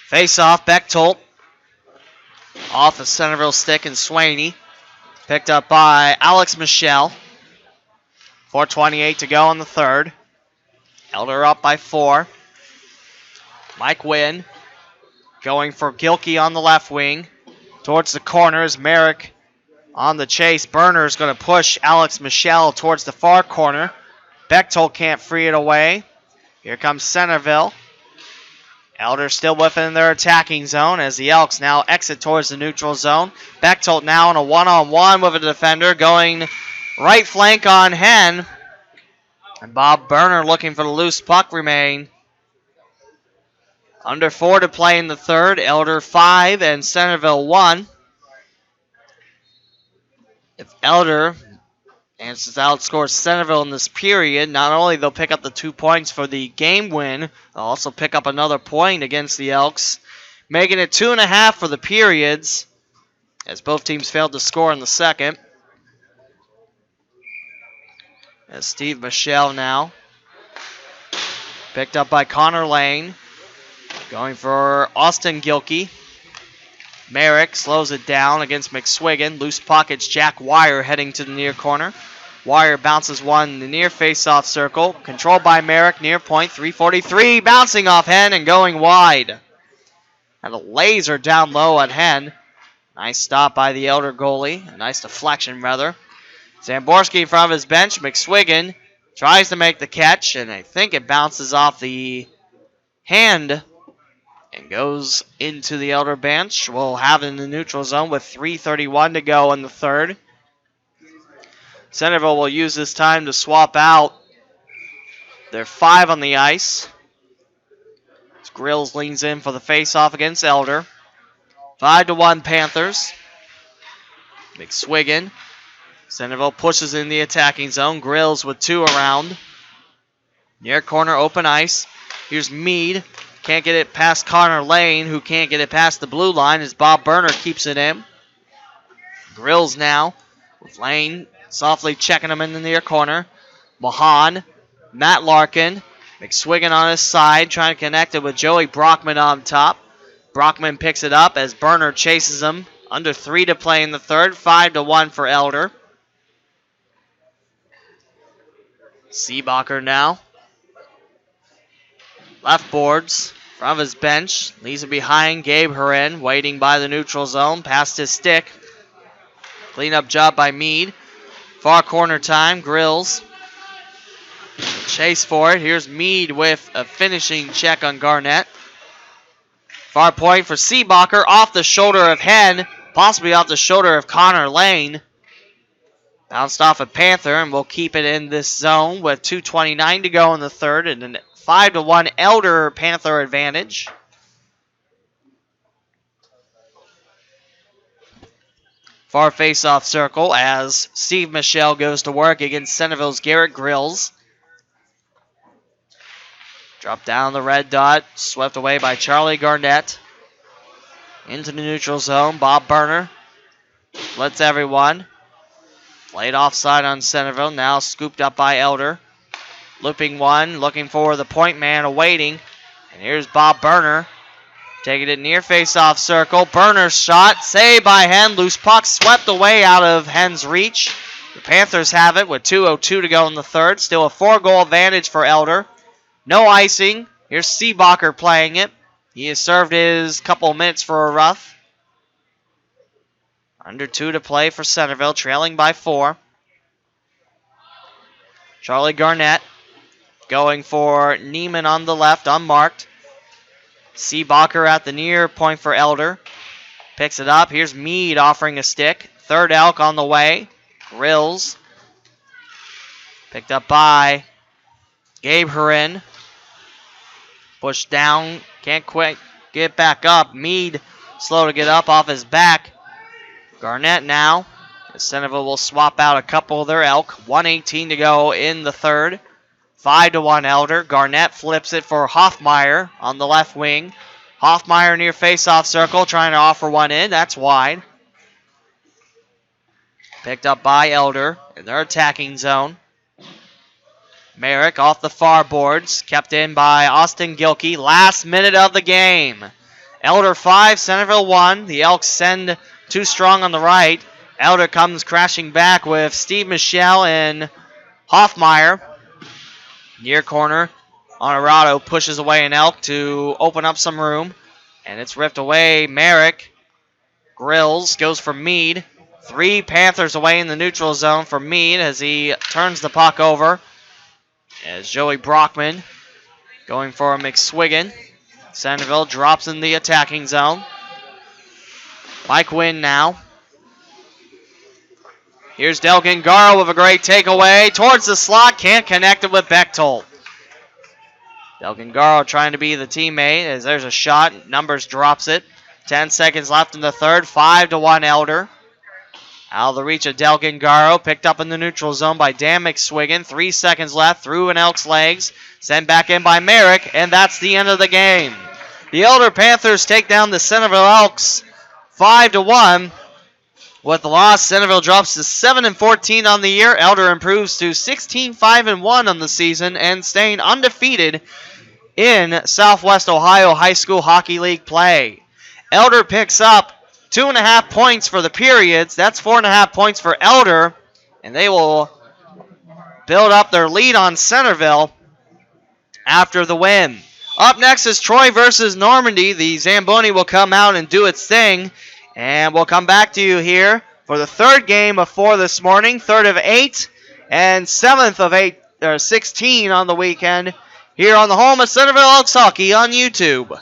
Face off, Bechtold. Off the Centerville stick and Swaney. Picked up by Alex Michelle. 4:28 to go in the third. Elder up by 4. Mike Wynn going for Gilkey on the left wing. Towards the corners, Merrick on the chase. Burner's going to push Alex Michelle towards the far corner. Bechtold can't free it away. Here comes Centerville. Elder still within their attacking zone as the Elks now exit towards the neutral zone. Bechtold now in a one-on-one with a defender going right flank on Hen. And Bob Burner looking for the loose puck remain. Under 4 to play in the third. Elder 5 and Centerville 1. If Elder manages to outscore Centerville in this period, not only they'll pick up the 2 points for the game win, they'll also pick up another point against the Elks, making it 2.5 for the periods, as both teams failed to score in the second. As Steve Michelle now, picked up by Connor Lane, going for Austin Gilkey. Merrick slows it down against McSwiggan. Loose pockets, Jack Wire heading to the near corner. Wire bounces one in the near face-off circle. Controlled by Merrick, near point, 3:43. Bouncing off Hen and going wide. And a laser down low at Hen. Nice stop by the Elder goalie. A nice deflection, rather. Zamborski in front of his bench. McSwiggan tries to make the catch, and I think it bounces off the hand and goes into the Elder bench. We'll have it in the neutral zone with 3:31 to go in the third. Centerville will use this time to swap out their 5 on the ice. As Grills leans in for the face-off against Elder. 5-1 Panthers. McSwiggan. Centerville pushes in the attacking zone. Grills with 2 around. Near corner, open ice. Here's Meade. Can't get it past Connor Lane, who can't get it past the blue line as Bob Burner keeps it in. Grills now with Lane softly checking him in the near corner. Mahan, Matt Larkin, McSwiggan on his side, trying to connect it with Joey Brockman on top. Brockman picks it up as Burner chases him. Under 3 to play in the third, 5-1 for Elder. Seebacher now. Left boards, front of his bench, leaves it behind Gabe Hurin, waiting by the neutral zone, past his stick. Cleanup job by Meade. Far corner time, Grills. Chase for it. Here's Meade with a finishing check on Garnett. Far point for Seebacher, off the shoulder of Hen, possibly off the shoulder of Connor Lane. Bounced off a Panther, and we'll keep it in this zone with 2:29 to go in the third, and a 5-1 Elder Panther advantage. Far face-off circle as Steve Michelle goes to work against Centerville's Garrett Grills. Dropped down the red dot, swept away by Charlie Garnett. Into the neutral zone, Bob Burner lets everyone. Played offside on Centerville, now scooped up by Elder. Looping one, looking for the point man awaiting. And here's Bob Burner. Taking it near face-off circle. Burner's shot, saved by Hen. Loose puck swept away out of Hen's reach. The Panthers have it with 2:02 to go in the third. Still a 4-goal advantage for Elder. No icing. Here's Seebacher playing it. He has served his couple minutes for a rough. Under 2 to play for Centerville, trailing by 4. Charlie Garnett going for Neiman on the left, unmarked. Seebacher at the near point for Elder. Picks it up. Here's Meade offering a stick. Third Elk on the way. Grills. Picked up by Gabe Hurin. Pushed down. Can't quite get back up. Meade slow to get up off his back. Garnett now. Centerville will swap out a couple of their Elk. 1:18 to go in the third. 5-1 Elder. Garnett flips it for Hoffmeyer on the left wing. Hoffmeyer near face-off circle, trying to offer one in. That's wide. Picked up by Elder in their attacking zone. Merrick off the far boards. Kept in by Austin Gilkey. Last minute of the game. Elder 5, Centerville 1. The Elks send too strong on the right. Elder comes crashing back with Steve Michelle and Hoffmeyer. Near corner. Honorado pushes away an Elk to open up some room. And it's ripped away. Merrick. Grills goes for Meade. 3 Panthers away in the neutral zone for Meade as he turns the puck over. As Joey Brockman going for a McSwiggan. Centerville drops in the attacking zone. Mike Wynn now. Here's Delkin Garo with a great takeaway towards the slot. Can't connect it with Bechtold. Delkin Garo trying to be the teammate as there's a shot. Numbers drops it. 10 seconds left in the third. 5-1 Elder. Out of the reach of Delkin Garo. Picked up in the neutral zone by Dan McSwiggan. 3 seconds left. Through an Elk's legs. Sent back in by Merrick. And that's the end of the game. The Elder Panthers take down the Centerville Elks 5-1. With the loss, Centerville drops to 7-14 on the year. Elder improves to 16-5-1 on the season and staying undefeated in Southwest Ohio High School Hockey League play. Elder picks up 2.5 points for the periods. That's 4.5 points for Elder, and they will build up their lead on Centerville after the win. Up next is Troy versus Normandy. The Zamboni will come out and do its thing. And we'll come back to you here for the third game of 4 this morning, third of 8, and 7th of 16 on the weekend, here on the home of Centerville Elks Hockey on YouTube.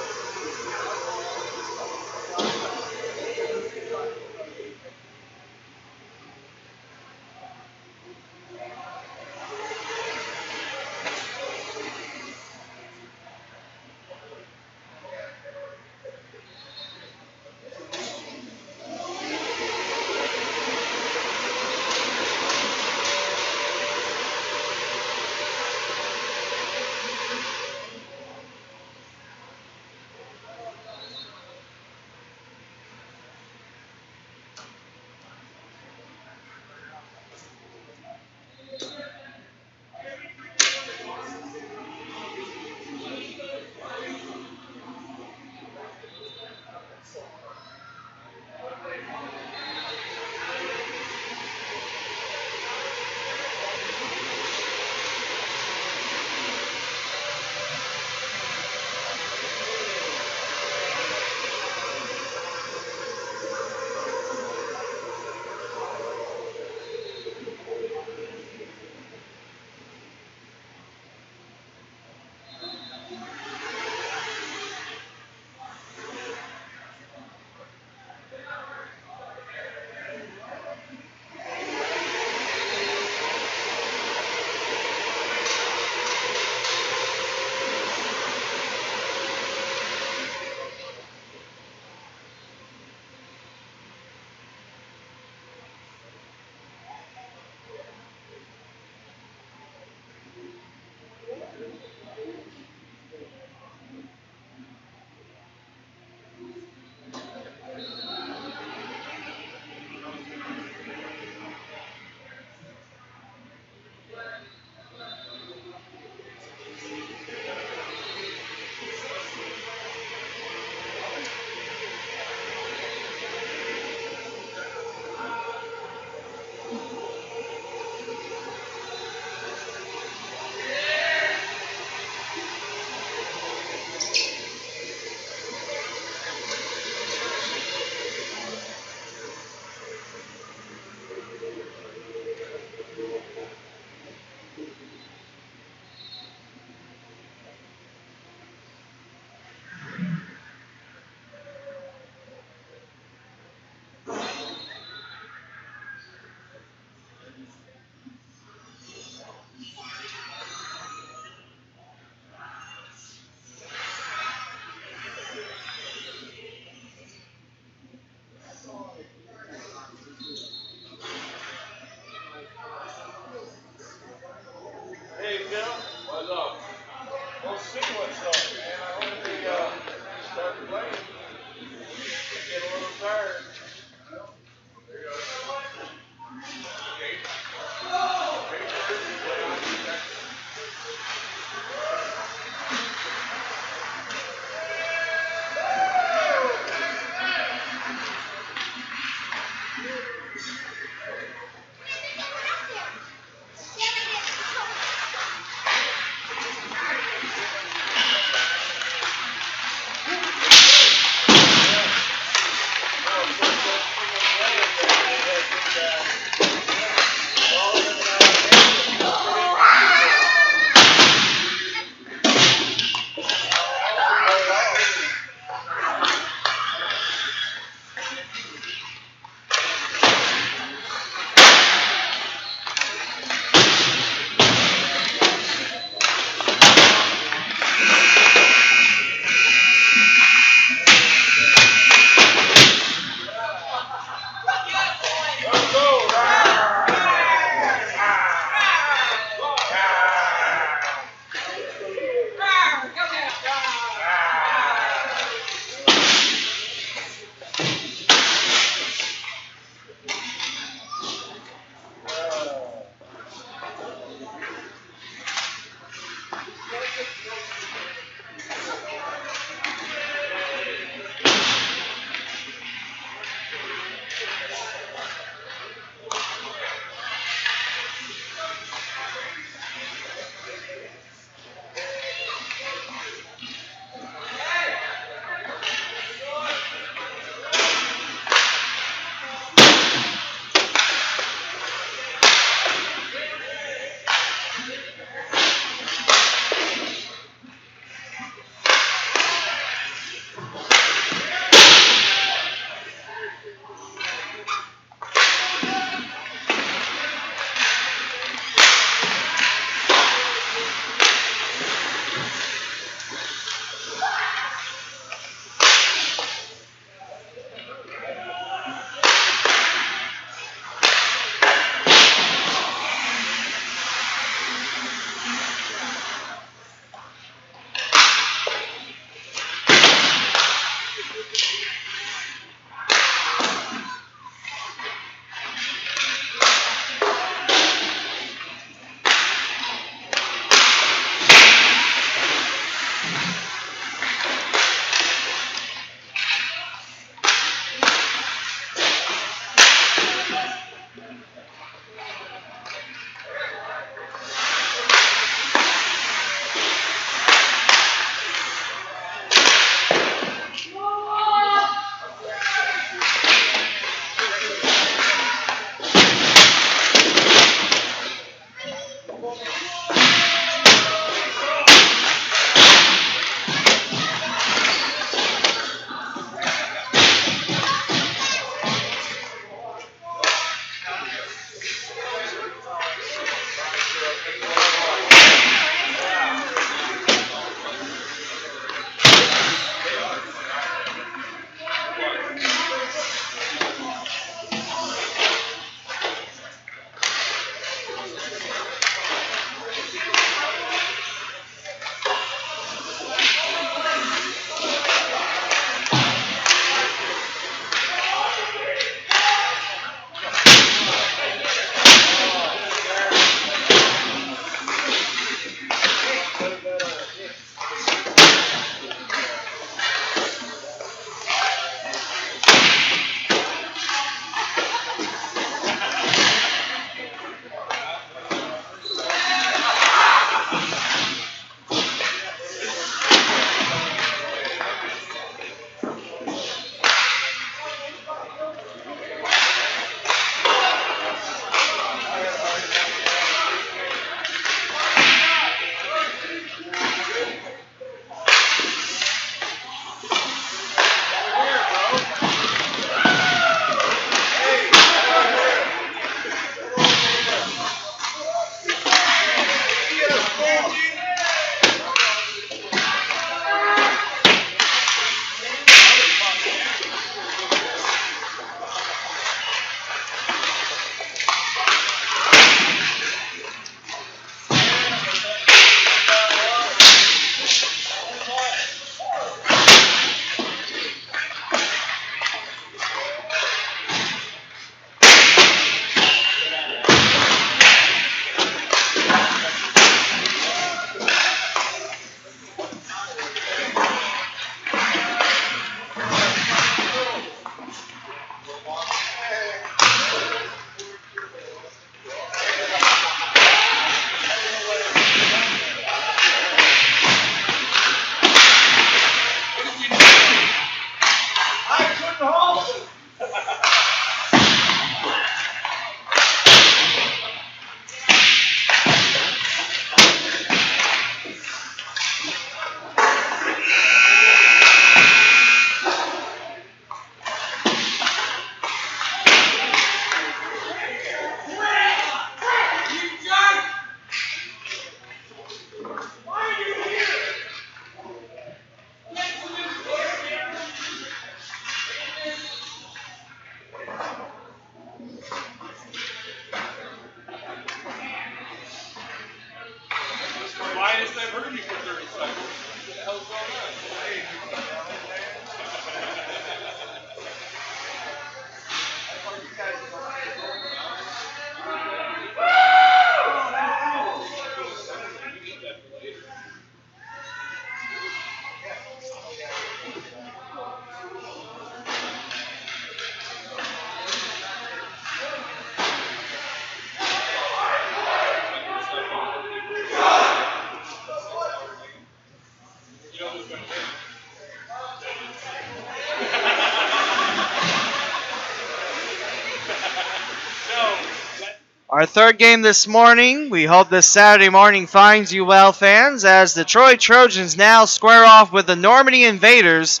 Our third game this morning. We hope this Saturday morning finds you well, fans, as the Troy Trojans now square off with the Normandy Invaders.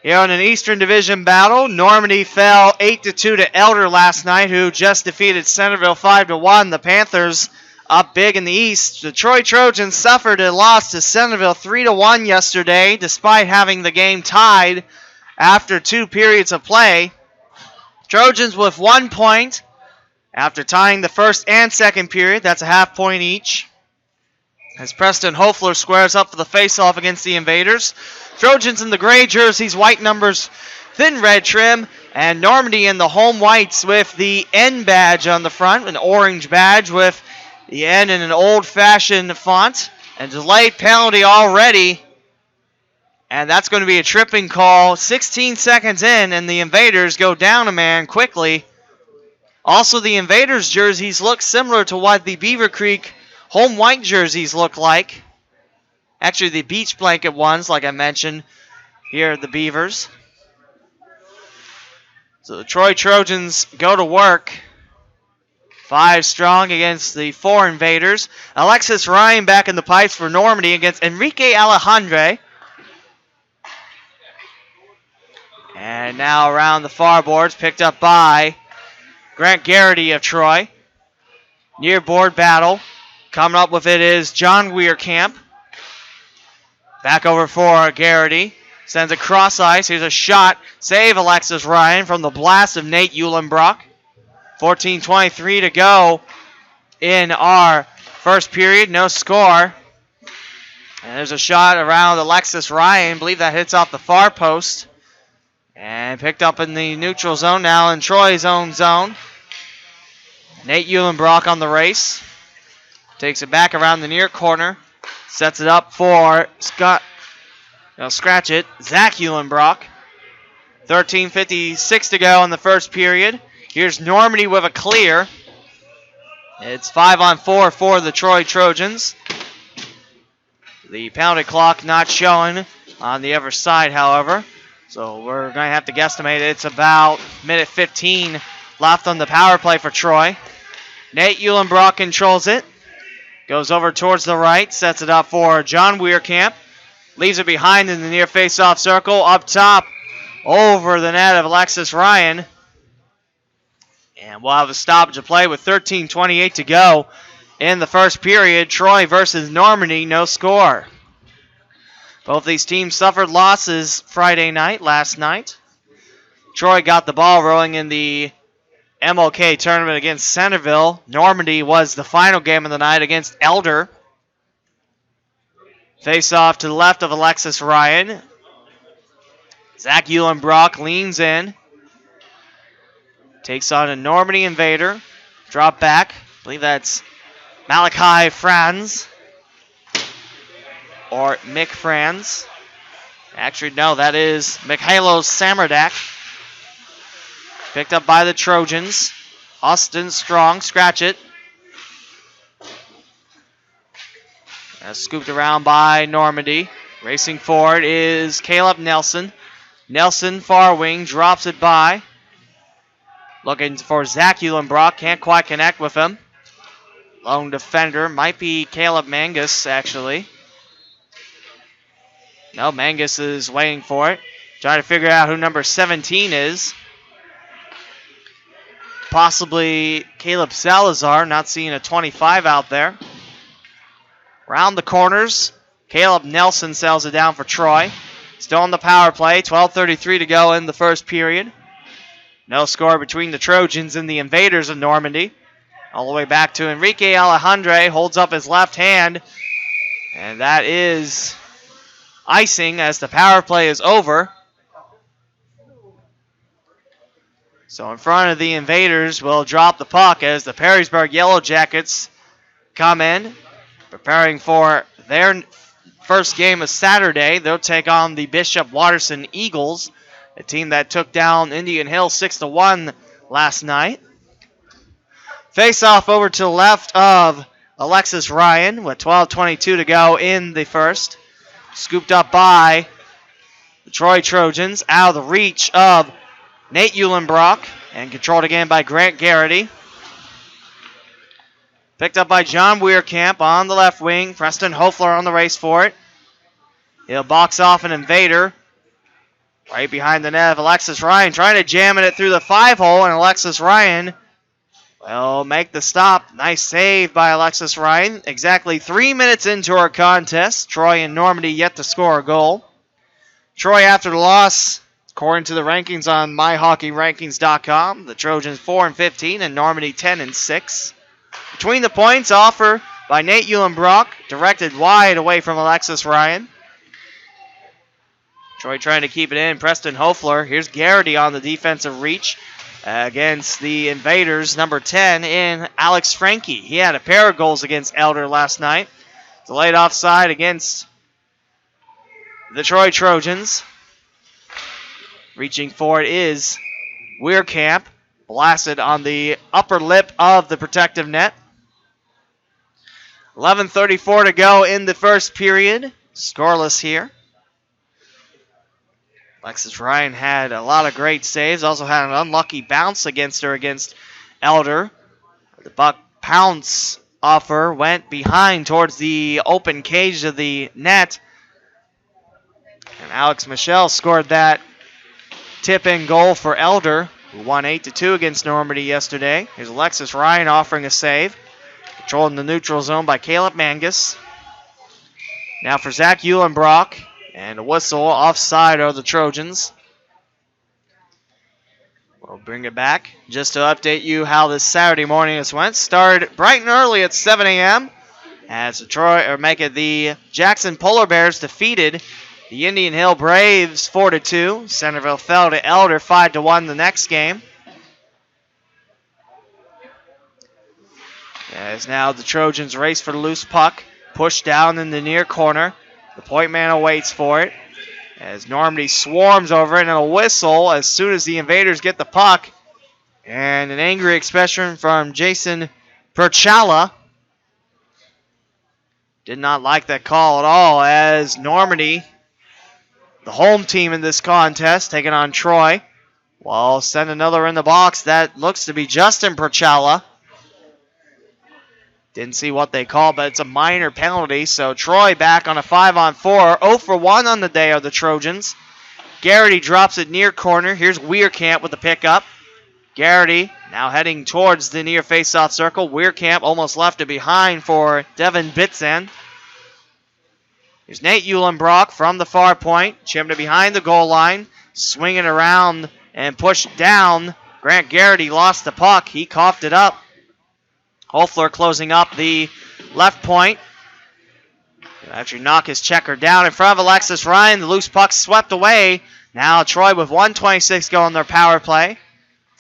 Here in an Eastern Division battle, Normandy fell 8-2 to Elder last night, who just defeated Centerville 5-1. The Panthers up big in the East. The Troy Trojans suffered a loss to Centerville 3-1 yesterday, despite having the game tied after 2 periods of play. Trojans with 1 point. After tying the first and second period, that's a half point each. As Preston Hofler squares up for the face-off against the Invaders. Trojans in the gray jerseys, white numbers, thin red trim, and Normandy in the home whites with the N badge on the front, an orange badge with the N in an old-fashioned font. A delayed penalty already, and that's going to be a tripping call. 16 seconds in, and the Invaders go down a man quickly. Also, the Invaders jerseys look similar to what the Beaver Creek home white jerseys look like. Actually, the beach blanket ones, like I mentioned, here are the Beavers. So the Troy Trojans go to work. 5 strong against the 4 Invaders. Alexis Ryan back in the pipes for Normandy against Enrique Alejandre. And now around the far boards, picked up by Grant Garrity of Troy. Near board battle. Coming up with it is John Weirkamp. Back over for Garrity. Sends a cross ice. Here's a shot. Save Alexis Ryan from the blast of Nate Eulenbrock. 14:23 to go in our first period. No score. And there's a shot around Alexis Ryan. I believe that hits off the far post. And picked up in the neutral zone now in Troy's own zone. Nate Eulenbrock on the race. Takes it back around the near corner. Sets it up for Scott. Scratch it. Zach Eulenbrock. 13:56 to go in the first period. Here's Normandy with a clear. It's 5-on-4 for the Troy Trojans. The penalty clock not showing on the other side, however. So we're going to have to guesstimate it's about minute 15 left on the power play for Troy. Nate Eulenbrock controls it. Goes over towards the right. Sets it up for John Weirkamp. Leaves it behind in the near face-off circle. Up top. Over the net of Alexis Ryan. And we'll have a stoppage of play with 13:28 to go in the first period. Troy versus Normandy. No score. Both these teams suffered losses Friday night, last night. Troy got the ball rolling in the MLK Tournament against Centerville. Normandy was the final game of the night against Elder. Face off to the left of Alexis Ryan. Zach Eulenbrock leans in. Takes on a Normandy Invader. Drop back. I believe that's Malachi Franz. Or Mick Franz. Actually, no, that is Mikhailo Samardak. Picked up by the Trojans. Austin Strong, scratch it. Scooped around by Normandy. Racing forward is Caleb Nelson. Nelson, far wing, drops it by. Looking for Zach Eulenbrock. Can't quite connect with him. Lone defender. Might be Caleb Mangus, actually. No, Mangus is waiting for it. Trying to figure out who number 17 is. Possibly Caleb Salazar. Not seeing a 25 out there. Round the corners. Caleb Nelson sells it down for Troy. Still on the power play. 12:33 to go in the first period. No score between the Trojans and the Invaders of Normandy. All the way back to Enrique Alejandre. Holds up his left hand. And that is icing as the power play is over. So in front of the Invaders will drop the puck as the Perrysburg Yellow Jackets come in, preparing for their first game of Saturday. They'll take on the Bishop Watterson Eagles, a team that took down Indian Hill 6-1 last night. Face off over to the left of Alexis Ryan with 12:22 to go in the first. Scooped up by the Troy Trojans, out of the reach of Nate Eulenbrock, and controlled again by Grant Garrity. Picked up by John Weirkamp on the left wing. Preston Hofler on the race for it. He'll box off an Invader. Right behind the net of Alexis Ryan, trying to jam it through the 5-hole, and Alexis Ryan will make the stop. Nice save by Alexis Ryan. Exactly 3 minutes into our contest. Troy and Normandy yet to score a goal. Troy, after the loss, according to the rankings on myhockeyrankings.com, the Trojans 4-15 and Normandy 10-6. Between the points, offer by Nate Eulenbrock, directed wide away from Alexis Ryan. Troy trying to keep it in. Preston Hofler. Here's Garrity on the defensive reach against the Invaders, number 10 in Alex Frankie. He had a pair of goals against Elder last night. Delayed offside against the Troy Trojans. Reaching for it is Weirkamp. Blasted on the upper lip of the protective net. 11:34 to go in the first period. Scoreless here. Alexis Ryan had a lot of great saves. Also had an unlucky bounce against her against Elder. The buck pounce offer went behind towards the open cage of the net. And Alex Michelle scored that tip-in goal for Elder, who won 8-2 against Normandy yesterday. Here's Alexis Ryan offering a save. Controlled in the neutral zone by Caleb Mangus. Now for Zach Eulenbrock. And a whistle offside of the Trojans. We'll bring it back just to update you how this Saturday morning has went. Started bright and early at 7 a.m. as the Jackson Polar Bears defeated the Indian Hill Braves 4-2. Centerville fell to Elder 5-1 the next game. As now the Trojans race for the loose puck. Pushed down in the near corner. The point man awaits for it as Normandy swarms over it, and a whistle as soon as the Invaders get the puck. And an angry expression from Jason Perchala. Did not like that call at all as Normandy, the home team in this contest, taking on Troy. Well, send another in the box. That looks to be Justin Perchala. Didn't see what they called, but it's a minor penalty. So Troy back on a 5-on-4. 0 for 1 on the day are the Trojans. Garrity drops it near corner. Here's Weirkamp with the pickup. Garrity now heading towards the near face-off circle. Weirkamp almost left it behind for Devin Bitzen. Here's Nate Eulenbrock from the far point. Chipped it behind the goal line. Swinging around and pushed down. Grant Garrity lost the puck. He coughed it up. Hofler closing up the left point. He'll actually knock his checker down in front of Alexis Ryan. The loose puck swept away. Now Troy with 1:26 going on their power play.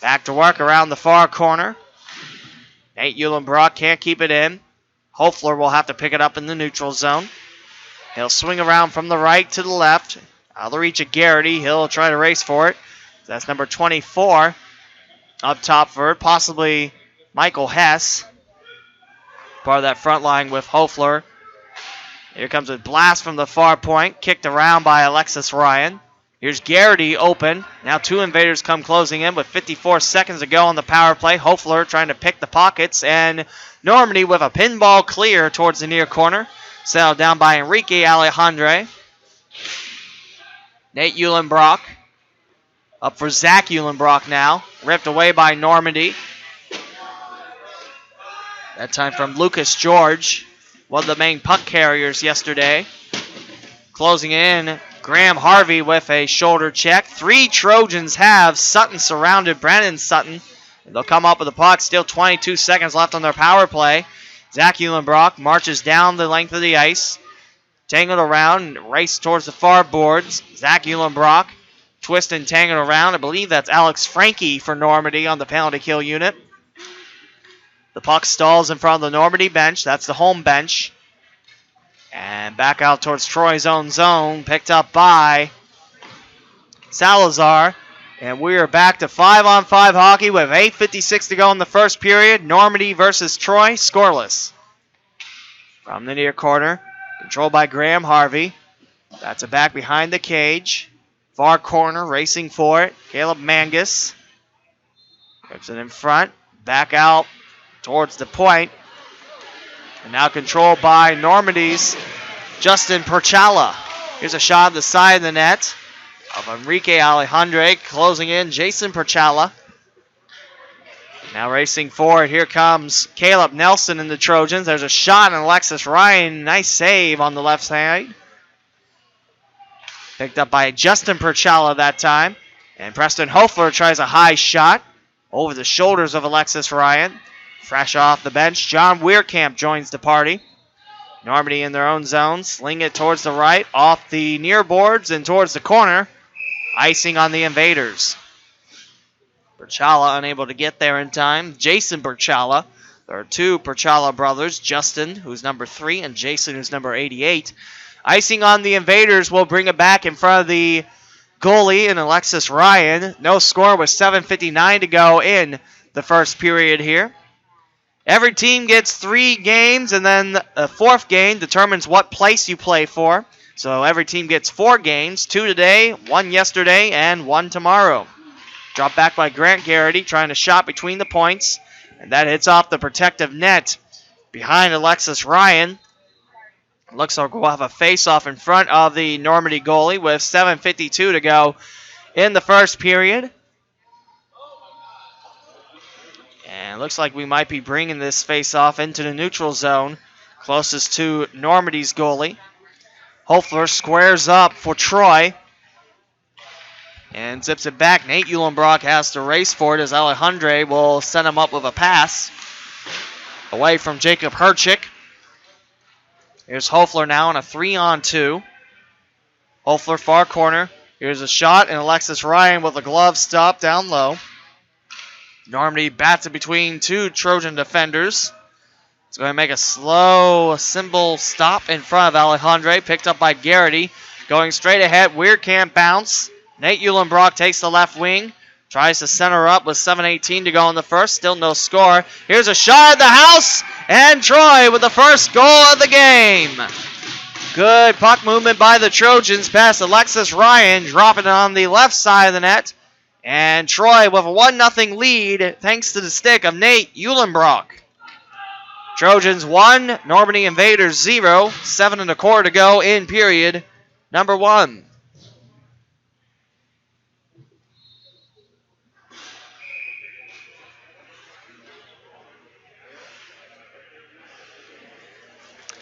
Back to work around the far corner. Nate Eulenbrock can't keep it in. Hofler will have to pick it up in the neutral zone. He'll swing around from the right to the left. Out of the reach of Garrity. He'll try to race for it. That's number 24 up top for it. Possibly Michael Hess. Part of that front line with Hofler. Here comes a blast from the far point. Kicked around by Alexis Ryan. Here's Garrity open. Now two Invaders come closing in with 54 seconds to go on the power play. Hofler trying to pick the pockets. And Normandy with a pinball clear towards the near corner. Settled down by Enrique Alejandre. Nate Eulenbrock. Up for Zach Eulenbrock now. Ripped away by Normandy. That time from Lucas George, one of the main puck carriers yesterday. Closing in, Graham Harvey with a shoulder check. 3 Trojans have Sutton surrounded. Brandon Sutton They'll come up with the puck. Still 22 seconds left on their power play. Zach Eulenbrock marches down the length of the ice. Tangled around and race towards the far boards. Zach Eulenbrock twist and tangled around. I believe that's Alex Frankie for Normandy on the penalty kill unit. The puck stalls in front of the Normandy bench. That's the home bench. And back out towards Troy's own zone. Picked up by Salazar. And we are back to 5-on-5 hockey with 8:56 to go in the first period. Normandy versus Troy, scoreless. From the near corner, controlled by Graham Harvey. That's a back behind the cage. Far corner, racing for it. Caleb Mangus. Whips it in front. Back out towards the point. And now controlled by Normandy's Justin Perchala. Here's a shot at the side of the net of Enrique Alejandre, closing in Jason Perchala. Now racing forward, here comes Caleb Nelson in the Trojans. There's a shot, and Alexis Ryan, nice save on the left side. Picked up by Justin Perchala that time. And Preston Hofler tries a high shot over the shoulders of Alexis Ryan. Fresh off the bench, John Weirkamp joins the party. Normandy in their own zone, sling it towards the right, off the near boards and towards the corner. Icing on the invaders. Perchala unable to get there in time. Jason Perchala. There are two Perchala brothers, Justin, who's number 3, and Jason, who's number 88. Icing on the invaders will bring it back in front of the goalie and Alexis Ryan. No score with 7:59 to go in the first period here. Every team gets 3 games, and then the 4th game determines what place you play for. So every team gets 4 games, 2 today, 1 yesterday, and 1 tomorrow. Drop back by Grant Garrity, trying to shot between the points. And that hits off the protective net behind Alexis Ryan. Looks like we'll have a face-off in front of the Normandy goalie with 7:52 to go in the first period. And looks like we might be bringing this face-off into the neutral zone, closest to Normandy's goalie. Hofler squares up for Troy and zips it back. Nate Eulenbrock has to race for it as Alejandre will send him up with a pass away from Jacob Herchik. Here's Hofler now on a 3-on-2. Hofler far corner. Here's a shot, and Alexis Ryan with a glove stop down low. Normandy bats it between 2 Trojan defenders. It's going to make a slow symbol stop in front of Alejandre. Picked up by Garrity. Going straight ahead. Weirkamp bounce. Nate Eulenbrock takes the left wing. Tries to center up with 7:18 to go in the first. Still no score. Here's a shot at the house. And Troy with the first goal of the game. Good puck movement by the Trojans past Alexis Ryan. Dropping it on the left side of the net. And Troy with a 1-0 lead thanks to the stick of Nate Eulenbrock. Trojans 1, Normandy Invaders 0, 7:25 to go in period number 1.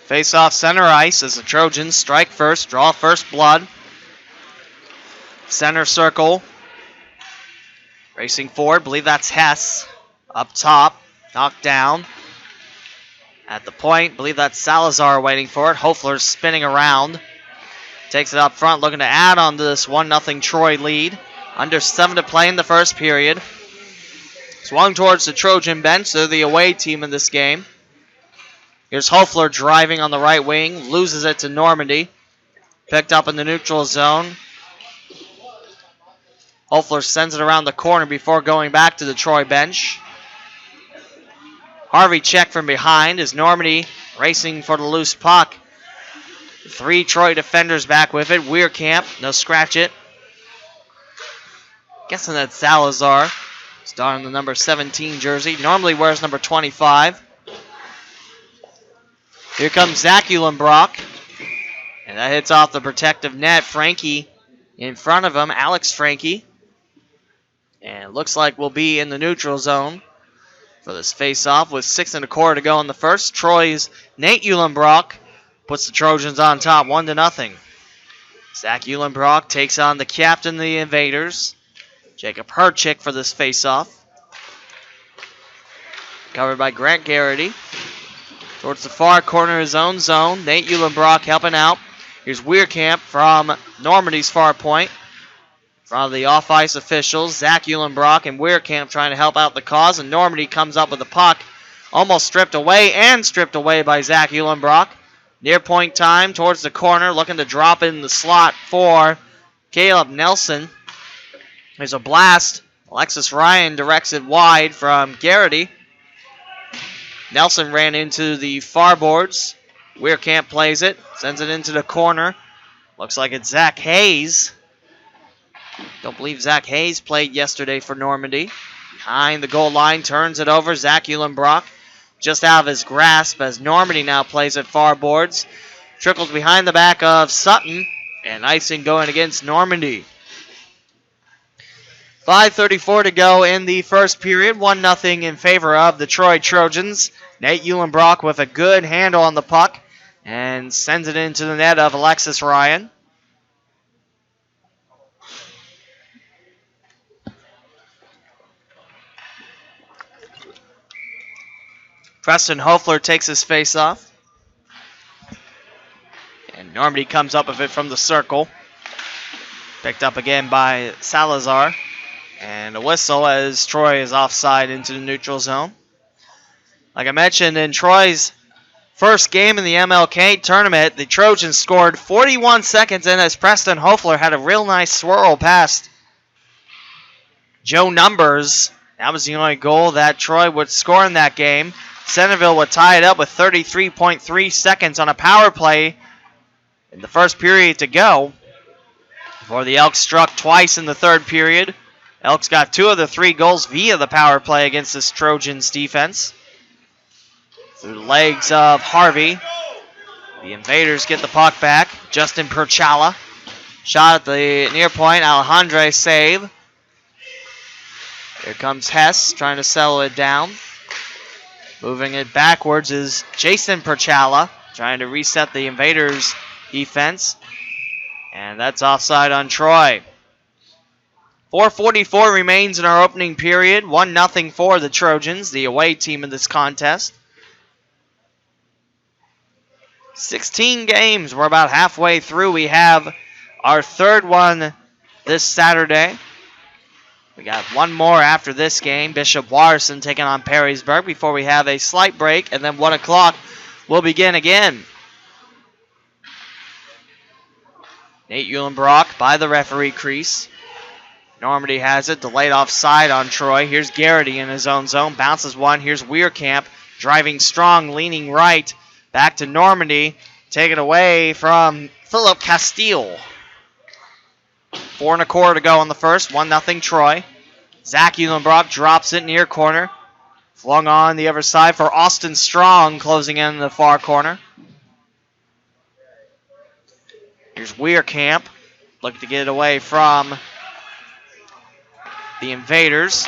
Face off center ice as the Trojans strike first, draw first blood. Center circle. Racing forward, believe that's Hess. Up top, knocked down. At the point, believe that's Salazar waiting for it. Hofler's spinning around. Takes it up front, looking to add on to this 1-0 Troy lead. Under 7 to play in the first period. Swung towards the Trojan bench. They're the away team in this game. Here's Hofler driving on the right wing. Loses it to Normandy. Picked up in the neutral zone. Hofler sends it around the corner before going back to the Troy bench. Harvey checked from behind as Normandy racing for the loose puck. 3 Troy defenders back with it. Weirkamp, no scratch it. Guessing that's Salazar. Starting the number 17 jersey. Normally wears number 25. Here comes Zach Eulenbrock. And that hits off the protective net. Frankie in front of him. Alex Frankie. And it looks like we'll be in the neutral zone for this face-off with 6:25 to go in the first. Troy's Nate Eulenbrock puts the Trojans on top 1-0. Zach Eulenbrock takes on the captain of the Invaders, Jacob Herchik, for this face-off. covered by Grant Garrity. Towards the far corner of his own zone, Nate Eulenbrock helping out. Here's Weirkamp from Normandy's far point. In front of the off-ice officials, Zach Eulenbrock and Weirkamp trying to help out the cause, and Normandy comes up with the puck. Almost stripped away by Zach Eulenbrock. Near point time towards the corner, looking to drop in the slot for Caleb Nelson. There's a blast. Alexis Ryan directs it wide from Garrity. Nelson ran into the far boards. Weirkamp plays it, sends it into the corner. Looks like it's Zach Hayes. Don't believe Zach Hayes played yesterday for Normandy. Behind the goal line, turns it over. Zach Eulenbrock just out of his grasp as Normandy now plays at far boards. Trickles behind the back of Sutton, and icing going against Normandy. 5:34 to go in the first period. 1-0 in favor of the Troy Trojans. Nate Eulenbrock with a good handle on the puck and sends it into the net of Alexis Ryan. Preston Hofler takes his face off. And Normandy comes up with it from the circle. Picked up again by Salazar. And a whistle as Troy is offside into the neutral zone. Like I mentioned, in Troy's first game in the MLK tournament, the Trojans scored 41 seconds in as Preston Hofler had a real nice swirl past Joe Numbers. That was the only goal that Troy would score in that game. Centerville would tie it up with 33.3 seconds on a power play in the first period to go. Before the Elks struck twice in the third period. Elks got 2 of the 3 goals via the power play against this Trojans defense. Through the legs of Harvey. The Invaders get the puck back. Justin Perchala. Shot at the near point. Alejandre save. Here comes Hess trying to settle it down. Moving it backwards is Jason Perchala, trying to reset the Invaders' defense. And that's offside on Troy. 4:44 remains in our opening period. 1-0 for the Trojans, the away team in this contest. 16 games. We're about halfway through. We have our third one this Saturday. We got one more after this game. Bishop Watterson taking on Perrysburg before we have a slight break. And then 1 o'clock will begin again. Nate Eulenbrock by the referee crease. Normandy has it. Delayed offside on Troy. Here's Garrity in his own zone. Bounces one. Here's Weirkamp driving strong, leaning right. Back to Normandy. Taken away from Philip Castile. 4 1/4 to go in the first. 1-0 Troy. Zach Eulenbrock drops it near corner. Flung on the other side for Austin Strong, closing in the far corner. Here's Weirkamp. Looking to get it away from the Invaders.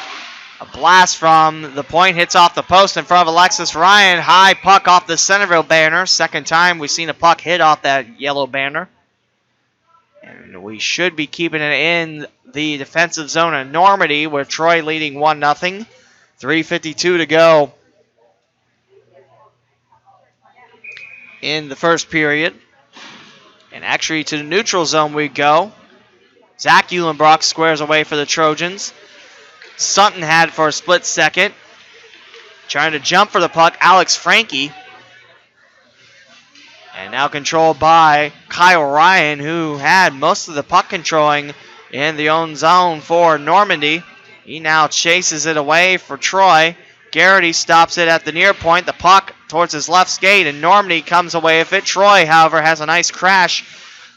A blast from the point hits off the post in front of Alexis Ryan. High puck off the Centerville banner. Second time we've seen a puck hit off that yellow banner. And we should be keeping it in the defensive zone of Normandy with Troy leading 1-0. 3:52 to go in the first period. And actually to the neutral zone we go. Zach Eulenbrock squares away for the Trojans. Sutton had for a split second. Trying to jump for the puck, Alex Frankie. And now controlled by Kyle Ryan, who had most of the puck controlling in the own zone for Normandy. He now chases it away for Troy. Garrity stops it at the near point. The puck towards his left skate, and Normandy comes away with it. Troy, however, has a nice crash.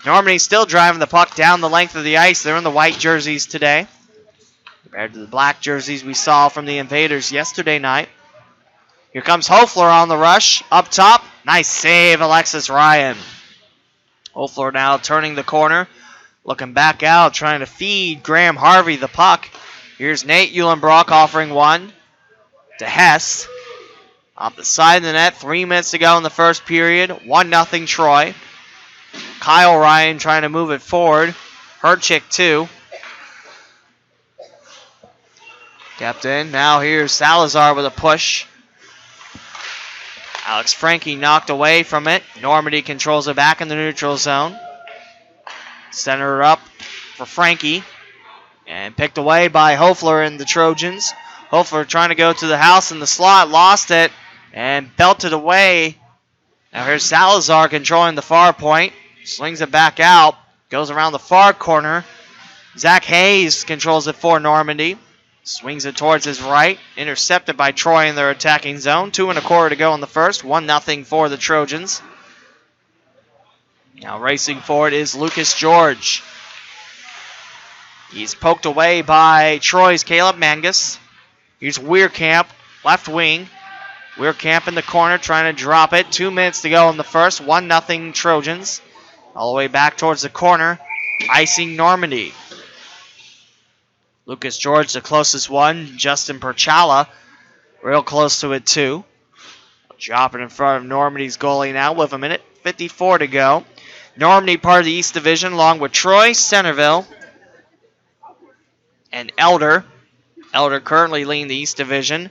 Normandy still driving the puck down the length of the ice. They're in the white jerseys today, compared to the black jerseys we saw from the Invaders yesterday night. Here comes Hofler on the rush. Up top. Nice save, Alexis Ryan. Hofler now turning the corner. Looking back out, trying to feed Graham Harvey the puck. Here's Nate Eulenbrock offering one to Hess. Off the side of the net, 3 minutes to go in the first period. 1-0 Troy. Kyle Ryan trying to move it forward. Herchick too. Kept in. Now here's Salazar with a push. Alex Frankie knocked away from it. Normandy controls it back in the neutral zone. Center it up for Frankie. And picked away by Hofler and the Trojans. Hofler trying to go to the house in the slot. Lost it. And belted away. Now here's Salazar controlling the far point. Slings it back out. Goes around the far corner. Zach Hayes controls it for Normandy. Swings it towards his right. Intercepted by Troy in their attacking zone. 2 1/4 to go in the first. 1-0 for the Trojans. Now racing forward is Lucas George. He's poked away by Troy's Caleb Mangus. Here's Weirkamp, left wing. Weirkamp in the corner trying to drop it. 2 minutes to go in the first. 1-0 Trojans. All the way back towards the corner. Icing Normandy. Lucas George, the closest one. Justin Perchala, real close to it too. Dropping in front of Normandy's goalie now with 1:54 to go. Normandy part of the East Division along with Troy, Centerville, and Elder. Elder currently leading the East Division.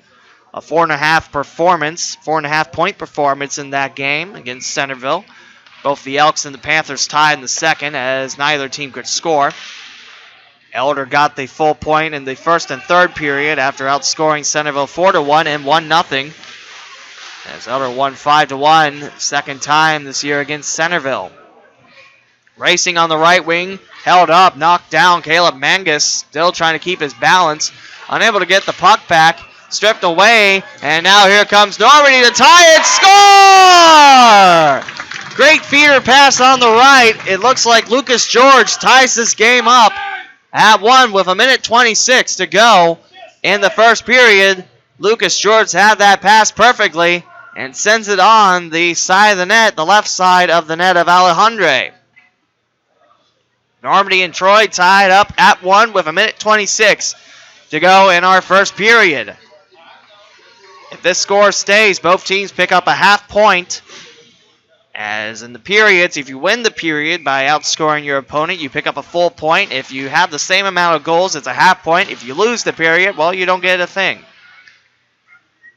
A 4.5 point performance in that game against Centerville. Both the Elks and the Panthers tied in the second as neither team could score. Elder got the full point in the first and third period after outscoring Centerville 4-1 and 1-0. As Elder won 5-1, second time this year against Centerville. Racing on the right wing, held up, knocked down. Caleb Mangus still trying to keep his balance. Unable to get the puck back, stripped away, and now here comes Normandy to tie it. Score! Great feeder pass on the right. It looks like Lucas George ties this game up at 1 with 1:26 to go in the first period. Lucas George had that pass perfectly and sends it on the side of the net, the left side of the net of Alejandre. Normandy and Troy tied up at 1 with 1:26 to go in our first period. If this score stays, both teams pick up a half point. As in the periods, if you win the period by outscoring your opponent, you pick up a full point. If you have the same amount of goals, it's a half point. If you lose the period, well, you don't get a thing.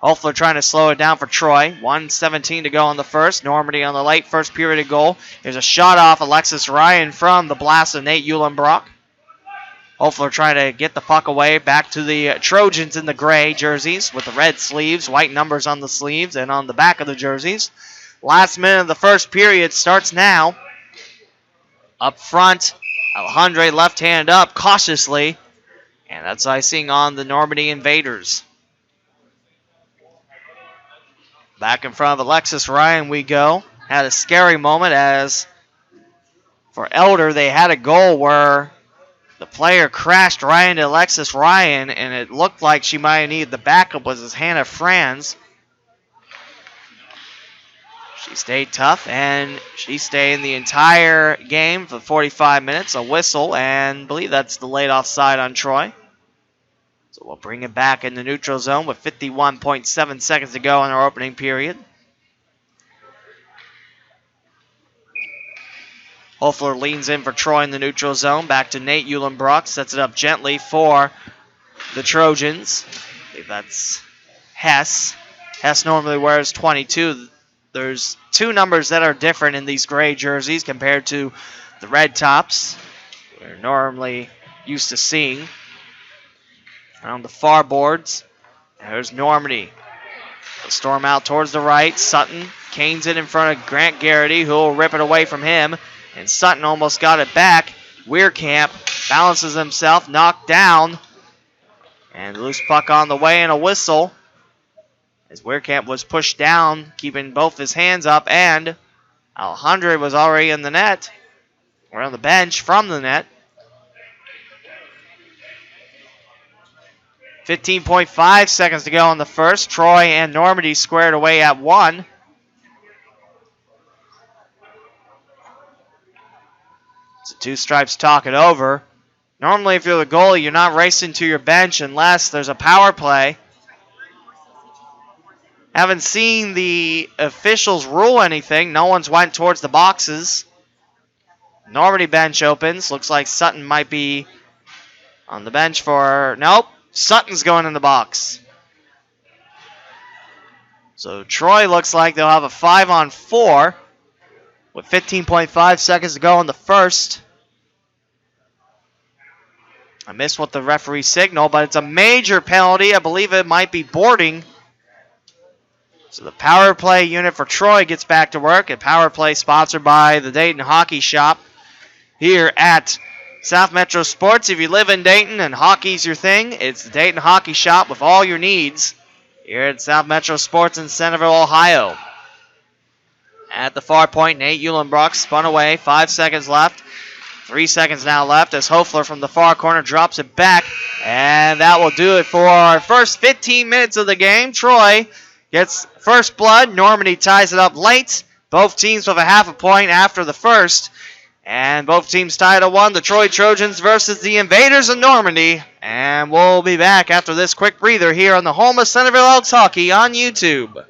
Hofler trying to slow it down for Troy. 1:17 to go in the first. Normandy on the late first period goal. There's a shot off Alexis Ryan from the blast of Nate Uhlenbrock. Hofler trying to get the puck away back to the Trojans in the gray jerseys with the red sleeves, white numbers on the sleeves and on the back of the jerseys. Last minute of the first period starts now. Up front, Alejandre left hand up cautiously. And that's icing on the Normandy Invaders. Back in front of Alexis Ryan we go. Had a scary moment as for Elder they had a goal where the player crashed right into Alexis Ryan and it looked like she might have needed the backup was his Hannah Franz. She stayed tough, and she stayed in the entire game for 45 minutes. A whistle, and I believe that's the late offside on Troy. So we'll bring it back in the neutral zone with 51.7 seconds to go in our opening period. Hofler leans in for Troy in the neutral zone. Back to Nate Uhlenbrock. Sets it up gently for the Trojans. I believe that's Hess. Hess normally wears 22. There's 2 numbers that are different in these gray jerseys compared to the red tops we're normally used to seeing. On the far boards, there's Normandy. They'll storm out towards the right. Sutton canes it in front of Grant Garrity, who will rip it away from him. And Sutton almost got it back. Weirkamp balances himself, knocked down. And loose puck on the way and a whistle. As Weirkamp was pushed down, keeping both his hands up, and Alejandre was already in the net, or on the bench from the net. 15.5 seconds to go in the first. Troy and Normandy squared away at 1. So 2 stripes talk it over. Normally, if you're the goalie, you're not racing to your bench unless there's a power play. Haven't seen the officials rule anything. No one's went towards the boxes. Normandy bench opens. Looks like Sutton might be on the bench for... Nope. Sutton's going in the box. So Troy looks like they'll have a 5-on-4 with 15.5 seconds to go in the first. I missed what the referee signaled, but it's a major penalty. I believe it might be boarding. So the power play unit for Troy gets back to work. A power play sponsored by the Dayton Hockey Shop here at South Metro Sports. If you live in Dayton and hockey's your thing, it's the Dayton Hockey Shop with all your needs here at South Metro Sports in Centerville, Ohio. At the far point, Nate Eulenbrock spun away. 5 seconds left. 3 seconds now left as Hofler from the far corner drops it back. And that will do it for our first 15 minutes of the game. Troy gets first blood. Normandy ties it up late. Both teams with a half a point after the first. And both teams tied at 1. The Troy Trojans versus the Invaders of Normandy. And we'll be back after this quick breather here on the home of Centerville Elks Hockey on YouTube.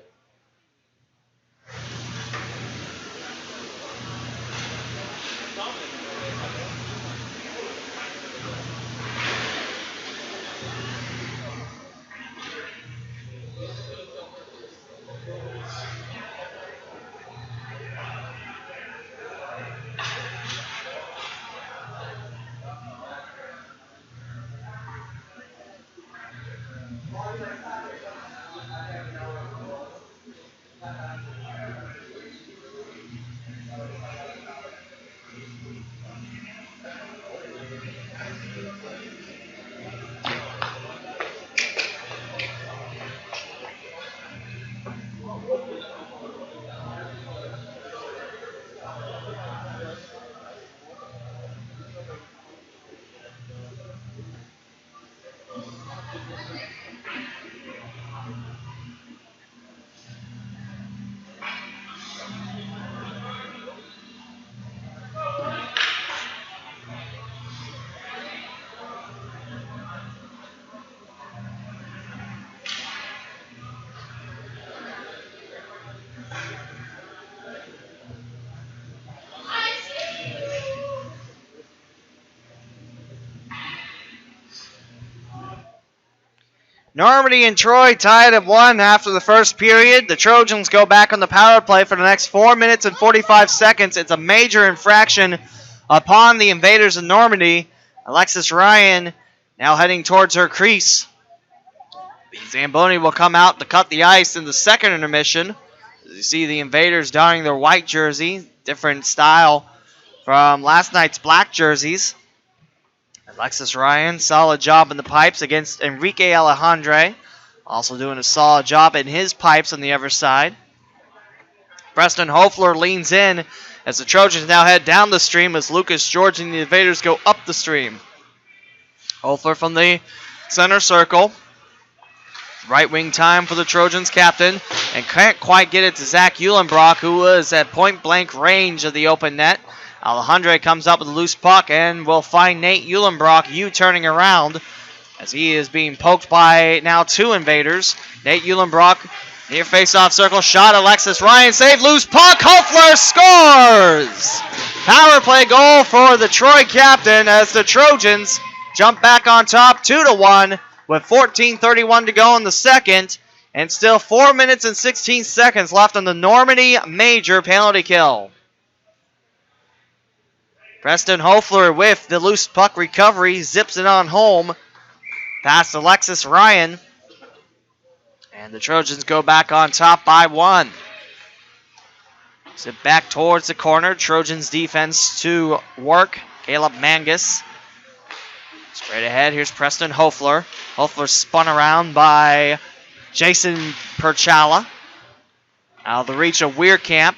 Normandy and Troy tied at 1 after the first period. The Trojans go back on the power play for the next 4 minutes and 45 seconds. It's a major infraction upon the Invaders of Normandy. Alexis Ryan now heading towards her crease. Zamboni will come out to cut the ice in the second intermission. As you see the Invaders donning their white jersey, different style from last night's black jerseys. Alexis Ryan, solid job in the pipes against Enrique Alejandre. Also doing a solid job in his pipes on the other side. Preston Hofler leans in as the Trojans now head down the stream as Lucas George and the Invaders go up the stream. Hofler from the center circle. Right wing time for the Trojans captain. And can't quite get it to Zach Eulenbrock, who was at point blank range of the open net. Alejandre comes up with a loose puck and will find Nate Eulenbrock U-turning around as he is being poked by now 2 Invaders. Nate Eulenbrock near face-off circle shot. Alexis Ryan save, loose puck. Hofler scores! Power play goal for the Troy captain as the Trojans jump back on top 2-1 with 14:31 to go in the second and still 4 minutes and 16 seconds left on the Normandy major penalty kill. Preston Hofler with the loose puck recovery, zips it on home past Alexis Ryan. And the Trojans go back on top by 1. Zip back towards the corner. Trojans defense to work. Caleb Mangus. Straight ahead, here's Preston Hofler. Hofler spun around by Jason Perchala. Out of the reach of Weirkamp.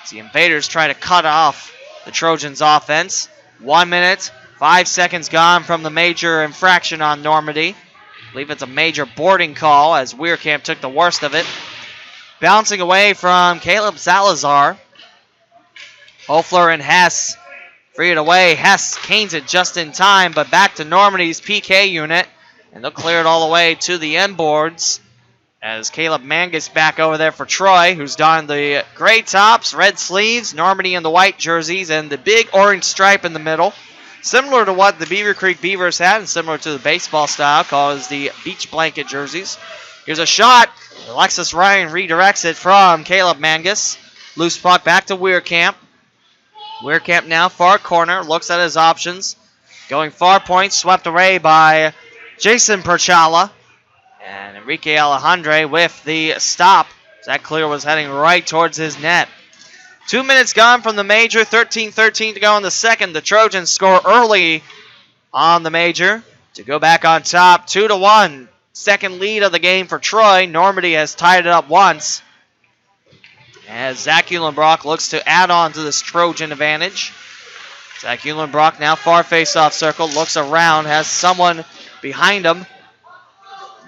As the Invaders try to cut off the Trojans' offense. 1 minute, 5 seconds gone from the major infraction on Normandy. I believe it's a major boarding call as Weirkamp took the worst of it. Bouncing away from Caleb Salazar. Hofler and Hess free it away. Hess canes it just in time, but back to Normandy's PK unit. And they'll clear it all the way to the end boards. As Caleb Mangus back over there for Troy, who's donned the gray tops, red sleeves, Normandy in the white jerseys, and the big orange stripe in the middle. Similar to what the Beaver Creek Beavers had, and similar to the baseball style, called as the beach blanket jerseys. Here's a shot. Alexis Ryan redirects it from Caleb Mangus. Loose puck back to Weirkamp. Weirkamp now far corner, looks at his options. Going far point, swept away by Jason Perchala. And Enrique Alejandre with the stop. That clear was heading right towards his net. 2 minutes gone from the major, 13-13 to go in the second. The Trojans score early on the major to go back on top, 2-1. Second lead of the game for Troy. Normandy has tied it up once. As Zach Uhlenbrock looks to add on to this Trojan advantage. Zach Uhlenbrock now far face-off circle, looks around, has someone behind him.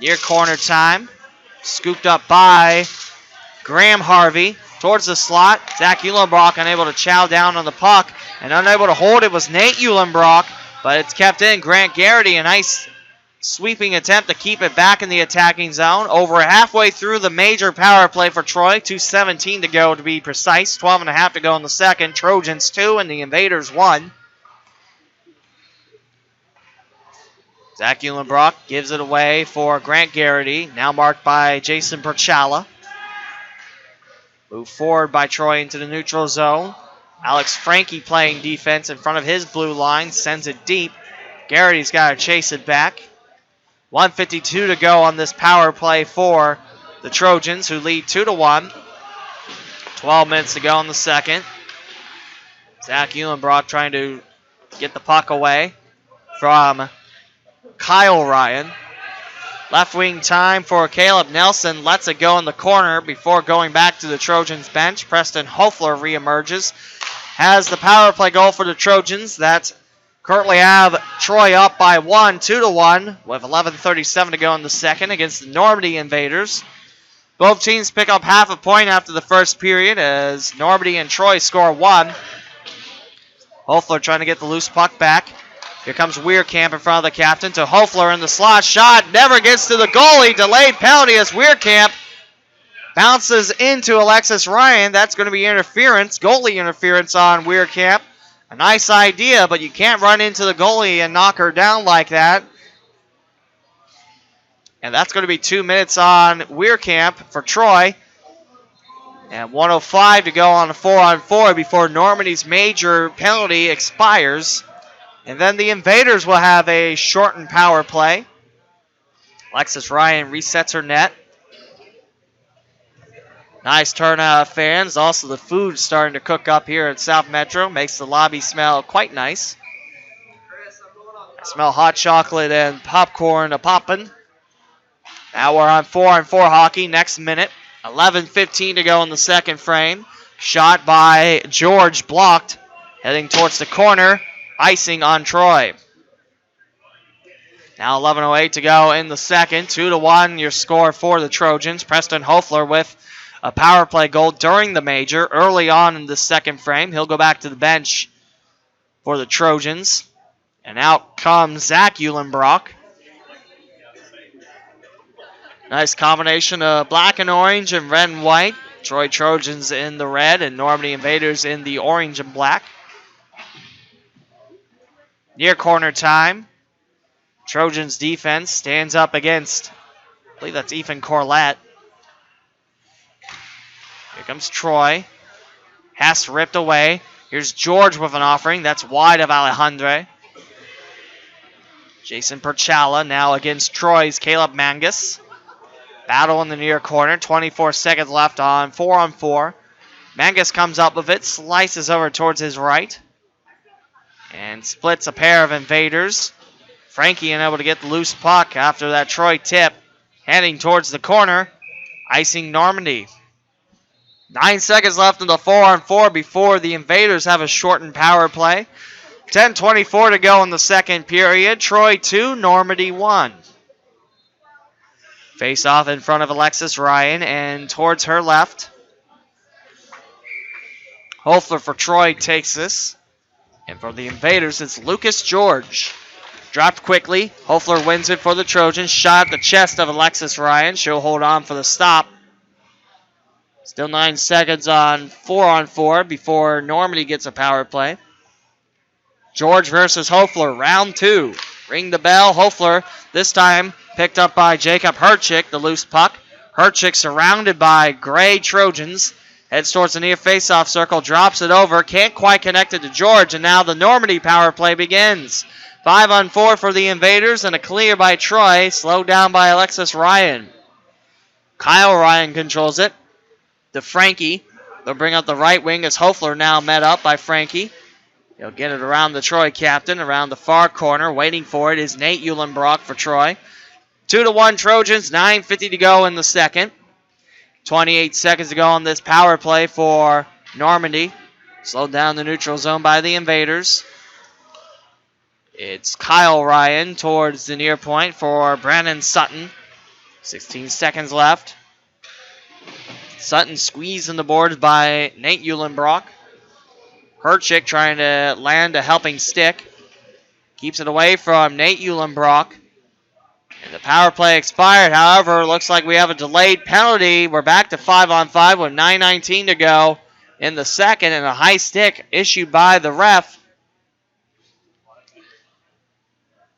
Near corner time. Scooped up by Graham Harvey towards the slot. Zach Uhlenbrock unable to chow down on the puck and unable to hold it was Nate Uhlenbrock, but it's kept in. Grant Garrity, a nice sweeping attempt to keep it back in the attacking zone. Over halfway through the major power play for Troy. 2:17 to go to be precise. 12.5 to go in the second. Trojans 2 and the Invaders 1. Zach Uhlenbrock gives it away for Grant Garrity. Now marked by Jason Perchala. Move forward by Troy into the neutral zone. Alex Frankie playing defense in front of his blue line. Sends it deep. Garrity's got to chase it back. 1:52 to go on this power play for the Trojans, who lead 2-1. 12 minutes to go in the second. Zach Uhlenbrock trying to get the puck away from Kyle Ryan. Left wing time for Caleb Nelson. Lets it go in the corner before going back to the Trojans bench. Preston Hofler reemerges. Has the power play goal for the Trojans. That currently have Troy up by 1, 2-1, with 11:37 to go in the second against the Normandy Invaders. Both teams pick up half a point after the first period as Normandy and Troy score 1. Hofler trying to get the loose puck back. Here comes Weirkamp in front of the captain to Hofler in the slot. Shot never gets to the goalie. Delayed penalty as Weirkamp bounces into Alexis Ryan. That's going to be interference, goalie interference on Weirkamp. A nice idea, but you can't run into the goalie and knock her down like that. And that's going to be 2 minutes on Weirkamp for Troy. And 1:05 to go on a 4-on-4 before Normandy's major penalty expires. And then the Invaders will have a shortened power play. Alexis Ryan resets her net. Nice turnout of fans. Also, the food starting to cook up here at South Metro. Makes the lobby smell quite nice. I smell hot chocolate and popcorn a-poppin'. Now we're on 4-on-4 hockey. Next minute. 11:15 to go in the second frame. Shot by George blocked. Heading towards the corner. Icing on Troy. Now 11:08 to go in the second. 2-1 your score for the Trojans. Preston Hofler with a power play goal during the major early on in the second frame. He'll go back to the bench for the Trojans. And out comes Zach Uhlenbrock. Nice combination of black and orange and red and white. Troy Trojans in the red and Normandy Invaders in the orange and black. Near corner time. Trojans defense stands up against, I believe that's Ethan Corlett. Here comes Troy. Hess ripped away. Here's George with an offering. That's wide of Alejandre. Jason Perchala now against Troy's Caleb Mangus. Battle in the near corner. 24 seconds left on 4-on-4. Mangus comes up with it. Slices over towards his right. And splits a pair of Invaders. Frankie unable to get the loose puck after that Troy tip. Heading towards the corner. Icing Normandy. 9 seconds left in the 4-on-4 before the Invaders have a shortened power play. 10:24 to go in the second period. Troy 2, Normandy 1. Face off in front of Alexis Ryan and towards her left. Hofler for Troy takes this. And for the Invaders, it's Lucas George. Dropped quickly. Hofler wins it for the Trojans. Shot at the chest of Alexis Ryan. She'll hold on for the stop. Still 9 seconds on 4-on-4 before Normandy gets a power play. George versus Hofler, round 2. Ring the bell. Hofler this time Picked up by Jacob Herchick, the loose puck. Herchick surrounded by Gray Trojans. Heads towards the near faceoff circle, drops it over, can't quite connect it to George, and now the Normandy power play begins. 5-on-4 for the Invaders, and a clear by Troy, slowed down by Alexis Ryan. Kyle Ryan controls it to Frankie. They'll bring up the right wing as Hofler now met up by Frankie. He'll get it around the Troy captain, around the far corner. Waiting for it is Nate Uhlenbrock for Troy. 2-1 Trojans, 9:50 to go in the second. 28 seconds to go on this power play for Normandy. Slowed down the neutral zone by the Invaders. It's Kyle Ryan towards the near point for Brandon Sutton. 16 seconds left. Sutton squeezed in the boards by Nate Uhlenbrock. Herchick trying to land a helping stick. Keeps it away from Nate Uhlenbrock. And the power play expired. However, looks like we have a delayed penalty. We're back to 5-on-5 with 9:19 to go in the second, and a high stick issued by the ref.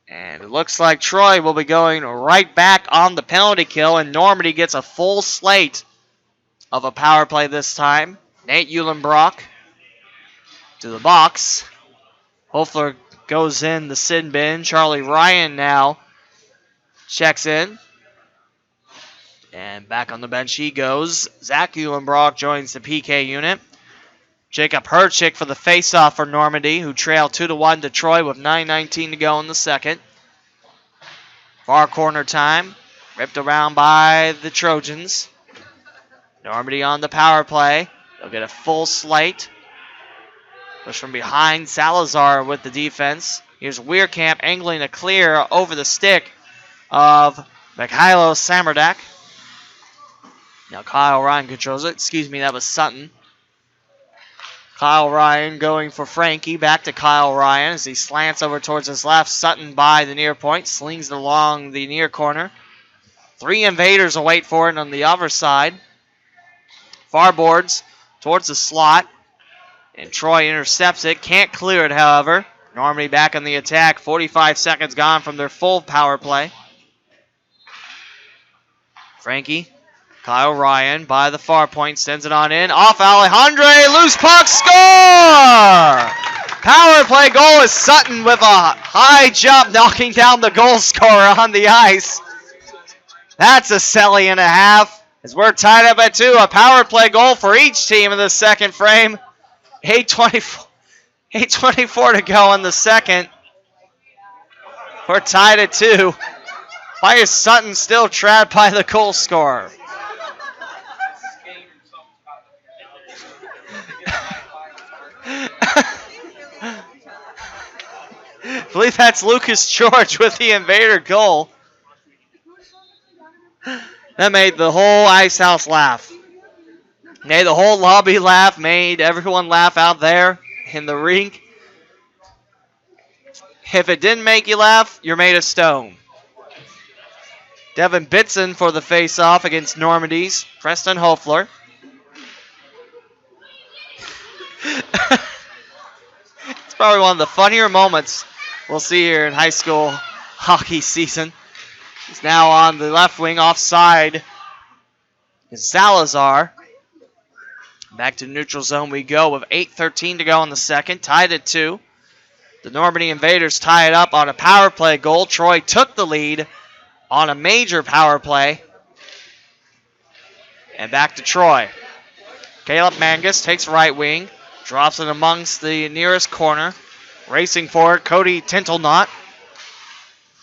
And it looks like Troy will be going right back on the penalty kill, and Normandy gets a full slate of a power play this time. Nate Uhlenbrock to the box. Hofler goes in the sin bin. Charlie Ryan now checks in. And back on the bench he goes. Zach Uhlenbrock joins the PK unit. Jacob Herchick for the faceoff for Normandy, who trail 2-1 to Troy with 9:19 to go in the second. Far corner time. Ripped around by the Trojans. Normandy on the power play. They'll get a full slate. Push from behind. Salazar with the defense. Here's Weirkamp angling a clear over the stick of Mikhailo Samerdak. Now Kyle Ryan controls it. Excuse me, that was Sutton. Kyle Ryan going for Frankie. Back to Kyle Ryan as he slants over towards his left. Sutton by the near point. Slings it along the near corner. 3 Invaders will wait for it on the other side. Far boards towards the slot. And Troy intercepts it. Can't clear it, however. Normandy back on the attack. 45 seconds gone from their full power play. Frankie. Kyle Ryan by the far point. Sends it on in. Off Alejandre. Loose puck. Score! Power play goal is Sutton with a high jump knocking down the goal scorer on the ice. That's a celly and a half. As we're tied up at 2. A power play goal for each team in the second frame. 8:24 to go in the second. We're tied at 2. Why is Sutton still trapped by the goal scorer? I believe that's Lucas George with the Invader goal. That made the whole ice house laugh. Made the whole lobby laugh. Made everyone laugh out there in the rink. If it didn't make you laugh, you're made of stone. Devin Bitson for the face-off against Normandy's Preston Hofler. It's probably one of the funnier moments we'll see here in high school hockey season. He's now on the left wing offside. Is Salazar. Back to neutral zone we go with 8:13 to go in the second. Tied at 2. The Normandy Invaders tie it up on a power play goal. Troy took the lead on a major power play. And back to Troy. Caleb Mangus takes right wing. Drops it amongst the nearest corner. Racing for it, Cody Tintelnot.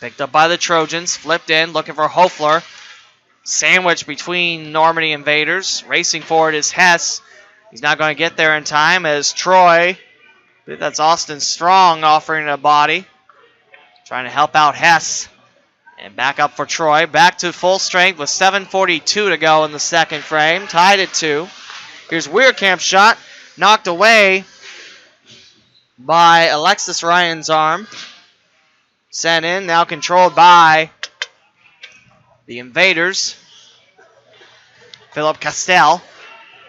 Picked up by the Trojans. Flipped in, looking for Hofler. Sandwiched between Normandy Invaders. Racing for it is Hess. He's not going to get there in time as Troy, I believe that's Austin Strong offering a body. Trying to help out Hess. And back up for Troy. Back to full strength with 7:42 to go in the second frame. Tied at 2. Here's Weirkamp's shot. Knocked away by Alexis Ryan's arm. Sent in, now controlled by the Invaders. Philip Castell.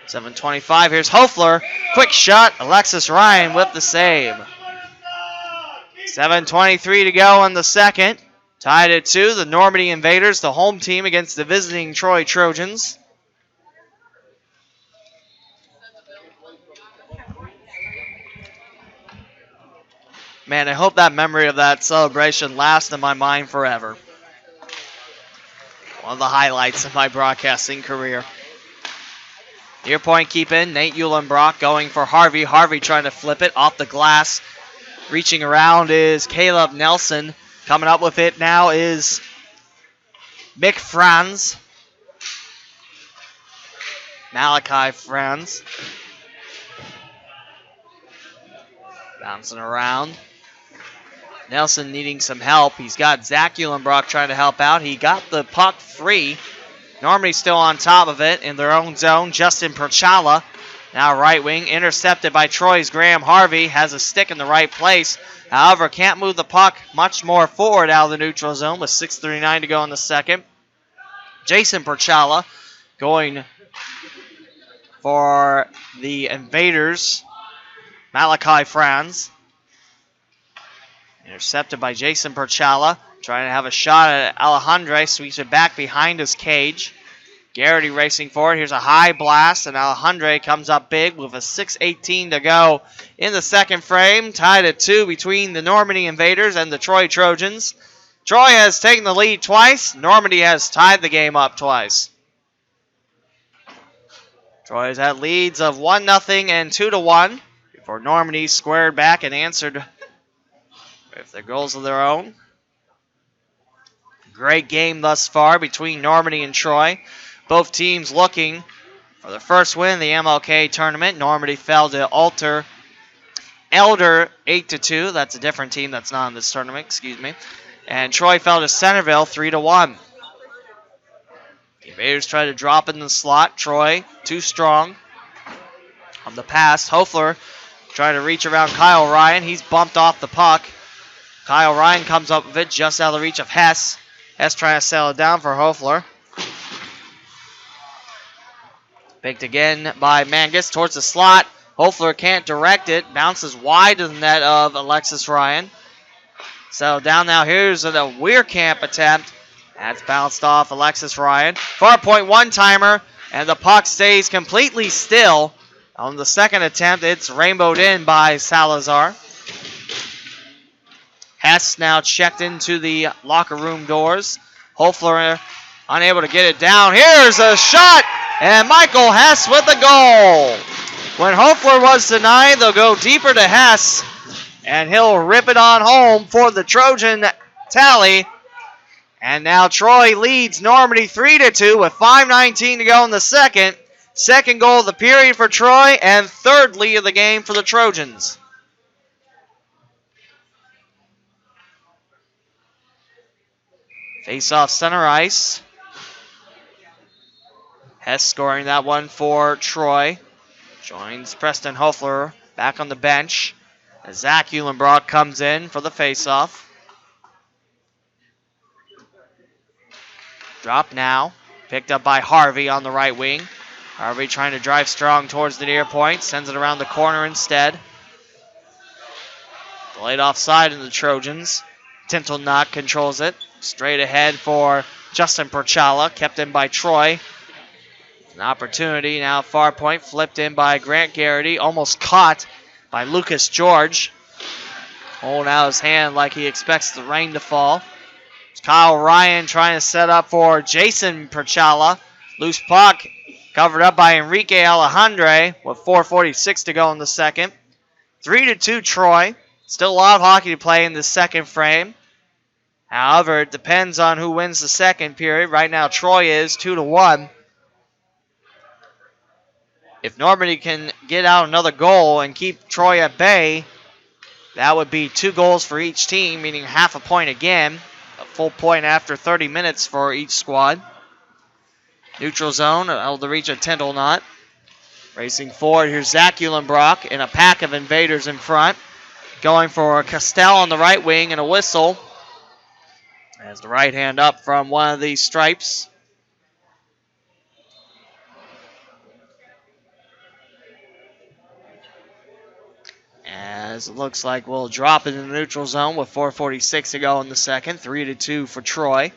7:25. Here's Hofler. Quick shot. Alexis Ryan with the save. 7:23 to go in the second. Tied at 2, the Normandy Invaders, the home team against the visiting Troy Trojans. Man, I hope that memory of that celebration lasts in my mind forever. One of the highlights of my broadcasting career. Near point keep in, Nate Eulenbrock going for Harvey. Harvey trying to flip it off the glass. Reaching around is Caleb Nelson. Coming up with it now is Mick Franz. Malachi Franz. Bouncing around. Nelson needing some help. He's got Zach Eulenbrock trying to help out. He got the puck free. Normandy still on top of it in their own zone. Justin Perchala, now right wing, intercepted by Troy's Graham Harvey. Has a stick in the right place. However, can't move the puck much more forward out of the neutral zone with 6:39 to go in the second. Jason Perchala going for the Invaders. Malachi Franz. Intercepted by Jason Perchala. Trying to have a shot at Alejandre. Sweeps it back behind his cage. Garrity racing forward. Here's a high blast, and Alejandre comes up big with a 6:18 to go in the second frame. Tied at 2 between the Normandy Invaders and the Troy Trojans. Troy has taken the lead twice. Normandy has tied the game up twice. Troy has had leads of 1-0 and 2-1 before Normandy squared back and answered with their goals of their own. Great game thus far between Normandy and Troy. Both teams looking for their first win in the MLK tournament. Normandy fell to Elder 8-2. That's a different team that's not in this tournament, excuse me. And Troy fell to Centerville 3-1. The Invaders try to drop in the slot. Troy too strong on the pass. Hoefler trying to reach around Kyle Ryan. He's bumped off the puck. Kyle Ryan comes up with it just out of the reach of Hess. Hess trying to settle it down for Hoefler. Picked again by Mangus towards the slot. Hoefler can't direct it. Bounces wide to the net of Alexis Ryan. Settled down now. Here's a Weirkamp attempt. That's bounced off Alexis Ryan. Far point one-timer, and the puck stays completely still. On the second attempt, it's rainbowed in by Salazar. Hess now checked into the locker room doors. Hoefler unable to get it down. Here's a shot, and Michael Hess with the goal. When Hoefler was denied, they'll go deeper to Hess, and he'll rip it on home for the Trojan tally. And now Troy leads Normandy 3-2 with 5:19 to go in the second. Second goal of the period for Troy, and third lead of the game for the Trojans. Face off center ice. Hess scoring that one for Troy. Joins Preston Hoefler back on the bench as Zach Eulenbrock comes in for the face-off. Drop now. Picked up by Harvey on the right wing. Harvey trying to drive strong towards the near point. Sends it around the corner instead. Delayed offside in the Trojans. Tintelnot controls it. Straight ahead for Justin Perchala. Kept in by Troy. An opportunity now. Far point flipped in by Grant Garrity. Almost caught by Lucas George. Holding out his hand like he expects the rain to fall. It's Kyle Ryan trying to set up for Jason Perchala. Loose puck covered up by Enrique Alejandre with 4:46 to go in the second. 3-2 Troy. Still a lot of hockey to play in the second frame. However, it depends on who wins the second period. Right now, Troy is 2-1. If Normandy can get out another goal and keep Troy at bay, that would be 2 goals for each team, meaning half a point again. A full point after 30 minutes for each squad. Neutral zone, able to reach a Tintelnot. Racing forward, here's Zach Eulenbrock in a pack of Invaders in front. Going for Castell on the right wing and a whistle. As the right hand up from one of these stripes. As it looks like we'll drop it in the neutral zone with 4:46 to go in the second. 3-2 for Troy.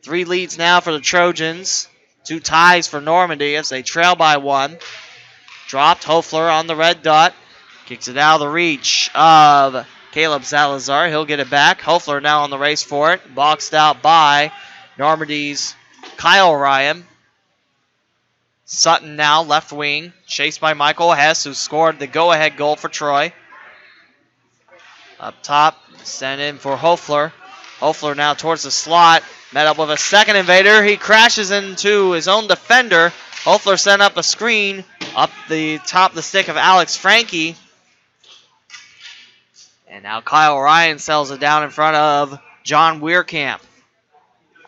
3 leads now for the Trojans. 2 ties for Normandy as they trail by 1. Dropped. Hofler on the red dot. Kicks it out of the reach of Caleb Salazar. He'll get it back. Hofler now on the race for it. Boxed out by Normandy's Kyle Ryan. Sutton now left wing. Chased by Michael Hess, who scored the go-ahead goal for Troy. Up top, sent in for Hofler. Hofler now towards the slot. Met up with a second invader. He crashes into his own defender. Hofler sent up a screen up the top of the stick of Alex Frankie. And now Kyle Ryan sells it down in front of John Weirkamp.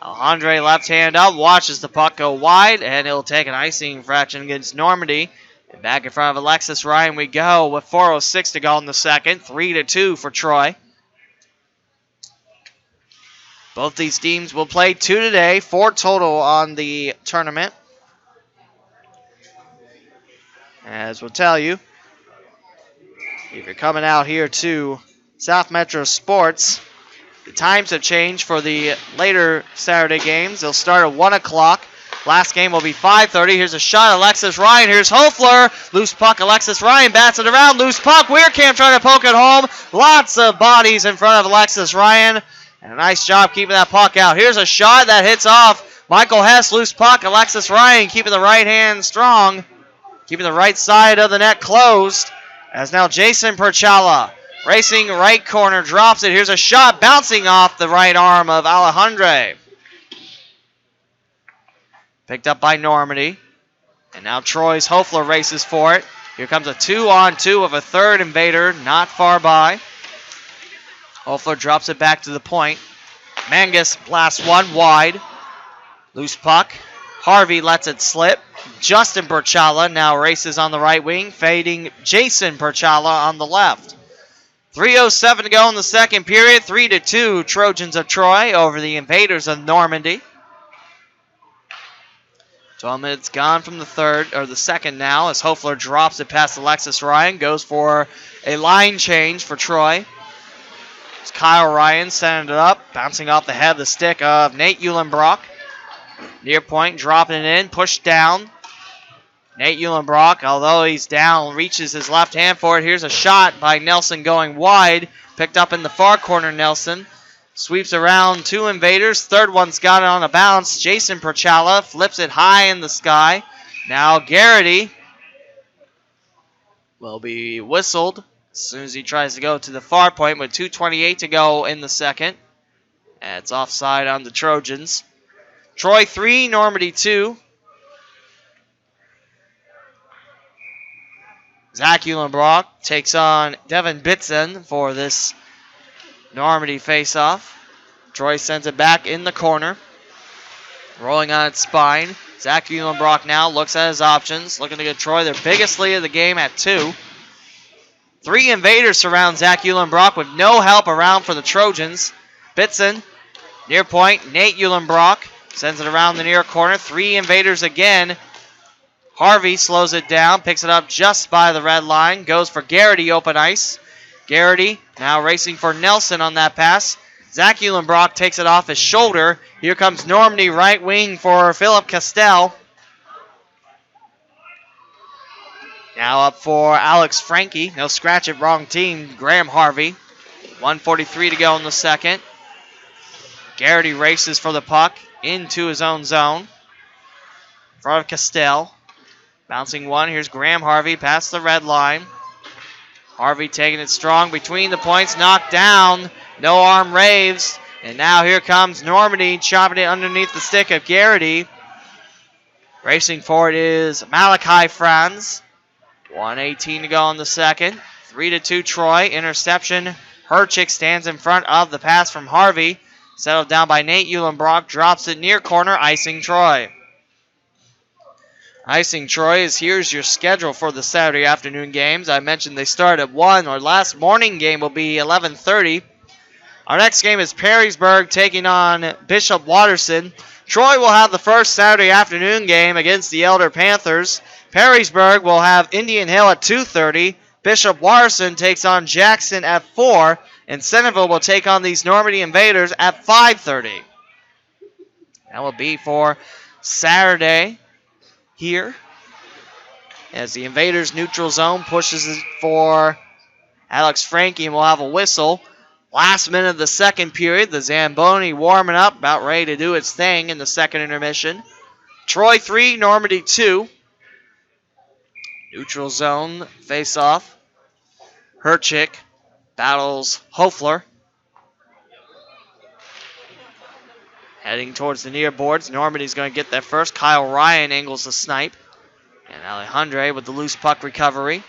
Alejandre left hand up, watches the puck go wide, and he'll take an icing infraction against Normandy. And back in front of Alexis Ryan we go with 4:06 to go in the second. 3-2 for Troy. Both these teams will play 2 today, 4 total on the tournament. As we'll tell you, if you're coming out here to South Metro Sports, the times have changed for the later Saturday games. They'll start at 1 o'clock. Last game will be 5:30. Here's a shot, Alexis Ryan. Here's Hofler. Loose puck, Alexis Ryan bats it around. Loose puck, Weirkamp trying to poke it home. Lots of bodies in front of Alexis Ryan. And a nice job keeping that puck out. Here's a shot that hits off Michael Hess. Loose puck, Alexis Ryan keeping the right hand strong. Keeping the right side of the net closed. As now Jason Perchala racing right corner, drops it. Here's a shot bouncing off the right arm of Alejandre. Picked up by Normandy. And now Troy's Hofler races for it. Here comes a 2-on-2 of a third invader, not far by. Hofler drops it back to the point. Mangus blasts one wide. Loose puck. Harvey lets it slip. Justin Perchala now races on the right wing, fading Jason Perchala on the left. 3:07 to go in the second period. 3-2 Trojans of Troy over the Invaders of Normandy. 12 minutes gone from the second now as Hofler drops it past Alexis Ryan. Goes for a line change for Troy. It's Kyle Ryan sending it up, bouncing off the head of the stick of Nate Uhlenbrock. Near point, dropping it in, pushed down. Nate Uhlenbrock, although he's down, reaches his left hand for it. Here's a shot by Nelson going wide. Picked up in the far corner, Nelson. Sweeps around 2 invaders. Third one's got it on a bounce. Jason Perchala flips it high in the sky. Now Garrity will be whistled as soon as he tries to go to the far point with 2:28 to go in the second. And it's offside on the Trojans. Troy 3, Normandy 2. Zach Uhlenbrock takes on Devin Bitson for this Normandy faceoff. Troy sends it back in the corner. Rolling on its spine. Zach Uhlenbrock now looks at his options. Looking to get Troy their biggest lead of the game at 2. 3 invaders surround Zach Uhlenbrock with no help around for the Trojans. Bitson, near point, Nate Uhlenbrock sends it around the near corner. 3 invaders again. Harvey slows it down, picks it up just by the red line, goes for Garrity open ice. Garrity now racing for Nelson on that pass. Zach Uhlenbrock takes it off his shoulder. Here comes Normandy right wing for Philip Castell. Now up for Alex Frankie. No scratch it, wrong team. Graham Harvey. 1:43 to go in the second. Garrity races for the puck into his own zone. In front of Castell. Bouncing one. Here's Graham Harvey past the red line. Harvey taking it strong between the points. Knocked down. No arm raised. And now here comes Normandy chopping it underneath the stick of Garrity. Racing for it is Malachi Franz. 1:18 to go in the second. 3-2 Troy. Interception. Herchik stands in front of the pass from Harvey. Settled down by Nate Uhlenbrock. Drops it near corner. Icing Troy. Icing Troy is here's your schedule for the Saturday afternoon games. I mentioned they start at 1. Our last morning game will be 11:30. Our next game is Perrysburg taking on Bishop Watterson. Troy will have the first Saturday afternoon game against the Elder Panthers. Perrysburg will have Indian Hill at 2:30. Bishop Warson takes on Jackson at 4. And Centerville will take on these Normandy Invaders at 5:30. That will be for Saturday here, as the Invaders neutral zone pushes it for Alex Frankie, and we'll have a whistle. Last minute of the second period, the Zamboni warming up, about ready to do its thing in the second intermission. Troy 3, Normandy 2. Neutral zone face-off. Herchick battles Hofler. Heading towards the near boards. Normandy's going to get there first. Kyle Ryan angles the snipe. And Alejandre with the loose puck recovery.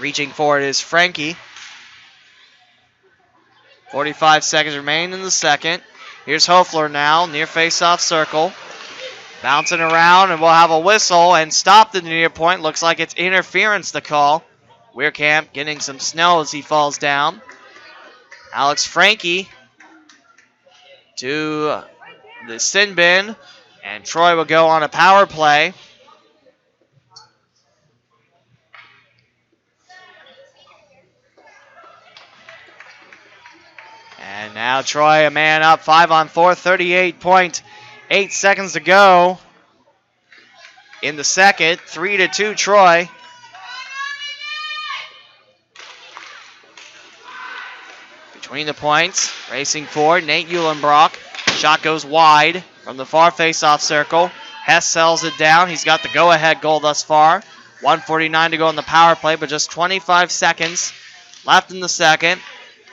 Reaching for it is Frankie. 45 seconds remain in the second. Here's Hofler now, near face-off circle. Bouncing around, and we'll have a whistle and stopped at the near point. Looks like it's interference to call. Weirkamp getting some snow as he falls down. Alex Frankie to the sin bin, and Troy will go on a power play. And now Troy a man up, 5-on-4, 38.8 seconds to go in the second. 3-2 Troy. Between the points, racing forward, Nate Eulenbrock. Shot goes wide from the far face-off circle. Hess sells it down. He's got the go-ahead goal thus far. 1:49 to go in the power play, but just 25 seconds left in the second.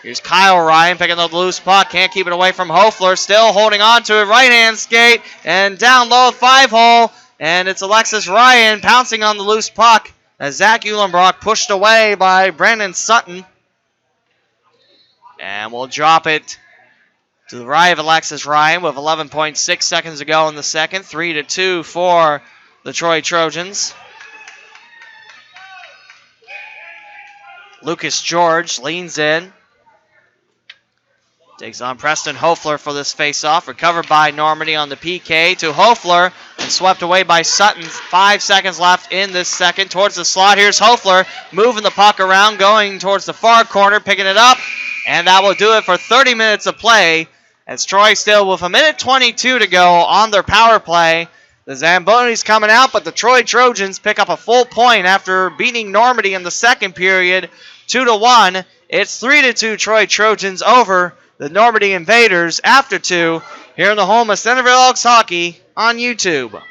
Here's Kyle Ryan picking up the loose puck. Can't keep it away from Hofler. Still holding on to it. Right-hand skate and down low, 5-hole. And it's Alexis Ryan pouncing on the loose puck as Zach Eulenbrock pushed away by Brandon Sutton. And we'll drop it to the right of Alexis Ryan with 11.6 seconds to go in the second. 3-2 for the Troy Trojans. Lucas George leans in. Takes on Preston Hofler for this faceoff. Recovered by Normandy on the PK to Hofler and swept away by Sutton. 5 seconds left in this second. Towards the slot. Here's Hofler moving the puck around, going towards the far corner, picking it up. And that will do it for 30 minutes of play, as Troy still with 1:22 to go on their power play. The Zambonis coming out, but the Troy Trojans pick up a full point after beating Normandy in the second period 2-1. It's 3-2 Troy Trojans over the Normandy Invaders after 2 here in the home of Centerville Elks Hockey on YouTube.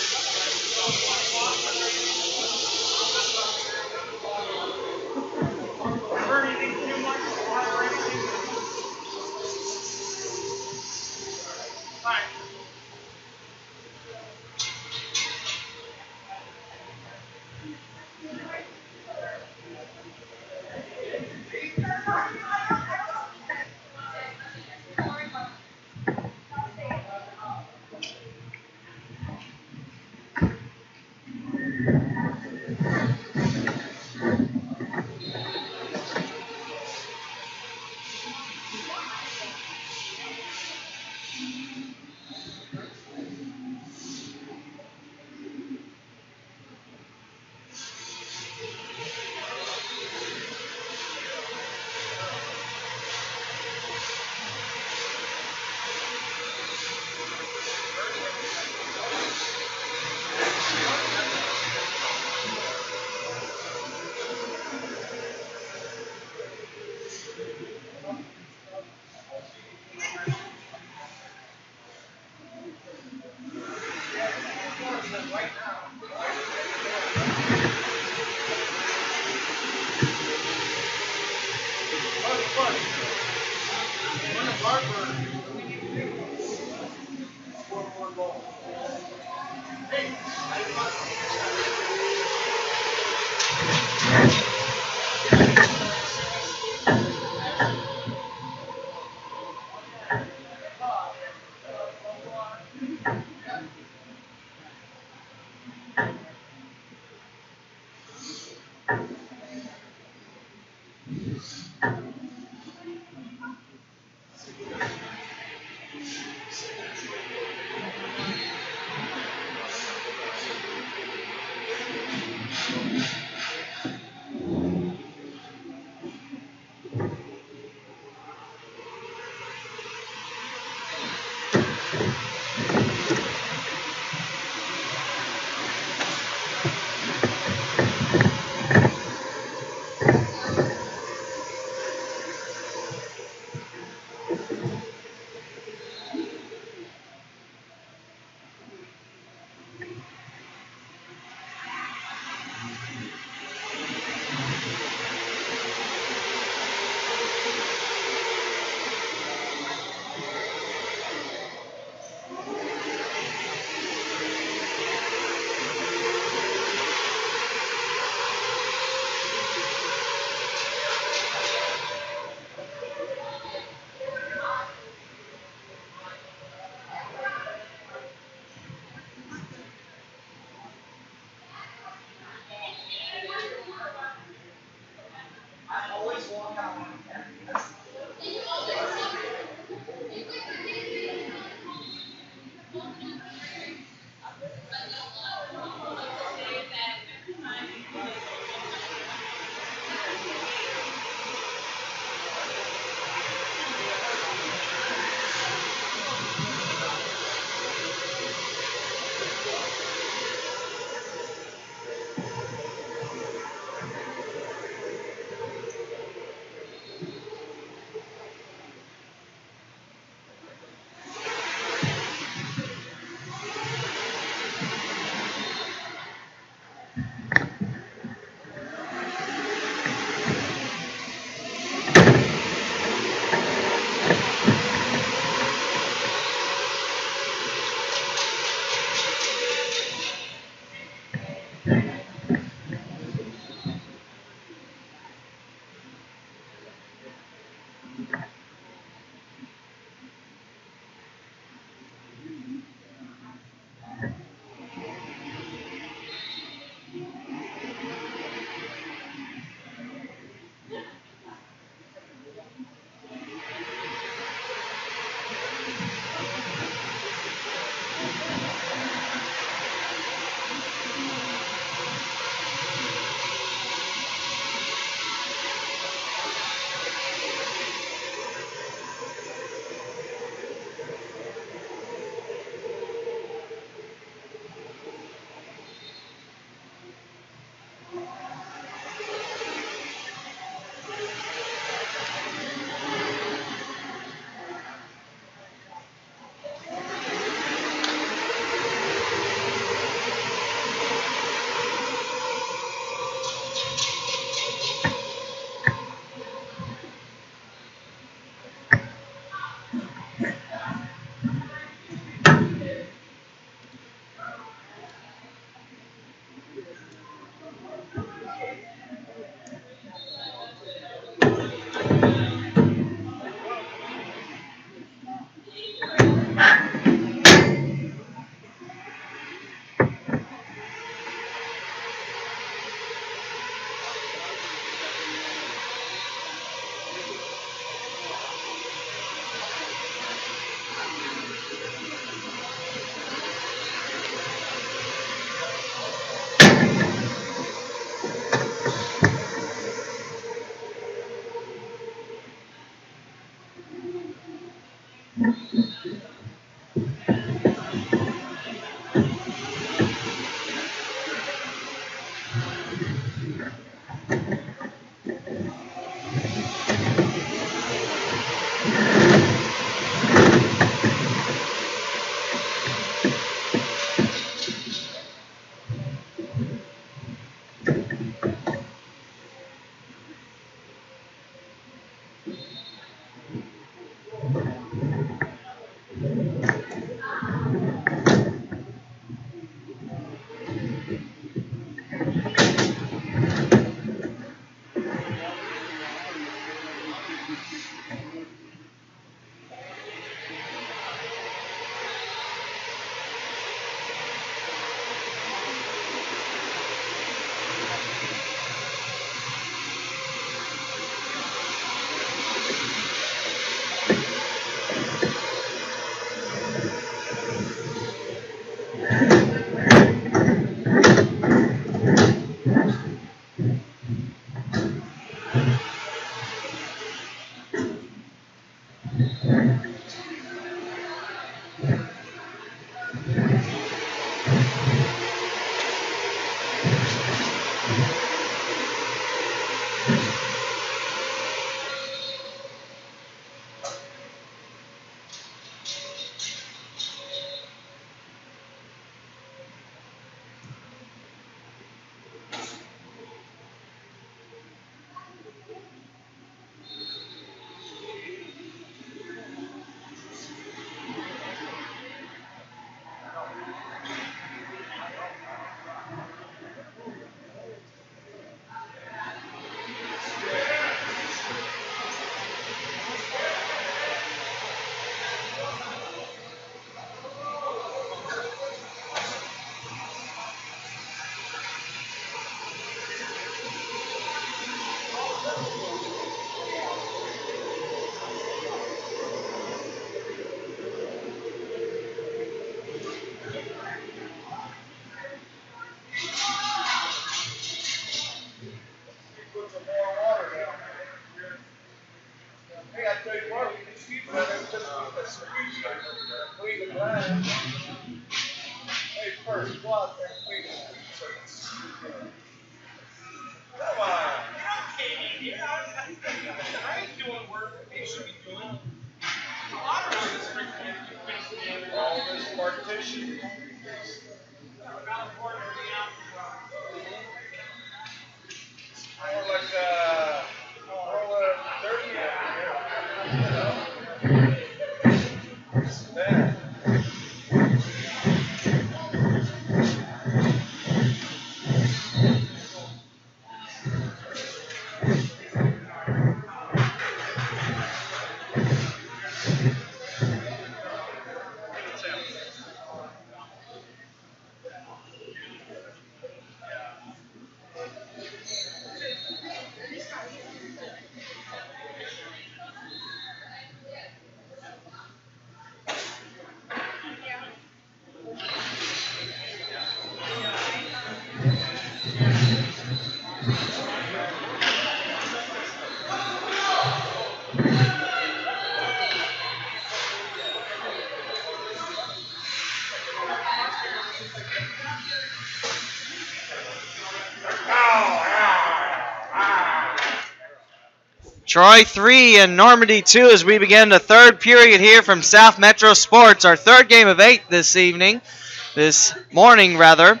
Troy 3 and Normandy 2 as we begin the third period here from South Metro Sports. Our third game of 8 this morning rather.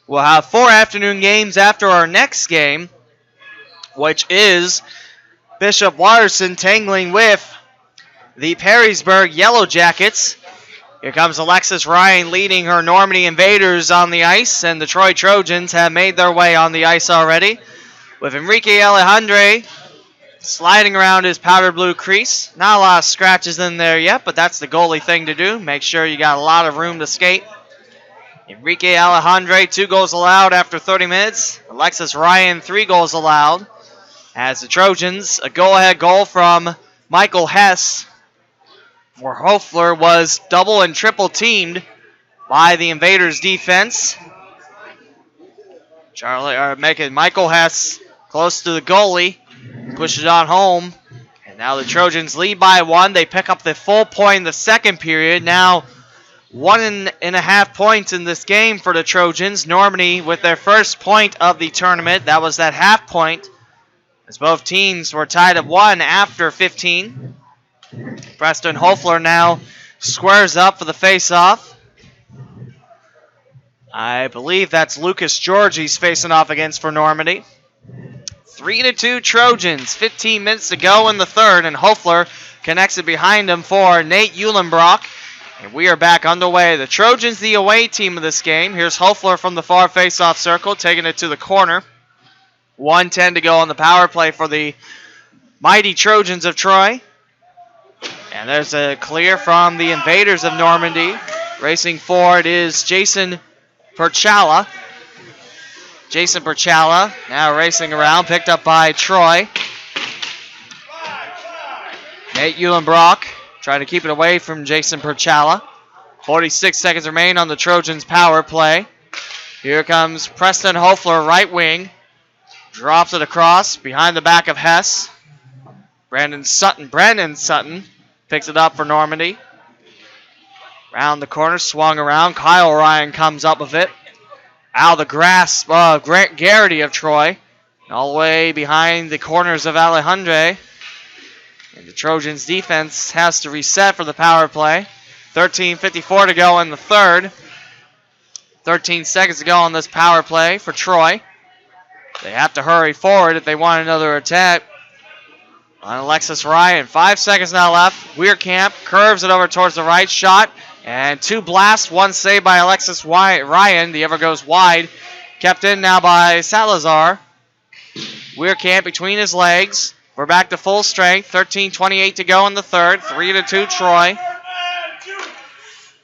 We'll have 4 afternoon games after our next game, which is Bishop Watterson tangling with the Perrysburg Yellow Jackets. Here comes Alexis Ryan leading her Normandy Invaders on the ice, and the Troy Trojans have made their way on the ice already, with Enrique Alejandre sliding around his powder blue crease. Not a lot of scratches in there yet, but that's the goalie thing to do. Make sure you got a lot of room to skate. Enrique Alejandre, 2 goals allowed after 30 minutes. Alexis Ryan, 3 goals allowed. As the Trojans, a go-ahead goal from Michael Hess, where Hofler was double and triple teamed by the Invaders defense. Making Michael Hess close to the goalie, pushes it on home, and Now the Trojans lead by 1. They pick up the full point in the second period. Now 1.5 points in this game for the Trojans. Normandy with their first point of the tournament. That was that half point, as both teams were tied at 1 after 15. Preston Hofler now squares up for the face-off. I believe that's Lucas George he's facing off against for Normandy. 3-2 Trojans. 15 minutes to go in the third, and Hofler connects it behind him for Nate Eulenbrock. And we are back underway. The Trojans, the away team of this game. Here's Hofler from the far face-off circle, taking it to the corner. 1:10 to go on the power play for the mighty Trojans of Troy. And there's a clear from the Invaders of Normandy. Racing forward is Jason Perchala. Jason Perchala now racing around, picked up by Troy. Nate Eulenbrock trying to keep it away from Jason Perchala. 46 seconds remain on the Trojans' power play. Here comes Preston Hofler, right wing. Drops it across behind the back of Hess. Brandon Sutton picks it up for Normandy. Round the corner, swung around. Kyle Ryan comes up with it. Out of the grasp of Garrity of Troy. All the way behind the corners of Alejandre. And the Trojans' defense has to reset for the power play. 13:54 to go in the third. 13 seconds to go on this power play for Troy. They have to hurry forward if they want another attack. On Alexis Ryan, 5 seconds now left. Weirkamp curves it over towards the right, shot. And 2 blasts, 1 saved by Alexis Ryan. The other goes wide. Kept in now by Salazar. Weirkamp between his legs. We're back to full strength. 13:28 to go in the third. 3-2 Troy.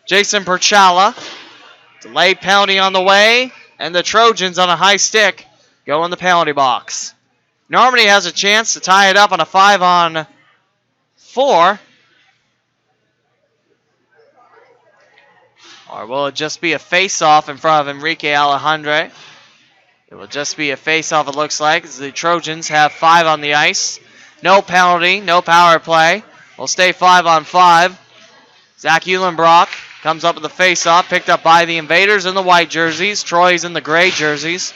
Jason Perchala. Delayed penalty on the way. And the Trojans on a high stick go in the penalty box. Normandy has a chance to tie it up on a 5-on-4. Or will it just be a face-off in front of Enrique Alejandre? It will just be a face-off, it looks like, as the Trojans have 5 on the ice. No penalty, no power play. We'll stay 5-on-5. Zach Eulenbrock comes up with the face-off, picked up by the Invaders in the white jerseys. Troy's in the gray jerseys.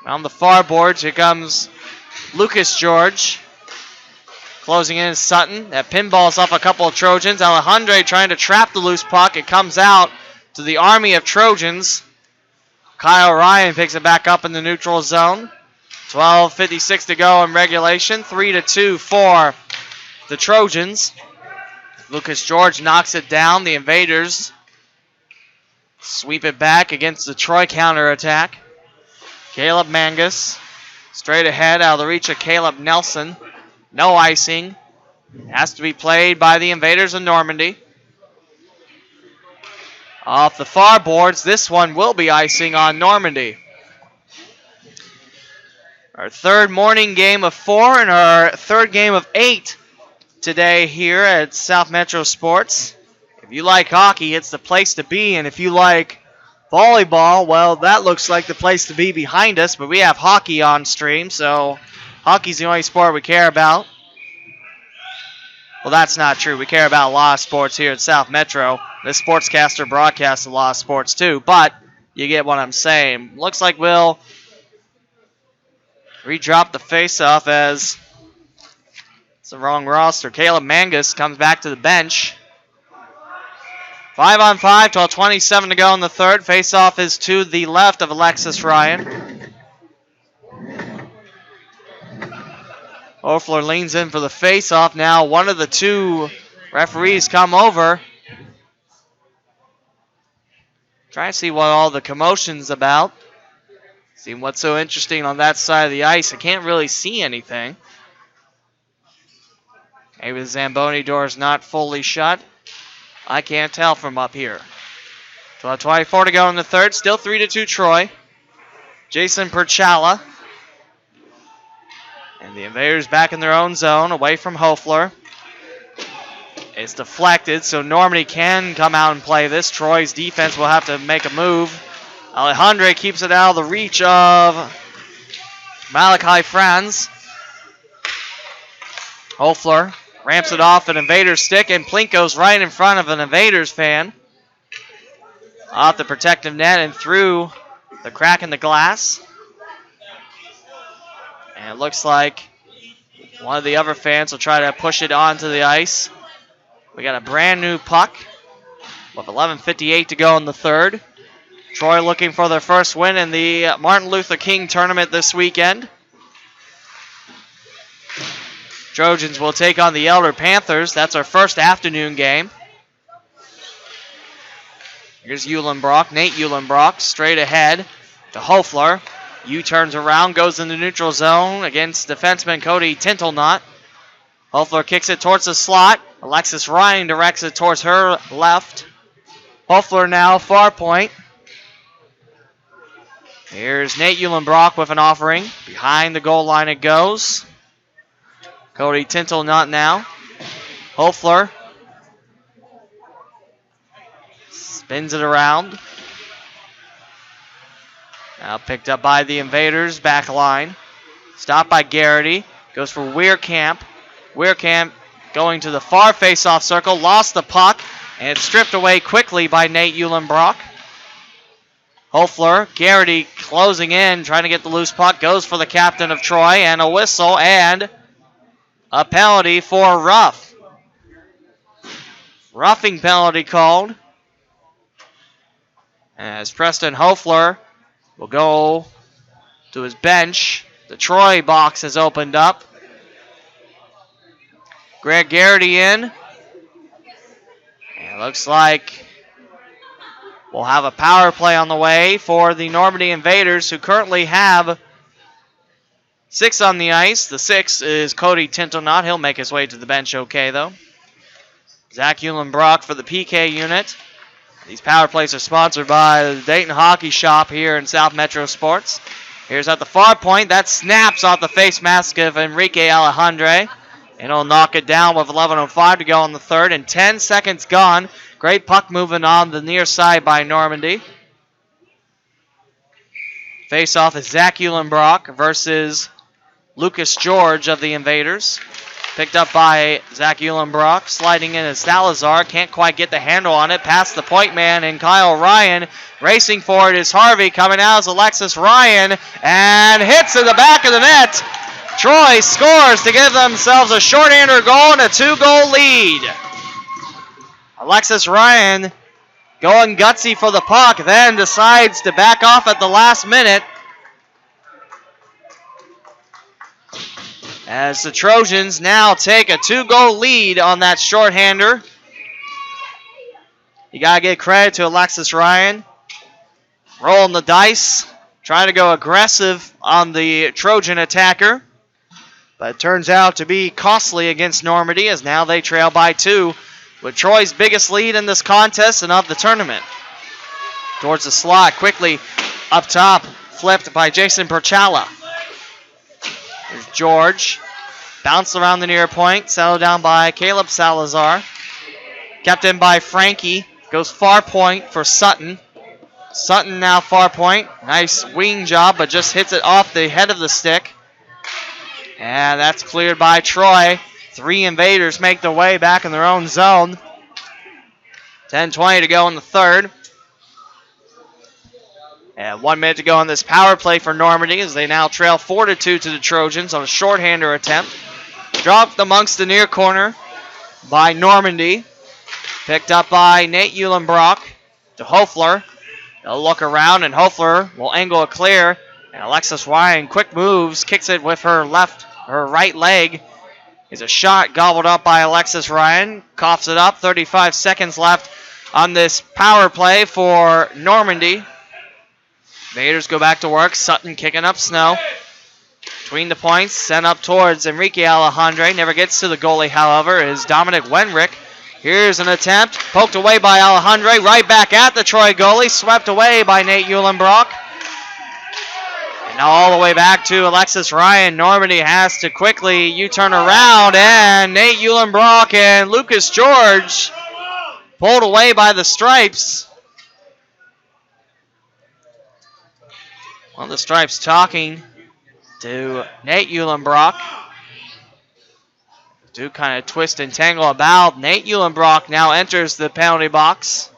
On the far boards, here comes Lucas George. Closing in is Sutton. That pinballs off a couple of Trojans. Alejandre trying to trap the loose puck. It comes out to the army of Trojans. Kyle Ryan picks it back up in the neutral zone. 12:56 to go in regulation. 3-2 for the Trojans. Lucas George knocks it down. The Invaders sweep it back against the Troy counterattack. Caleb Mangus straight ahead out of the reach of Caleb Nelson. No icing. Has to be played by the Invaders of Normandy. Off the far boards, this one will be icing on Normandy. Our third morning game of 4 and our third game of 8 today here at South Metro Sports. If you like hockey, it's the place to be. And if you like volleyball, well, that looks like the place to be behind us. But we have hockey on stream, so hockey's the only sport we care about. Well, that's not true. We care about a lot of sports here at South Metro. This sportscaster broadcasts a lot of sports too, but you get what I'm saying. Looks like we'll redrop the face-off as it's the wrong roster. Caleb Mangus comes back to the bench. 5-on-5, 12:27 to go in the third. Face-off is to the left of Alexis Ryan. Hofler leans in for the face-off. Now one of the 2 referees come over. Trying to see what all the commotion's about. See what's so interesting on that side of the ice. I can't really see anything. Maybe the Zamboni door is not fully shut. I can't tell from up here. 12:24 to go in the third. Still 3-2 Troy. Jason Perchala. And the Invaders back in their own zone, away from Hofler. It's deflected, so Normandy can come out and play this. Troy's defense will have to make a move. Alejandre keeps it out of the reach of Malachi Franz. Hofler ramps it off an Invaders stick, and Plink goes right in front of an Invaders fan. Off the protective net and through the crack in the glass. And it looks like one of the other fans will try to push it onto the ice. We got a brand new puck with 11:58 to go in the third. Troy looking for their first win in the Martin Luther King tournament this weekend. Trojans will take on the Elder Panthers. That's our first afternoon game. Here's Eulenbrock, Nate Eulenbrock, straight ahead to Hofler. U-turns around, goes in the neutral zone against defenseman Cody Tintelnot. Hofler kicks it towards the slot. Alexis Ryan directs it towards her left. Hofler now far point. Here's Nate Eulenbrock with an offering. Behind the goal line it goes. Cody Tintelnot now. Hofler spins it around. Now picked up by the Invaders, back line. Stopped by Garrity. Goes for Weirkamp. Weirkamp going to the far face-off circle. Lost the puck. And it's stripped away quickly by Nate Eulenbrock. Hofler, Garrity closing in, trying to get the loose puck. Goes for the captain of Troy. And a whistle and a penalty for rough. Roughing penalty called. As Preston Hofler will go to his bench. The Troy box has opened up. Greg Garrity in. And it looks like we'll have a power play on the way for the Normandy Invaders, who currently have 6 on the ice. The 6 is Cody Tintelnot. He'll make his way to the bench okay, though. Zach Eulenbrock for the PK unit. These power plays are sponsored by the Dayton Hockey Shop here in South Metro Sports. Here's at the far point. That snaps off the face mask of Enrique Alejandre. And he'll knock it down with 11:05 to go in the third. And 10 seconds gone. Great puck moving on the near side by Normandy. Face-off is Zach Eulenbrock versus Lucas George of the Invaders. Picked up by Zach Eulenbrock. Sliding in as Salazar. Can't quite get the handle on it. Past the point man and Kyle Ryan. Racing for it is Harvey. Coming out is Alexis Ryan. And hits in the back of the net. Troy scores to give themselves a shorthander goal and a 2-goal lead. Alexis Ryan going gutsy for the puck. Then decides to back off at the last minute. As the Trojans now take a 2-goal lead on that shorthander. You got to give credit to Alexis Ryan. Rolling the dice. Trying to go aggressive on the Trojan attacker. But it turns out to be costly against Normandy, as now they trail by 2. With Troy's biggest lead in this contest and of the tournament. Towards the slot. Quickly up top. Flipped by Jason Perchala. Here's George. Bounced around the near point. Settled down by Caleb Salazar. Kept in by Frankie. Goes far point for Sutton. Sutton now far point. Nice wing job, but just hits it off the head of the stick. And that's cleared by Troy. 3 Invaders make their way back in their own zone. 10:20 to go in the third. And 1 minute to go on this power play for Normandy as they now trail 4-2 to the Trojans on a shorthander attempt. Dropped amongst the near corner by Normandy. Picked up by Nate Eulenbrock to Hofler. They'll look around and Hofler will angle it clear. And Alexis Ryan, quick moves, kicks it with her right leg. Is a shot gobbled up by Alexis Ryan. Coughs it up. 35 seconds left on this power play for Normandy. Invaders go back to work. Sutton kicking up snow. Between the points, sent up towards Enrique Alejandre. Never gets to the goalie, however, is Dominic Wenrick. Here's an attempt. Poked away by Alejandre. Right back at the Troy goalie. Swept away by Nate Eulenbrock. And now all the way back to Alexis Ryan. Normandy has to quickly U-turn around. And Nate Eulenbrock and Lucas George pulled away by the Stripes. One of the Stripes talking to Nate Eulenbrock. Do kind of twist and tangle about. Nate Eulenbrock now enters the penalty box.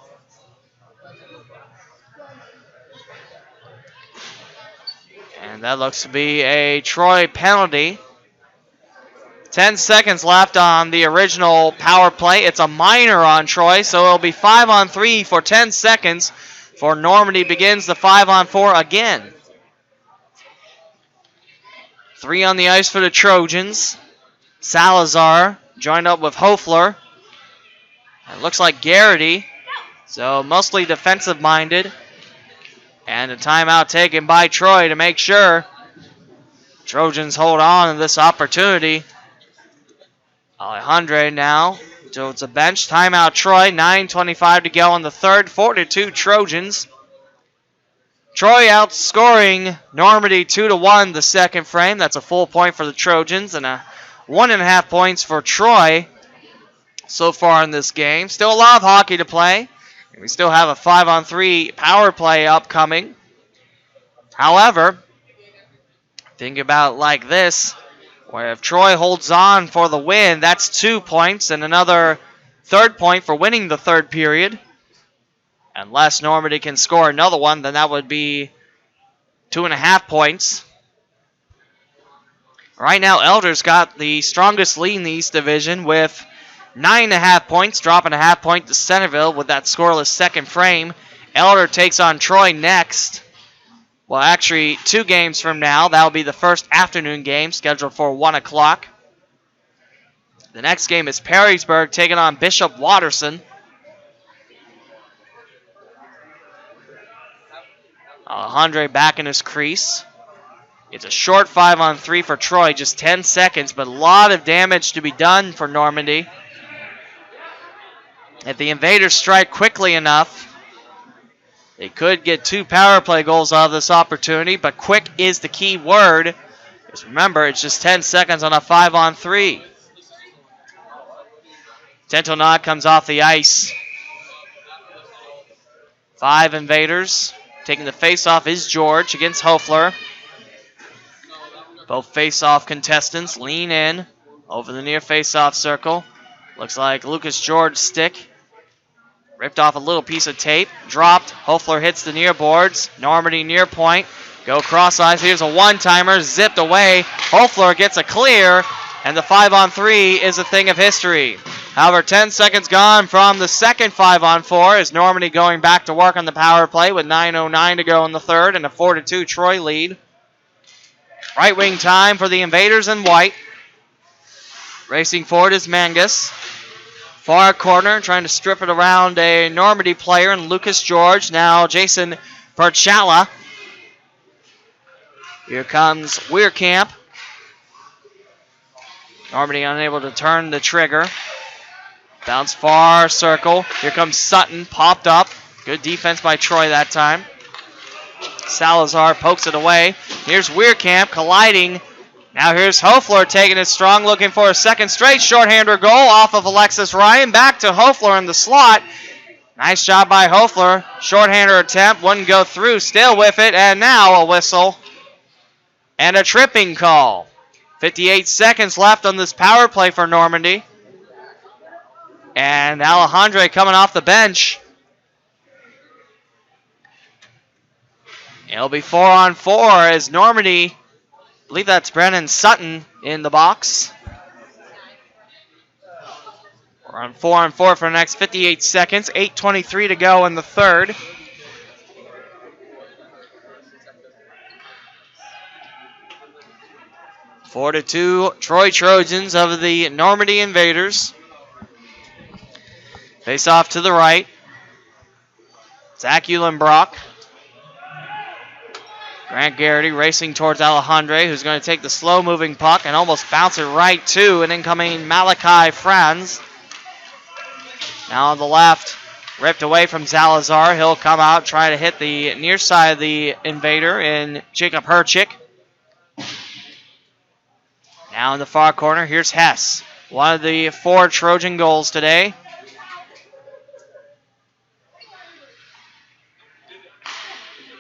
And that looks to be a Troy penalty. 10 seconds left on the original power play. It's a minor on Troy, so it'll be 5-on-3 for 10 seconds before Normandy begins the 5-on-4 again. 3 on the ice for the Trojans. Salazar joined up with Hofler. It looks like Garrity, so mostly defensive-minded. And a timeout taken by Troy to make sure Trojans hold on to this opportunity. Alejandro now to the bench. Timeout Troy. 9:25 to go in the third. 4-2 Trojans. Troy outscoring Normandy 2-1 the second frame. That's a full point for the Trojans and a 1.5 points for Troy so far in this game. Still a lot of hockey to play. We still have a 5-on-3 power play upcoming. However, think about it like this, where if Troy holds on for the win, that's 2 points and another third point for winning the third period. Unless Normandy can score another one, then that would be 2.5 points. Right now, Elder's got the strongest lead in the East Division with 9.5 points, dropping a half point to Centerville with that scoreless second frame. Elder takes on Troy next. Well, actually, 2 games from now. That will be the first afternoon game scheduled for 1 o'clock. The next game is Perrysburg taking on Bishop Watterson. Alejandro back in his crease. It's a short 5-on-3 for Troy, just 10 seconds, but a lot of damage to be done for Normandy. If the Invaders strike quickly enough, they could get 2 power play goals out of this opportunity, but quick is the key word. Just remember, it's just 10 seconds on a 5-on-3. Tentonod comes off the ice. 5 Invaders. Taking the face-off is George against Hofler. Both face-off contestants lean in over the near face-off circle. Looks like Lucas George's stick ripped off a little piece of tape. Dropped. Hofler hits the near boards. Normandy near point. Go cross ice. Here's a one-timer. Zipped away. Hofler gets a clear. And the 5-on-3 is a thing of history. However, 10 seconds gone from the second 5-on-4 as Normandy going back to work on the power play with 9:09 to go in the third and a 4-2 Troy lead. Right wing time for the Invaders in white. Racing forward is Mangus. Far corner trying to strip it around a Normandy player and Lucas George. Now Jason Perchala. Here comes Weirkamp. Normandy unable to turn the trigger. Bounce far circle. Here comes Sutton. Popped up. Good defense by Troy that time. Salazar pokes it away. Here's Weirkamp colliding. Now here's Hofler taking it strong, looking for a second straight shorthander goal off of Alexis Ryan. Back to Hofler in the slot. Nice job by Hofler. Shorthander attempt. Wouldn't go through. Still with it. And now a whistle. And a tripping call. 58 seconds left on this power play for Normandy. And Alejandro coming off the bench. It'll be 4-on-4 as Normandy, I believe that's Brennan Sutton in the box. We're on 4-on-4 for the next 58 seconds. 8:23 to go in the third. Four to 2 Troy Trojans over the Normandy Invaders. Face off to the right. Zach Eulenbrock. Grant Garrity racing towards Alejandro, who's going to take the slow-moving puck and almost bounce it right to an incoming Malachi Franz. Now on the left, ripped away from Salazar. He'll come out, try to hit the near side of the Invader in Jacob Herchik. Now in the far corner, here's Hess. One of the 4 Trojan goals today.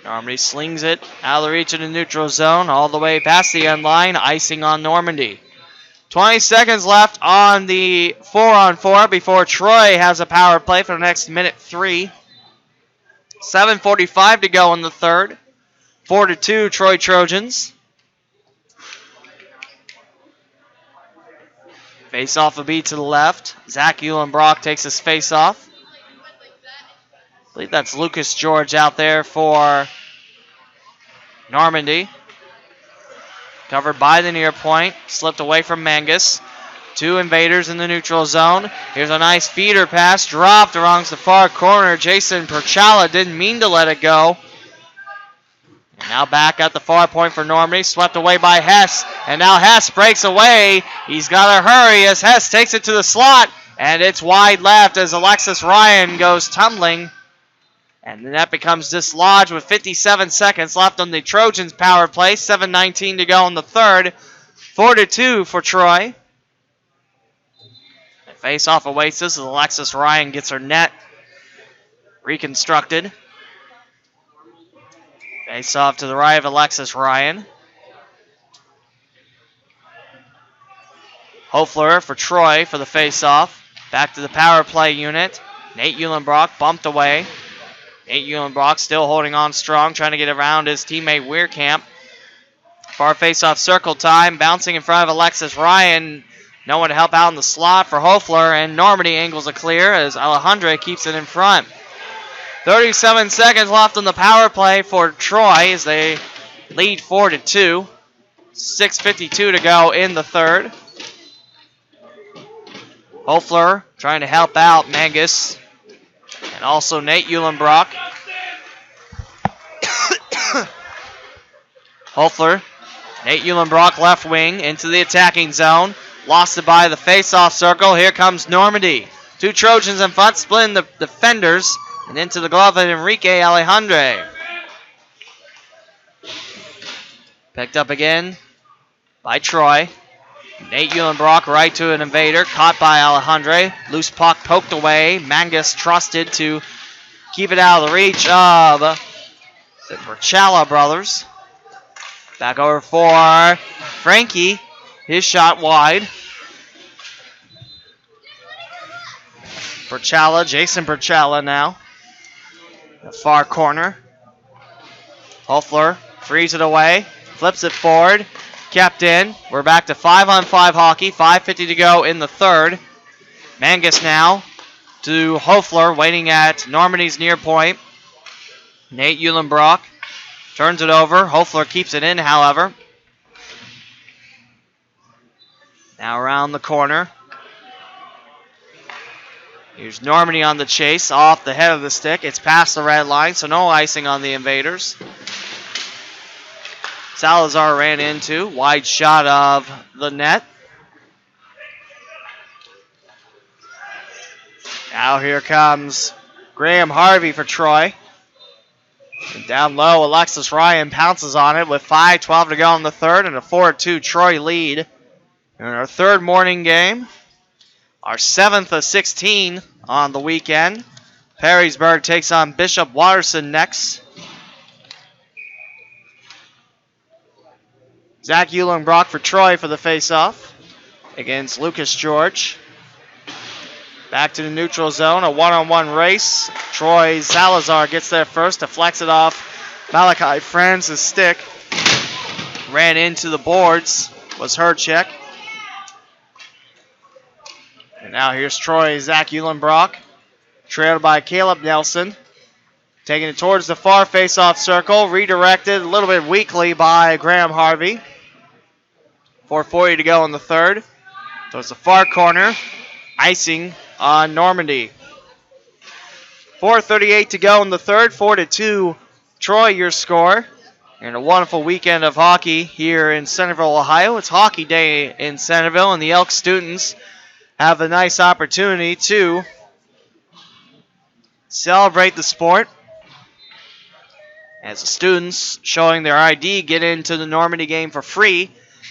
Normandy slings it out of the reach of the neutral zone, all the way past the end line, icing on Normandy. 20 seconds left on the 4-on-4 before Troy has a power play for the next minute 3. 7:45 to go in the third. 4-2 Troy Trojans. Face off a beat to the left. Zach Eulenbrock takes his face off. I believe that's Lucas George out there for Normandy. Covered by the near point. Slipped away from Mangus. 2 invaders in the neutral zone. Here's a nice feeder pass. Dropped around the far corner. Jason Perchala didn't mean to let it go. And now back at the far point for Normandy. Swept away by Hess. And now Hess breaks away. He's got to hurry as Hess takes it to the slot. And it's wide left as Alexis Ryan goes tumbling. And the net becomes dislodged with 57 seconds left on the Trojans' power play. 7:19 to go in the third. 4-2 for Troy. And face off awaits this as Alexis Ryan gets her net reconstructed. Face off to the right of Alexis Ryan. Hofler for Troy for the face off. Back to the power play unit. Nate Eulenbrock bumped away. Nate Eulenbrock still holding on strong, trying to get around his teammate Weirkamp. Far face-off circle time, bouncing in front of Alexis Ryan. No one to help out in the slot for Hofler, and Normandy angles a clear as Alejandre keeps it in front. 37 seconds left on the power play for Troy as they lead 4-2. 6:52 to go in the third. Hofler trying to help out Mangus. And also Nate Eulenbrock. Hofler, Nate Eulenbrock left wing into the attacking zone. Lost it by the face-off circle. Here comes Normandy. 2 Trojans in front, splitting the defenders. And into the glove of Enrique Alejandre. Picked up again by Troy. Nate Eulenbrock right to an invader. Caught by Alejandre. Loose puck poked away. Mangus trusted to keep it out of the reach of the Perchala brothers. Back over for Frankie. His shot wide. Perchala, Jason Perchala now. The far corner. Hofler frees it away. Flips it forward. Kept in. We're back to 5-on-5 hockey. 5:50 to go in the third. Mangus now to Hofler, waiting at Normandy's near point. Nate Eulenbrock turns it over. Hofler keeps it in, however. Now around the corner. Here's Normandy on the chase, off the head of the stick. It's past the red line, so no icing on the invaders. Salazar ran into. Wide shot of the net. Now here comes Graham Harvey for Troy. And down low, Alexis Ryan pounces on it with 5:12 to go in the third and a 4-2 Troy lead. In our third morning game. Our 7th of 16 on the weekend. Perrysburg takes on Bishop Watterson next. Zach Eulenbrock for Troy for the face-off against Lucas George. Back to the neutral zone, a one-on-one race. Troy Salazar gets there first, deflects it off Malachi Franz's stick. Ran into the boards, was her check. And now here's Troy Zach Eulenbrock, trailed by Caleb Nelson. Taking it towards the far face-off circle, redirected a little bit weakly by Graham Harvey. 4:40 to go in the third. Towards the far corner, icing on Normandy. 4:38 to go in the third, 4-2. Troy, your score. And a wonderful weekend of hockey here in Centerville, Ohio. It's hockey day in Centerville, and the Elk students have a nice opportunity to celebrate the sport. As the students showing their ID get into the Normandy game for free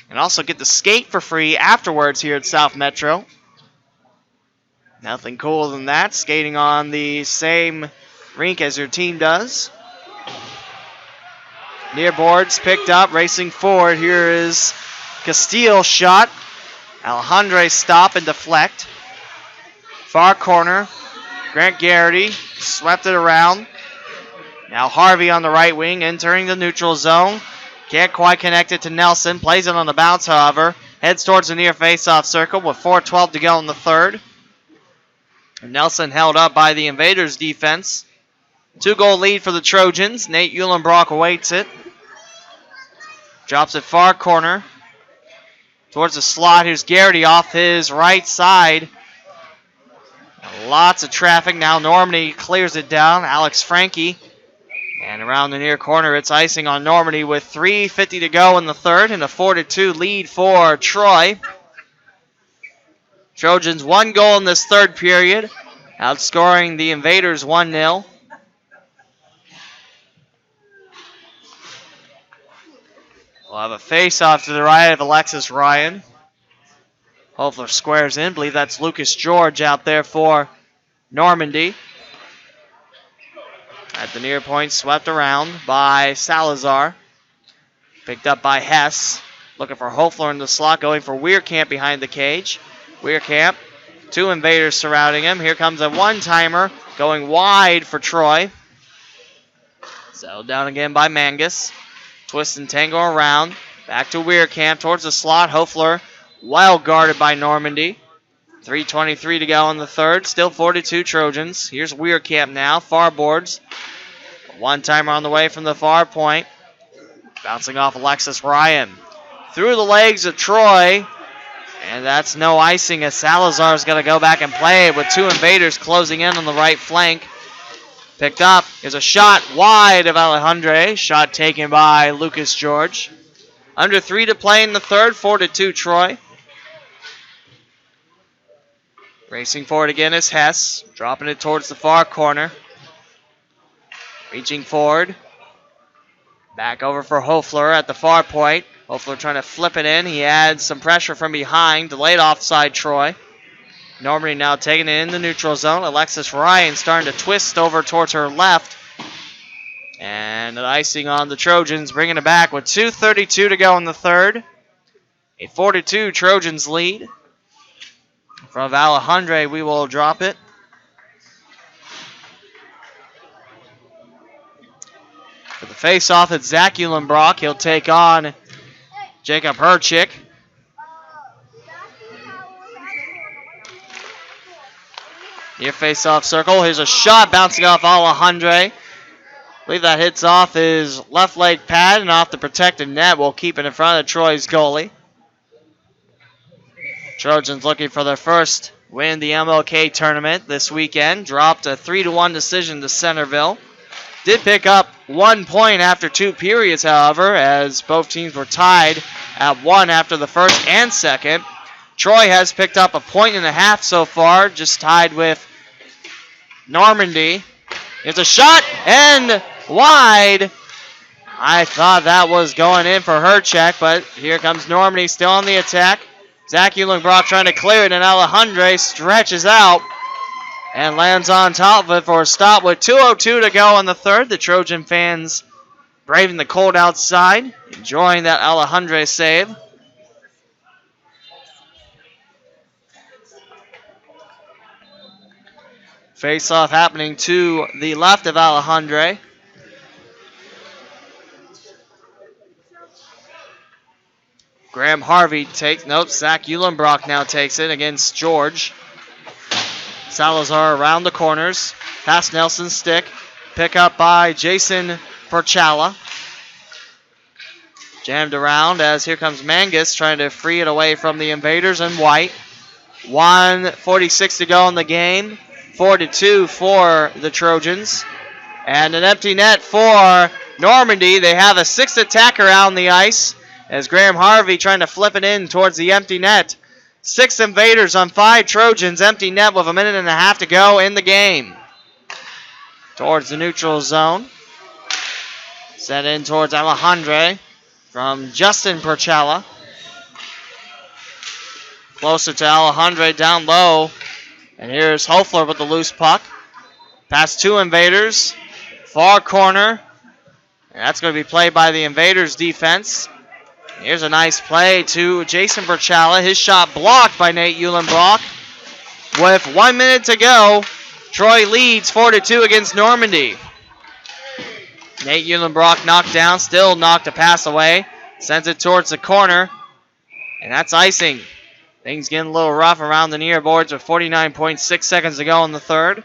and also get to skate for free afterwards here at South Metro. Nothing cooler than that, skating on the same rink as your team does. Near boards picked up, racing forward. Here is Castile's shot. Alejandre stop and deflect. Far corner. Grant Garrity swept it around. Now Harvey on the right wing entering the neutral zone. Can't quite connect it to Nelson. Plays it on the bounce, however. Heads towards the near face-off circle with 4:12 to go in the third. And Nelson held up by the Invaders defense. 2-goal lead for the Trojans. Nate Eulenbrock awaits it. Drops it far corner. Towards the slot. Here's Garrity off his right side. Lots of traffic. Now Normandy clears it down. Alex Frankie. And around the near corner, it's icing on Normandy with 3:50 to go in the third and a 4-2 lead for Troy. Trojans 1 goal in this third period, outscoring the Invaders 1-0. We'll have a face-off to the right of Alexis Ryan. Hofler squares in. Believe that's Lucas George out there for Normandy. At the near point, swept around by Salazar. Picked up by Hess. Looking for Hofler in the slot, going for Weirkamp behind the cage. Weirkamp, 2 Invaders surrounding him. Here comes a one-timer, going wide for Troy. Settled down again by Mangus. Twist and tango around. Back to Weirkamp towards the slot. Hofler well guarded by Normandy. 3:23 to go in the third. Still 4-2 Trojans. Here's Weirkamp now. Far boards. One-timer on the way from the far point. Bouncing off Alexis Ryan. Through the legs of Troy. And that's no icing as Salazar's going to go back and play it with 2 Invaders closing in on the right flank. Picked up. Here's a shot wide of Alejandre. Shot taken by Lucas George. Under 3 to play in the third. 4-2 Troy. Racing forward again is Hess. Dropping it towards the far corner. Reaching forward. Back over for Hofler at the far point. Hofler trying to flip it in. He adds some pressure from behind. Delayed offside Troy. Normandy now taking it in the neutral zone. Alexis Ryan starting to twist over towards her left. And an icing on the Trojans, bringing it back with 2:32 to go in the third. A 4-2 Trojans lead. From Alejandre, we will drop it. For the face-off, it's Zach Eulenbrock. He'll take on Jacob Herchick. Near face-off circle. Here's a shot bouncing off Alejandre. I believe that hits off his left leg pad and off the protected net. We'll keep it in front of Troy's goalie. Trojans looking for their first win in the MLK tournament this weekend. Dropped a 3-1 decision to Centerville. Did pick up 1 point after 2 periods, however, as both teams were tied at 1 after the first and second. Troy has picked up 1.5 points so far, just tied with Normandy. It's a shot and wide. I thought that was going in for Herchick, but here comes Normandy still on the attack. Zach Eulenbrock trying to clear it, and Alejandre stretches out and lands on top of it for a stop with 2:02 to go in the third. The Trojan fans braving the cold outside, enjoying that Alejandre save. Face-off happening to the left of Alejandre. Graham Harvey takes, Zach Eulenbrock now takes it against George. Salazar around the corners, past Nelson's stick, pick up by Jason Perchala. Jammed around as here comes Mangus trying to free it away from the Invaders in white. 1:46 to go in the game. 4-2 for the Trojans. And an empty net for Normandy. They have a 6th attacker out on the ice as Graham Harvey trying to flip it in towards the empty net. 6 Invaders on 5 Trojans. Empty net with 1.5 minutes to go in the game. Towards the neutral zone. Set in towards Alejandre from Justin Perchala. Closer to Alejandre down low. And here's Hofler with the loose puck. Past 2 Invaders. Far corner. And that's going to be played by the Invaders defense. Here's a nice play to Jason Berchala. His shot blocked by Nate Eulenbrock. With 1 minute to go, Troy leads 4-2 against Normandy. Nate Eulenbrock knocked down, still knocked a pass away. Sends it towards the corner, and that's icing. Things getting a little rough around the near boards with 49.6 seconds to go in the third.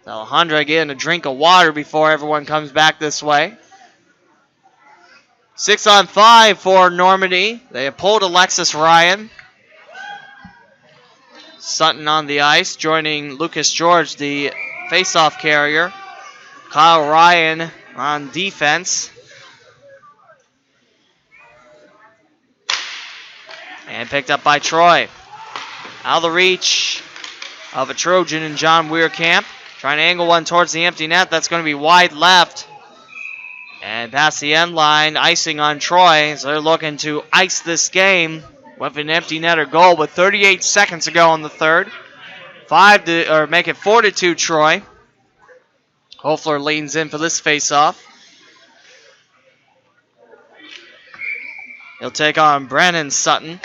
Alejandra getting a drink of water before everyone comes back this way. 6-on-5 for Normandy. They have pulled Alexis Ryan. Sutton on the ice, joining Lucas George, the faceoff carrier. Kyle Ryan on defense. And picked up by Troy. Out of the reach of a Trojan and John Weirkamp. Trying to angle one towards the empty net. That's going to be wide left. And past the end line, icing on Troy. So they're looking to ice this game with an empty netter goal with 38 seconds to go in the third. Make it 4-2 Troy. Hofler leans in for this faceoff. He'll take on Brandon Sutton.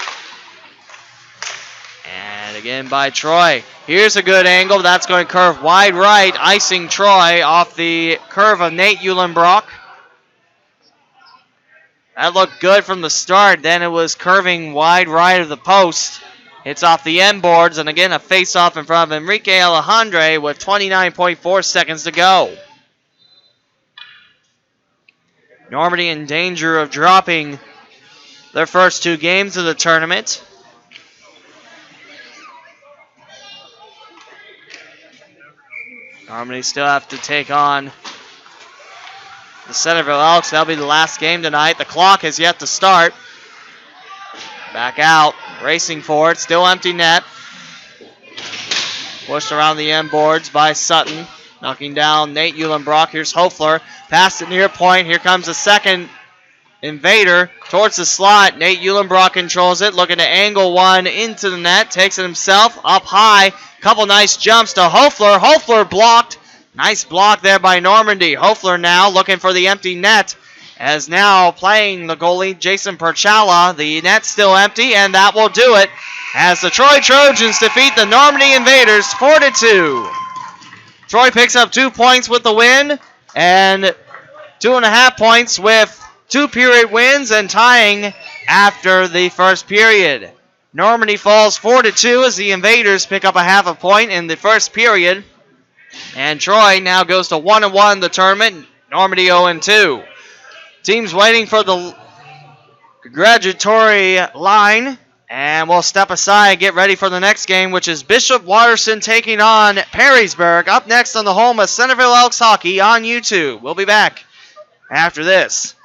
And again by Troy. Here's a good angle. That's going to curve wide right, icing Troy off the curve of Nate Eulenbrock. That looked good from the start. Then it was curving wide right of the post. Hits off the end boards. And again, a face-off in front of Enrique Alejandre with 29.4 seconds to go. Normandy in danger of dropping their first two games of the tournament. Normandy still have to take on the Centerville Elks. That'll be the last game tonight. The clock has yet to start. Back out, racing forward, still empty net. Pushed around the end boards by Sutton. Knocking down Nate Eulenbrock. Here's Hofler. Past the near point. Here comes the second invader towards the slot. Nate Eulenbrock controls it. Looking to angle one into the net. Takes it himself up high. Couple nice jumps to Hofler. Hofler blocked. Nice block there by Normandy. Hofler now looking for the empty net. As now playing the goalie, Jason Perchala. The net's still empty, and that will do it. As the Troy Trojans defeat the Normandy Invaders 4-2. Troy picks up 2 points with the win, and 2.5 points with 2-period wins and tying after the first period. Normandy falls 4-2 as the Invaders pick up a half a point in the first period. And Troy now goes to 1-1 the tournament. Normandy 0-2. Teams waiting for the congratulatory line. And we'll step aside and get ready for the next game, which is Bishop Watterson taking on Perrysburg. Up next on the home of Centerville Elks Hockey on YouTube. We'll be back after this.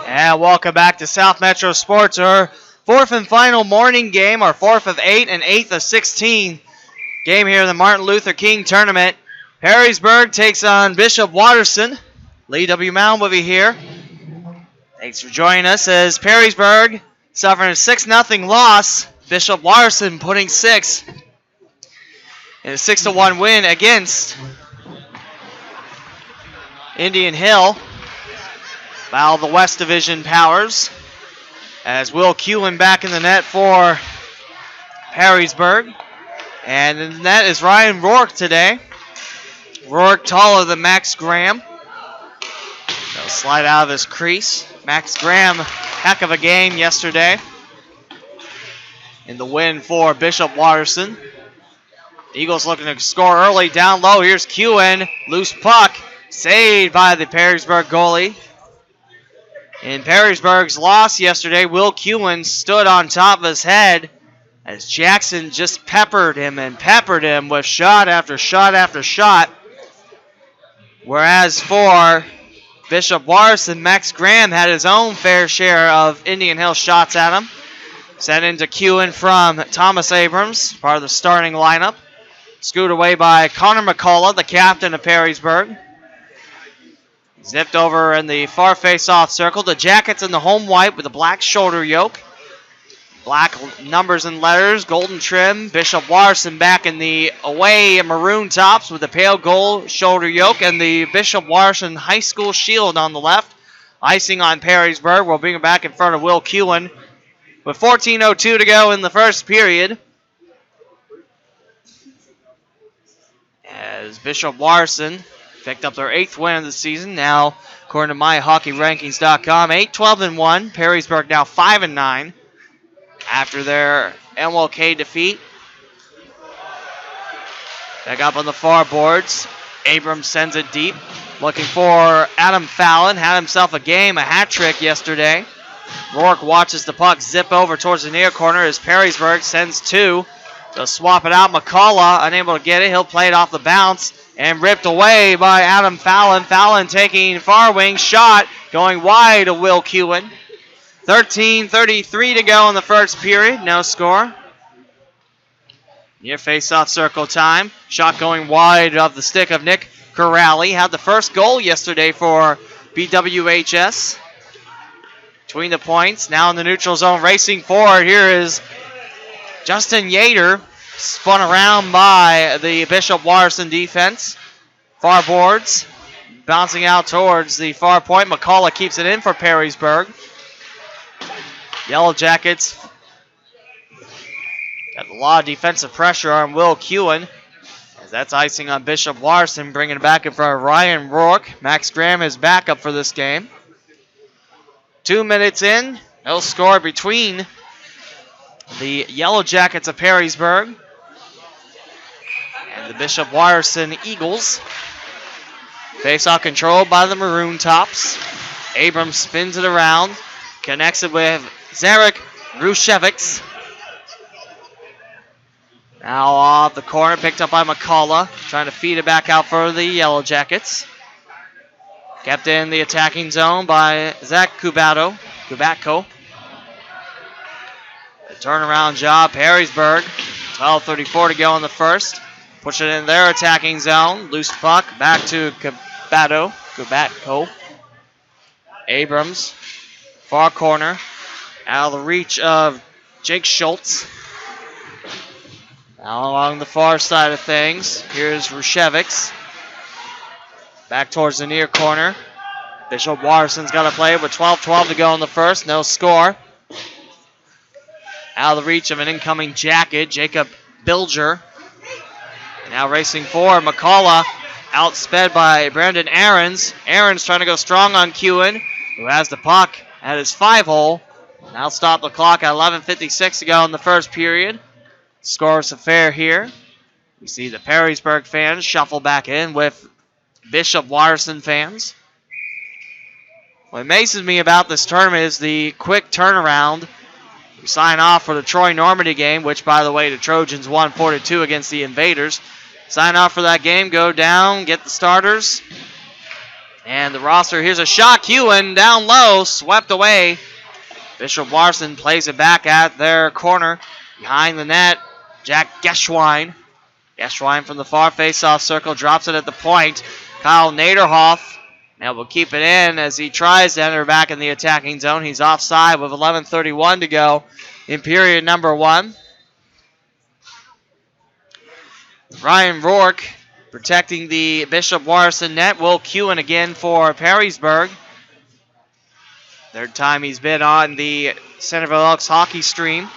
And welcome back to South Metro Sports, our fourth and final morning game, our fourth of 8 and eighth of 16 game here in the Martin Luther King Tournament. Perrysburg takes on Bishop Watterson. Lee W. Mound will be here. Thanks for joining us as Perrysburg suffering a 6-0 loss. Bishop Watterson putting 6 in a 6-1 win against Indian Hill. Battle of the West Division powers as Will Kuhn back in the net for Perrysburg. And in the net is Ryan Rourke today. Rourke taller than Max Graham. He'll slide out of his crease. Max Graham, heck of a game yesterday in the win for Bishop Watterson. Eagles looking to score early down low. Here's Kuhn. Loose puck. Saved by the Perrysburg goalie. In Perrysburg's loss yesterday, Will Kuhn stood on top of his head as Jackson just peppered him with shot after shot after shot. Whereas for Bishop Watterson, Max Graham had his own fair share of Indian Hill shots at him. Sent into Kuhn from Thomas Abrams, part of the starting lineup. Scooted away by Connor McCullough, the captain of Perrysburg. Zipped over in the far face-off circle. The Jackets in the home white with a black shoulder yoke. Black numbers and letters, golden trim. Bishop Watterson back in the away maroon tops with the pale gold shoulder yoke and the Bishop Watterson High School shield on the left. Icing on Perrysburg. We'll bring it back in front of Will Kuhn with 14:02 to go in the first period. As Bishop Watterson picked up their 8th win of the season. Now, according to MyHockeyRankings.com, 8-12-1. Perrysburg now 5-9 after their MLK defeat. Back up on the far boards. Abrams sends it deep. Looking for Adam Fallon. Had himself a hat trick yesterday. Rourke watches the puck zip over towards the near corner as Perrysburg sends 2. They'll swap it out. McCullough unable to get it. He'll play it off the bounce. And ripped away by Adam Fallon. Fallon taking far wing shot. Going wide to Will Kuhn. 13:33 to go in the first period. No score. Near face-off circle time. Shot going wide of the stick of Nick Corrali. Had the first goal yesterday for BWHS. Between the points. Now in the neutral zone racing forward. Here is Justin Yater. Spun around by the Bishop Watterson defense. Far boards. Bouncing out towards the far point. McCullough keeps it in for Perrysburg. Yellow Jackets got a lot of defensive pressure on Will Kuhn. As that's icing on Bishop Watterson. Bringing it back in front of Ryan Rourke. Max Graham is backup for this game. 2 minutes in. No score between the Yellow Jackets of Perrysburg and the Bishop Watterson Eagles. Face-off controlled by the Maroon Tops. Abrams spins it around. Connects it with Zarek Rushevics. Now off the corner, picked up by McCullough. Trying to feed it back out for the Yellow Jackets. Kept in the attacking zone by Zach Kubatko. A turnaround job, Perrysburg. 12:34 to go in the first. Push it in their attacking zone. Loose puck, back to Kubatko. Abrams, far corner. Out of the reach of Jake Schultz. Now along the far side of things, here's Rushevics. Back towards the near corner. Bishop Watterson's got to play with 12:12 to go in the first. No score. Out of the reach of an incoming Jacket, Jacob Bilger. Now racing forward, McCullough outsped by Brandon Ahrens. Ahrens trying to go strong on Kuhn, who has the puck at his 5-hole. Now stop the clock at 11:56 to go in the first period. Scores a fair here. We see the Perrysburg fans shuffle back in with Bishop Watterson fans. What amazes me about this tournament is the quick turnaround. We sign off for the Troy Normandy game, which, by the way, the Trojans won 4-2 against the Invaders. Sign off for that game, go down, get the starters. And the roster, here's a shot. Kewen down low, swept away. Bishop Watterson plays it back at their corner. Behind the net, Jack Geschwein. Geschwein from the far face-off circle drops it at the point. Kyle Naderhoff now will keep it in as he tries to enter back in the attacking zone. He's offside with 11:31 to go in period number 1. Ryan Rourke protecting the Bishop Watterson net. Will Kewen again for Perrysburg. Third time he's been on the Centerville Elks hockey stream.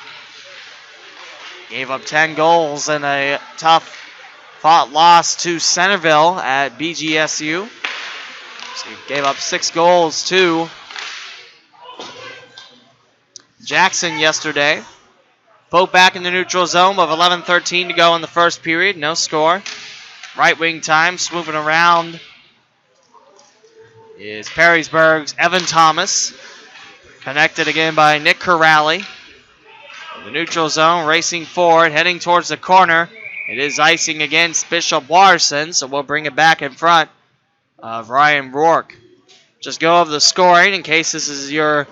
Gave up 10 goals in a tough fought loss to Centerville at BGSU. So he gave up 6 goals to Jackson yesterday. Pope back in the neutral zone with 11:13 to go in the first period. No score. Right wing time, swooping around is Perrysburg's Evan Thomas. Connected again by Nick Corrali. The neutral zone, racing forward, heading towards the corner. It is icing against Bishop Watterson, so we'll bring it back in front of Ryan Rourke. Just go over the scoring in case this is your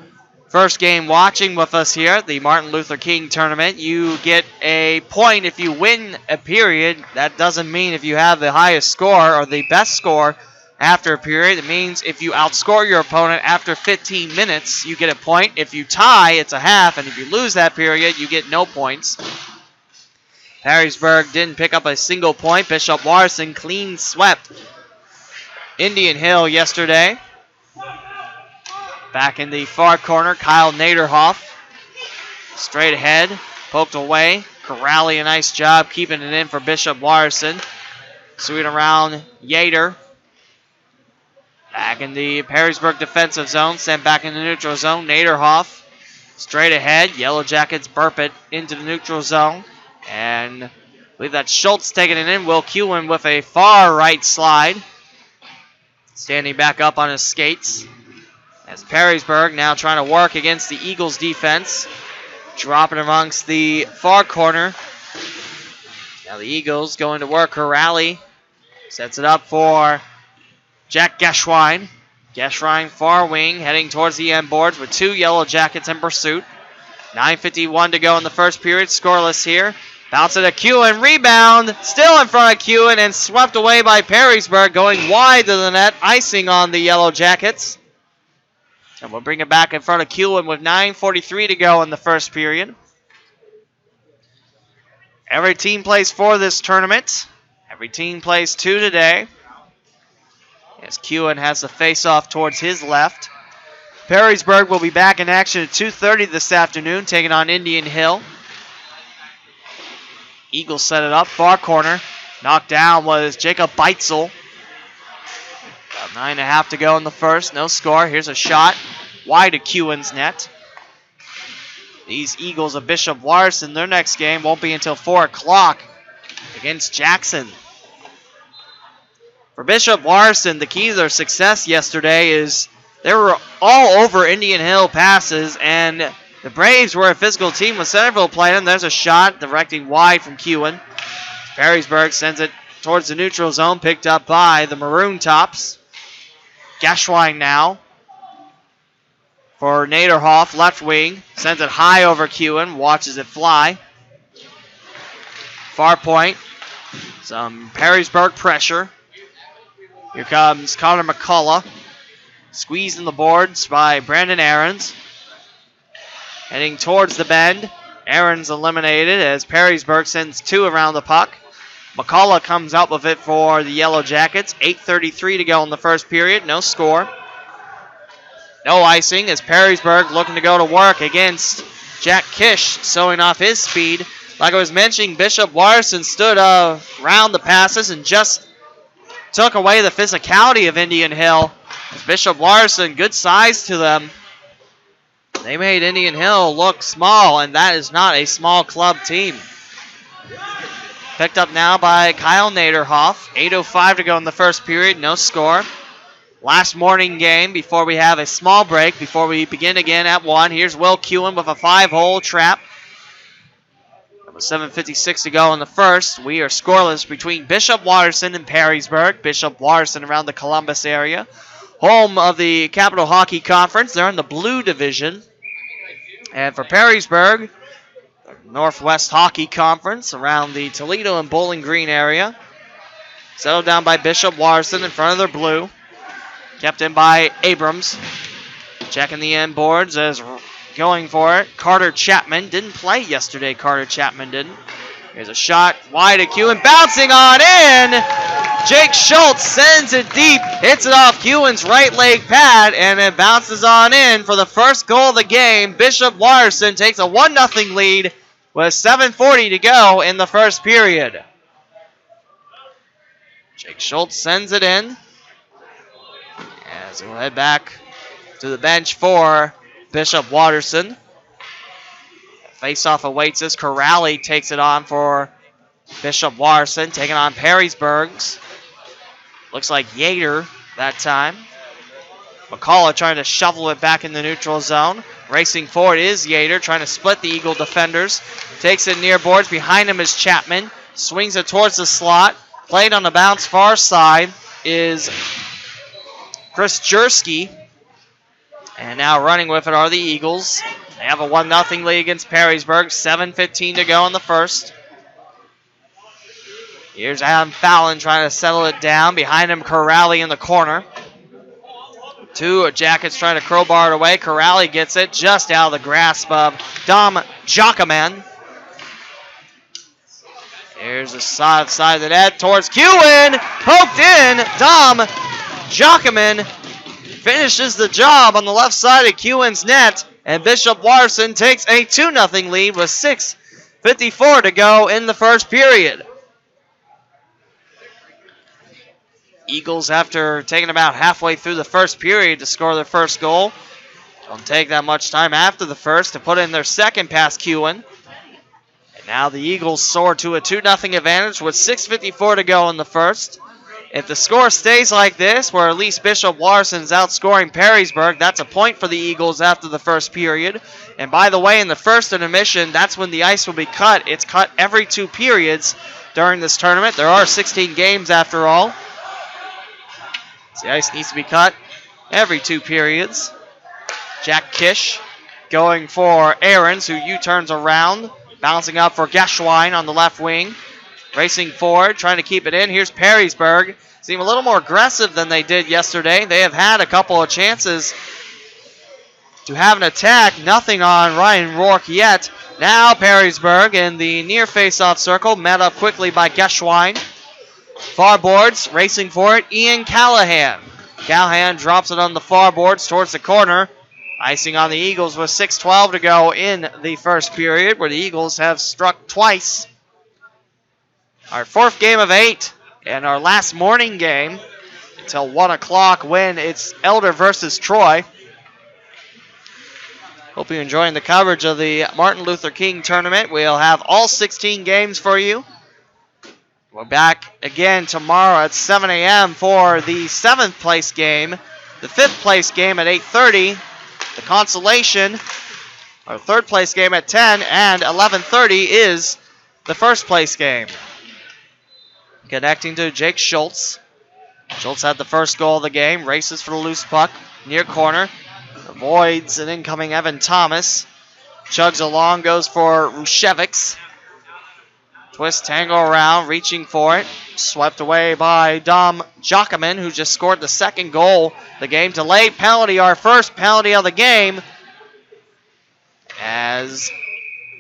first game watching with us here at the Martin Luther King Tournament. You get a point if you win a period. That doesn't mean if you have the highest score or the best score after a period. It means if you outscore your opponent after 15 minutes, you get a point. If you tie, it's a half, and if you lose that period, you get no points. Perrysburg didn't pick up a single point. Bishop Watterson clean swept Indian Hill yesterday. Back in the far corner, Kyle Naderhoff. Straight ahead, poked away. Corrali, a nice job keeping it in for Bishop Watterson. Swinging around Yater. Back in the Perrysburg defensive zone, sent back in the neutral zone. Naderhoff straight ahead. Yellow Jackets burp it into the neutral zone. And I believe that's Schultz taking it in. Will Kewen with a far right slide. Standing back up on his skates. As Perrysburg now trying to work against the Eagles defense. Dropping amongst the far corner. Now the Eagles going to work. Corrali sets it up for Jack Geschwein. Geschwein far wing heading towards the end boards with 2 Yellow Jackets in pursuit. 9:51 to go in the first period. Scoreless here. Bounce it to Kewen. Rebound. Still in front of Kewen and swept away by Perrysburg. Going wide to the net. Icing on the Yellow Jackets. And we'll bring it back in front of Kewen with 9:43 to go in the first period. Every team plays 4 this tournament. Every team plays 2 today. As Kewen has the face-off towards his left. Perrysburg will be back in action at 2:30 this afternoon, taking on Indian Hill. Eagles set it up, far corner. Knocked down was Jacob Beitzel. About 9:30 to go in the first, no score. Here's a shot, wide to Kewen's net. These Eagles of Bishop Watterson, their next game won't be until 4 o'clock against Jackson. For Bishop Watterson, the key to their success yesterday is they were all over Indian Hill passes, and the Braves were a physical team with Centerville playing them. There's a shot directing wide from Kewen. Perrysburg sends it towards the neutral zone, picked up by the Maroon Tops. Geschwein now for Naderhoff, left wing. Sends it high over Kewen, watches it fly. Far point. Some Perrysburg pressure. Here comes Connor McCullough. Squeezed in the boards by Brandon Aarons. Heading towards the bend. Aarons eliminated as Perrysburg sends 2 around the puck. McCullough comes out with it for the Yellow Jackets. 8:33 to go in the first period. No score. No icing as Perrysburg looking to go to work against Jack Kish, showing off his speed. Like I was mentioning, Bishop Watterson stood around the passes and just took away the physicality of Indian Hill. Bishop Watterson, good size to them. They made Indian Hill look small, and that is not a small club team. Picked up now by Kyle Naderhoff. 8:05 to go in the first period. No score. Last morning game before we have a small break before we begin again at 1. Here's Will Kewen with a 5-hole trap. With 7:56 to go in the first. We are scoreless between Bishop Watterson and Perrysburg. Bishop Watterson around the Columbus area. Home of the Capital Hockey Conference. They're in the blue division. And for Perrysburg, Northwest Hockey Conference around the Toledo and Bowling Green area. Settled down by Bishop Watterson in front of their blue. Kept in by Abrams. Checking the end boards as going for it. Carter Chapman didn't play yesterday. Carter Chapman didn't. Here's a shot wide at Kewen. Bouncing on in. Jake Schultz sends it deep. Hits it off Kewen's right leg pad. And it bounces on in for the first goal of the game. Bishop Watterson takes a 1-0 lead with 7:40 to go in the first period. Jake Schultz sends it in. As we'll head back to the bench for Bishop Watterson. Face-off awaits us. Corrali takes it on for Bishop Watterson, taking on Perrysburg's. Looks like Yater that time. McCullough trying to shovel it back in the neutral zone. Racing forward is Yater, trying to split the Eagle defenders. Takes it near boards. Behind him is Chapman. Swings it towards the slot. Played on the bounce far side is Chris Jersky. And now running with it are the Eagles. They have a 1-0 lead against Perrysburg. 7:15 to go in the first. Here's Adam Fallon trying to settle it down. Behind him, Corrali in the corner. Two Jackets trying to crowbar it away. Corrali gets it just out of the grasp of Dom Jockman. Here's the side of the net towards Kewen. Poked in. Dom Jockman finishes the job on the left side of Kewen's net. And Bishop Watterson takes a 2-0 lead with 6:54 to go in the first period. Eagles, after taking about halfway through the first period to score their first goal, don't take that much time after the first to put in their second past Kewen. And now the Eagles soar to a 2-0 advantage with 6:54 to go in the first. If the score stays like this, where at least Bishop Watterson is outscoring Perrysburg, that's a point for the Eagles after the first period. And by the way, in the first intermission, that's when the ice will be cut. It's cut every 2 periods during this tournament. There are 16 games after all. So the ice needs to be cut every 2 periods. Jack Kish going for Ahrens, who U-turns around. Bouncing up for Geschwein on the left wing. Racing forward, trying to keep it in. Here's Perrysburg. Seem a little more aggressive than they did yesterday. They have had a couple of chances to have an attack. Nothing on Ryan Rourke yet. Now Perrysburg in the near face-off circle. Met up quickly by Geschwein. Far boards, racing for it, Ian Callahan. Callahan drops it on the far boards towards the corner. Icing on the Eagles with 6:12 to go in the first period, where the Eagles have struck twice. Our 4th game of 8 and our last morning game until 1 o'clock when it's Elder versus Troy. Hope you're enjoying the coverage of the Martin Luther King Tournament. We'll have all 16 games for you. We're back again tomorrow at 7 a.m. for the 7th place game. The 5th place game at 8:30. The consolation, our 3rd place game at 10, and 11:30 is the 1st place game. Connecting to Jake Schultz. Schultz had the first goal of the game. Races for the loose puck. Near corner. Avoids an incoming Evan Thomas. Chugs along, goes for Rushevics. Twist, tango around, reaching for it. Swept away by Dom Jockman, who just scored the second goal. The game delayed penalty, our first penalty of the game. As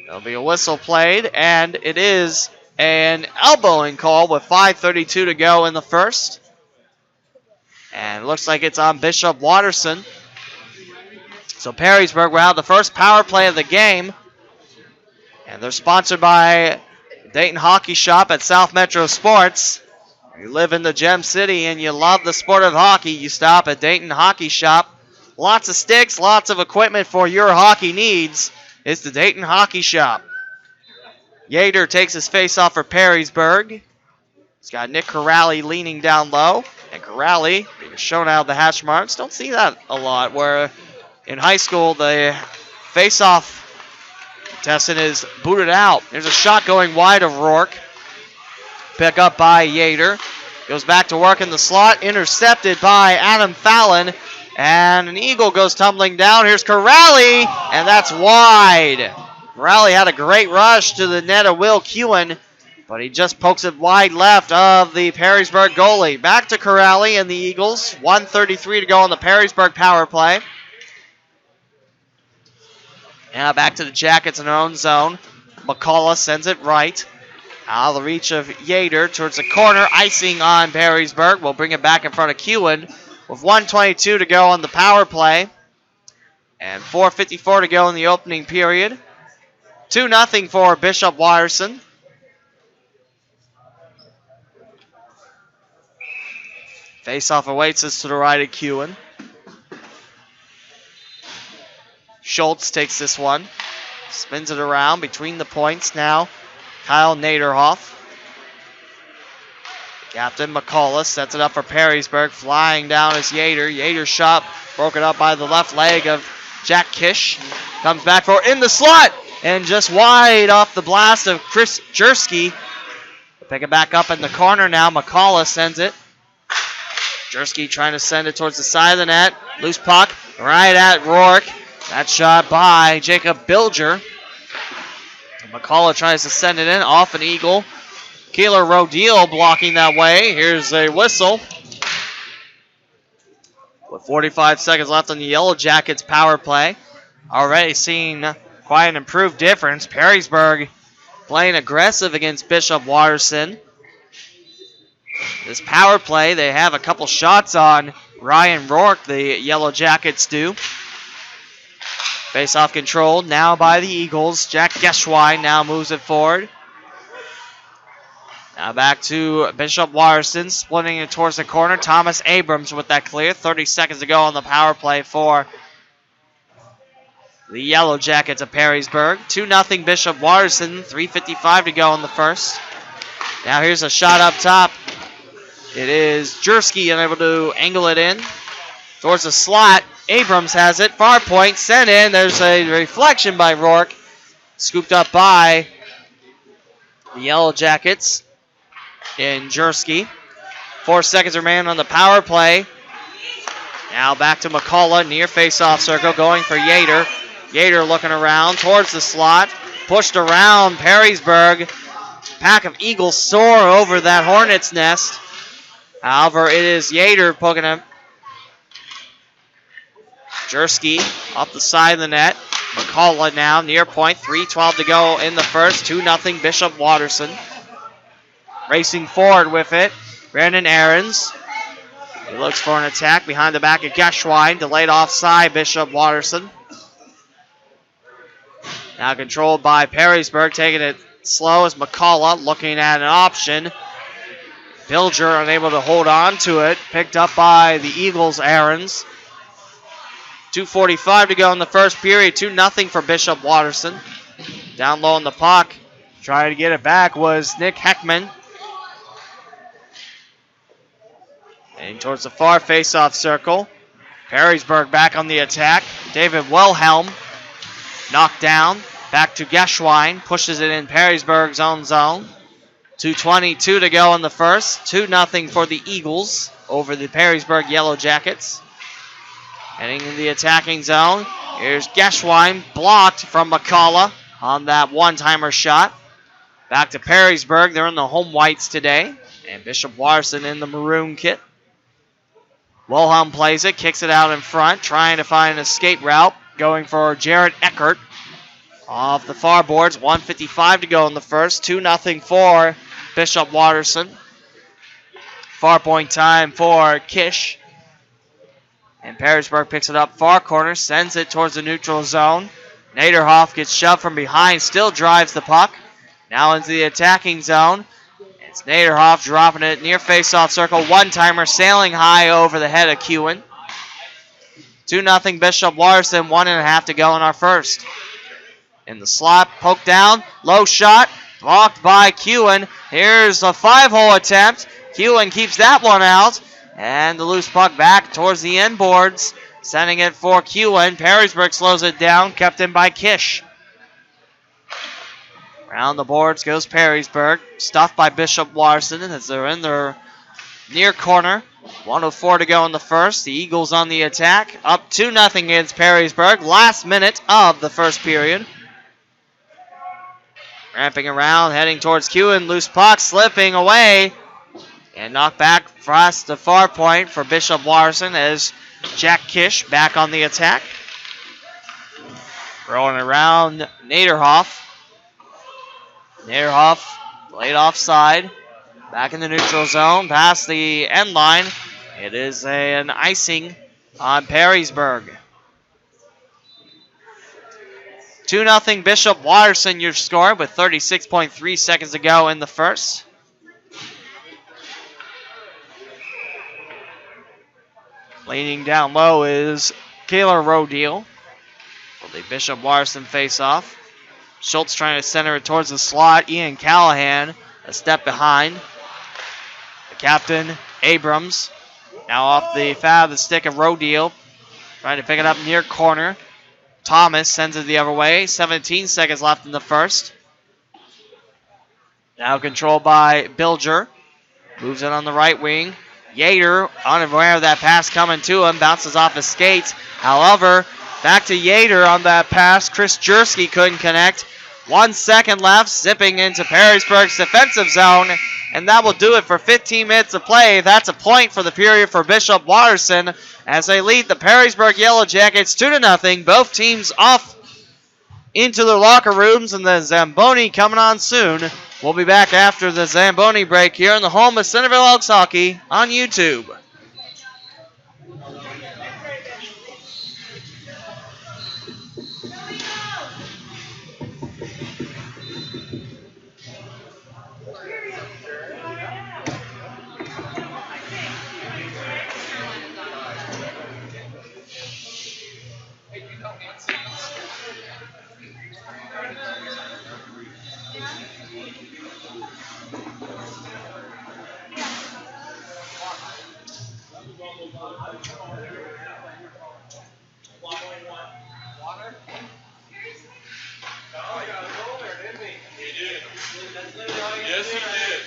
there'll be a whistle played, and it is an elbowing call with 5:32 to go in the first. And it looks like it's on Bishop Watterson. So Perrysburg will have the first power play of the game. And they're sponsored by Dayton Hockey Shop at South Metro Sports. If you live in the Gem City and you love the sport of hockey, you stop at Dayton Hockey Shop. Lots of sticks, lots of equipment for your hockey needs. It's the Dayton Hockey Shop. Yater takes his face off for Perrysburg. He's got Nick Corrali leaning down low. And Corrali being shown out of the hash marks. Don't see that a lot, where in high school the face-off contestant is booted out. There's a shot going wide of Rourke. Pick up by Yater. Goes back to work in the slot. Intercepted by Adam Fallon. And an eagle goes tumbling down. Here's Corrali. And that's wide. Corrali had a great rush to the net of Will Kewen, but he just pokes it wide left of the Perrysburg goalie. Back to Corrali and the Eagles. 1:33 to go on the Perrysburg power play. Now back to the Jackets in their own zone. McCullough sends it right. Out of the reach of Yater towards the corner. Icing on Perrysburg. We'll bring it back in front of Kewen with 1:22 to go on the power play. And 4:54 to go in the opening period. 2-0 for Bishop Watterson. Face-off awaits us to the right of Kewen. Schultz takes this one. Spins it around between the points now. Kyle Naderhoff. Captain McCullough sets it up for Perrysburg. Flying down is Yater. Yater's shot broken up by the left leg of Jack Kish. Comes back for in the slot. And just wide off the blast of Chris Jersky. Pick it back up in the corner now. McCullough sends it. Jersky trying to send it towards the side of the net. Loose puck right at Rourke. That shot by Jacob Bilger. McCullough tries to send it in. Off an eagle. Keeler Rodil blocking that way. Here's a whistle. With 45 seconds left on the Yellow Jackets power play. Already seeing quite an improved difference. Perrysburg playing aggressive against Bishop Watterson. This power play, they have a couple shots on Ryan Rourke, the Yellow Jackets do. Face-off controlled now by the Eagles. Jack Geschwein now moves it forward. Now back to Bishop Watterson, splitting it towards the corner. Thomas Abrams with that clear. 30 seconds to go on the power play for the Yellow Jackets of Perrysburg. 2-0 Bishop Watterson. 3:55 to go in the first. Now here's a shot up top. It is Jersky unable to angle it in towards the slot. Abrams has it. Far point sent in. There's a reflection by Rourke. Scooped up by the Yellow Jackets in Jersky. 4 seconds remain on the power play. Now back to McCullough near face-off circle going for Yater. Yater looking around towards the slot. Pushed around Perrysburg. Pack of Eagles soar over that Hornet's nest. However, it is Yater poking him. Jersky off the side of the net. McCullough now near point. 3:12 to go in the first. 2-0 Bishop Watterson. Racing forward with it. Brandon Ahrens. He looks for an attack behind the back of Geschwein. Delayed offside Bishop Watterson. Now controlled by Perrysburg. Taking it slow as McCullough looking at an option. Bilger unable to hold on to it. Picked up by the Eagles' Ahrens. 2:45 to go in the first period. 2-0 for Bishop Watterson. Down low on the puck. Trying to get it back was Nick Heckman. And towards the far face-off circle. Perrysburg back on the attack. David Wilhelm knocked down. Back to Geschwein. Pushes it in Perrysburg's own zone. 2:22 to go in the first. 2-0 for the Eagles over the Perrysburg Yellow Jackets. Heading in the attacking zone. Here's Geschwein, blocked from McCullough on that one-timer shot. Back to Perrysburg. They're in the home whites today. And Bishop Watterson in the maroon kit. Wilhelm plays it, kicks it out in front, trying to find an escape route. Going for Jared Eckert off the far boards. 1:55 to go in the first. 2-0 for Bishop Watterson. Far point time for Kish. And Perrysburg picks it up far corner, sends it towards the neutral zone. Naderhoff gets shoved from behind, still drives the puck. Now into the attacking zone. It's Naderhoff dropping it near face-off circle. One-timer sailing high over the head of Kewen. 2-0 Bishop Watterson, 1.5 to go in our first. In the slot, poke down, low shot. blocked by Kewen. Here's a 5-hole attempt. Kewen keeps that one out. And the loose puck back towards the end boards. Sending it for Kewen. Perrysburg slows it down, kept in by Kish. Around the boards goes Perrysburg. Stuffed by Bishop Watterson as they're in their near corner. 1:04 to go in the first. The Eagles on the attack. Up 2-0 against Perrysburg. Last minute of the first period. Ramping around, heading towards Kewen. Loose puck slipping away. And knocked back across the far point for Bishop Watterson as Jack Kish back on the attack. Rolling around Naderhoff. Naderhoff played offside. Back in the neutral zone, past the end line. It is an icing on Perrysburg. 2-0 Bishop Watterson, your score, with 36.3 seconds to go in the first. Leaning down low is Kayla Rodeel. For the Bishop Watterson face-off. Schultz trying to center it towards the slot. Ian Callahan a step behind. The captain, Abrams, now off the foul of the stick of Rodeel. Trying to pick it up near corner. Thomas sends it the other way. 17 seconds left in the first. Now controlled by Bilger. Moves it on the right wing. Yater, unaware of that pass coming to him, bounces off his skates. However, back to Yater on that pass. Chris Jersky couldn't connect. 1 second left, zipping into Perrysburg's defensive zone, and that will do it for 15 minutes of play. That's a point for the period for Bishop Watterson as they lead the Perrysburg Yellow Jackets 2-0. Both teams off into their locker rooms, and the Zamboni coming on soon. We'll be back after the Zamboni break here in the home of Centerville Elks Hockey on YouTube. Yes, he did.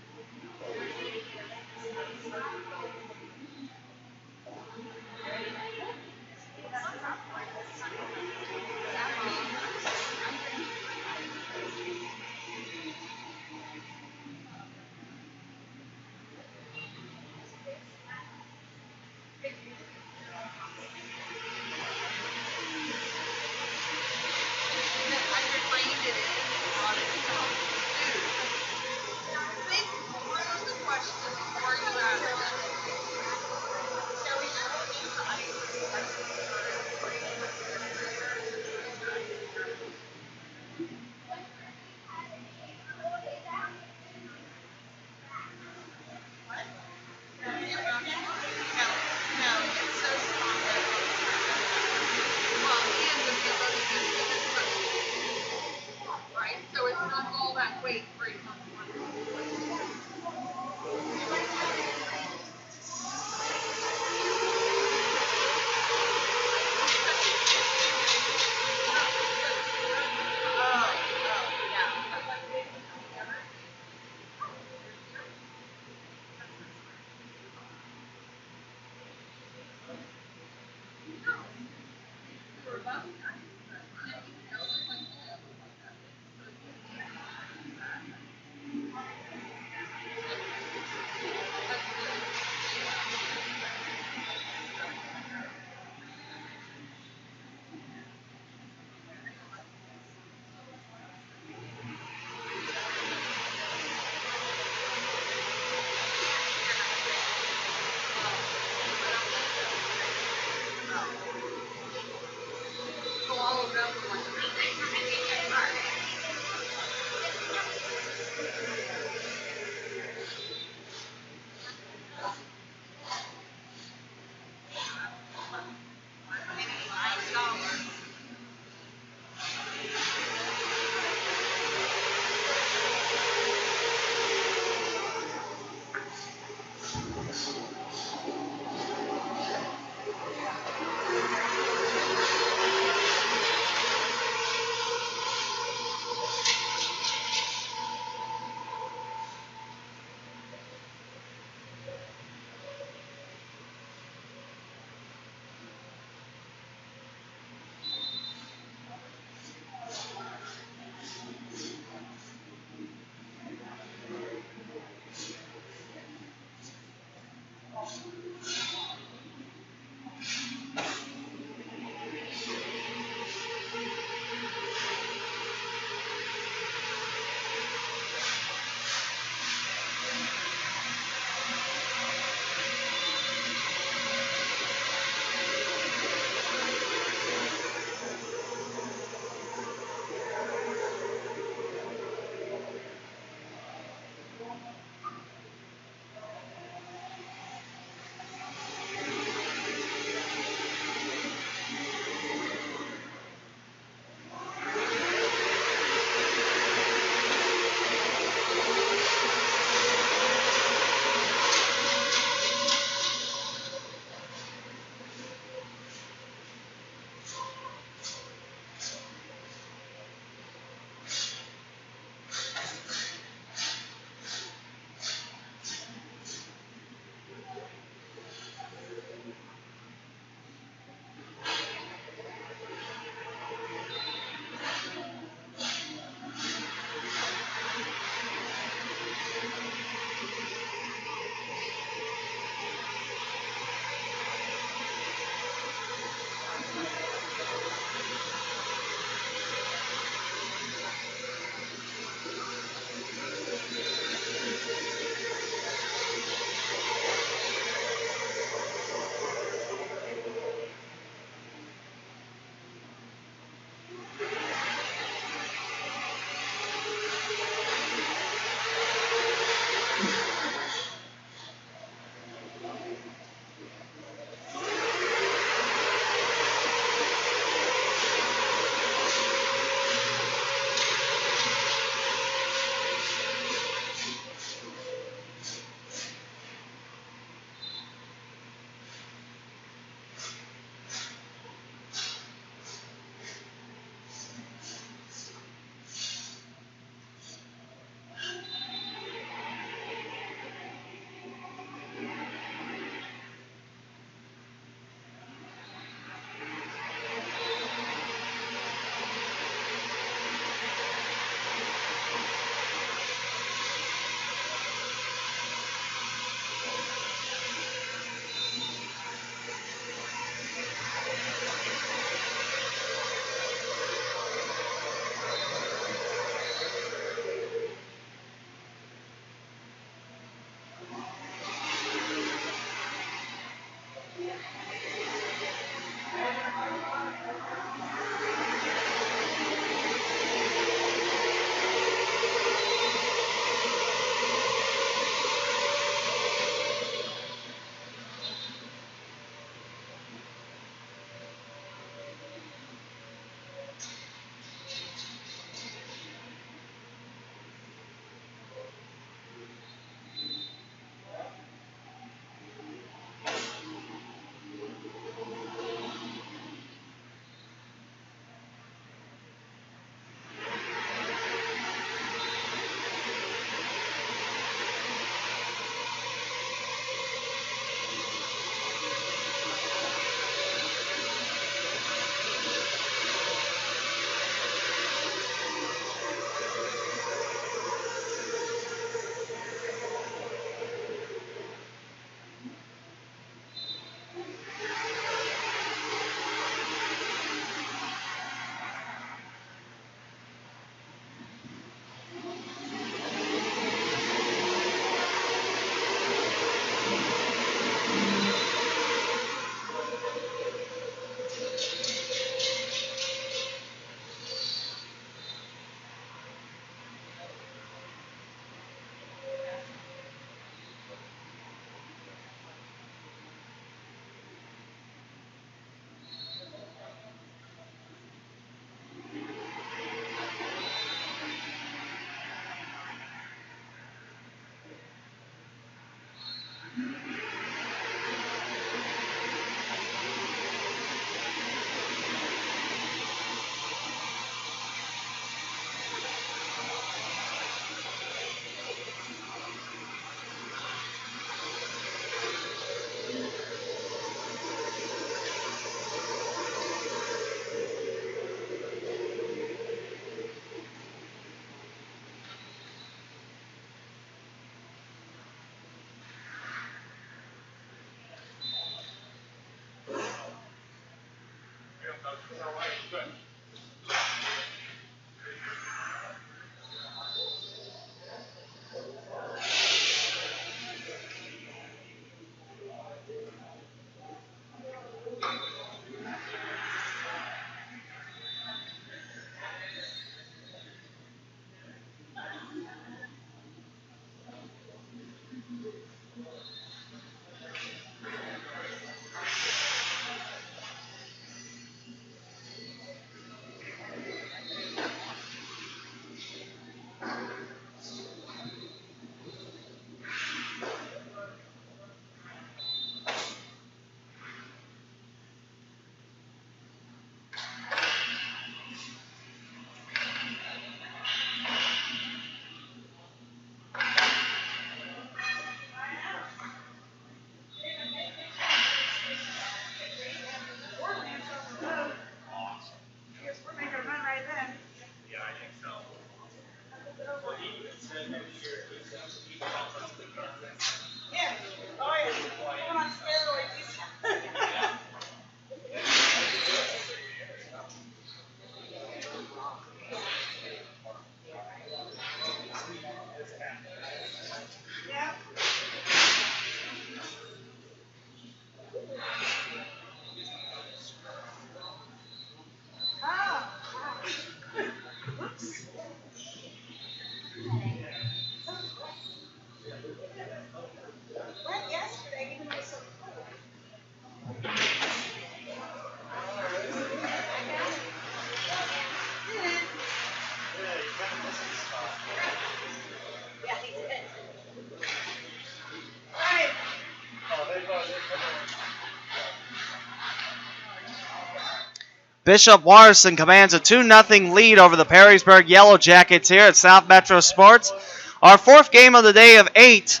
Bishop Watterson commands a 2-0 lead over the Perrysburg Yellow Jackets here at South Metro Sports. Our fourth game of the day of 8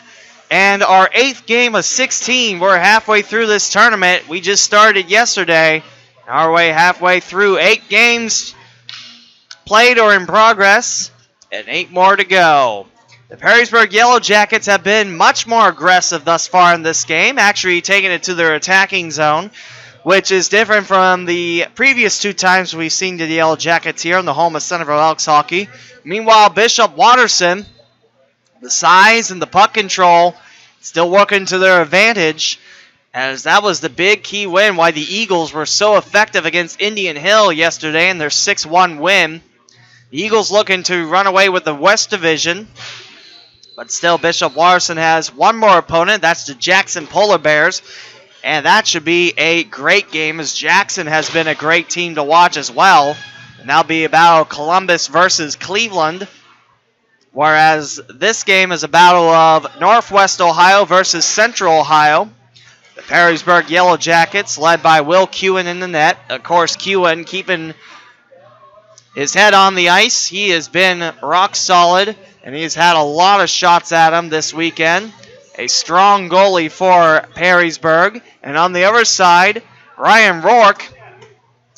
and our eighth game of 16. We're halfway through this tournament. We just started yesterday. Our way halfway through 8 games played or in progress and 8 more to go. The Perrysburg Yellow Jackets have been much more aggressive thus far in this game, actually taking it to their attacking zone, which is different from the previous 2 times we've seen the Yellow Jackets here in the home of Centerville Elks hockey. Meanwhile, Bishop Watterson, the size and the puck control still working to their advantage, as that was the big key win why the Eagles were so effective against Indian Hill yesterday in their 6-1 win. The Eagles looking to run away with the West Division, but still Bishop Watterson has one more opponent. That's the Jackson Polar Bears. And that should be a great game, as Jackson has been a great team to watch as well. And that'll be a battle of Columbus versus Cleveland. Whereas this game is a battle of Northwest Ohio versus Central Ohio. The Perrysburg Yellow Jackets, led by Will Kewen in the net. Of course, Kewen keeping his head on the ice. He has been rock solid, and he's had a lot of shots at him this weekend. A strong goalie for Perrysburg. And on the other side, Ryan Rourke.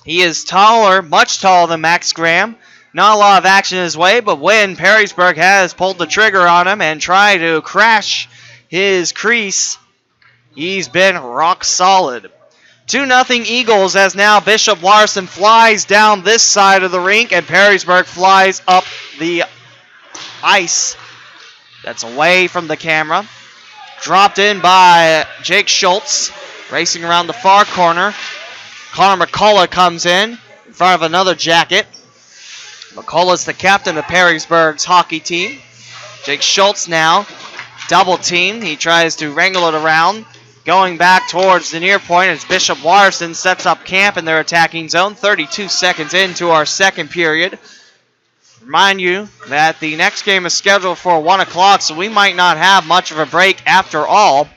He is taller, much taller than Max Graham. Not a lot of action his way, but when Perrysburg has pulled the trigger on him and tried to crash his crease, he's been rock solid. 2-0 Eagles, as now Bishop Watterson flies down this side of the rink and Perrysburg flies up the ice. That's away from the camera. Dropped in by Jake Schultz, racing around the far corner. Connor McCullough comes in front of another jacket. McCullough's the captain of Perrysburg's hockey team. Jake Schultz now, double team. He tries to wrangle it around. Going back towards the near point as Bishop Watterson sets up camp in their attacking zone. 32 seconds into our second period. Remind you that the next game is scheduled for 1 o'clock, so we might not have much of a break after all.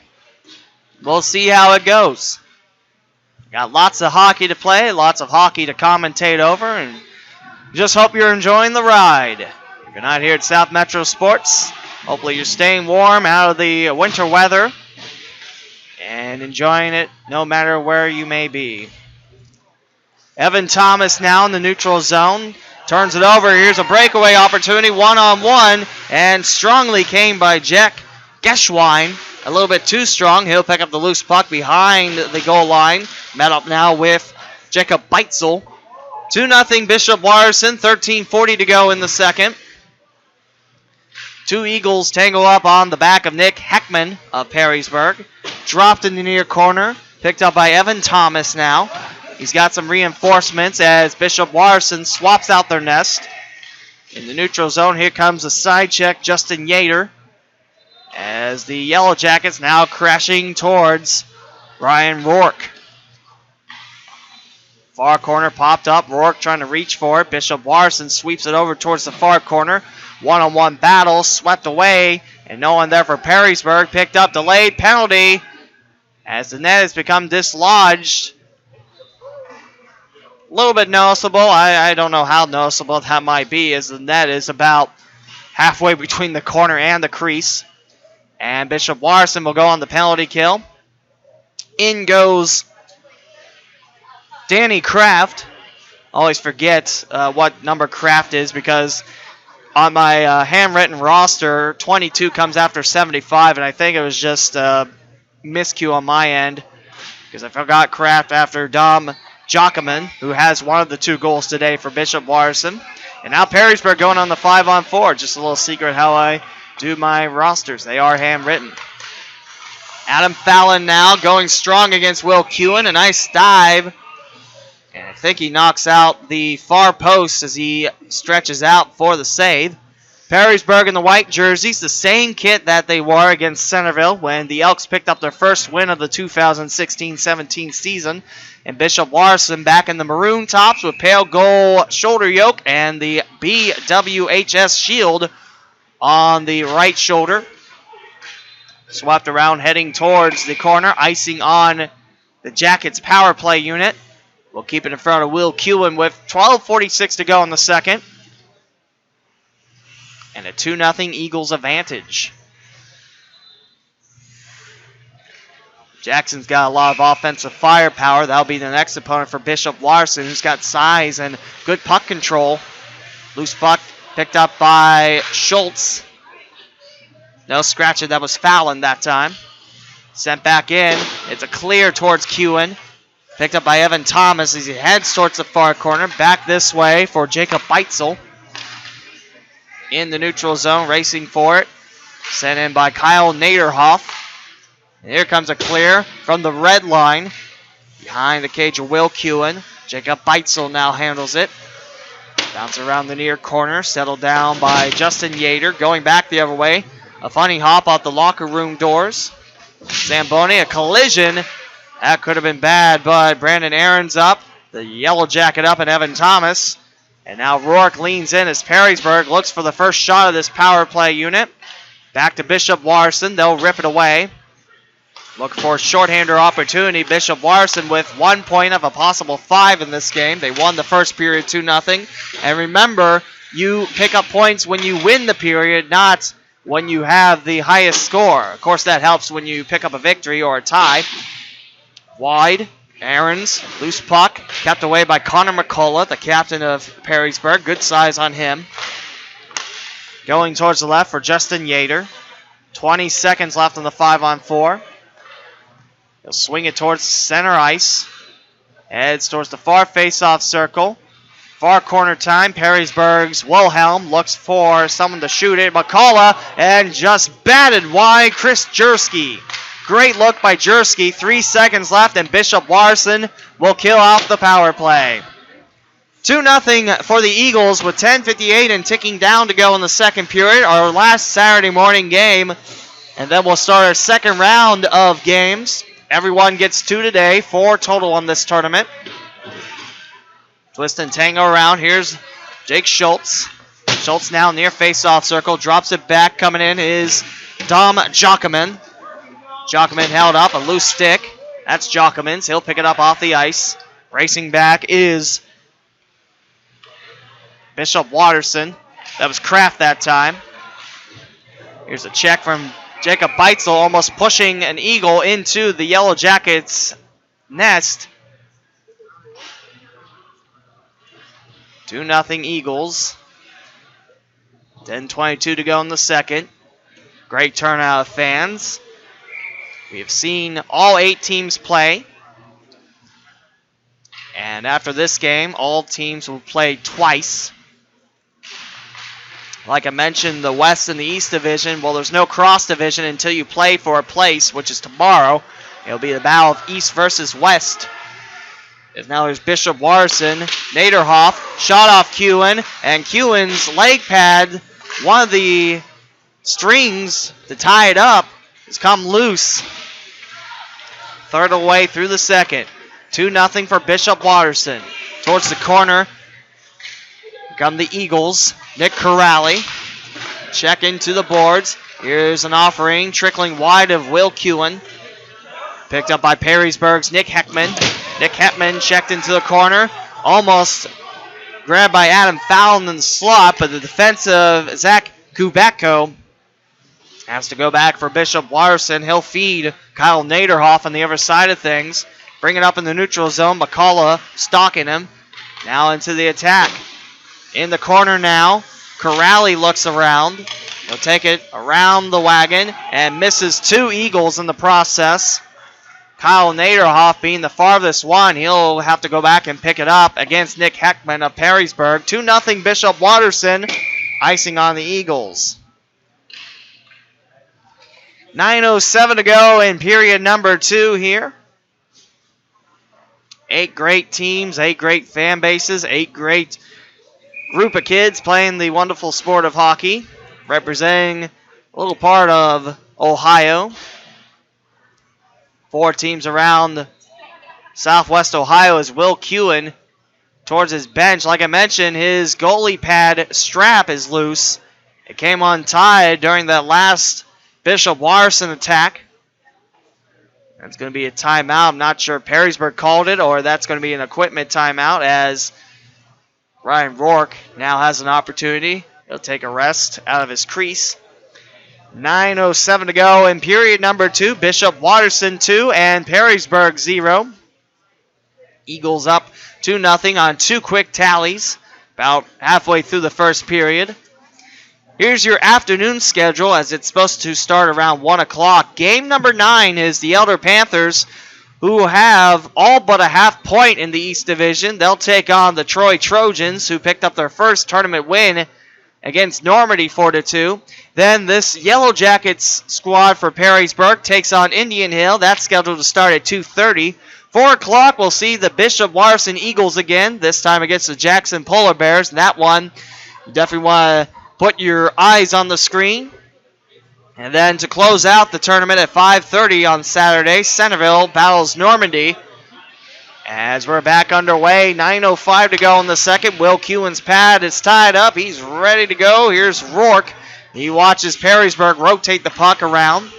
We'll see how it goes. Got lots of hockey to play, lots of hockey to commentate over, and just hope you're enjoying the ride. If you're not here at South Metro Sports, hopefully you're staying warm out of the winter weather and enjoying it no matter where you may be. Evan Thomas now in the neutral zone. Turns it over. Here's a breakaway opportunity. 1-on-1. And strongly came by Jack Geschwine. A little bit too strong. He'll pick up the loose puck behind the goal line. Met up now with Jacob Beitzel. 2-0 Bishop Watterson, 13:40 to go in the second. Two Eagles tangle up on the back of Nick Heckman of Perrysburg. Dropped in the near corner. Picked up by Evan Thomas now. He's got some reinforcements as Bishop Watterson swaps out their nest. In the neutral zone, here comes a side check, Justin Yater. As the Yellow Jackets now crashing towards Ryan Rourke. Far corner popped up. Rourke trying to reach for it. Bishop Watterson sweeps it over towards the far corner. One-on-one battle, swept away, and no one there for Perrysburg. Picked up, delayed penalty as the net has become dislodged. A little bit noticeable. I don't know how noticeable that might be, as the net is about halfway between the corner and the crease. And Bishop Watterson will go on the penalty kill. In goes Danny Kraft. Always forget what number Kraft is because on my handwritten roster, 22 comes after 75, and I think it was just a miscue on my end because I forgot Kraft after Dom Jockerman, who has one of the two goals today for Bishop Watterson. And now Perrysburg going on the 5-on-4. Just a little secret how I do my rosters. They are handwritten. Adam Fallon now going strong against Will Kewen. A nice dive. And I think he knocks out the far post as he stretches out for the save. Perrysburg in the white jerseys, the same kit that they wore against Centerville when the Elks picked up their first win of the 2016-17 season. And Bishop Watterson back in the maroon tops with pale gold shoulder yoke and the BWHS shield on the right shoulder. Swept around heading towards the corner, icing on the Jackets power play unit. We'll keep it in front of Will Kewen with 12:46 to go in the second. And a 2-0 Eagles advantage. Jackson's got a lot of offensive firepower. That'll be the next opponent for Bishop Watterson, who's got size and good puck control. Loose puck picked up by Schultz. No scratching, that was Fallon that time. Sent back in. It's a clear towards Kewen. Picked up by Evan Thomas as he heads towards the far corner. Back this way for Jacob Beitzel. In the neutral zone, racing for it. Sent in by Kyle Naderhoff. And here comes a clear from the red line. Behind the cage of Will Kewen. Jacob Beitzel now handles it. Bounce around the near corner. Settled down by Justin Yater. Going back the other way. A funny hop out the locker room doors. Zamboni, a collision. That could have been bad, but Brandon Aaron's up. The Yellow Jacket up and Evan Thomas. And now Rourke leans in as Perrysburg looks for the first shot of this power play unit. Back to Bishop Watterson. They'll rip it away. Look for a shorthander opportunity. Bishop Watterson with 1 point of a possible 5 in this game. They won the first period 2-0. And remember, you pick up points when you win the period, not when you have the highest score. Of course, that helps when you pick up a victory or a tie. Wide. Aarons, loose puck, kept away by Connor McCullough, the captain of Perrysburg. Good size on him. Going towards the left for Justin Yater. 20 seconds left on the 5-on-4. He'll swing it towards center ice. Heads towards the far face-off circle. Far corner time. Perrysburg's Wilhelm looks for someone to shoot it. McCullough and just batted wide. Chris Jersky. Great look by Jersky. 3 seconds left, and Bishop Watterson will kill off the power play. 2-0 for the Eagles with 10:58 and ticking down to go in the second period. Our last Saturday morning game, and then we'll start our second round of games. Everyone gets 2 today, 4 total on this tournament. Twist and tango around. Here's Jake Schultz. Schultz now near face-off circle. Drops it back. Coming in is Dom Jockerman. Jockerman held up, a loose stick. That's Jockerman's. He'll pick it up off the ice. Racing back is Bishop Watterson. That was Kraft that time. Here's a check from Jacob Beitzel, almost pushing an Eagle into the Yellow Jackets' nest. 2-0 Eagles. 10:22 to go in the second. Great turnout of fans. We have seen all 8 teams play. And And after this game, all teams will play twice. Like I mentioned, the West and the East Division, well, there's no cross division until you play for a place, which is tomorrow. It'll be the battle of East versus West. As now there's Bishop Watterson, Naderhoff, shot off Kewen, and Kewen's leg pad, one of the strings to tie it up, has come loose. Third away through the second. 2-0 for Bishop Watterson. Towards the corner come the Eagles. Nick Corrali. Check into the boards. Here's an offering trickling wide of Will Kewen. Picked up by Perrysburg's Nick Heckman. Nick Heckman checked into the corner. Almost grabbed by Adam Fallon in the slot, but the defense of Zach Kubacko has to go back for Bishop Watterson. He'll feed Kyle Naderhoff on the other side of things. Bring it up in the neutral zone. McCullough stalking him. Now into the attack. In the corner now. Corrali looks around. He'll take it around the wagon and misses two Eagles in the process. Kyle Naderhoff being the farthest one. He'll have to go back and pick it up against Nick Heckman of Perrysburg. 2-0 Bishop Watterson. Icing on the Eagles. 9:07 to go in period number 2 here. 8 great teams, 8 great fan bases, 8 great group of kids playing the wonderful sport of hockey, representing a little part of Ohio. 4 teams around Southwest Ohio as Will Kewen towards his bench. Like I mentioned, his goalie pad strap is loose. It came untied during that last Bishop Watterson attack. That's going to be a timeout. I'm not sure if Perrysburg called it or that's going to be an equipment timeout as Ryan Rourke now has an opportunity. He'll take a rest out of his crease. 9:07 to go in period number 2. Bishop Watterson 2 and Perrysburg 0. Eagles up 2-0 on 2 quick tallies about halfway through the first period. Here's your afternoon schedule as it's supposed to start around 1 o'clock. Game number 9 is the Elder Panthers, who have all but a half point in the East Division. They'll take on the Troy Trojans, who picked up their first tournament win against Normandy 4-2. Then this Yellow Jackets squad for Perrysburg takes on Indian Hill. That's scheduled to start at 2:30. 4 o'clock, we'll see the Bishop Watterson Eagles again, this time against the Jackson Polar Bears. And that one, you definitely want to put your eyes on the screen. And then to close out the tournament at 5:30 on Saturday, Centerville battles Normandy. As we're back underway, 9:05 to go in the second. Will Kewen's pad is tied up. He's ready to go. Here's Rourke. He watches Perrysburg rotate the puck around.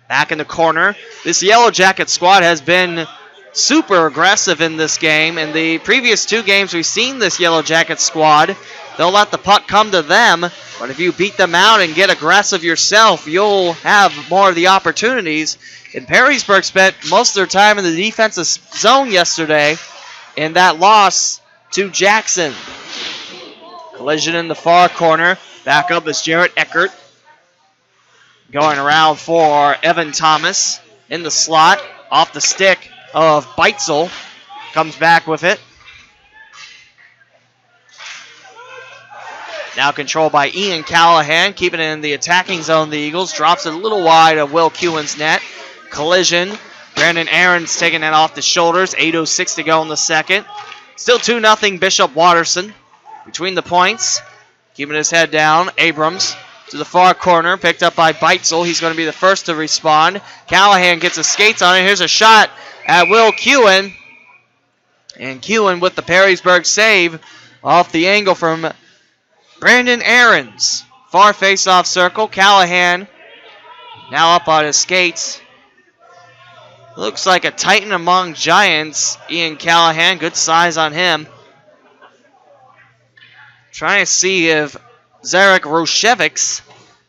Back in the corner. This Yellow Jacket squad has been super aggressive in this game. In the previous 2 games we've seen this Yellow Jacket squad, they'll let the puck come to them. But if you beat them out and get aggressive yourself, you'll have more of the opportunities. And Perrysburg spent most of their time in the defensive zone yesterday in that loss to Jackson. Collision in the far corner. Back up is Jarrett Eckert. Going around for Evan Thomas in the slot. Off the stick of Beitzel. Comes back with it. Now controlled by Ian Callahan, keeping it in the attacking zone. The Eagles drops it a little wide of Will Kewen's net. Collision. Brandon Aaron's taking it off the shoulders. 8:06 to go in the second. Still 2-0 Bishop Watterson. Between the points, keeping his head down. Abrams to the far corner, picked up by Beitzel. He's going to be the first to respond. Callahan gets his skates on it. Here's a shot at Will Kewen. And Kewen with the Perrysburg save off the angle from Brandon Aarons. Far face-off circle. Callahan now up on his skates. Looks like a titan among giants. Ian Callahan, good size on him. Trying to see if Zarek Roshevics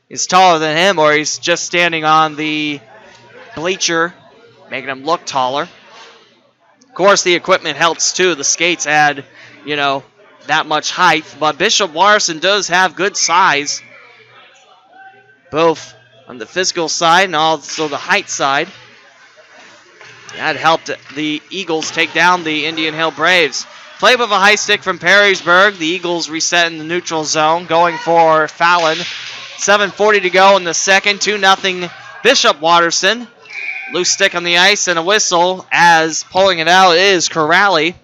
is taller than him or he's just standing on the bleacher, making him look taller. Of course, the equipment helps too. The skates add, that much height. But Bishop Watterson does have good size, both on the physical side and also the height side. That helped the Eagles take down the Indian Hill Braves. Play with a high stick from Perrysburg. The Eagles reset in the neutral zone, going for Fallon. 7:40 to go in the second. 2-0 Bishop Watterson. Loose stick on the ice and a whistle as pulling it out is Corrali.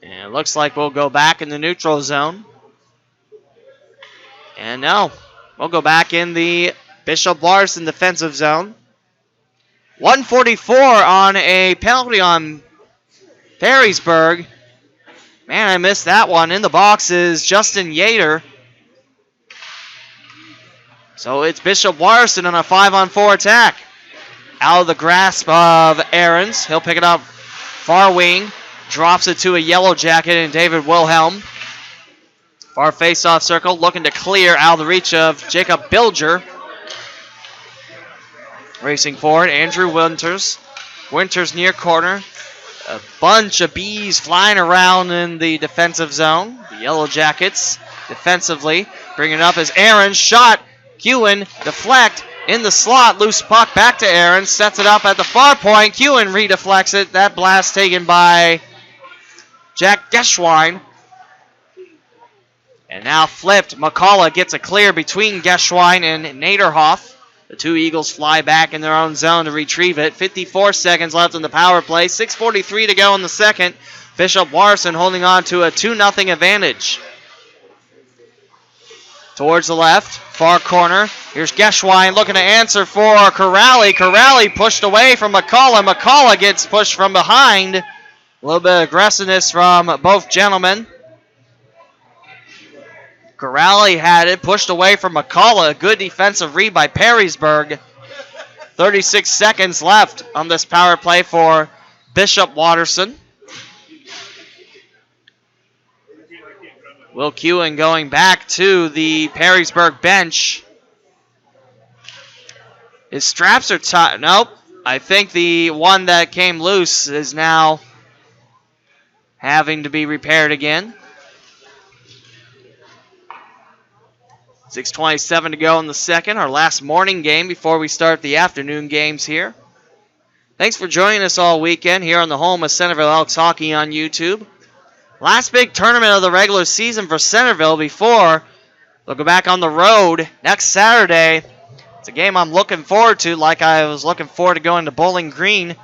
And it looks like we'll go back in the neutral zone. And no, we'll go back in the Bishop Watterson defensive zone. 144 on a penalty on Perrysburg. Man, I missed that one. In the box is Justin Yater. So it's Bishop Watterson on a 5-on-4 attack. Out of the grasp of Ahrens. He'll pick it up far wing. Drops it to a Yellow Jacket and David Wilhelm. Far face-off circle. Looking to clear out of the reach of Jacob Bilger. Racing forward, Andrew Winters. Winters near corner. A bunch of bees flying around in the defensive zone. The Yellow Jackets defensively. Bringing it up as Ahrens. Shot. Kewen deflect in the slot. Loose puck back to Ahrens. Sets it up at the far point. Kewen redeflects it. That blast taken by Jack Geschwein. And now flipped. McCullough gets a clear between Geschwein and Naderhoff. The two Eagles fly back in their own zone to retrieve it. 54 seconds left in the power play. 6:43 to go in the second. Bishop Watterson holding on to a 2-0 advantage. Towards the left, far corner. Here's Geschwein looking to answer for Corrali. Corrali pushed away from McCullough. McCullough gets pushed from behind. A little bit of aggressiveness from both gentlemen. Corrali had it pushed away from McCullough. Good defensive read by Perrysburg. 36 seconds left on this power play for Bishop Watterson. Will Kewen going back to the Perrysburg bench. His straps are tight. Nope. I think the one that came loose is now having to be repaired again. 6:27 to go in the second, our last morning game before we start the afternoon games here. Thanks for joining us all weekend here on the home of Centerville Elks Hockey on YouTube. Last big tournament of the regular season for Centerville before they'll go back on the road next Saturday. It's a game I'm looking forward to, like I was looking forward to going to Bowling Green.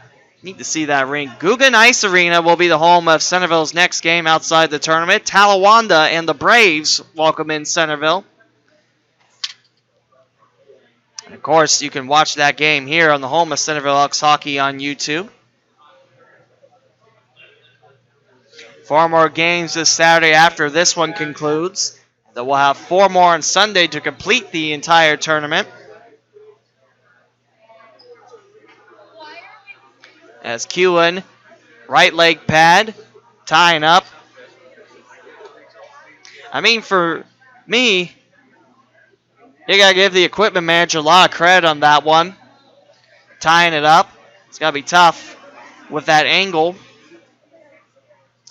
Need to see that rink. Guggen Ice Arena will be the home of Centerville's next game outside the tournament. Talawanda and the Braves welcome in Centerville. And of course, you can watch that game here on the home of Centerville Elks Hockey on YouTube. 4 more games this Saturday after this one concludes. Then we'll have 4 more on Sunday to complete the entire tournament. As Kewen, right leg pad, tying up. I mean, for me, you got to give the equipment manager a lot of credit on that one. Tying it up. It's got to be tough with that angle.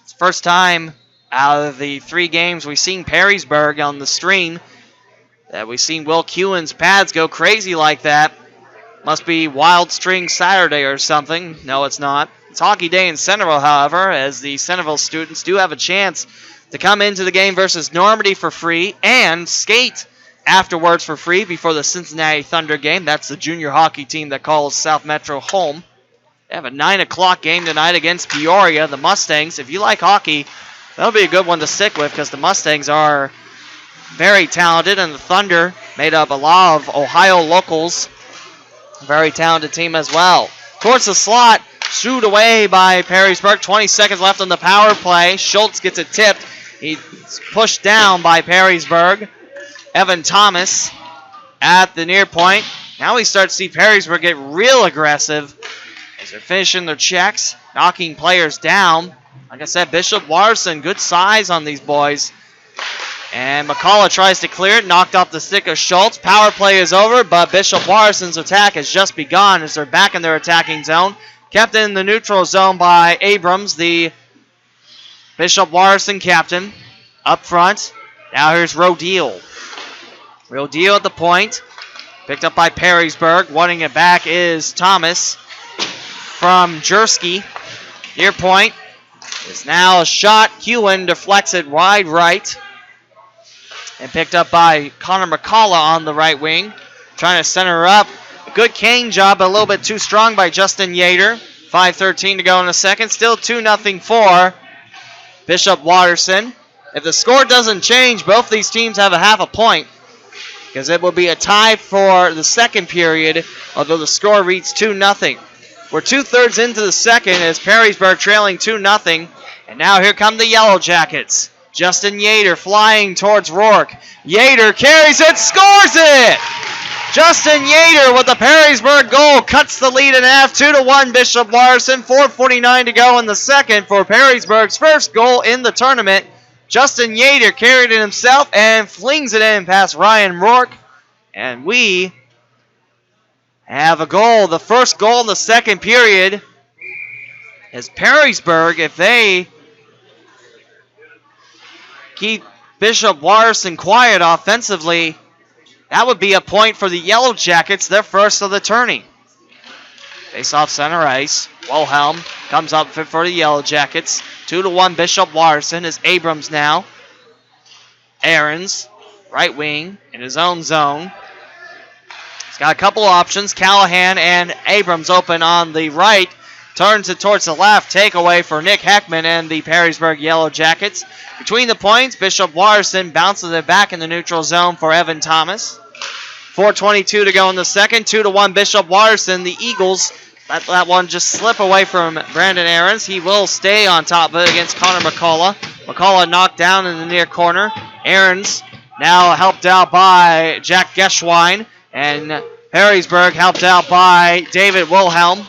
It's the first time out of the 3 games we've seen Perrysburg on the stream that we've seen Will Kewen's pads go crazy like that. Must be Wild String Saturday or something. No, it's not. It's Hockey Day in Centerville, however, as the Centerville students do have a chance to come into the game versus Normandy for free and skate afterwards for free before the Cincinnati Thunder game. That's the junior hockey team that calls South Metro home. They have a 9 o'clock game tonight against Peoria, the Mustangs. If you like hockey, that'll be a good one to stick with because the Mustangs are very talented, and the Thunder made up a lot of Ohio locals. Very talented team as well. Towards the slot, shoot away by Perrysburg. 20 seconds left on the power play. Schultz gets it tipped. He's pushed down by Perrysburg. Evan Thomas at the near point. Now we start to see Perrysburg get real aggressive as they're finishing their checks, knocking players down. Like I said, Bishop Watterson, good size on these boys. And McCullough tries to clear it, knocked off the stick of Schultz. Power play is over, but Bishop Watterson's attack has just begun as they're back in their attacking zone. Kept in the neutral zone by Abrams, the Bishop Watterson captain. Up front, now here's Rodil. Rodil at the point, picked up by Perrysburg. Wanting it back is Thomas. from Jersky. Near point is now a shot. Hewen deflects it wide right. And picked up by Connor McCullough on the right wing. Trying to center her up. Good cane job, but a little bit too strong by Justin Yater. 5:13 to go in the second. Still 2-0 for Bishop Watterson. If the score doesn't change, both these teams have a half a point, because it will be a tie for the second period, although the score reads 2-0. We're 2/3 into the second as Perrysburg trailing 2-0. And now here come the Yellow Jackets. Justin Yater flying towards Rourke. Yater carries it, scores it! Justin Yater with the Perrysburg goal cuts the lead in half. 2-1 Bishop Watterson. 4:49 to go in the second for Perrysburg's first goal in the tournament. Justin Yater carried it himself and flings it in past Ryan Rourke. And we have a goal. The first goal in the second period is Perrysburg. If they keep Bishop Watterson quiet offensively, that would be a point for the Yellow Jackets, their first of the tourney. Face off center ice. Wilhelm comes up for the Yellow Jackets. 2-1 Bishop Watterson is Abrams now. Aarons, right wing, in his own zone. He's got a couple options. Callahan and Abrams open on the right. Turns it towards the left. Takeaway for Nick Heckman and the Perrysburg Yellow Jackets. Between the points, Bishop Watterson bounces it back in the neutral zone for Evan Thomas. 4:22 to go in the second. 2-1 Bishop Watterson. The Eagles let that one just slip away from Brandon Aarons. He will stay on top of it against Connor McCullough. McCullough knocked down in the near corner. Aarons now helped out by Jack Geschwein. And Perrysburg helped out by David Wilhelm.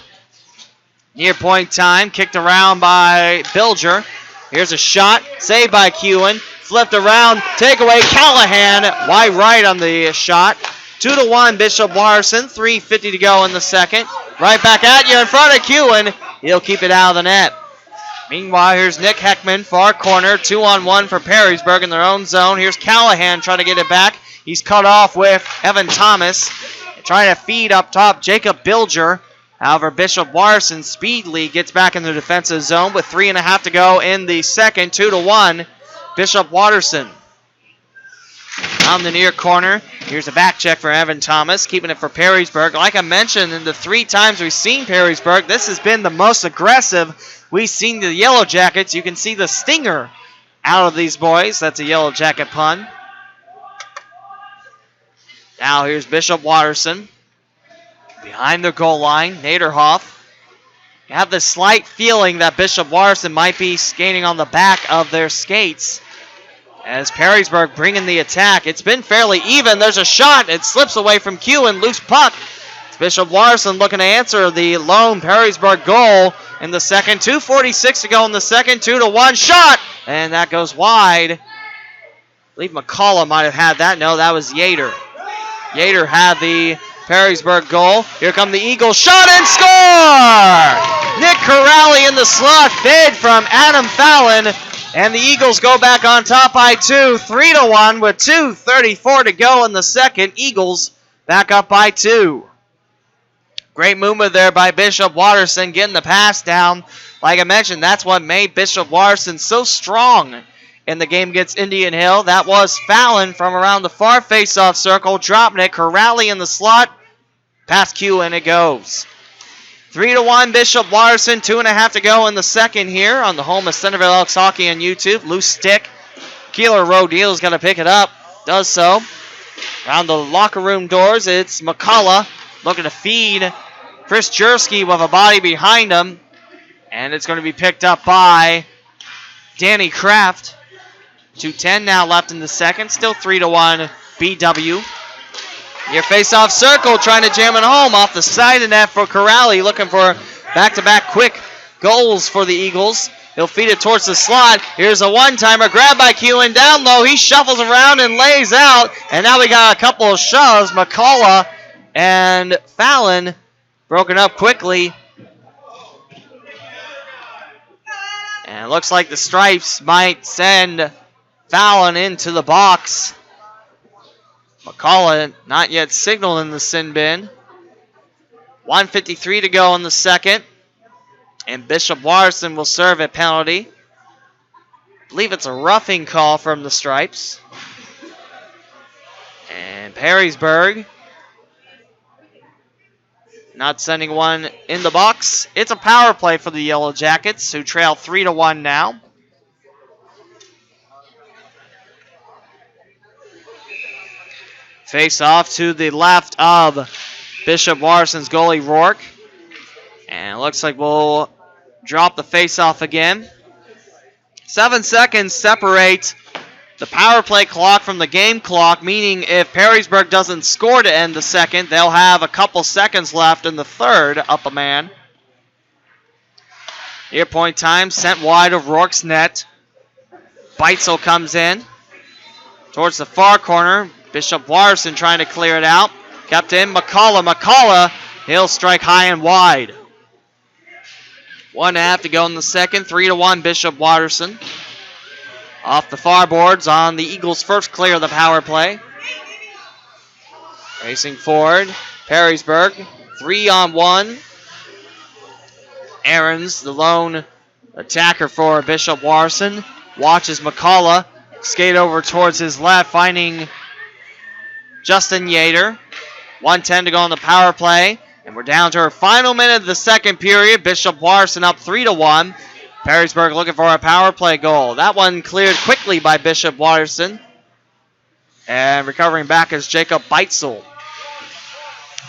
Near point time, kicked around by Bilger. Here's a shot, saved by Kewen. Flipped around, takeaway, Callahan, wide right on the shot. 2-1 Bishop Watterson, 3:50 to go in the second. Right back at you in front of Kewen. He'll keep it out of the net. Meanwhile, here's Nick Heckman, far corner, 2-on-1 for Perrysburg in their own zone. Here's Callahan trying to get it back. He's cut off with Evan Thomas. Trying to feed up top, Jacob Bilger. However, Bishop Watterson speedily gets back in the defensive zone with 3.5 to go in the second. 2-1, Bishop Watterson. On the near corner, here's a back check for Evan Thomas, keeping it for Perrysburg. Like I mentioned, in the 3 times we've seen Perrysburg, this has been the most aggressive we've seen the Yellow Jackets. You can see the stinger out of these boys. That's a Yellow Jacket pun. Now here's Bishop Watterson. Behind the goal line, Naderhoff. You have the slight feeling that Bishop Watterson might be skating on the back of their skates. As Perrysburg bringing the attack. It's been fairly even. There's a shot. It slips away from Kewen. Loose puck. It's Bishop Watterson looking to answer the lone Perrysburg goal in the second. 2:46 to go in the second. 2-1 shot. And that goes wide. I believe McCullough might have had that. No, that was Yater. Yater had the Perrysburg goal. Here come the Eagles. Shot and score! Nick Corrali in the slot. Fed from Adam Fallon. And the Eagles go back on top by 2. 3-1 with 2:34 to go in the second. Eagles back up by 2. Great movement there by Bishop Watterson getting the pass down. Like I mentioned, that's what made Bishop Watterson so strong in the game against Indian Hill. That was Fallon from around the far face-off circle. Dropping it. Corrali in the slot. Past Q and it goes. 3-1 Bishop Watterson. 2.5 to go in the second here on the home of Centerville Elks Hockey on YouTube. Loose stick. Keeler Rodale's going to pick it up. Does so. Around the locker room doors, it's McCullough looking to feed Chris Jersky with a body behind him. And it's going to be picked up by Danny Kraft. 2:10 now left in the second. Still 3-1 BW. Your face-off circle trying to jam it home off the side of the net for Corrali. Looking for back-to-back quick goals for the Eagles. He'll feed it towards the slot. Here's a one-timer. Grabbed by Kewen down low. He shuffles around and lays out. And now we got a couple of shoves. McCullough and Fallon broken up quickly. And it looks like the Stripes might send Fallon into the box. McCullough not yet signaled in the sin bin. 1:53 to go in the second. And Bishop Watterson will serve a penalty. I believe it's a roughing call from the Stripes. And Perrysburg not sending one in the box. It's a power play for the Yellow Jackets, who trail 3-1 now. Face off to the left of Bishop Watterson's goalie, Rourke. And it looks like we'll drop the face off again. 7 seconds separate the power play clock from the game clock, meaning if Perrysburg doesn't score to end the second, they'll have a couple seconds left in the third, up a man. Near point time, sent wide of Rourke's net. Beitzel comes in towards the far corner. Bishop Watterson trying to clear it out. Kept in McCullough. McCullough, he'll strike high and wide. 1.5 to go in the second. 3-1 Bishop Watterson. Off the far boards on the Eagles' first clear of the power play. Racing forward, Perrysburg, 3-on-1. Aarons, the lone attacker for Bishop Watterson, watches McCullough skate over towards his left, finding Justin Yater. 1:10 to go on the power play, and we're down to our final minute of the second period. Bishop Watterson up 3-1. Perrysburg looking for a power play goal. That one cleared quickly by Bishop Watterson. And recovering back is Jacob Beitzel.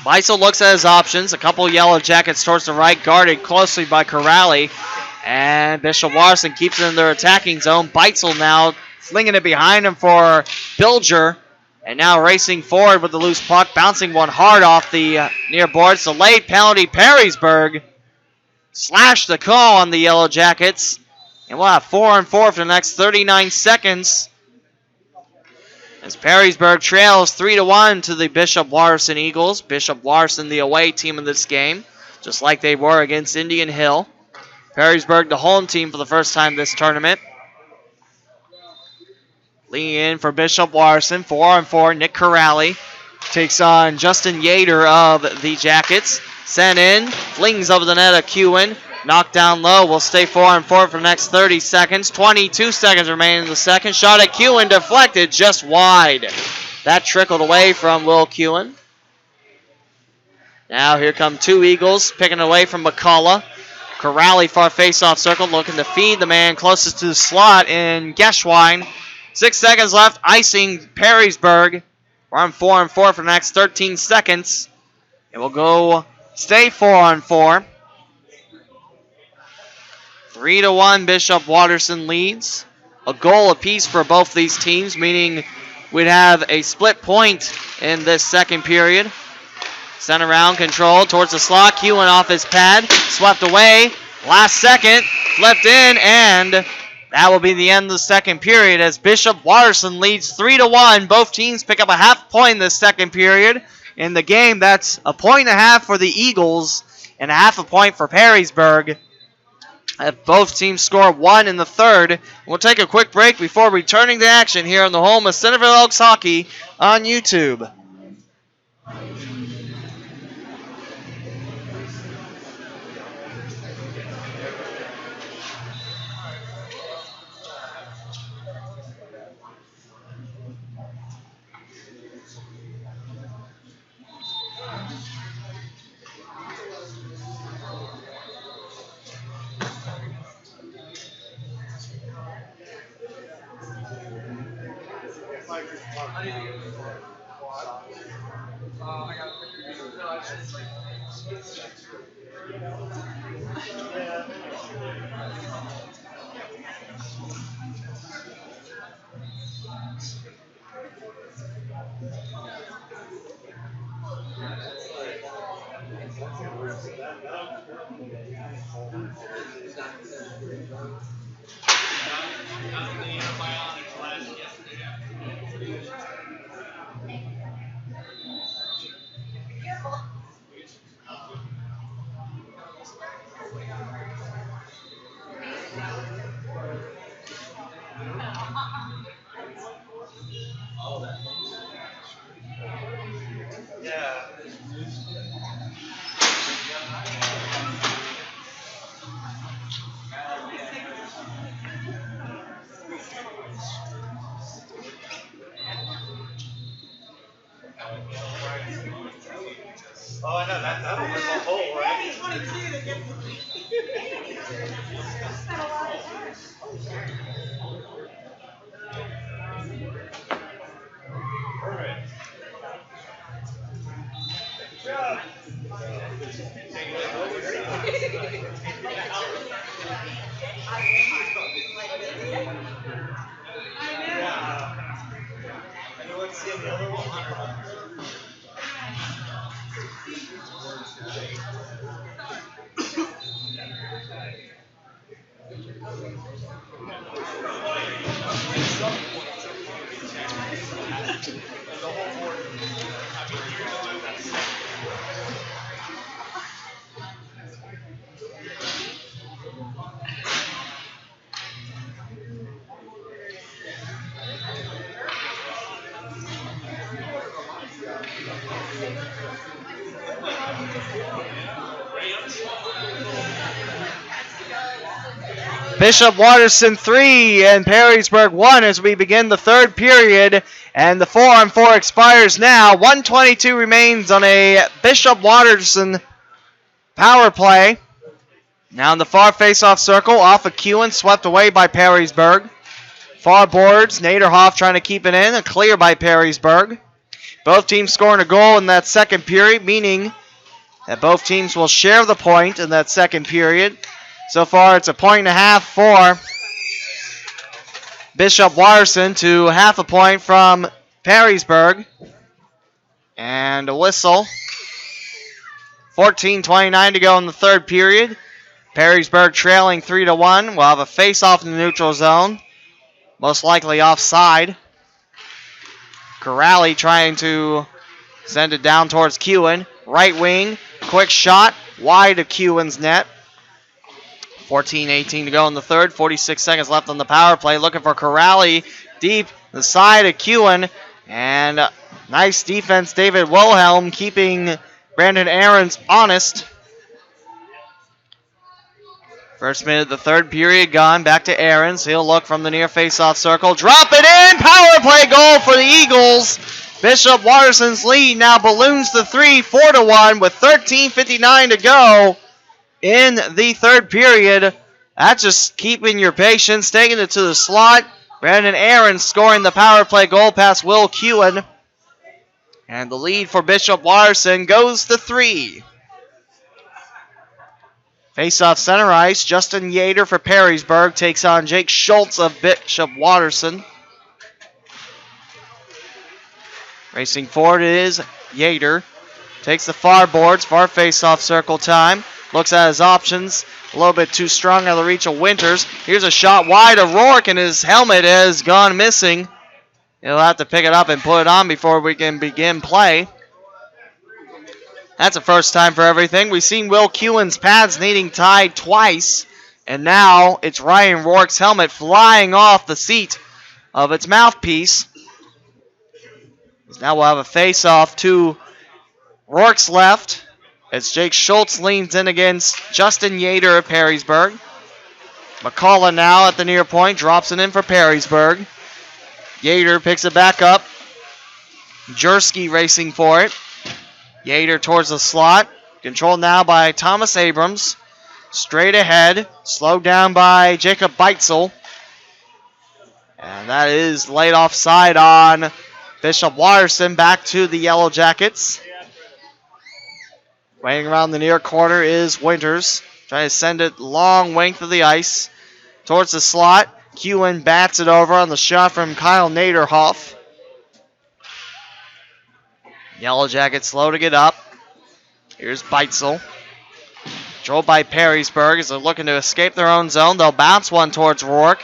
Beitzel looks at his options. A couple Yellow Jackets towards the right, guarded closely by Corrali. And Bishop Watterson keeps it in their attacking zone. Beitzel now flinging it behind him for Bilger. And now racing forward with the loose puck, bouncing one hard off the near boards. The late penalty, Perrysburg slashed the call on the Yellow Jackets. And we'll have 4-on-4 for the next 39 seconds. As Perrysburg trails 3-1 to the Bishop Watterson Eagles. Bishop Watterson, the away team in this game, just like they were against Indian Hill. Perrysburg, the home team for the first time this tournament. Leaning in for Bishop Watterson, 4-on-4. Nick Corrali takes on Justin Yater of the Jackets. Sent in, flings over the net of Kewen. Knocked down low, will stay 4-on-4 for the next 30 seconds. 22 seconds remain in the second. Shot at Kewen, deflected just wide. That trickled away from Will Kewen. Now here come two Eagles, picking away from McCullough. Corrali far face-off circle, looking to feed the man closest to the slot in Geschwein. 6 seconds left, icing Perrysburg. We're on 4-on-4 for the next 13 seconds. And we'll go stay 4-on-4. 3-1 Bishop Watterson leads. A goal apiece for both these teams, meaning we'd have a split point in this second period. Sent around, control towards the slot. Kewen off his pad, swept away. Last second, flipped in, and that will be the end of the second period as Bishop Watterson leads 3-1. Both teams pick up a half point in the second period. In the game, that's a 1.5 for the Eagles and a half a point for Perrysburg. Both teams score 1 in the third. We'll take a quick break before returning to action here on the home of Centerville Elks Hockey on YouTube. Bishop Watterson 3 and Perrysburg 1 as we begin the third period. And the 4-on-4 expires now. 1:22 remains on a Bishop Watterson power play. Now in the far face-off circle, off of Kewen, swept away by Perrysburg. Far boards, Naderhoff trying to keep it in, a clear by Perrysburg. Both teams scoring a goal in that second period, meaning that both teams will share the point in that second period. So far, it's a 1.5 for Bishop Watterson to half a point from Perrysburg. And a whistle. 14:29 to go in the third period. Perrysburg trailing 3-1. We'll have a face-off in the neutral zone. Most likely offside. Corrali trying to send it down towards Kewen. Right wing, quick shot, wide of Kewen's net. 14:18 to go in the third. 46 seconds left on the power play. Looking for Corrali deep the side of Kewen. And nice defense, David Wilhelm keeping Brandon Ahrens honest. First minute of the third period gone. Back to Ahrens. He'll look from the near face-off circle. Drop it in. Power play goal for the Eagles. Bishop Watterson's lead now balloons to 3, 4-1 with 13:59 to go in the third period. That's just keeping your patience, taking it to the slot. Brandon Ahrens scoring the power play goal past Will Kewen. And the lead for Bishop Watterson goes to 3. Face-off center ice. Justin Yater for Perrysburg takes on Jake Schultz of Bishop Watterson. Racing forward is Yater. Takes the far boards. Far face-off circle time. Looks at his options. A little bit too strong out of the reach of Winters. Here's a shot wide of Rourke, and his helmet has gone missing. He'll have to pick it up and put it on before we can begin play. That's a first time for everything. We've seen Will Kewen's pads needing tied twice. And now it's Ryan Rourke's helmet flying off the seat of its mouthpiece. Now we'll have a face-off to Rourke's left as Jake Schultz leans in against Justin Yater of Perrysburg. McCullough now at the near point, drops it in for Perrysburg. Yater picks it back up. Jersky racing for it. Yater towards the slot. Controlled now by Thomas Abrams. Straight ahead. Slowed down by Jacob Beitzel. And that is laid offside on Bishop Watterson. Back to the Yellow Jackets. Waiting around the near corner is Winters. Trying to send it long length of the ice. Towards the slot. Kewen bats it over on the shot from Kyle Naderhoff. Yellow Jackets slow to get up. Here's Beitzel. Controlled by Perrysburg as they're looking to escape their own zone. They'll bounce one towards Rourke.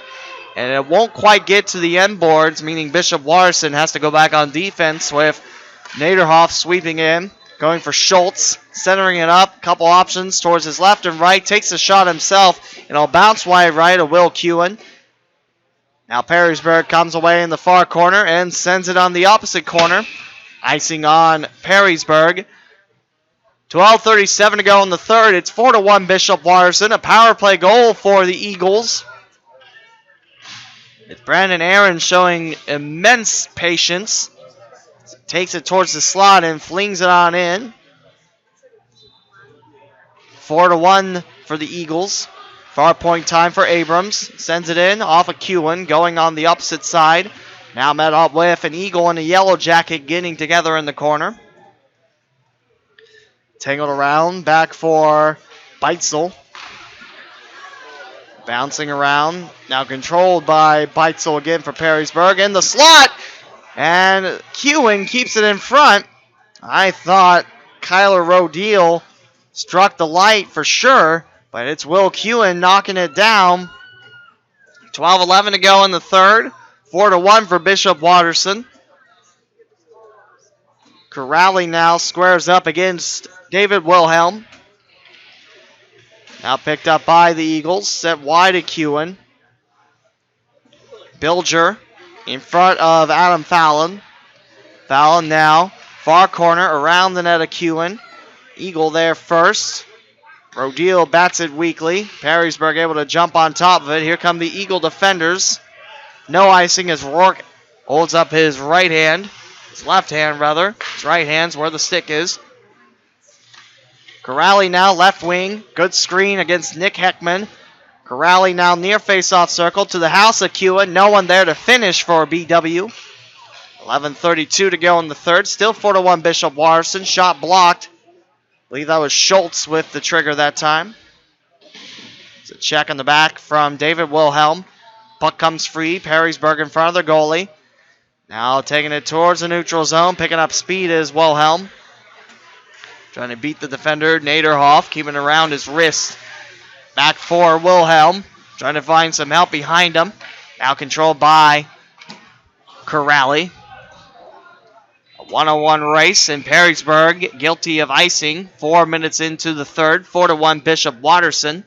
And it won't quite get to the end boards, meaning Bishop Watterson has to go back on defense with Naderhoff sweeping in. Going for Schultz. Centering it up. Couple options towards his left and right. Takes the shot himself. And it'll bounce wide right of Will Kewen. Now Perrysburg comes away in the far corner and sends it on the opposite corner. Icing on Perrysburg. 12:37 to go in the third. It's 4-1 Bishop Watterson. A power play goal for the Eagles. It's Brandon Ahrens showing immense patience. Takes it towards the slot and flings it on in. 4-1 for the Eagles. Far point time for Abrams. Sends it in off of Kewen, going on the opposite side. Now met up with an Eagle and a Yellow Jacket getting together in the corner. Tangled around, back for Beitzel. Bouncing around, now controlled by Beitzel again for Perrysburg. In the slot, and Kewen keeps it in front. I thought Kyler Rodeel struck the light for sure, but it's Will Kewen knocking it down. 12-11 to go in the third. 4-1 for Bishop Watterson. Corrali now squares up against David Wilhelm. Now picked up by the Eagles. Set wide at Kewen. Bilger in front of Adam Fallon. Fallon now far corner around the net of Kewen. Eagle there first. Rodeel bats it weakly. Perrysburg able to jump on top of it. Here come the Eagle defenders. No icing as Rourke holds up his right hand. His left hand, rather. His right hand's where the stick is. Corrali now left wing. Good screen against Nick Heckman. Corrali now near face-off circle to the house of Kewen. No one there to finish for BW. 11:32 to go in the third. Still 4-1 Bishop Watterson. Shot blocked. I believe that was Schultz with the trigger that time. It's a check on the back from David Wilhelm. Puck comes free. Perrysburg in front of the goalie. Now taking it towards the neutral zone. Picking up speed is Wilhelm. Trying to beat the defender, Naderhoff, keeping around his wrist. Back for Wilhelm. Trying to find some help behind him. Now controlled by Corrali. A 1-on-1 race, and Perrysburg guilty of icing. 4 minutes into the third. 4-1 Bishop Watterson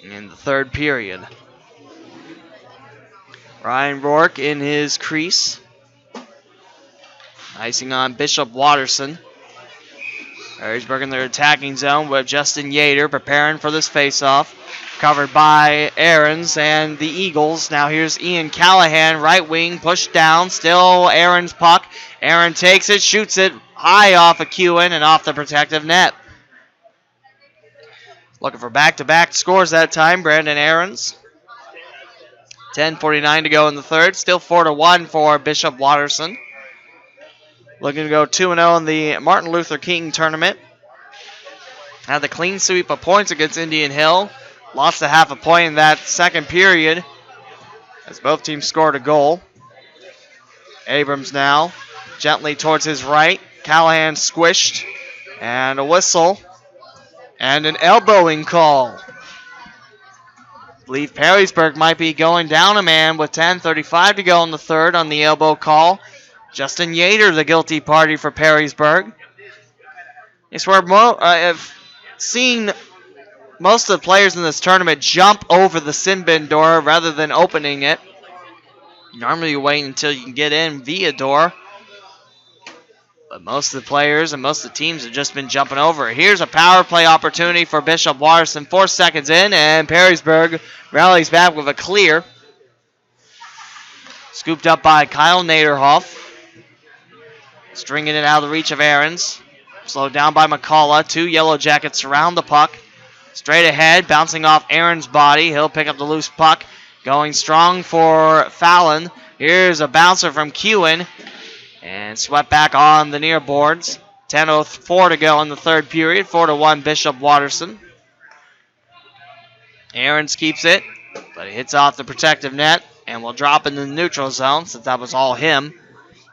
in the third period. Ryan Rourke in his crease. Icing on Bishop Watterson. Perrysburg in their attacking zone with Justin Yater preparing for this faceoff. Covered by Aarons and the Eagles. Now here's Ian Callahan, right wing, pushed down. Still Aaron's puck. Aaron takes it, shoots it high off of Kewen and off the protective net. Looking for back-to-back scores that time, Brandon Aarons. 10:49 to go in the third. Still 4-1 for Bishop Watterson. Looking to go 2-0 in the Martin Luther King tournament. Had the clean sweep of points against Indian Hill. Lost a half a point in that second period as both teams scored a goal. Abrams now gently towards his right. Callahan squished. And a whistle. And an elbowing call. I believe Perrysburg might be going down a man with 10:35 to go in the third on the elbow call. Justin Yater, the guilty party for Perrysburg. It's where I've seen most of the players in this tournament jump over the sin bin door rather than opening it. Normally you wait until you can get in via door. But most of the players and most of the teams have just been jumping over it. Here's a power play opportunity for Bishop Watterson. 4 seconds in, and Perrysburg rallies back with a clear. Scooped up by Kyle Naderhoff. Stringing it out of the reach of Aarons. Slowed down by McCullough. 2 Yellow Jackets surround the puck. Straight ahead, bouncing off Aaron's body. He'll pick up the loose puck. Going strong for Fallon. Here's a bouncer from Kewen. And swept back on the near boards. 10:04 to go in the third period. 4-1 Bishop Watterson. Aarons keeps it, but it hits off the protective net and will drop in the neutral zone since that was all him.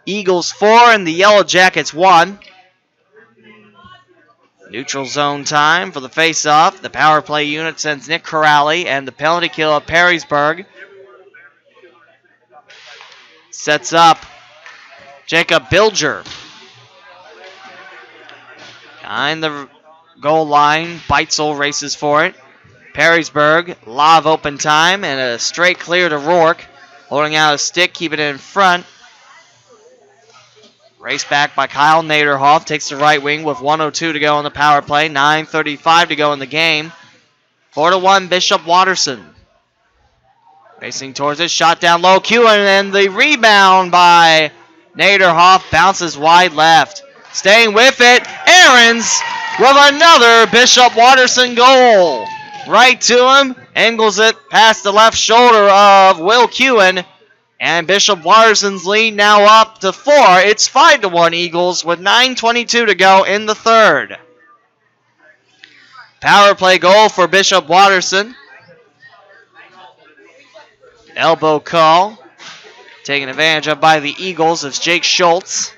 Eagles 4 and the Yellow Jackets 1. Neutral zone time for the face-off. The power play unit sends Nick Corrali, and the penalty kill of Perrysburg sets up Jacob Bilger. Behind the goal line, Beitzel races for it. Perrysburg, lot of open time, and a straight clear to Rourke. Holding out a stick, keeping it in front. Race back by Kyle Naderhoff. Takes the right wing with 1:02 to go on the power play. 9:35 to go in the game. 4-1 Bishop Watterson. Racing towards it. Shot down low. Kewen, and the rebound by Naderhoff bounces wide left. Staying with it. Aarons with another Bishop Watterson goal. Right to him, angles it past the left shoulder of Will Kewen, and Bishop Watterson's lead now up to 4. It's 5-1 Eagles with 9:22 to go in the third. Power play goal for Bishop Watterson. Elbow call. Taken advantage of by the Eagles as Jake Schultz.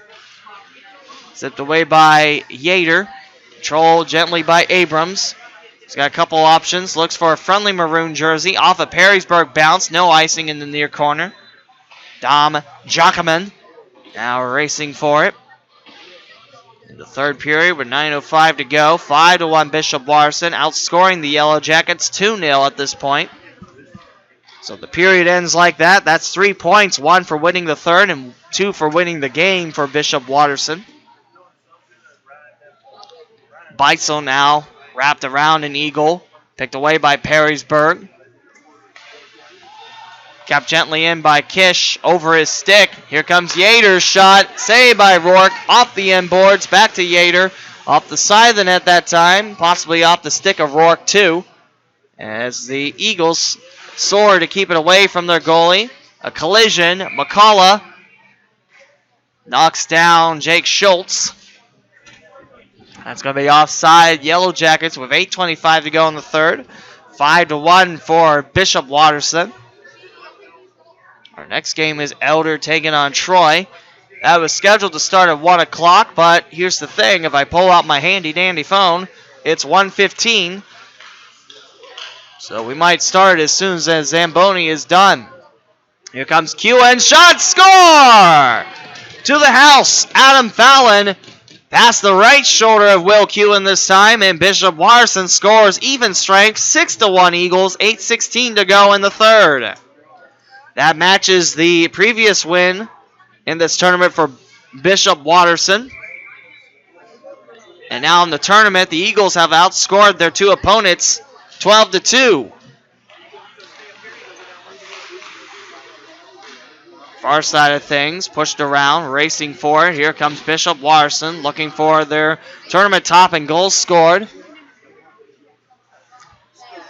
Zipped away by Yater. Controlled gently by Abrams. He's got a couple options. Looks for a friendly maroon jersey. Off a Perrysburg bounce. No icing in the near corner. Dom Jacquemin now racing for it. In the third period with 9:05 to go. 5-1 Bishop Watterson, outscoring the Yellow Jackets 2-0 at this point. So the period ends like that. That's 3 points, 1 for winning the third and 2 for winning the game for Bishop Watterson. Beitzel now wrapped around an Eagle. Picked away by Perrysburg. Kept gently in by Kish over his stick. Here comes Yater's shot. Saved by Rourke. Off the end boards. Back to Yater. Off the side of the net that time. Possibly off the stick of Rourke too. As the Eagles soar to keep it away from their goalie. A collision. McCullough knocks down Jake Schultz. That's going to be offside. Yellow Jackets with 8:25 to go in the third. 5-1 for Bishop Watterson. Our next game is Elder taking on Troy. That was scheduled to start at 1 o'clock, but here's the thing. If I pull out my handy-dandy phone, it's 1:15. So we might start as soon as Zamboni is done. Here comes Kewen. Shot, score! To the house, Adam Fallon. Past the right shoulder of Will Kewen this time, and Bishop Watterson scores even strength. 6-1 Eagles, 8:16 to go in the third. That matches the previous win in this tournament for Bishop Watterson. And now in the tournament, the Eagles have outscored their two opponents 12-2. Far side of things, pushed around, racing for it. Here comes Bishop Watterson, looking for their tournament top and goals scored.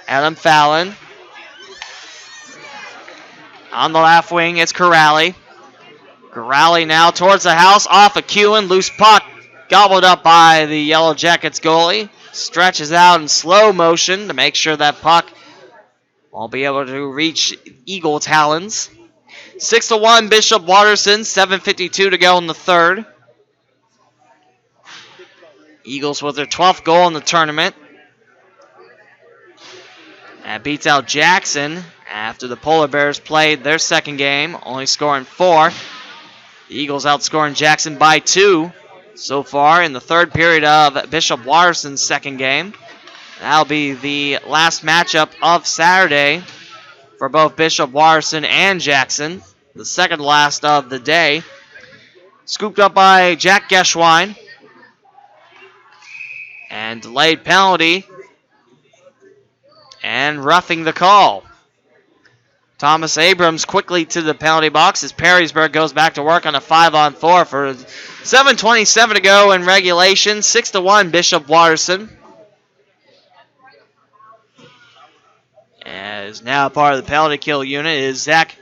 Adam Fallon. On the left wing, it's Corrali. Corrali now towards the house, off a Kewen, loose puck, gobbled up by the Yellow Jackets goalie. Stretches out in slow motion to make sure that puck won't be able to reach Eagle talons. 6-1 Bishop Watterson, 7:52 to go in the third. Eagles with their 12th goal in the tournament. That beats out Jackson after the Polar Bears played their second game, only scoring 4. The Eagles outscoring Jackson by 2 so far in the third period of Bishop Watterson's second game. That'll be the last matchup of Saturday for both Bishop Watterson and Jackson. The second last of the day. Scooped up by Jack Geschwine. And delayed penalty. And roughing the call. Thomas Abrams quickly to the penalty box as Perrysburg goes back to work on a 5-on-4 for 7:27 to go in regulation. 6-1 Bishop Watterson. As now part of the penalty kill unit is Zach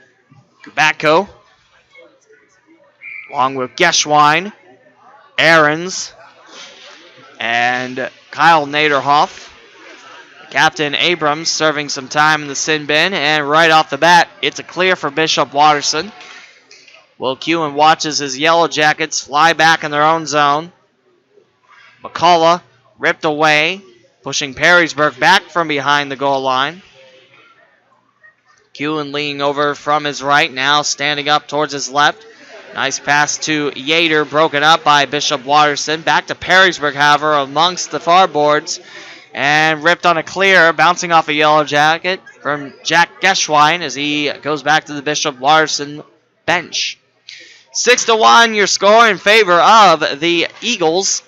Gubacko, along with Geschwine, Ahrens, and Kyle Naderhoff. Captain Abrams serving some time in the sin bin, and right off the bat, it's a clear for Bishop Watterson. Will Kewen watches his Yellow Jackets fly back in their own zone. McCullough ripped away, pushing Perrysburg back from behind the goal line. Kewen leaning over from his right, now standing up towards his left. Nice pass to Yater, broken up by Bishop Watterson. Back to Perrysburg, however, amongst the far boards. And ripped on a clear, bouncing off a Yellow Jacket from Jack Geschwine as he goes back to the Bishop Watterson bench. 6-1, your score in favor of the Eagles.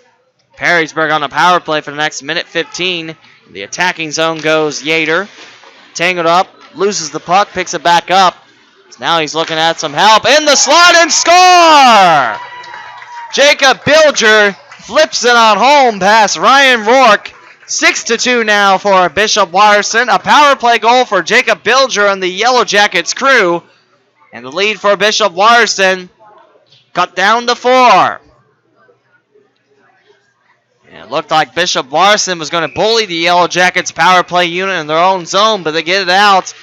Perrysburg on a power play for the next minute 15. In the attacking zone goes Yater. Tangled up, loses the puck, picks it back up. So now he's looking at some help in the slot and score! Jacob Bilger flips it on home past Ryan Rourke. 6-2 now for Bishop Watterson. A power play goal for Jacob Bilger and the Yellow Jackets crew. And the lead for Bishop Watterson cut down to 4. And it looked like Bishop Watterson was going to bully the Yellow Jackets power play unit in their own zone, but they get it out.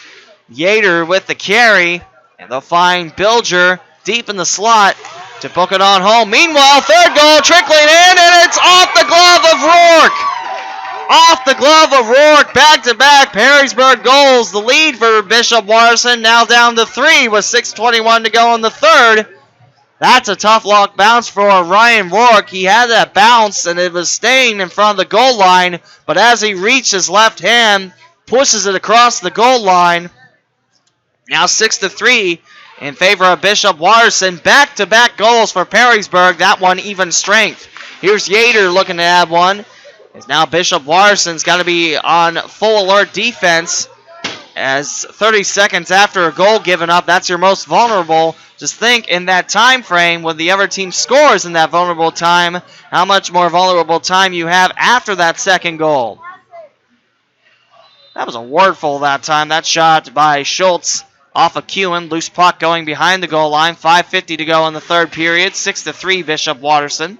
Yater with the carry, and they'll find Bilger deep in the slot to book it on home. Meanwhile, third goal trickling in, and it's off the glove of Rourke. Off the glove of Rourke, back-to-back Perrysburg goals. The lead for Bishop Watterson now down to 3 with 6:21 to go in the third. That's a tough lock bounce for Ryan Rourke. He had that bounce, and it was staying in front of the goal line, but as he reached his left hand, pushes it across the goal line. Now 6-3 in favor of Bishop Watterson. Back-to-back goals for Perrysburg. That one even strength. Here's Yater looking to add one. As now Bishop Watterson's got to be on full alert defense, as 30 seconds after a goal given up, that's your most vulnerable. Just think in that time frame when the other team scores in that vulnerable time, how much more vulnerable time you have after that second goal. That was a wordful that time. That shot by Schultz off of Kewen. Loose puck going behind the goal line. 5:50 to go in the third period. 6-3 Bishop Watterson.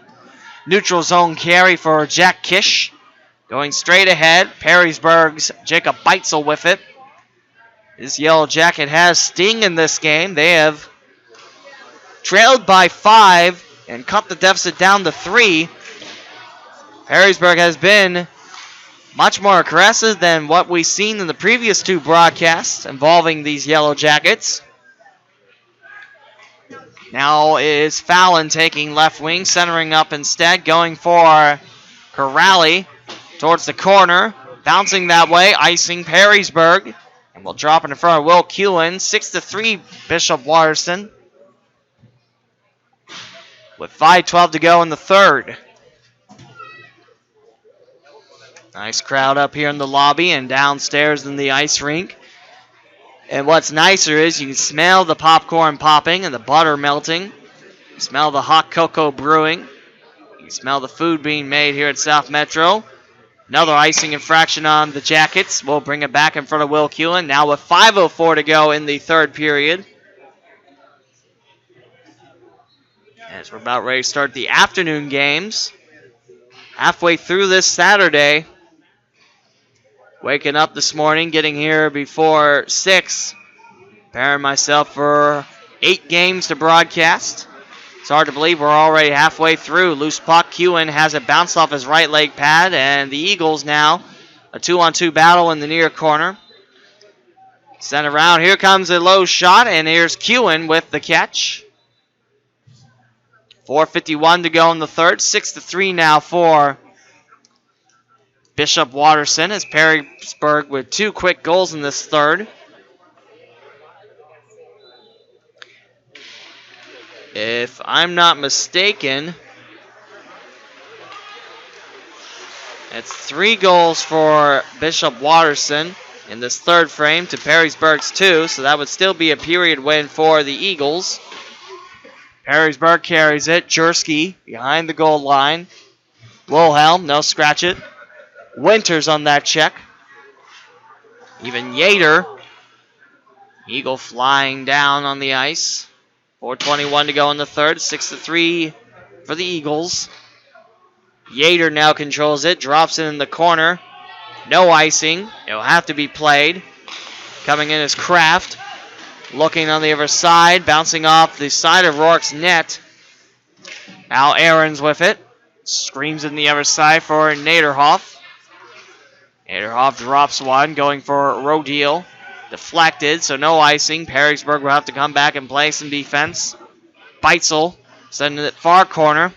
Neutral zone carry for Jack Kish. Going straight ahead. Perrysburg's Jacob Beitzel with it. This Yellow Jacket has sting in this game. They have trailed by 5 and cut the deficit down to 3. Perrysburg has been much more aggressive than what we've seen in the previous 2 broadcasts involving these Yellow Jackets. Now is Fallon taking left wing, centering up instead, going for Corrali towards the corner, bouncing that way, icing Perrysburg, and we'll drop it in front of Will Kewen. 6-3 Bishop Watterson, with 5:12 to go in the third. Nice crowd up here in the lobby and downstairs in the ice rink. And what's nicer is you can smell the popcorn popping and the butter melting. You smell the hot cocoa brewing. You can smell the food being made here at South Metro. Another icing infraction on the Jackets. We'll bring it back in front of Will Kewen. Now with 5:04 to go in the third period. As we're about ready to start the afternoon games. Halfway through this Saturday. Waking up this morning, getting here before 6. Preparing myself for 8 games to broadcast. It's hard to believe we're already halfway through. Loose puck, Kewen has it bounced off his right leg pad, and the Eagles now a 2-on-2 battle in the near corner. Sent around, here comes a low shot, and here's Kewen with the catch. 4:51 to go in the third, 6-3 now for Bishop Watterson, as Perrysburg with 2 quick goals in this third. If I'm not mistaken, it's 3 goals for Bishop Watterson in this third frame to Perrysburg's 2, so that would still be a period win for the Eagles. Perrysburg carries it. Jersky behind the goal line. Wilhelm, no scratch it. Winters on that check. Even Yater. Eagle flying down on the ice. 4:21 to go in the third. 6-3 for the Eagles. Yater now controls it. Drops it in the corner. No icing. It'll have to be played. Coming in is Kraft. Looking on the other side. Bouncing off the side of Rourke's net. Al Aarons with it. Screams in the other side for Naderhoff. Naderhoff drops one, going for Rodil. Deflected, so no icing. Perrysburg will have to come back and play some defense. Beitzel sending it far corner.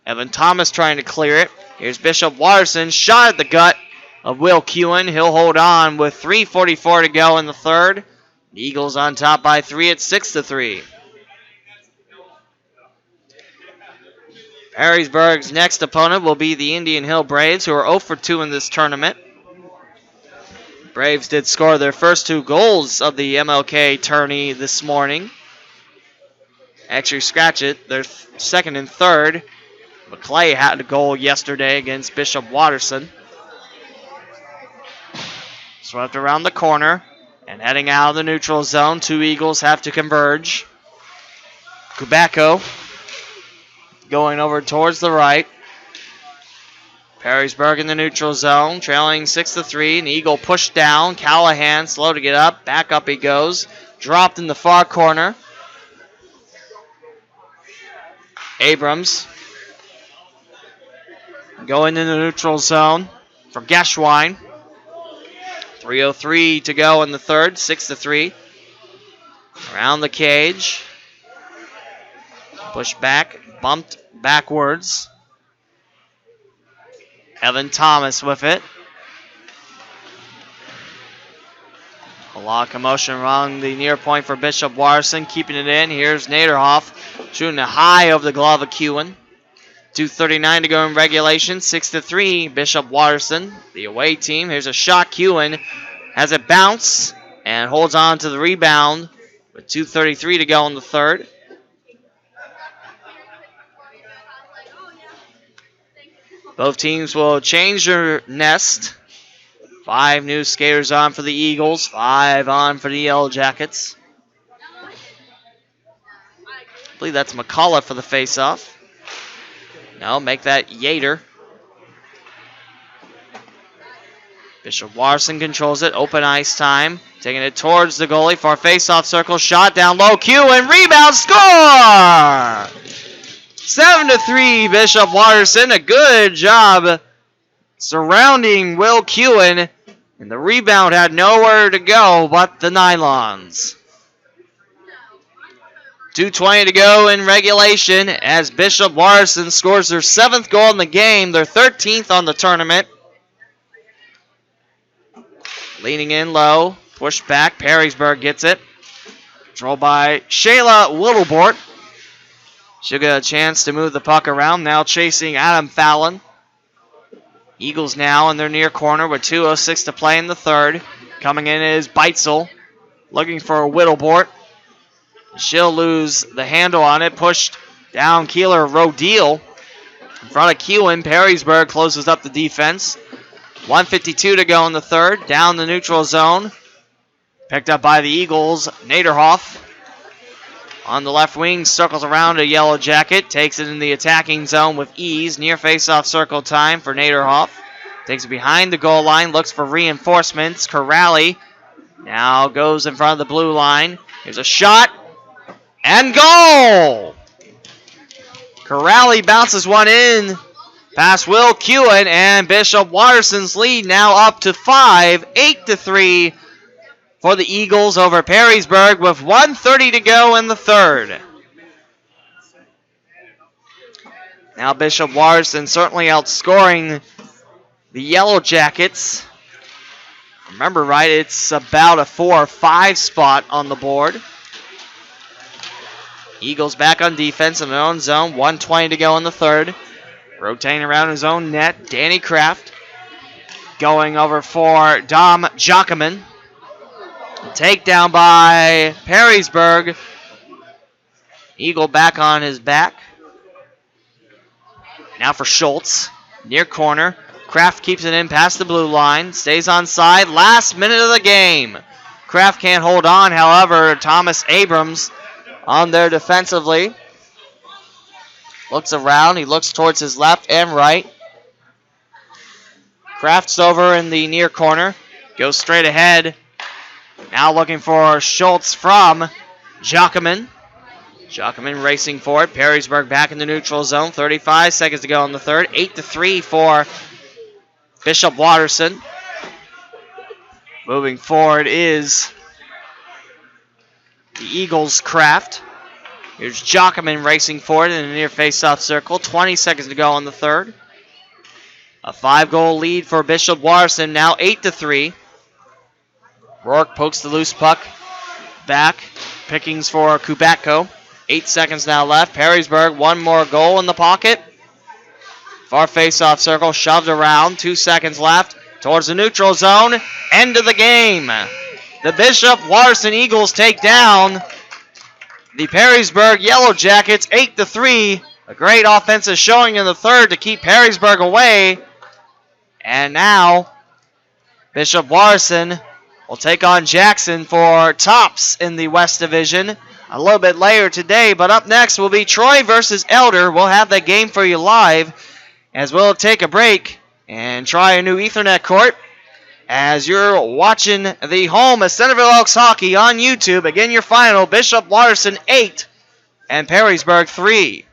Evan Thomas trying to clear it. Here's Bishop Watterson. Shot at the gut of Will Kewen. He'll hold on with 3:44 to go in the third. The Eagles on top by 3 at 6-3. Perrysburg's next opponent will be the Indian Hill Braves, who are 0-2 in this tournament. Braves did score their first 2 goals of the MLK tourney this morning. Actually, scratch it. They're second and third. McClay had a goal yesterday against Bishop Watterson. Swept around the corner and heading out of the neutral zone. Two Eagles have to converge. Kubacko going over towards the right. Perrysburg in the neutral zone, trailing 6-3. An Eagle pushed down. Callahan slow to get up. Back up he goes. Dropped in the far corner. Abrams going in the neutral zone for Geschwein. 3:03 to go in the third, 6-3. Around the cage. Push back, bumped backwards. Evan Thomas with it. A lot of commotion around the near point for Bishop Watterson, keeping it in. Here's Naderhoff shooting a high over the glove of Kewen. 2:39 to go in regulation, 6-3. Bishop Watterson, the away team. Here's a shot. Kewen has it bounce and holds on to the rebound with 2:33 to go in the third. Both teams will change their nest. 5 new skaters on for the Eagles, 5 on for the Yellow Jackets. I believe that's McCullough for the faceoff. No, make that Yater. Bishop Watterson controls it. Open ice time. Taking it towards the goalie for a faceoff circle. Shot down low. Kewen. Rebound. Score! 7-3. Bishop Watterson. A good job surrounding Will Kewen. And the rebound had nowhere to go but the nylons. 2:20 to go in regulation as Bishop Watterson scores their 7th goal in the game, their 13th on the tournament. Leaning in low, pushed back, Perrysburg gets it. Controlled by Shayla Whittlebort. She'll get a chance to move the puck around, now chasing Adam Fallon. Eagles now in their near corner with 2:06 to play in the third. Coming in is Beitzel, looking for Whittlebort. She'll lose the handle on it. Pushed down Keeler Rodeel. In front of Kewen, Perrysburg closes up the defense. 1:52 to go in the third. Down the neutral zone. Picked up by the Eagles. Naderhoff on the left wing. Circles around a Yellow Jacket. Takes it in the attacking zone with ease. Near face-off circle time for Naderhoff. Takes it behind the goal line. Looks for reinforcements. Corrali now goes in front of the blue line. Here's a shot. And goal! Corrali bounces one in past Will Kewen, and Bishop Watterson's lead now up to 5, 8-3 for the Eagles over Perrysburg with 1:30 to go in the third. Now Bishop Watterson certainly outscoring the Yellow Jackets. Remember right, it's about a 4 or 5 spot on the board. Eagles back on defense in their own zone. 1:20 to go in the third. Rotating around his own net. Danny Kraft going over for Dom Jockeman. Takedown by Perrysburg. Eagle back on his back. Now for Schultz. Near corner. Kraft keeps it in past the blue line. Stays on side. Last minute of the game. Kraft can't hold on. However, Thomas Abrams on there defensively. Looks around. He looks towards his left and right. Kraft's over in the near corner. Goes straight ahead. Now looking for Schultz from Jockeman. Jockeman racing for it. Perrysburg back in the neutral zone. 35 seconds to go in the third. 8-3 for Bishop Watterson. Moving forward is the Eagles' Kraft. Here's Jockeman racing for it in the near face-off circle. 20 seconds to go in the third. A 5-goal lead for Bishop Watterson, now 8-3. Rourke pokes the loose puck back. Pickings for Kubacko. 8 seconds now left. Perrysburg, one more goal in the pocket. Far face-off circle, shoved around. 2 seconds left. Towards the neutral zone. End of the game. The Bishop Watterson Eagles take down the Perrysburg Yellow Jackets 8-3 A great offensive showing in the third to keep Perrysburg away. And now Bishop Watterson will take on Jackson for tops in the West Division a little bit later today. But up next will be Troy versus Elder. We'll have that game for you live as we'll take a break and try a new Ethernet court as you're watching the home of Centerville Elks hockey on YouTube. Again, your final, Bishop Watterson 8 and Perrysburg 3.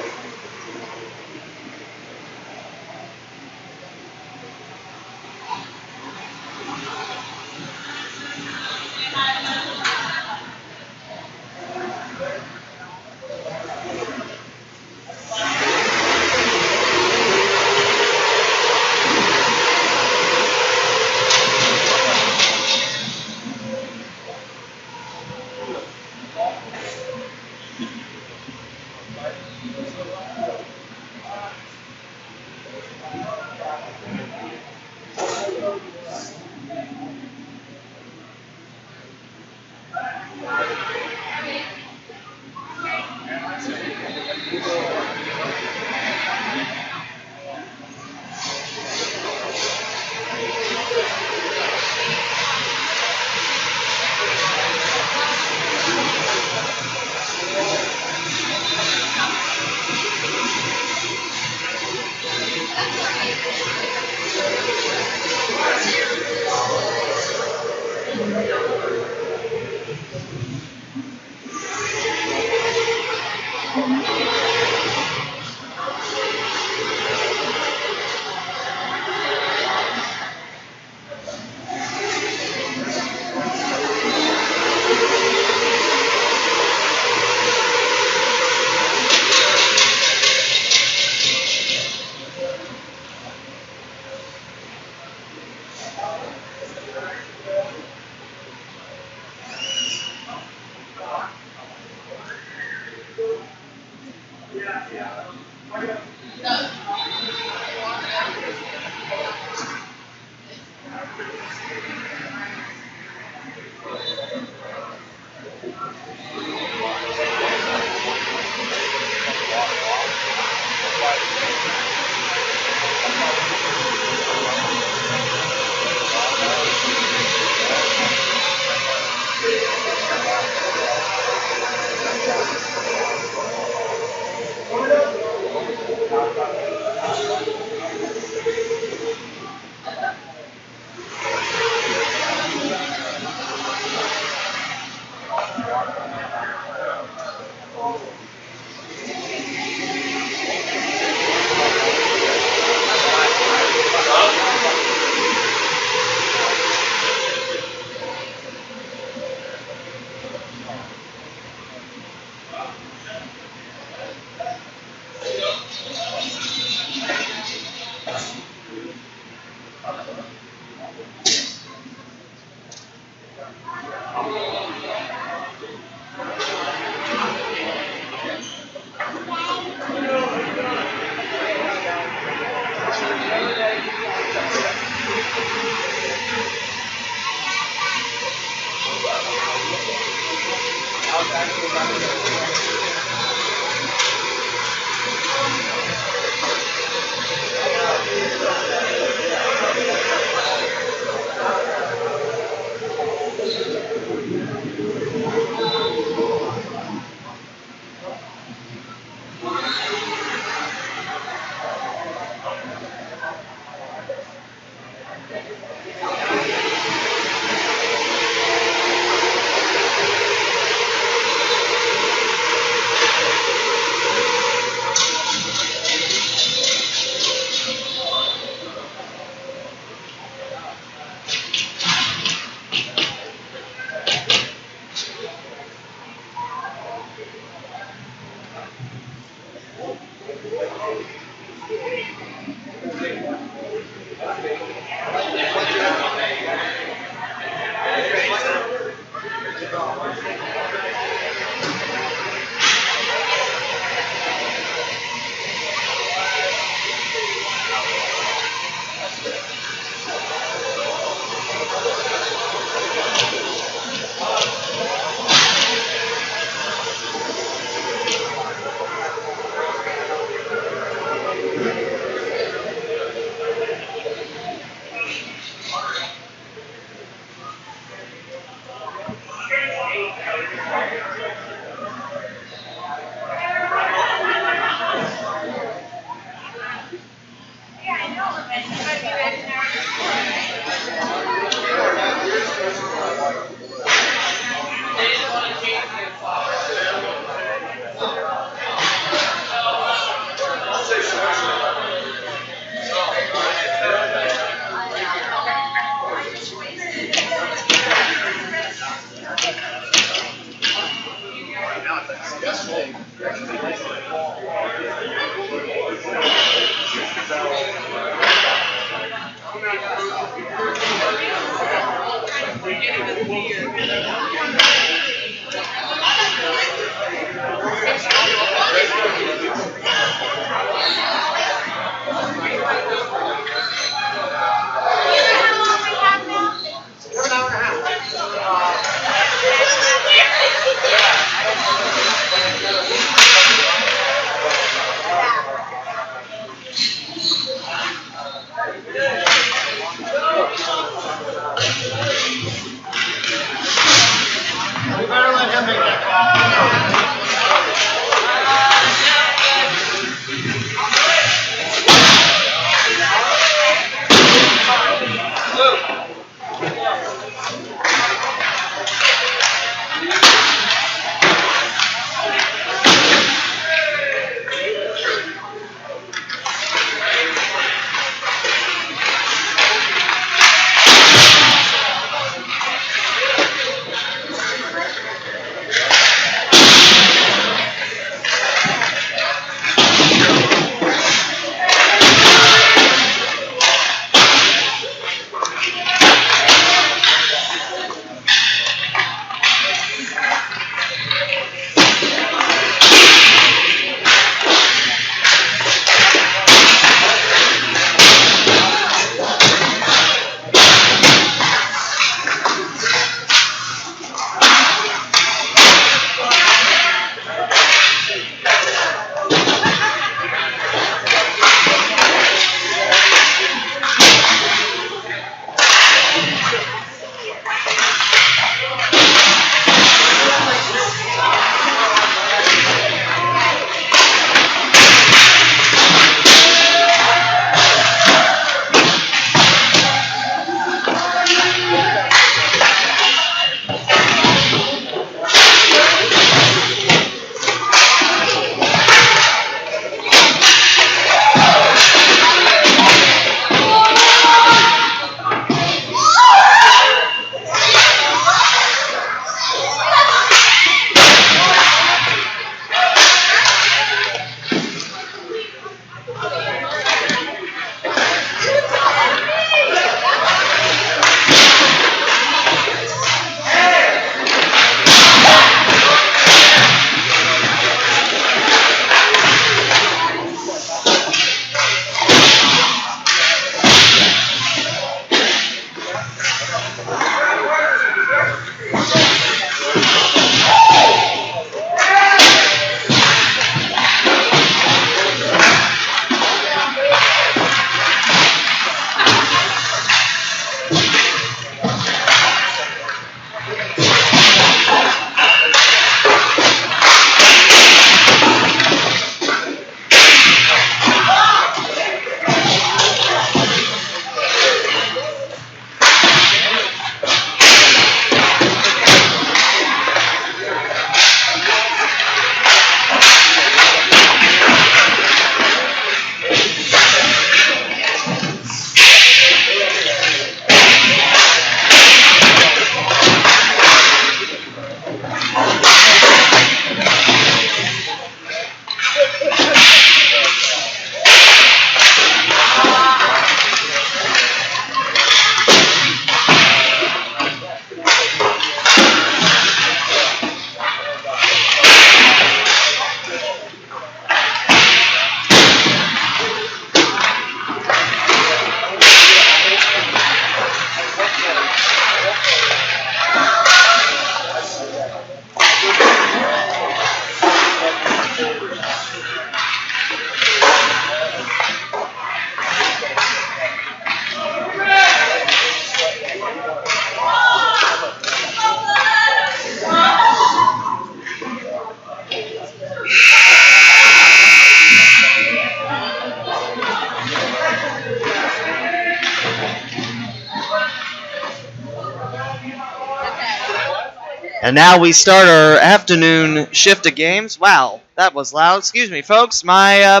And now we start our afternoon shift of games. Wow, that was loud. Excuse me, folks. My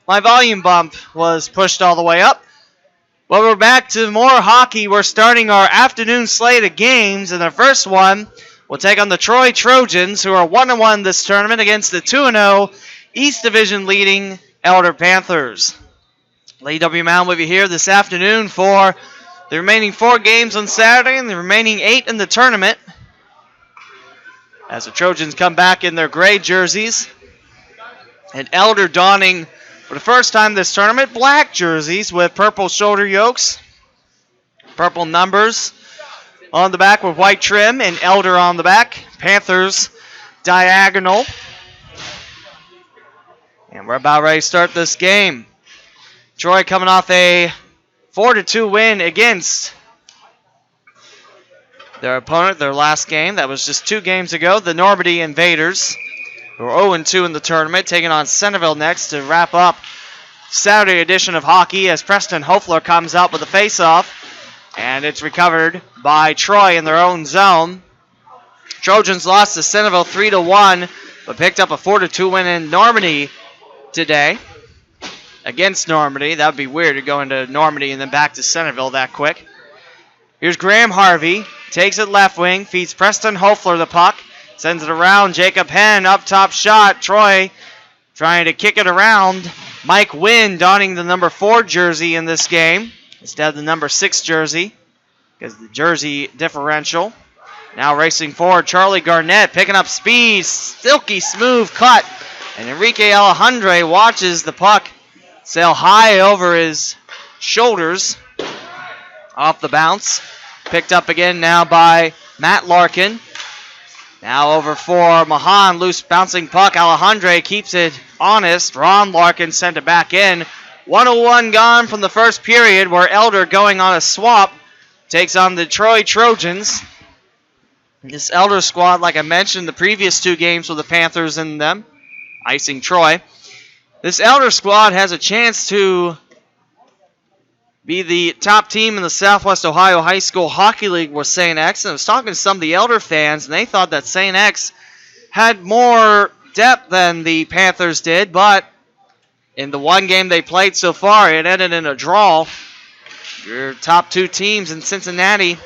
volume bump was pushed all the way up. Well, we're back to more hockey. We're starting our afternoon slate of games, and the first one will take on the Troy Trojans, who are 1-1 this tournament against the 2-0 East Division leading Elder Panthers. Lee W. Mound will be here this afternoon for the remaining 4 games on Saturday and the remaining 8 in the tournament, as the Trojans come back in their gray jerseys, and Elder donning, for the first time this tournament, black jerseys with purple shoulder yokes, purple numbers on the back with white trim, and Elder on the back. Panthers diagonal. And we're about ready to start this game. Troy coming off a 4-2 win against their opponent, their last game. That was just 2 games ago. The Normandy Invaders, who are 0-2 in the tournament, taking on Centerville next to wrap up Saturday edition of hockey as Preston Hofler comes out with a face-off. And it's recovered by Troy in their own zone. Trojans lost to Centerville 3-1, but picked up a 4-2 win in Normandy today against Normandy. That would be weird to go into Normandy and then back to Centerville that quick. Here's Graham Harvey. Takes it left wing. Feeds Preston Hofler the puck. Sends it around. Jacob Henn up top shot. Troy trying to kick it around. Mike Wynn donning the number 4 jersey in this game instead of the number 6 jersey because the jersey differential. Now racing forward, Charlie Garnett picking up speed. Silky smooth cut. And Enrique Alejandre watches the puck sail high over his shoulders off the bounce. Picked up again now by Matt Larkin. Now over for Mahan. Loose bouncing puck. Alejandre keeps it honest. Ron Larkin sent it back in. 1:01 gone from the first period, where Elder, going on a swap, takes on the Troy Trojans. This Elder squad, like I mentioned, the previous 2 games with the Panthers in them, icing Troy. This Elder squad has a chance to be the top team in the Southwest Ohio High School Hockey League with St. X. And I was talking to some of the Elder fans, and they thought that St. X had more depth than the Panthers did, but in the one game they played so far, it ended in a draw. Your top 2 teams in Cincinnati.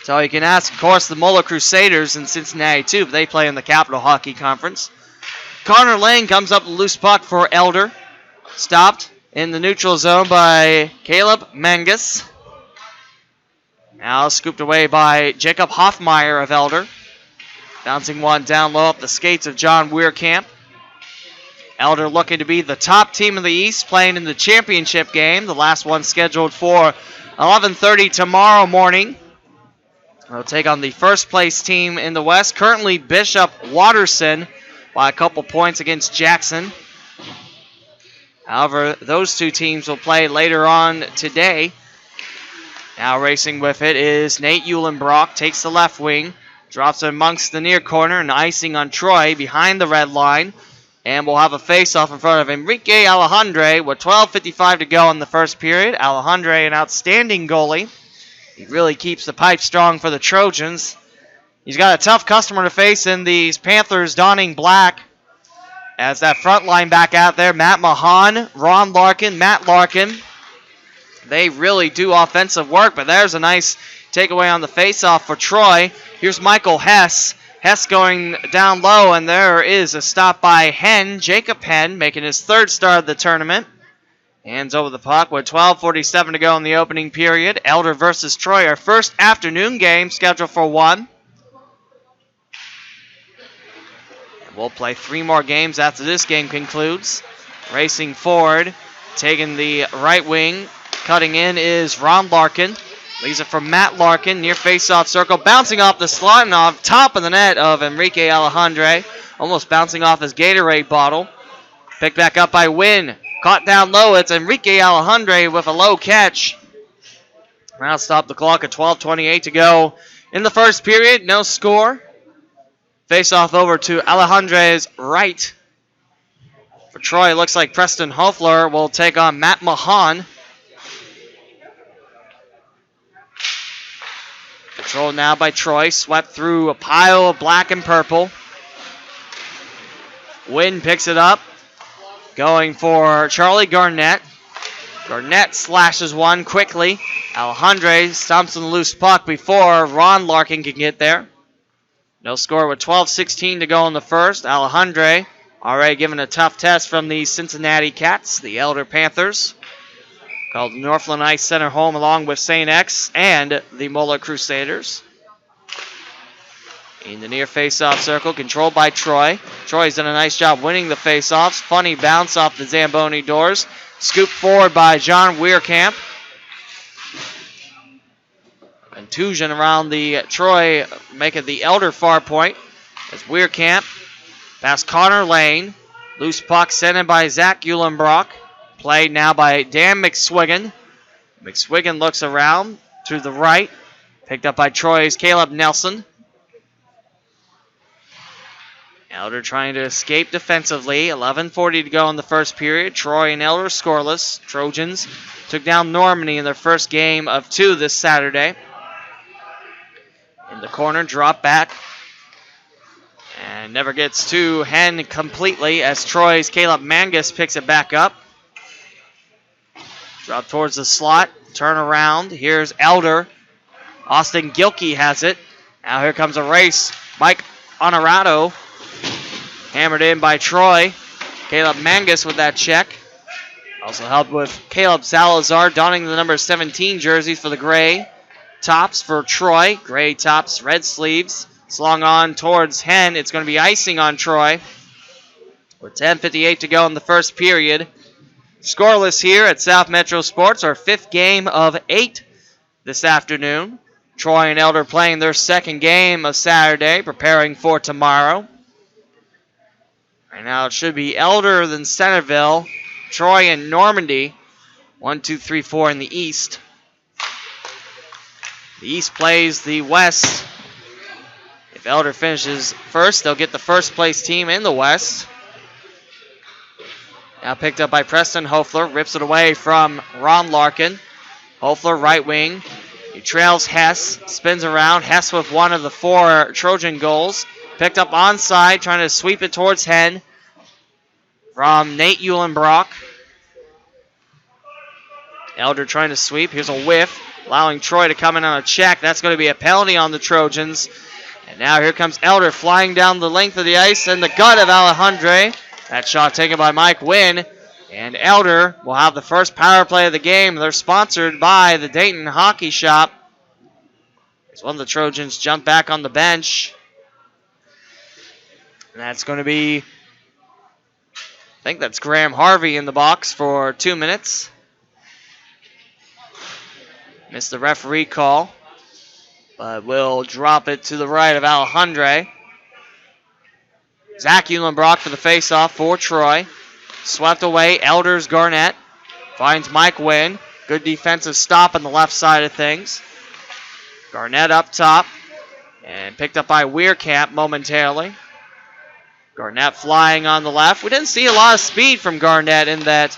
So you can ask, of course, the Mola Crusaders in Cincinnati too, but they play in the Capital Hockey Conference. Connor Lane comes up with a loose puck for Elder. Stopped in the neutral zone by Caleb Mangus. Now scooped away by Jacob Hoffmeyer of Elder. Bouncing one down low up the skates of John Weirkamp. Elder looking to be the top team in the East, playing in the championship game. The last one scheduled for 11:30 tomorrow morning. They'll take on the first place team in the West, currently Bishop Watterson, by a couple points against Jackson. However, those 2 teams will play later on today. Now racing with it is Nate Eulenbrock. Takes the left wing. Drops it amongst the near corner and icing on Troy behind the red line. And we'll have a face-off in front of Enrique Alejandre with 12:55 to go in the first period. Alejandre, an outstanding goalie. He really keeps the pipe strong for the Trojans. He's got a tough customer to face in these Panthers donning black. As that front line back out there, Matt Mahan, Ron Larkin, Matt Larkin. They really do offensive work, but there's a nice takeaway on the faceoff for Troy. Here's Michael Hess. Hess going down low, and there is a stop by Henn, Jacob Henn, making his 3rd start of the tournament. Hands over the puck with 12:47 to go in the opening period. Elder versus Troy, our first afternoon game scheduled for 1. We'll play 3 more games after this game concludes. Racing forward, taking the right wing. Cutting in is Ron Larkin. Leaves it for Matt Larkin, near face-off circle. Bouncing off the slot and off top of the net of Enrique Alejandre. Almost bouncing off his Gatorade bottle. Picked back up by Wynn. Caught down low. It's Enrique Alejandre with a low catch. Now stop the clock at 12:28 to go in the first period. No score. Face-off over to Alejandre's right. For Troy, it looks like Preston Hofler will take on Matt Mahan. Controlled now by Troy. Swept through a pile of black and purple. Wynn picks it up. Going for Charlie Garnett. Garnett slashes one quickly. Alejandre stomps on the loose puck before Ron Larkin can get there. No score with 12:16 to go in the first. Alejandre already given a tough test from the Cincinnati Cats, the Elder Panthers. Called Northland Ice Center home along with St. X and the Mola Crusaders. In the near face-off circle, controlled by Troy. Troy's done a nice job winning the face-offs. Funny bounce off the Zamboni doors. Scooped forward by John Weirkamp. Contusion around the Troy, making the Elder far point. As Weirkamp past Connor Lane. Loose puck sent in by Zach Eulenbrock. Played now by Dan McSwiggan. McSwiggan looks around to the right. Picked up by Troy's Caleb Nelson. Elder trying to escape defensively. 11:40 to go in the first period. Troy and Elder scoreless. Trojans took down Normandy in their first game of 2 this Saturday. In the corner, drop back. And never gets to Hen completely as Troy's Caleb Mangus picks it back up. Drop towards the slot. Turn around. Here's Elder. Austin Gilkey has it. Now here comes a race. Mike Honorado. Hammered in by Troy. Caleb Mangus with that check. Also helped with Caleb Salazar donning the number 17 jerseys for the gray tops for Troy. Gray tops, red sleeves. Slung on towards Hen. It's going to be icing on Troy. With 10:58 to go in the first period. Scoreless here at South Metro Sports. Our 5th game of 8 this afternoon. Troy and Elder playing their 2nd game of Saturday, preparing for tomorrow. Right now it should be Elder, then Centerville, Troy and Normandy. 1, 2, 3, 4 in the East. The East plays the West. If Elder finishes first, they'll get the first place team in the West. Now picked up by Preston Hofler. Rips it away from Ron Larkin. Hofler right wing. He trails Hess. Spins around. Hess with one of the 4 Trojan goals. Picked up onside, trying to sweep it towards Hen from Nate Eulenbrock. Elder trying to sweep. Here's a whiff, allowing Troy to come in on a check. That's going to be a penalty on the Trojans. And now here comes Elder flying down the length of the ice in the gut of Alejandre. That shot taken by Mike Wynn. And Elder will have the first power play of the game. They're sponsored by the Dayton Hockey Shop. As one of the Trojans jump back on the bench. And that's going to be, I think that's Graham Harvey in the box for 2 minutes. Missed the referee call, but will drop it to the right of Alejandre. Zach Eulenbrock for the faceoff for Troy. Swept away, Elders Garnett. Finds Mike Wynn. Good defensive stop on the left side of things. Garnett up top. And picked up by Weirkamp momentarily. Garnett flying on the left. We didn't see a lot of speed from Garnett in that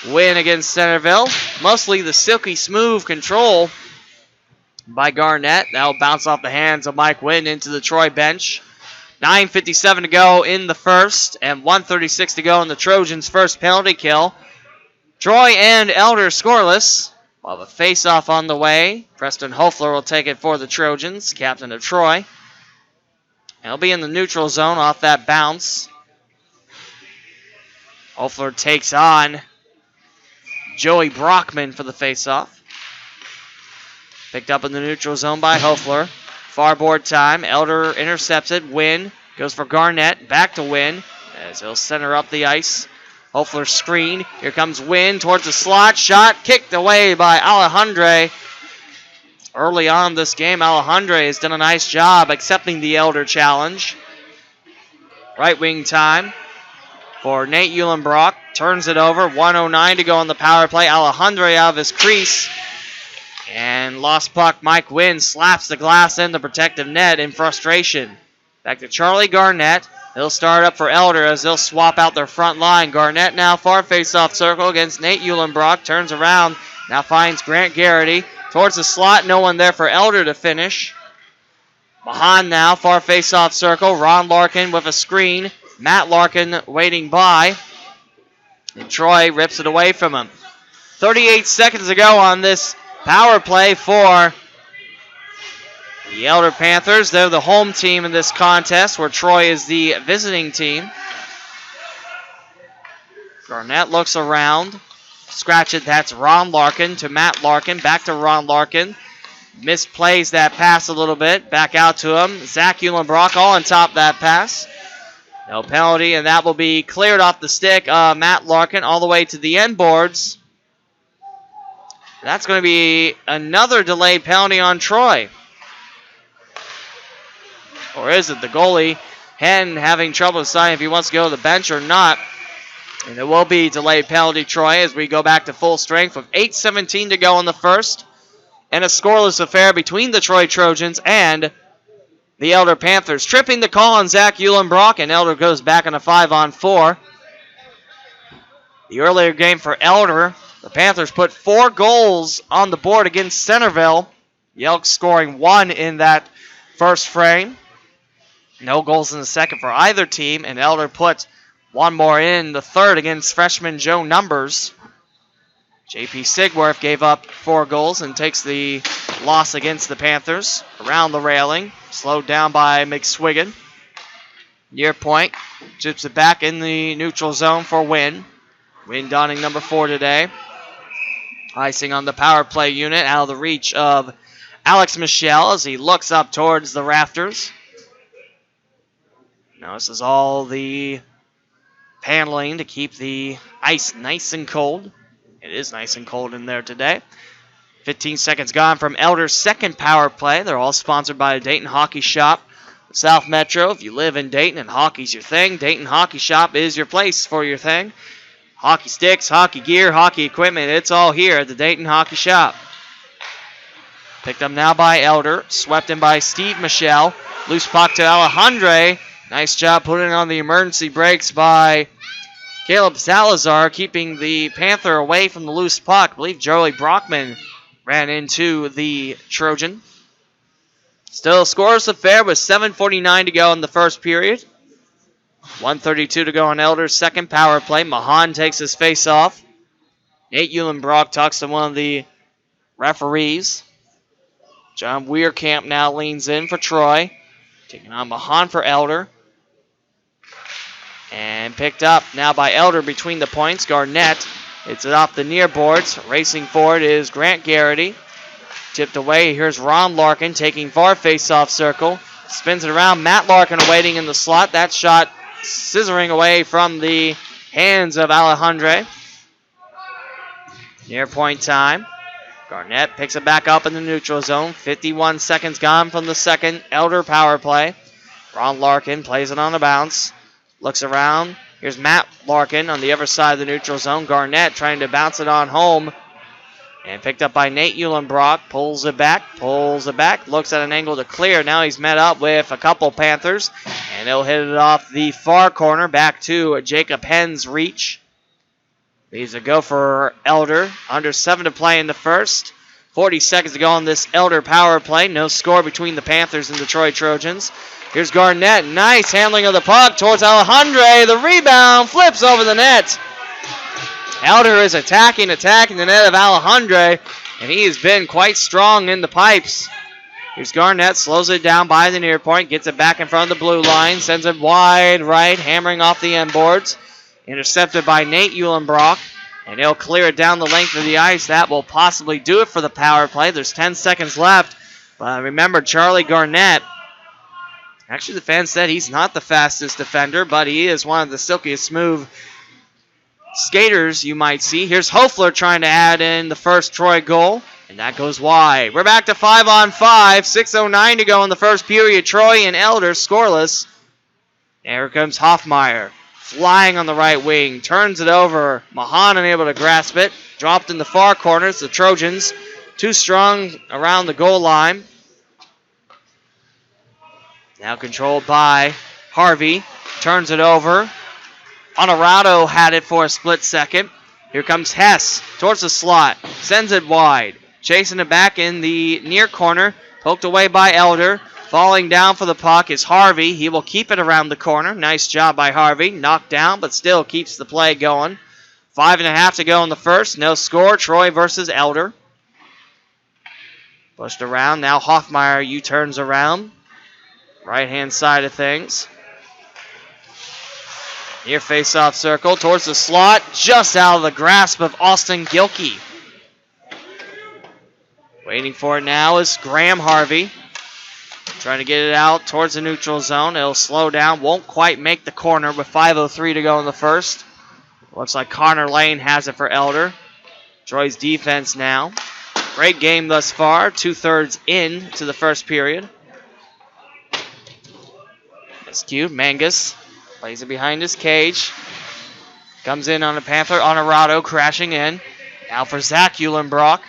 win against Centerville. Mostly the silky smooth control by Garnett. That'll bounce off the hands of Mike Wynn into the Troy bench. 9:57 to go in the first and 1:36 to go in the Trojans' first penalty kill. Troy and Elder scoreless. We'll have a face-off on the way. Preston Hofler will take it for the Trojans, captain of Troy. He'll be in the neutral zone off that bounce. Hofler takes on Joey Brockman for the faceoff. Picked up in the neutral zone by Hofler. Far board time. Elder intercepts it. Wynn goes for Garnett. Back to Wynn as he'll center up the ice. Hofler screen. Here comes Wynn towards the slot. Shot kicked away by Alejandre. Early on this game, Alejandre has done a nice job accepting the Elder challenge. Right wing time for Nate Eulenbrock. Turns it over. 1:09 to go on the power play. Alejandre out of his crease. And lost puck. Mike Wynn slaps the glass in the protective net in frustration. Back to Charlie Garnett. He'll start up for Elder as they'll swap out their front line. Garnett now far face-off circle against Nate Eulenbrock. Turns around. Now finds Grant Garrity. Towards the slot. No one there for Elder to finish. Mahan now, far face-off circle. Ron Larkin with a screen. Matt Larkin waiting by. And Troy rips it away from him. 38 seconds to go on this power play for the Elder Panthers. They're the home team in this contest, where Troy is the visiting team. Garnett looks around. Scratch it. That's Ron Larkin to Matt Larkin. Back to Ron Larkin. Misplays that pass a little bit. Back out to him. Zach Uhlenbrock all on top of that pass. No penalty, and that will be cleared off the stick. Matt Larkin all the way to the end boards. That's going to be another delayed penalty on Troy. Or is it the goalie? Hen having trouble deciding if he wants to go to the bench or not. And it will be delayed penalty, Troy, as we go back to full strength with 8:17 to go in the first. And a scoreless affair between the Troy Trojans and the Elder Panthers. Tripping the call on Zach Uhlenbrock, and Elder goes back on a 5-on-4. The earlier game for Elder, the Panthers put 4 goals on the board against Centerville. The Elks scoring 1 in that first frame. No goals in the second for either team, and Elder put 1 more in the third against freshman Joe Numbers. J.P. Sigworth gave up 4 goals and takes the loss against the Panthers. Around the railing, slowed down by McSwiggan. Near point, chips it back in the neutral zone for Wynn. Wynn donning number 4 today. Icing on the power play unit, out of the reach of Alex Michelle as he looks up towards the rafters. Now this is all the paneling to keep the ice nice and cold. It is nice and cold in there today. 15 seconds gone from Elder's second power play. They're all sponsored by the Dayton Hockey Shop, South Metro. If you live in Dayton and hockey's your thing, Dayton Hockey Shop is your place for your thing. Hockey sticks, hockey gear, hockey equipment, it's all here at the Dayton Hockey Shop. Picked up now by Elder, swept in by Steve Michelle. Loose puck to Alejandre. Nice job putting on the emergency brakes by Caleb Salazar, keeping the Panther away from the loose puck. I believe Joey Brockman ran into the Trojan. Still scoreless affair with 7:49 to go in the first period. 1:32 to go on Elder's second power play. Mahan takes his face off. Nate Uhlenbrock talks to one of the referees. John Weirkamp now leans in for Troy. Taking on Mahan for Elder. And picked up now by Elder between the points. Garnett hits it off the near boards. Racing forward is Grant Garrity. Tipped away. Here's Ron Larkin taking far face-off circle. Spins it around. Matt Larkin waiting in the slot. That shot scissoring away from the hands of Alejandre. Near point time. Garnett picks it back up in the neutral zone. 51 seconds gone from the second Elder power play. Ron Larkin plays it on the bounce. Looks around. Here's Matt Larkin on the other side of the neutral zone. Garnett trying to bounce it on home. And picked up by Nate Uhlenbrock. Pulls it back. Looks at an angle to clear. Now he's met up with a couple Panthers. And he'll hit it off the far corner back to Jacob Henn's reach. These a go for Elder. Under 7 to play in the first. 40 seconds to go on this Elder power play. No score between the Panthers and the Troy Trojans. Here's Garnett. Nice handling of the puck towards Alejandre. The rebound flips over the net. Elder is attacking the net of Alejandre, and he has been quite strong in the pipes. Here's Garnett. Slows it down by the near point. Gets it back in front of the blue line. Sends it wide right, hammering off the end boards. Intercepted by Nate Uhlenbrock. And he'll clear it down the length of the ice. That will possibly do it for the power play. There's 10 seconds left. But remember, Charlie Garnett, actually the fans said he's not the fastest defender, but he is one of the silkiest smooth skaters you might see. Here's Hofler trying to add in the first Troy goal. And that goes wide. We're back to 5-on-5. 6:09 to go in the first period. Troy and Elder scoreless. Here comes Hoffmeyer. Flying on the right wing, turns it over. Mahan unable to grasp it. Dropped in the far corners. The Trojans too strong around the goal line. Now controlled by Harvey. Turns it over. Honorado had it for a split second. Here comes Hess towards the slot. Sends it wide. Chasing it back in the near corner. Poked away by Elder. Falling down for the puck is Harvey. He will keep it around the corner. Nice job by Harvey. Knocked down, but still keeps the play going. 5.5 to go in the first. No score. Troy versus Elder. Pushed around. Now Hoffmeyer U-turns around. Right-hand side of things. Near face-off circle towards the slot. Just out of the grasp of Austin Gilkey. Waiting for it now is Graham Harvey. Trying to get it out towards the neutral zone. It'll slow down. Won't quite make the corner with 5:03 to go in the first. Looks like Connor Lane has it for Elder. Troy's defense now. Great game thus far. 2/3 in to the first period. It's cute. Mangus plays it behind his cage. Comes in on a Panther. Honorado crashing in. Now for Zach Eulenbrock.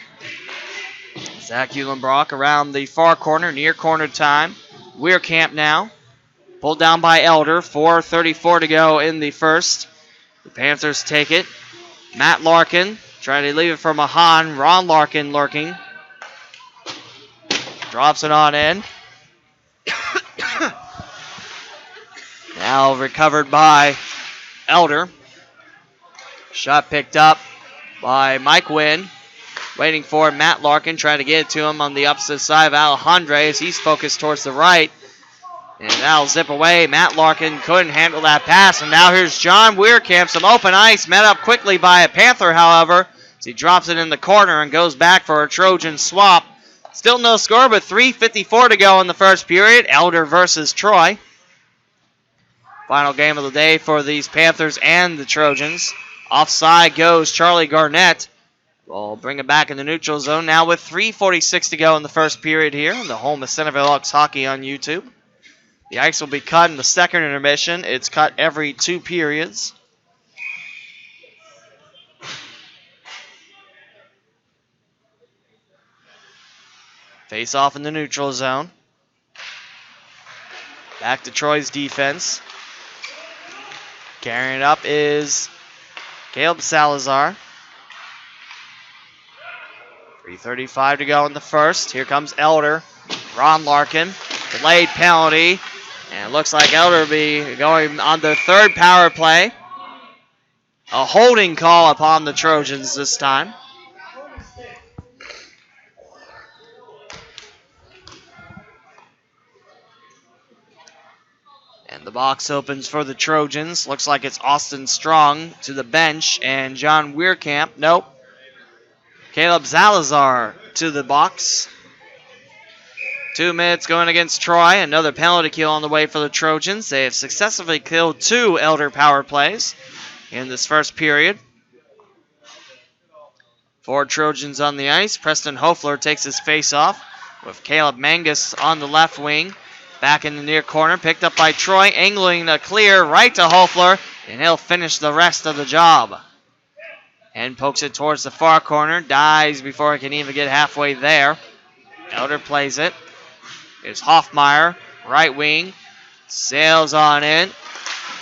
Zach Eulenbrock around the far corner, near corner time. Weirkamp now. Pulled down by Elder. 4:34 to go in the first. The Panthers take it. Matt Larkin trying to leave it for Mahan. Ron Larkin lurking. Drops it on in. Now recovered by Elder. Shot picked up by Mike Wynn. Waiting for Matt Larkin, trying to get it to him on the opposite side of Alejandro as he's focused towards the right. And that'll zip away. Matt Larkin couldn't handle that pass. And now here's John Weirkamp. Some open ice met up quickly by a Panther, however, as he drops it in the corner and goes back for a Trojan swap. Still no score, but 3:54 to go in the first period. Elder versus Troy. Final game of the day for these Panthers and the Trojans. Offside goes Charlie Garnett. We'll bring it back in the neutral zone now with 3:46 to go in the first period here on the home of Centerville Elks Hockey on YouTube. The ice will be cut in the second intermission. It's cut every 2 periods. Face off in the neutral zone. Back to Troy's defense. Carrying it up is Caleb Salazar. 3:35 to go in the first. Here comes Elder. Ron Larkin. Delayed penalty. And it looks like Elder will be going on their third power play. A holding call upon the Trojans this time. And the box opens for the Trojans. Looks like it's Austin Strong to the bench. And John Weirkamp. Nope. Caleb Salazar to the box. 2 minutes going against Troy. Another penalty kill on the way for the Trojans. They have successfully killed 2 Elder power plays in this first period. 4 Trojans on the ice. Preston Hofler takes his face off with Caleb Mangus on the left wing. Back in the near corner. Picked up by Troy. Angling a clear right to Hofler. And he'll finish the rest of the job. And pokes it towards the far corner. Dies before he can even get halfway there. Elder plays it. Here's Hoffmeyer, right wing. Sails on in.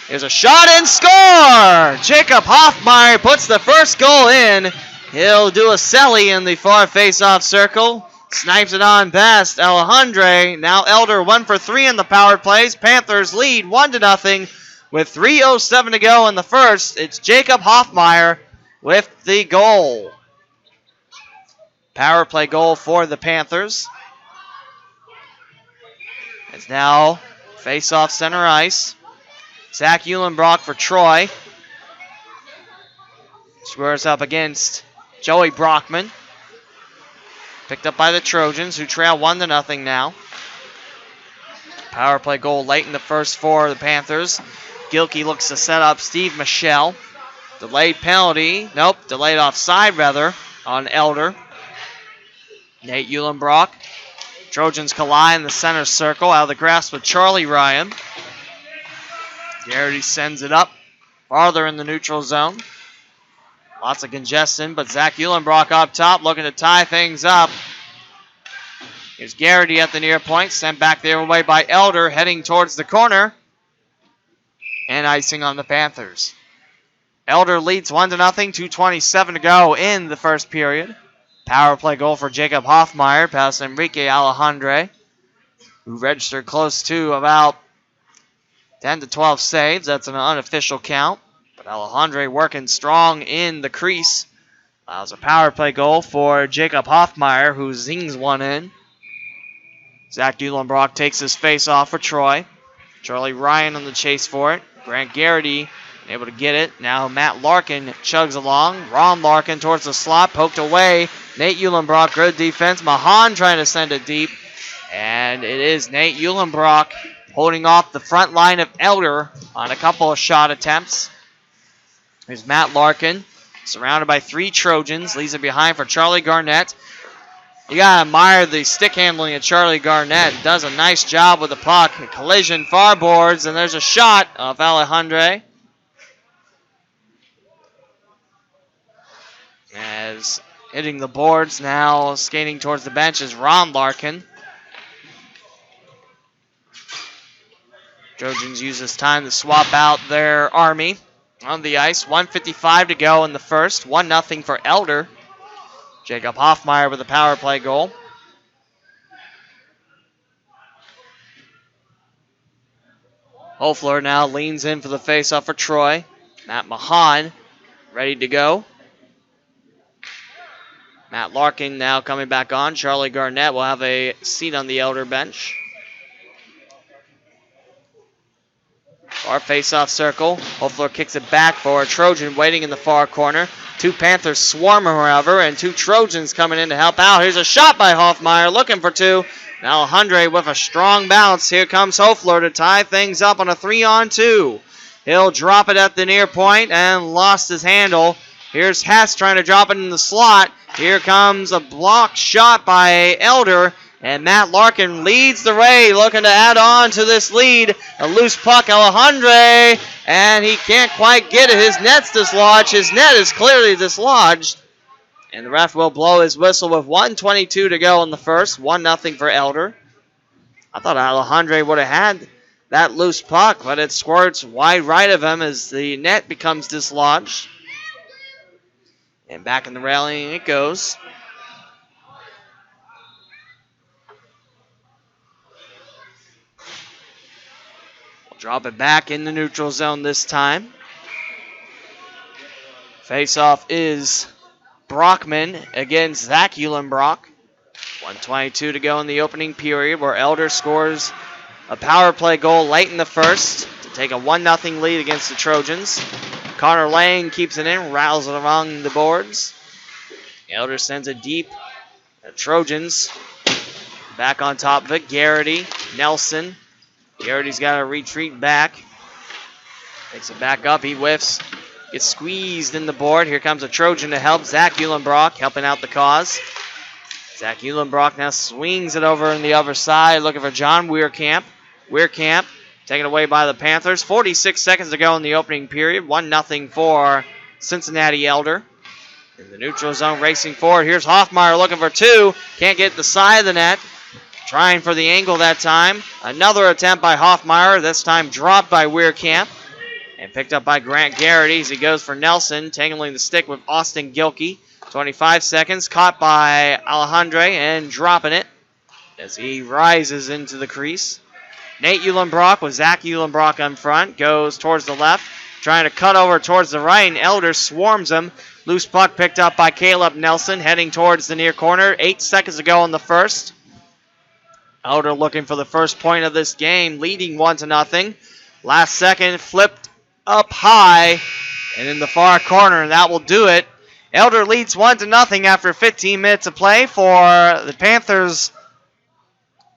Here's a shot and score! Jacob Hoffmeyer puts the first goal in. He'll do a celly in the far face-off circle. Snipes it on past Alejandro. Now Elder 1 for 3 in the power plays. Panthers lead 1-0 with 3:07 to go in the first. It's Jacob Hoffmeyer with the goal. Power play goal for the Panthers. It's now face-off center ice. Zach Eulenbrock for Troy. Squares up against Joey Brockman. Picked up by the Trojans, who trail 1-0 now. Power play goal late in the first for the Panthers. Gilkey looks to set up Steve Michelle. Delayed penalty. Nope, delayed offside rather on Elder. Nate Eulenbrock. Trojans collide in the center circle out of the grasp with Charlie Ryan. Garrity sends it up farther in the neutral zone. Lots of congestion, but Zach Eulenbrock up top looking to tie things up. Here's Garrity at the near point, sent back the other way by Elder, heading towards the corner. And icing on the Panthers. Elder leads 1-0, 2:27 to go in the first period. Power play goal for Jacob Hoffmeyer, past Enrique Alejandro. who registered close to about 10 to 12 saves. That's an unofficial count. But Alejandro working strong in the crease. Allows a power play goal for Jacob Hoffmeyer, who zings one in. Zach Dulenbrock takes his face off for Troy. Charlie Ryan on the chase for it. Grant Garrity able to get it. Now Matt Larkin chugs along. Ron Larkin towards the slot, poked away. Nate Eulenbrock, good defense. Mahan trying to send it deep. And it is Nate Eulenbrock holding off the front line of Elder on a couple of shot attempts. Here's Matt Larkin, surrounded by 3 Trojans. Leaves it behind for Charlie Garnett. You gotta admire the stick handling of Charlie Garnett. Does a nice job with the puck. A collision, far boards, and there's a shot of Alejandro. As hitting the boards now, skating towards the bench is Ron Larkin. Trojans use this time to swap out their army on the ice. 1:55 to go in the first. 1-0 for Elder. Jacob Hoffmeyer with a power play goal. Hofler now leans in for the faceoff for Troy. Matt Mahan ready to go. Matt Larkin now coming back on. Charlie Garnett will have a seat on the Elder bench. Our face-off circle. Hofler kicks it back for a Trojan waiting in the far corner. 2 Panthers swarm him, however, and 2 Trojans coming in to help out. Here's a shot by Hoffmeyer, looking for 2. Now Alejandro with a strong bounce. Here comes Hofler to tie things up on a 3-on-2. He'll drop it at the near point and lost his handle. Here's Hess trying to drop it in the slot. Here comes a blocked shot by Elder. And Matt Larkin leads the way, looking to add on to this lead. A loose puck, Alejandro, and he can't quite get it. His net's dislodged. His net is clearly dislodged. And the ref will blow his whistle with 1:22 to go in the first. 1-0 for Elder. I thought Alejandro would have had that loose puck, but it squirts wide right of him as the net becomes dislodged. And back in the railing it goes. Drop it back in the neutral zone this time. Face-off is Brockman against Zach Eulenbrock. 1:22 to go in the opening period, where Elder scores a power play goal late in the first to take a 1-0 lead against the Trojans. Connor Lane keeps it in, rattles it along the boards. Elder sends it deep. The Trojans back on top of it. Garrity, Nelson. Garrity's got to retreat back. Takes it back up. He whiffs. Gets squeezed in the board. Here comes a Trojan to help. Zach Eulenbrock helping out the cause. Zach Eulenbrock now swings it over on the other side, looking for John Weirkamp. Weirkamp taken away by the Panthers. 46 seconds to go in the opening period. 1-0 for Cincinnati Elder. In the neutral zone, racing forward. Here's Hoffmeyer looking for 2. Can't get the side of the net. Trying for the angle that time. Another attempt by Hoffmeyer, this time dropped by Weirkamp. And picked up by Grant Garrity as he goes for Nelson, tangling the stick with Austin Gilkey. 25 seconds, caught by Alejandro and dropping it as he rises into the crease. Nate Eulenbrock with Zach Eulenbrock on front, goes towards the left, trying to cut over towards the right, and Elder swarms him. Loose puck picked up by Caleb Nelson, heading towards the near corner. 8 seconds to go in the first. Elder looking for the first point of this game, leading 1-0. Last second, flipped up high and in the far corner, and that will do it. Elder leads 1-0 after 15 minutes of play for the Panthers'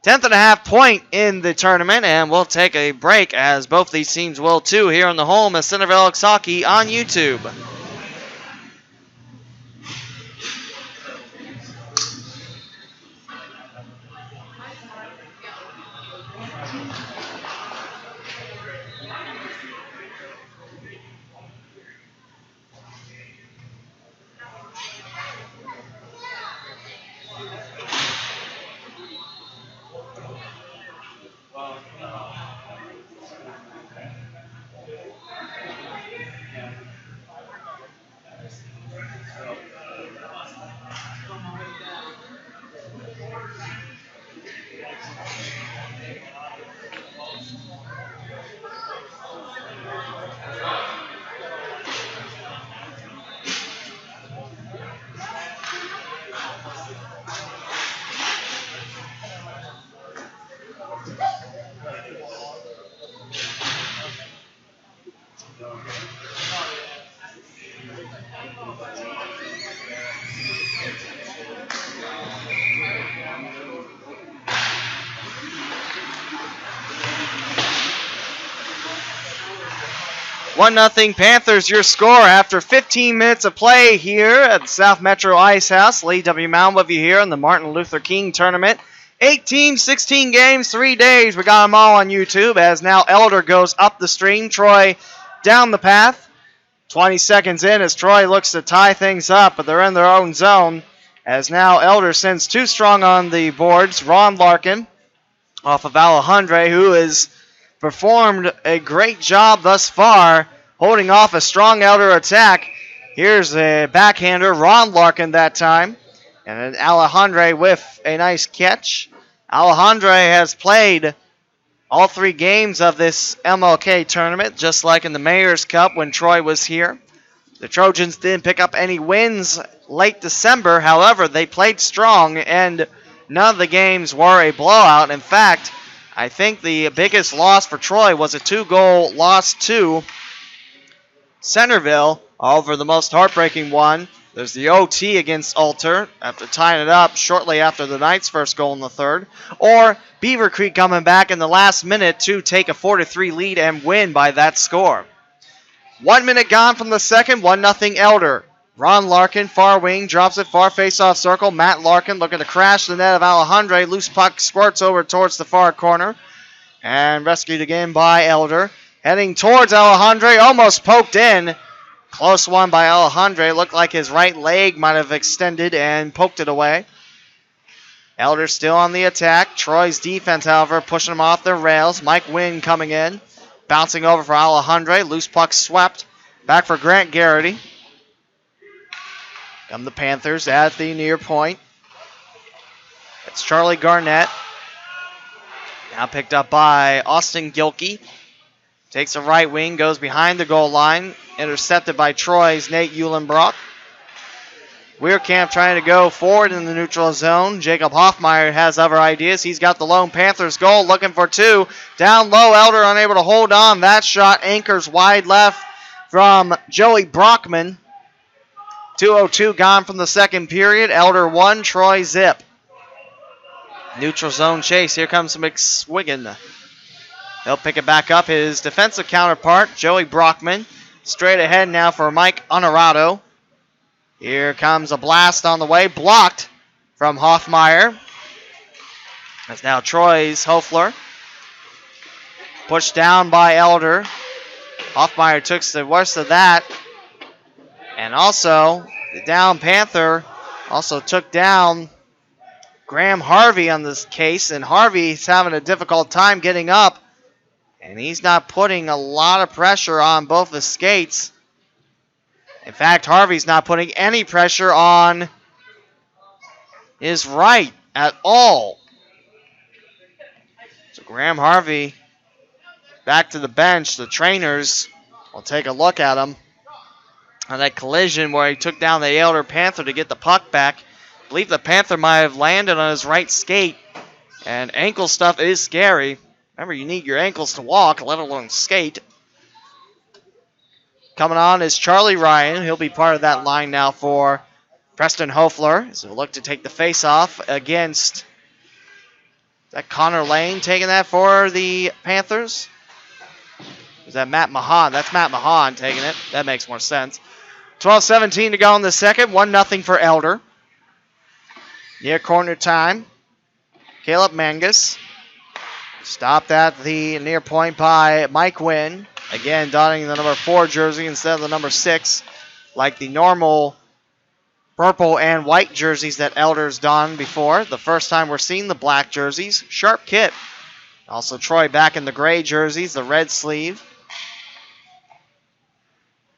10th and a half point in the tournament, and we'll take a break as both these teams will too here on the home of Centerville Elks Hockey on YouTube. 1-0 Panthers, your score after 15 minutes of play here at the South Metro Ice House. Lee W. Mound with you here in the Martin Luther King Tournament. 8 teams, 16 games, 3 days. We got them all on YouTube as now Elder goes up the stream. Troy down the path. 20 seconds in as Troy looks to tie things up, but they're in their own zone. As now Elder sends 2 strong on the boards. Ron Larkin off of Alejandre, who has performed a great job thus far, holding off a strong Elder attack. Here's a backhander, Ron Larkin that time. And then Alejandre with a nice catch. Alejandre has played all 3 games of this MLK tournament, just like in the Mayor's Cup when Troy was here. The Trojans didn't pick up any wins late December. However, they played strong, and none of the games were a blowout. In fact, I think the biggest loss for Troy was a 2-goal loss to Centerville over the most heartbreaking one. There's the OT against Alter after tying it up shortly after the Knights' first goal in the third. Or Beaver Creek coming back in the last minute to take a 4-3 lead and win by that score. 1 minute gone from the second, 1-0 Elder. Ron Larkin, far wing, drops it far face-off circle. Matt Larkin looking to crash the net of Alejandre. Loose puck squirts over towards the far corner. And rescued again by Elder. Heading towards Alejandre, almost poked in. Close one by Alejandre. Looked like his right leg might have extended and poked it away. Elder still on the attack. Troy's defense, however, pushing them off their rails. Mike Wynn coming in. Bouncing over for Alejandre. Loose puck swept. Back for Grant Garrity. Come the Panthers at the near point. It's Charlie Garnett. Now picked up by Austin Gilkey. Takes a right wing, goes behind the goal line. Intercepted by Troy's Nate Eulenbrock. Weirkamp trying to go forward in the neutral zone. Jacob Hoffmeyer has other ideas. He's got the lone Panthers goal, looking for 2. Down low, Elder unable to hold on. That shot anchors wide left from Joey Brockman. 2:02 gone from the second period. Elder 1, Troy 0. Neutral zone chase. Here comes McSwiggan. He'll pick it back up. His defensive counterpart, Joey Brockman. Straight ahead now for Mike Honorado. Here comes a blast on the way. Blocked from Hoffmeyer. That's now Troy's Hofler. Pushed down by Elder. Hoffmeyer took the worst of that. And also, the down Panther also took down Graham Harvey on this case. And Harvey's having a difficult time getting up. And he's not putting a lot of pressure on both the skates. In fact, Harvey's not putting any pressure on his right at all. So Graham Harvey back to the bench. The trainers will take a look at him on that collision where he took down the Elder Panther to get the puck back. I believe the Panther might have landed on his right skate. And ankle stuff is scary. Remember, you need your ankles to walk, let alone skate. Coming on is Charlie Ryan. He'll be part of that line now for Preston Hofler. So he'll look to take the face-off against... Is that Connor Lane taking that for the Panthers? Is that Matt Mahan? That's Matt Mahan taking it. That makes more sense. 12:17 to go in the second. 1-0 for Elder. Near corner time. Caleb Mangus. Stopped at the near point by Mike Wynn. Again, donning the number 4 jersey instead of the number 6, like the normal purple and white jerseys that Elder's donned before. The first time we're seeing the black jerseys. Sharp kit. Also Troy back in the gray jerseys, the red sleeve.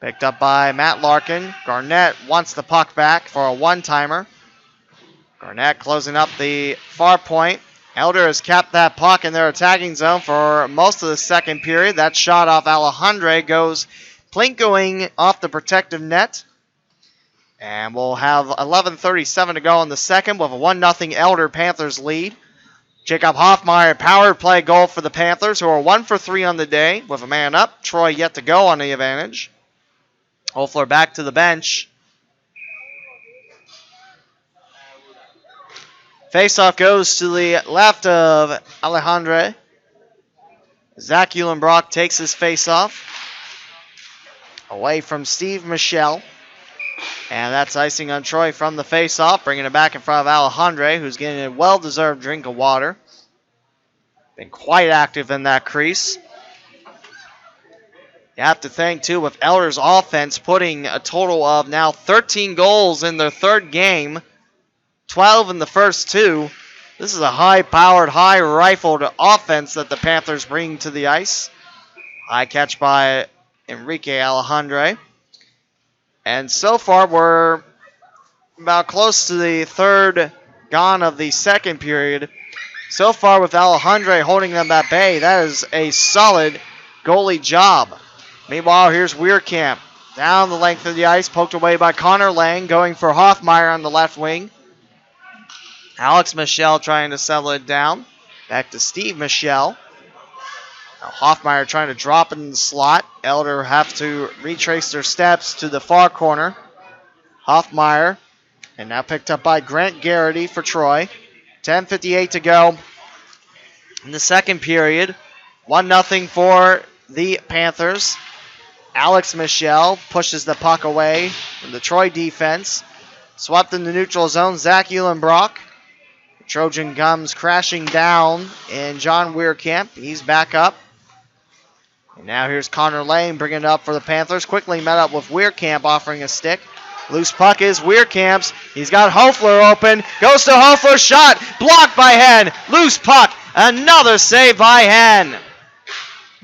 Picked up by Matt Larkin. Garnett wants the puck back for a one-timer. Garnett closing up the far point. Elder has kept that puck in their attacking zone for most of the second period. That shot off Alejandre goes plinkoing off the protective net. And we'll have 11:37 to go in the second with a 1-0 Elder Panthers lead. Jacob Hoffmeyer, power play goal for the Panthers, who are 1 for 3 on the day with a man up. Troy yet to go on the advantage. Hofler back to the bench. Faceoff goes to the left of Alejandre. Zach Eulenbrock takes his faceoff. away from Steve Michelle. And that's icing on Troy from the faceoff, bringing it back in front of Alejandre, who's getting a well-deserved drink of water. Been quite active in that crease. You have to think, too, with Elder's offense putting a total of now 13 goals in their third game, 12 in the first two. This is a high-powered, high-rifled offense that the Panthers bring to the ice. High catch by Enrique Alejandre. And so far, we're about close to the third gone of the second period. So far, with Alejandre holding them at bay, that is a solid goalie job. Meanwhile, here's Weirkamp. Down the length of the ice, poked away by Connor Lang, going for Hoffmeyer on the left wing. Alex Michelle trying to settle it down. Back to Steve Michelle. Now Hoffmeyer trying to drop it in the slot. Elder have to retrace their steps to the far corner. Hoffmeyer, and now picked up by Grant Garrity for Troy. 10:58 to go in the second period. 1-0 for the Panthers. Alex Michelle pushes the puck away from the Troy defense. Swept in the neutral zone, Zach Eulenbrock. Trojan comes crashing down, and John Weirkamp, he's back up. And now here's Connor Lane bringing it up for the Panthers. Quickly met up with Weirkamp offering a stick. Loose puck is Weirkamp's. He's got Hofler open. Goes to Hofler, shot. Blocked by Hen. Loose puck. Another save by Hen.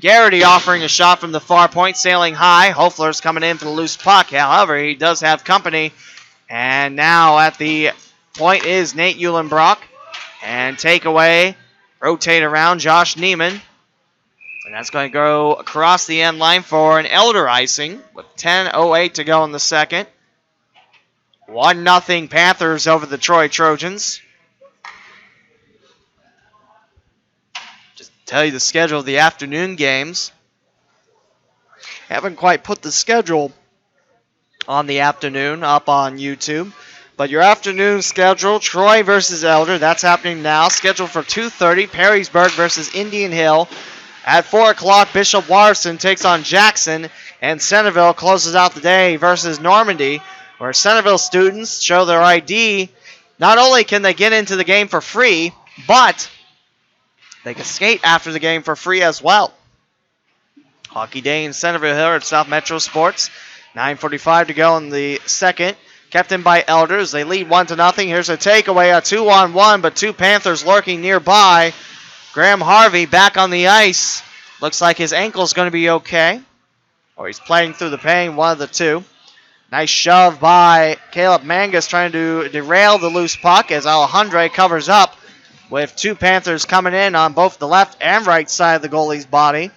Garrity offering a shot from the far point, sailing high. Hofler's coming in for the loose puck. However, he does have company. And now at the point is Nate Eulenbrock. And takeaway, rotate around Josh Neiman. And that's going to go across the end line for an Elder icing with 10:08 to go in the second. 1-0 Panthers over the Troy Trojans. Just to tell you the schedule of the afternoon games. Haven't quite put the schedule on the afternoon up on YouTube. But your afternoon schedule, Troy versus Elder, that's happening now. Scheduled for 2:30, Perrysburg versus Indian Hill. At 4 o'clock, Bishop Watterson takes on Jackson. And Centerville closes out the day versus Normandy, where Centerville students show their ID. Not only can they get into the game for free, but they can skate after the game for free as well. Hockey day in Centerville here at South Metro Sports. 9:45 to go in the second. Kept in by Elders. They lead 1-0. Here's a takeaway, a 2-on-1, but two Panthers lurking nearby. Graham Harvey back on the ice. Looks like his ankle's going to be okay. Or he's playing through the pain, one of the two. Nice shove by Caleb Mangus trying to derail the loose puck as Alejandre covers up with two Panthers coming in on both the left and right side of the goalie's body.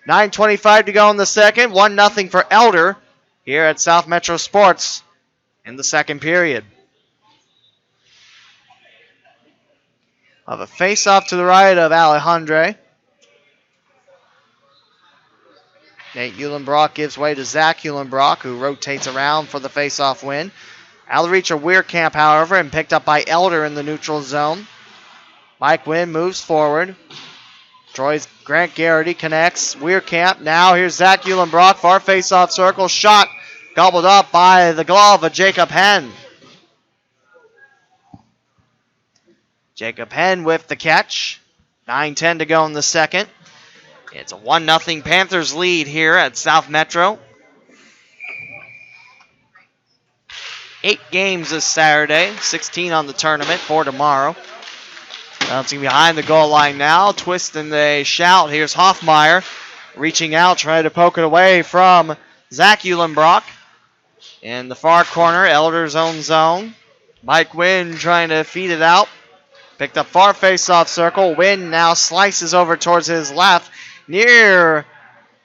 9:25 to go in the second. 1-0 for Elder here at South Metro Sports in the second period. Of a face-off to the right of Alejandre. Nate Eulenbrock gives way to Zach Eulenbrock, who rotates around for the face-off win. Outreach of Weirkamp, however, and picked up by Elder in the neutral zone. Mike Wynn moves forward. Troy's Grant Garrity connects. Weirkamp. Now here's Zach Eulenbrock. Far face-off circle. Shot gobbled up by the glove of Jacob Henn. Jacob Henn with the catch. 9:10 to go in the second. It's a 1-0 Panthers lead here at South Metro. 8 games this Saturday, 16 on the tournament, 4 tomorrow. Bouncing behind the goal line now, twist and they shout. Here's Hoffmeyer reaching out, trying to poke it away from Zach Eulenbrock. In the far corner, Elder's own zone. Mike Wynn trying to feed it out. Picked up far face-off circle. Wynn now slices over towards his left. Near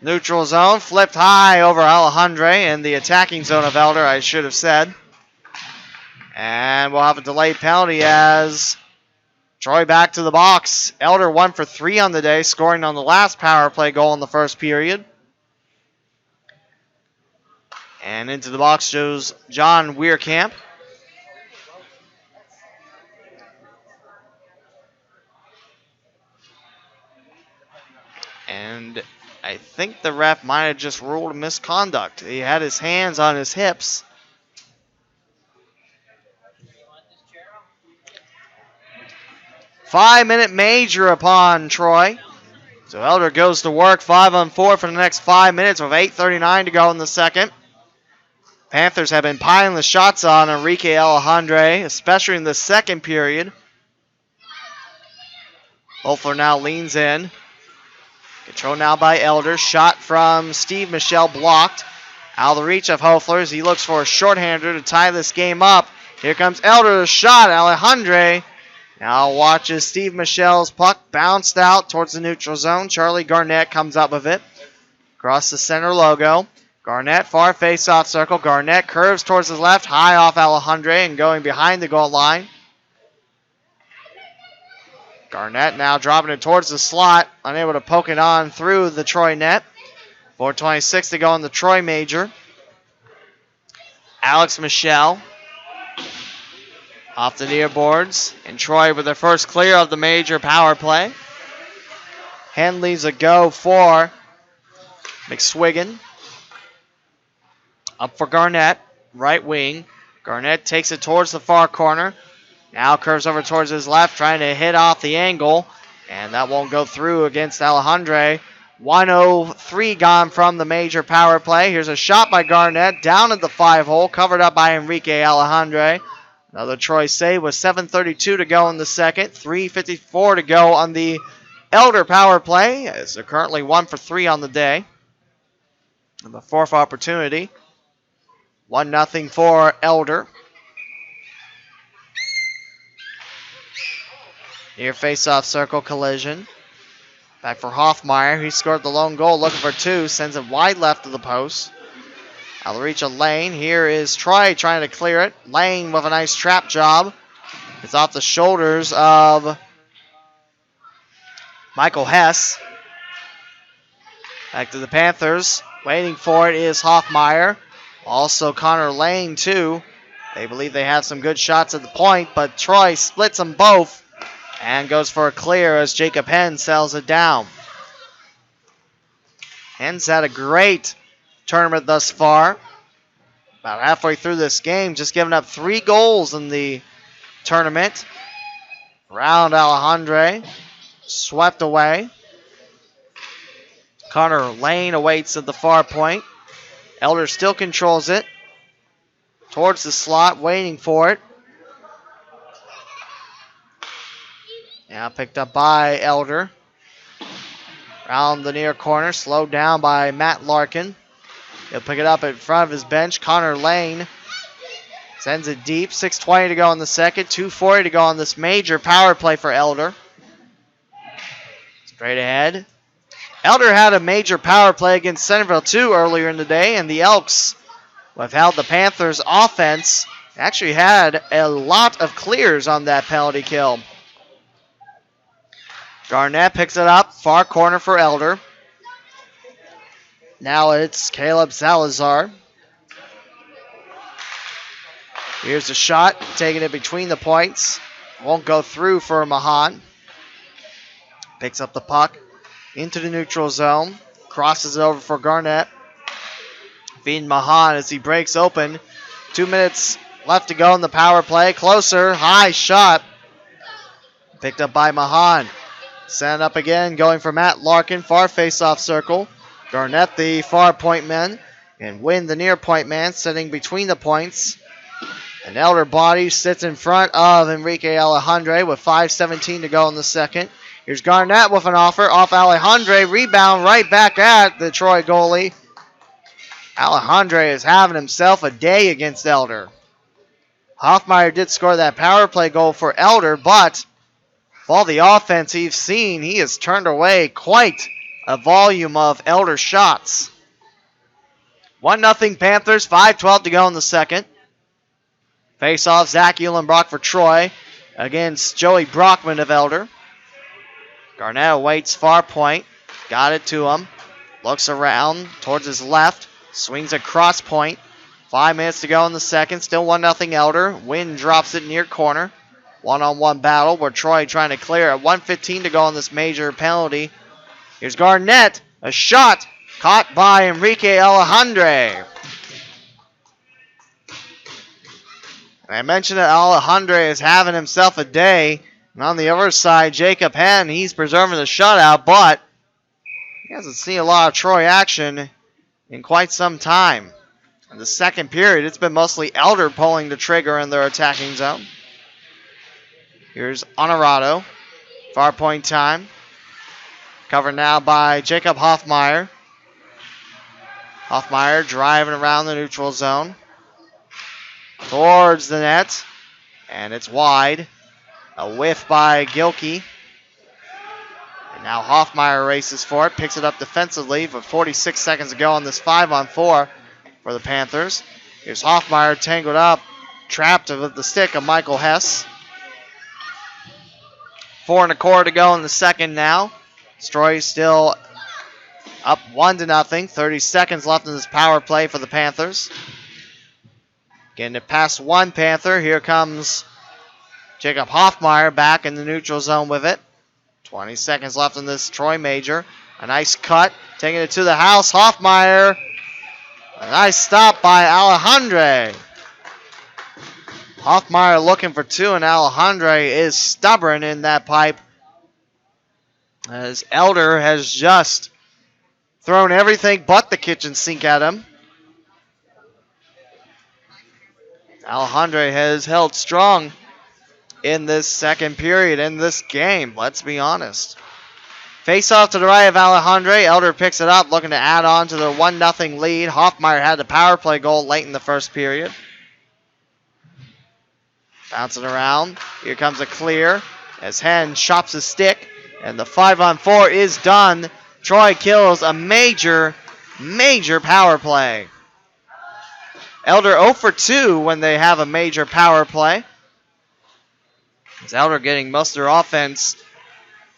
neutral zone. Flipped high over Alejandre in the attacking zone of Elder, I should have said. And we'll have a delayed penalty as Troy back to the box. Elder 1 for 3 on the day, scoring on the last power play goal in the first period. And into the box goes John Weirkamp. And I think the ref might have just ruled misconduct. He had his hands on his hips. Five-minute major upon Troy. So Elder goes to work 5-on-4 for the next 5 minutes with 8:39 to go in the second. Panthers have been piling the shots on Enrique Alejandre, especially in the second period. Hoefler now leans in. Controlled now by Elder. Shot from Steve Michelle blocked. Out of the reach of Hoefler as he looks for a shorthander to tie this game up. Here comes Elder, the shot. Alejandre now watches Steve Michelle's puck bounced out towards the neutral zone. Charlie Garnett comes up with it. Across the center logo. Garnett, far face-off circle. Garnett curves towards his left, high off Alejandre and going behind the goal line. Garnett now dropping it towards the slot, unable to poke it on through the Troy net. 4:26 to go in the Troy major. Alex Michelle off the near boards, and Troy with their first clear of the major power play. Henley's a go for McSwiggan. Up for Garnett, right wing. Garnett takes it towards the far corner. Now curves over towards his left, trying to hit off the angle, and that won't go through against Alejandre. 1:03 gone from the major power play. Here's a shot by Garnett, down at the 5-hole, covered up by Enrique Alejandre. Another Troy save with 7:32 to go in the second. 3:54 to go on the Elder power play, as they're currently 1 for 3 on the day. And the fourth opportunity. 1-0 for Elder. Near face-off circle collision. Back for Hoffmeyer. He scored the lone goal, looking for two. Sends it wide left of the post. Out of reach of Lane. Here is Troy trying to clear it. Lane with a nice trap job. It's off the shoulders of Michael Hess. Back to the Panthers. Waiting for it is Hoffmeyer. Also Connor Lane, too. They believe they have some good shots at the point, but Troy splits them both and goes for a clear as Jacob Henn sells it down. Henn's had a great tournament thus far. About halfway through this game, just giving up 3 goals in the tournament. Round Alejandre, swept away. Connor Lane awaits at the far point. Elder still controls it. Towards the slot, waiting for it. Now picked up by Elder. Around the near corner, slowed down by Matt Larkin. He'll pick it up in front of his bench. Connor Lane sends it deep. 6:20 to go in the second. 2:40 to go on this major power play for Elder. Straight ahead. Elder had a major power play against Centerville, too, earlier in the day, and the Elks have held the Panthers' offense. Actually had a lot of clears on that penalty kill. Garnett picks it up, far corner for Elder. Now it's Caleb Salazar. Here's a shot, taking it between the points. Won't go through for Mahan. Picks up the puck into the neutral zone. Crosses it over for Garnett. Feeding Mahan as he breaks open. 2 minutes left to go in the power play. Closer, high shot. Picked up by Mahan. Sent up again, going for Matt Larkin. Far face-off circle. Garnett, the far point man. And Wynn, the near point man, sitting between the points. An Elder body sits in front of Enrique Alejandre with 5:17 to go in the second. Here's Garnett with an offer off Alejandre. Rebound right back at the Troy goalie. Alejandre is having himself a day against Elder. Hoffmeyer did score that power play goal for Elder, but of all the offense he's seen, he has turned away quite a volume of Elder shots. 1-0 Panthers, 5:12 to go in the second. Face-off, Zach Eulenbrock for Troy against Joey Brockman of Elder. Garnett awaits far point. Got it to him. Looks around towards his left. Swings across point. 5 minutes to go in the second. Still 1-0 Elder. Wynn drops it near corner. One-on-one battle where Troy trying to clear it. 1:15 to go on this major penalty. Here's Garnett. A shot caught by Enrique Alejandre. And I mentioned that Alejandre is having himself a day. And on the other side, Jacob Henn, he's preserving the shutout, but he hasn't seen a lot of Troy action in quite some time. In the second period, it's been mostly Elder pulling the trigger in their attacking zone. Here's Honorado. Far point time. Covered now by Jacob Hoffmeyer. Hoffmeyer driving around the neutral zone. Towards the net. And it's wide. A whiff by Gilkey. And now Hoffmeyer races for it. Picks it up defensively with 46 seconds to go on this 5-on-4 for the Panthers. Here's Hoffmeyer tangled up. Trapped with the stick of Michael Hess. 4 1/4 to go in the second now. Troy still up 1-0. 30 seconds left in this power play for the Panthers. Getting it past one Panther. Here comes Jacob Hoffmeyer back in the neutral zone with it. 20 seconds left in this Troy major. A nice cut. Taking it to the house. Hoffmeyer. A nice stop by Alejandre. Hoffmeyer looking for two, and Alejandre is stubborn in that pipe, as Elder has just thrown everything but the kitchen sink at him. Alejandre has held strong in this second period in this game, let's be honest. Face off to the right of Alejandre. Elder picks it up, looking to add on to the 1-0 lead. Hoffmeyer had the power play goal late in the first period. Bouncing around. Here comes a clear as Henn chops his stick. And the 5-on-4 is done. Troy kills a major power play. Elder 0 for 2 when they have a major power play. As Elder getting most of their offense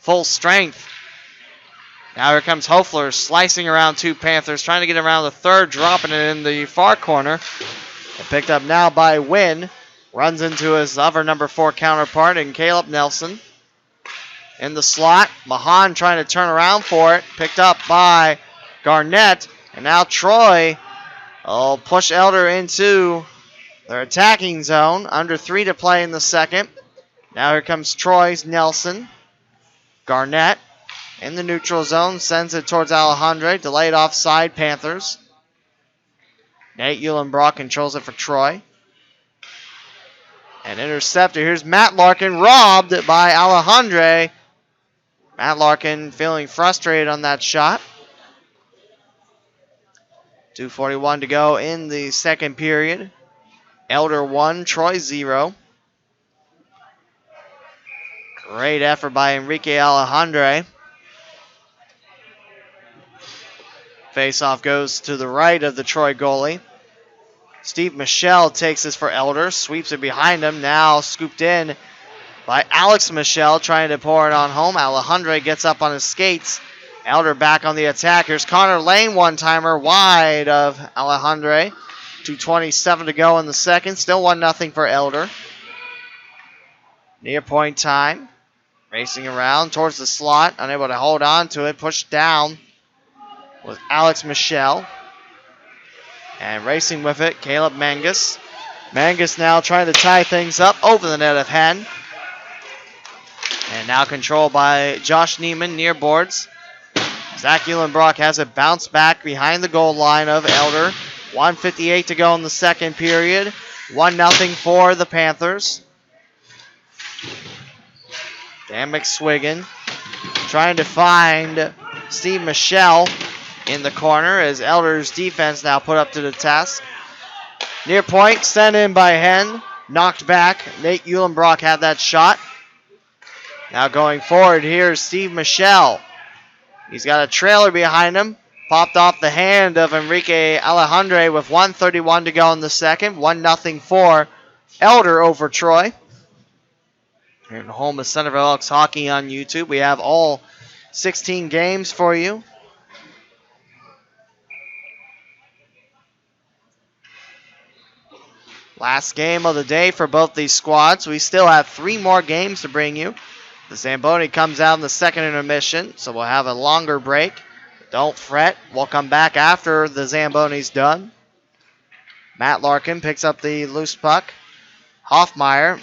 full strength. Now here comes Hofler slicing around two Panthers, trying to get around the third, dropping it in the far corner. And picked up now by Wynn. Runs into his other number 4 counterpart in Caleb Nelson. In the slot, Mahan trying to turn around for it. Picked up by Garnett. And now Troy will push Elder into their attacking zone. Under 3 to play in the second. Now here comes Troy's Nelson. Garnett in the neutral zone. Sends it towards Alejandre. Delayed offside, Panthers. Nate Eulenbrock controls it for Troy. An interceptor. Here's Matt Larkin, robbed by Alejandre. Matt Larkin feeling frustrated on that shot. 2:41 to go in the second period. Elder 1, Troy 0. Great effort by Enrique Alejandre. Faceoff goes to the right of the Troy goalie. Steve Michelle takes this for Elder, sweeps it behind him, now scooped in by Alex Michelle, trying to pour it on home. Alejandre gets up on his skates. Elder back on the attack. Here's Connor Lane, one-timer wide of Alejandre. 2:27 to go in the second, still 1-0 for Elder. Near point time. Racing around towards the slot, unable to hold on to it, pushed down with Alex Michelle. And racing with it, Caleb Mangus. Mangus now trying to tie things up over the net of Henn. And now controlled by Josh Neiman near boards. Zach Eulenbrock has it bounced back behind the goal line of Elder. 1:58 to go in the second period. 1-0 for the Panthers. Dan McSwiggan trying to find Steve Michelle in the corner as Elder's defense now put up to the task. Near point, sent in by Henn. Knocked back. Nate Eulenbrock had that shot. Now going forward, here's Steve Michelle. He's got a trailer behind him. Popped off the hand of Enrique Alejandre with 1:31 to go in the second. 1-0 for Elder over Troy. Here at home of Centerville Elks Hockey on YouTube. We have all 16 games for you. Last game of the day for both these squads. We still have 3 more games to bring you. The Zamboni comes out in the second intermission, so we'll have a longer break. Don't fret. We'll come back after the Zamboni's done. Matt Larkin picks up the loose puck. Hoffmeyer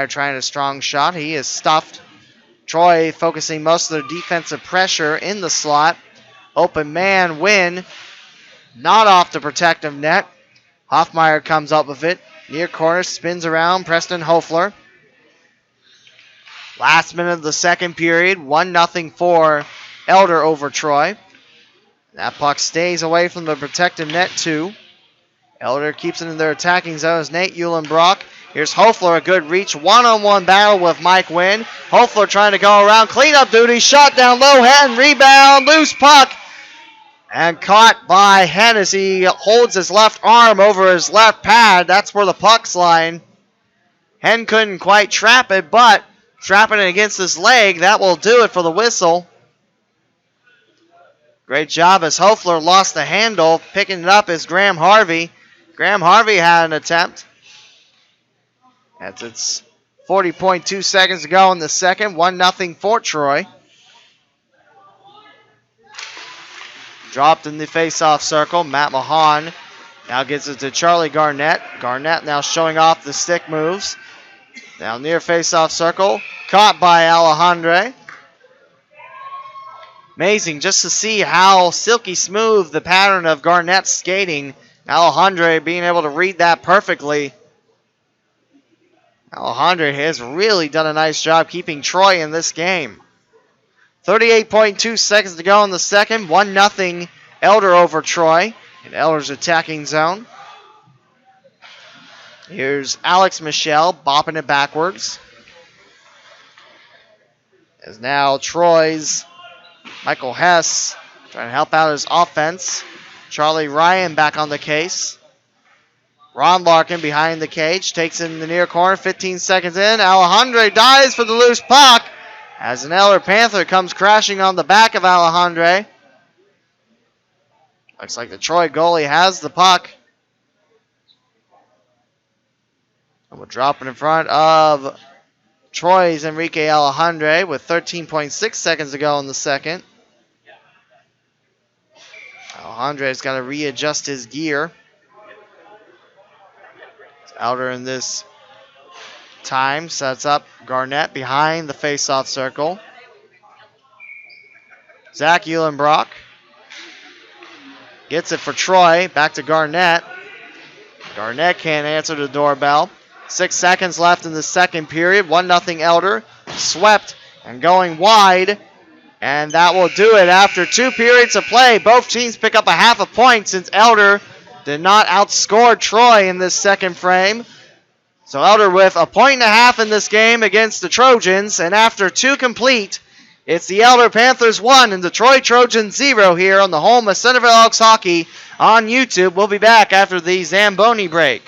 trying a strong shot. He is stuffed. Troy focusing most of their defensive pressure in the slot. Open man win. Not off the protective net. Hoffmeyer comes up with it. Near corner, spins around. Preston Hofler. Last minute of the second period. 1-0 for Elder over Troy. That puck stays away from the protective net too. Elder keeps it in their attacking zone as Nate Eulenbrock. Here's Hofler, a good reach. One-on-one battle with Mike Wynn. Hofler trying to go around. Cleanup duty. Shot down low. Hen rebound. Loose puck. And caught by Hen as he holds his left arm over his left pad. That's where the puck's lying. Hen couldn't quite trap it, but trapping it against his leg, that will do it for the whistle. Great job as Hofler lost the handle. Picking it up is Graham Harvey. Graham Harvey had an attempt. As it's 40.2 seconds to go in the second. 1-0 for Troy. Dropped in the face-off circle. Matt Mahan now gets it to Charlie Garnett. Garnett now showing off the stick moves. Now near face-off circle. Caught by Alejandre. Amazing just to see how silky smooth the pattern of Garnett's skating. Alejandre being able to read that perfectly. Alejandre has really done a nice job keeping Troy in this game. 38.2 seconds to go in the second. 1-0 Elder over Troy in Elder's attacking zone. Here's Alex Michelle bopping it backwards. As now Troy's Michael Hess trying to help out his offense. Charlie Ryan back on the case. Ron Larkin behind the cage. Takes it in the near corner. 15 seconds in. Alejandre dives for the loose puck. As an Elder Panther comes crashing on the back of Alejandre. Looks like the Troy goalie has the puck. And we'll drop it in front of Troy's Enrique Alejandre with 13.6 seconds to go in the second. Alejandre's got to readjust his gear. Elder in this time sets up Garnett behind the face-off circle. Zach Eulenbrock gets it for Troy. Back to Garnett. Garnett can't answer the doorbell. 6 seconds left in the second period. 1-0 Elder. Swept and going wide. And that will do it after 2 periods of play. Both teams pick up a half a point since Elder did not outscore Troy in this second frame. So Elder with a point and a half in this game against the Trojans. And after 2 complete, it's the Elder Panthers 1 and the Troy Trojans 0 here on the home of Centerville Elks Hockey on YouTube. We'll be back after the Zamboni break.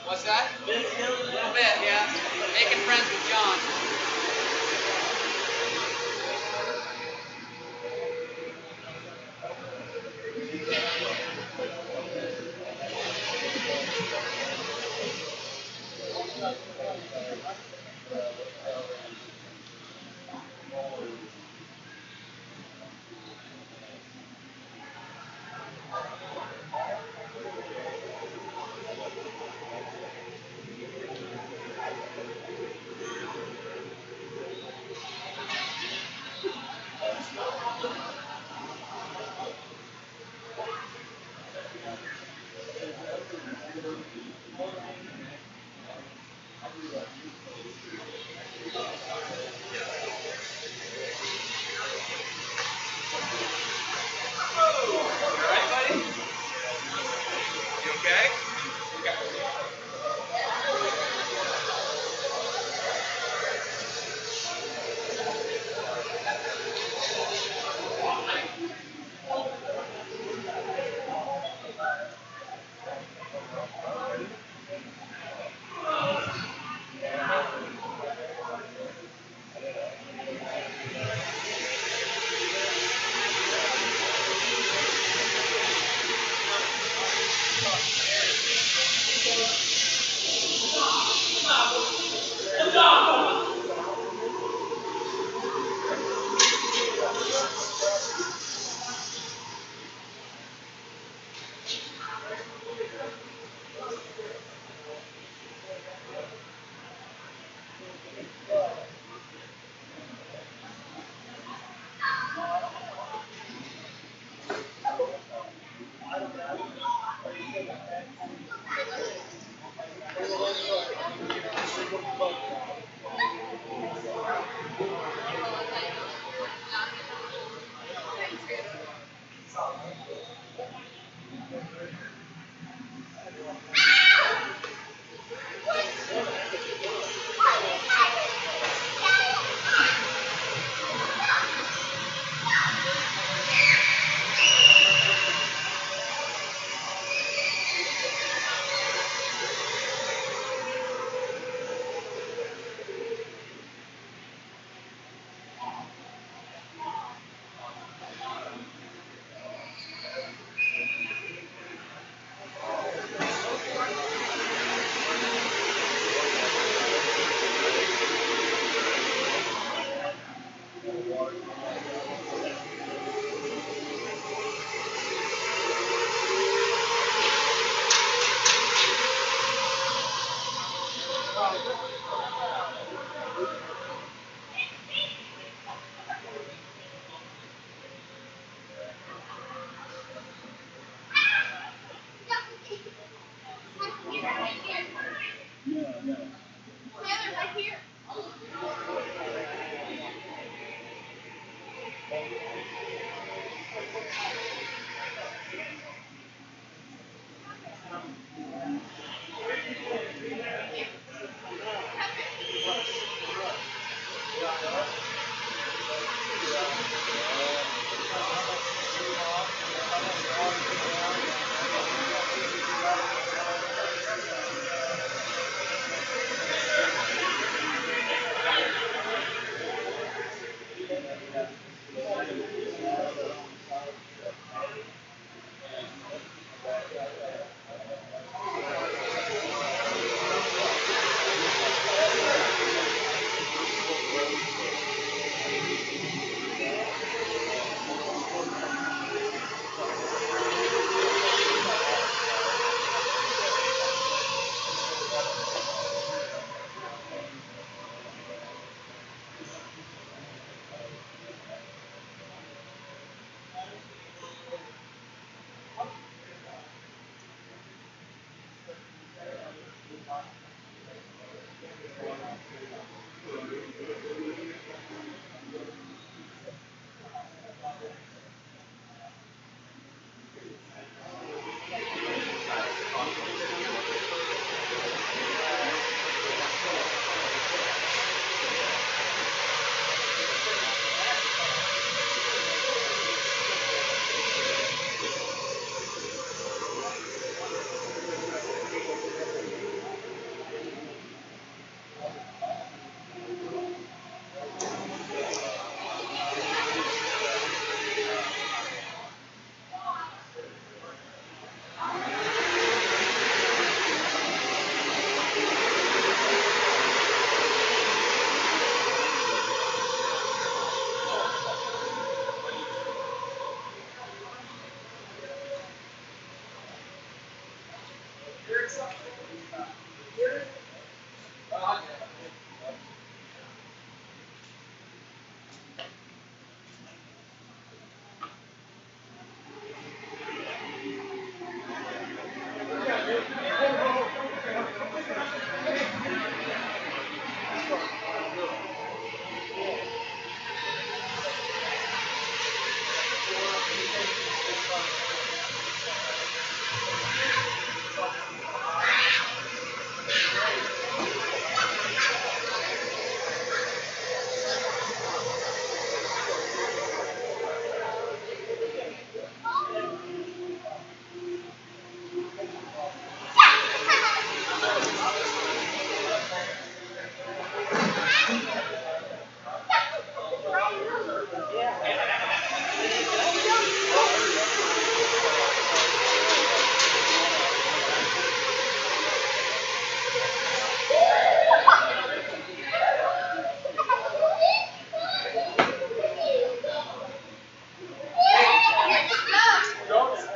What's that? A little bit, yeah. Making friends with John.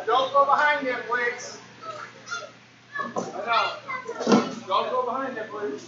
Don't go behind him, please. No. Don't go behind him, please.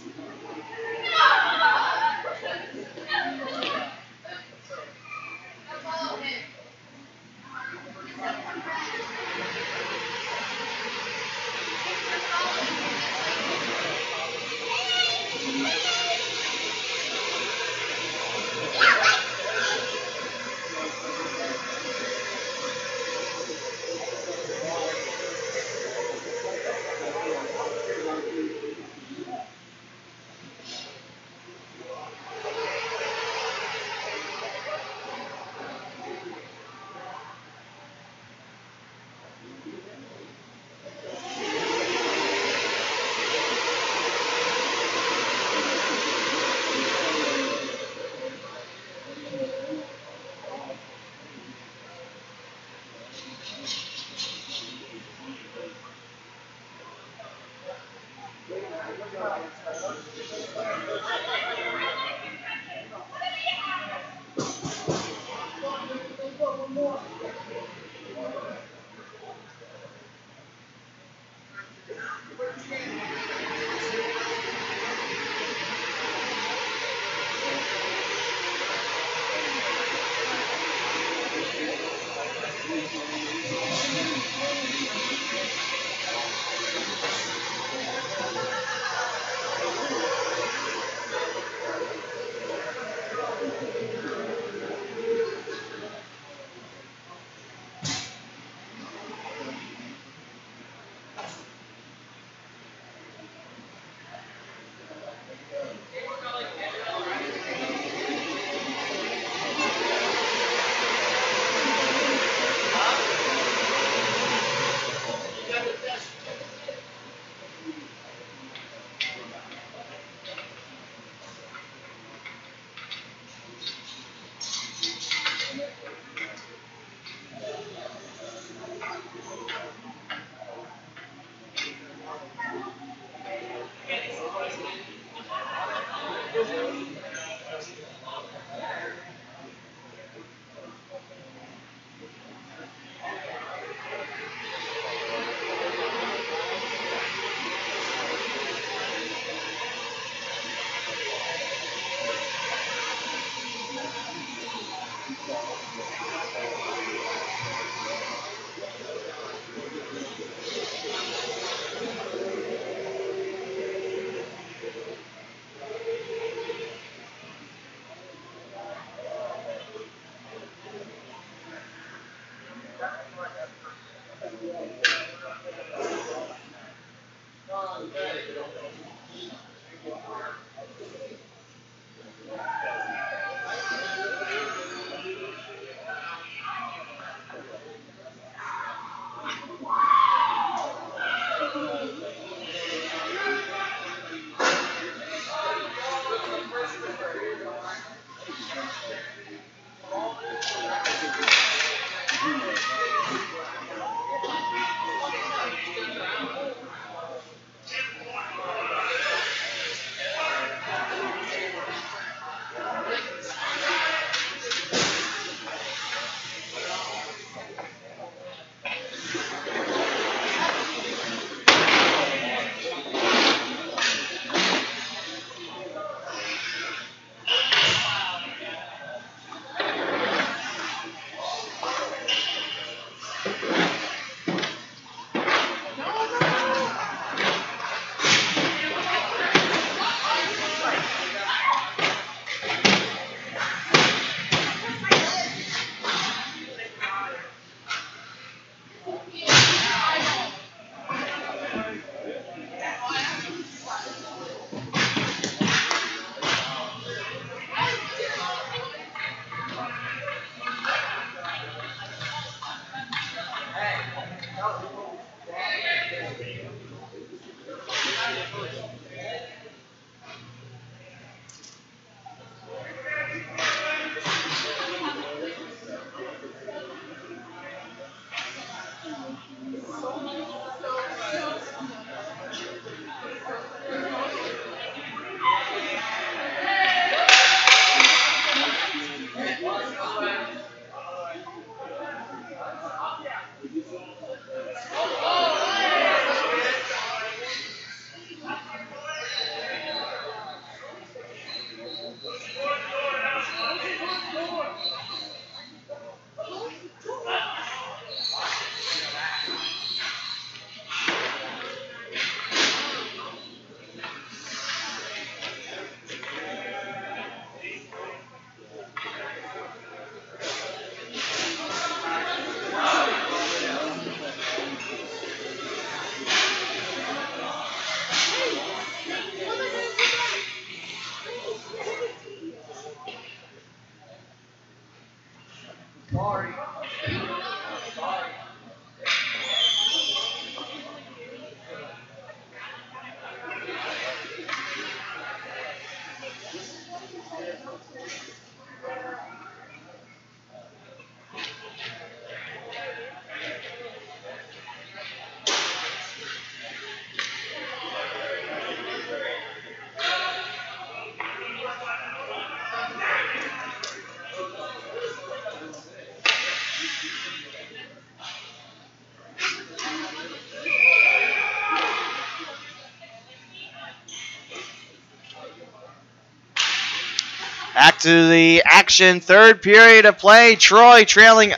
Back to the action, third period of play. Troy trailing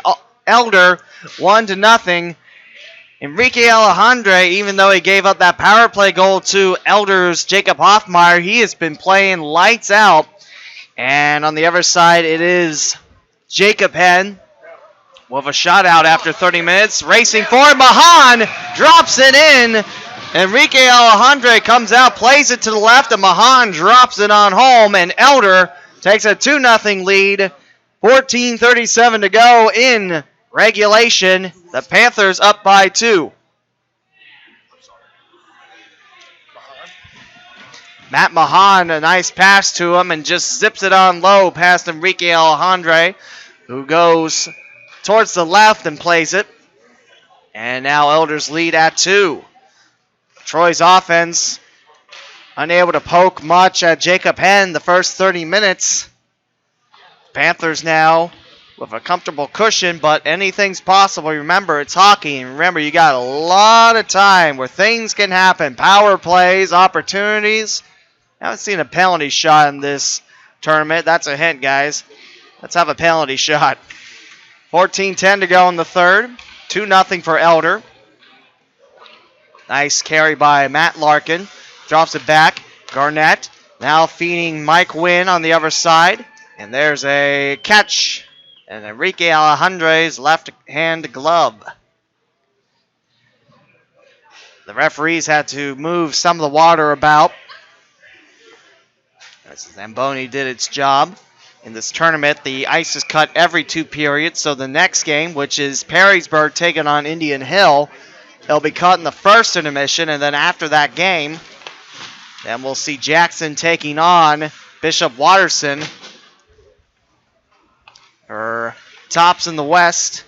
Elder 1-0. Enrique Alejandre, even though he gave up that power play goal to Elder's Jacob Hoffmeyer, he has been playing lights out. And on the other side, it is Jacob Henn with a shutout after 30 minutes. Racing forward, Mahan drops it in. Enrique Alejandre comes out, plays it to the left, and Mahan drops it on home. And Elder takes a 2-0 lead. 14:37 to go in regulation. The Panthers up by 2. Matt Mahan, a nice pass to him and just zips it on low past Enrique Alejandre, who goes towards the left and plays it. And now Elder's lead at 2. Troy's offense unable to poke much at Jacob Henn the first 30 minutes. Panthers now with a comfortable cushion, but anything's possible. Remember, it's hockey, and remember, you got a lot of time where things can happen. Power plays, opportunities. I haven't seen a penalty shot in this tournament. That's a hint, guys. Let's have a penalty shot. 14:10 to go in the third. 2-0 for Elder. Nice carry by Matt Larkin. Drops it back. Garnett now feeding Mike Wynn on the other side. And there's a catch. And Enrique Alejandre's left-hand glove. The referees had to move some of the water about. As Zamboni did its job. In this tournament, the ice is cut every 2 periods. So the next game, which is Perrysburg taking on Indian Hill, it'll be cut in the first intermission. And then after that game, then we'll see Jackson taking on Bishop Watterson. Her tops in the west.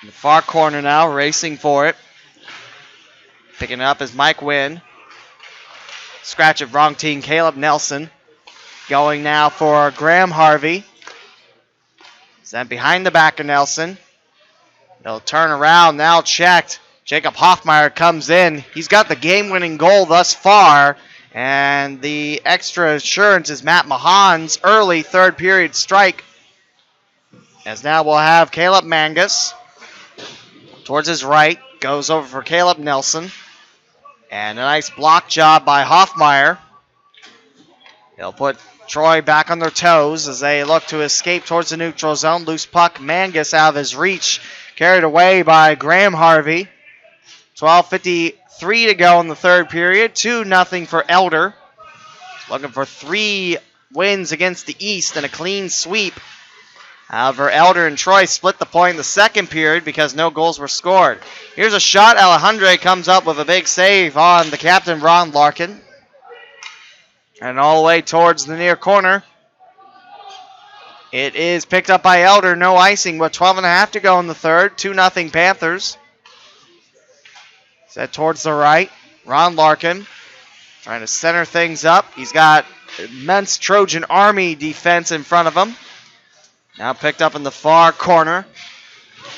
In the far corner now, racing for it. Picking it up is Mike Wynn. Scratch it, wrong team, Caleb Nelson. Going now for Graham Harvey. Sent behind the back of Nelson. They'll turn around, now checked. Jacob Hoffmeyer comes in. He's got the game-winning goal thus far. And the extra assurance is Matt Mahan's early third period strike. As now we'll have Caleb Mangus towards his right. Goes over for Caleb Nelson. And a nice block job by Hoffmeyer. He'll put Troy back on their toes as they look to escape towards the neutral zone. Loose puck, Mangus out of his reach. Carried away by Graham Harvey. 12:53 to go in the third period. 2-0 for Elder. Looking for 3 wins against the East and a clean sweep. However, Elder and Troy split the point in the second period because no goals were scored. Here's a shot. Alejandre comes up with a big save on the captain, Ron Larkin. And all the way towards the near corner. It is picked up by Elder. No icing, but 12.5 to go in the third. 2-0 Panthers. Set towards the right. Ron Larkin trying to center things up. He's got immense Trojan Army defense in front of him. Now picked up in the far corner.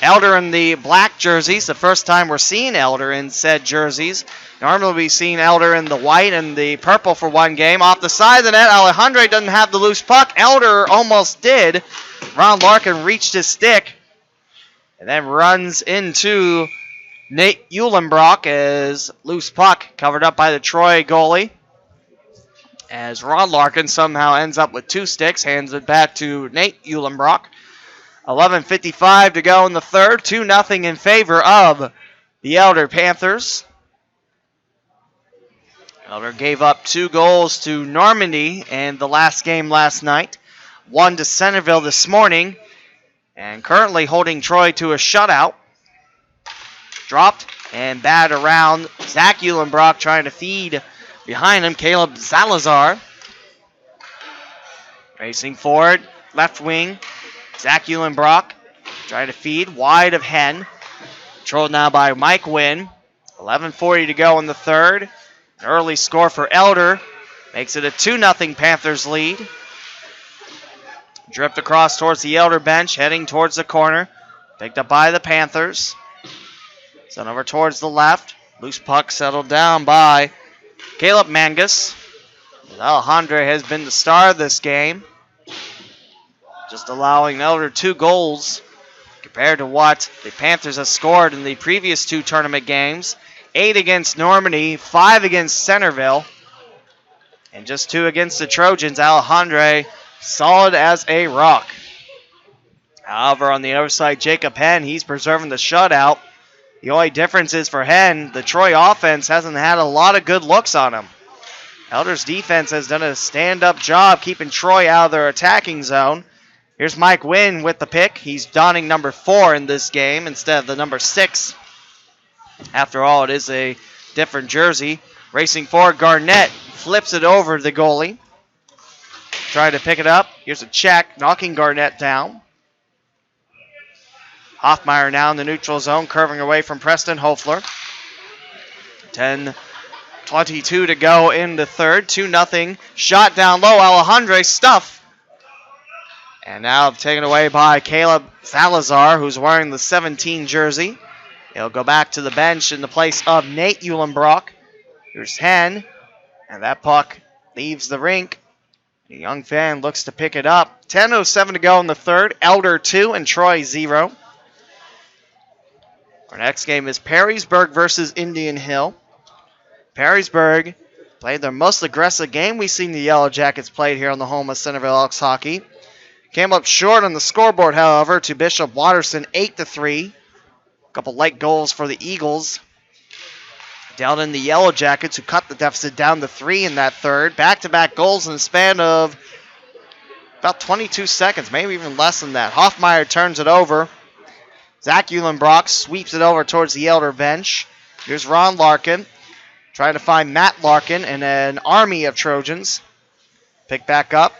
Elder in the black jerseys. The first time we're seeing Elder in said jerseys. Normally we've seen Elder in the white and the purple for one game. Off the side of the net, Alejandre doesn't have the loose puck. Elder almost did. Ron Larkin reached his stick. And then runs into Nate Eulenbrock as loose puck covered up by the Troy goalie. As Ron Larkin somehow ends up with 2 sticks, hands it back to Nate Eulenbrock. 11:55 to go in the third. 2-0 in favor of the Elder Panthers. Elder gave up 2 goals to Normandy in the last game last night. 1 to Centerville this morning. And currently holding Troy to a shutout. Dropped and batted around. Zach Eulenbrock trying to feed behind him. Caleb Salazar. Racing forward. Left wing. Zach Eulenbrock trying to feed wide of Henn. Controlled now by Mike Wynn. 11:40 to go in the third. An early score for Elder. Makes it a 2-0 Panthers lead. Drift across towards the Elder bench. Heading towards the corner. Picked up by the Panthers. Sent over towards the left. Loose puck settled down by Caleb Mangus. Alejandro has been the star of this game, just allowing Elder 2 goals compared to what the Panthers have scored in the previous 2 tournament games. 8 against Normandy, 5 against Centerville, and just 2 against the Trojans. Alejandro solid as a rock. However, on the other side, Jacob Henn, he's preserving the shutout. The only difference is for Henn, the Troy offense hasn't had a lot of good looks on him. Elder's defense has done a stand-up job keeping Troy out of their attacking zone. Here's Mike Wynn with the pick. He's donning number 4 in this game instead of the number 6. After all, it is a different jersey. Racing forward, Garnett flips it over to the goalie. Trying to pick it up. Here's a check, knocking Garnett down. Hoffmeyer now in the neutral zone, curving away from Preston Hofler. 10:22 to go in the third. 2-0. Shot down low. Alejandro stuff. And now taken away by Caleb Salazar, who's wearing the 17 jersey. He'll go back to the bench in the place of Nate Uhlenbrock. Here's Henn. And that puck leaves the rink. The young fan looks to pick it up. 10:07 to go in the third. Elder 2 and Troy 0. Our next game is Perrysburg versus Indian Hill. Perrysburg played their most aggressive game we've seen the Yellow Jackets played here on the home of Centerville Elks hockey. Came up short on the scoreboard, however, to Bishop Watterson 8-3. A couple late goals for the Eagles. Down in the Yellow Jackets, who cut the deficit down to 3 in that third. Back-to-back goals in the span of about 22 seconds, maybe even less than that. Hoffmeyer turns it over. Zach Uhlenbrock sweeps it over towards the Elder bench. Here's Ron Larkin trying to find Matt Larkin and an army of Trojans. Pick back up.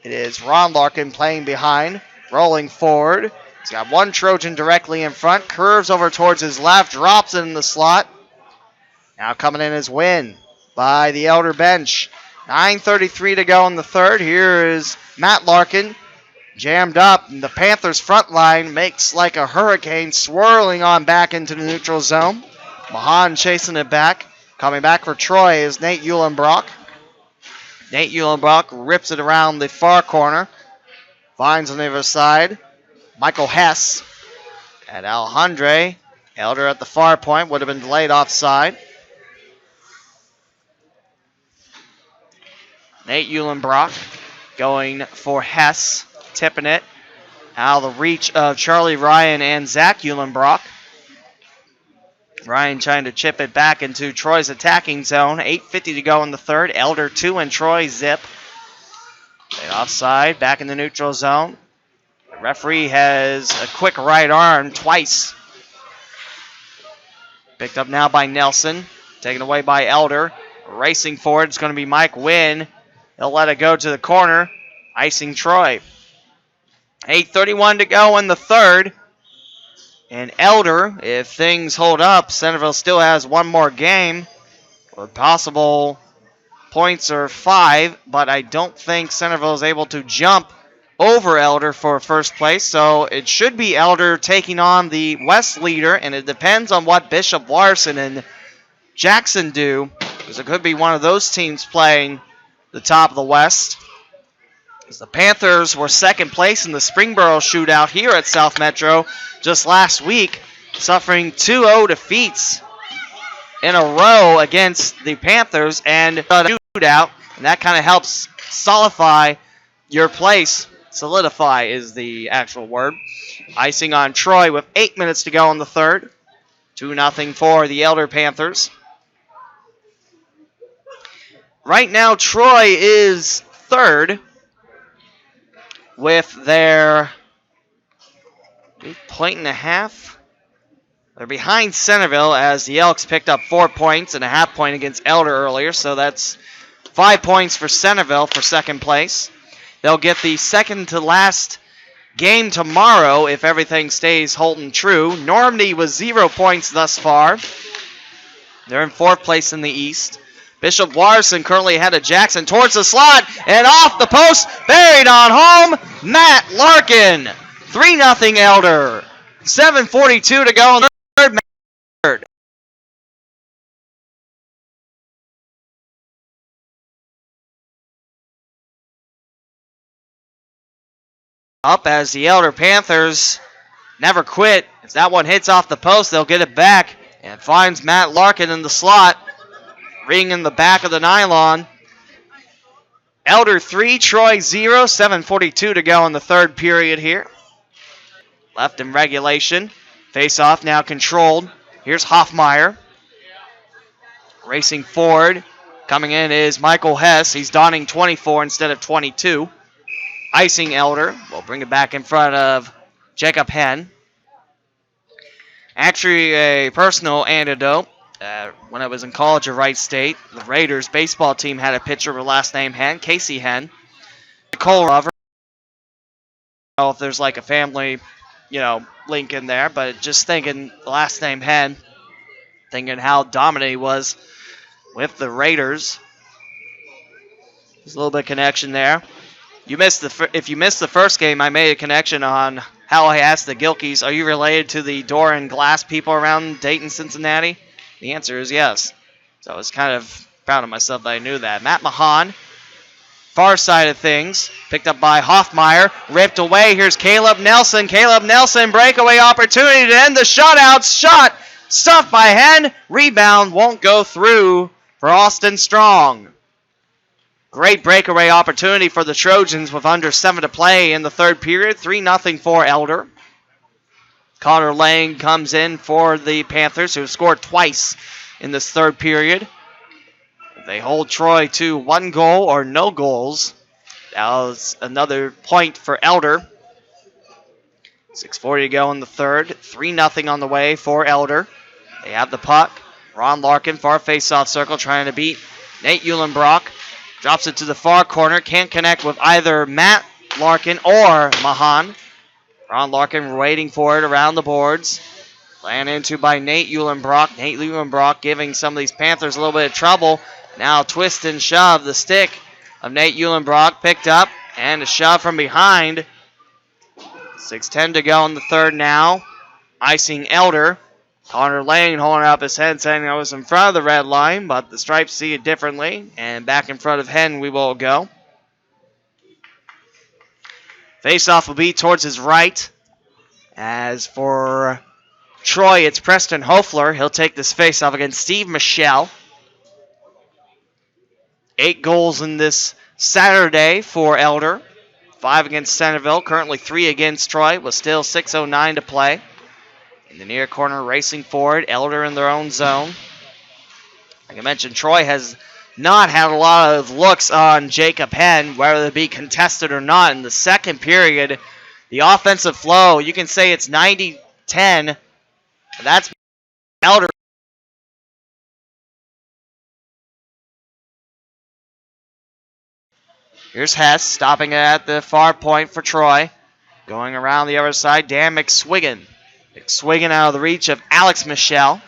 It is Ron Larkin playing behind, rolling forward. He's got one Trojan directly in front, curves over towards his left, drops it in the slot. Now coming in is Wynn by the Elder bench. 9:33 to go in the third. Here is Matt Larkin. Jammed up, and the Panthers' front line makes like a hurricane, swirling on back into the neutral zone. Mahan chasing it back. Coming back for Troy is Nate Uhlenbrock. Nate Uhlenbrock rips it around the far corner. Finds on the other side Michael Hess. And Alejandro, Elder at the far point, would have been delayed offside. Nate Uhlenbrock going for Hess. Tipping it out of the reach of Charlie Ryan and Zach Uhlenbrock. Ryan trying to chip it back into Troy's attacking zone. 8:50 to go in the third. Elder 2 and Troy zip. Played offside, back in the neutral zone. The referee has a quick right arm twice. Picked up now by Nelson. Taken away by Elder. Racing forward, it's going to be Mike Wynn. He'll let it go to the corner, icing Troy. 8:31 to go in the third. And Elder, if things hold up, Centerville still has one more game. Or possible points are 5, but I don't think Centerville is able to jump over Elder for first place. So it should be Elder taking on the West leader, and it depends on what Bishop Larson and Jackson do, because it could be one of those teams playing the top of the West. As the Panthers were second place in the Springboro shootout here at South Metro just last week, suffering 2-0 defeats in a row against the Panthers and a shootout, and that kind of helps solidify your place. Solidify is the actual word. Icing on Troy with 8 minutes to go in the third. 2-0 for the Elder Panthers. Right now, Troy is third with their point and a half. They're behind Centerville as the Elks picked up 4 points and a half point against Elder earlier, so that's 5 points for Centerville for second place. They'll get the second to last game tomorrow if everything stays holding true. Normandy was 0 points thus far. They're in fourth place in the East. Bishop Watterson currently ahead of Jackson towards the slot and off the post, buried on home, Matt Larkin. 3-0 Elder. 7:42 to go in the third. Up as the Elder Panthers never quit. If that one hits off the post, they'll get it back. And finds Matt Larkin in the slot. Ring in the back of the nylon. Elder 3, Troy 0. 7:42 to go in the third period here. Left in regulation. Face-off now controlled. Here's Hoffmeyer. Racing forward. Coming in is Michael Hess. He's donning 24 instead of 22. Icing Elder. We'll bring it back in front of Jacob Henn. Actually, a personal anecdote. When I was in college at Wright State, the Raiders baseball team had a pitcher with last name Henn, Casey Henn. Nicole Rover. I don't know if there's like a family, link in there, but just thinking the last name Henn, thinking how dominant he was with the Raiders. There's a little bit of connection there. If you missed the first game, I made a connection on how I asked the Gilkeys, are you related to the door and glass people around Dayton, Cincinnati? The answer is yes. So I was kind of proud of myself that I knew that. Matt Mahan, far side of things, picked up by Hoffmeyer, ripped away. Here's Caleb Nelson. Caleb Nelson, breakaway opportunity to end the shutout. Shot, stuffed by Henn. Rebound won't go through for Austin Strong. Great breakaway opportunity for the Trojans with under 7 to play in the third period. 3-0 for Elder. Connor Lang comes in for the Panthers, who scored twice in this third period. They hold Troy to 1 goal or no goals. That was another point for Elder. 6:40 to go in the third. 3-0 on the way for Elder. They have the puck. Ron Larkin, far face-off circle, trying to beat Nate Eulenbrock. Drops it to the far corner. Can't connect with either Matt Larkin or Mahan. Ron Larkin waiting for it around the boards. Ran into by Nate Eulenbrock. Nate Eulenbrock giving some of these Panthers a little bit of trouble. Now twist and shove. The stick of Nate Eulenbrock picked up. And a shove from behind. 6:10 to go in the third now. Icing Elder. Connor Lane holding up his head saying I was in front of the red line, but the Stripes see it differently. And back in front of Henn we will go. Face-off will be towards his right. As for Troy, it's Preston Hofler. He'll take this face-off against Steve Michelle. 8 goals in this Saturday for Elder. 5 against Centerville. Currently 3 against Troy with still 6:09 to play. In the near corner, racing forward. Elder in their own zone. Like I mentioned, Troy has not had a lot of looks on Jacob Henn, whether they be contested or not. In the second period, the offensive flow, you can say it's 90-10. That's Elder. Here's Hess stopping it at the far point for Troy. Going around the other side, Dan McSwiggan. McSwiggan out of the reach of Alex Michelle.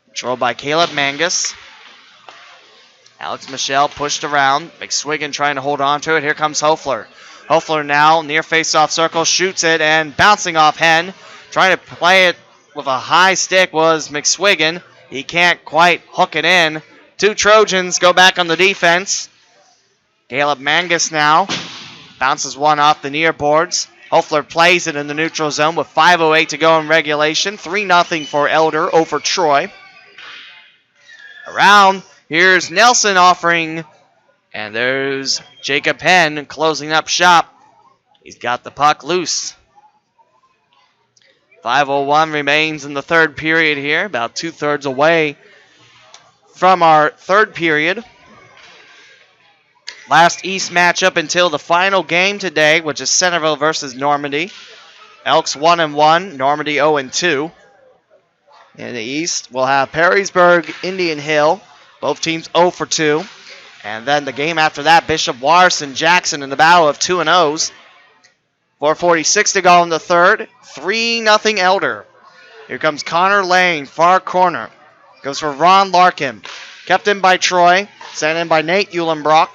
Controlled by Caleb Mangus. Alex Michelle pushed around. McSwiggan trying to hold on to it. Here comes Hofler. Hofler now near face-off circle. Shoots it and bouncing off Henn. Trying to play it with a high stick was McSwiggan. He can't quite hook it in. 2 Trojans go back on the defense. Caleb Mangus now bounces one off the near boards. Hofler plays it in the neutral zone with 5:08 to go in regulation. 3-0 for Elder over Troy. Around, here's Nelson offering, and there's Jacob Henn closing up shop. He's got the puck loose. 5:01 remains in the third period here, about 2/3 away from our third period. Last East matchup until the final game today, which is Centerville versus Normandy. Elks 1-1, Normandy 0-2. In the East, we'll have Perrysburg, Indian Hill, both teams 0-2. And then the game after that, Bishop Watterson, Jackson in the battle of 2-0s. 4:46 to go in the third. 3-0 Elder. Here comes Connor Lane, far corner. Goes for Ron Larkin. Kept in by Troy. Sent in by Nate Eulenbrock.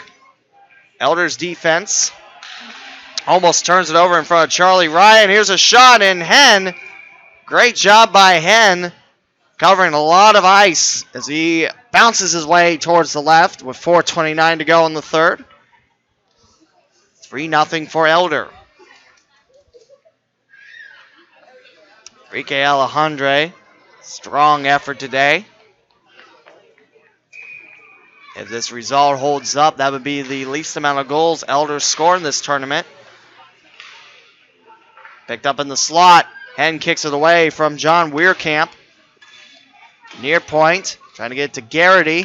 Elder's defense almost turns it over in front of Charlie Ryan. Here's a shot in Henn. Great job by Henn, covering a lot of ice as he bounces his way towards the left with 4:29 to go in the third. 3-0 for Elder. Enrique Alejandre, strong effort today. If this result holds up, that would be the least amount of goals Elder scored in this tournament. Picked up in the slot. Hen kicks it away from John Weirkamp. Near point, trying to get it to Garrity.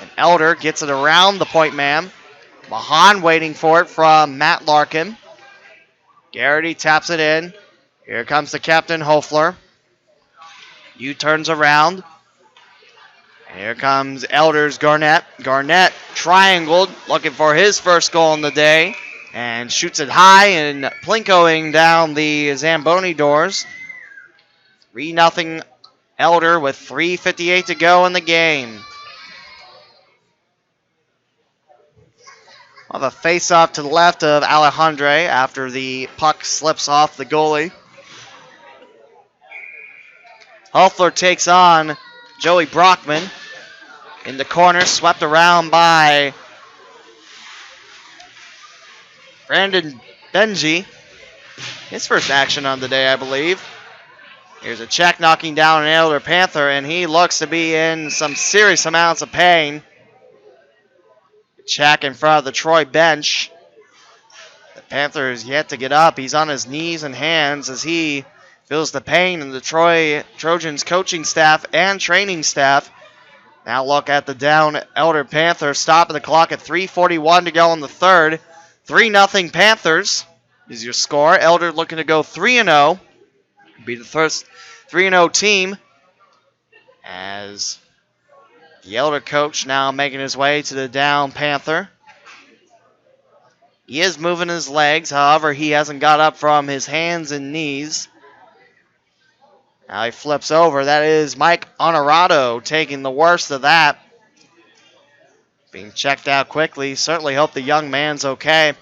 And Elder gets it around the point man. Mahan waiting for it from Matt Larkin. Garrity taps it in. Here comes the captain, Hofler. U-turns around. And here comes Elder's Garnett. Garnett triangled, looking for his first goal in the day. And shoots it high and plinkoing down the Zamboni doors. 3-0 Elder with 3:58 to go in the game. We'll have a face-off to the left of Alejandre after the puck slips off the goalie. Hoffler takes on Joey Brockman. In the corner, swept around by Brandon Benji. His first action on the day, I believe. Here's a check knocking down an Elder Panther, and he looks to be in some serious amounts of pain. Check in front of the Troy bench. The Panther is yet to get up. He's on his knees and hands as he feels the pain, and the Troy Trojans coaching staff and training staff now look at the down Elder Panther. Stopping the clock at 3:41 to go in the third. 3-0 Panthers is your score. Elder looking to go 3-0. Be the first 3-0 team as the Elder coach now making his way to the down Panther. He is moving his legs, however, he hasn't got up from his hands and knees. Now he flips over. That is Mike Honorado taking the worst of that. Being checked out quickly. Certainly hope the young man's okay.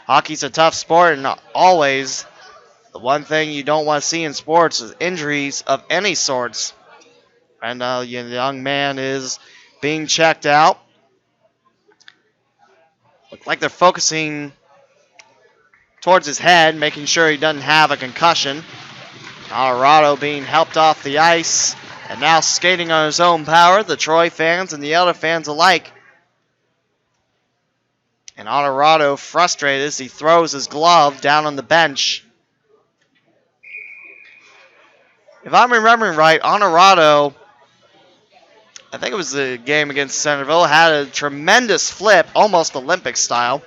Hockey's a tough sport, and always the one thing you don't want to see in sports is injuries of any sorts. And the young man is being checked out. Look like they're focusing towards his head, making sure he doesn't have a concussion. Colorado being helped off the ice and now skating on his own power, the Troy fans and the Elder fans alike. And Colorado frustrated as he throws his glove down on the bench. If I'm remembering right, Honorado, I think it was the game against Centerville, had a tremendous flip, almost Olympic style,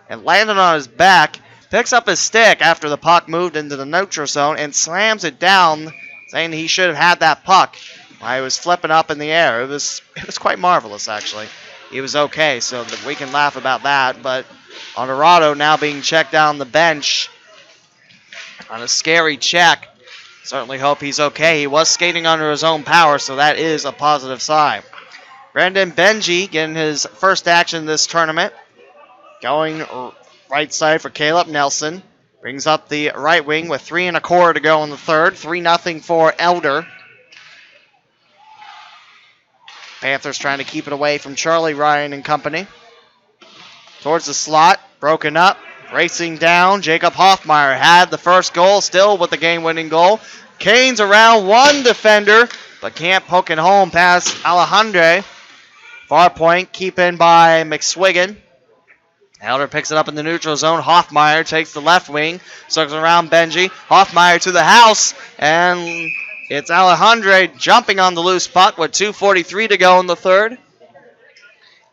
and landed on his back. Picks up his stick after the puck moved into the neutral zone and slams it down, saying he should have had that puck while he was flipping up in the air. It was quite marvelous, actually. He was okay, so we can laugh about that. But Honorado now being checked down the bench on a scary check. Certainly hope he's okay. He was skating under his own power, so that is a positive sign. Brandon Benji getting his first action this tournament. Going right side for Caleb Nelson. Brings up the right wing with 3 1/4 to go in the third. 3-0 for Elder. Panthers trying to keep it away from Charlie Ryan and company. Towards the slot. Broken up. Racing down. Jacob Hoffmeyer had the first goal. Still with the game-winning goal. Canes around one defender, but can't poke it home past Alejandre. Far point keeping by McSwiggan. Elder picks it up in the neutral zone. Hoffmeyer takes the left wing. Circles around Benji. Hoffmeyer to the house. And it's Alejandre jumping on the loose puck with 2:43 to go in the third.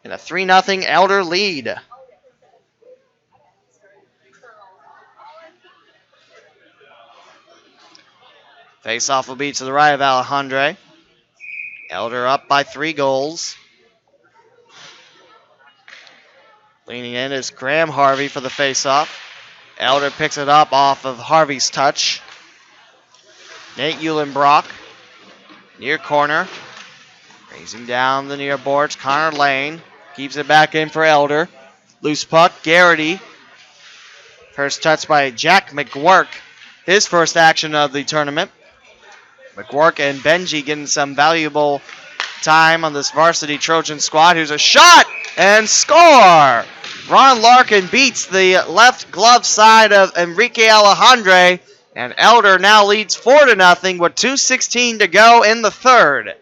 And a 3-0 Elder lead. Face-off will be to the right of Alejandre. Elder up by 3 goals. Leaning in is Graham Harvey for the face-off. Elder picks it up off of Harvey's touch. Nate Eulenbrock, near corner. Raising down the near boards. Connor Lane keeps it back in for Elder. Loose puck, Garrity. First touch by Jack McGuirk. His first action of the tournament. McGuirk and Benji getting some valuable time on this varsity Trojan squad. Here's a shot and score! Ron Larkin beats the left glove side of Enrique Alejandre And Elder now leads 4-0 with 2:16 to go in the third.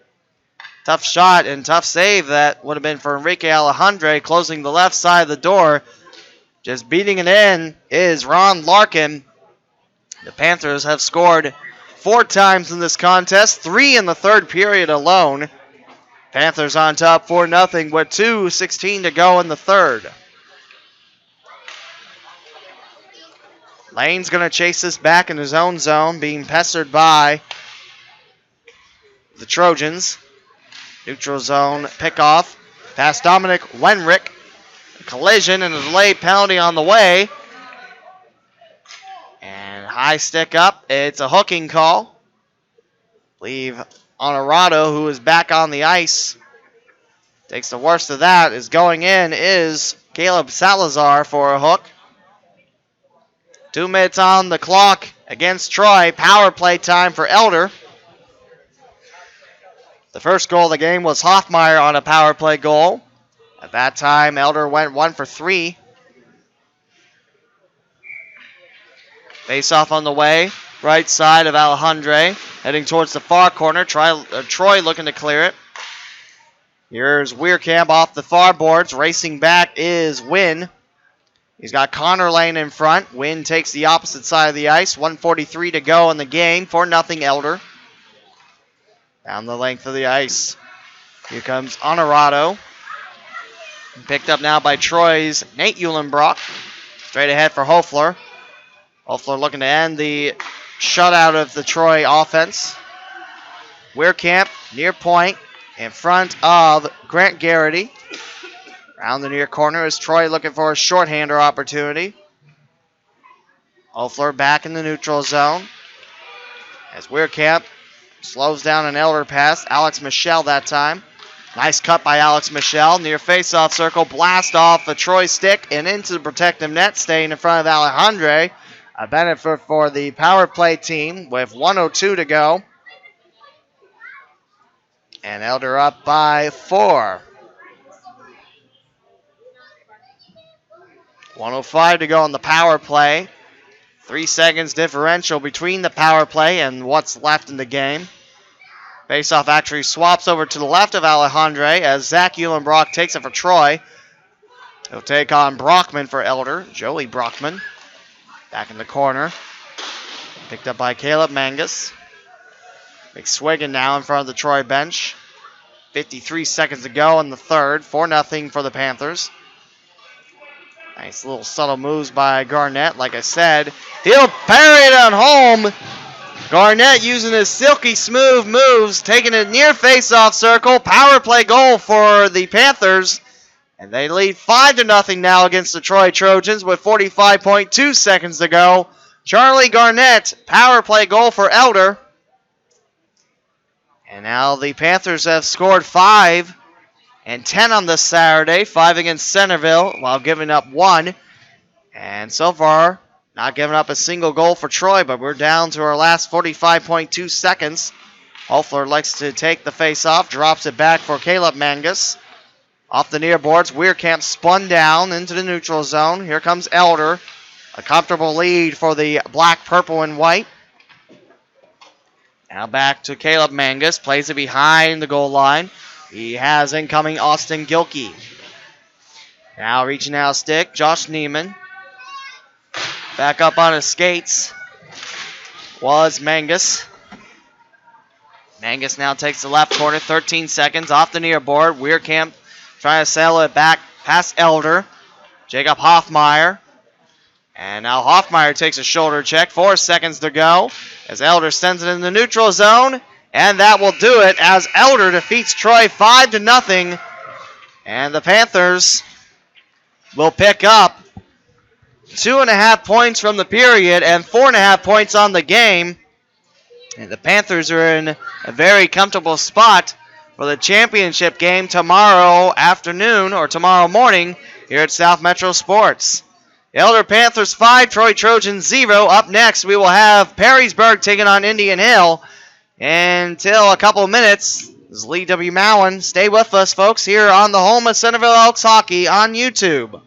Tough shot and tough save that would have been for Enrique Alejandre, closing the left side of the door. Just beating it in is Ron Larkin. The Panthers have scored 4 times in this contest, 3 in the third period alone. Panthers on top 4-0 with 2:16 to go in the third. Lane's going to chase this back in his own zone, being pestered by the Trojans. Neutral zone pickoff past Dominic Wenrick. A collision and a delayed penalty on the way. And high stick up. It's a hooking call. I believe Honorado, who is back on the ice, takes the worst of that. Is going in is Caleb Salazar for a hook. 2 minutes on the clock against Troy. Power play time for Elder. The first goal of the game was Hoffmeyer on a power play goal. At that time, Elder went 1 for 3. Face off on the way. Right side of Alejandre. Heading towards the far corner. Troy looking to clear it. Here's Weirkamp off the far boards. Racing back is Wynn. He's got Connor Lane in front. Wynn takes the opposite side of the ice. 1:43 to go in the game. 4-0 Elder. Down the length of the ice. Here comes Honorado. Picked up now by Troy's Nate Eulenbrock. Straight ahead for Hofler. Hofler looking to end the shutout of the Troy offense. Weirkamp near point in front of Grant Garrity. Around the near corner is Troy looking for a shorthander opportunity. Hofler back in the neutral zone. As Weirkamp slows down an Elder pass. Alex Michelle that time. Nice cut by Alex Michelle. Near face-off circle. Blast off a Troy stick and into the protective net. Staying in front of Alejandre. A benefit for the power play team with 1:02 to go. And Elder up by 4. 1:05 to go on the power play. 3 seconds differential between the power play and what's left in the game. Faceoff actually swaps over to the left of Alejandre as Zach Eulenbrock takes it for Troy. He'll take on Brockman for Elder. Joey Brockman back in the corner. Picked up by Caleb Mangus. McSwiggan now in front of the Troy bench. 53 seconds to go in the third. 4-0 for the Panthers. Nice little subtle moves by Garnett. Like I said, he'll parry it on home. Garnett using his silky smooth moves, taking it near face-off circle. Power play goal for the Panthers. And they lead 5-0 now against the Troy Trojans with 45.2 seconds to go. Charlie Garnett, power play goal for Elder. And now the Panthers have scored 5 and 10 on this Saturday. 5 against Centerville while giving up 1. And so far, not giving up a single goal for Troy, but we're down to our last 45.2 seconds. Hofler likes to take the face-off, drops it back for Caleb Mangus. Off the near boards, Weirkamp spun down into the neutral zone. Here comes Elder. A comfortable lead for the black, purple, and white. Now back to Caleb Mangus. Plays it behind the goal line. He has incoming Austin Gilkey. Now reaching out stick, Josh Neiman. Back up on his skates was Mangus. Mangus now takes the left corner, 13 seconds off the near board. Weirkamp trying to sail it back past Elder. Jacob Hoffmeyer. And now Hoffmeyer takes a shoulder check. 4 seconds to go as Elder sends it in the neutral zone. And that will do it as Elder defeats Troy 5-0. And the Panthers will pick up 2.5 points from the period and 4.5 points on the game. And the Panthers are in a very comfortable spot for the championship game tomorrow afternoon or tomorrow morning here at South Metro Sports. Elder Panthers 5, Troy Trojans 0. Up next, we will have Perrysburg taking on Indian Hill. Until a couple of minutes, this is Lee W. Mowen. Stay with us, folks, here on the home of Centerville Elks Hockey on YouTube.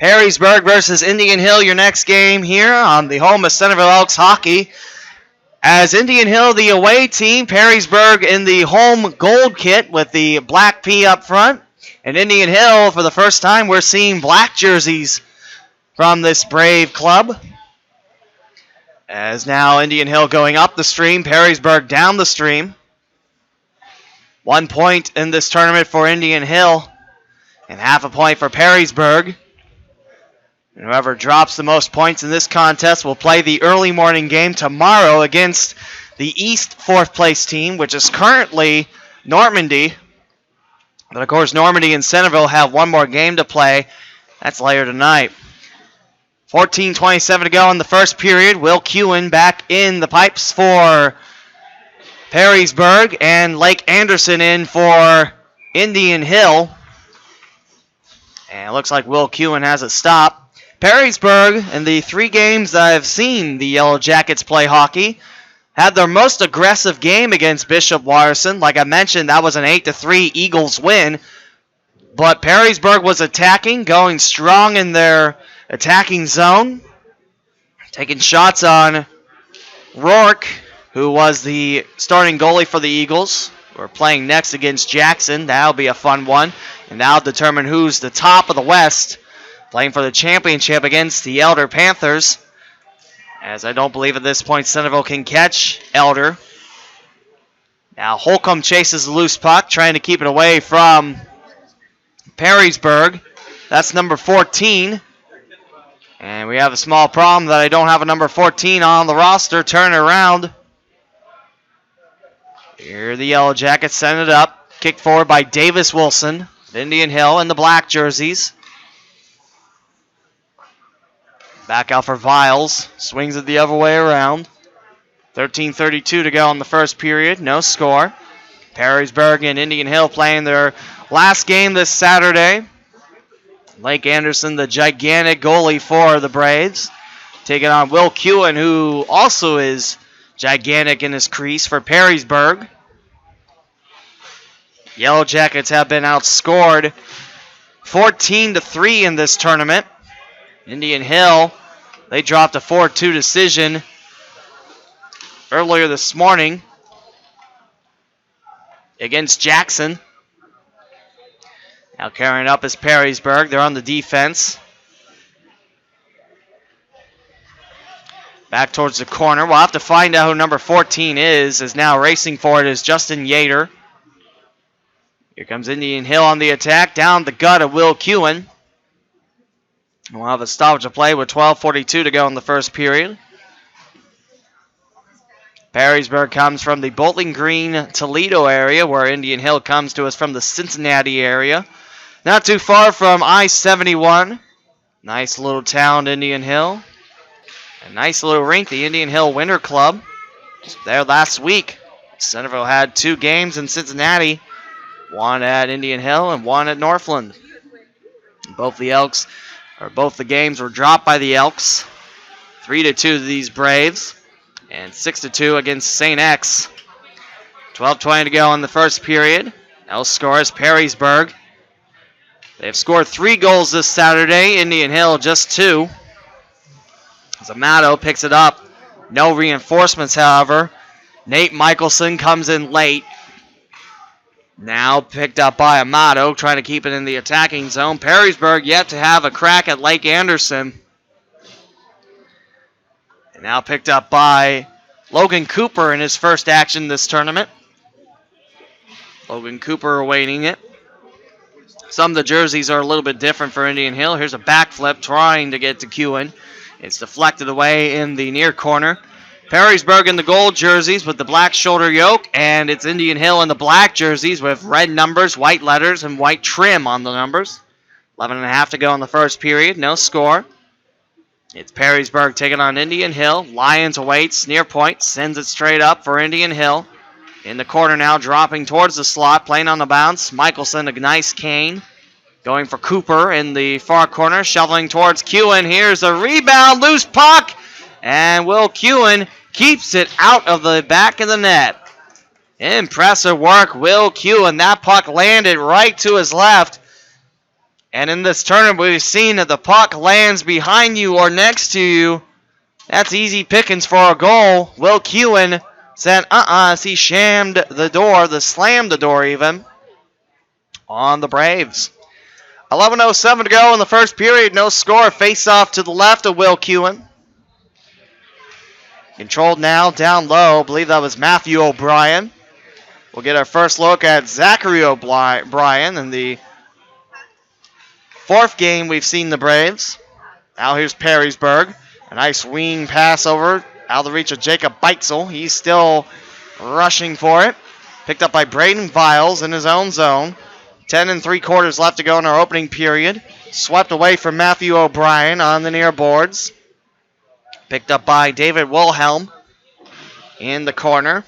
Perrysburg versus Indian Hill, your next game here on the home of Centerville Elks hockey. As Indian Hill, the away team, Perrysburg in the home gold kit with the black P up front. And Indian Hill, for the first time, we're seeing black jerseys from this Brave club. As now Indian Hill going up the stream, Perrysburg down the stream. 1 point in this tournament for Indian Hill and half a point for Perrysburg. And whoever drops the most points in this contest will play the early morning game tomorrow against the East fourth place team, which is currently Normandy. But of course, Normandy and Centerville have one more game to play. That's later tonight. 14:27 to go in the first period. Will Kewen back in the pipes for Perrysburg, and Lake Anderson in for Indian Hill. And it looks like Will Kewen has it stopped. Perrysburg, in the 3 games that I've seen the Yellow Jackets play hockey, had their most aggressive game against Bishop Watterson. Like I mentioned, that was an 8-3 Eagles win. But Perrysburg was attacking, going strong in their attacking zone, taking shots on Rourke, who was the starting goalie for the Eagles. We're playing next against Jackson. That'll be a fun one. And that'll determine who's the top of the West, playing for the championship against the Elder Panthers. As I don't believe at this point Centerville can catch Elder. Now Holcomb chases the loose puck, trying to keep it away from Perrysburg. That's number 14. And we have a small problem that I don't have a number 14 on the roster. Turn it around. Here the Yellow Jackets send it up. Kicked forward by Davis Wilson. Indian Hill in the black jerseys. Back out for Viles. Swings it the other way around. 13:32 to go in the first period. No score. Perrysburg and Indian Hill playing their last game this Saturday. Lake Anderson, the gigantic goalie for the Braves, taking on Will Kewen, who also is gigantic in his crease for Perrysburg. Yellow Jackets have been outscored 14-3 in this tournament. Indian Hill, they dropped a 4-2 decision earlier this morning against Jackson. Now carrying up is Perrysburg. They're on the defense. Back towards the corner. We'll have to find out who number 14 is. As now racing for it is Justin Yater. Here comes Indian Hill on the attack. Down the gut of Will Kewen. We'll have a stoppage of play with 12:42 to go in the first period. Perrysburg comes from the Bowling Green, Toledo area, where Indian Hill comes to us from the Cincinnati area. Not too far from I-71. Nice little town, Indian Hill. A nice little rink, the Indian Hill Winter Club. Just there last week. Centerville had 2 games in Cincinnati. One at Indian Hill and one at Northland. Both the games were dropped by the Elks. 3-2 to these Braves. And 6-2 against St. X. 12:20 to go in the first period. Elks scores Perrysburg. They've scored 3 goals this Saturday. Indian Hill just 2. As Amato picks it up. No reinforcements, however. Nate Michelson comes in late. Now picked up by Amato, trying to keep it in the attacking zone. Perrysburg yet to have a crack at Lake Anderson. And now picked up by Logan Cooper in his first action this tournament. Logan Cooper awaiting it. Some of the jerseys are a little bit different for Indian Hill. Here's a backflip trying to get to Kewen. It's deflected away in the near corner. Perrysburg in the gold jerseys with the black shoulder yoke, and it's Indian Hill in the black jerseys with red numbers, white letters, and white trim on the numbers. 11:30 to go in the first period. No score. It's Perrysburg taking on Indian Hill. Lyons awaits near point, sends it straight up for Indian Hill. In the corner now, dropping towards the slot, playing on the bounce. Michelson, a nice cane. Going for Cooper in the far corner, shoveling towards Kewen. Here's a rebound, loose puck, and Will Kewen keeps it out of the back of the net. Impressive work, Will Kewen. That puck landed right to his left, And in this tournament, we've seen that the puck lands behind you or next to you. That's easy pickings for a goal. Will Kewen said, as he slammed the door even, on the Braves. 11:07 to go in the first period. No score. Face off to the left of Will Kewen. Controlled now down low. I believe that was Matthew O'Brien. We'll get our first look at Zachary O'Brien in the fourth game we've seen the Braves. Now here's Perrysburg. A nice wing pass over out of the reach of Jacob Beitzel. He's still rushing for it. Picked up by Braden Viles in his own zone. 10 3/4 left to go in our opening period. Swept away from Matthew O'Brien on the near boards. Picked up by David Wilhelm in the corner.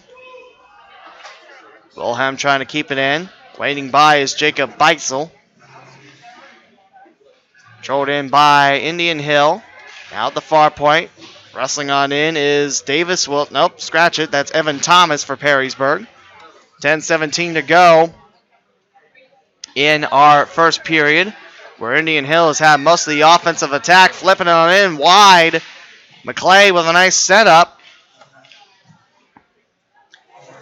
Wilhelm trying to keep it in. Waiting by is Jacob Beitzel. Controlled in by Indian Hill. Now at the far point. Wrestling on in is Davis. Nope, scratch it. That's Evan Thomas for Perrysburg. 10:17 to go in our first period, where Indian Hill has had most of the offensive attack. Flipping it on in wide. McClay with a nice setup.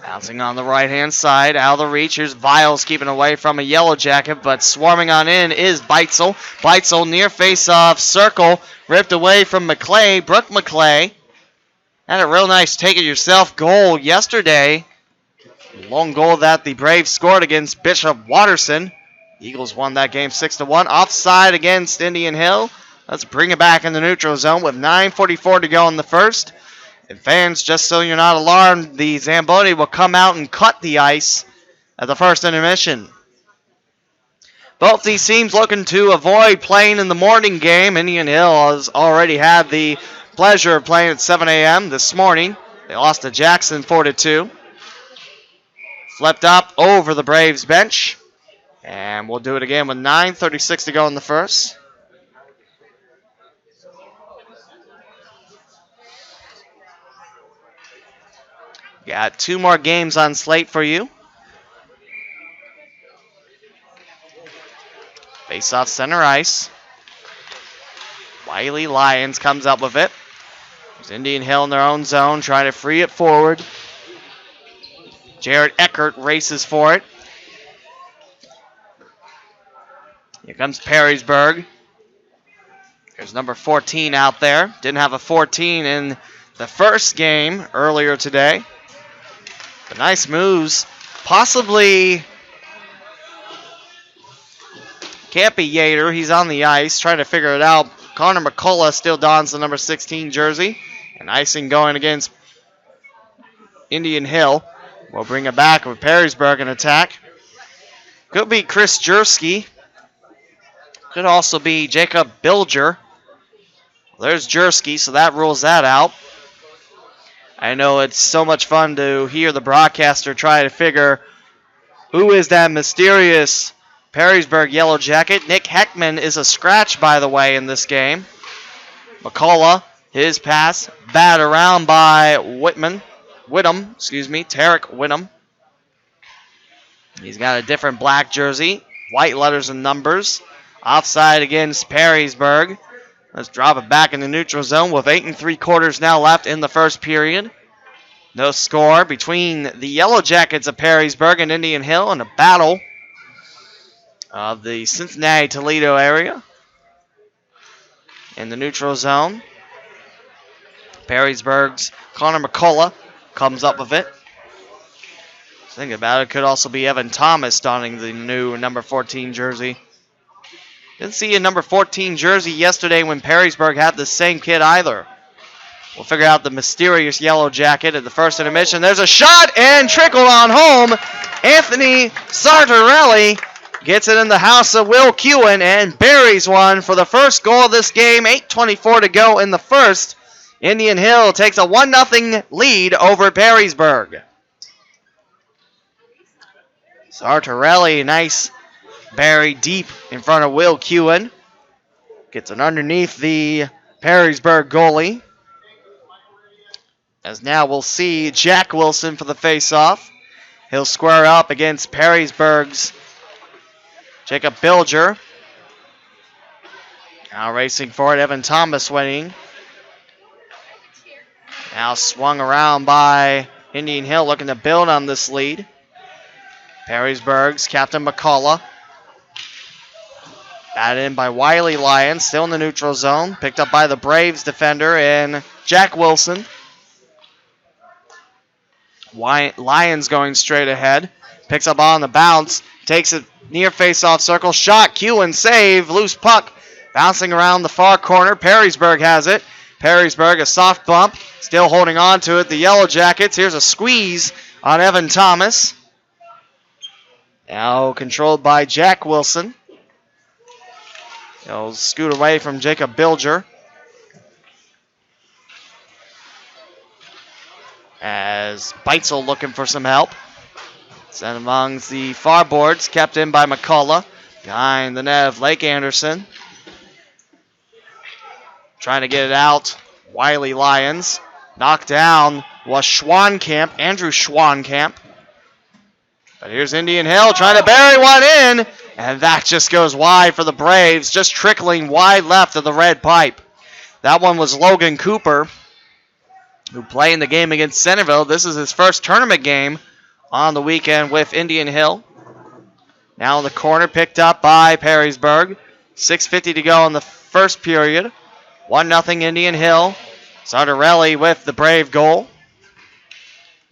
Bouncing on the right-hand side, out of the reach. Here's Viles keeping away from a Yellow Jacket, but swarming on in is Beitzel. Beitzel near face-off circle, ripped away from McClay. Brooke McClay had a real nice take-it-yourself goal yesterday. Lone goal that the Braves scored against Bishop Watterson. Eagles won that game 6-1. Offside against Indian Hill. Let's bring it back in the neutral zone with 9:44 to go in the first. And fans, just so you're not alarmed, the Zamboni will come out and cut the ice at the first intermission. Both these teams looking to avoid playing in the morning game. Indian Hill has already had the pleasure of playing at 7 a.m. this morning. They lost to Jackson 4-2. Flipped up over the Braves bench. And we'll do it again with 9:36 to go in the first. Got two more games on slate for you. Face off center ice. Wiley Lyons comes up with it. There's Indian Hill in their own zone trying to free it forward. Jared Eckert races for it. Here comes Perrysburg. There's number 14 out there. Didn't have a 14 in the first game earlier today. But nice moves. Possibly can't be Yater. He's on the ice trying to figure it out. Connor McCullough still dons the number 16 jersey. And icing going against Indian Hill. We'll bring it back with Perrysburg in attack. Could be Chris Jersky. Could also be Jacob Bilger. There's Jersky, so that rules that out. I know it's so much fun to hear the broadcaster try to figure who is that mysterious Perrysburg Yellow Jacket. Nick Heckman is a scratch, by the way, in this game. McCullough, his pass, batted around by Tarek Whittam. He's got a different black jersey, white letters and numbers. Offside against Perrysburg. Let's drop it back in the neutral zone with 8 3/4 now left in the first period. No score between the Yellow Jackets of Perrysburg and Indian Hill in a battle of the Cincinnati-Toledo area. In the neutral zone, Perrysburg's Connor McCullough comes up with it. Think about it, could also be Evan Thomas donning the new number 14 jersey. Didn't see a number 14 jersey yesterday when Perrysburg had the same kid either. We'll figure out the mysterious Yellow Jacket at the first intermission. There's a shot and trickled on home. Anthony Sartorelli gets it in the house of Will Kewen and buries one for the first goal of this game. 8:24 to go in the first. Indian Hill takes a 1-0 lead over Perrysburg. Sartorelli, nice bury deep in front of Will Kewen. Gets it underneath the Perrysburg goalie. As now we'll see Jack Wilson for the face-off. He'll square up against Perrysburg's Jacob Bilger. Now racing for it, Evan Thomas winning. Now swung around by Indian Hill, looking to build on this lead. Perrysburg's Captain McCullough. Batted in by Wiley Lyons, still in the neutral zone. Picked up by the Braves defender in Jack Wilson. Lyons going straight ahead. Picks up on the bounce. Takes it near face-off circle. Shot, cue and save. Loose puck. Bouncing around the far corner. Perrysburg has it. Perrysburg, a soft bump. Still holding on to it. The Yellow Jackets. Here's a squeeze on Evan Thomas. Now controlled by Jack Wilson. He'll scoot away from Jacob Bilger. As Beitzel looking for some help. Sent amongst the far boards, kept in by McCullough. Behind the net of Lake Anderson. Trying to get it out. Wiley Lyons. Knocked down was Schwankamp, Andrew Schwankamp. But here's Indian Hill trying to bury one in. And that just goes wide for the Braves. Just trickling wide left of the red pipe. That one was Logan Cooper, who played in the game against Centerville. This is his first tournament game on the weekend with Indian Hill. Now in the corner, picked up by Perrysburg. 6:50 to go in the first period. 1-0 Indian Hill. Sardarelli with the Brave goal.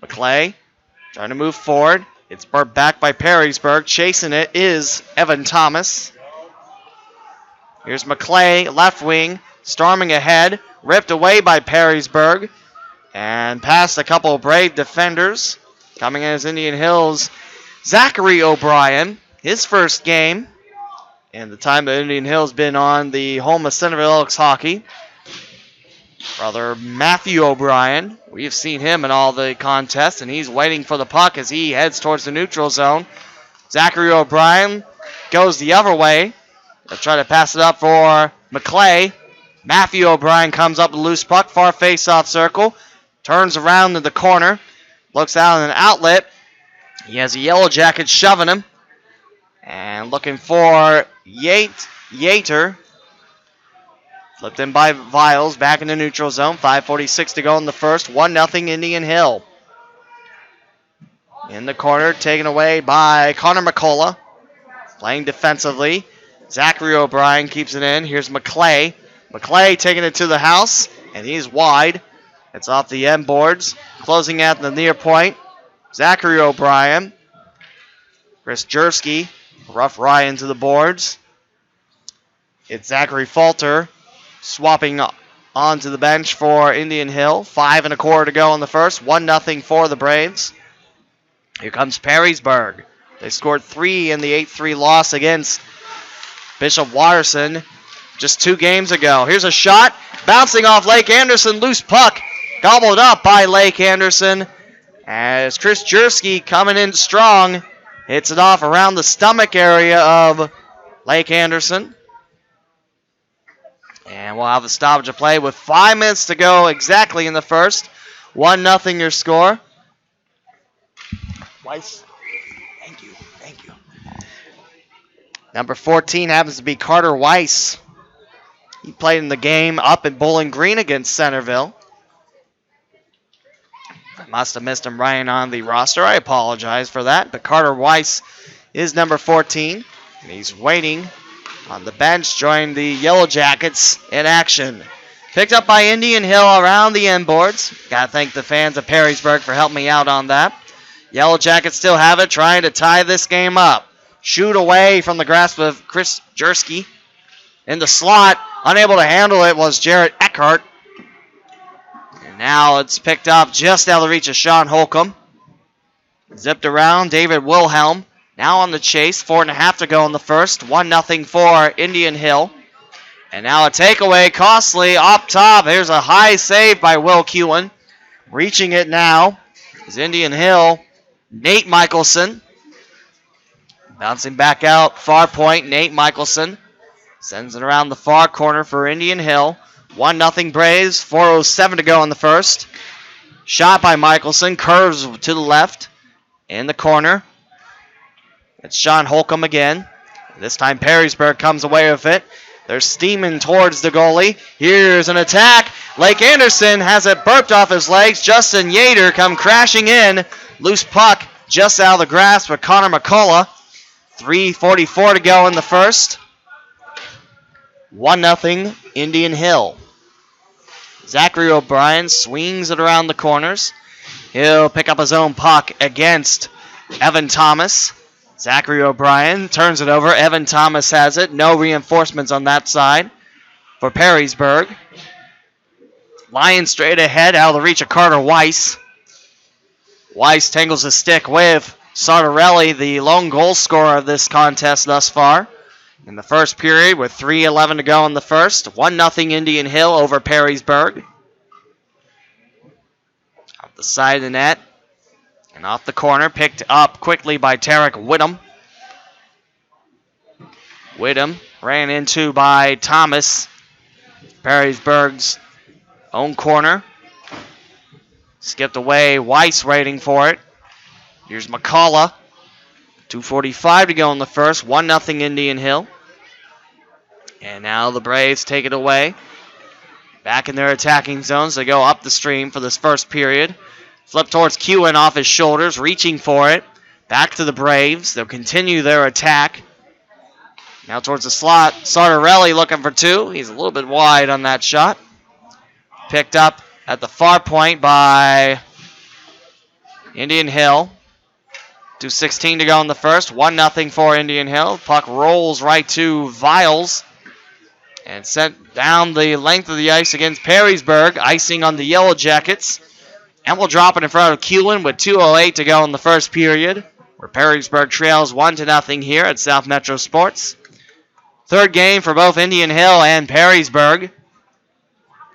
McClay trying to move forward. It's brought back by Perrysburg. Chasing it is Evan Thomas. Here's McClay, left wing, storming ahead. Ripped away by Perrysburg. And past a couple of Brave defenders. Coming in as Indian Hills, Zachary O'Brien. His first game. And the time that Indian Hill's been on the home of Centerville Elks hockey. Brother Matthew O'Brien. We've seen him in all the contests, and he's waiting for the puck as he heads towards the neutral zone. Zachary O'Brien goes the other way. They'll try to pass it up for McClay. Matthew O'Brien comes up with a loose puck, far face-off circle. Turns around to the corner. Looks out in an outlet. He has a Yellow Jacket shoving him. And looking for Yater. Flipped in by Viles, back in the neutral zone. 5:46 to go in the first. 1-0 Indian Hill. In the corner, taken away by Connor McCullough. Playing defensively. Zachary O'Brien keeps it in. Here's McClay. McClay taking it to the house, and he's wide. It's off the end boards. Closing at the near point. Zachary O'Brien. Chris Jersky. Rough Ryan to the boards. It's Zachary Falter swapping onto the bench for Indian Hill. 5 1/4 to go in the first. 1-0 for the Braves. Here comes Perrysburg. They scored 3 in the 8-3 loss against Bishop Watterson just 2 games ago. Here's a shot. Bouncing off Lake Anderson. Loose puck. Gobbled up by Lake Anderson. As Chris Jersky coming in strong. Hits it off around the stomach area of Lake Anderson. And we'll have a stoppage of play with 5 minutes to go exactly in the first. 1-0 your score. Weiss. Thank you. Number 14 happens to be Carter Weiss. He played in the game up in Bowling Green against Centerville. I must have missed him right on the roster. I apologize for that. But Carter Weiss is number 14. And he's waiting on the bench, joining the Yellow Jackets in action. Picked up by Indian Hill around the end boards. Got to thank the fans of Perrysburg for helping me out on that. Yellow Jackets still have it, trying to tie this game up. Shoot away from the grasp of Chris Jersky. In the slot, unable to handle it was Jarrett Eckhart. And now it's picked up just out of the reach of Sean Holcomb. Zipped around, David Wilhelm. Now on the chase, 4.5 to go in the first. 1-0 for Indian Hill. And now a takeaway, costly, up top. There's a high save by Will Kewen. Reaching it now is Indian Hill. Nate Michelson. Bouncing back out, far point, Nate Michelson. Sends it around the far corner for Indian Hill. 1-0 Braves, 4:07 to go in the first. Shot by Michelson, curves to the left. In the corner. It's Sean Holcomb again. This time Perrysburg comes away with it. They're steaming towards the goalie. Here's an attack. Lake Anderson has it burped off his legs. Justin Yater come crashing in. Loose puck just out of the grasp of Connor McCullough. 3:44 to go in the first. 1-0 Indian Hill. Zachary O'Brien swings it around the corners. He'll pick up his own puck against Evan Thomas. Zachary O'Brien turns it over. Evan Thomas has it. No reinforcements on that side for Perrysburg. Lions straight ahead out of the reach of Carter Weiss. Weiss tangles his stick with Sartorelli, the lone goal scorer of this contest thus far. In the first period with 3:11 to go in the first. 1-0 Indian Hill over Perrysburg. Off the side of the net. And off the corner, picked up quickly by Tarek Whittam. Whittam ran into by Thomas. Perrysburg's own corner. Skipped away, Weiss waiting for it. Here's McCullough. 2:45 to go in the first, 1-0 Indian Hill. And now the Braves take it away. Back in their attacking zones, they go up the stream for this first period. Flip towards Kewen off his shoulders, reaching for it. Back to the Braves. They'll continue their attack. Now towards the slot. Sartorelli looking for two. He's a little bit wide on that shot. Picked up at the far point by Indian Hill. 2:16 to go in the first. 1-0 for Indian Hill. Puck rolls right to Viles. And sent down the length of the ice against Perrysburg. Icing on the Yellow Jackets. And we'll drop it in front of Kewen with 2:08 to go in the first period. Where Perrysburg trails 1-0 here at South Metro Sports. Third game for both Indian Hill and Perrysburg.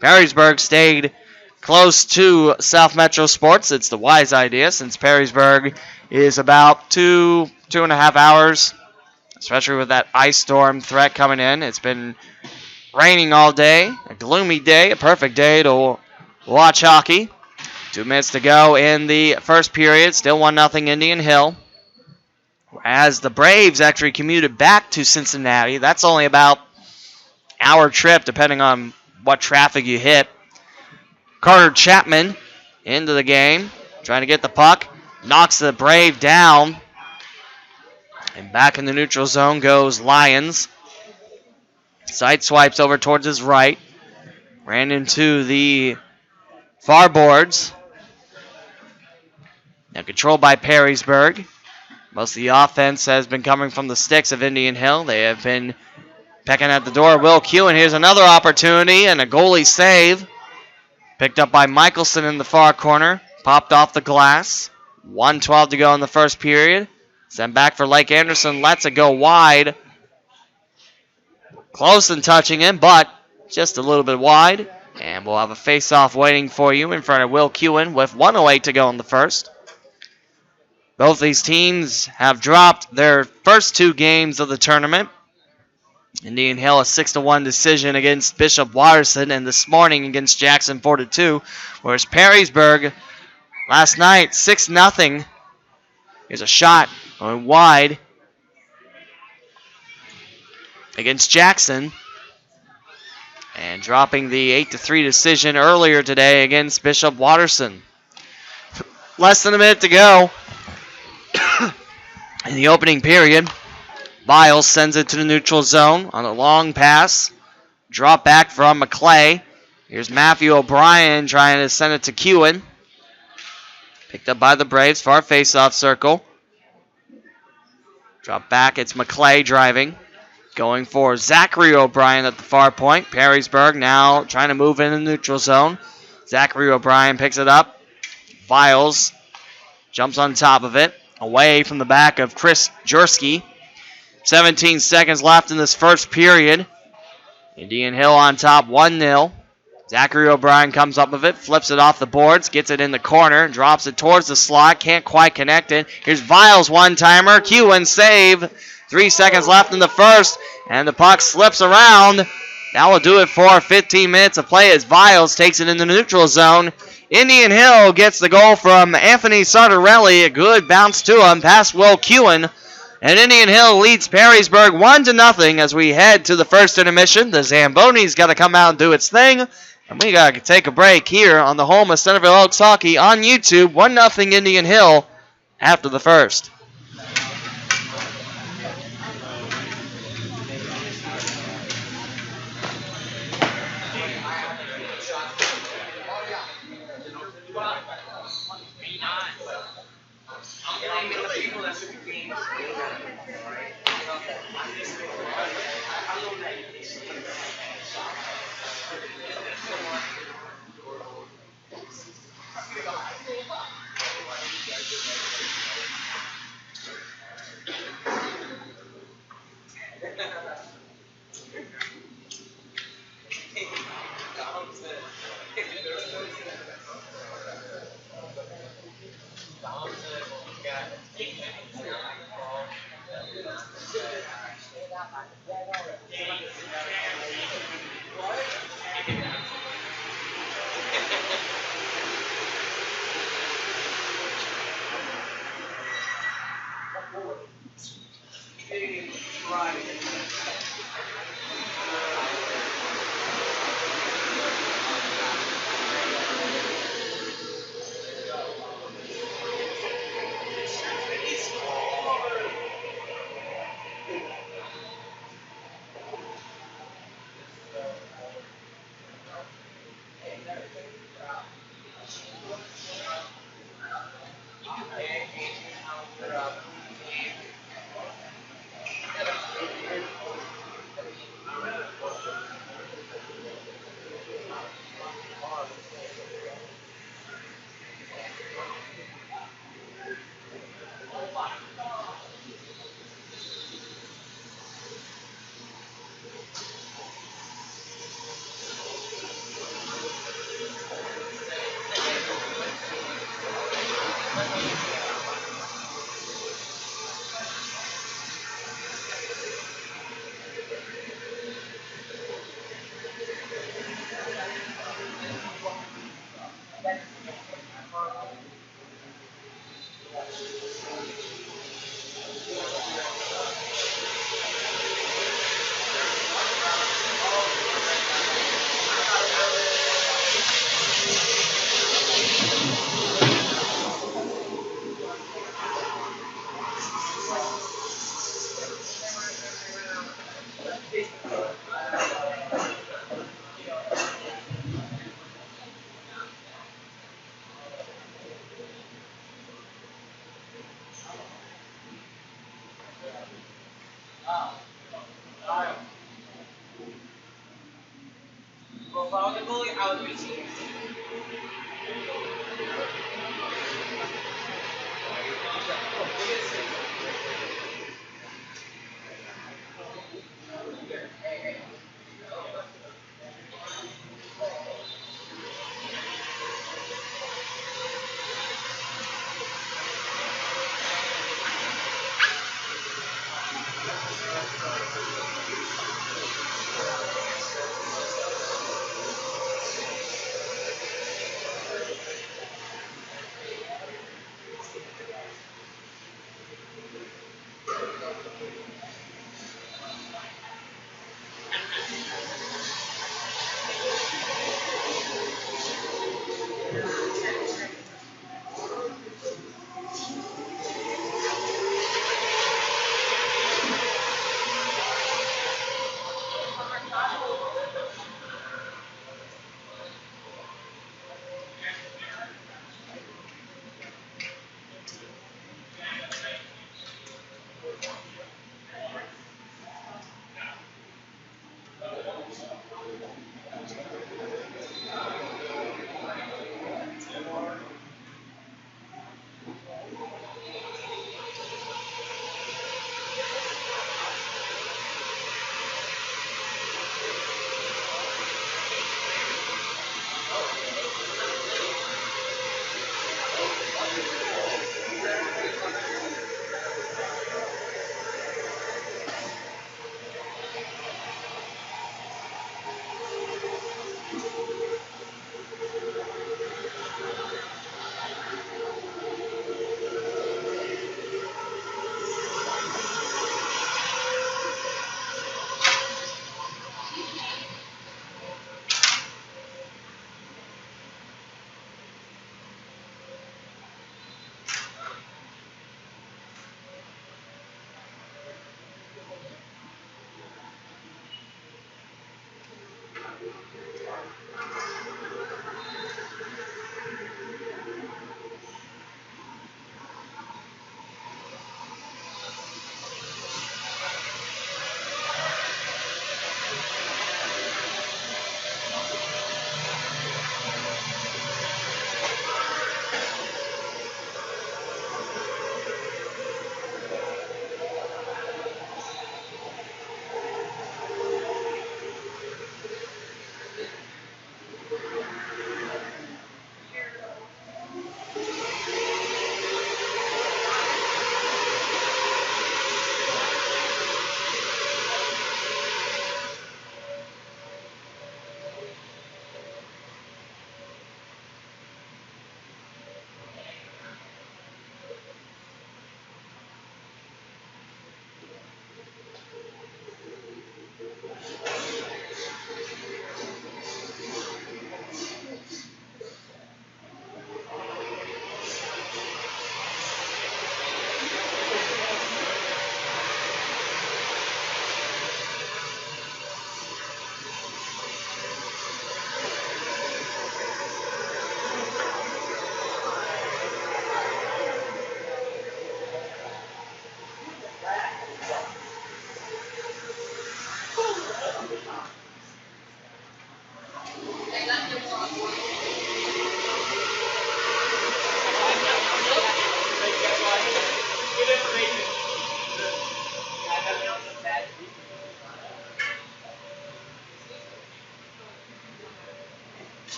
Perrysburg stayed close to South Metro Sports. It's the wise idea since Perrysburg is about 2.5 hours, especially with that ice storm threat coming in. It's been raining all day, a gloomy day, a perfect day to watch hockey. 2 minutes to go in the first period, still 1-0 Indian Hill. As the Braves actually commuted back to Cincinnati, that's only about an hour trip depending on what traffic you hit. Carter Chapman into the game, trying to get the puck, knocks the Brave down. And back in the neutral zone goes Lions. Side swipes over towards his right. Ran into the far boards. Now controlled by Perrysburg. Most of the offense has been coming from the sticks of Indian Hill. They have been pecking at the door. Will Kewen, here's another opportunity and a goalie save. Picked up by Michelson in the far corner. Popped off the glass. 1:12 to go in the first period. Sent back for Lake Anderson. Lets it go wide. Close and touching it, but just a little bit wide. And we'll have a face-off waiting for you in front of Will Kewen with 1:08 to go in the first. Both these teams have dropped their first 2 games of the tournament. Indian Hill a 6-1 decision against Bishop Watterson, and this morning against Jackson 4-2. Whereas Perrysburg last night 6-0. Here's a shot going wide against Jackson. And dropping the 8-3 decision earlier today against Bishop Watterson. Less than a minute to go in the opening period. Viles sends it to the neutral zone on a long pass. Drop back from McClay. Here's Matthew O'Brien trying to send it to Kewen. Picked up by the Braves, far face-off circle. Drop back, it's McClay driving. Going for Zachary O'Brien at the far point. Perrysburg now trying to move in the neutral zone. Zachary O'Brien picks it up. Viles jumps on top of it. Away from the back of Chris Jersky. 17 seconds left in this first period. Indian Hill on top 1-0. Zachary O'Brien comes up with it, flips it off the boards, gets it in the corner, drops it towards the slot, can't quite connect it. Here's Viles one-timer, Kewen save. 3 seconds left in the first, and the puck slips around. That will do it for 15 minutes of play as Viles takes it in the neutral zone. Indian Hill gets the goal from Anthony Sartorelli. A good bounce to him past Will Kewen. And Indian Hill leads Perrysburg 1-0 as we head to the first intermission. The Zamboni's got to come out and do its thing. And we got to take a break here on the home of Centerville Elks Hockey on YouTube. 1-0 Indian Hill after the first.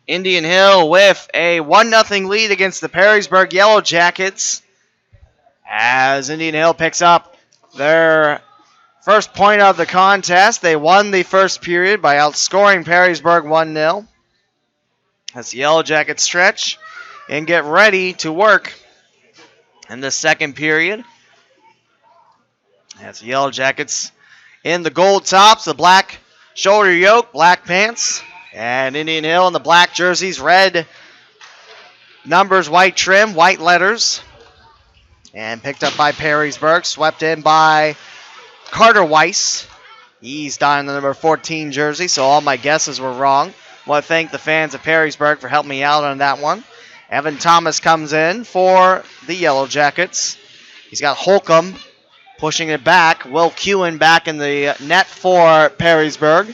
Indian Hill with a 1-0 lead against the Perrysburg Yellow Jackets as Indian Hill picks up their first point of the contest. They won the first period by outscoring Perrysburg 1-0. As the Yellow Jackets stretch and get ready to work in the second period. As the Yellow Jackets in the gold tops, the black shoulder yoke, black pants, and Indian Hill in the black jerseys, red numbers, white trim, white letters. And picked up by Perrysburg, swept in by Carter Weiss. He's donning the number 14 jersey, so all my guesses were wrong. I want to thank the fans of Perrysburg for helping me out on that one. Evan Thomas comes in for the Yellow Jackets. He's got Holcomb pushing it back. Will Kewen back in the net for Perrysburg.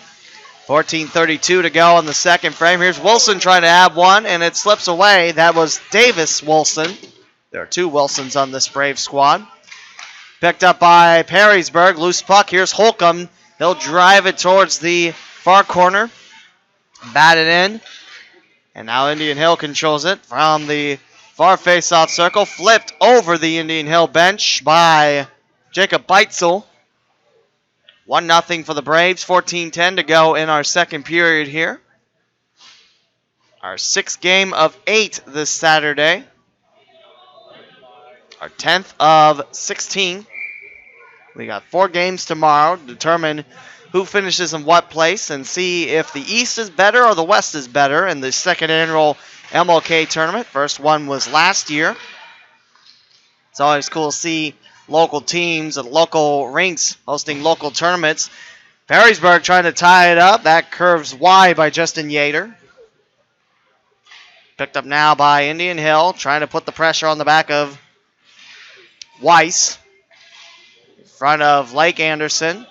14:32 to go in the second frame. Here's Wilson trying to have one, and it slips away. That was Davis Wilson. There are two Wilsons on this Brave squad. Picked up by Perrysburg. Loose puck. Here's Holcomb. He'll drive it towards the far corner. Batted in. And now Indian Hill controls it from the far face-off circle. Flipped over the Indian Hill bench by Jacob Beitzel. 1-0 for the Braves. 14:10 to go in our second period here. Our sixth game of 8 this Saturday. Our 10th of 16. We got 4 games tomorrow to determine who finishes in what place and see if the East is better or the West is better in the second annual MLK tournament. First one was last year. It's always cool to see local teams and local rinks hosting local tournaments. Perrysburg trying to tie it up. That curves wide by Justin Yater. Picked up now by Indian Hill, trying to put the pressure on the back of Weiss. In front of Lake Anderson.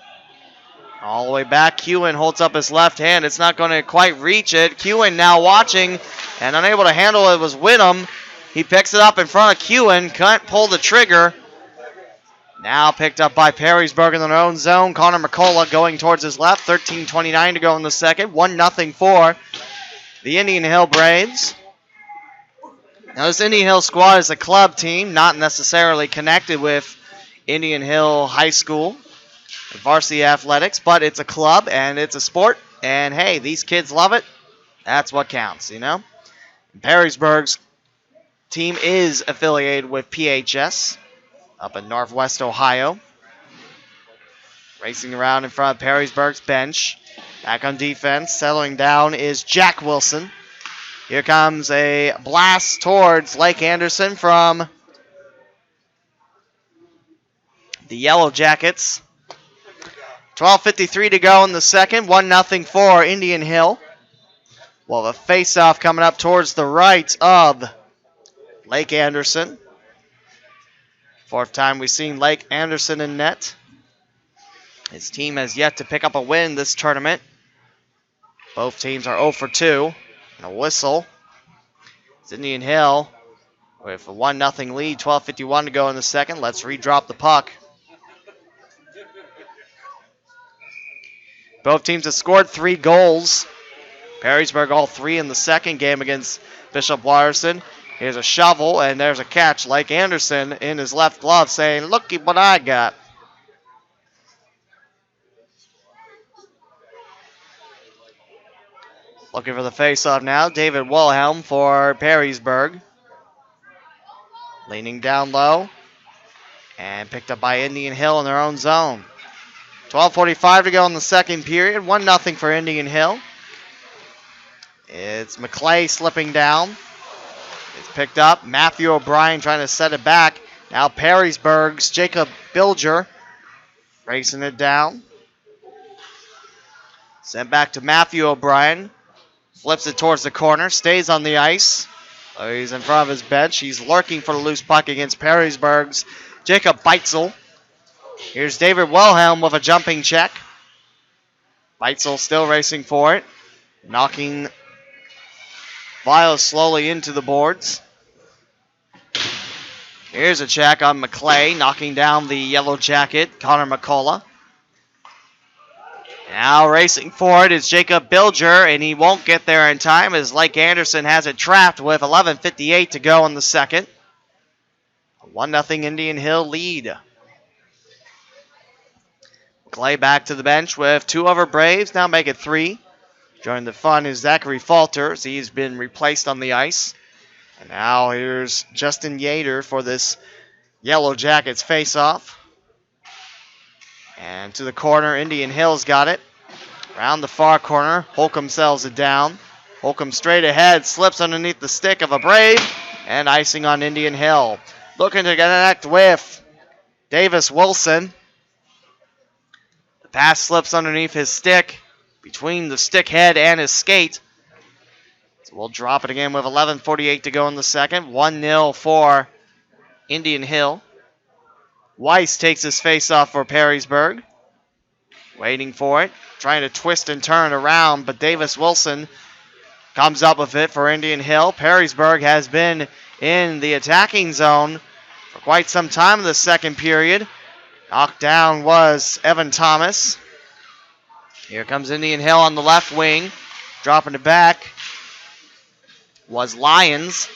All the way back, Kewen holds up his left hand. It's not going to quite reach it. Kewen now watching and unable to handle it was Whittam. He picks it up in front of Kewen. Can't pull the trigger. Now picked up by Perrysburg in their own zone. Connor McCullough going towards his left. 13:29 to go in the second. 1-0 for the Indian Hill Braves. Now this Indian Hill squad is a club team, not necessarily connected with Indian Hill High School varsity athletics, but it's a club and it's a sport, and hey, these kids love it. That's what counts, you know. Perrysburg's team is affiliated with PHS up in Northwest Ohio. Racing around in front of Perrysburg's bench. Back on defense, settling down is Jack Wilson. Here comes a blast towards Lake Anderson from the Yellow Jackets. 12:53 to go in the second. 1-0 for Indian Hill. Well, the face-off coming up towards the right of Lake Anderson. Fourth time we've seen Lake Anderson in net. His team has yet to pick up a win this tournament. Both teams are 0 for 2. And a whistle. It's Indian Hill with a 1-0 lead. 12:51 to go in the second. Let's redrop the puck. Both teams have scored 3 goals. Perrysburg all 3 in the second game against Bishop Watterson. Here's a shovel, and there's a catch. Lake Anderson in his left glove saying, "Looky what I got." Looking for the face-off now. David Wilhelm for Perrysburg. Leaning down low. And picked up by Indian Hill in their own zone. 12:45 to go in the second period. 1-0 for Indian Hill. It's McClay slipping down. It's picked up. Matthew O'Brien trying to set it back. Now Perrysburg's Jacob Bilger racing it down. Sent back to Matthew O'Brien. Flips it towards the corner. Stays on the ice. Oh, he's in front of his bench. He's lurking for the loose puck against Perrysburg's Jacob Beitzel. Here's David Wilhelm with a jumping check. Beitzel still racing for it. Knocking Viles slowly into the boards. Here's a check on McClay, knocking down the Yellow Jacket, Connor McCullough. Now racing for it is Jacob Bilger, and he won't get there in time as Lake Anderson has it trapped with 11:58 to go in the second. A 1-0 Indian Hill lead. Clay back to the bench with 2 of our Braves, now make it 3. Joining the fun is Zachary Falters. He's been replaced on the ice. And now here's Justin Yater for this Yellow Jackets face-off. And to the corner, Indian Hill's got it. Around the far corner, Holcomb sells it down. Holcomb straight ahead, slips underneath the stick of a Brave, and icing on Indian Hill. Looking to connect with Davis Wilson. The pass slips underneath his stick, between the stick head and his skate. So we'll drop it again with 11:48 to go in the second. 1-0 for Indian Hill. Weiss takes his face-off for Perrysburg. Waiting for it. Trying to twist and turn around, but Davis Wilson comes up with it for Indian Hill. Perrysburg has been in the attacking zone for quite some time in the second period. Knocked down was Evan Thomas. Here comes Indian Hill on the left wing. Dropping it back was Lyons.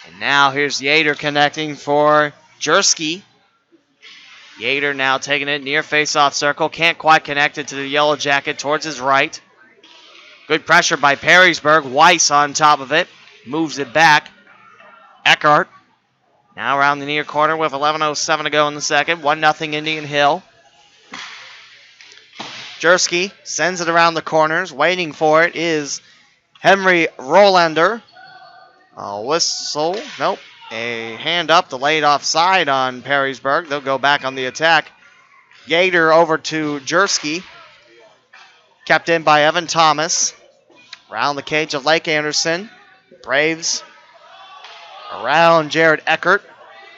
And now here's Yater connecting for Jersky. Yater now taking it near face-off circle. Can't quite connect it to the Yellow Jacket towards his right. Good pressure by Perrysburg. Weiss on top of it. Moves it back. Eckhart now around the near corner with 11:07 to go in the second. 1-0 Indian Hill. Jersky sends it around the corners. Waiting for it is Henry Rolander. A whistle. Nope. A hand up, delayed offside on Perrysburg. They'll go back on the attack. Yater over to Jersky. Kept in by Evan Thomas. Around the cage of Lake Anderson. Braves around Jared Eckert.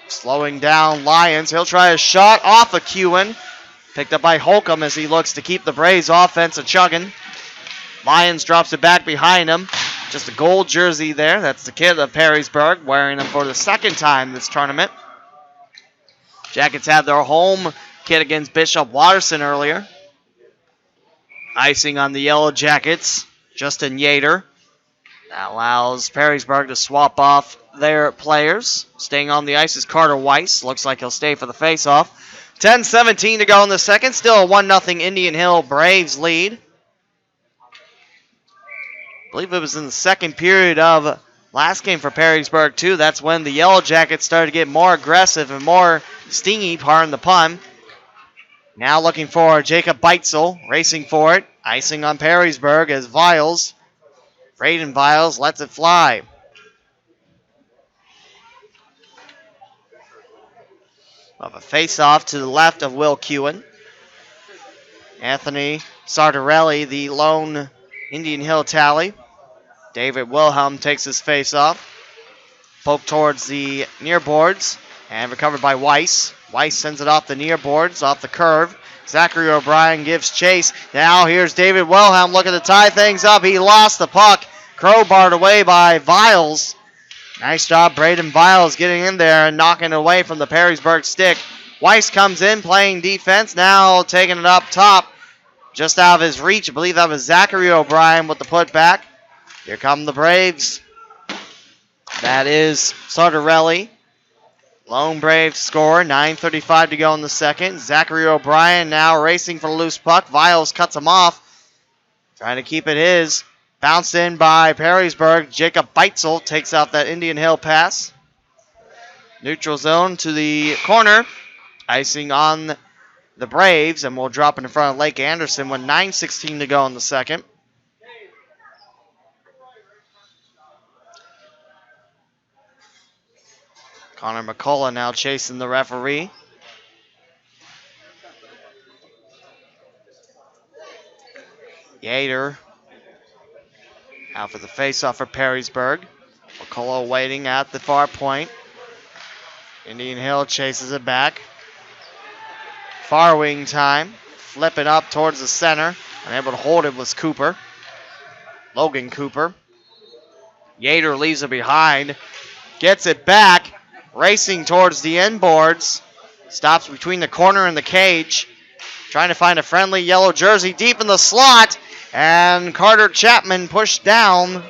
Slowing down Lyons. He'll try a shot off of Kewen. Picked up by Holcomb as he looks to keep the Braves offense a-chugging. Lyons drops it back behind him. Just a gold jersey there. That's the kid of Perrysburg, wearing them for the second time this tournament. Jackets had their home kit against Bishop Watterson earlier. Icing on the Yellow Jackets, Justin Yater. That allows Perrysburg to swap off their players. Staying on the ice is Carter Weiss. Looks like he'll stay for the faceoff. 10:17 to go in the second. Still a 1-0 Indian Hill Braves lead. I believe it was in the second period of last game for Perrysburg, too. That's when the Yellow Jackets started to get more aggressive and more stingy, pardon the pun. Now looking for Jacob Beitzel, racing for it. Icing on Perrysburg as Viles, Braden Viles, lets it fly. Of a face-off to the left of Will Kewen. Anthony Sardarelli, the lone Indian Hill tally. David Wilhelm takes his face off. Poke towards the near boards and recovered by Weiss. Weiss sends it off the near boards, off the curve. Zachary O'Brien gives chase. Now here's David Wilhelm looking to tie things up. He lost the puck. Crowbarred away by Viles. Nice job, Braden Viles getting in there and knocking it away from the Perrysburg stick. Weiss comes in playing defense. Now taking it up top. Just out of his reach. I believe that was Zachary O'Brien with the putback. Here come the Braves. That is Sardarelli. Lone Braves score. 9:35 to go in the second. Zachary O'Brien now racing for the loose puck. Viles cuts him off. Trying to keep it his. Bounced in by Perrysburg. Jacob Beitzel takes out that Indian Hill pass. Neutral zone to the corner. Icing on the Braves, and we'll drop it in front of Lake Anderson with 9:16 to go in the second. Connor McCullough now chasing the referee. Yater out for the faceoff for Perrysburg. McCullough waiting at the far point. Indian Hill chases it back. Far wing time. Flipping up towards the center. Unable to hold it was Cooper. Logan Cooper. Yater leaves it behind. Gets it back. Racing towards the end boards. Stops between the corner and the cage. trying to find a friendly yellow jersey deep in the slot. And Carter Chapman pushed down.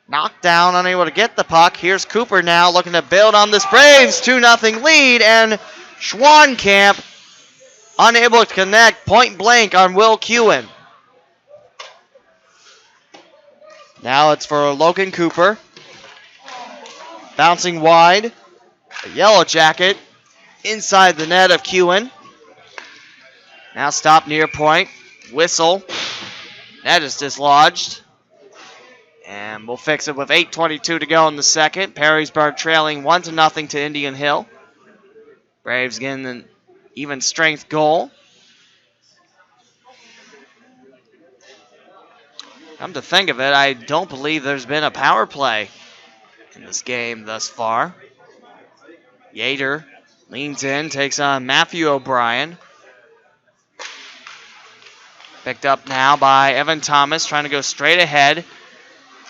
Knocked down, unable to get the puck. Here's Cooper now looking to build on this Braves 2-0 lead. And Schwankamp unable to connect point blank on Will Kewen. Now it's for Logan Cooper. Bouncing wide. A Yellow Jacket inside the net of Kewen. Now stop near point. Whistle. Net is dislodged. And we'll fix it with 8:22 to go in the second. Perrysburg trailing 1-0 to Indian Hill. Braves getting an even strength goal. Come to think of it, I don't believe there's been a power play in this game thus far. Yater leans in, takes on Matthew O'Brien. Picked up now by Evan Thomas, trying to go straight ahead.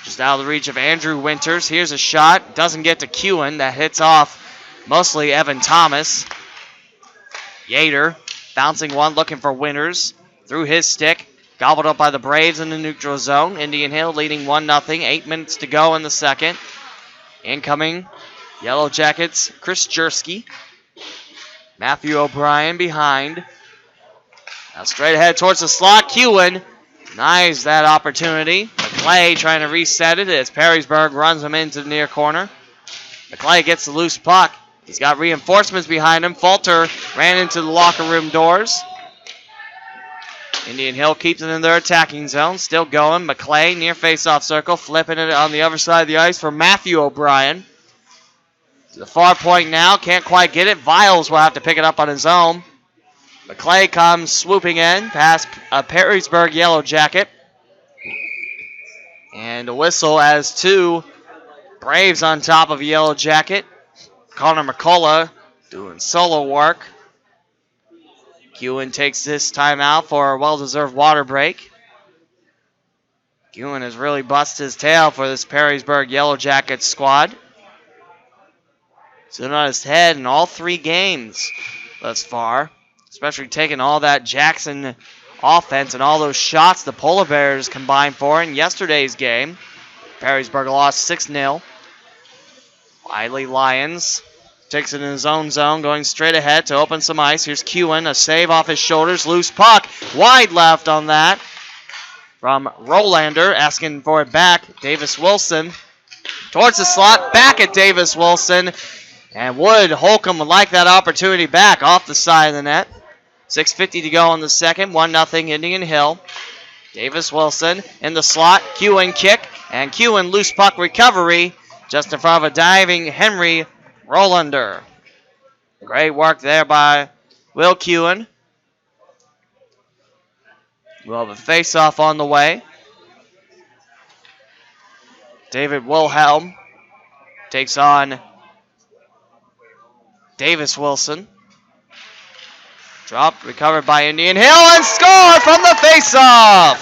Just out of the reach of Andrew Winters. Here's a shot. Doesn't get to Kewen. That hits off mostly Evan Thomas. Yater bouncing one, looking for Winters. Through his stick. Gobbled up by the Braves in the neutral zone. Indian Hill leading 1-0. 8 minutes to go in the second. Incoming Yellow Jackets, Chris Jersky. Matthew O'Brien behind. Now straight ahead towards the slot. Kewen denies that opportunity. McClay trying to reset it as Perrysburg runs him into the near corner. McClay gets the loose puck. He's got reinforcements behind him. Falter ran into the locker room doors. Indian Hill keeps it in their attacking zone. Still going. McClay near face-off circle. Flipping it on the other side of the ice for Matthew O'Brien. To the far point now. Can't quite get it. Viles will have to pick it up on his own. McClay comes swooping in past a Perrysburg Yellow Jacket. And a whistle as two Braves on top of a Yellow Jacket. Connor McCullough doing solo work. Kewen takes this timeout for a well-deserved water break. Kewen has really busted his tail for this Perrysburg Yellow Jackets squad. Sitting on his head in all 3 games thus far. Especially taking all that Jackson offense and all those shots the Polar Bears combined for in yesterday's game. Perrysburg lost 6-0. Wiley Lyons takes it in his own zone, going straight ahead to open some ice. Here's Kewen, a save off his shoulders, loose puck, wide left on that from Rolander, asking for it back. Davis Wilson towards the slot, back at Davis Wilson, and Holcomb would like that opportunity back off the side of the net. 6:50 to go in the second, 1-0 Indian Hill. Davis Wilson in the slot, Kewen kick, and Kewen loose puck recovery just in front of a diving Henry Rolander. Great work there by Will Kewen. We'll have a face-off on the way. David Wilhelm takes on Davis Wilson. Dropped, recovered by Indian Hill, and score from the face-off!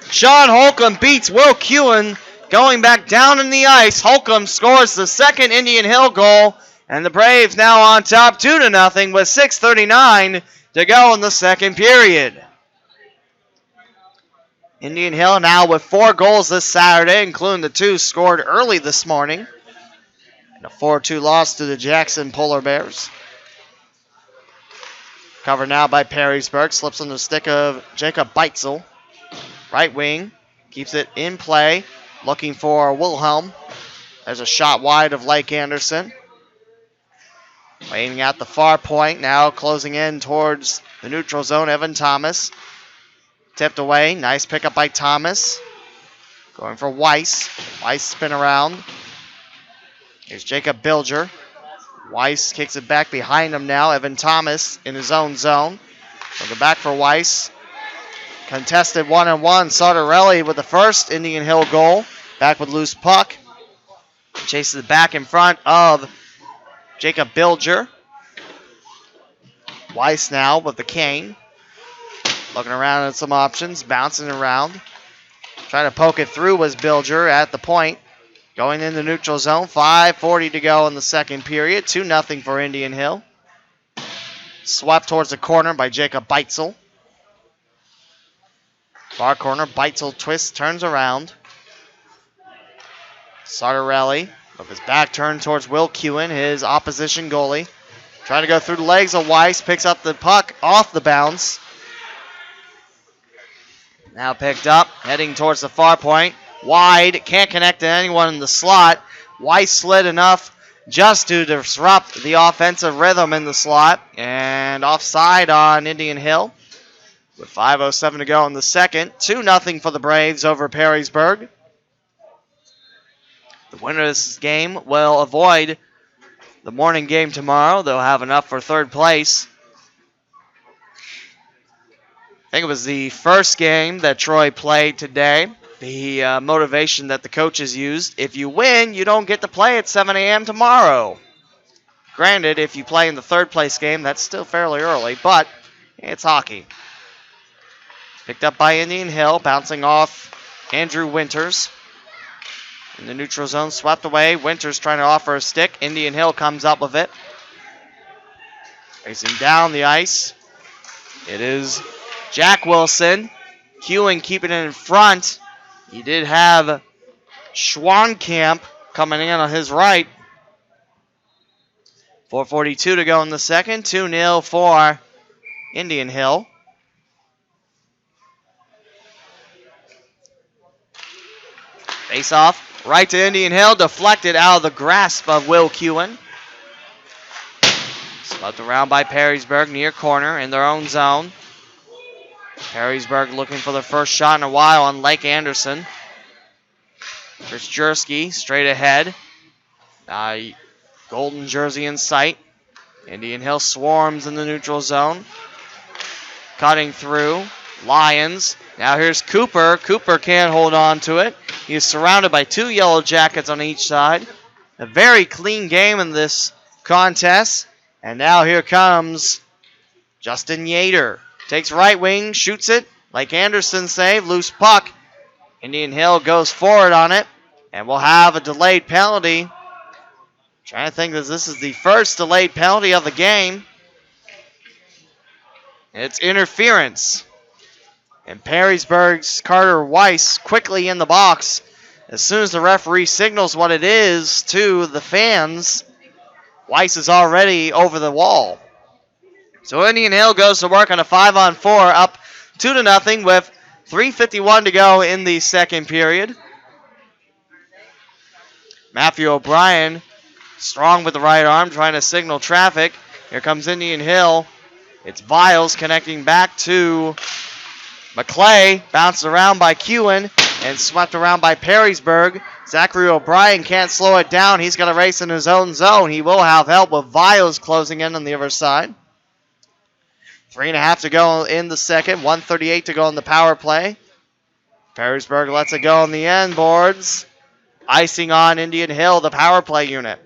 Sean Holcomb beats Will Kewen going back down in the ice. Holcomb scores the second Indian Hill goal, and the Braves now on top 2-0 with 6:39 to go in the second period. Indian Hill now with 4 goals this Saturday, including the 2 scored early this morning. And a 4-2 loss to the Jackson Polar Bears. Covered now by Perrysburg. Slips on the stick of Jacob Beitzel. Right wing. Keeps it in play. Looking for Wilhelm. There's a shot wide of Lake Anderson. Waiting at the far point. Now closing in towards the neutral zone. Evan Thomas. Tipped away. Nice pickup by Thomas. Going for Weiss. Weiss spin around. Here's Jacob Bilger. Weiss kicks it back behind him now. Evan Thomas in his own zone. From the back for Weiss. Contested 1-on-1. Sartorelli with the first Indian Hill goal. Back with loose puck. Chases it back in front of Jacob Bilger. Weiss now with the cane. Looking around at some options. Bouncing around. Trying to poke it through was Bilger at the point. Going in the neutral zone. 5:40 to go in the second period. 2-0 for Indian Hill. Swept towards the corner by Jacob Beitzel. Far corner, Beitzel twists, turns around. Sartorelli with his back turned towards Will Kewen, his opposition goalie. Trying to go through the legs of Weiss, picks up the puck off the bounce. Now picked up, heading towards the far point. Wide, can't connect to anyone in the slot. Weiss slid enough just to disrupt the offensive rhythm in the slot. And offside on Indian Hill. With 5:07 to go in the second. 2-0 for the Braves over Perrysburg. The winner of this game will avoid the morning game tomorrow. They'll have enough for third place. I think it was the first game that Troy played today. The motivation that the coaches used. If you win, you don't get to play at 7 a.m. tomorrow. Granted, if you play in the third place game, that's still fairly early, but it's hockey. Picked up by Indian Hill, bouncing off Andrew Winters. In the neutral zone, swept away. Winters trying to offer a stick. Indian Hill comes up with it. Racing down the ice. It is Jack Wilson. Kewen keeping it in front. He did have Schwankamp coming in on his right. 4:42 to go in the second. 2-0 for Indian Hill. Face off. Right to Indian Hill. Deflected out of the grasp of Will Kewen. Swept around by Perrysburg near corner in their own zone. Perrysburg looking for their first shot in a while on Lake Anderson. Chris Jersky straight ahead. Golden jersey in sight. Indian Hill swarms in the neutral zone. Cutting through. Lions. Now here's Cooper. Cooper can't hold on to it. He is surrounded by two Yellow Jackets on each side. A very clean game in this contest. And now here comes Justin Yater. Takes right wing, shoots it. Like Anderson save, loose puck. Indian Hill goes forward on it. And we'll have a delayed penalty. Trying to think that this is the first delayed penalty of the game. It's interference. And Perrysburg's Carter Weiss quickly in the box. As soon as the referee signals what it is to the fans, Weiss is already over the wall. So Indian Hill goes to work on a 5-on-4, up 2-0 with 3:51 to go in the second period. Matthew O'Brien strong with the right arm, trying to signal traffic. Here comes Indian Hill. It's Viles connecting back to McClay, bounced around by Kewen and swept around by Perrysburg. Zachary O'Brien can't slow it down. He's going to race in his own zone. He will have help with Viles closing in on the other side. 3.5 to go in the second. 1:38 to go in the power play. Perrysburg lets it go on the end boards. Icing on Indian Hill, the power play unit.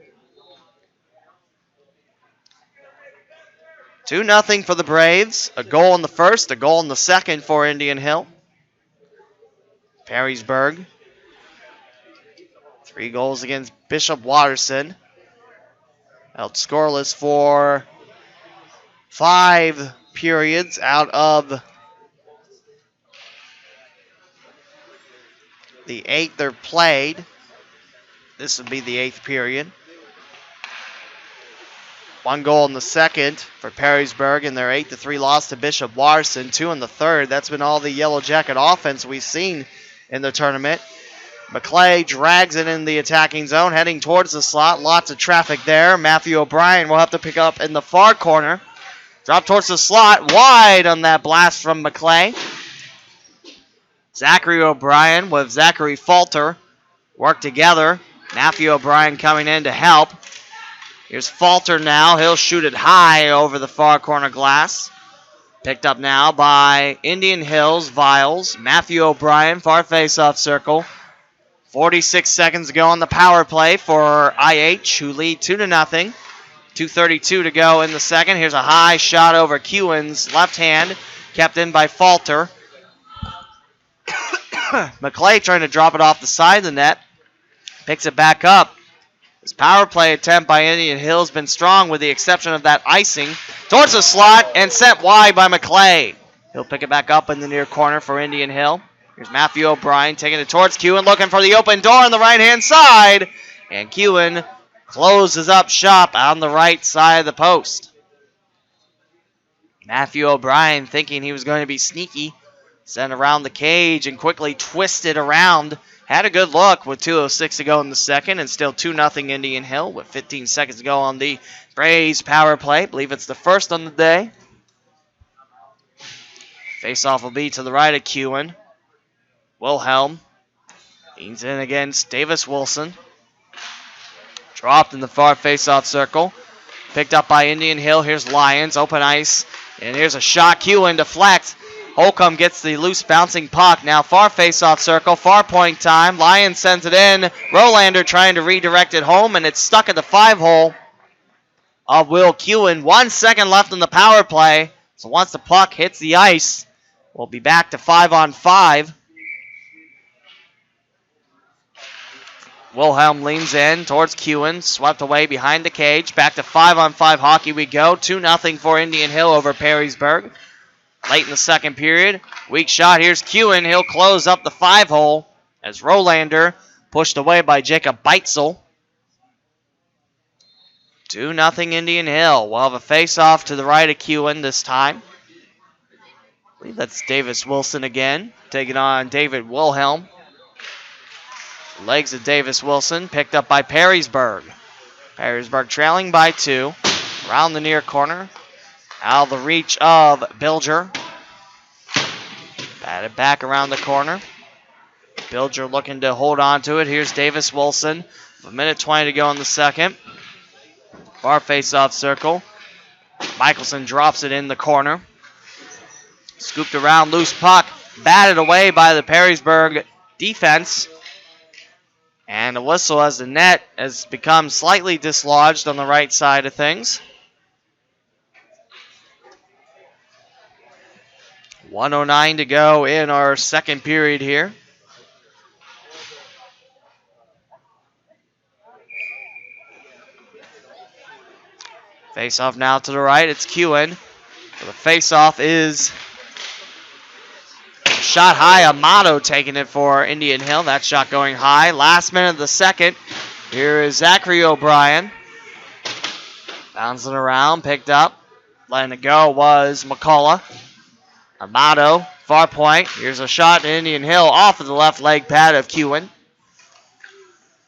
2-0 for the Braves. A goal in the first, a goal in the second for Indian Hill. Perrysburg. 3 goals against Bishop Watterson. Held scoreless for 5 periods out of the 8 they're played. This would be the 8th period. 1 goal in the second for Perrysburg in their 8-3 loss to Bishop Watterson. 2 in the third. That's been all the Yellow Jacket offense we've seen in the tournament. McClay drags it in the attacking zone, heading towards the slot. Lots of traffic there. Matthew O'Brien will have to pick up in the far corner. Drop towards the slot. Wide on that blast from McClay. Zachary O'Brien with Zachary Falter work together. Matthew O'Brien coming in to help. Here's Falter now. He'll shoot it high over the far corner glass. Picked up now by Indian Hills, Viles. Matthew O'Brien, far face-off circle. 46 seconds to go on the power play for IH, who lead 2-0. 2:32 to go in the second. Here's a high shot over Kewen's left hand, kept in by Falter. McClay trying to drop it off the side of the net. Picks it back up. This power play attempt by Indian Hill has been strong with the exception of that icing. towards the slot and sent wide by McClay. He'll pick it back up in the near corner for Indian Hill. Here's Matthew O'Brien taking it towards Kewen, looking for the open door on the right-hand side. And Kewen closes up shop on the right side of the post. Matthew O'Brien thinking he was going to be sneaky. Sent around the cage and quickly twisted around. Had a good look with 2:06 to go in the second and still 2-0 Indian Hill with 15 seconds to go on the Braves power play. I believe it's the first on the day. Face-off will be to the right of Kewen. Wilhelm leans in against Davis Wilson. Dropped in the far face-off circle. Picked up by Indian Hill. Here's Lyons, open ice. And here's a shot. Kewen deflects. Holcomb gets the loose bouncing puck. Now far face-off circle, far point time. Lyons sends it in. Rolander trying to redirect it home, and it's stuck at the 5-hole of Will Kewen. 1 second left in the power play. So once the puck hits the ice, we'll be back to 5-on-5. Wilhelm leans in towards Kewen, swept away behind the cage. Back to 5-on-5 hockey we go. 2-0 for Indian Hill over Perrysburg. Late in the second period. Weak shot. Here's Kewen. He'll close up the 5-hole as Rolander pushed away by Jacob Beitzel. 2-0 Indian Hill. We'll have a face-off to the right of Kewen this time. I believe that's Davis Wilson again, taking on David Wilhelm. Legs of Davis Wilson, picked up by Perrysburg. Perrysburg trailing by 2. Around the near corner. Out of the reach of Bilger. Batted back around the corner. Bilger looking to hold on to it. Here's Davis Wilson. 1:20 to go in the second. Far face-off circle. Michelson drops it in the corner. Scooped around, loose puck. Batted away by the Perrysburg defense. And a whistle as the net has become slightly dislodged on the right side of things. 1:09 to go in our second period here. Face-off now to the right. It's Kewen. So the face-off is shot high. Amato taking it for Indian Hill. That shot going high. Last minute of the second. Here is Zachary O'Brien. Bouncing around. Picked up. Letting it go was McCullough. Amato. Far point. Here's a shot to Indian Hill off of the left leg pad of Kewen.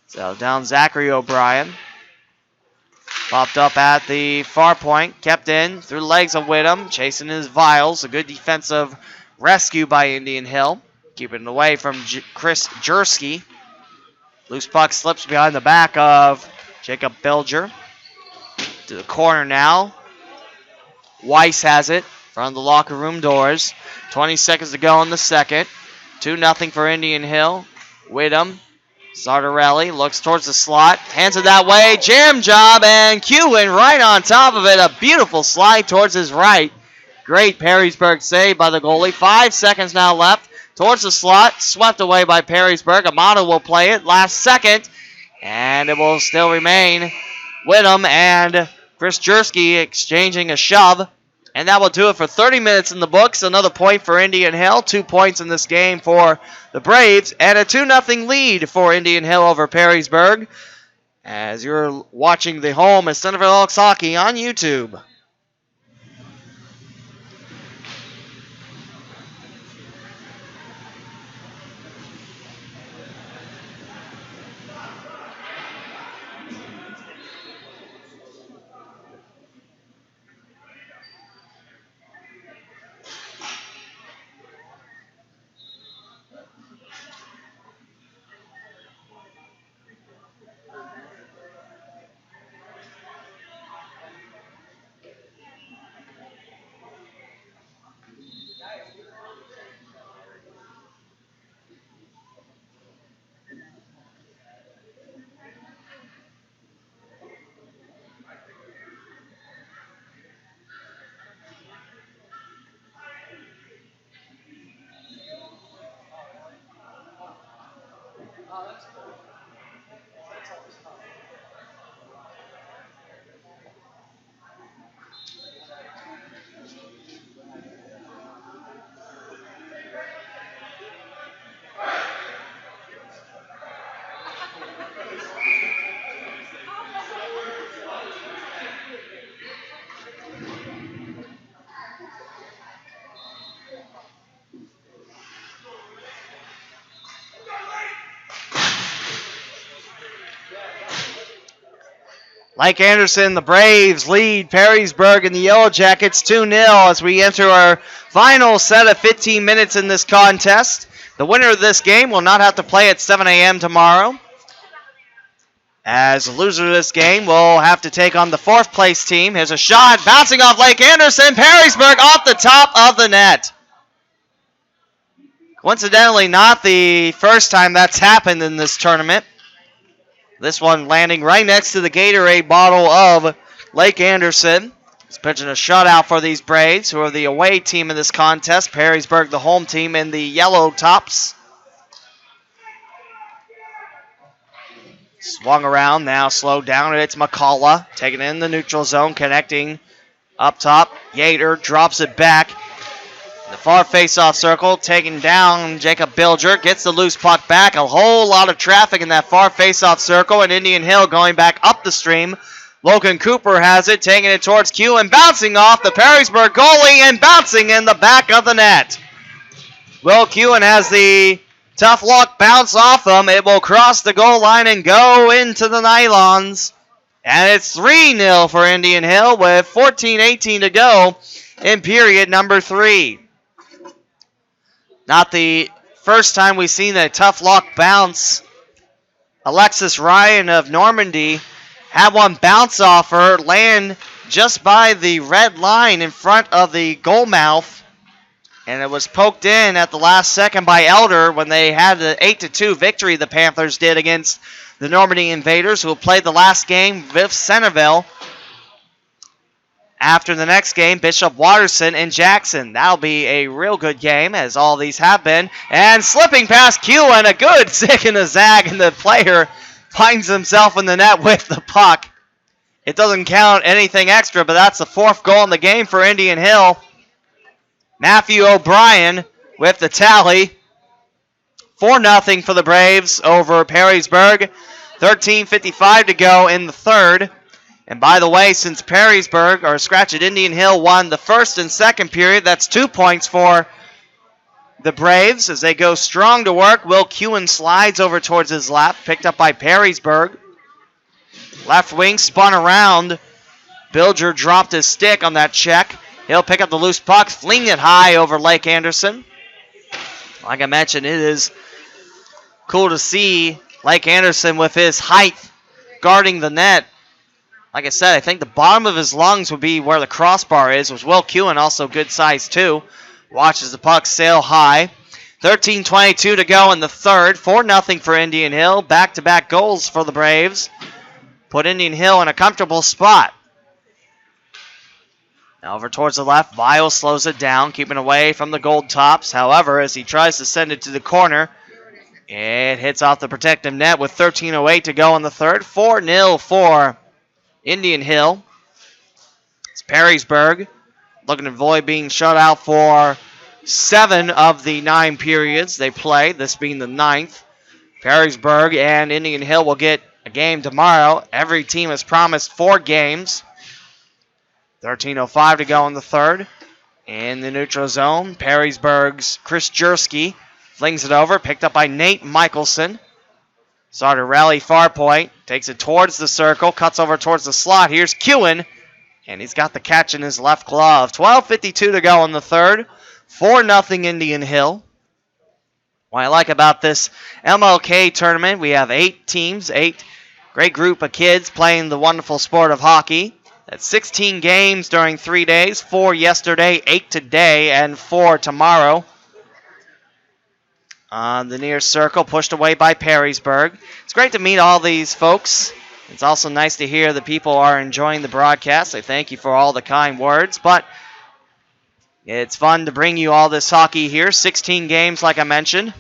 So down Zachary O'Brien. Popped up at the far point. Kept in through the legs of Whittam. Chasing his Viles. A good defensive rescue by Indian Hill. Keeping it away from Chris Jersky. Loose puck slips behind the back of Jacob Bilger. To the corner now. Weiss has it. Front of the locker room doors. 20 seconds to go in the second. 2-0 for Indian Hill. Whittam. Zardarelli looks towards the slot. Hands it that way. Jam job. And Kewen right on top of it. A beautiful slide towards his right. Great Perrysburg save by the goalie. 5 seconds now left. Towards the slot. Swept away by Perrysburg. Amato will play it. Last second. And it will still remain Whittam and Chris Jersky exchanging a shove. And that will do it for 30 minutes in the books. Another point for Indian Hill. 2 points in this game for the Braves. And a 2-0 lead for Indian Hill over Perrysburg. As you're watching the home of Centerville Elks Hockey on YouTube. Like Anderson, the Braves lead Perrysburg and the Yellow Jackets 2-0 as we enter our final set of 15 minutes in this contest. The winner of this game will not have to play at 7 a.m. tomorrow, as the loser of this game will have to take on the fourth place team. Here's a shot bouncing off Lake Anderson. Perrysburg off the top of the net. Coincidentally, not the first time that's happened in this tournament. This one landing right next to the Gatorade bottle of Lake Anderson. He's pitching a shutout for these Braves, who are the away team in this contest. Perrysburg, the home team, in the yellow tops. Swung around, now slowed down, and it's McCullough taking it in the neutral zone, connecting up top. Yater drops it back. The far face-off circle, taking down Jacob Bilger, gets the loose puck back. A whole lot of traffic in that far face-off circle, and Indian Hill going back up the stream. Logan Cooper has it, taking it towards Q and bouncing off the Perrysburg goalie and bouncing in the back of the net. Will Kewen has the tough luck bounce off him. It will cross the goal line and go into the nylons. And it's 3-0 for Indian Hill with 14:18 to go in period number 3. Not the first time we've seen a tough luck bounce. Alexis Ryan of Normandy had one bounce off her, land just by the red line in front of the goal mouth. And it was poked in at the last second by Elder when they had the 8-2 victory the Panthers did against the Normandy Invaders, who will play the last game with Centerville. After the next game, Bishop Watterson and Jackson. That'll be a real good game, as all these have been. And slipping past Q and a good zig and a zag, and the player finds himself in the net with the puck. It doesn't count anything extra, but that's the 4th goal in the game for Indian Hill. Matthew O'Brien with the tally. 4-0 for the Braves over Perrysburg. 13:55 to go in the 3rd. And by the way, since Indian Hill won the 1st and 2nd period, that's 2 points for the Braves as they go strong to work. Will Kewen slides over towards his left, picked up by Perrysburg. Left wing spun around. Bilger dropped his stick on that check. He'll pick up the loose puck, fling it high over Lake Anderson. Like I mentioned, it is cool to see Lake Anderson with his height guarding the net. Like I said, I think the bottom of his lungs would be where the crossbar is, which Will Kewen, also good size too. Watches the puck sail high. 13:22 to go in the 3rd. 4-0 for Indian Hill. Back-to-back goals for the Braves. Put Indian Hill in a comfortable spot. Now over towards the left, Vile slows it down, keeping away from the gold tops. However, as he tries to send it to the corner, it hits off the protective net with 13:08 to go in the 3rd. 4-0 for Indian Hill. It's Perrysburg looking to avoid being shut out for 7 of the 9 periods they play, this being the 9th. Perrysburg and Indian Hill will get a game tomorrow. Every team has promised 4 games. 13:05 to go in the 3rd. In the neutral zone, Perrysburg's Chris Jersky flings it over, picked up by Nate Michelson. Started rally far point, takes it towards the circle, cuts over towards the slot. Here's Kewen, and he's got the catch in his left glove. 12:52 to go in the 3rd. 4-0 Indian Hill. What I like about this MLK tournament, we have 8 teams, 8 great group of kids playing the wonderful sport of hockey. That's 16 games during 3 days, 4 yesterday, 8 today, and 4 tomorrow. On the near circle, pushed away by Perrysburg. It's great to meet all these folks. It's also nice to hear that people are enjoying the broadcast. I thank you for all the kind words, but it's fun to bring you all this hockey here. 16 games, like I mentioned.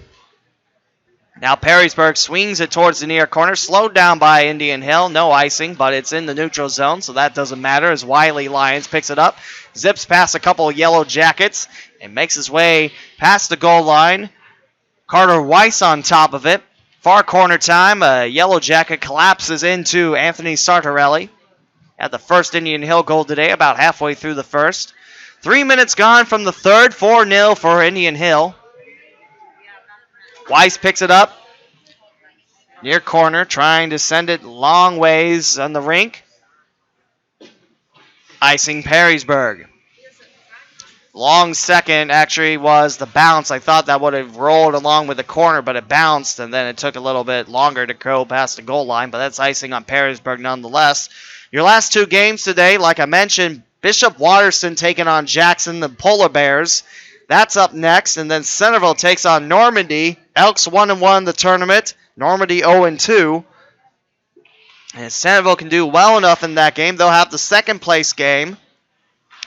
Now Perrysburg swings it towards the near corner, slowed down by Indian Hill. No icing, but it's in the neutral zone, so that doesn't matter as Wiley Lyons picks it up, zips past a couple of Yellow Jackets, and makes his way past the goal line. Carter Weiss on top of it. Far corner time, a Yellow Jacket collapses into Anthony Sartorelli. At the first Indian Hill goal today, about halfway through the 1st. 3 minutes gone from the 3rd, 4-0 for Indian Hill. Weiss picks it up. Near corner, trying to send it long ways on the rink. icing Perrysburg. Long second actually was the bounce. I thought that would have rolled along with the corner, but it bounced, and then it took a little bit longer to go past the goal line, but that's icing on Perrysburg nonetheless. Your last two games today, like I mentioned, Bishop Watterson taking on Jackson, the Polar Bears. That's up next, and then Centerville takes on Normandy. Elks 1-1 the tournament, Normandy 0-2. And Centerville can do well enough in that game. They'll have the second place game.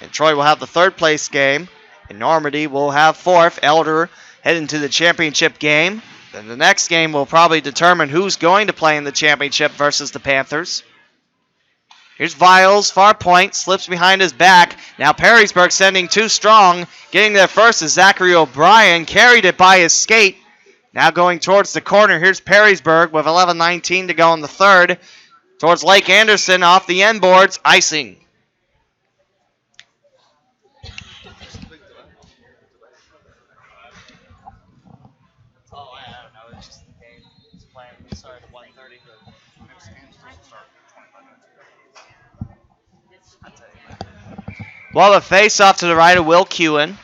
And Troy will have the third place game. And Normandy will have fourth. Elder heading to the championship game. Then the next game will probably determine who's going to play in the championship versus the Panthers. Here's Viles, far point, slips behind his back. Now Perrysburg sending two strong. Getting there first is Zachary O'Brien. Carried it by his skate. Now going towards the corner. Here's Perrysburg with 11:19 to go in the third. Towards Lake Anderson off the end boards. Icing. Well, the face-off to the right of Will Kewen.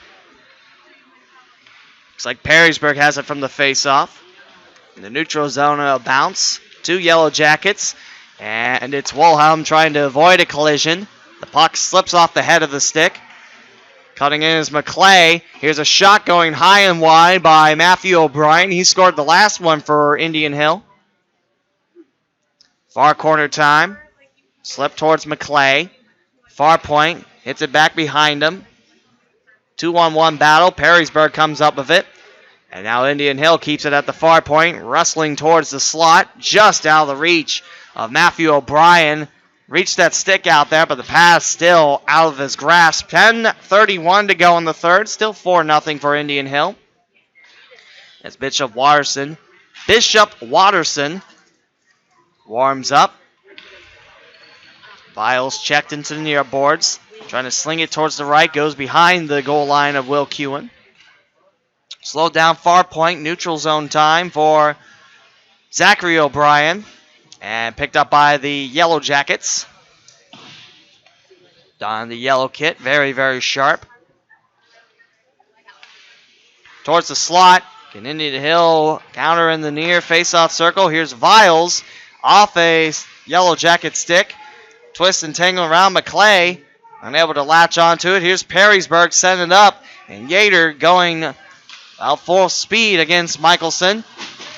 Looks like Perrysburg has it from the face-off. In the neutral zone, a bounce. Two Yellow Jackets. And it's Wilhelm trying to avoid a collision. The puck slips off the head of the stick. Cutting in is McClay. Here's a shot going high and wide by Matthew O'Brien. He scored the last one for Indian Hill. Far corner time. Slip towards McClay. Far point. Hits it back behind him. 2-on-1 battle. Perrysburg comes up with it. And now Indian Hill keeps it at the far point. Wrestling towards the slot. Just out of the reach of Matthew O'Brien. Reached that stick out there, but the pass still out of his grasp. 10:31 to go in the third. Still 4-0 for Indian Hill. As Bishop Watterson warms up. Viles checked into the near boards. Trying to sling it towards the right. Goes behind the goal line of Will Kewen. Slowed down far point. Neutral zone time for Zachary O'Brien. And picked up by the Yellow Jackets. Don the yellow kit. Very, very sharp. Towards the slot. Can Indian Hill counter in the near face-off circle. Here's Viles off a Yellow Jacket stick. Twist and tangle around McClay. Unable to latch onto it. Here's Perrysburg setting it up. And Yater going out full speed against Michelson.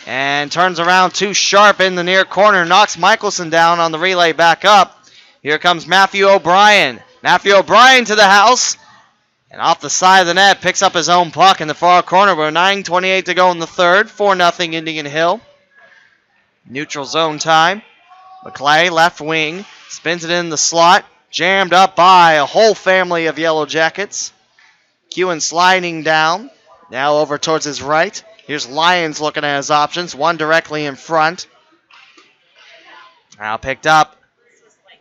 And turns around too sharp in the near corner. Knocks Michelson down on the relay back up. Here comes Matthew O'Brien. Matthew O'Brien to the house. And off the side of the net. Picks up his own puck in the far corner. With 9:28 to go in the third. 4-0 Indian Hill. Neutral zone time. McClay left wing. Spins it in the slot. Jammed up by a whole family of Yellow Jackets. Kewen sliding down. Now over towards his right. Here's Lyons looking at his options. One directly in front. Now picked up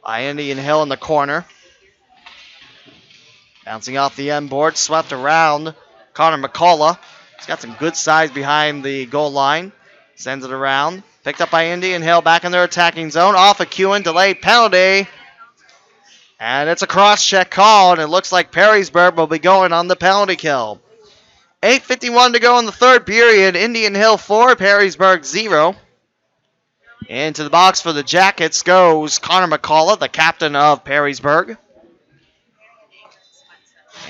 by Indian Hill in the corner. Bouncing off the end board. Swept around Connor McCullough. He's got some good size behind the goal line. Sends it around. Picked up by Indian Hill back in their attacking zone. Off of Kewen. Delayed penalty. And it's a cross-check call, and it looks like Perrysburg will be going on the penalty kill. 8:51 to go in the third period. Indian Hill 4, Perrysburg 0. Into the box for the Jackets goes Connor McCullough, the captain of Perrysburg.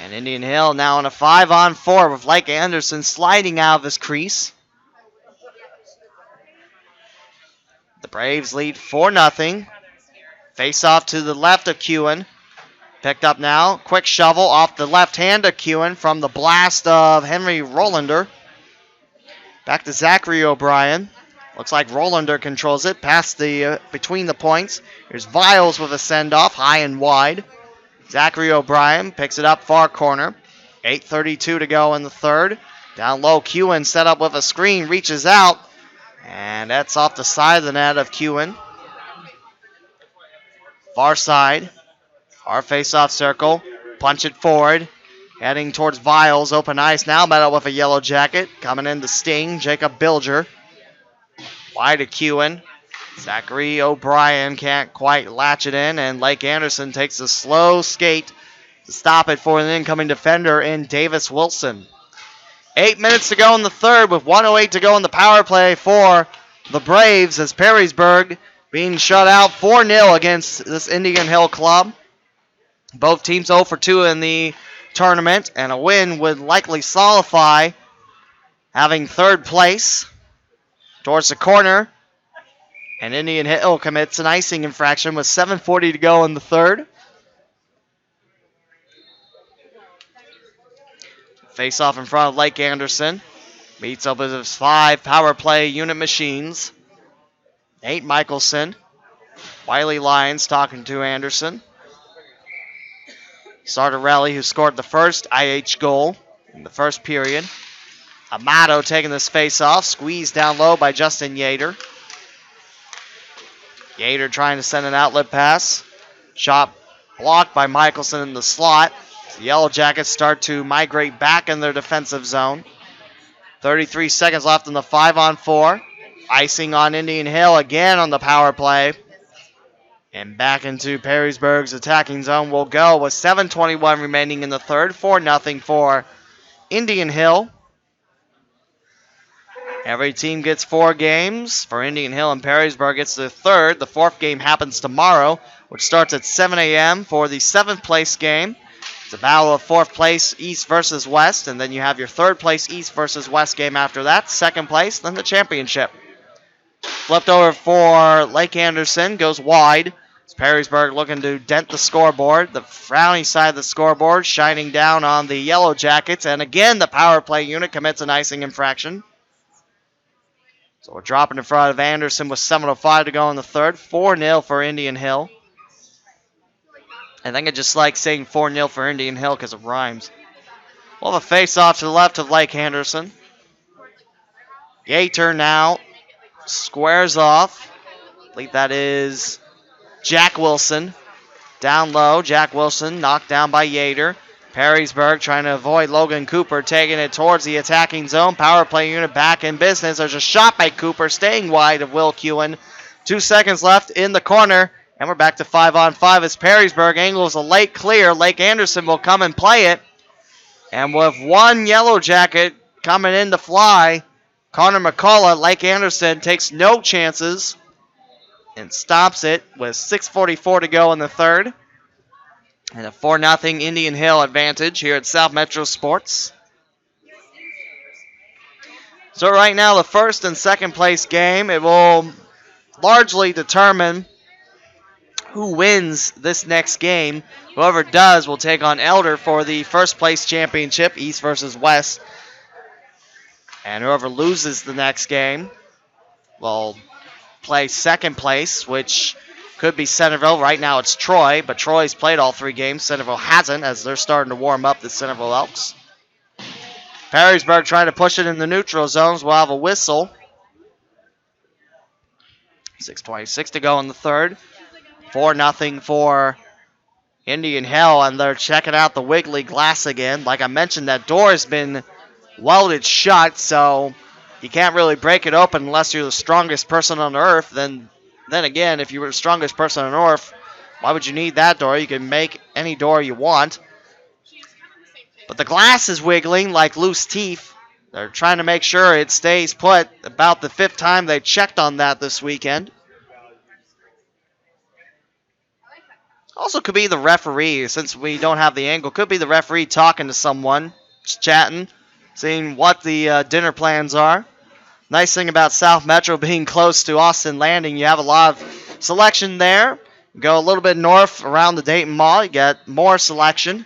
And Indian Hill now in a 5-on-4 with Lake Anderson sliding out of his crease. The Braves lead 4-0. Face off to the left of Kewen. Picked up now. Quick shovel off the left hand of Kewen from the blast of Henry Rolander. Back to Zachary O'Brien. Looks like Rolander controls it. Past the between the points. Here's Viles with a send-off, high and wide. Zachary O'Brien picks it up far corner. 8:32 to go in the third. Down low, Kewen set up with a screen. Reaches out. And that's off the side of the net of Kewen. Far side. Our face-off circle. Punch it forward. Heading towards Viles. Open ice now. Battle with a Yellow Jacket. Coming in to sting. Jacob Bilger. Wide to Kewen. Zachary O'Brien can't quite latch it in, and Lake Anderson takes a slow skate to stop it for an incoming defender in Davis Wilson. 8 minutes to go in the third with 1:08 to go in the power play for the Braves as Perrysburg being shut out 4-0 against this Indian Hill club. Both teams 0 for 2 in the tournament, and a win would likely solidify having third place. Towards the corner, and Indian Hill commits an icing infraction with 7:40 to go in the third. Face off in front of Lake Anderson. Meets up with his 5 power play unit machines. Nate Michelson. Wiley Lyons talking to Anderson. Sardarelli, who scored the first IH goal in the first period. Amato taking this face off. Squeezed down low by Justin Yater. Yater trying to send an outlet pass. Shot blocked by Michelson in the slot. The Yellow Jackets start to migrate back in their defensive zone. 33 seconds left in the 5-on-4. Icing on Indian Hill again on the power play. And back into Perrysburg's attacking zone will go with 7:21 remaining in the third. 4-0 for Indian Hill. Every team gets 4 games. For Indian Hill and Perrysburg, it's the third. The 4th game happens tomorrow, which starts at 7 a.m. for the 7th place game. It's a battle of 4th place East versus West, and then you have your 3rd place East versus West game after that. 2nd place, then the championship. Flipped over for Lake Anderson, goes wide. It's Perrysburg looking to dent the scoreboard. The frowny side of the scoreboard shining down on the Yellow Jackets, and again the power play unit commits an icing infraction. So we're dropping in front of Anderson with 7:05 to go in the third. 4-0 for Indian Hill. I think I just like saying 4-0 for Indian Hill because it rhymes. We'll have a face-off to the left of Lake Anderson. Yater now squares off. I believe that is Jack Wilson. Down low, Jack Wilson knocked down by Yater. Perrysburg trying to avoid Logan Cooper, taking it towards the attacking zone. Power play unit back in business. There's a shot by Cooper, staying wide of Will Kewen. 2 seconds left in the corner, and we're back to 5-on-5 as Perrysburg angles a late clear. Lake Anderson will come and play it. And with one Yellow Jacket coming in to fly, Connor McCullough, Lake Anderson takes no chances and stops it with 6:44 to go in the third. And a 4-0 Indian Hill advantage here at South Metro Sports. So right now, the 1st and 2nd place game, it will largely determine who wins this next game. Whoever does will take on Elder for the 1st place championship, East versus West. And whoever loses the next game will play 2nd place, which could be Centerville. Right now it's Troy, but Troy's played all 3 games. Centerville hasn't, as they're starting to warm up the Centerville Elks. Perrysburg trying to push it in the neutral zones. We'll have a whistle. 6:26 to go in the third. 4-0 for Indian Hill, and they're checking out the wiggly glass again. Like I mentioned, that door has been welded shut, so you can't really break it open unless you're the strongest person on earth. Then again, if you were the strongest person on earth, why would you need that door? You can make any door you want. But the glass is wiggling like loose teeth. They're trying to make sure it stays put. About the 5th time they checked on that this weekend. Also could be the referee, since we don't have the angle. Could be the referee talking to someone, just chatting, seeing what the dinner plans are. Nice thing about South Metro being close to Austin Landing, you have a lot of selection there. Go a little bit north around the Dayton Mall, you get more selection.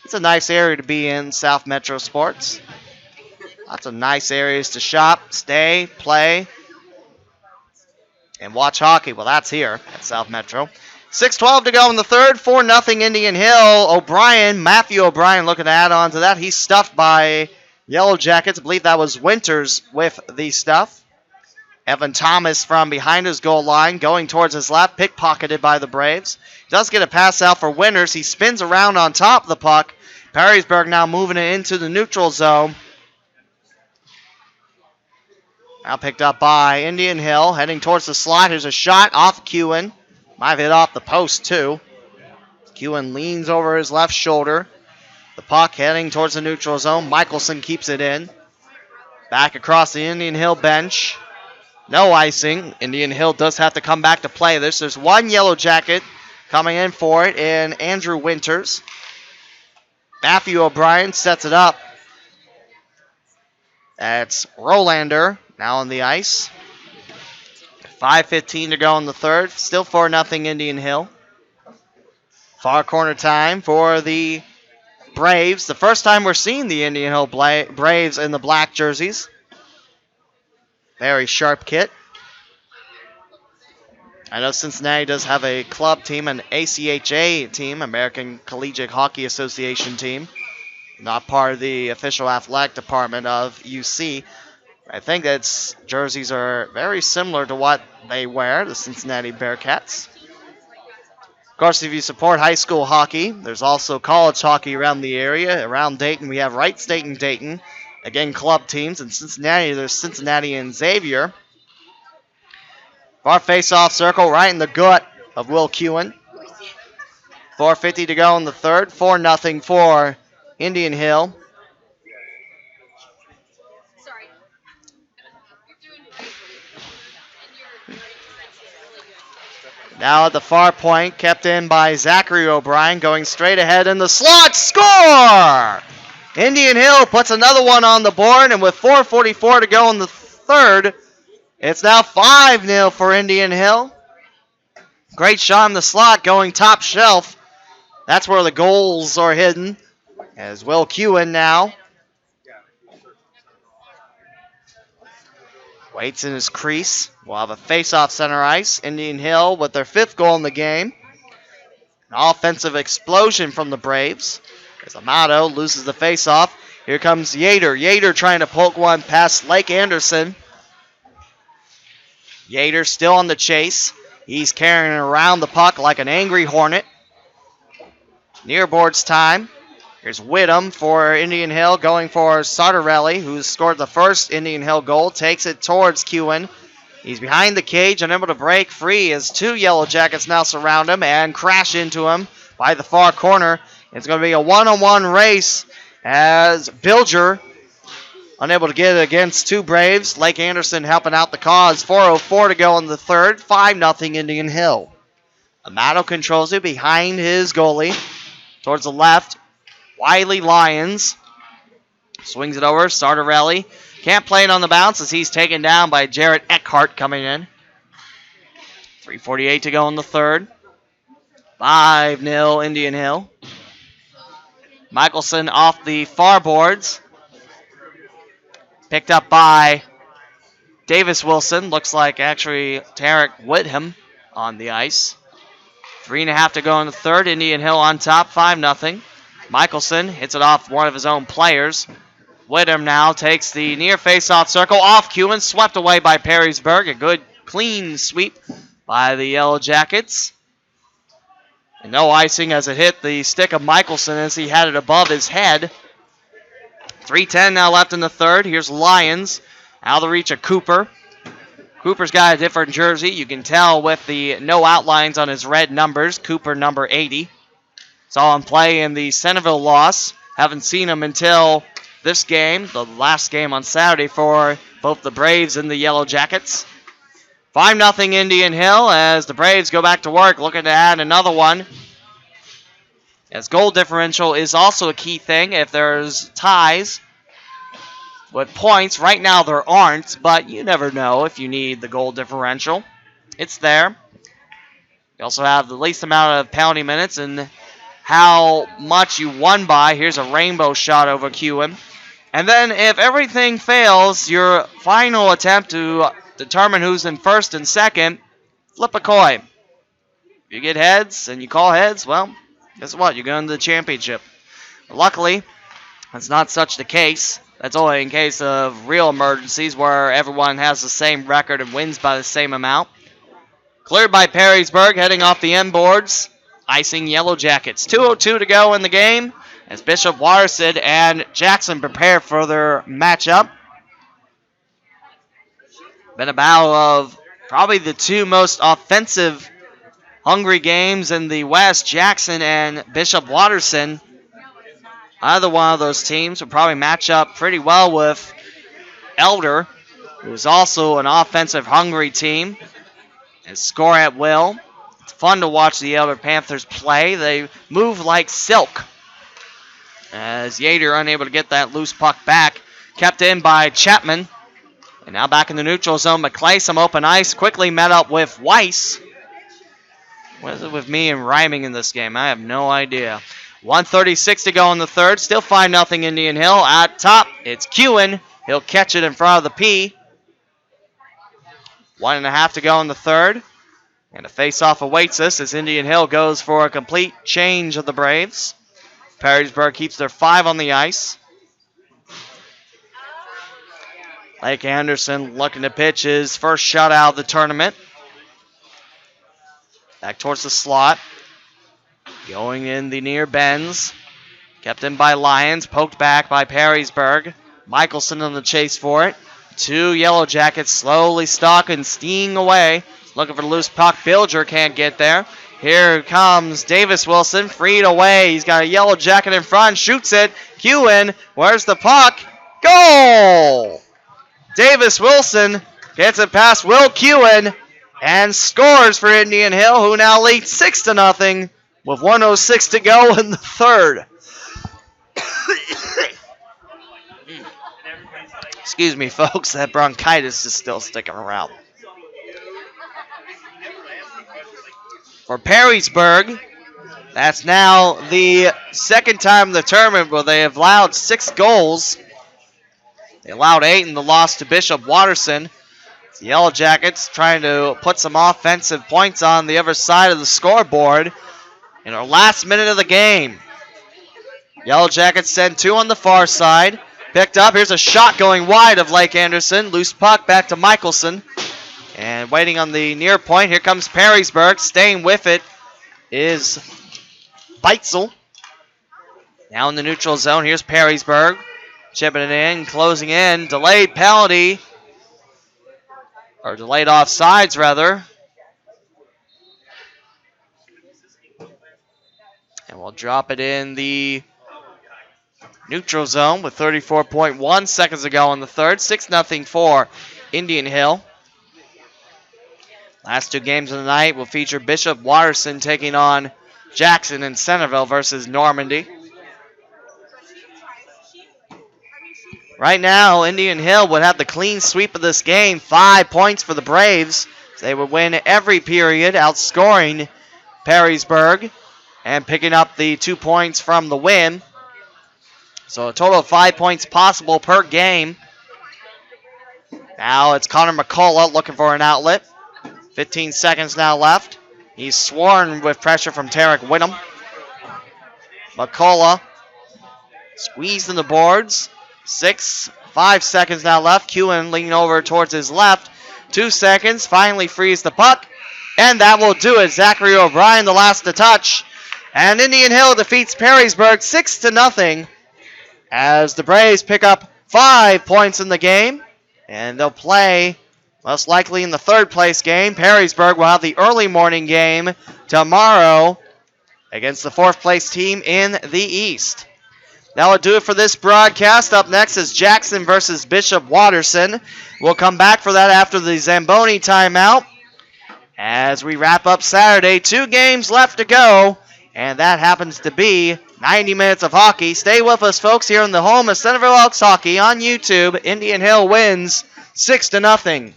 It's a nice area to be in, South Metro Sports. Lots of nice areas to shop, stay, play, and watch hockey. Well, that's here at South Metro. 6:12 to go in the third. 4-0 Indian Hill. Matthew O'Brien looking to add on to that. He's stuffed by Yellow Jackets. I believe that was Winters with the stuff. Evan Thomas from behind his goal line going towards his left. Pickpocketed by the Braves. He does get a pass out for Winters. He spins around on top of the puck. Perrysburg now moving it into the neutral zone. Now picked up by Indian Hill, heading towards the slot. Here's a shot off Kewen. Might have hit off the post, too. Kewen leans over his left shoulder. The puck heading towards the neutral zone. Michelson keeps it in. Back across the Indian Hill bench. No icing. Indian Hill does have to come back to play this. There's one Yellow Jacket coming in for it in Andrew Winters. Matthew O'Brien sets it up. That's Rolander now on the ice. 5:15 to go in the third. Still 4-0 Indian Hill. Far corner time for the Braves. The first time we're seeing the Indian Hill Braves in the black jerseys. Very sharp kit. I know Cincinnati does have a club team, an ACHA team, American Collegiate Hockey Association team. Not part of the official athletic department of UC. I think its jerseys are very similar to what they wear, the Cincinnati Bearcats. Of course, if you support high school hockey, there's also college hockey around the area. Around Dayton, we have Wright State and Dayton. Again, club teams. In Cincinnati, there's Cincinnati and Xavier. Far face-off circle right in the gut of Will Kewen. 4:50 to go in the third. 4-0 for Indian Hill. Now at the far point, kept in by Zachary O'Brien, going straight ahead in the slot. Score! Indian Hill puts another one on the board, and with 4:44 to go in the third, it's now 5-0 for Indian Hill. Great shot in the slot, going top shelf. That's where the goals are hidden, as Will Kewen now waits in his crease. We'll have a face-off center ice. Indian Hill with their 5th goal in the game. An offensive explosion from the Braves. As Amato loses the face-off. Here comes Yater. Yater trying to poke one past Lake Anderson. Yater still on the chase. He's carrying around the puck like an angry hornet. Near boards time. Here's Whittam for Indian Hill going for Sartorelli, who scored the first Indian Hill goal. Takes it towards Kewen. He's behind the cage, unable to break free as 2 Yellow Jackets now surround him and crash into him by the far corner. It's going to be a one-on-one race as Bilger unable to get it against 2 Braves. Lake Anderson helping out the cause. 4:04 to go in the third. 5-0 Indian Hill. Amato controls it behind his goalie. Towards the left, Wiley Lyons swings it over. Sartorelli can't play it on the bounce as he's taken down by Jarrett Eckhart coming in. 3:48 to go in the third. 5-0 Indian Hill. Michelson off the far boards. Picked up by Davis Wilson. Looks like actually Tarek Whittam on the ice. 3.5 to go in the third. Indian Hill on top, 5-0. Michelson hits it off one of his own players. Whittam now takes the near face-off circle off Kewen, swept away by Perrysburg. A good, clean sweep by the Yellow Jackets. And no icing as it hit the stick of Michelson as he had it above his head. 3:10 now left in the third. Here's Lyons out of the reach of Cooper. Cooper's got a different jersey. You can tell with the no outlines on his red numbers. Cooper number 80. Saw him play in the Centerville loss. Haven't seen him until this game, the last game on Saturday for both the Braves and the Yellow Jackets. 5-0 Indian Hill as the Braves go back to work looking to add another one. As goal differential is also a key thing if there's ties with points. Right now there aren't, but you never know if you need the goal differential. It's there. You also have the least amount of penalty minutes and how much you won by. Here's a rainbow shot over Kewen. And then if everything fails, your final attempt to determine who's in first and second, flip a coin. If you get heads and you call heads, well, guess what? You're going to the championship. Luckily, that's not such the case. That's only in case of real emergencies where everyone has the same record and wins by the same amount. Cleared by Perrysburg, heading off the end boards. Icing Yellow Jackets. 2:02 to go in the game as Bishop Watersid and Jackson prepare for their matchup. Been a battle of probably the two most offensive hungry games in the West. Jackson and Bishop Watterson. Either one of those teams would probably match up pretty well with Elder, who's also an offensive hungry team, and score at will. It's fun to watch the Elder Panthers play. They move like silk. As Yater unable to get that loose puck back. Kept in by Chapman. And now back in the neutral zone. McClay, some open ice. Quickly met up with Weiss. What is it with me and rhyming in this game? I have no idea. 1:36 to go in the third. Still 5-0 Indian Hill. At top, it's Kewen. He'll catch it in front of the P. 1.5 to go in the third. And a face-off awaits us as Indian Hill goes for a complete change of the Braves. Perrysburg keeps their 5 on the ice. Lake Anderson looking to pitch his first shutout of the tournament. Back towards the slot. Going in the near bends. Kept in by Lyons. Poked back by Perrysburg. Michelson on the chase for it. 2 Yellow Jackets slowly stalking, steaming away. Looking for the loose puck. Bilger can't get there. Here comes Davis Wilson. Freed away. He's got a Yellow Jacket in front. Shoots it. Kewen. Where's the puck? Goal! Davis Wilson gets it past Will Kewen and scores for Indian Hill, who now leads 6-0 with 1:06 to go in the third. Excuse me, folks. That bronchitis is still sticking around. For Perrysburg, that's now the second time in the tournament where they have allowed 6 goals. They allowed 8 in the loss to Bishop Watterson. The Yellow Jackets trying to put some offensive points on the other side of the scoreboard in our last minute of the game. Yellow Jackets send 2 on the far side. Picked up. Here's a shot going wide of Lake Anderson. Loose puck back to Michelson. And waiting on the near point. Here comes Perrysburg. Staying with it is Beitzel. Now in the neutral zone. Here's Perrysburg. Chipping it in. Closing in. Delayed penalty. Or delayed offsides, rather. And we'll drop it in the neutral zone with 34.1 seconds to go in the third. 6-0 for Indian Hill. Last 2 games of the night will feature Bishop Watterson taking on Jackson and Centerville versus Normandy. Right now, Indian Hill would have the clean sweep of this game. 5 points for the Braves. They would win every period, outscoring Perrysburg and picking up the 2 points from the win. So a total of 5 points possible per game. Now it's Connor McCullough looking for an outlet. 15 seconds now left. He's sworn with pressure from Tarek Whittam. McCullough squeezed in the boards. 5 seconds now left. Kewen leaning over towards his left. 2 seconds. Finally frees the puck. And that will do it. Zachary O'Brien, the last to touch. And Indian Hill defeats Perrysburg 6-0 as the Braves pick up 5 points in the game. And they'll play most likely in the third place game. Perrysburg will have the early morning game tomorrow against the 4th place team in the East. That will do it for this broadcast. Up next is Jackson versus Bishop Watterson. We'll come back for that after the Zamboni timeout. As we wrap up Saturday, 2 games left to go. And that happens to be 90 minutes of hockey. Stay with us, folks, here in the home of Centerville Elks Hockey on YouTube. Indian Hill wins 6-0.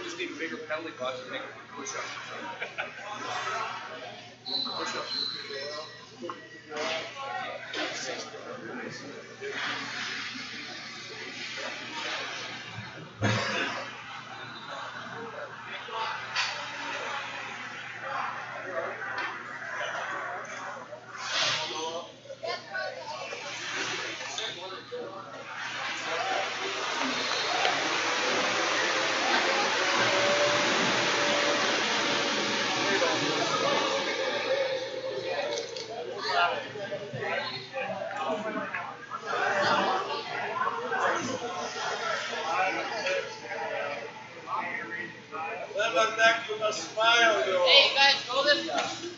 just need bigger penalty box and make push-ups. Push-ups. Let my neck with a smile, though. Hey, you guys, go this way.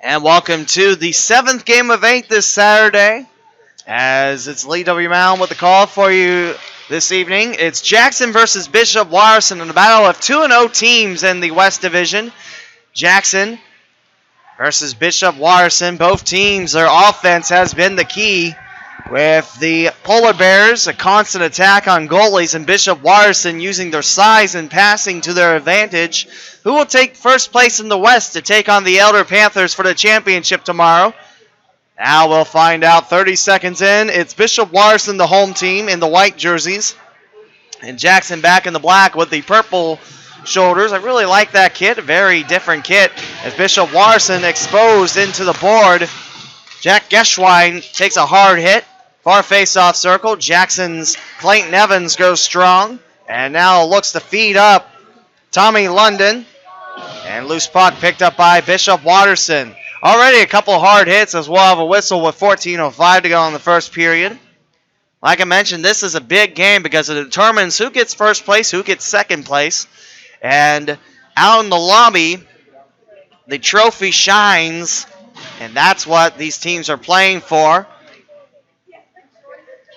And welcome to the 7th game of 8 this Saturday. As it's Lee W. Mound with the call for you this evening. It's Jackson versus Bishop Watterson in a battle of 2-0 teams in the West Division. Jackson versus Bishop Watterson. Both teams, their offense has been the key. With the Polar Bears, a constant attack on goalies, and Bishop Watterson using their size and passing to their advantage. Who will take first place in the West to take on the Elder Panthers for the championship tomorrow? Now we'll find out 30 seconds in. It's Bishop Watterson, the home team, in the white jerseys. And Jackson back in the black with the purple shoulders. I really like that kit. A very different kit. As Bishop Watterson exposed into the board. Jack Geschwein takes a hard hit. Far face-off circle. Jackson's Clayton Evans goes strong. And now looks to feed up Tommy London. And loose puck picked up by Bishop Watterson. Already a couple hard hits as we'll have a whistle with 14:05 to go in the first period. Like I mentioned, this is a big game because it determines who gets first place, who gets second place. And out in the lobby, the trophy shines, and that's what these teams are playing for.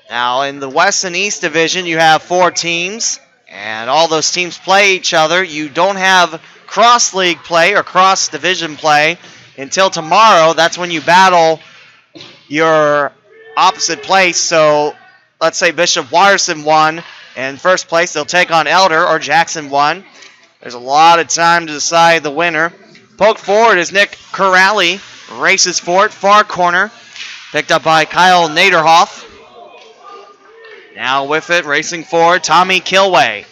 Now, in the West and East Division, you have 4 teams, and all those teams play each other. You don't have cross-league play or cross-division play until tomorrow. That's when you battle your opposite place. So, let's say Bishop Watterson won, and in first place they'll take on Elder, or Jackson won. There's a lot of time to decide the winner. Poked forward as Nick Corrali races for it, far corner, picked up by Kyle Naderhoff. Now with it, racing forward, Tommy Kilway.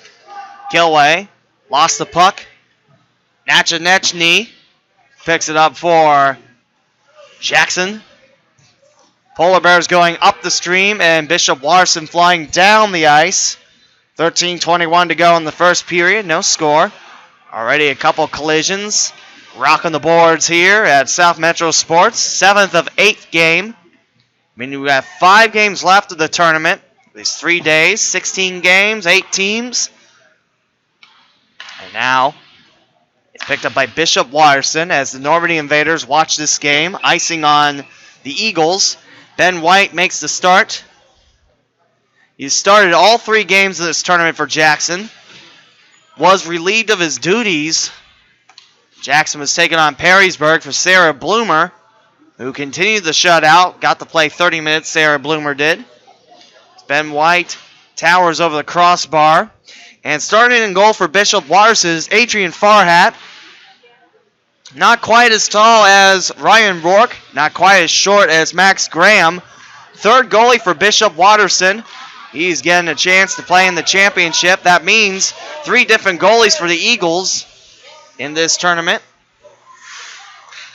Kilway lost the puck. Nachanechny picks it up for Jackson. Polar Bears going up the stream, and Bishop Watterson flying down the ice. 13:21 to go in the first period, no score. Already a couple collisions. Rocking the boards here at South Metro Sports. 7th of 8th game. Meaning we have 5 games left of the tournament. These 3 days, 16 games, 8 teams. And now it's picked up by Bishop Watterson as the Normandy Invaders watch this game. Icing on the Eagles. Ben White makes the start. He started all 3 games of this tournament for Jackson. Was relieved of his duties. Jackson was taken on Perrysburg for Sarah Bloomer, who continued the shutout. Got to play 30 minutes, Sarah Bloomer did. Ben White towers over the crossbar. And starting in goal for Bishop Watterson is Adrian Farhat. Not quite as tall as Ryan Rourke. Not quite as short as Max Graham. Third goalie for Bishop Watterson. He's getting a chance to play in the championship. That means 3 different goalies for the Eagles in this tournament.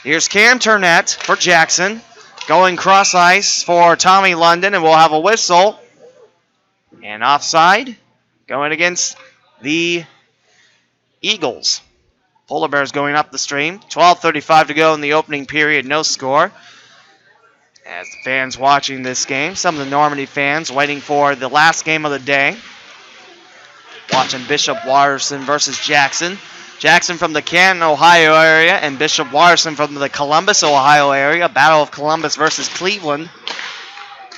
Here's Cam Turnett for Jackson. Going cross ice for Tommy London, and we'll have a whistle. And offside, going against the Eagles. Polar Bears going up the stream. 12:35 to go in the opening period, no score. As the fans watching this game, some of the Normandy fans waiting for the last game of the day. Watching Bishop Watterson versus Jackson. Jackson from the Canton, Ohio area, and Bishop Watterson from the Columbus, Ohio area. Battle of Columbus versus Cleveland.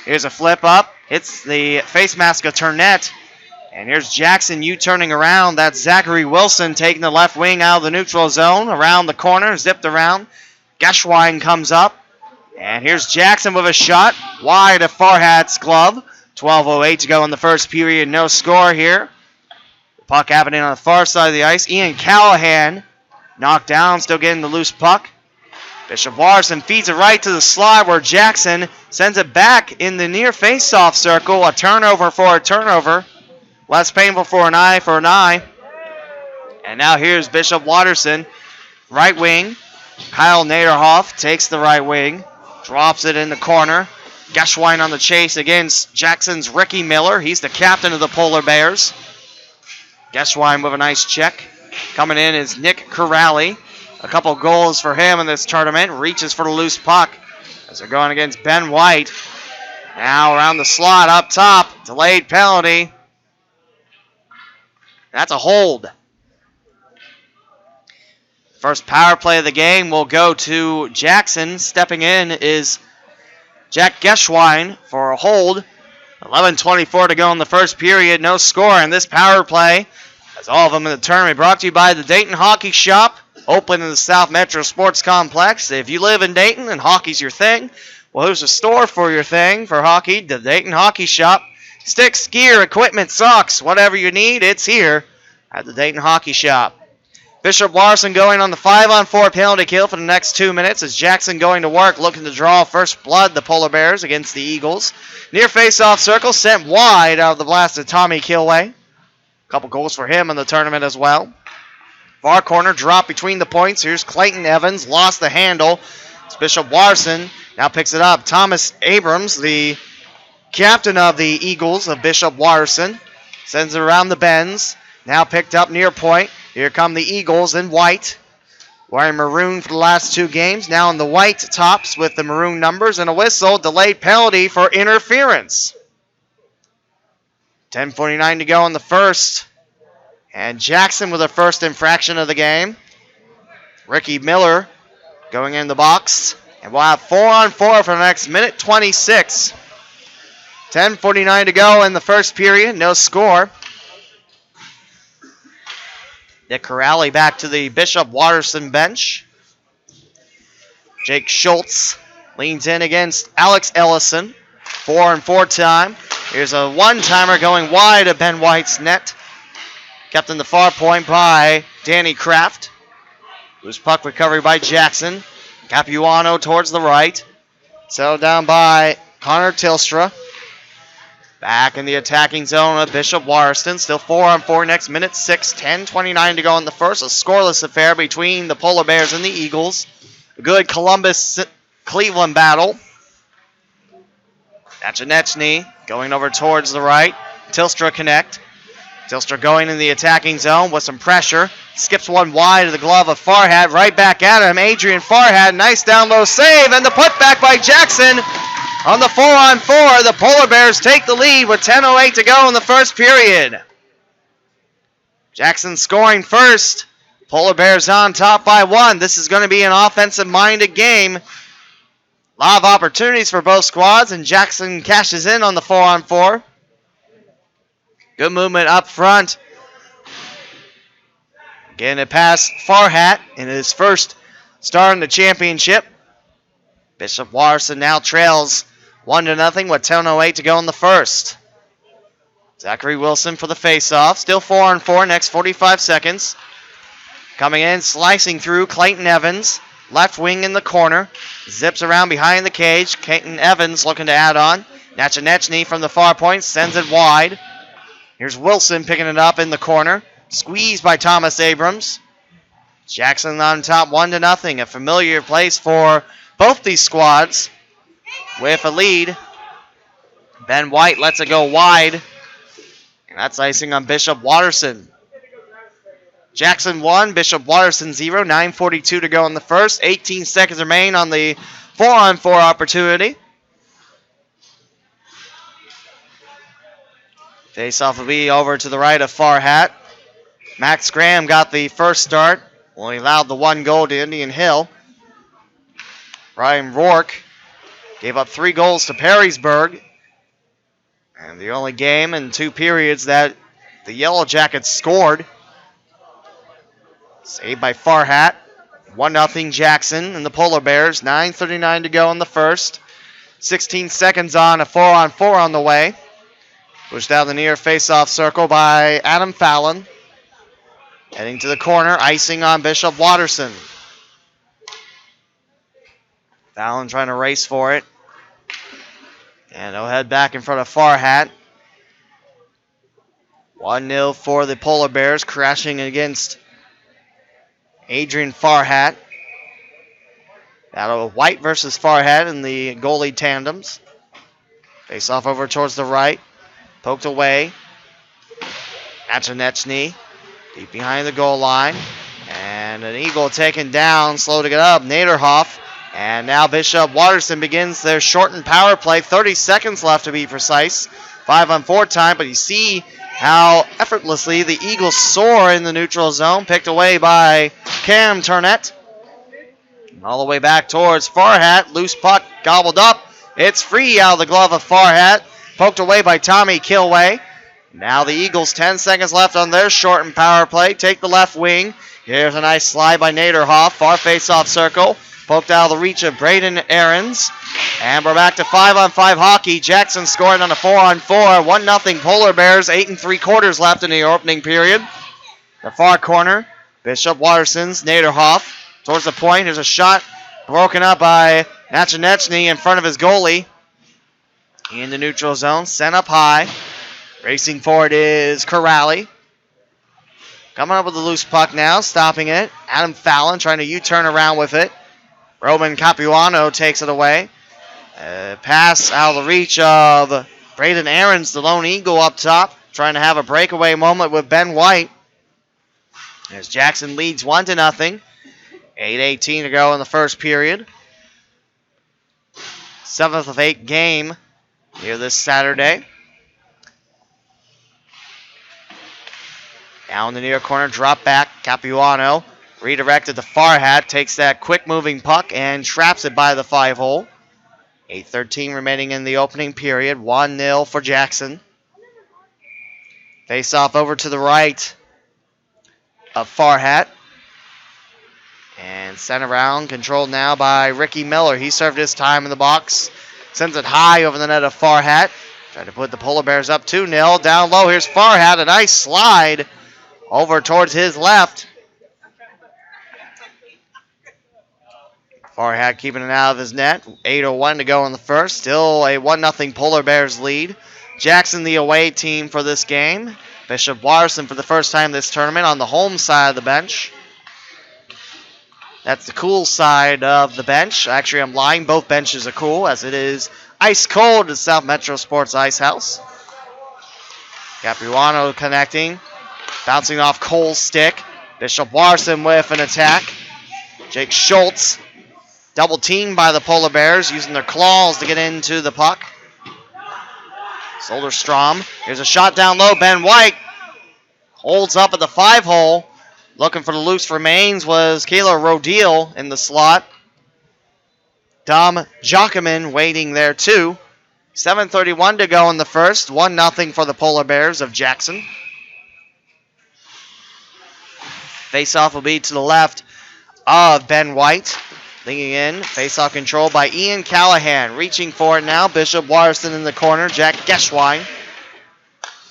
Here's a flip up. Hits the face mask of Turnett. And here's Jackson U-turning around. That's Zachary Wilson taking the left wing out of the neutral zone. Around the corner, zipped around. Geschwein comes up. And here's Jackson with a shot. Wide of Farhat's glove. 12:08 to go in the first period. No score here. The puck happening on the far side of the ice. Ian Callahan knocked down, still getting the loose puck. Bishop Watterson feeds it right to the slot where Jackson sends it back in the near face-off circle. A turnover for a turnover. Less painful for an eye for an eye. And now here's Bishop Watterson. Right wing. Kyle Naderhoff takes the right wing. Drops it in the corner. Geschwein on the chase against Jackson's Ricky Miller. He's the captain of the Polar Bears. Geschwein with a nice check. Coming in is Nick Corrali. A couple goals for him in this tournament. Reaches for the loose puck as they're going against Ben White. Now around the slot up top. Delayed penalty. That's a hold. First power play of the game will go to Jackson. Stepping in is Jack Geschwein for a hold. 11:24 to go in the first period. No score in this power play. As all of them in the tournament brought to you by the Dayton Hockey Shop, open in the South Metro Sports Complex. If you live in Dayton and hockey's your thing, well, there's a store for your thing for hockey, the Dayton Hockey Shop. Sticks, gear, equipment, socks, whatever you need, it's here at the Dayton Hockey Shop. Bishop Larson going on the 5-on-4 penalty kill for the next 2 minutes as Jackson going to work, looking to draw first blood, the Polar Bears against the Eagles. Near face-off circle, sent wide out of the blast of Tommy Kilway. A couple goals for him in the tournament as well. Far corner, drop between the points. Here's Clayton Evans, lost the handle. It's Bishop Larson now picks it up. Thomas Abrams, the captain of the Eagles of Bishop Larson, sends it around the bends. Now picked up near point. Here come the Eagles in white. Wearing maroon for the last 2 games. Now in the white tops with the maroon numbers and a whistle. Delayed penalty for interference. 10:49 to go in the first. And Jackson with the first infraction of the game. Ricky Miller going in the box. And we'll have 4-on-4 for the next minute 26. 10:49 to go in the first period. No score. Nick Corrali back to the Bishop Watterson bench. Jake Schultz leans in against Alex Ellison. 4-on-4 time. Here's a one-timer going wide of Ben White's net. Kept in the far point by Danny Kraft. Loose puck recovery by Jackson. Capuano towards the right. Settled down by Connor Tilstra. Back in the attacking zone of Bishop Watterson. Still 4-on-4 next minute 6. 10:29 to go in the first. A scoreless affair between the Polar Bears and the Eagles. A good Columbus-Cleveland battle. Nachanechny going over towards the right. Tilstra connect. Tilstra going in the attacking zone with some pressure. Skips one wide of the glove of Farhat. Right back at him. Adrian Farhat. Nice down low save. And the putback by Jackson. On the 4-on-4, the Polar Bears take the lead with 10:08 to go in the first period. Jackson scoring first. Polar Bears on top by 1. This is going to be an offensive-minded game. A lot of opportunities for both squads, and Jackson cashes in on the 4-on-4. Good movement up front. Getting it past Farhat in his first start in the championship. Bishop Watterson now trails 1-0 with 10:08 to go in the first. Zachary Wilson for the faceoff. Still 4-on-4, next 45 seconds. Coming in, slicing through Clayton Evans. Left wing in the corner. Zips around behind the cage. Clayton Evans looking to add on. Nachanechny from the far point sends it wide. Here's Wilson picking it up in the corner. Squeezed by Thomas Abrams. Jackson on top 1-0. A familiar place for both these squads with a lead. Ben White lets it go wide. And that's icing on Bishop Watterson. Jackson 1, Bishop Watterson 0. 9:42 to go in the first. 18 seconds remain on the 4-on-4 opportunity. Face-off will be over to the right of Farhat. Max Graham got the first start. Only allowed the 1 goal to Indian Hill. Brian Rourke gave up 3 goals to Perrysburg. And the only game in 2 periods that the Yellow Jackets scored. Saved by Farhat. 1-0 Jackson and the Polar Bears. 9:39 to go in the first. 16 seconds on, a 4-on-4 on the way. Pushed down the near face-off circle by Adam Fallon. Heading to the corner, icing on Bishop Watterson. Fallon trying to race for it. And he'll head back in front of Farhat. 1-0 for the Polar Bears, crashing against Adrian Farhat. Battle of White versus Farhat in the goalie tandems. Face off over towards the right. Poked away. Nachanechny deep behind the goal line. And an Eagle taken down, slow to get up. Naderhoff. And now Bishop Watterson begins their shortened power play. 30 seconds left to be precise. 5-on-4 time, but you see how effortlessly the Eagles soar in the neutral zone. Picked away by Cam Turnett. All the way back towards Farhat. Loose puck gobbled up. It's free out of the glove of Farhat. Poked away by Tommy Kilway. Now the Eagles, 10 seconds left on their shortened power play. Take the left wing. Here's a nice slide by Naderhoff. Far face-off circle. Poked out of the reach of Braden Ahrens. And we're back to 5-on-5 hockey. Jackson scoring on a 4-on-4. 1-0 Polar Bears. 8 3/4 left in the opening period. The far corner. Bishop Watterson's Naderhoff. Towards the point. Here's a shot broken up by Nachanechny in front of his goalie. In the neutral zone. Sent up high. Racing forward is Corrali. Coming up with a loose puck now. Stopping it. Adam Fallon trying to U-turn around with it. Roman Capuano takes it away. Pass out of the reach of Braden Ahrens, the lone Eagle up top. Trying to have a breakaway moment with Ben White. As Jackson leads 1-0. 8:18 to go in the first period. 7th of 8 game here this Saturday. Now in the near corner, drop back. Capuano redirected to Farhat. Takes that quick moving puck and traps it by the 5-hole. 8:13 remaining in the opening period. 1-0 for Jackson. Face off over to the right of Farhat. And sent around, controlled now by Ricky Miller. He served his time in the box. Sends it high over the net of Farhat. Trying to put the Polar Bears up 2-0. Down low, here's Farhat. A nice slide over towards his left. Farhat keeping it out of his net. 8:01 to go in the first. Still a 1-0 Polar Bears lead. Jackson the away team for this game. Bishop Watterson for the first time this tournament on the home side of the bench. That's the cool side of the bench. Actually, I'm lying. Both benches are cool, as it is ice cold at South Metro Sports Ice House. Capuano connecting. Bouncing off Cole's stick. Bishop Watterson with an attack. Jake Schultz. Double teamed by the Polar Bears, using their claws to get into the puck. Soderstrom. Here's a shot down low. Ben White holds up at the 5-hole. Looking for the loose remains was Kayla Rodil in the slot. Dom Jockman waiting there too. 7:31 to go in the first. 1-0 for the Polar Bears of Jackson. Face-off will be to the left of Ben White. Leaning in. Face-off control by Ian Callahan. Reaching for it now. Bishop Watterson in the corner. Jack Geschwein.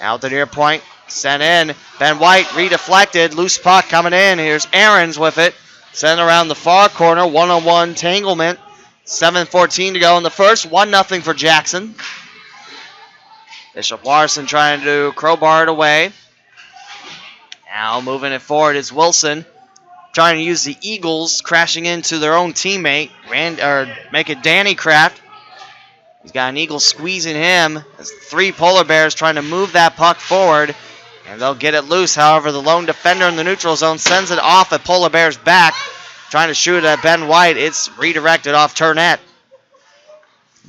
Out the near point. Sent in. Ben White redeflected. Loose puck coming in. Here's Ahrens with it. Sent around the far corner. 1-on-1 entanglement. 7:14 to go in the first. 1-0 for Jackson. Bishop Watterson trying to crowbar it away. Now moving it forward is Wilson. Trying to use the Eagles, crashing into their own teammate. Make it Danny Kraft. He's got an Eagle squeezing him. There's 3 Polar Bears trying to move that puck forward. And they'll get it loose. However, the lone defender in the neutral zone sends it off at Polar Bears' back. Trying to shoot at Ben White. It's redirected off Turnett.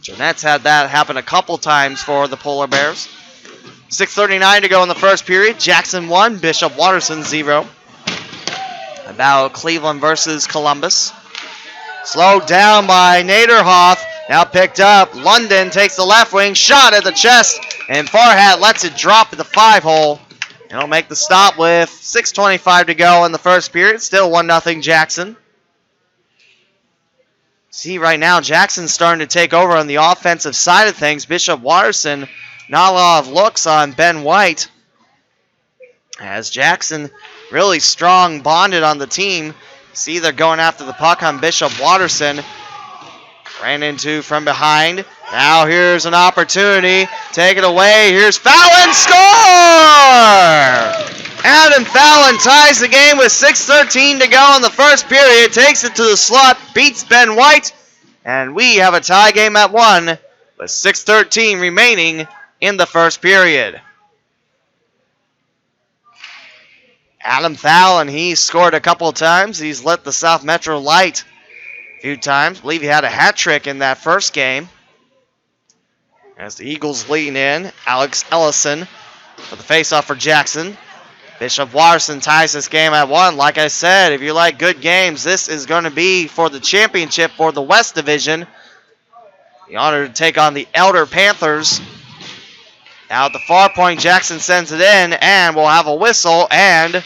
Turnett's had that happen a couple times for the Polar Bears. 6:39 to go in the first period. Jackson 1, Bishop Watterson 0. About Cleveland versus Columbus. Slowed down by Naderhoff. Now picked up. London takes the left wing. Shot at the chest. And Farhat lets it drop at the 5-hole. And he'll make the stop with 6:25 to go in the first period. Still 1-0 Jackson. See, right now, Jackson's starting to take over on the offensive side of things. Bishop Watterson, not a lot of looks on Ben White. As Jackson really strong, bonded on the team. See, they're going after the puck on Bishop Watterson. Ran into from behind. Now here's an opportunity. Take it away. Here's Fallon. Score! Adam Fallon ties the game with 6:13 to go in the first period. Takes it to the slot. Beats Ben White. And we have a tie game at 1 with 6:13 remaining in the first period. Adam Fallon, he scored a couple of times. He's lit the South Metro light a few times. I believe he had a hat trick in that first game. As the Eagles lean in, Alex Ellison for the faceoff for Jackson. Bishop Watterson ties this game at 1. Like I said, if you like good games, this is going to be for the championship for the West Division. The honor to take on the Elder Panthers. Now at the far point, Jackson sends it in, and we'll have a whistle, and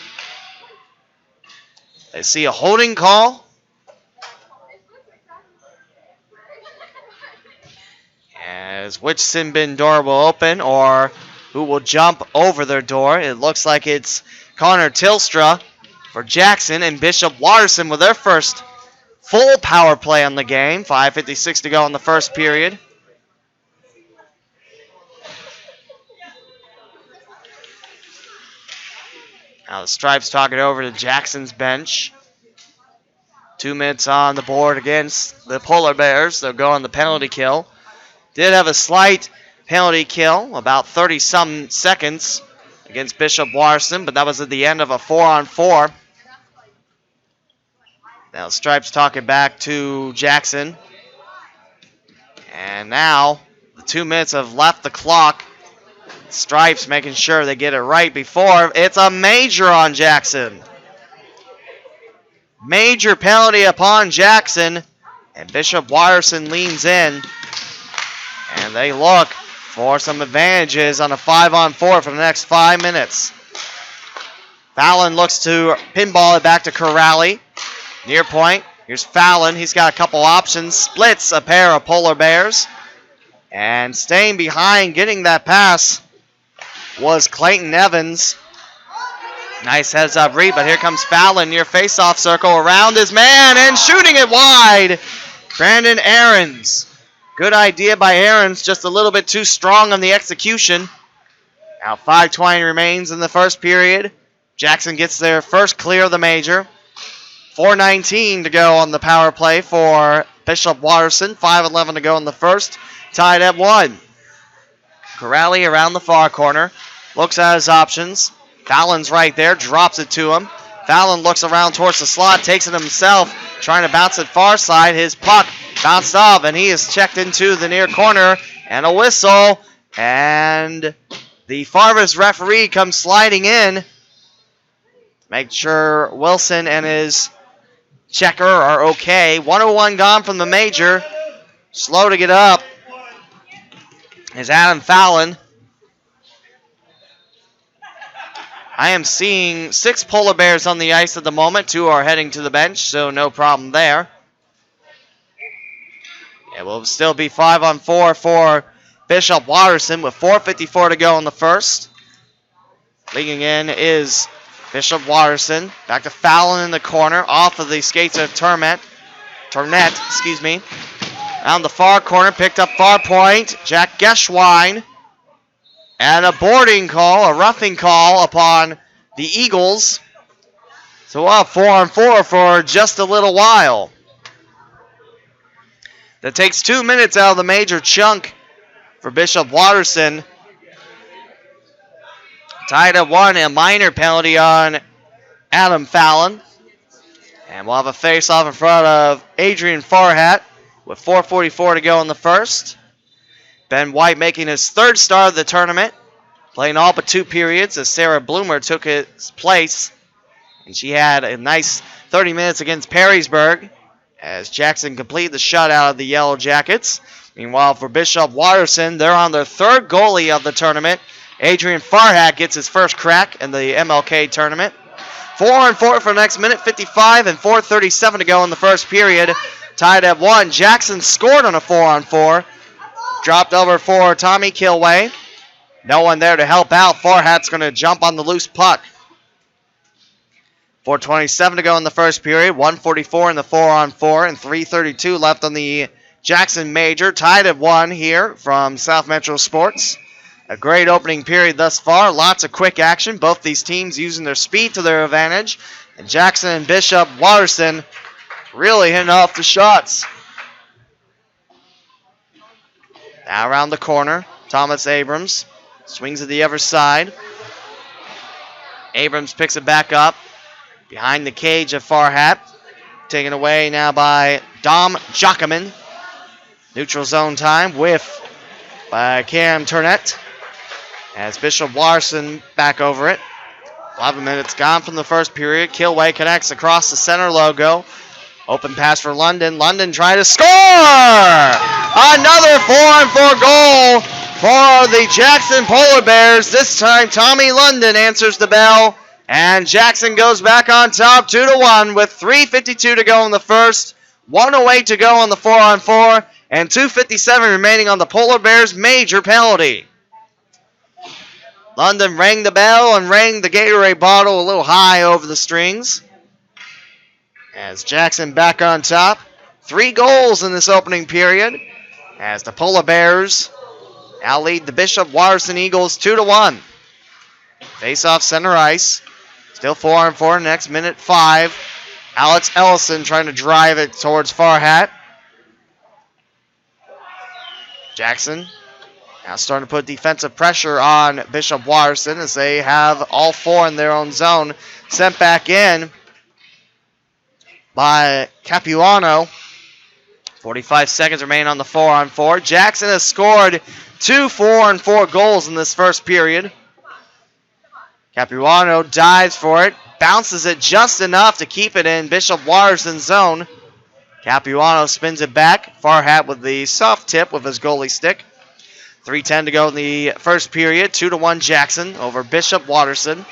I see a holding call. As which sin bin door will open, or who will jump over their door. It looks like it's Connor Tilstra for Jackson, and Bishop Watterson with their first full power play on the game. 5:56 to go in the first period. Now the Stripes talk it over to Jackson's bench. 2 minutes on the board against the Polar Bears. They'll go on the penalty kill. Did have a slight penalty kill, about 30-some seconds against Bishop Watterson, but that was at the end of a 4-on-4. Now Stripes talking back to Jackson. And now the 2 minutes have left the clock. Stripes making sure they get it right before. It's a major on Jackson. Major penalty upon Jackson. And Bishop Watterson leans in. And they look for some advantages on a 5-on-4 for the next 5 minutes. Fallon looks to pinball it back to Corrali. Near point. Here's Fallon. He's got a couple options. Splits a pair of Polar Bears. And staying behind, getting that pass, was Clayton Evans. Nice heads-up read, but here comes Fallon near face-off circle around his man and shooting it wide. Brandon Aarons. Good idea by Aarons, just a little bit too strong on the execution. Now 5:20 remains in the first period. Jackson gets their first clear of the major. 4:19 to go on the power play for Bishop Watterson. 5:11 to go in the first. Tied at 1. Corrali around the far corner. Looks at his options. Fallon's right there. Drops it to him. Fallon looks around towards the slot. Takes it himself. Trying to bounce it far side. His puck bounced off, and he is checked into the near corner. And a whistle. And the farthest referee comes sliding in. Make sure Wilson and his checker are okay. 101 gone from the major. Slow to get up is Adam Fallon. I am seeing 6 Polar Bears on the ice at the moment. 2 are heading to the bench, so no problem there. It will still be 5-on-4 for Bishop Watterson with 4:54 to go in the first. Leading in is Bishop Watterson. Back to Fallon in the corner. Off of the skates of Turnett. On the far corner. Picked up far point. Jack Geschwine. And a boarding call, a roughing call upon the Eagles. So we'll have 4-on-4 for just a little while. That takes 2 minutes out of the major chunk for Bishop Watterson. Tied at 1, a minor penalty on Adam Fallon. And we'll have a face-off in front of Adrian Farhat with 4:44 to go in the first. Ben White making his 3rd start of the tournament, playing all but 2 periods as Sarah Bloomer took his place. And she had a nice 30 minutes against Perrysburg as Jackson completed the shutout of the Yellow Jackets. Meanwhile, for Bishop Watterson, they're on their 3rd goalie of the tournament. Adrian Farhat gets his first crack in the MLK tournament. 4-on-4 for the next minute, 55 and 4:37 to go in the first period. Tied at 1. Jackson scored on a 4-on-4. Dropped over for Tommy Kilway. No one there to help out. Farhat's going to jump on the loose puck. 4:27 to go in the first period. 1:44 in the 4-on-4 and 3:32 left on the Jackson Major. Tied at 1 here from South Metro Sports. A great opening period thus far. Lots of quick action. Both these teams using their speed to their advantage. And Jackson and Bishop Watterson really hitting off the shots. Now around the corner, Thomas Abrams swings to the other side. Abrams picks it back up behind the cage of Farhat. Taken away now by Dom Jockerman. Neutral zone time, whiff by Cam Turnett. As Bishop Watterson back over it. 11 minutes gone from the first period. Kilway connects across the center logo. Open pass for London. London trying to score! Another 4-on-4 goal for the Jackson Polar Bears. This time Tommy London answers the bell. And Jackson goes back on top 2-1 with 3:52 to go in the first. 1:08 to go on the 4-on-4. And 2:57 remaining on the Polar Bears' major penalty. London rang the bell and rang the Gatorade bottle a little high over the strings. As Jackson back on top. 3 goals in this opening period. As the Polar Bears now lead the Bishop Watterson Eagles 2-1. Face off center ice. Still 4-on-4. Next minute 5. Alex Ellison trying to drive it towards Farhat. Jackson now starting to put defensive pressure on Bishop Watterson as they have all 4 in their own zone. Sent back in by Capuano. 45 seconds remain on the 4-on-4. Jackson has scored 2 4-on-4 goals in this first period. Capuano dives for it. Bounces it just enough to keep it in Bishop Watterson's zone. Capuano spins it back. Farhat with the soft tip with his goalie stick. 3:10 to go in the first period. 2-1 Jackson over Bishop Watterson.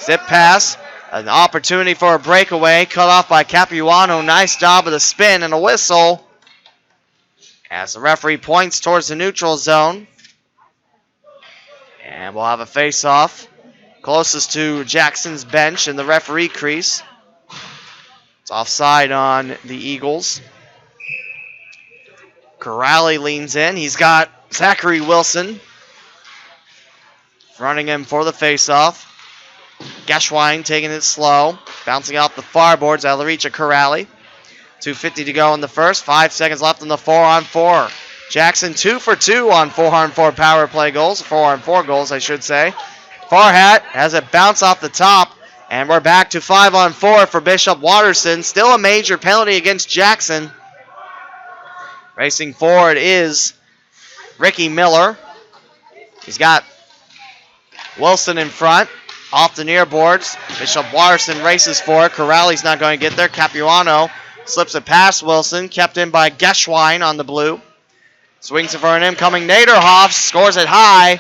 Zip pass. An opportunity for a breakaway. Cut off by Capuano. Nice job with a spin and a whistle. As the referee points towards the neutral zone. And we'll have a face-off. Closest to Jackson's bench in the referee crease. It's offside on the Eagles. Corrali leans in. He's got Zachary Wilson running him for the faceoff. Geschwein taking it slow. Bouncing out the far boards. That'll reach a Corrali. 2:50 to go in the first. 5 seconds left on the 4-on-4. Jackson 2 for 2 on 4-on-4 power play goals. 4-on-4 goals, I should say. Farhat has it bounce off the top. And we're back to 5-on-4 for Bishop Watterson. Still a major penalty against Jackson. Racing forward is Ricky Miller. He's got Wilson in front. Off the near boards. Bishop Watterson races for it. Corrali's not going to get there. Capuano slips it past Wilson. Kept in by Geschwein on the blue. Swings it for an incoming Naderhoff. Scores it high.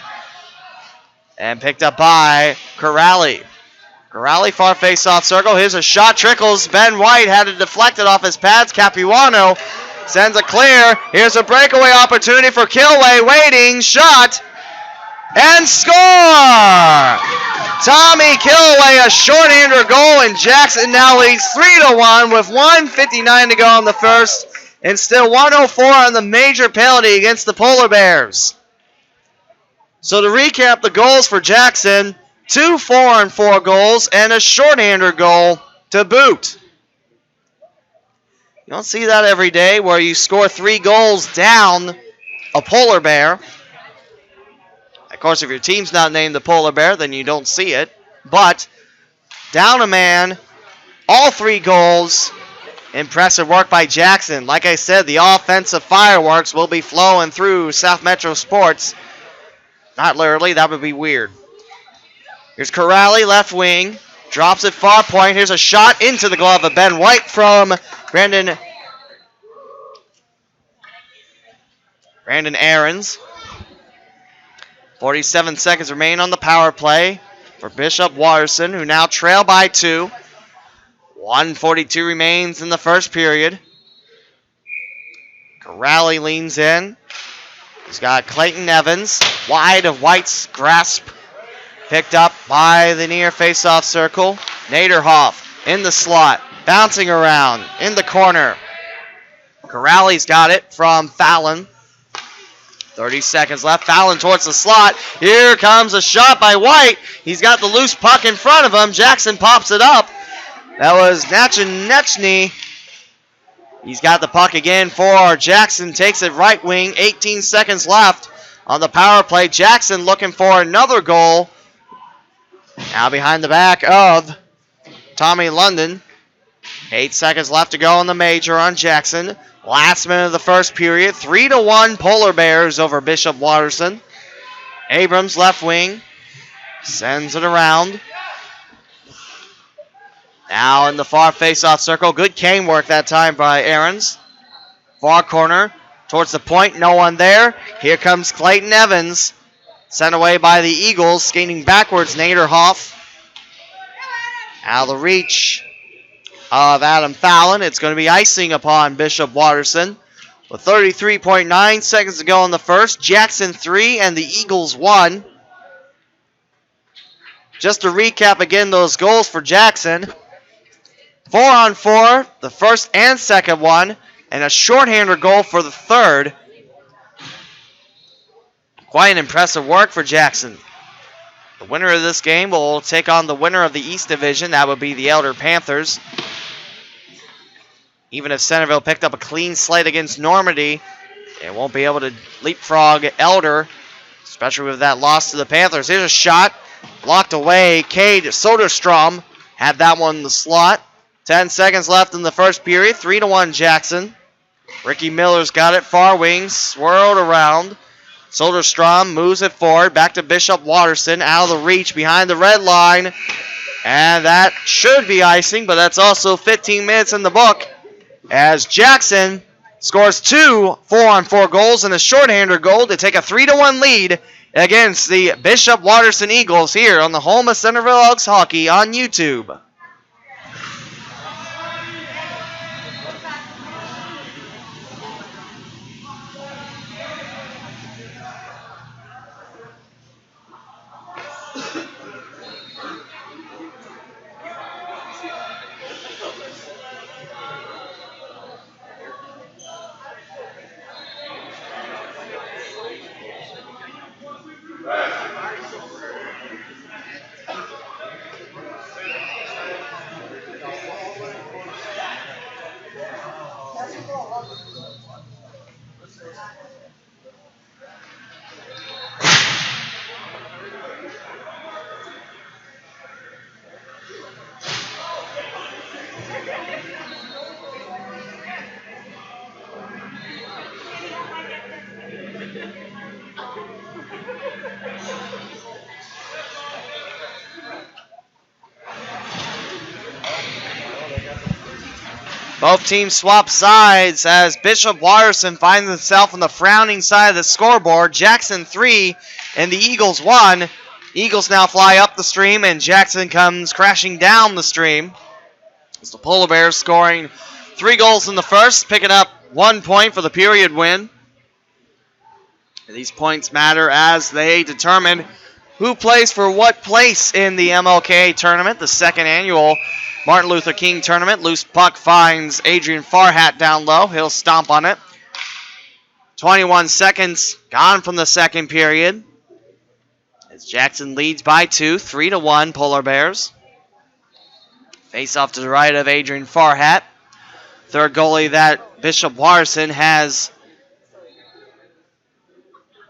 And picked up by Corrali. Corrali far face-off circle. Here's a shot. Trickles. Ben White had it deflected off his pads. Capuano sends a clear. Here's a breakaway opportunity for Kilway. Waiting. Shot. And score! Tommy Kilway, a shorthander goal, and Jackson now leads 3-1 with 1:59 to go in the first, and still 1:04 on the major penalty against the Polar Bears. So to recap the goals for Jackson, 2 4-on-4 goals and a shorthander goal to boot. You don't see that every day where you score 3 goals down a Polar Bear. Of course, if your team's not named the Polar Bear, then you don't see it. But down a man, all 3 goals. Impressive work by Jackson. Like I said, the offensive fireworks will be flowing through South Metro Sports. Not literally, that would be weird. Here's Corrali, left wing. Drops it far point. Here's a shot into the glove of Ben White from Brandon Aarons. 47 seconds remain on the power play for Bishop Watterson, who now trail by 2. 1:42 remains in the first period. Corrali leans in. He's got Clayton Evans, wide of White's grasp. Picked up by the near face-off circle. Naderhoff in the slot, bouncing around in the corner. Corrali's got it from Fallon. 30 seconds left. Fallon towards the slot. Here comes a shot by White. He's got the loose puck in front of him. Jackson pops it up. That was Nachanechny. He's got the puck again for Jackson. Takes it right wing. 18 seconds left on the power play. Jackson looking for another goal. Now behind the back of Tommy London. 8 seconds left to go in the major on Jackson. Last minute of the first period. 3-1 Polar Bears over Bishop Watterson. Abrams, left wing, sends it around. Now in the far face-off circle. Good cane work that time by Aarons. Far corner towards the point. No one there. Here comes Clayton Evans. Sent away by the Eagles. Skating backwards, Naderhoff. Out of the reach of Adam Fallon. It's going to be icing upon Bishop Watterson. With 33.9 seconds to go in the first. Jackson 3 and the Eagles 1. Just to recap again those goals for Jackson. 4-on-4, the first and second one, and a shorthander goal for the third. Quite impressive work for Jackson. The winner of this game will take on the winner of the East Division. That would be the Elder Panthers. Even if Centerville picked up a clean slate against Normandy, it won't be able to leapfrog Elder, especially with that loss to the Panthers. Here's a shot, blocked away. Cade Soderstrom had that one in the slot. 10 seconds left in the first period. 3-1 Jackson. Ricky Miller's got it. Far wing, swirled around. Soderstrom moves it forward. Back to Bishop Watterson. Out of the reach behind the red line. And that should be icing, but that's also 15 minutes in the book. As Jackson scores 2 4-on-4 goals and a shorthander goal to take a 3-1 lead against the Bishop Watterson Eagles here on the home of Centerville Elks Hockey on YouTube. Both teams swap sides as Bishop Watterson finds himself on the frowning side of the scoreboard. Jackson 3 and the Eagles 1. Eagles now fly up the stream and Jackson comes crashing down the stream. As the Polar Bears scoring 3 goals in the first, picking up 1 point for the period win. And these points matter as they determine who plays for what place in the MLK tournament, the second annual Martin Luther King tournament. Loose puck finds Adrian Farhat down low. He'll stomp on it. 21 seconds gone from the second period. As Jackson leads by 2, 3-1 Polar Bears. Face off to the right of Adrian Farhat. Third goalie that Bishop Watterson has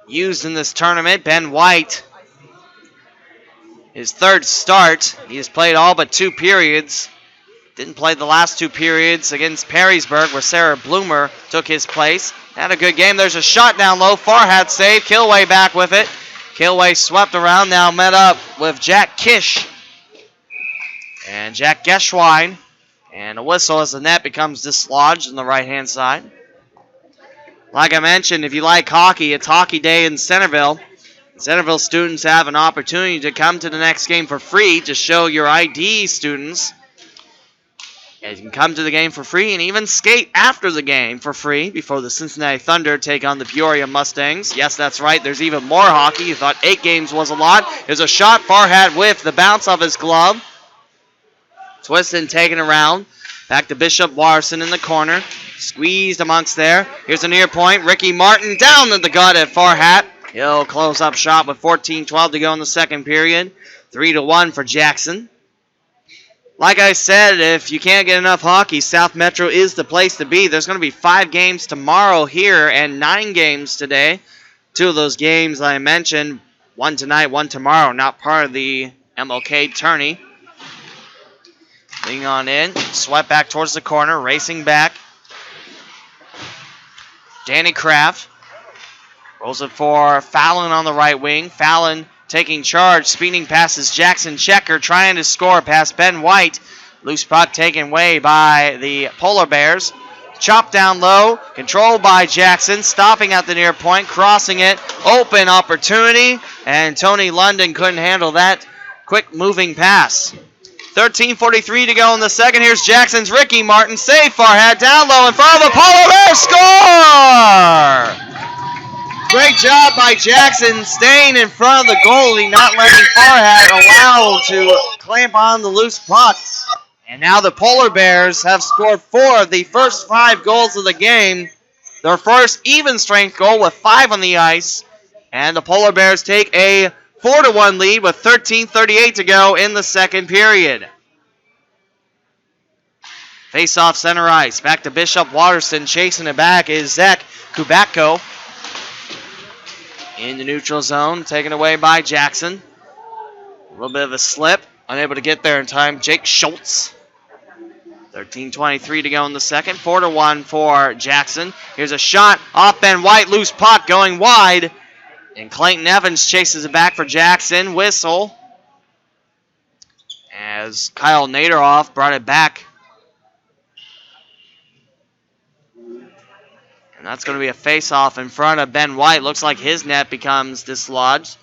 used in this tournament, Ben White. His third start. He has played all but 2 periods. Didn't play the last 2 periods against Perrysburg where Sarah Bloomer took his place. Had a good game. There's a shot down low. Farhat saved. Kilway back with it. Kilway swept around. Now met up with Jack Kish and Jack Geschwein. And a whistle as the net becomes dislodged on the right-hand side. Like I mentioned, if you like hockey, it's Hockey Day in Centerville. Centerville students have an opportunity to come to the next game for free to show your ID, students. And you can come to the game for free and even skate after the game for free before the Cincinnati Thunder take on the Peoria Mustangs. Yes, that's right. There's even more hockey. You thought 8 games was a lot. There's a shot. Farhat whiff. The bounce off his glove. Twisted and taken around. Back to Bishop Watterson in the corner. Squeezed amongst there. Here's a near point. Ricky Martin down to the gut at Farhat. He'll close up shot with 14-12 to go in the second period. 3-1 for Jackson. Like I said, if you can't get enough hockey, South Metro is the place to be. There's going to be 5 games tomorrow here and 9 games today. 2 of those games I mentioned, 1 tonight, 1 tomorrow, not part of the MLK tourney. Leaning on in, swept back towards the corner, racing back. Danny Kraft Rolls it for Fallon on the right wing. Fallon taking charge, speeding passes Jackson Checker, trying to score past Ben White. Loose puck taken away by the Polar Bears. Chopped down low, controlled by Jackson, stopping at the near point, crossing it, open opportunity, and Tony London couldn't handle that quick moving pass. 13:43 to go in the second. Here's Jackson's Ricky Martin, save Farhat, down low in front of the Polar Bears, score! Great job by Jackson, staying in front of the goalie, not letting Farhat allow to clamp on the loose puck. And now the Polar Bears have scored 4 of the first 5 goals of the game. Their first even strength goal with 5 on the ice. And the Polar Bears take a 4-1 lead with 13:38 to go in the second period. Face off center ice. Back to Bishop Watterson. Chasing it back is Zach Kubako. In the neutral zone. Taken away by Jackson. A little bit of a slip. Unable to get there in time. Jake Schultz. 13:23 to go in the second. 4-1 for Jackson. Here's a shot off Ben White. Loose puck going wide. And Clayton Evans chases it back for Jackson. Whistle. As Kyle Naderoff brought it back. And that's going to be a face-off in front of Ben White. Looks like his net becomes dislodged.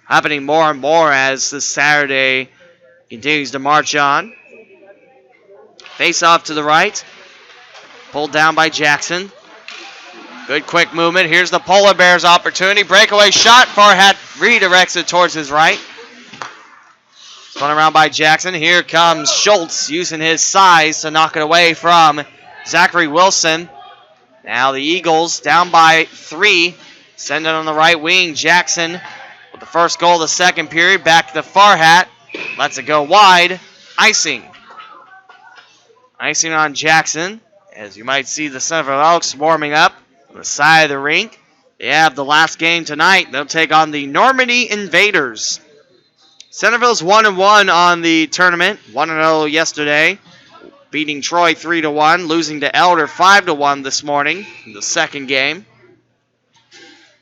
Happening more and more as this Saturday continues to march on. Face-off to the right. Pulled down by Jackson. Good quick movement. Here's the Polar Bears opportunity. Breakaway shot. Farhat redirects it towards his right. Spun around by Jackson. Here comes Schultz using his size to knock it away from Zachary Wilson. Now the Eagles down by 3. Send it on the right wing. Jackson with the first goal of the second period. Back to Farhat. Lets it go wide. Icing. Icing on Jackson. As you might see the Centerville Elks warming up on the side of the rink. They have the last game tonight. They'll take on the Normandy Invaders. Centerville's 1-1 on the tournament. 1-0 yesterday. Beating Troy 3-1. Losing to Elder 5-1 this morning in the second game.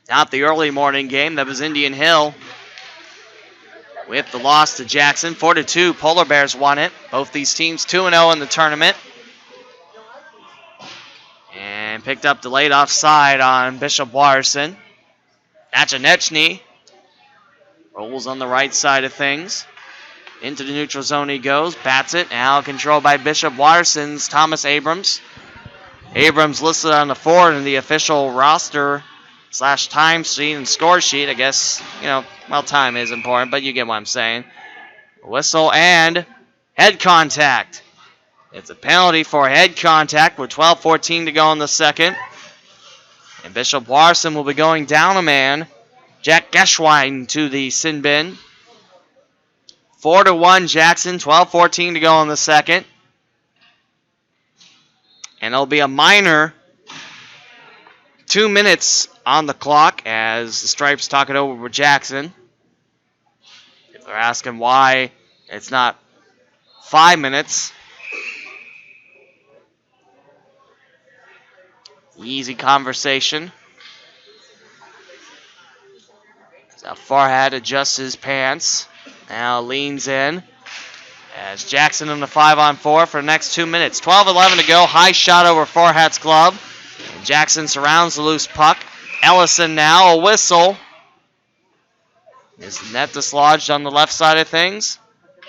Not the early morning game. That was Indian Hill. With the loss to Jackson, 4-2, Polar Bears won it. Both these teams 2-0 in the tournament. And picked up delayed offside on Bishop Watterson. Achanechny rolls on the right side of things. Into the neutral zone he goes, bats it. Now controlled by Bishop Watterson's Thomas Abrams. Abrams listed on the forward in the official roster / time sheet and score sheet. I guess, time is important, but you get what I'm saying. Whistle and head contact. It's a penalty for head contact with 12:14 to go in the second. And Bishop Watterson will be going down a man. Jack Geschwine to the sin bin. 4-1 Jackson, 12:14 to go in the second. And it'll be a minor 2 minutes on the clock as the Stripes talk it over with Jackson. If they're asking why it's not 5 minutes. Easy conversation. So Farhat adjusts his pants. Now leans in. As Jackson in the 5-on-4 for the next 2 minutes. 12:11 to go. High shot over Farhat's glove. And Jackson surrounds the loose puck. Ellison now, a whistle. Is the net dislodged on the left side of things?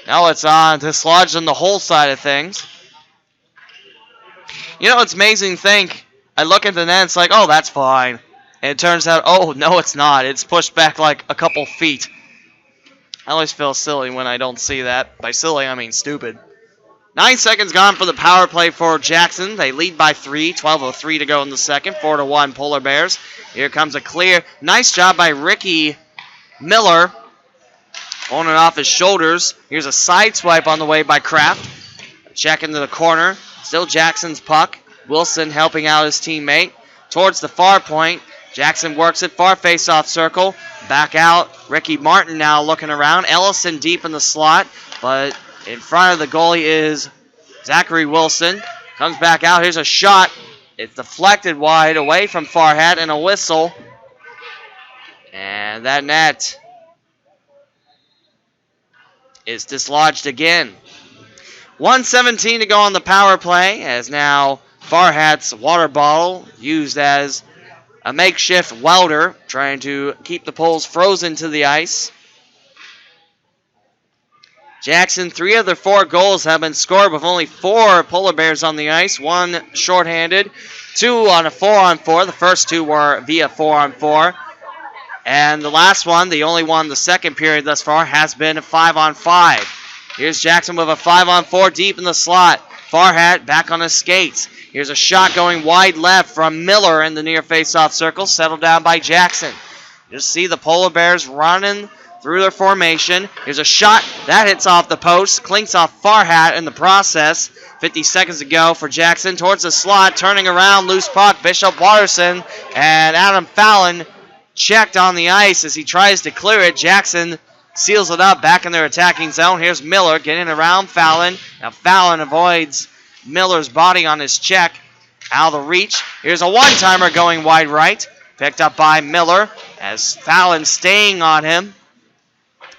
No, it's dislodged on the whole side of things. It's amazing to think. I look at the net, it's like, oh, that's fine. And it turns out, oh, no, it's not. It's pushed back like a couple feet. I always feel silly when I don't see that. By silly, I mean stupid. 9 seconds gone for the power play for Jackson. They lead by 3. 12:03 to go in the second. 4-1 Polar Bears. Here comes a clear. Nice job by Ricky Miller. On and off his shoulders. Here's a side swipe on the way by Kraft. Check into the corner. Still Jackson's puck. Wilson helping out his teammate. Towards the far point. Jackson works it. Far face-off circle. Back out. Ricky Martin now looking around. Ellison deep in the slot. But in front of the goalie is Zachary Wilson. Comes back out. Here's a shot. It's deflected wide away from Farhat and a whistle. And that net is dislodged again. 1:17 to go on the power play, as now Farhat's water bottle used as a makeshift welder, trying to keep the poles frozen to the ice. Jackson, 3 of their 4 goals have been scored with only 4 Polar Bears on the ice, 1 shorthanded, 2 on a 4-on-4. The first 2 were via 4-on-4. And the last one, the only one the second period thus far, has been a 5-on-5. Here's Jackson with a 5-on-4 deep in the slot. Farhat back on his skates. Here's a shot going wide left from Miller in the near face-off circle, settled down by Jackson. You just see the Polar Bears running through their formation. Here's a shot that hits off the post, clinks off Farhat in the process. 50 seconds to go for Jackson towards the slot, turning around, loose puck. Bishop Watterson and Adam Fallon checked on the ice as he tries to clear it. Jackson seals it up back in their attacking zone. Here's Miller getting around Fallon. Now Fallon avoids Miller's body on his check. Out of the reach. Here's a one-timer going wide right. Picked up by Miller as Fallon staying on him.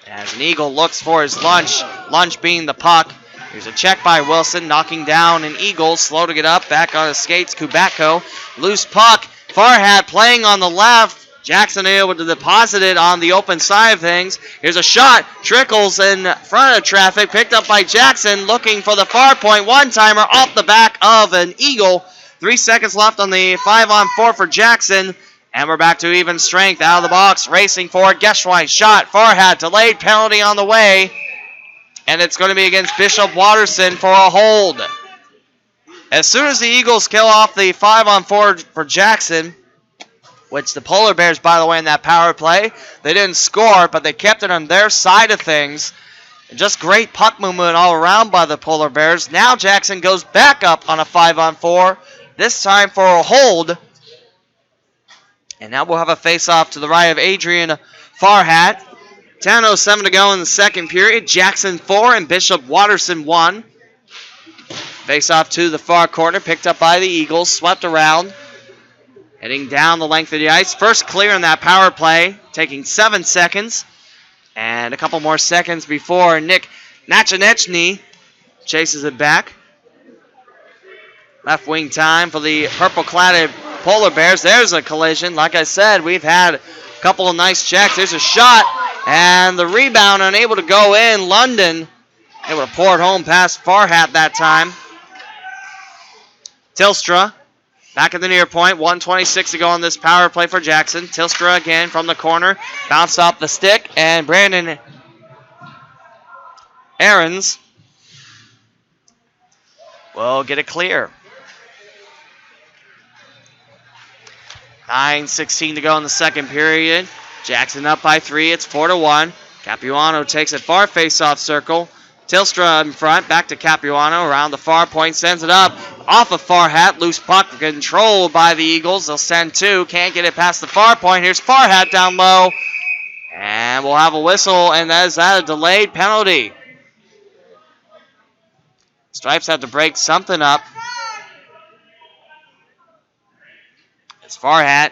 As an Eagle looks for his lunch. Lunch being the puck. Here's a check by Wilson, knocking down an Eagle. Slow to get up. Back on his skates. Kubatko. Loose puck. Farhat playing on the left. Jackson able to deposit it on the open side of things. Here's a shot. Trickles in front of traffic. Picked up by Jackson. Looking for the far point. One-timer off the back of an Eagle. 3 seconds left on the 5-on-4 for Jackson. And we're back to even strength. Out of the box. Racing for Geschwein. Shot. Farhat. Delayed penalty on the way. And it's going to be against Bishop Watterson for a hold. As soon as the Eagles kill off the 5-on-4 for Jackson, which the Polar Bears, by the way, in that power play, they didn't score, but they kept it on their side of things. And just great puck movement all around by the Polar Bears. Now Jackson goes back up on a 5-on-4, this time for a hold. And now we'll have a face-off to the right of Adrian Farhat. 10:07 to go in the second period. Jackson 4 and Bishop Watterson 1. Face-off to the far corner, picked up by the Eagles, swept around. Heading down the length of the ice. First clear in that power play, taking 7 seconds. And a couple more seconds before Nick Nachanechny chases it back. Left wing time for the purple-cladded Polar Bears. There's a collision. Like I said, we've had a couple of nice checks. There's a shot, and the rebound unable to go in. London able to pour it home past Farhat that time. Tilstra back at the near point. 1:26 to go on this power play for Jackson. Tilstra again from the corner. Bounced off the stick, and Brandon Aarons will get it clear. 9:16 to go in the second period. Jackson up by 3. It's 4-1. Capuano takes it far face-off circle. Tilstra in front. Back to Capuano around the far point. Sends it up. Off of Farhat. Loose puck controlled by the Eagles. They'll send 2. Can't get it past the far point. Here's Farhat down low. And we'll have a whistle. And that is a delayed penalty. Stripes have to break something up. It's Farhat.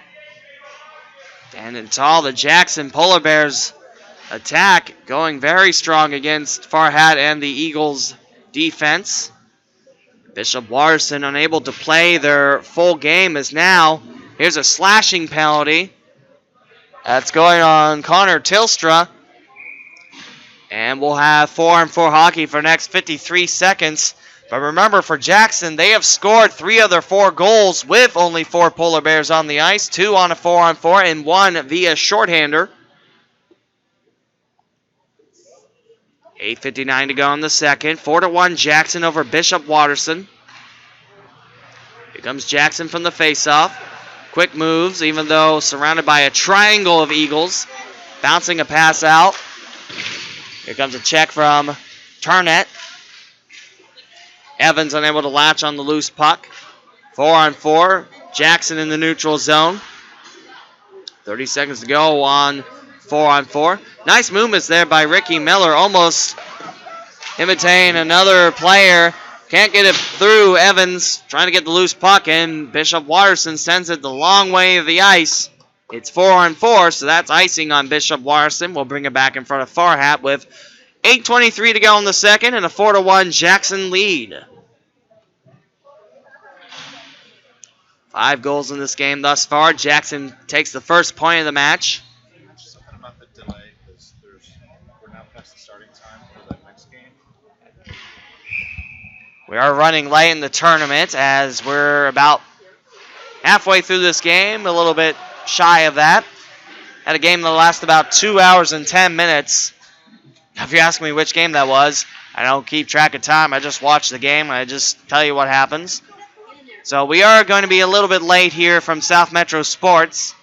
And tall, the Jackson Polar Bears attack going very strong against Farhat and the Eagles defense. Bishop Watterson unable to play their full game as now. Here's a slashing penalty. That's going on Connor Tilstra. And we'll have 4-on-4 hockey for the next 53 seconds. But remember, for Jackson, they have scored 3 of their 4 goals with only 4 Polar Bears on the ice. 2 on a 4-on-4 and 1 via shorthander. 8:59 to go in the second. 4-1 Jackson over Bishop Watterson. Here comes Jackson from the faceoff. Quick moves, even though surrounded by a triangle of Eagles. Bouncing a pass out. Here comes a check from Tarnett. Evans unable to latch on the loose puck. 4-on-4. Jackson in the neutral zone. 30 seconds to go on 4-on-4. Nice movements there by Ricky Miller. Almost imitating another player. Can't get it through. Evans trying to get the loose puck, and Bishop Watterson sends it the long way of the ice. It's 4-on-4, so that's icing on Bishop Watterson. We'll bring it back in front of Farhat with 8:23 to go in the second and a 4-1 Jackson lead. 5 goals in this game thus far. Jackson takes the first point of the match. Something about the delay because we're now past the starting time for the next game. We are running late in the tournament as we're about halfway through this game, a little bit shy of that. Had a game that lasted about 2 hours and 10 minutes. If you ask me which game that was, I don't keep track of time. I just watch the game. I just tell you what happens. So we are going to be a little bit late here from South Metro Sports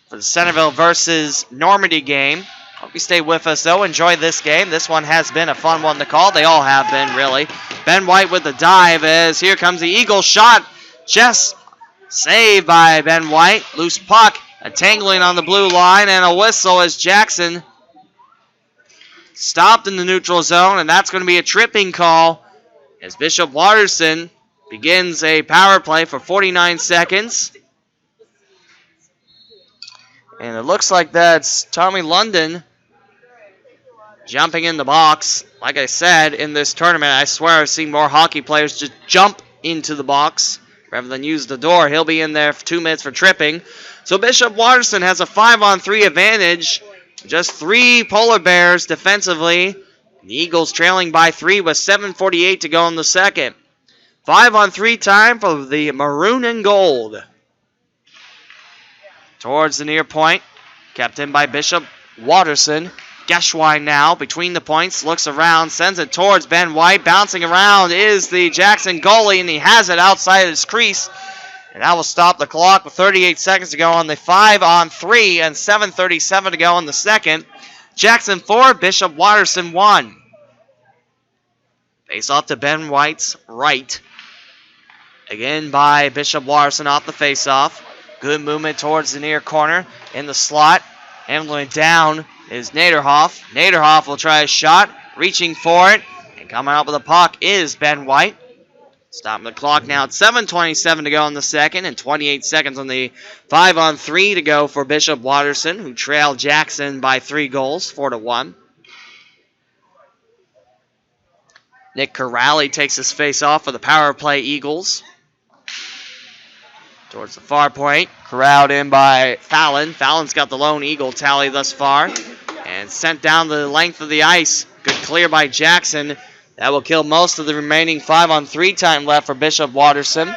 for the Centerville versus Normandy game. Hope you stay with us, though. Enjoy this game. This one has been a fun one to call. They all have been, really. Ben White with the dive as here comes the Eagle shot. Just saved by Ben White. Loose puck. A tangling on the blue line and a whistle as Jackson stopped in the neutral zone, and that's going to be a tripping call as Bishop Watterson begins a power play for 49 seconds. And it looks like that's Tommy London jumping in the box. Like I said, in this tournament, I swear I've seen more hockey players just jump into the box rather than use the door. He'll be in there for 2 minutes for tripping. So Bishop Watterson has a 5-on-3 advantage. Just 3 Polar Bears defensively. The Eagles trailing by 3 with 7:48 to go in the second. 5-on-3 time for the Maroon and Gold. Towards the near point. Kept in by Bishop Watterson. Geschwein now between the points. Looks around. Sends it towards Ben White. Bouncing around is the Jackson goalie. And he has it outside of his crease. And that will stop the clock with 38 seconds to go on the 5-on-3 and 7:37 to go in the second. Jackson 4, Bishop Watterson 1. Face off to Ben White's right. Again by Bishop Watterson off the face-off. Good movement towards the near corner in the slot. Handling down is Naderhoff. Naderhoff will try a shot, reaching for it. And coming up with a puck is Ben White. Stopping the clock now at 7:27 to go in the second and 28 seconds on the 5-on-3 to go for Bishop Watterson, who trailed Jackson by 3 goals, 4-1. Nick Corrali takes his face off for the power play Eagles. Towards the far point, corralled in by Fallon. Fallon's got the lone Eagle tally thus far and sent down the length of the ice. Good clear by Jackson. That will kill most of the remaining 5-on-3 time left for Bishop Watterson.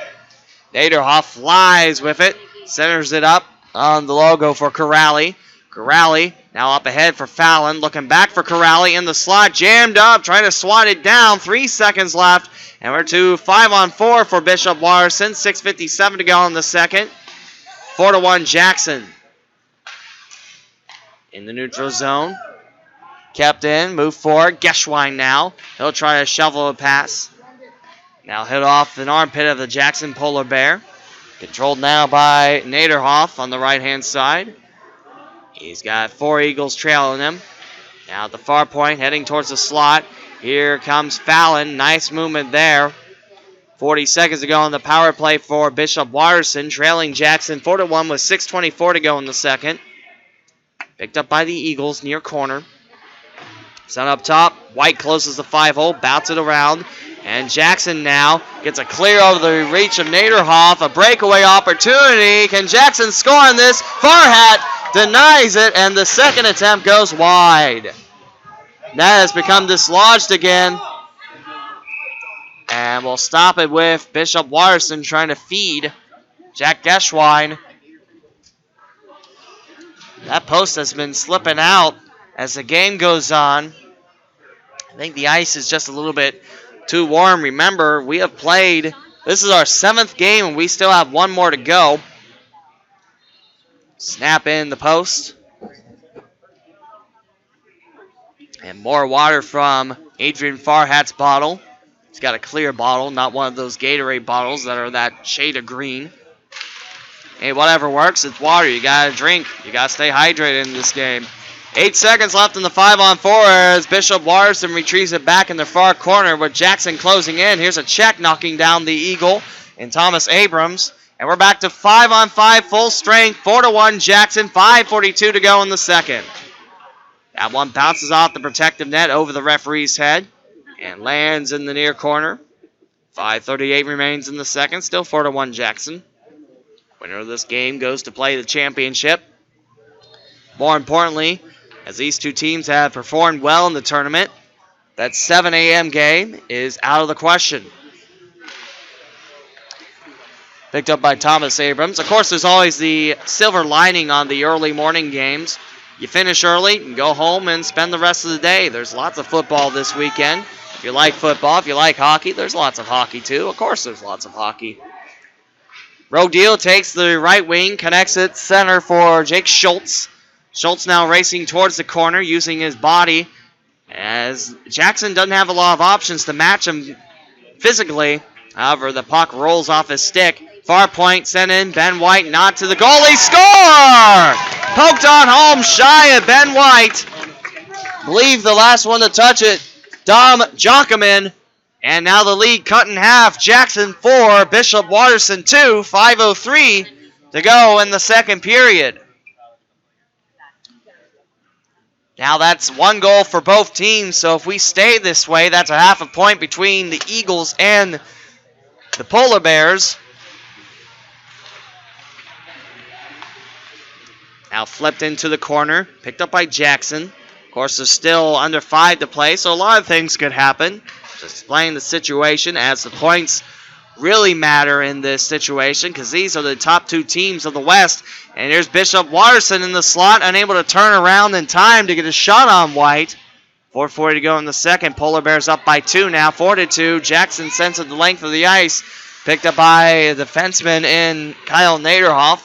Naderhoff flies with it. Centers it up on the logo for Corrali. Corrali now up ahead for Fallon. Looking back for Corrali in the slot. Jammed up. Trying to swat it down. 3 seconds left. And we're to 5-on-4 for Bishop Watterson. 6:57 to go in the second. 4-1 Jackson. In the neutral zone. Kept in, move forward. Geschwein now. He'll try to shovel a pass. Now hit off an armpit of the Jackson Polar Bear. Controlled now by Naderhoff on the right-hand side. He's got 4 Eagles trailing him. Now at the far point, heading towards the slot. Here comes Fallon. Nice movement there. 40 seconds to go on the power play for Bishop Watterson. Trailing Jackson 4-1 with 6:24 to go in the second. Picked up by the Eagles near corner. Sun up top. White closes the 5-hole. Bouts it around. And Jackson now gets a clear over the reach of Naderhoff. A breakaway opportunity. Can Jackson score on this? Farhat denies it. And the second attempt goes wide. That has become dislodged again. And we'll stop it with Bishop Watterson trying to feed Jack Geschwein. That post has been slipping out as the game goes on. I think the ice is just a little bit too warm. Remember, we have played, this is our 7th game, and we still have 1 more to go. Snap in the post. And more water from Adrian Farhat's bottle. He's got a clear bottle, not one of those Gatorade bottles that are that shade of green. Hey, whatever works, it's water. You got to drink. You got to stay hydrated in this game. 8 seconds left in the 5-on-4 as Bishop Watterson retrieves it back in the far corner with Jackson closing in. Here's a check knocking down the Eagle and Thomas Abrams. And we're back to 5-on-5 full strength. 4-1 Jackson. 5:42 to go in the second. That one bounces off the protective net over the referee's head and lands in the near corner. 5:38 remains in the second. Still 4-1 Jackson. Winner of this game goes to play the championship. More importantly, as these two teams have performed well in the tournament, that 7 a.m. game is out of the question. Picked up by Thomas Abrams. Of course, there's always the silver lining on the early morning games. You finish early and go home and spend the rest of the day. There's lots of football this weekend. If you like football, if you like hockey, there's lots of hockey too. Of course, there's lots of hockey. Rodeo takes the right wing, connects it center for Jake Schultz. Schultz now racing towards the corner using his body as Jackson doesn't have a lot of options to match him physically. However, the puck rolls off his stick. Far point sent in. Ben White not to the goalie. Score! Poked on home shy of Ben White. Believe the last one to touch it, Dom Jockerman. And now the lead cut in half. Jackson 4, Bishop Watterson 2. 5:03 to go in the second period. Now that's one goal for both teams, so if we stay this way, that's a half a point between the Eagles and the Polar Bears. Now flipped into the corner, picked up by Jackson. Of course, there's still under 5 to play, so a lot of things could happen. Just explain the situation as the points really matter in this situation because these are the top 2 teams of the West. And here's Bishop Watterson in the slot, unable to turn around in time to get a shot on White. 4:40 to go in the second. Polar Bears up by 2 now, 4-2. Jackson sends it the length of the ice. Picked up by the defenseman in Kyle Naderhoff.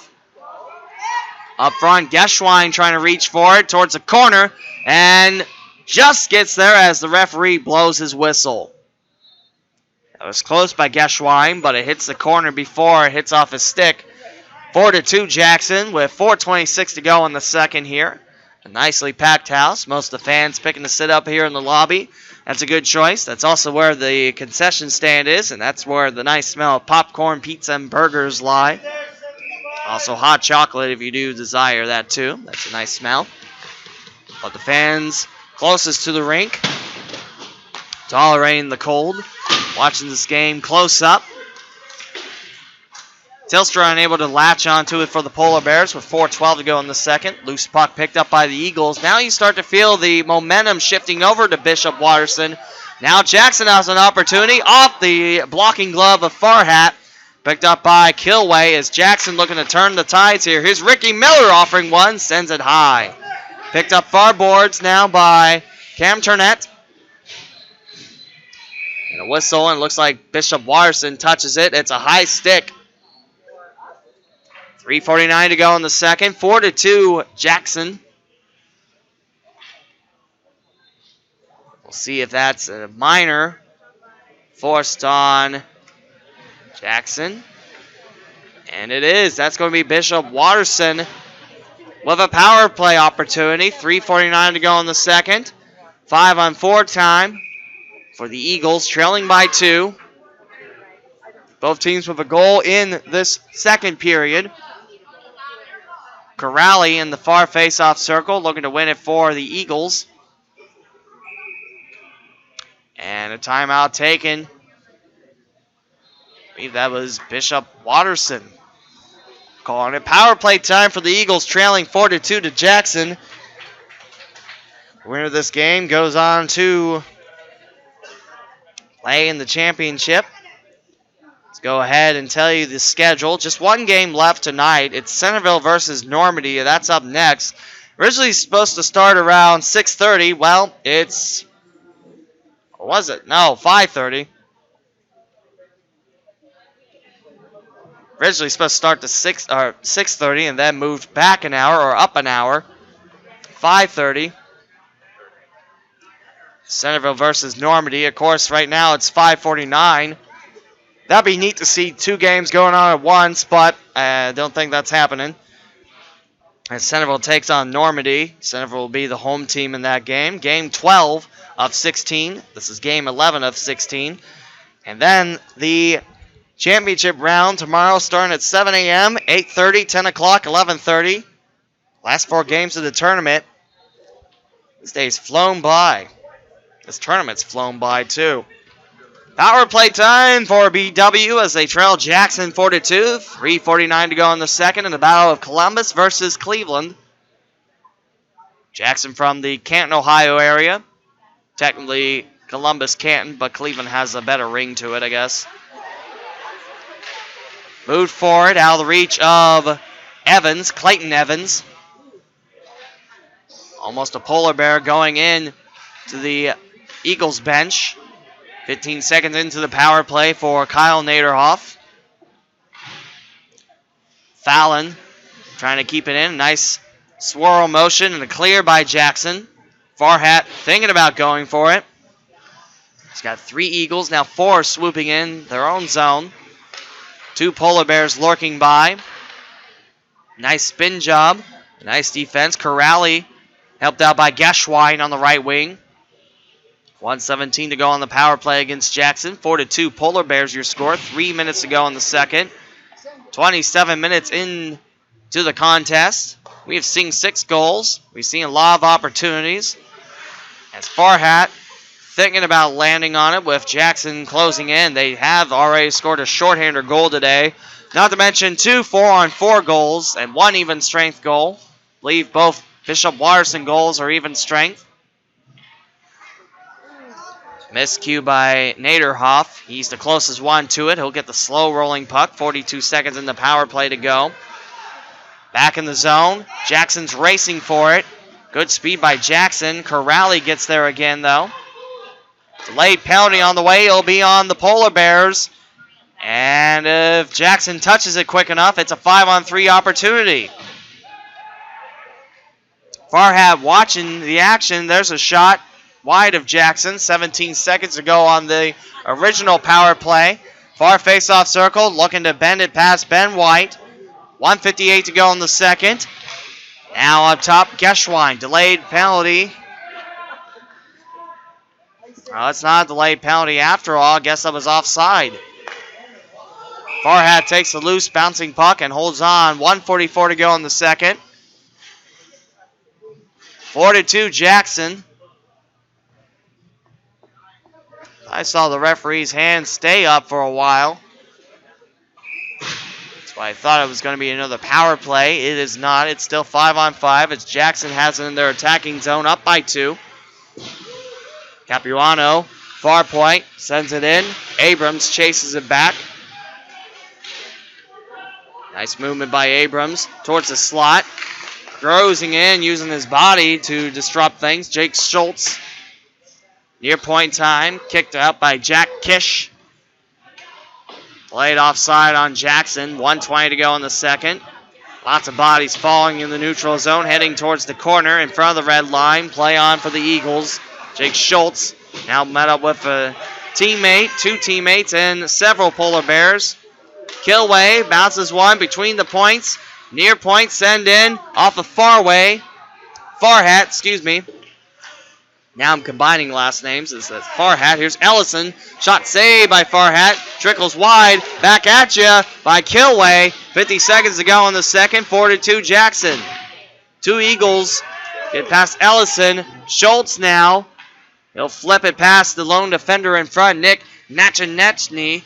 Up front, Geschwein trying to reach for it towards the corner and just gets there as the referee blows his whistle. That was close by Geschwein, but it hits the corner before it hits off his stick. 4-2 Jackson with 4:26 to go in the second here. A nicely packed house. Most of the fans picking to sit up here in the lobby. That's a good choice. That's also where the concession stand is, and that's where the nice smell of popcorn, pizza, and burgers lie. Also hot chocolate if you do desire that too. That's a nice smell. But the fans closest to the rink, tolerating the cold, watching this game close up. Telstra unable to latch onto it for the Polar Bears with 4:12 to go in the second. Loose puck picked up by the Eagles. Now you start to feel the momentum shifting over to Bishop Watterson. Now Jackson has an opportunity off the blocking glove of Farhat. Picked up by Kilway as Jackson looking to turn the tides here. Here's Ricky Miller offering one, sends it high. Picked up far boards now by Cam Turnett. And a whistle, and it looks like Bishop Watterson touches it. It's a high stick. 3:49 to go in the second. 4-2 Jackson. We'll see if that's a minor forced on Jackson. And it is. That's going to be Bishop Watterson with a power play opportunity. 3:49 to go in the second. 5-on-4 time for the Eagles, trailing by 2. Both teams with a goal in this second period. Corrali in the far face-off circle, looking to win it for the Eagles. And a timeout taken. I believe that was Bishop Watterson calling it. Power play time for the Eagles, trailing 4-2 to Jackson. The winner of this game goes on to play in the championship. Let's go ahead and tell you the schedule. Just one game left tonight. It's Centerville versus Normandy. That's up next. Originally supposed to start around 6:30. Well, it's... Or was it? No, 5:30. Originally supposed to start to 6:30 and then moved back an hour or up an hour. 5:30. Centerville versus Normandy. Of course, right now it's 5:49. That'd be neat to see 2 games going on at once, but I don't think that's happening. As Centerville takes on Normandy, Centerville will be the home team in that game. Game 12 of 16. This is game 11 of 16. And then the championship round tomorrow starting at 7 a.m., 8:30, 10 o'clock, 11:30. Last 4 games of the tournament. This day's flown by. This tournament's flown by, too. Power play time for BW as they trail Jackson 4-2. 3:49 to go in the second in the Battle of Columbus versus Cleveland. Jackson from the Canton, Ohio area. Technically Columbus, Canton, but Cleveland has a better ring to it, I guess. Moved forward out of the reach of Evans, Clayton Evans. Almost a polar bear going in to the Eagles bench. 15 seconds into the power play for Kyle Naderhoff. Fallon trying to keep it in. Nice swirl motion and a clear by Jackson. Farhat thinking about going for it. He's got 3 Eagles, now 4 swooping in their own zone. 2 polar bears lurking by. Nice spin job. Nice defense. Corrali helped out by Geschwein on the right wing. 1:17 to go on the power play against Jackson. 4-2 Polar Bears your score. 3 minutes to go in the second. 27 minutes into the contest. We have seen 6 goals. We've seen a lot of opportunities. As Farhat thinking about landing on it with Jackson closing in. They have already scored a shorthander goal today. Not to mention 2 4-on-4 goals and 1 even strength goal. I believe both Bishop Watterson goals are even strength. Miscue by Naderhoff. He's the closest one to it. He'll get the slow rolling puck. 42 seconds in the power play to go. Back in the zone. Jackson's racing for it. Good speed by Jackson. Corrali gets there again, though. Delayed penalty on the way. It'll be on the Polar Bears. And if Jackson touches it quick enough, it's a 5-on-3 opportunity. Farhat watching the action. There's a shot wide of Jackson. 17 seconds to go on the original power play. Far face-off circle, looking to bend it past Ben White. 1:58 to go in the second. Now up top, Geschwein. Delayed penalty. Well, it's not a delayed penalty after all. I guess that was offside. Farhat takes the loose bouncing puck and holds on. 1:44 to go in the second. 4-2 Jackson. I saw the referee's hand stay up for a while. That's why I thought it was going to be another power play. It is not. It's still 5-on-5 as Jackson has it in their attacking zone, up by 2. Capuano, far point, sends it in. Abrams chases it back. Nice movement by Abrams towards the slot. Grossing in, using his body to disrupt things. Jake Schultz. Near point time. Kicked out by Jack Kish. Played offside on Jackson. 1:20 to go in the second. Lots of bodies falling in the neutral zone, heading towards the corner in front of the red line. Play on for the Eagles. Jake Schultz now met up with a teammate, 2 teammates, and several Polar Bears. Kilway bounces one between the points. Near point, send in off of Farhat, excuse me. Now I'm combining last names. It says Farhat. Here's Ellison. Shot saved by Farhat. Trickles wide. Back at you by Kilway. 50 seconds to go in the second. 4-2 Jackson. 2 Eagles get past Ellison. Schultz now. He'll flip it past the lone defender in front, Nick Nachanechny.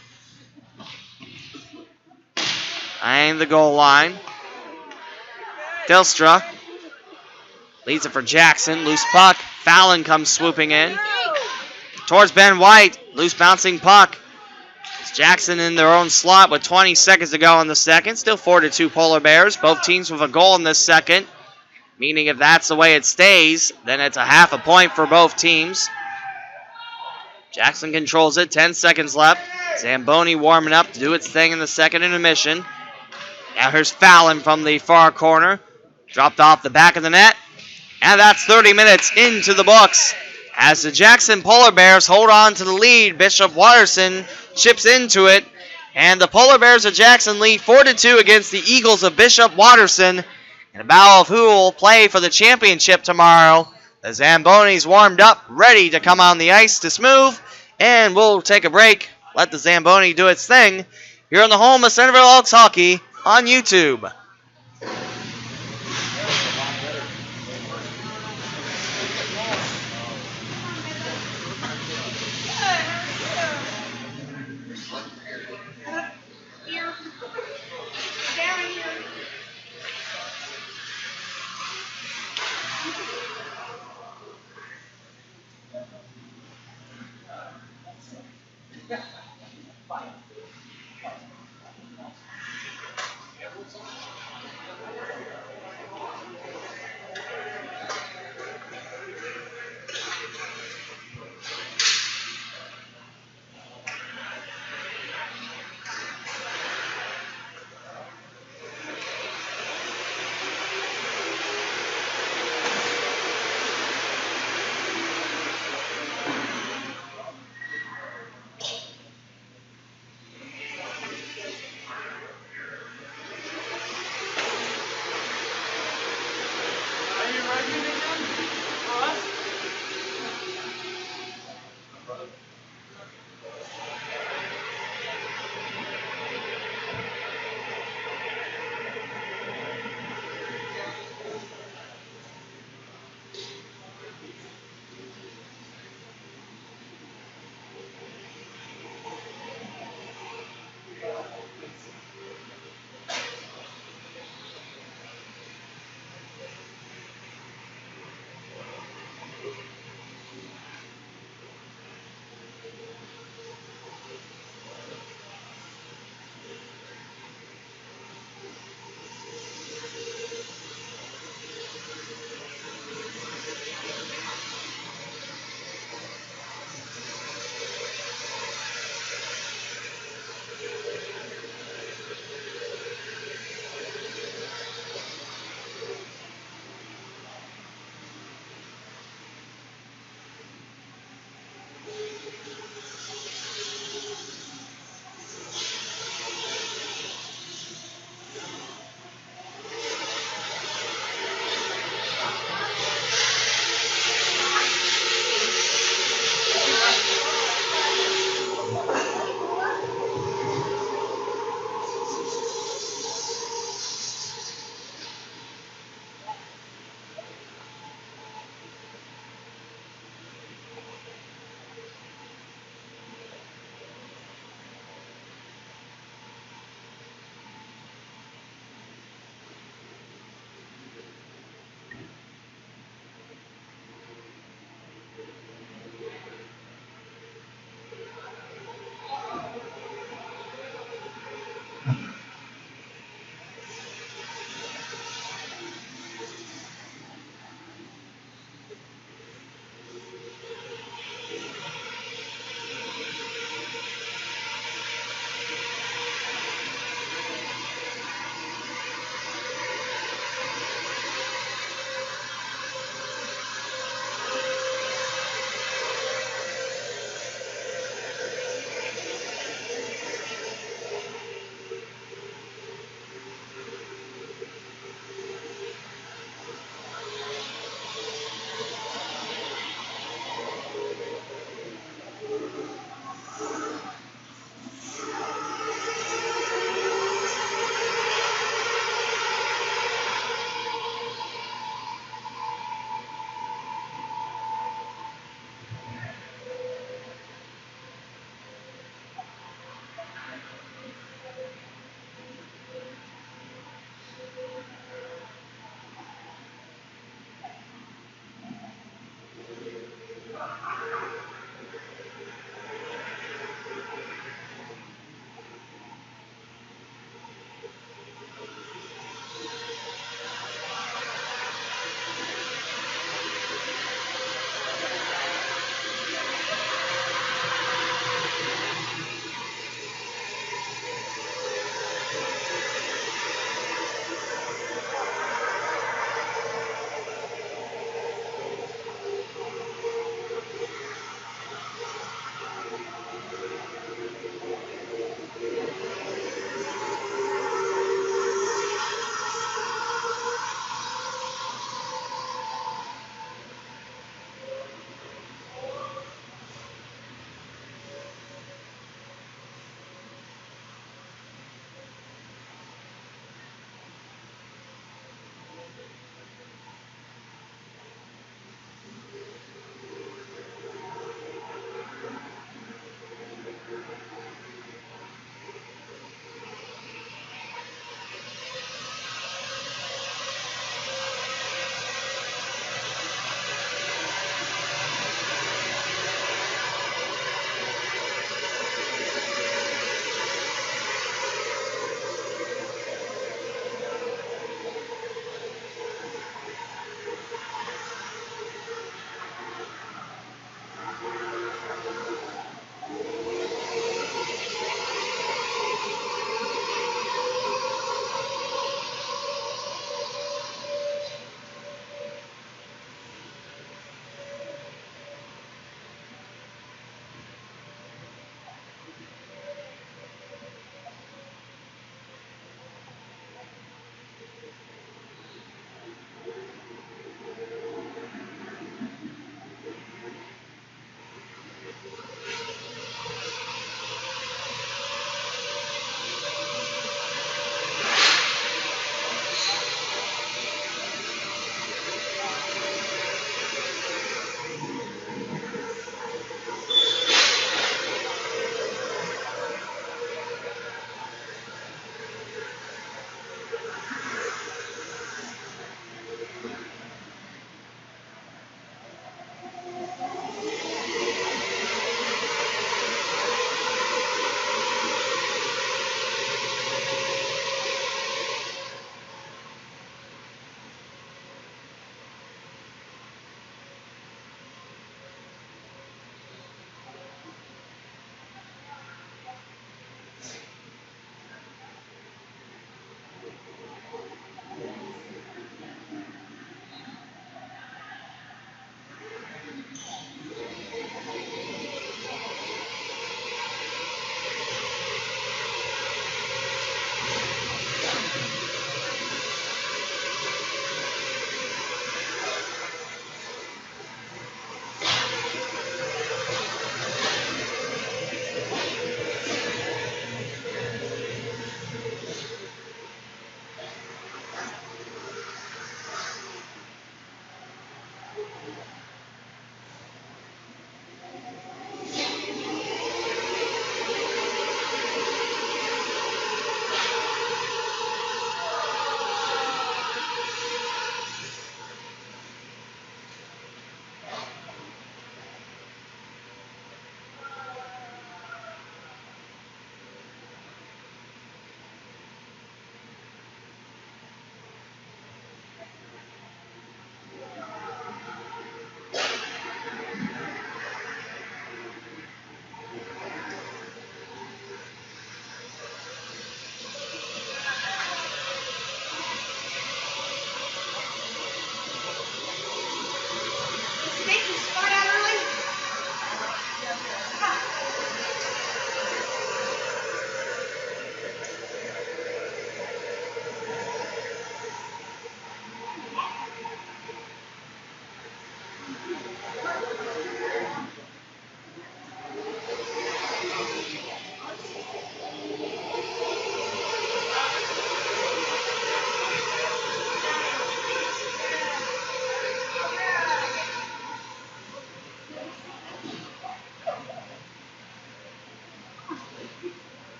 Eyeing the goal line. Dilstra leads it for Jackson. Loose puck. Fallon comes swooping in. Towards Ben White. Loose bouncing puck. It's Jackson in their own slot with 20 seconds to go in the second. Still 4-2 Polar Bears. Both teams with a goal in this second. Meaning if that's the way it stays, then it's a half a point for both teams. Jackson controls it. 10 seconds left. Zamboni warming up to do its thing in the second intermission. Now here's Fallon from the far corner. Dropped off the back of the net. And that's 30 minutes into the books. As the Jackson Polar Bears hold on to the lead, Bishop Watterson chips into it. And the Polar Bears of Jackson lead 4-2 against the Eagles of Bishop Watterson. In a battle of who will play for the championship tomorrow. The Zambonis warmed up, ready to come on the ice to smooth. And we'll take a break, let the Zamboni do its thing. You're on the home of Centerville Elks Hockey on YouTube.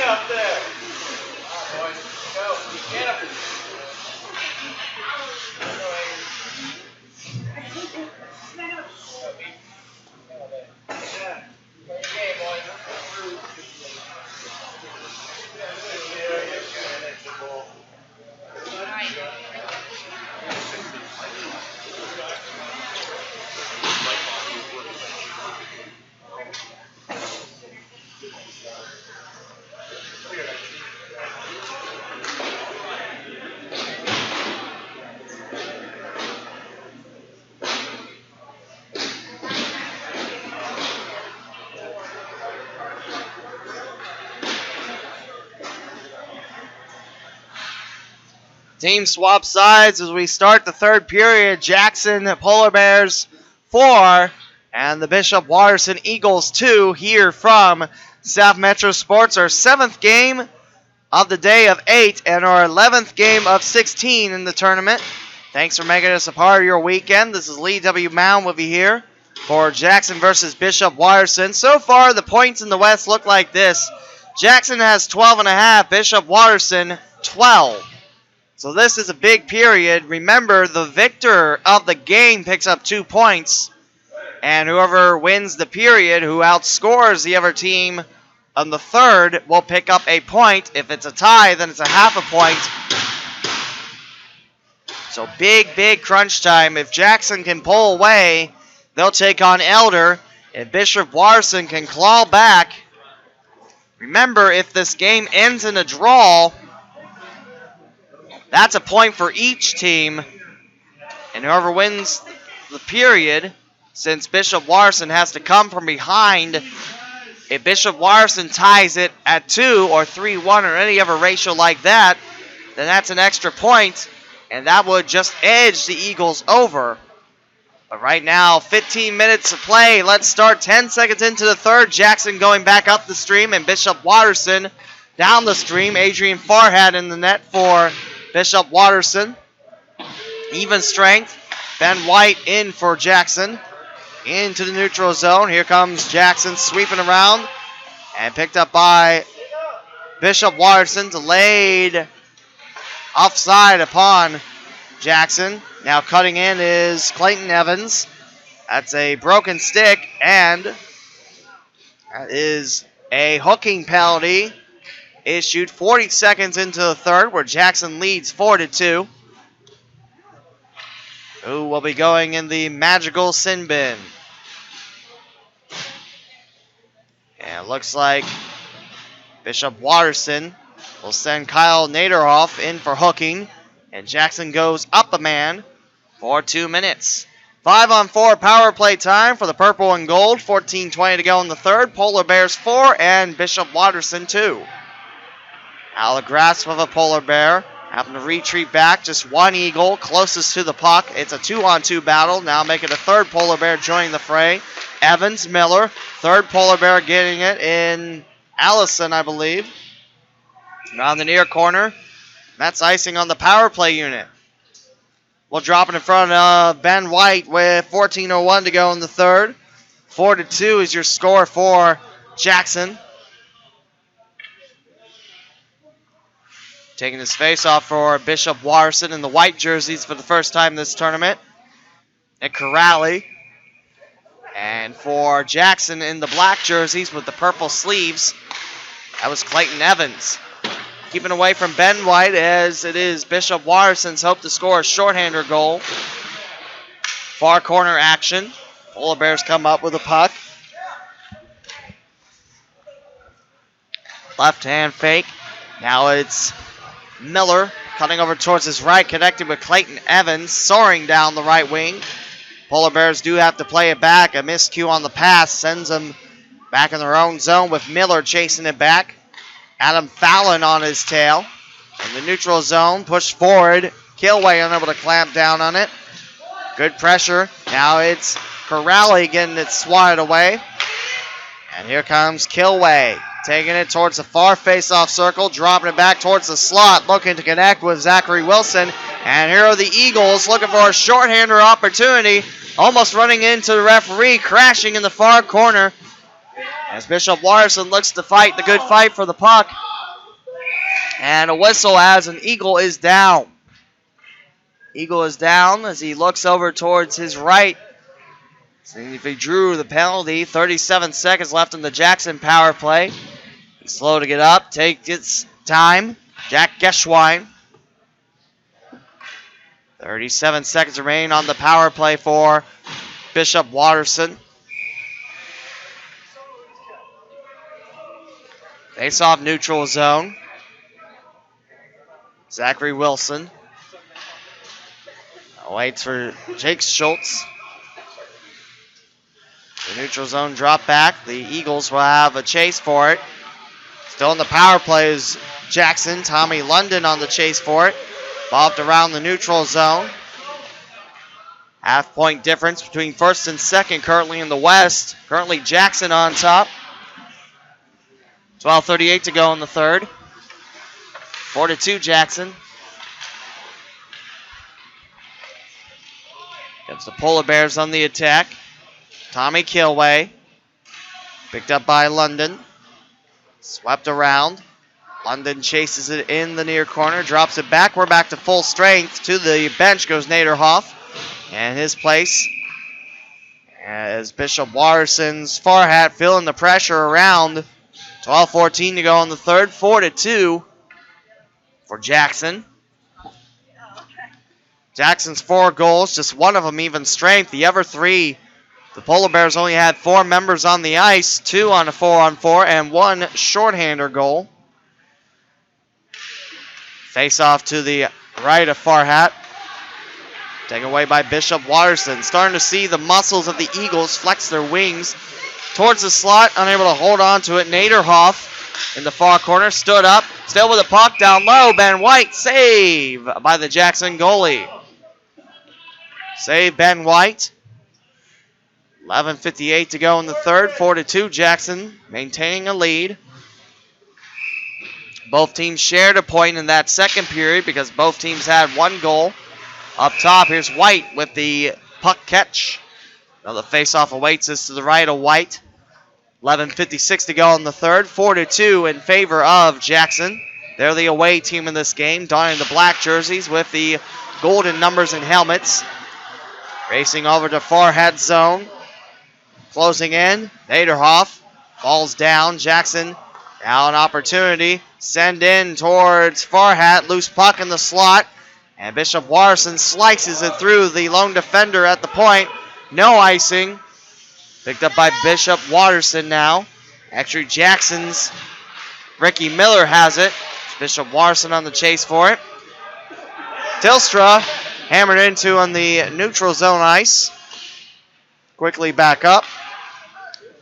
Up there. Team swap sides as we start the third period. Jackson Polar Bears 4 and the Bishop Watterson Eagles 2 here from South Metro Sports. Our 7th game of the day of 8 and our 11th game of 16 in the tournament. Thanks for making us a part of your weekend. This is Lee W. Mound with you here for Jackson versus Bishop Watterson. So far, the points in the West look like this. Jackson has 12.5, Bishop Watterson 12. So this is a big period. Remember, the victor of the game picks up 2 points. And whoever wins the period, who outscores the other team on the third, will pick up a point. If it's a tie, then it's a half a point. So big crunch time. If Jackson can pull away, they'll take on Elder. If Bishop Watterson can claw back, remember, if this game ends in a draw, that's a point for each team. And whoever wins the period, since Bishop Watterson has to come from behind, if Bishop Watterson ties it at 2 or 3-1 or any other ratio like that, then that's an extra point, and that would just edge the Eagles over. But right now, 15 minutes to play. Let's start 10 seconds into the third. Jackson going back up the stream, and Bishop Watterson down the stream. Adrian Farhad in the net for Bishop Watterson. Even strength. Ben White in for Jackson. Into the neutral zone. Here comes Jackson sweeping around. And picked up by Bishop Watterson. Delayed offside upon Jackson. Now cutting in is Clayton Evans. That's a broken stick. And that is a hooking penalty issued 40 seconds into the third, where Jackson leads 4-2. Who will be going in the magical sin bin? And it looks like Bishop Watterson will send Kyle Naderhoff in for hooking, and Jackson goes up a man for 2 minutes. 5-on-4 power play time for the purple and gold. 14:20 to go in the third. Polar Bears 4 and Bishop Watterson 2. Out of the grasp of a Polar Bear. Having to retreat back. Just one Eagle closest to the puck. It's a 2-on-2 battle. Now making a third Polar Bear joining the fray. Evans, Miller. Third Polar Bear getting it in Allison, I believe. Around the near corner. That's icing on the power play unit. We'll drop it in front of Ben White with 14:01 to go in the third. 4-2 is your score for Jackson. Taking his face off for Bishop Watterson in the white jerseys for the first time this tournament. Nick Corrali. And for Jackson in the black jerseys with the purple sleeves, that was Clayton Evans. Keeping away from Ben White as it is Bishop Watterson's hope to score a shorthander goal. Far corner action. Polar Bears come up with a puck. Left hand fake. Now it's Miller cutting over towards his right, connected with Clayton Evans, soaring down the right wing. Polar Bears do have to play it back. A miscue on the pass sends them back in their own zone with Miller chasing it back. Adam Fallon on his tail. In the neutral zone, pushed forward. Kilway unable to clamp down on it. Good pressure. Now it's Corrali getting it swatted away. And here comes Kilway. Taking it towards the far face-off circle. Dropping it back towards the slot. Looking to connect with Zachary Wilson. And here are the Eagles looking for a shorthander opportunity. Almost running into the referee. Crashing in the far corner. As Bishop Watterson looks to fight the good fight for the puck. And a whistle as an Eagle is down. Eagle is down as he looks over towards his right. Seeing if he drew the penalty. 37 seconds left in the Jackson power play. He's slow to get up. Takes its time. Jack Geschwein. 37 seconds remain on the power play for Bishop Watterson. Face-off neutral zone. Zachary Wilson waits for Jake Schultz. The neutral zone drop back. The Eagles will have a chase for it. Still in the power play is Jackson. Tommy London on the chase for it. Bobbed around the neutral zone. Half-point difference between first and second currently in the West. Currently Jackson on top. 12:38 to go in the third. 4-2 Jackson. Gets the Polar Bears on the attack. Tommy Kilway. Picked up by London. Swept around. London chases it in the near corner. Drops it back. We're back to full strength. To the bench goes Naderhoff. And his place as Bishop Watterson's Farhat feeling the pressure around. 12:14 to go in the third. 4-2 for Jackson. Jackson's 4 goals, just one of them even strength. The other 3, the Polar Bears only had 4 members on the ice, 2 on a 4-on-4, and 1 shorthander goal. Face off to the right of Farhat. Taken away by Bishop Watterson. Starting to see the muscles of the Eagles flex their wings towards the slot, unable to hold on to it. Naderhoff in the far corner, stood up, still with a puck down low. Ben White, save by the Jackson goalie. Save Ben White. 11:58 to go in the third. 4-2 Jackson maintaining a lead. Both teams shared a point in that second period because both teams had 1 goal. Up top, here's White with the puck catch. Now the faceoff awaits us to the right of White. 11:56 to go in the third. 4-2 in favor of Jackson. They're the away team in this game, donning the black jerseys with the golden numbers and helmets. Racing over to Farhat zone. Closing in. Naderhoff falls down. Jackson now an opportunity. Send in towards Farhat. Loose puck in the slot. And Bishop Watterson slices it through the lone defender at the point. No icing. Picked up by Bishop Watterson now. Actually, Jackson's Ricky Miller has it. Bishop Watterson on the chase for it. Tilstra hammered into on the neutral zone ice. Quickly back up.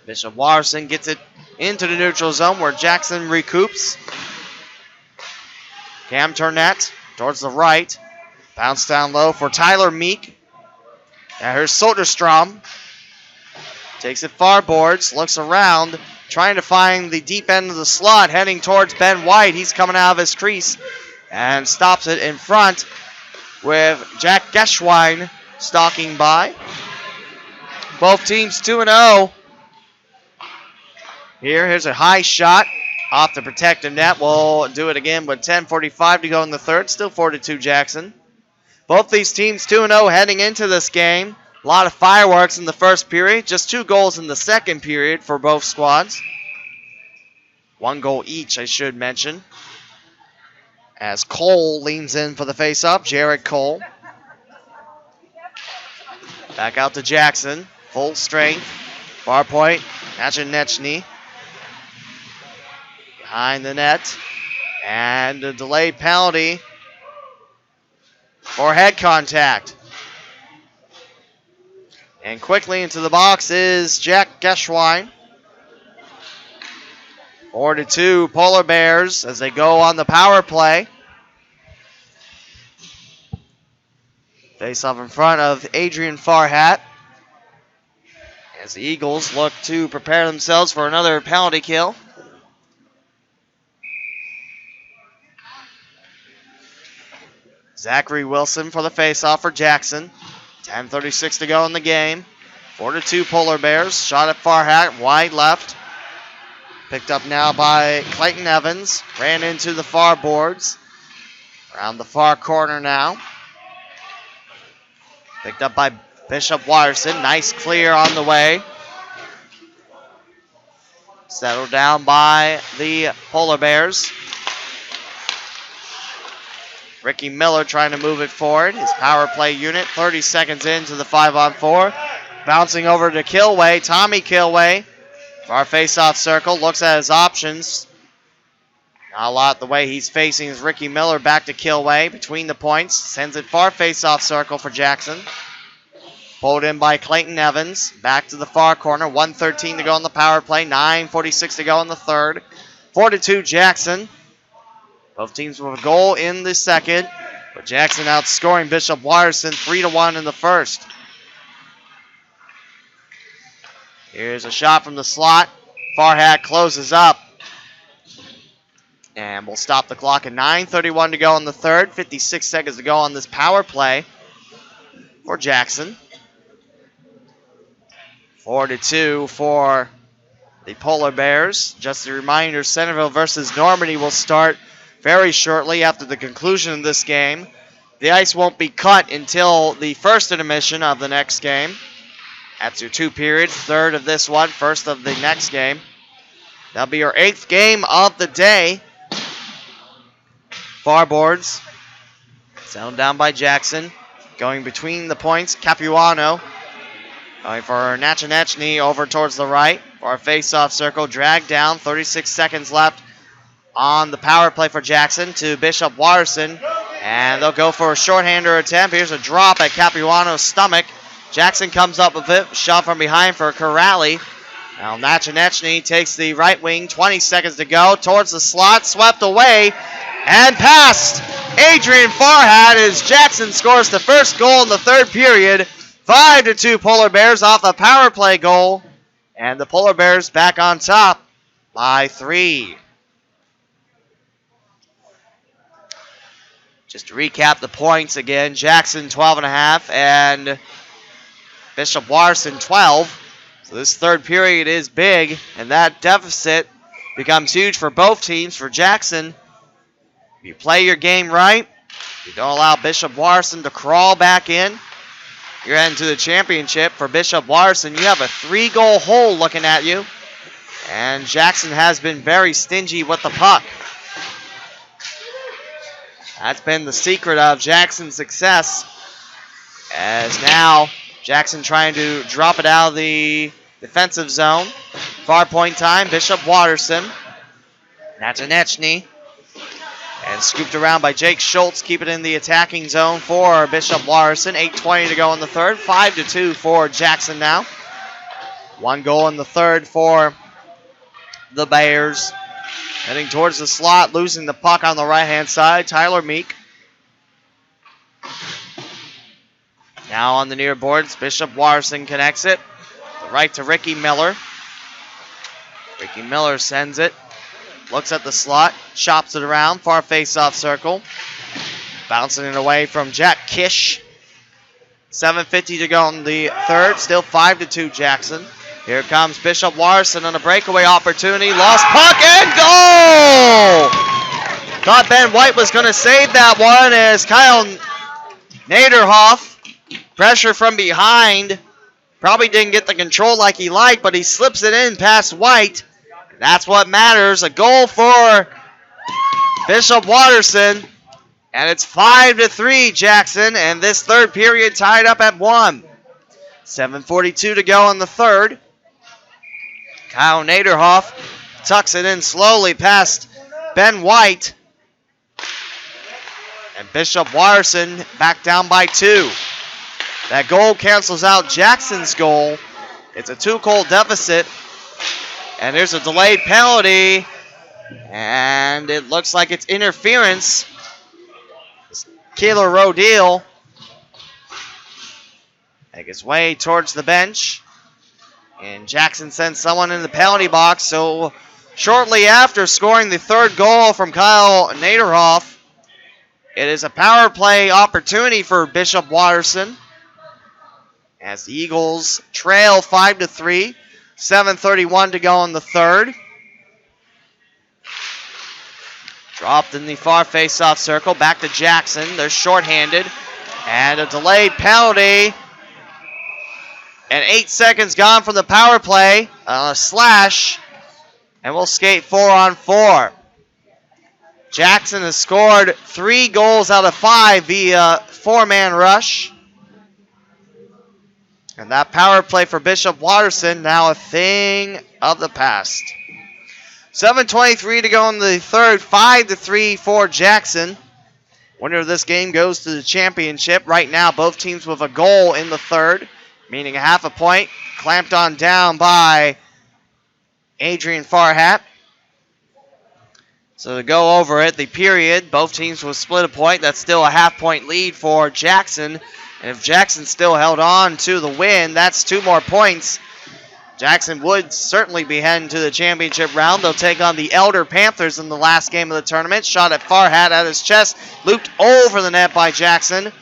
Bishop Watterson gets it into the neutral zone where Jackson recoups. Cam Turnett towards the right. Bounce down low for Tyler Meek. Now here's Soderstrom. Takes it far boards, looks around, trying to find the deep end of the slot, heading towards Ben White. He's coming out of his crease and stops it in front with Jack Geschwine stalking by. Both teams 2-0. Here's a high shot off the protective net. We'll do it again with 10:45 to go in the third. Still 4-2 Jackson. Both these teams 2-0 heading into this game. A lot of fireworks in the first period. Just 2 goals in the second period for both squads. 1 goal each, I should mention. As Cole leans in for the face-up. Jared Cole. Back out to Jackson. Full strength. Far point. Nachanechny. Behind the net. And a delayed penalty for head contact. And quickly into the box is Jack Geschwine. 4-2 Polar Bears as they go on the power play. Face off in front of Adrian Farhat. As the Eagles look to prepare themselves for another penalty kill. Zachary Wilson for the face-off for Jackson. 10:36 to go in the game. 4-2 Polar Bears. Shot at Farhat, wide left. Picked up now by Clayton Evans. Ran into the far boards. Around the far corner now. Picked up by Bishop Watterson. Nice clear on the way. Settled down by the Polar Bears. Ricky Miller trying to move it forward. His power play unit 30 seconds into the 5-on-4. Bouncing over to Kilway. Tommy Kilway. Far face-off circle. Looks at his options. Not a lot the way he's facing is Ricky Miller back to Kilway. Between the points. Sends it far face-off circle for Jackson. Pulled in by Clayton Evans. Back to the far corner. 1:13 to go on the power play. 9:46 to go in the third. 4-2 Jackson. Both teams with a goal in the second, but Jackson outscoring Bishop Watterson 3-1 in the first. Here's a shot from the slot. Farhat closes up. And we'll stop the clock at 9:31 to go in the third. 56 seconds to go on this power play for Jackson. 4-2 for the Polar Bears. Just a reminder, Centerville versus Normandy will start very shortly after the conclusion of this game. The ice won't be cut until the first intermission of the next game. That's your 2 periods, third of this one, first of the next game. That'll be your 8th game of the day. Far boards. Settled down by Jackson. Going between the points, Capuano. Going for Nachanechny over towards the right. For a face-off circle, dragged down, 36 seconds left on the power play for Jackson to Bishop Watterson. And they'll go for a shorthander attempt. Here's a drop at Capuano's stomach. Jackson comes up with it. Shot from behind for Corrali. Now Nachanechny takes the right wing. 20 seconds to go. Towards the slot. Swept away. And past Adrian Farhat as Jackson scores the first goal in the third period. 5-2 Polar Bears off the power play goal. And the Polar Bears back on top by 3. Just to recap the points again, Jackson 12.5 and Bishop Watterson 12. So this third period is big, and that deficit becomes huge for both teams. For Jackson, if you play your game right, you don't allow Bishop Watterson to crawl back in, you're heading to the championship. For Bishop Watterson, you have a 3-goal hole looking at you, and Jackson has been very stingy with the puck. That's been the secret of Jackson's success. As now, Jackson trying to drop it out of the defensive zone. Far point time, Bishop Watterson. Nachanechny. And scooped around by Jake Schultz. Keep it in the attacking zone for Bishop Watterson. 8:20 to go in the third. 5-2 for Jackson now. 1 goal in the third for the Bears. Heading towards the slot, losing the puck on the right-hand side. Tyler Meek. Now on the near boards, Bishop Watterson connects it. The right to Ricky Miller. Ricky Miller sends it. Looks at the slot, chops it around, far face-off circle. Bouncing it away from Jack Kish. 7:50 to go in the third, still 5-2 Jackson. Here comes Bishop Watterson on a breakaway opportunity. Lost puck and goal! Thought Ben White was going to save that one as Kyle Naderhoff, pressure from behind. Probably didn't get the control like he liked, but he slips it in past White. That's what matters. A goal for Bishop Watterson. And it's 5-3 Jackson. And this third period tied up at 1. 7:42 to go in the third. Kyle Naderhoff tucks it in slowly past Ben White. And Bishop Watterson back down by 2. That goal cancels out Jackson's goal. It's a 2-goal deficit. And there's a delayed penalty. And it looks like it's interference. Keeler Rodil makes his way towards the bench. And Jackson sends someone in the penalty box. So shortly after scoring the third goal from Kyle Naderhoff, it is a power play opportunity for Bishop Watterson. As the Eagles trail 5-3. 7:31 to go in the third. Dropped in the far face-off circle. Back to Jackson. They're shorthanded. And a delayed penalty. And 8 seconds gone from the power play. A slash. And we'll skate 4-on-4. Jackson has scored 3 goals out of 5 via 4-man rush. And that power play for Bishop Watterson now a thing of the past. 7:23 to go in the third. 5-3 for Jackson. Winner of this game goes to the championship. Right now, both teams with a goal in the third, meaning a half a point. Clamped on down by Adrian Farhat. So to go over it, the period, both teams will split a point. That's still a half-point lead for Jackson. And if Jackson still held on to the win, that's 2 more points. Jackson would certainly be heading to the championship round. They'll take on the Elder Panthers in the last game of the tournament. Shot at Farhat at his chest, looped over the net by Jackson.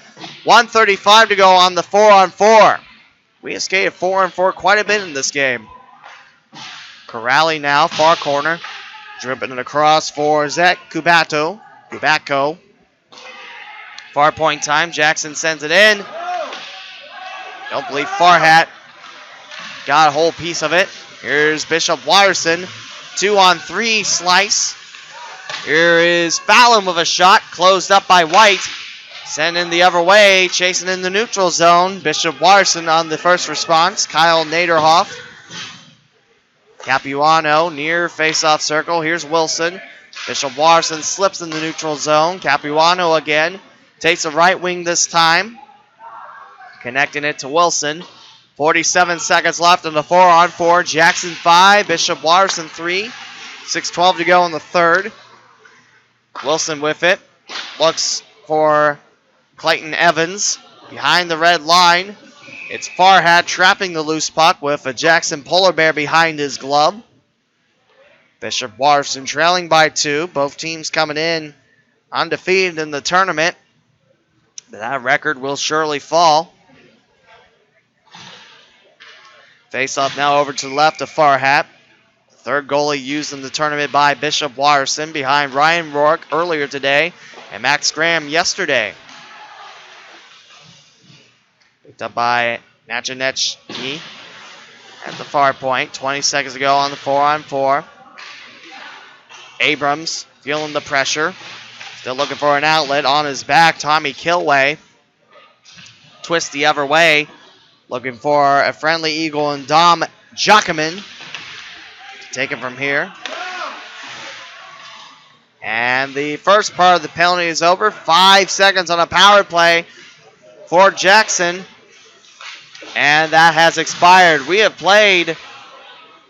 1:35 to go on the 4-on-4. We have skated 4-on-4 quite a bit in this game. Corrali now, far corner. Dripping it across for Zach Kubatko. Far point time. Jackson sends it in. Don't believe Farhat got a whole piece of it. Here's Bishop Watterson. 2-on-3 slice. Here is Fallon with a shot. Closed up by White. Sending the other way. Chasing in the neutral zone. Bishop Watterson on the first response. Kyle Naderhoff. Capuano near face-off circle. Here's Wilson. Bishop Watterson slips in the neutral zone. Capuano again. Takes the right wing this time. Connecting it to Wilson. 47 seconds left in the 4-on-4. Jackson 5, Bishop Watterson 3. 6:12 to go in the third. Wilson with it. Looks for Clayton Evans. Behind the red line. It's Farhat trapping the loose puck with a Jackson Polar Bear behind his glove. Bishop Watterson trailing by 2. Both teams coming in undefeated in the tournament. But that record will surely fall. Face-off now over to the left of Farhat. Third goalie used in the tournament by Bishop Watterson behind Ryan Rourke earlier today and Max Graham yesterday. Picked up by Nachanechny at the far point. 20 seconds to go on the 4-on-4. Abrams feeling the pressure. Still looking for an outlet on his back. Tommy Kilway. Twist the other way. Looking for a friendly eagle and Dom Jockerman to take it from here. And the first part of the penalty is over. 5 seconds on a power play for Jackson. And that has expired. We have played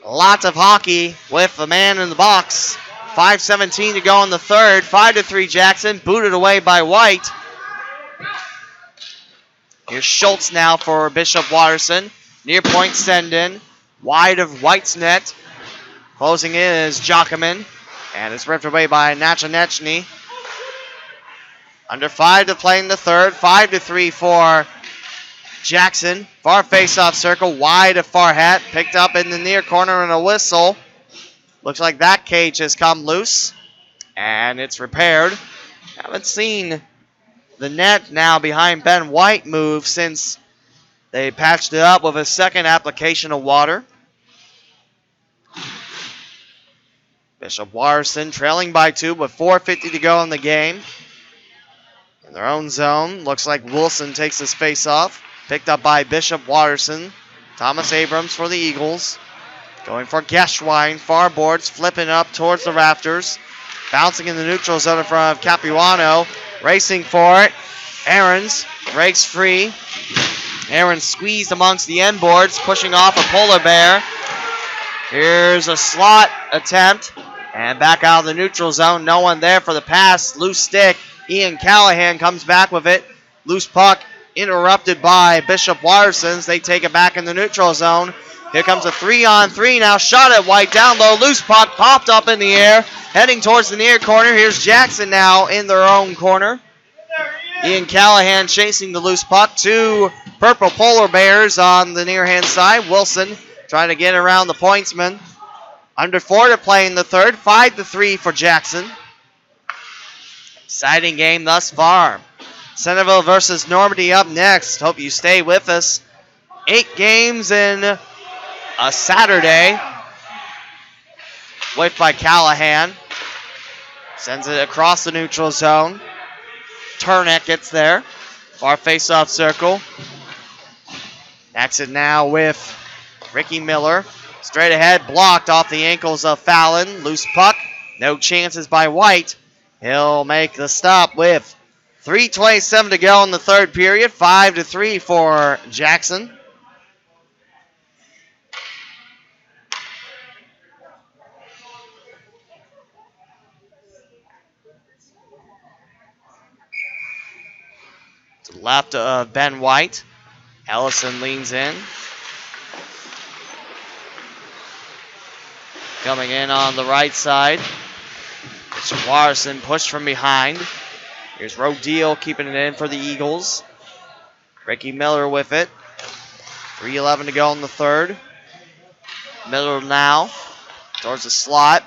lots of hockey with the man in the box. 5:17 to go in the third. 5-3 Jackson. Booted away by White. Here's Schultz now for Bishop Watterson. Near point send in. Wide of White's net. Closing in is Jockerman. And it's ripped away by Nachanechny. Under 5 to play in the third. 5-3 for Jackson. Far face-off circle. Wide of Farhat. Picked up in the near corner and a whistle. Looks like that cage has come loose. And it's repaired. Haven't seen the net now behind Ben White move since they patched it up with a second application of water. Bishop Watterson trailing by 2 with 4:50 to go in the game. In their own zone. Looks like Wilson takes his face off. Picked up by Bishop Watterson. Thomas Abrams for the Eagles. Going for Geschwein. Far boards. Flipping up towards the rafters. Bouncing in the neutral zone in front of Capuano. Racing for it. Aarons breaks free. Aarons squeezed amongst the end boards. Pushing off a polar bear. Here's a slot attempt. And back out of the neutral zone. No one there for the pass. Loose stick. Ian Callahan comes back with it. Loose puck interrupted by Bishop Watterson. They take it back in the neutral zone. Here comes a 3-on-3 now. Shot at White down low. Loose puck popped up in the air. Heading towards the near corner. Here's Jackson now in their own corner. Ian Callahan chasing the loose puck. 2 purple polar bears on the near hand side. Wilson trying to get around the pointsman. Under 4 to play in the third. 5-3 for Jackson. Exciting game thus far. Centerville versus Normandy up next. Hope you stay with us. 8 games in a Saturday. Whipped by Callahan. Sends it across the neutral zone. Turnek gets there. Far face-off circle. Exit now with Ricky Miller. Straight ahead, blocked off the ankles of Fallon. Loose puck. No chances by White. He'll make the stop with 3:27 to go in the third period. 5-3 for Jackson. To the left of Ben White. Ellison leans in. Coming in on the right side. Bishop Watterson pushed from behind. Here's Rodil keeping it in for the Eagles. Ricky Miller with it. 3:11 to go in the third. Miller now towards the slot.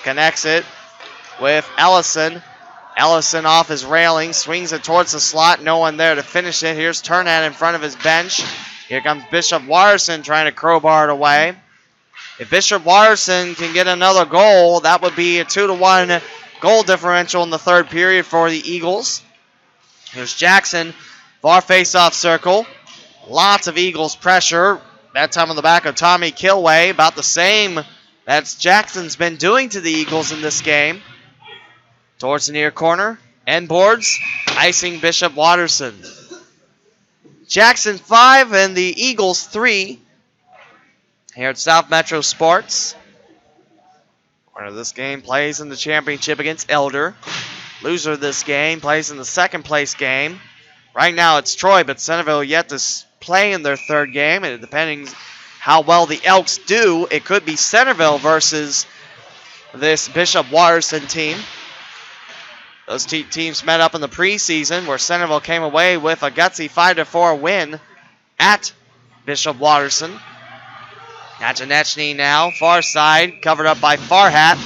Connects it with Ellison. Ellison off his railing. Swings it towards the slot. No one there to finish it. Here's Turnat in front of his bench. Here comes Bishop Watterson trying to crowbar it away. If Bishop Watterson can get another goal, that would be a 2-1 goal differential in the third period for the Eagles. Here's Jackson. Far face-off circle. Lots of Eagles pressure. That time on the back of Tommy Kilway. About the same that Jackson's been doing to the Eagles in this game. Towards the near corner. End boards. Icing Bishop Watterson. Jackson 5 and the Eagles 3. Here at South Metro Sports. Winner of this game plays in the championship against Elder. Loser of this game plays in the second place game. Right now it's Troy, but Centerville yet to play in their third game. And depending how well the Elks do, it could be Centerville versus this Bishop Watterson team. Those teams met up in the preseason where Centerville came away with a gutsy 5-4 win at Bishop Watterson. Nachanechny now, far side, covered up by Farhat.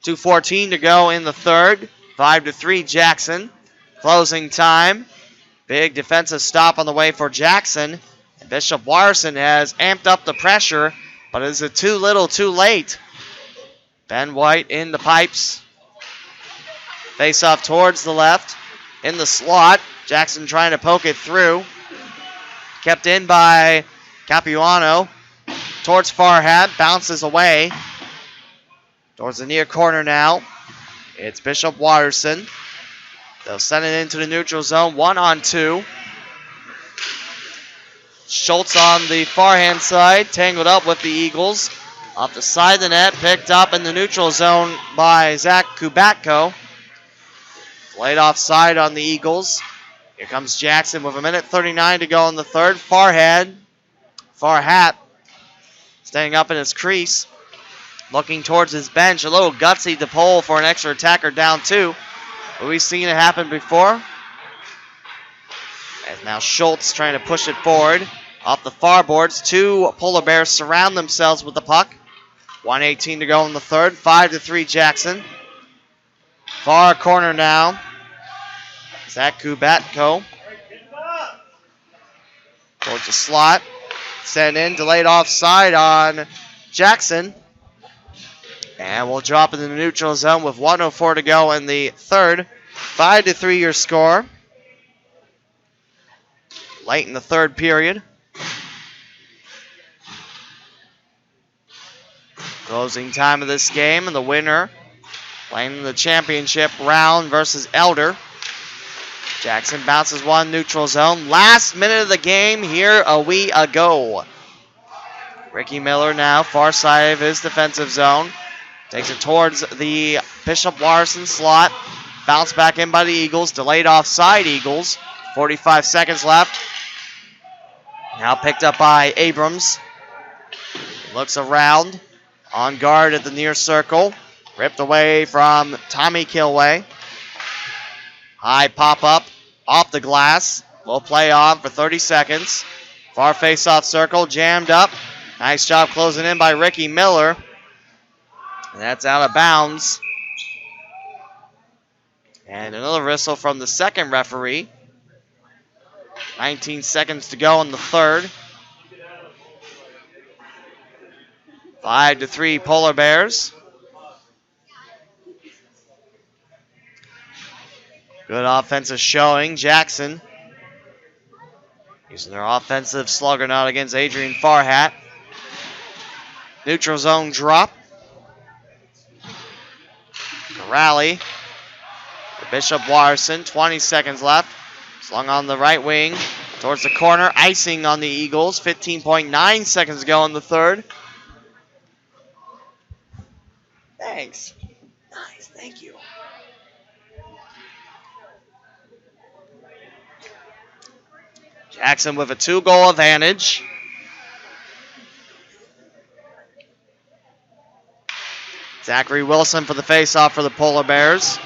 2:14 to go in the third. 5-3 Jackson. Closing time. Big defensive stop on the way for Jackson. And Bishop Watterson has amped up the pressure, but is it too little too late? Ben White in the pipes. Face off towards the left. In the slot. Jackson trying to poke it through. Kept in by Capuano. Towards Farhat. Bounces away. Towards the near corner now. It's Bishop Watterson. They'll send it into the neutral zone. 1-on-2. Schultz on the far hand side. Tangled up with the Eagles. Off the side of the net. Picked up in the neutral zone by Zach Kubatko. Played offside on the Eagles. Here comes Jackson with 1:39 to go in the third. Farhat staying up in his crease. Looking towards his bench. A little gutsy to pull for an extra attacker down two. But we've seen it happen before. And now Schultz trying to push it forward. Off the far boards. Two Polar Bears surround themselves with the puck. 1:18 to go in the third. 5-3 Jackson. Far corner now. Zach Kubatko. Towards the slot. Sent in. Delayed offside on Jackson. And we'll drop in the neutral zone with 1:04 to go in the third. 5-3 your score. Late in the third period. Closing time of this game, and the winner playing in the championship round versus Elder. Jackson bounces one neutral zone. Last minute of the game, here we go. Ricky Miller now, far side of his defensive zone. Takes it towards the Bishop Watterson slot. Bounce back in by the Eagles. Delayed offside Eagles. 45 seconds left. Now picked up by Abrams. Looks around. On guard at the near circle. Ripped away from Tommy Kilway. High pop up off the glass. Low play on for 30 seconds. Far face off circle. Jammed up. Nice job closing in by Ricky Miller. And that's out of bounds. And another whistle from the second referee. 19 seconds to go in the third. 5-3 Polar Bears. Good offensive showing. Jackson using their offensive slugger now against Adrian Farhat. Neutral zone drop. Rally. Bishop Watterson, 20 seconds left. Slung on the right wing towards the corner. Icing on the Eagles. 15.9 seconds to go in the third. Thanks. Nice, thank you. Jackson with a 2-goal advantage. Zachary Wilson for the face-off for the Polar Bears.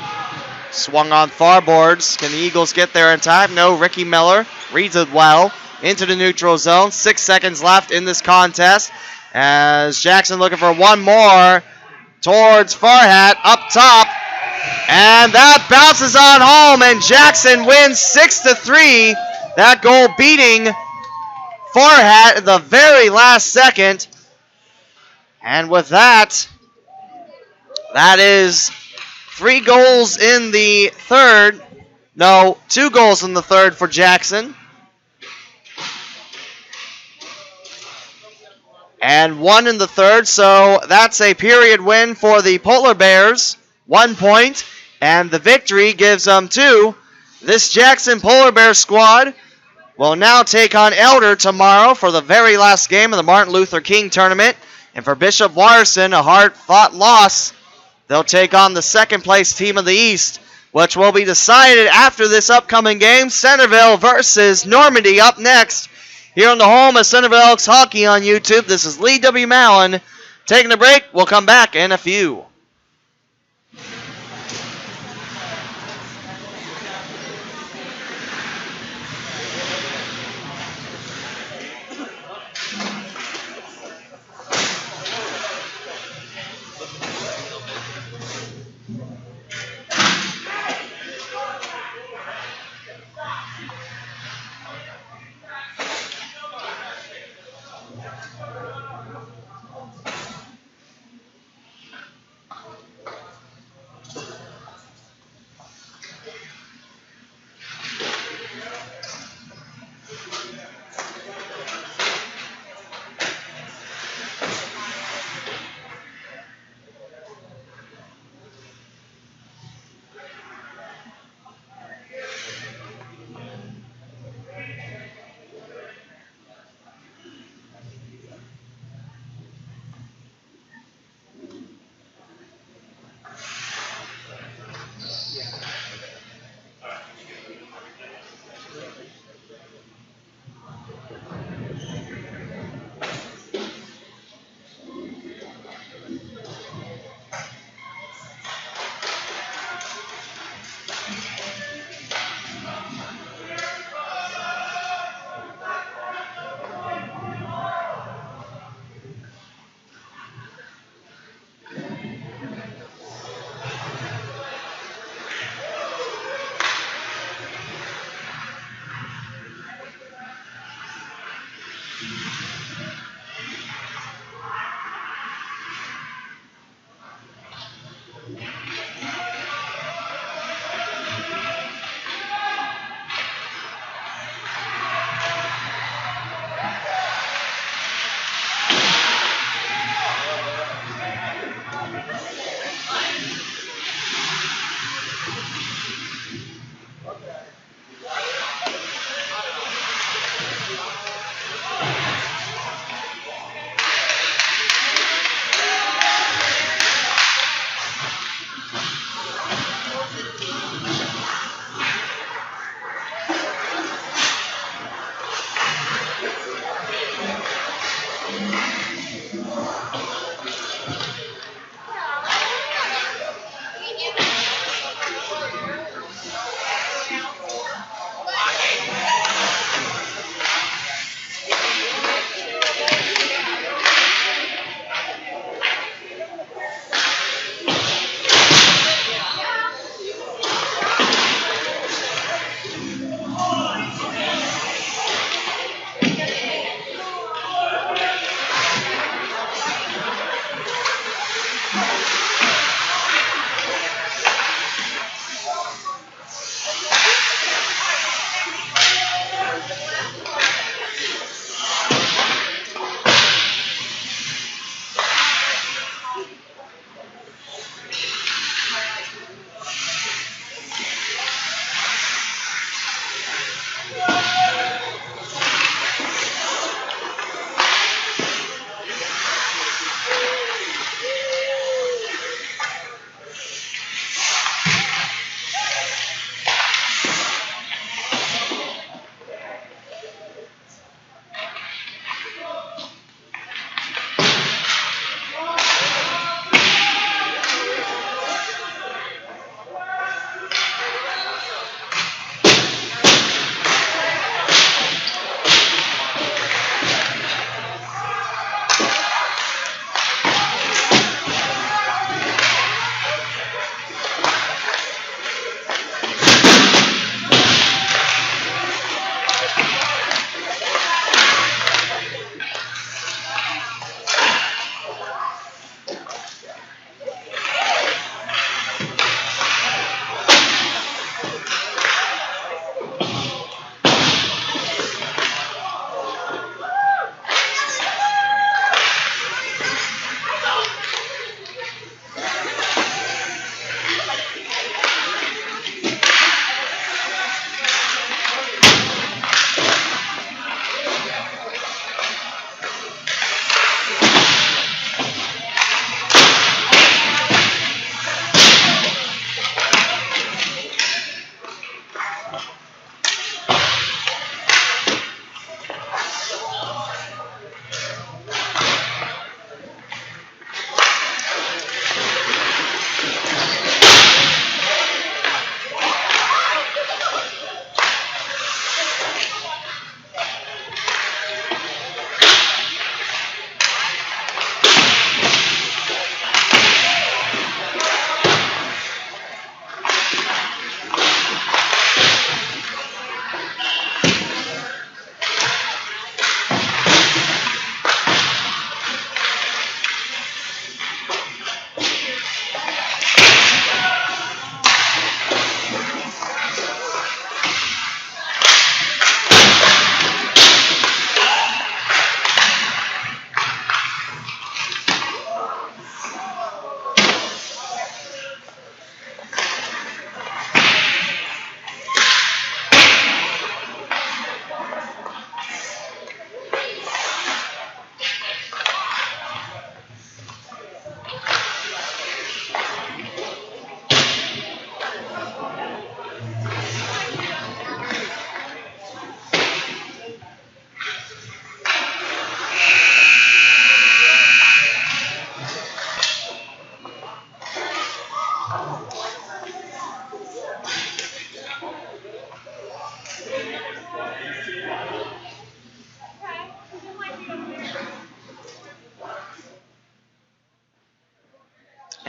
Swung on far boards. Can the Eagles get there in time? No. Ricky Miller reads it well. Into the neutral zone. 6 seconds left in this contest. As Jackson looking for one more. Towards Farhat. Up top. And that bounces on home. And Jackson wins 6-3. That goal beating Farhat at the very last second. And with that, that is 3 goals in the third. No, 2 goals in the third for Jackson. And 1 in the third, so that's a period win for the Polar Bears. 1 point, and the victory gives them 2. This Jackson Polar Bears squad will now take on Elder tomorrow for the very last game of the Martin Luther King Tournament. And for Bishop Watterson, a hard-fought loss. They'll take on the second-place team of the East, which will be decided after this upcoming game. Centerville versus Normandy up next. Here on the home of Centerville Elks Hockey on YouTube, this is Lee W. Mallon. Taking a break. We'll come back in a few.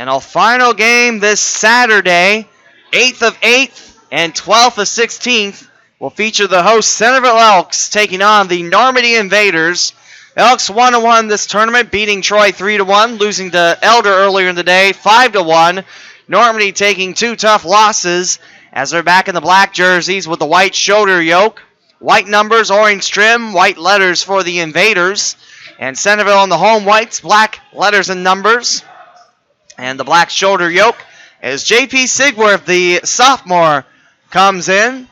And our final game this Saturday, 8th of 8th and 12th of 16th, will feature the host Centerville Elks taking on the Normandy Invaders. Elks 1-1 this tournament, beating Troy 3-1, losing to Elder earlier in the day 5-1. Normandy taking 2 tough losses as they're back in the black jerseys with the white shoulder yoke. White numbers, orange trim, white letters for the Invaders. And Centerville on the home whites, black letters and numbers. And the black shoulder yoke as J.P. Sigworth, the sophomore, comes in.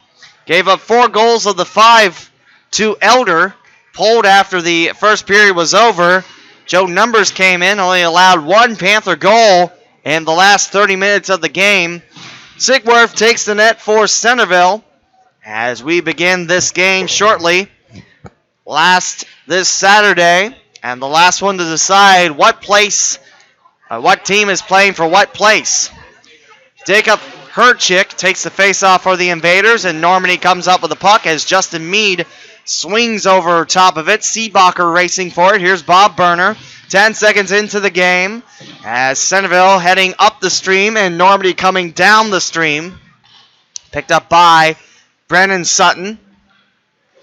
Gave up 4 goals of the 5 to Elder. Pulled after the first period was over. Joe Numbers came in, only allowed 1 Panther goal in the last 30 minutes of the game. Sigworth takes the net for Centerville as we begin this game shortly. Last this Saturday, and the last one to decide what team is playing for what place. Jacob Herchick takes the face-off for the Invaders, and Normandy comes up with the puck as Justin Meade swings over top of it. Seebacher racing for it. Here's Bob Berner. 10 seconds into the game as Centerville heading up the stream and Normandy coming down the stream. Picked up by Brennan Sutton.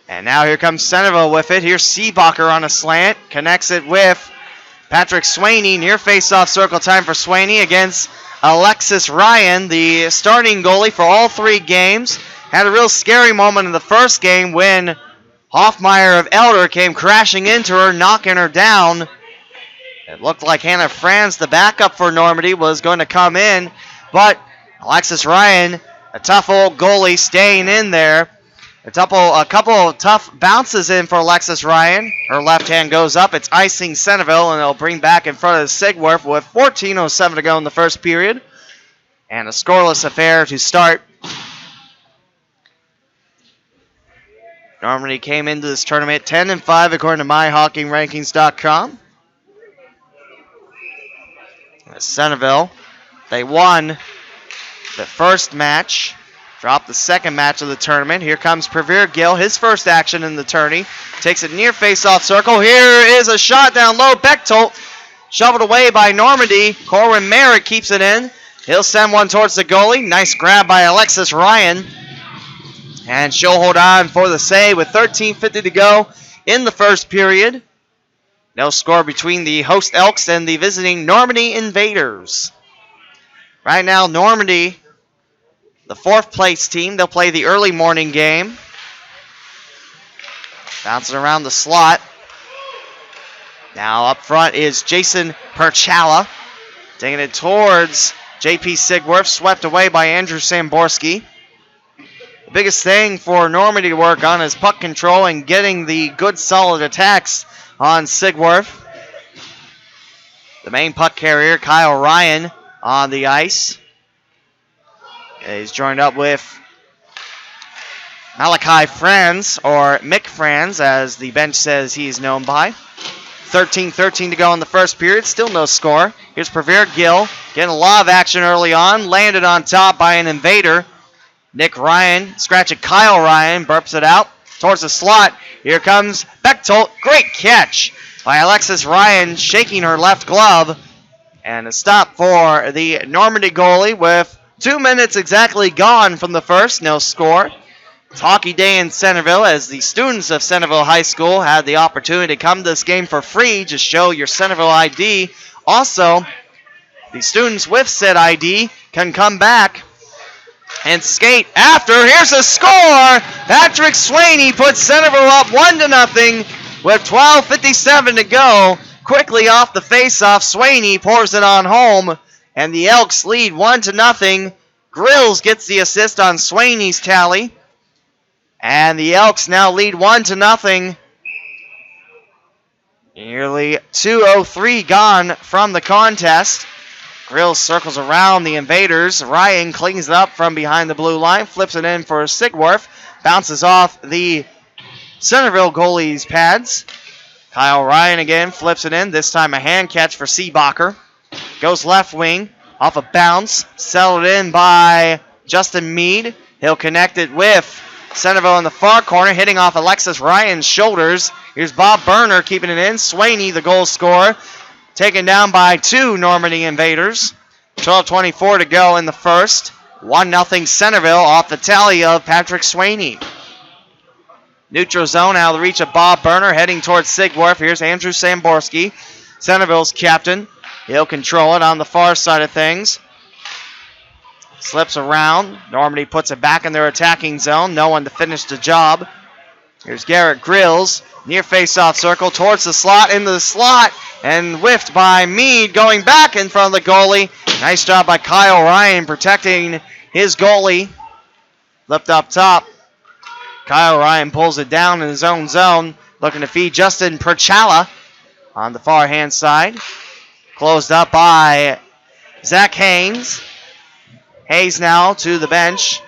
And now here comes Centerville with it. Here's Seebacher on a slant. Connects it with Patrick Swaney. Near face-off circle time for Swaney against Alexis Ryan, the starting goalie for all 3 games. Had a real scary moment in the first game when Hoffmeyer of Elder came crashing into her, knocking her down. It looked like Hannah Franz, the backup for Normandy, was going to come in, but Alexis Ryan, a tough old goalie, staying in there. A couple of tough bounces in for Alexis Ryan. Her left hand goes up. It's icing Centerville, and it'll bring back in front of Sigworth with 14:07 to go in the first period. And a scoreless affair to start. Normandy came into this tournament 10-5 according to MyHockeyRankings.com. Centerville, they won the first match, dropped the second match of the tournament. Here comes Pravir Gill, his first action in the tourney. Takes it near face-off circle. Here is a shot down low. Bechtold shoveled away by Normandy. Corwin Merritt keeps it in. He'll send one towards the goalie. Nice grab by Alexis Ryan. And she'll hold on for the save with 13:50 to go in the first period. No score between the host Elks and the visiting Normandy Invaders. Right now, Normandy, the 4th place team, they'll play the early morning game. Bouncing around the slot. Now up front is Jason Perchala. Taking it towards J.P. Sigworth, swept away by Andrew Samborski. The biggest thing for Normandy to work on is puck control and getting the good solid attacks on Sigworth. The main puck carrier, Kyle Ryan, on the ice. He's joined up with Malachi Franz, or Mick Franz, as the bench says he's known by. 13:13 to go in the first period. Still no score. Here's Pravir Gill getting a lot of action early on. Landed on top by an Invader. Nick Ryan, scratching Kyle Ryan, burps it out towards the slot. Here comes Bechtold. Great catch by Alexis Ryan, shaking her left glove. And a stop for the Normandy goalie with 2 minutes exactly gone from the first. No score. It's hockey day in Centerville as the students of Centerville High School had the opportunity to come to this game for free. Just show your Centerville ID. Also, the students with said ID can come back and skate after. Here's a score! Patrick Swaney puts Centerville up 1-0 with 12:57 to go. Quickly off the face-off, Swaney pours it on home, and the Elks lead 1-0. Grills gets the assist on Swaney's tally, and the Elks now lead 1-0. Nearly 2:03 gone from the contest. Grills circles around the Invaders. Ryan cleans it up from behind the blue line, flips it in for Sigworth, bounces off the Centerville goalie's pads. Kyle Ryan again flips it in, this time a hand catch for Seebacher. Goes left wing, off a bounce, settled in by Justin Meade. He'll connect it with Centerville in the far corner, hitting off Alexis Ryan's shoulders. Here's Bob Berner keeping it in. Swaney, the goal scorer, taken down by 2 Normandy Invaders. 12:24 to go in the first. 1-0 Centerville off the tally of Patrick Swaney. Neutral zone out of the reach of Bob Berner heading towards Sigwarf. Here's Andrew Samborski, Centerville's captain. He'll control it on the far side of things. Slips around. Normandy puts it back in their attacking zone. No one to finish the job. Here's Garrett Grills. Near face-off circle towards the slot, into the slot, and whiffed by Meade going back in front of the goalie. Nice job by Kyle Ryan protecting his goalie. Flipped up top. Kyle Ryan pulls it down in his own zone, looking to feed Justin Perchala on the far hand side. Closed up by Zach Haynes. Hayes now to the bench.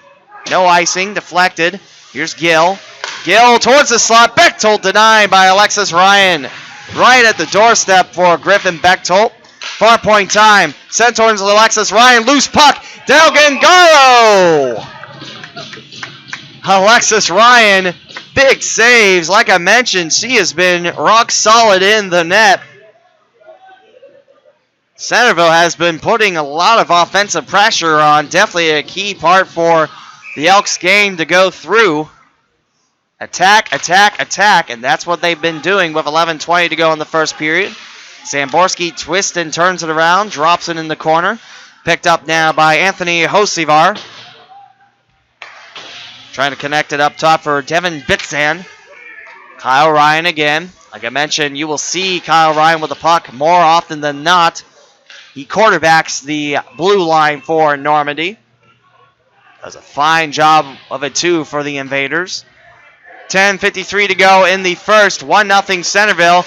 No icing, deflected. Here's Gill. Gill towards the slot. Bechtold denied by Alexis Ryan. Right at the doorstep for Griffin Bechtold. Far point time. Sent towards Alexis Ryan. Loose puck. Del Gangaro. Alexis Ryan, big saves. Like I mentioned, she has been rock solid in the net. Centerville has been putting a lot of offensive pressure on. Definitely a key part for the Elks game to go through. Attack, attack, attack, and that's what they've been doing with 11:20 to go in the first period. Samborski twists and turns it around, drops it in the corner. Picked up now by Anthony Hosivar. Trying to connect it up top for Devin Bitzan. Kyle Ryan again. Like I mentioned, you will see Kyle Ryan with the puck more often than not. He quarterbacks the blue line for Normandy. Does a fine job of it, too, for the Invaders. 10:53 to go in the first. 1-0 Centerville.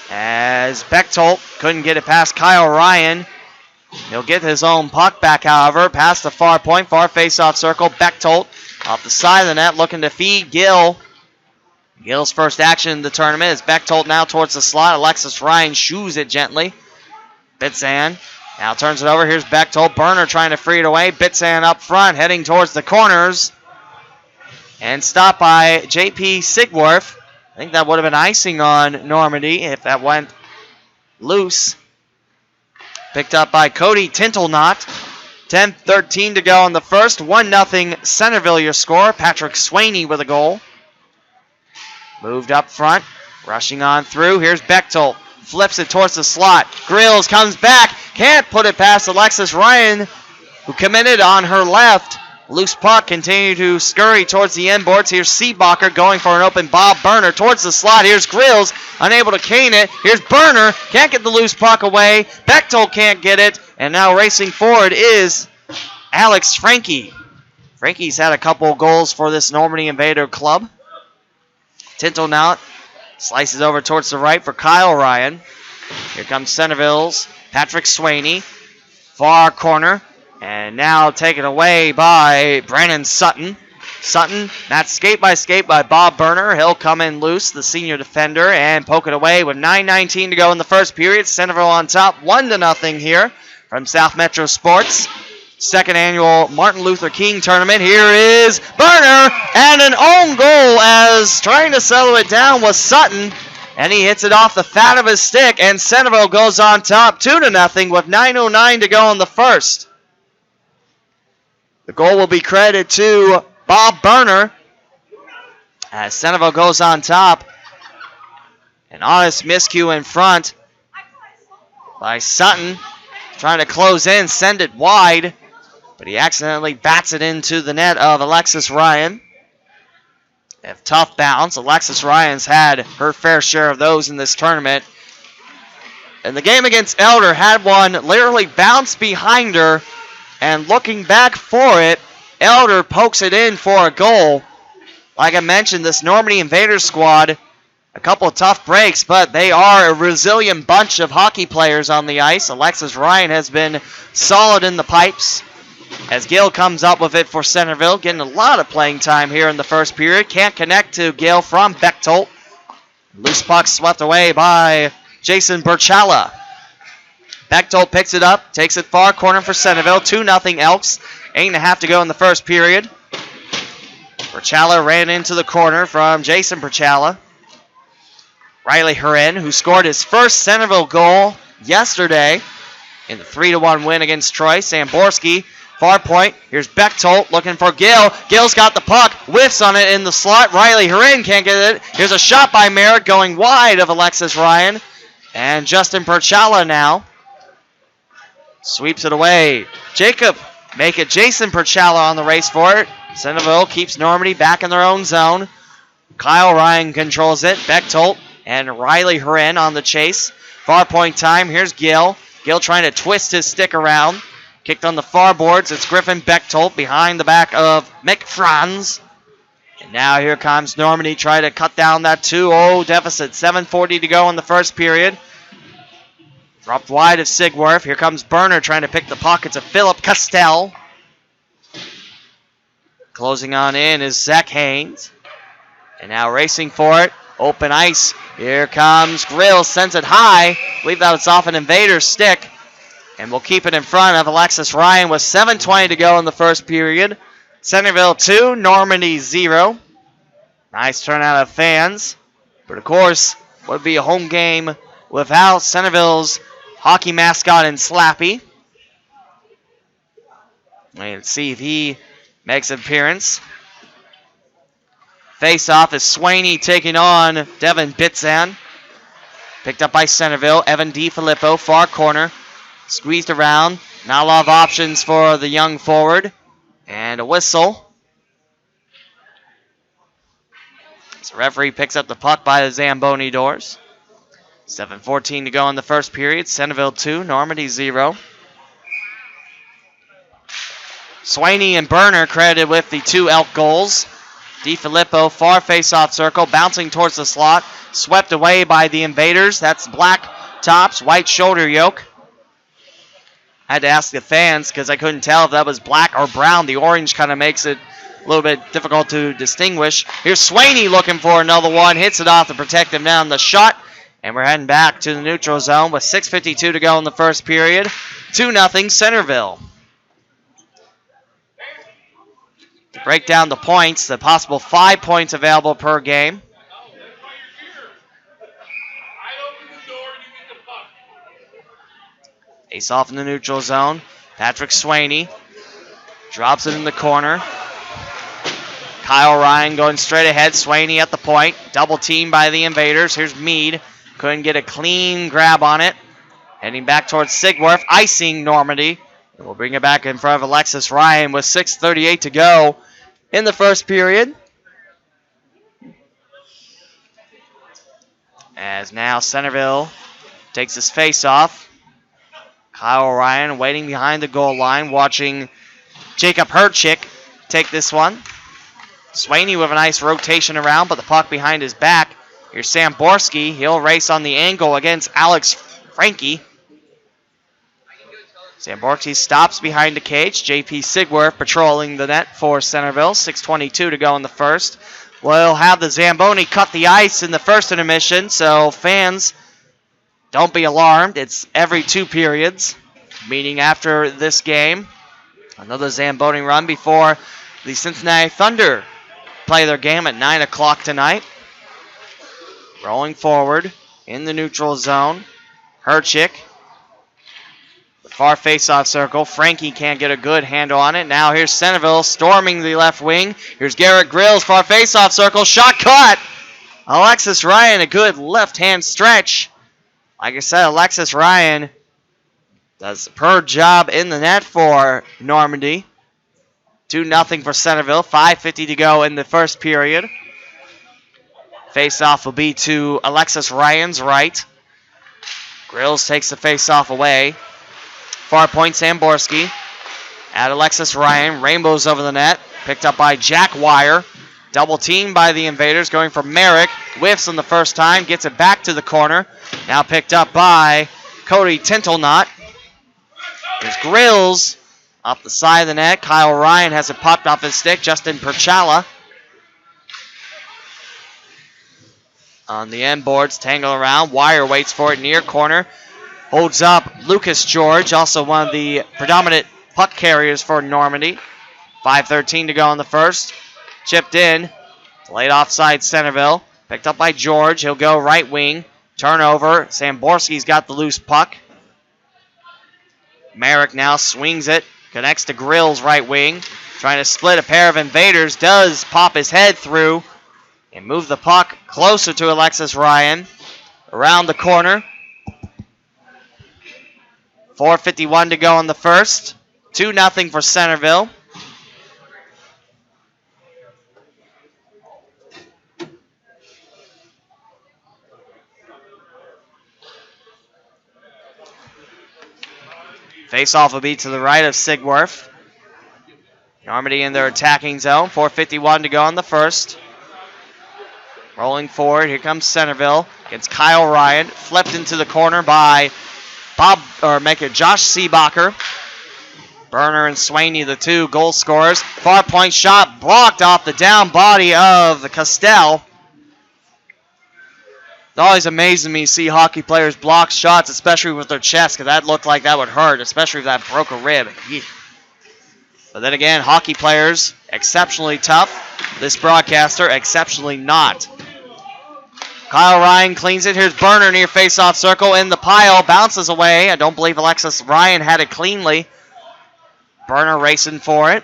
As Bechtold couldn't get it past Kyle Ryan. He'll get his own puck back, however, past the far point, far face-off circle. Bechtold off the side of the net, looking to feed Gill. Gill's first action in the tournament is Bechtold now towards the slot. Alexis Ryan shoos it gently. Bitzan now turns it over. Here's Bechtold. Berner trying to free it away. Bitzan up front, heading towards the corners. And stopped by J.P. Sigwarf. I think that would have been icing on Normandy if that went loose. Picked up by Cody Tintelnot. 10:13 to go in the first. 1-0 Centerville your score. Patrick Swaney with a goal. Moved up front. Rushing on through. Here's Bechtold. Flips it towards the slot. Grills comes back. Can't put it past Alexis Ryan, who committed on her left. Loose puck continued to scurry towards the end boards. Here's Seebacher going for an open Bob Berner towards the slot. Here's Grills, unable to cane it. Here's Berner, can't get the loose puck away. Bechtold can't get it. And now racing forward is Alex Frankie. Frankie's had a couple goals for this Normandy Invader club. Tinto now slices over towards the right for Kyle Ryan. Here comes Centerville's Patrick Swaney. Far corner. And now taken away by Brandon Sutton. Sutton, that's skate by Bob Berner. He'll come in loose, the senior defender, and poke it away with 9:19 to go in the first period. Centerville on top, 1-0 here from South Metro Sports. Second annual Martin Luther King tournament. Here is Berner, and an own goal as trying to settle it down was Sutton. And he hits it off the fat of his stick, and Centerville goes on top 2-0 with 9:09 to go in the first. The goal will be credited to Bob Berner as Centerville goes on top. An honest miscue in front by Sutton. Trying to close in, send it wide, but he accidentally bats it into the net of Alexis Ryan. A tough bounce. Alexis Ryan's had her fair share of those in this tournament. And the game against Elder had one literally bounce behind her. And looking back for it, Elder pokes it in for a goal. Like I mentioned, this Normandy Invaders squad, a couple of tough breaks, but they are a resilient bunch of hockey players on the ice. Alexis Ryan has been solid in the pipes. As Gill comes up with it for Centerville, getting a lot of playing time here in the first period. Can't connect to Gill from Bechtold. Loose puck swept away by Jason Burchala. Bechtold picks it up, takes it far corner for Centerville. 2-0 Elks. 8.5 to go in the first period. Burchala ran into the corner from Jason Burchala. Riley Hurin, who scored his first Centerville goal yesterday. in the 3-1 win against Troy. Samborski, far point. Here's Bechtold looking for Gill. Gill's got the puck, whiffs on it in the slot. Riley Harin can't get it. Here's a shot by Merrick going wide of Alexis Ryan. And Justin Perchala now sweeps it away. Jacob make it Jason Perchala on the race for it. Centerville keeps Normandy back in their own zone. Kyle Ryan controls it. Bechtold and Riley Harin on the chase. Far point time. Here's Gill. Gill trying to twist his stick around. Kicked on the far boards. It's Griffin Bechtold behind the back of McFranz. And now here comes Normandy trying to cut down that 2-0 deficit. 7:40 to go in the first period. Dropped wide of Sigworth. Here comes Berner trying to pick the pockets of Philip Castell. Closing on in is Zach Haynes. And now racing for it. Open ice. Here comes Grill. Sends it high. I believe that was off an invader's stick. And we'll keep it in front of Alexis Ryan with 7:20 to go in the first period. Centerville 2, Normandy 0. Nice turnout of fans. But of course, would be a home game without Centerville's hockey mascot in Slappy. Let's see if he makes an appearance. Face-off is Swaney taking on Devin Bitzan. Picked up by Centerville. Evan DiFilippo, far corner. Squeezed around. Not a lot of options for the young forward. And a whistle. So referee picks up the puck by the Zamboni doors. 7:14 to go in the first period. Centerville 2, Normandy 0. Swaney and Berner credited with the 2 Elk goals. DiFilippo, far face-off circle, bouncing towards the slot. Swept away by the invaders. That's black tops, white shoulder yoke. I had to ask the fans because I couldn't tell if that was black or brown. The orange kind of makes it a little bit difficult to distinguish. Here's Swaney looking for another one. Hits it off to protect him down the shot. And we're heading back to the neutral zone with 6:52 to go in the first period. 2-0 Centerville. To break down the points, the possible 5 points available per game. Ace off in the neutral zone. Patrick Swaney drops it in the corner. Kyle Ryan going straight ahead. Swaney at the point. Double team by the invaders. Here's Meade. Couldn't get a clean grab on it. Heading back towards Sigworth. Icing Normandy. And we'll bring it back in front of Alexis Ryan with 6:38 to go in the first period. As now Centerville takes his face off. Kyle Ryan waiting behind the goal line, watching Jacob Herchick take this one. Swaney with a nice rotation around, but the puck behind his back. Here's Samborski. He'll race on the angle against Alex Frankie. Samborski stops behind the cage. JP Sigworth patrolling the net for Centerville. 6:22 to go in the first. We'll have the Zamboni cut the ice in the first intermission, so fans, don't be alarmed. It's every 2 periods, meaning after this game. Another Zamboni run before the Cincinnati Thunder play their game at 9 o'clock tonight. Rolling forward in the neutral zone. Herchick. The far face-off circle. Frankie can't get a good handle on it. Now here's Centerville storming the left wing. Here's Garrett Grills, far face-off circle. Shot cut! Alexis Ryan, a good left-hand stretch. Like I said, Alexis Ryan does a superb job in the net for Normandy. 2-0 for Centerville. 5:50 to go in the first period. Face-off will be to Alexis Ryan's right. Grills takes the face-off away. Far point Samborski. At Alexis Ryan. Rainbows over the net. Picked up by Jack Wire. Double team by the invaders going for Merrick. Whiffs on the first time. Gets it back to the corner. Now picked up by Cody Tintelnot. There's Grills off the side of the net. Kyle Ryan has it popped off his stick. Justin Perchala on the end boards. Tangle around. Wire waits for it near corner. Holds up Lucas George, also one of the predominant puck carriers for Normandy. 5:13 to go in the first. Chipped in. Delayed offside Centerville. Picked up by George. He'll go right wing. Turnover. Samborski's got the loose puck. Merrick now swings it, connects to Grill's right wing, trying to split a pair of invaders, does pop his head through and move the puck closer to Alexis Ryan. Around the corner. 4:51 to go in the first. 2-0 for Centerville. Face-off will be to the right of Sigworth. Normandy in their attacking zone. 4:51 to go in the first. Rolling forward, here comes Centerville against Kyle Ryan. Flipped into the corner by Josh Seebacher. Burner and Swaney, the two goal scorers. Far point shot blocked off the down body of Castell. It's always amazing me to see hockey players block shots, especially with their chest, because that looked like that would hurt, especially if that broke a rib. Yeah. But then again, hockey players, exceptionally tough. This broadcaster, exceptionally not. Kyle Ryan cleans it. Here's Burner near face-off circle in the pile. Bounces away. I don't believe Alexis Ryan had it cleanly. Burner racing for it.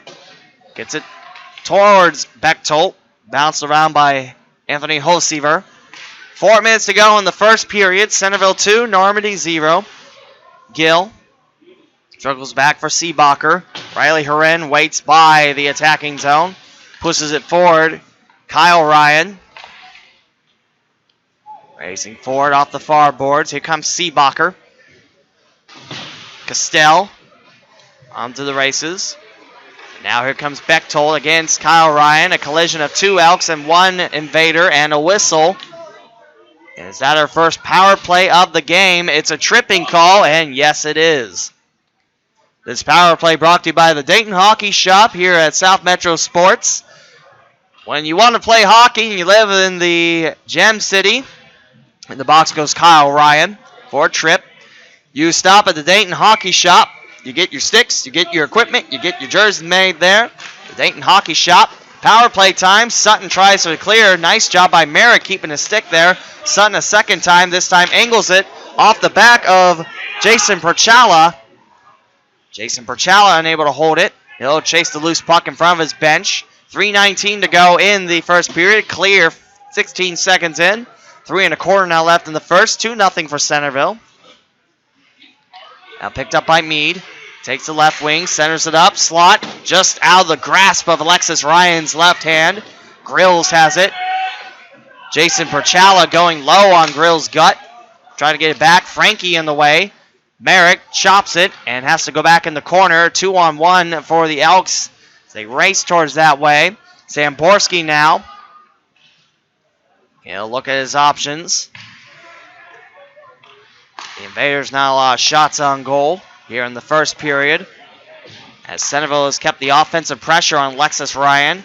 Gets it towards Bechtold. Bounced around by Anthony Hosever. 4 minutes to go in the first period. Centerville 2, Normandy 0. Gill struggles back for Seebacher. Riley Herren waits by the attacking zone. Pushes it forward. Kyle Ryan racing forward off the far boards. Here comes Seebacher. Castell onto the races. Now here comes Bechtold against Kyle Ryan. A collision of two Elks and one Invader and a whistle. And is that our first power play of the game? It's a tripping call, and yes, it is. This power play brought to you by the Dayton Hockey Shop here at South Metro Sports. When you want to play hockey and you live in the Gem City, in the box goes Kyle Ryan for a trip. You stop at the Dayton Hockey Shop. You get your sticks, you get your equipment, you get your jersey made there. The Dayton Hockey Shop. Power play time. Sutton tries to clear. Nice job by Merrick keeping his stick there. Sutton a second time. This time angles it off the back of Jason Perchala. Jason Perchala unable to hold it. He'll chase the loose puck in front of his bench. 3:19 to go in the first period. Clear 16 seconds in. 3 1/4 now left in the first. 2-0 for Centerville. Now picked up by Meade. Takes the left wing, centers it up. Slot just out of the grasp of Alexis Ryan's left hand. Grills has it. Jason Perchala going low on Grills' gut. Trying to get it back. Frankie in the way. Merrick chops it and has to go back in the corner. 2-on-1 for the Elks. They race towards that way. Samborski now. He'll look at his options. The Invaders not a lot of shots on goal here in the first period, as Centerville has kept the offensive pressure on Alexis Ryan.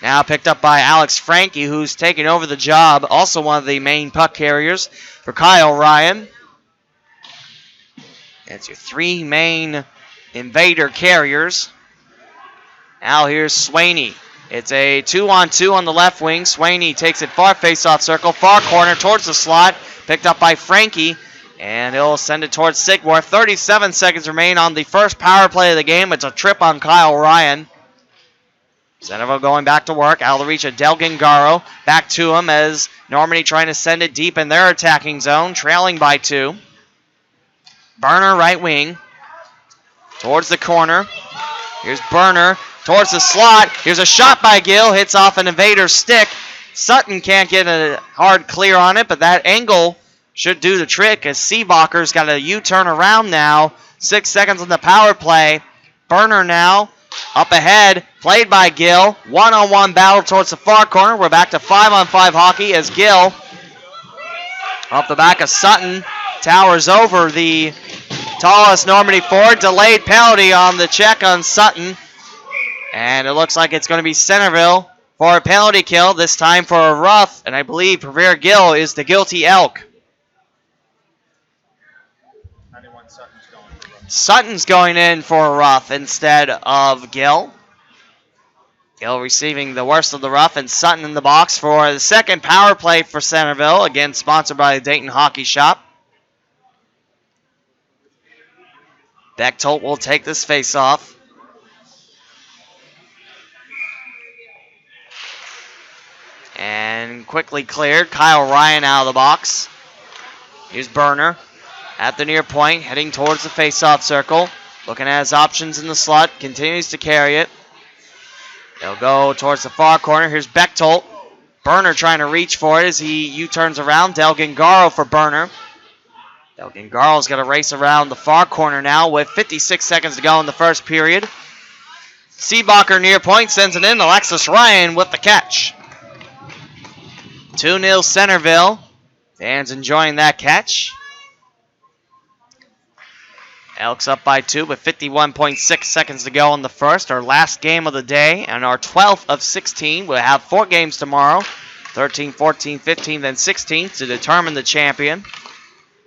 Now picked up by Alex Frankie, who's taken over the job, also one of the main puck carriers for Kyle Ryan. That's your three main Invader carriers. Now here's Swaney. It's a 2-on-2 on the left wing. Swaney takes it far face-off circle, far corner towards the slot. Picked up by Frankie, and he'll send it towards Sigworth. 37 seconds remain on the first power play of the game. It's a trip on Kyle Ryan. Centerville going back to work. Out of the reach of Del Gingaro. Back to him as Normandy trying to send it deep in their attacking zone, trailing by 2. Burner right wing towards the corner. Here's Burner towards the slot. Here's a shot by Gill. Hits off an Invader's stick. Sutton can't get a hard clear on it, but that angle should do the trick as Seebacher's got a U-turn around now. 6 seconds on the power play. Burner now up ahead. Played by Gill. One-on-one battle towards the far corner. We're back to 5-on-5 hockey as Gill, off the back of Sutton, towers over the tallest Normandy forward. Delayed penalty on the check on Sutton. And it looks like it's going to be Centerville for a penalty kill, this time for a rough. And I believe Prevere Gill is the guilty Elk. Sutton's going in for a rough instead of Gill. Gill receiving the worst of the rough, and Sutton in the box for the second power play for Centerville, again sponsored by the Dayton Hockey Shop. Bechtold will take this face-off. And quickly cleared. Kyle Ryan out of the box. Here's Burner at the near point, heading towards the face-off circle. Looking at his options in the slot. Continues to carry it. They'll go towards the far corner. Here's Bechtold. Burner trying to reach for it as he U-turns around. Del Gingaro for Burner. Del Gingaro's got to race around the far corner now with 56 seconds to go in the first period. Seebacher near point sends it in. Alexis Ryan with the catch. 2-0 Centerville. Fans enjoying that catch. Elks up by 2 with 51.6 seconds to go in the first. Our last game of the day and our 12th of 16. We'll have 4 games tomorrow. 13, 14, 15, then 16 to determine the champion.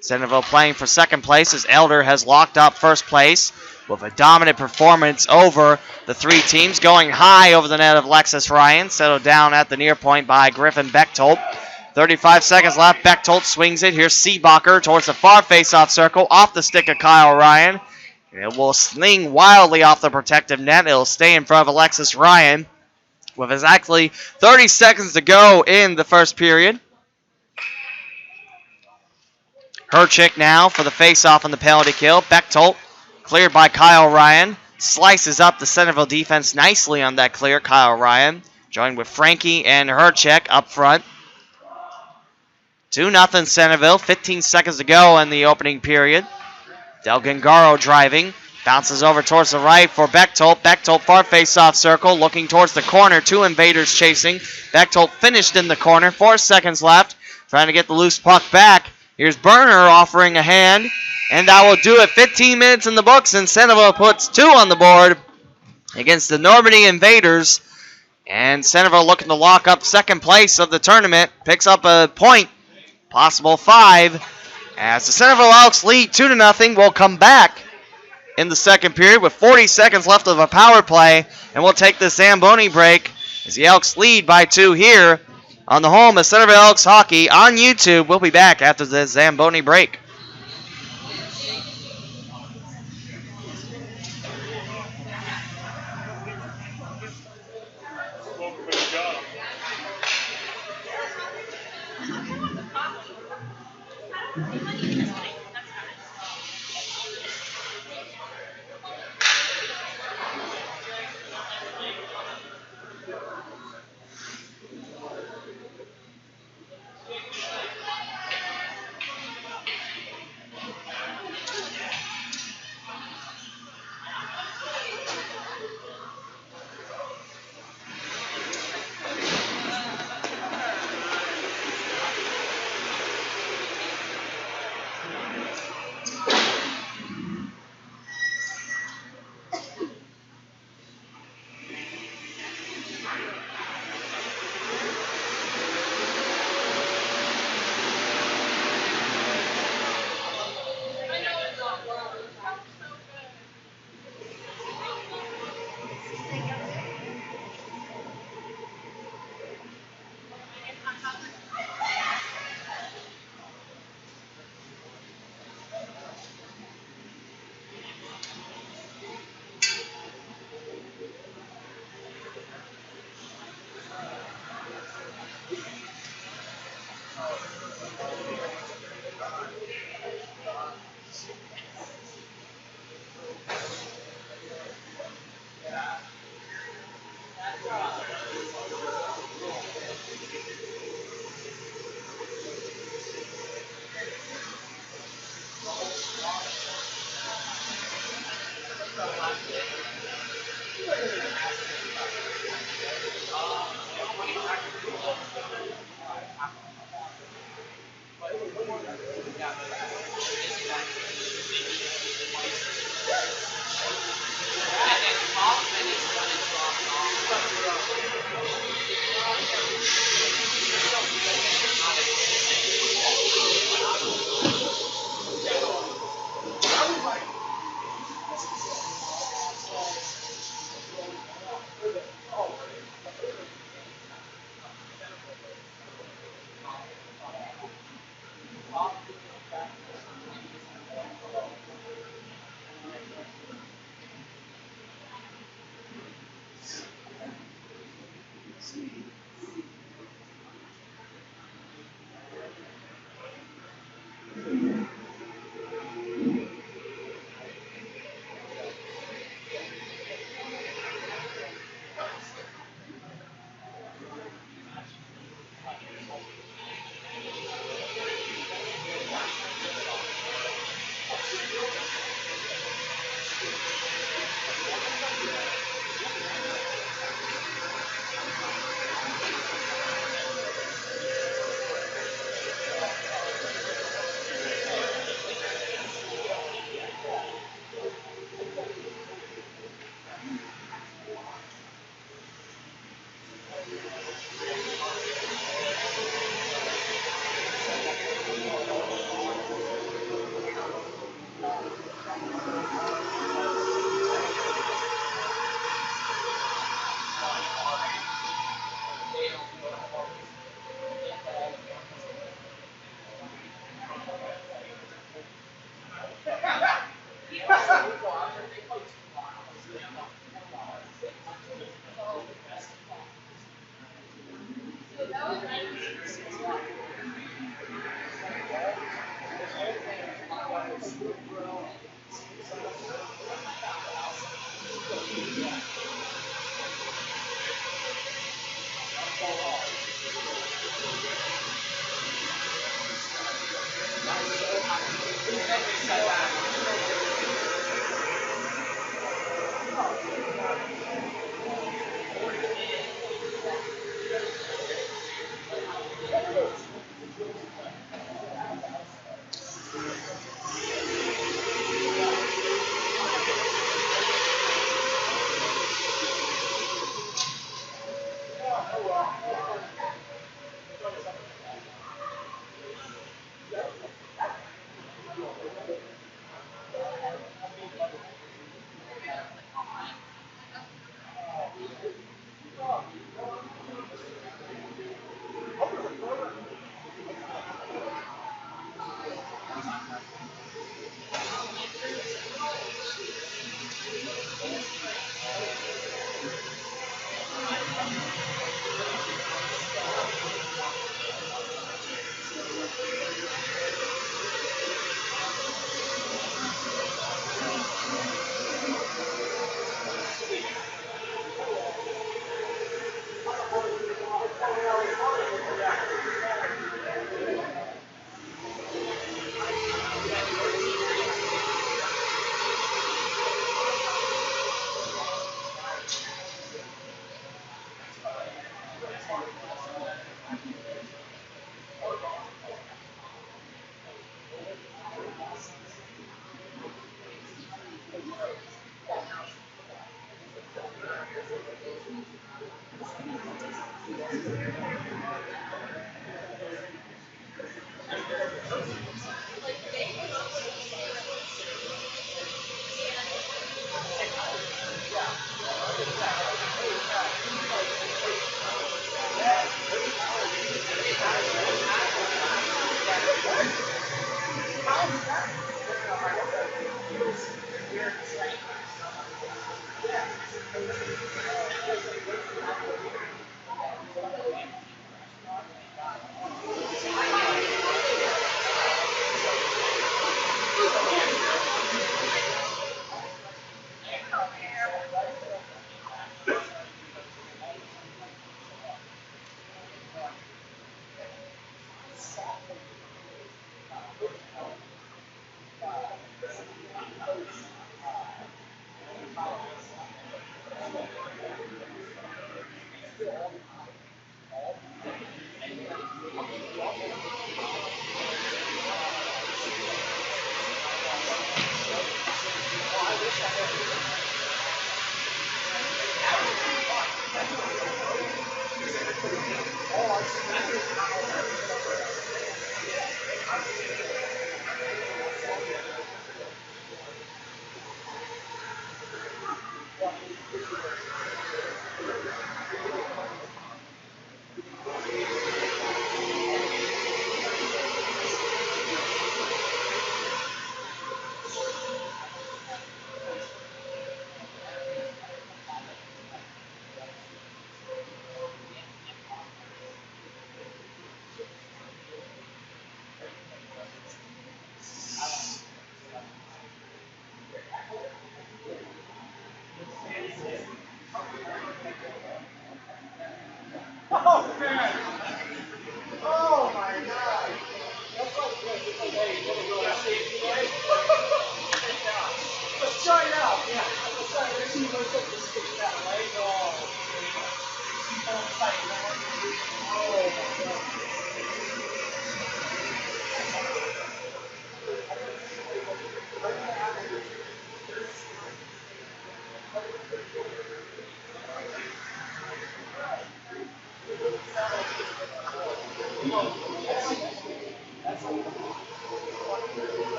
Centerville playing for second place as Elder has locked up first place with a dominant performance over the 3 teams. Going high over the net of Alexis Ryan. Settled down at the near point by Griffin Bechtold. 35 seconds left. Bechtold swings it. Here's Seebacher towards the far face-off circle. Off the stick of Kyle Ryan. It will sling wildly off the protective net. It'll stay in front of Alexis Ryan with exactly 30 seconds to go in the first period. Herchick now for the face-off on the penalty kill. Bechtold cleared by Kyle Ryan. Slices up the Centerville defense nicely on that clear. Kyle Ryan joined with Frankie and Herchick up front. 2-0 Centerville. 15 seconds to go in the opening period. Del Gingaro driving. Bounces over towards the right for Bechtold. Bechtold far face-off circle. Looking towards the corner. 2 invaders chasing. Bechtold finished in the corner. 4 seconds left. Trying to get the loose puck back. Here's Burner offering a hand. And that will do it. 15 minutes in the books. And Centerville puts 2 on the board against the Normandy Invaders. And Centerville looking to lock up second place of the tournament. Picks up a point. Possible 5. As the Centerville Elks lead 2-0, we'll come back in the second period with 40 seconds left of a power play. And we'll take the Zamboni break as the Elks lead by 2 here on the home of Centerville Elks Hockey on YouTube. We'll be back after the Zamboni break.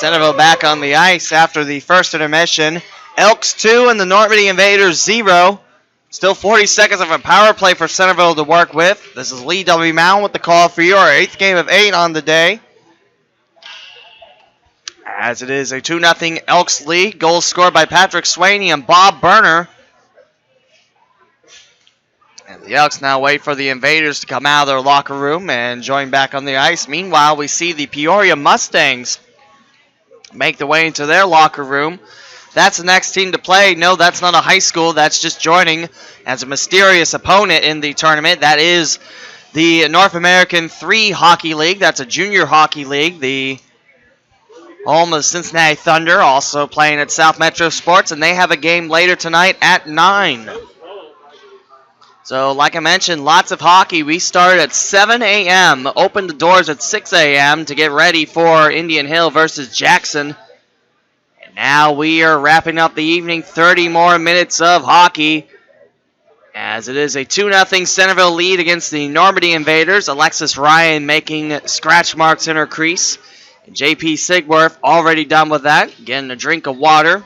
Centerville back on the ice after the first intermission. Elks 2 and the Normandy Invaders 0. Still 40 seconds of a power play for Centerville to work with. This is Lee W. Mowen with the call for you, our 8th game of 8 on the day. As it is a 2-0 Elks lead. Goals scored by Patrick Swaney and Bob Berner. And the Elks now wait for the Invaders to come out of their locker room and join back on the ice. Meanwhile, we see the Peoria Mustangs make their way into their locker room. That's the next team to play. No, that's not a high school. That's just joining as a mysterious opponent in the tournament. That is the North American 3 Hockey League. That's a junior hockey league. The home of Cincinnati Thunder, also playing at South Metro Sports, and they have a game later tonight at 9. So, like I mentioned, lots of hockey. We start at 7 a.m., open the doors at 6 a.m. to get ready for Indian Hill versus Jackson. And now we are wrapping up the evening, 30 more minutes of hockey. As it is a 2-0 Centerville lead against the Normandy Invaders. Alexis Ryan making scratch marks in her crease. JP Sigworth already done with that, getting a drink of water.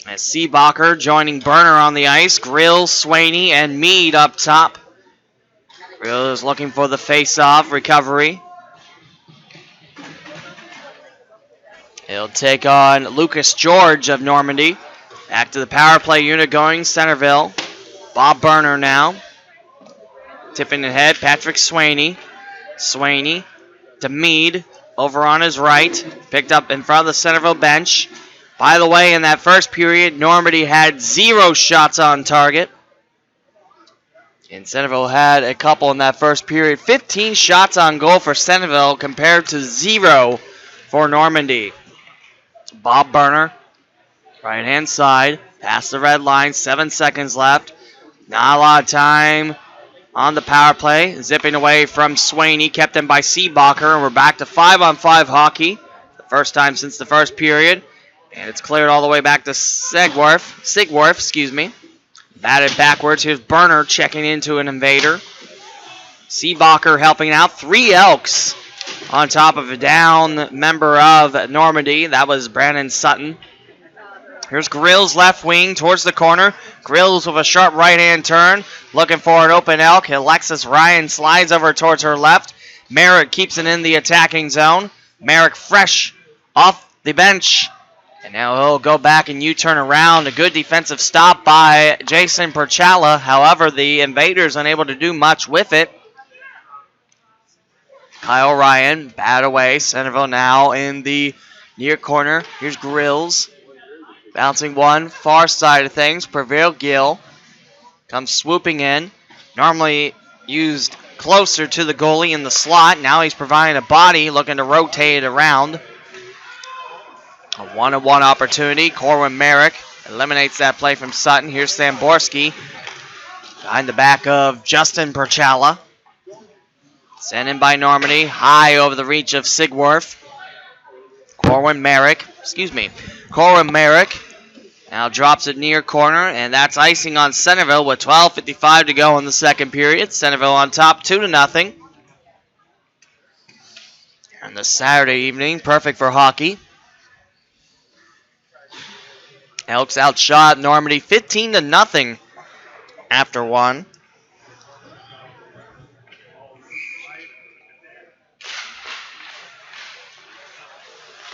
As Seebacher joining Burner on the ice. Grills, Swaney, and Mead up top. Grills looking for the face-off recovery. He'll take on Lucas George of Normandy. Back to the power play unit going, Centerville. Bob Burner now. Tipping ahead, Patrick Swaney. Swaney to Mead, over on his right. Picked up in front of the Centerville bench. By the way, in that first period, Normandy had 0 shots on target. And Centerville had a couple in that first period. 15 shots on goal for Centerville compared to 0 for Normandy. Bob Burner, right-hand side, past the red line, 7 seconds left. Not a lot of time on the power play. Zipping away from Swaney, kept in by Seebacher, and we're back to 5-on-5 hockey. The first time since the first period. And it's cleared all the way back to Sigworth. Batted backwards. Here's Burner checking into an invader. Seebacher helping out. 3 Elks on top of a down member of Normandy. That was Brandon Sutton. Here's Grills left wing towards the corner. Grills with a sharp right-hand turn. Looking for an open Elk. Alexis Ryan slides over towards her left. Merrick keeps it in the attacking zone. Merrick fresh off the bench. And now he'll go back and U-turn around. A good defensive stop by Jason Perchala. However, the Invaders unable to do much with it. Kyle Ryan, bat away. Centerville now in the near corner. Here's Grills. Bouncing one, far side of things. Prevail Gill comes swooping in. Normally used closer to the goalie in the slot. Now he's providing a body, looking to rotate it around. A 1-on-1 opportunity. Corwin Merrick eliminates that play from Sutton. Here's Samborski behind the back of Justin Perchala. Sent in by Normandy. High over the reach of Sigworth. Corwin Merrick now drops it near corner, and that's icing on Centerville with 12:55 to go in the second period. Centerville on top, 2-0. And this Saturday evening, perfect for hockey. Elks outshot Normandy 15-0 after one.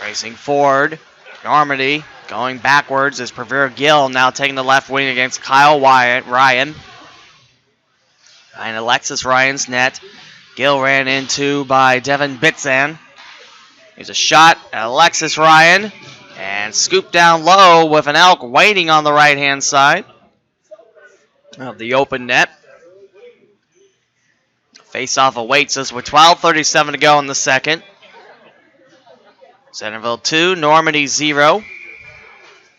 Racing forward, Normandy going backwards as Prevail Gill now taking the left wing against Kyle Ryan. Behind Alexis Ryan's net. Gill ran into by Devin Bitzan. Here's a shot at Alexis Ryan. And scooped down low with an Elk waiting on the right-hand side of the open net. Face-off awaits us with 12:37 to go in the second. Centerville 2, Normandy 0.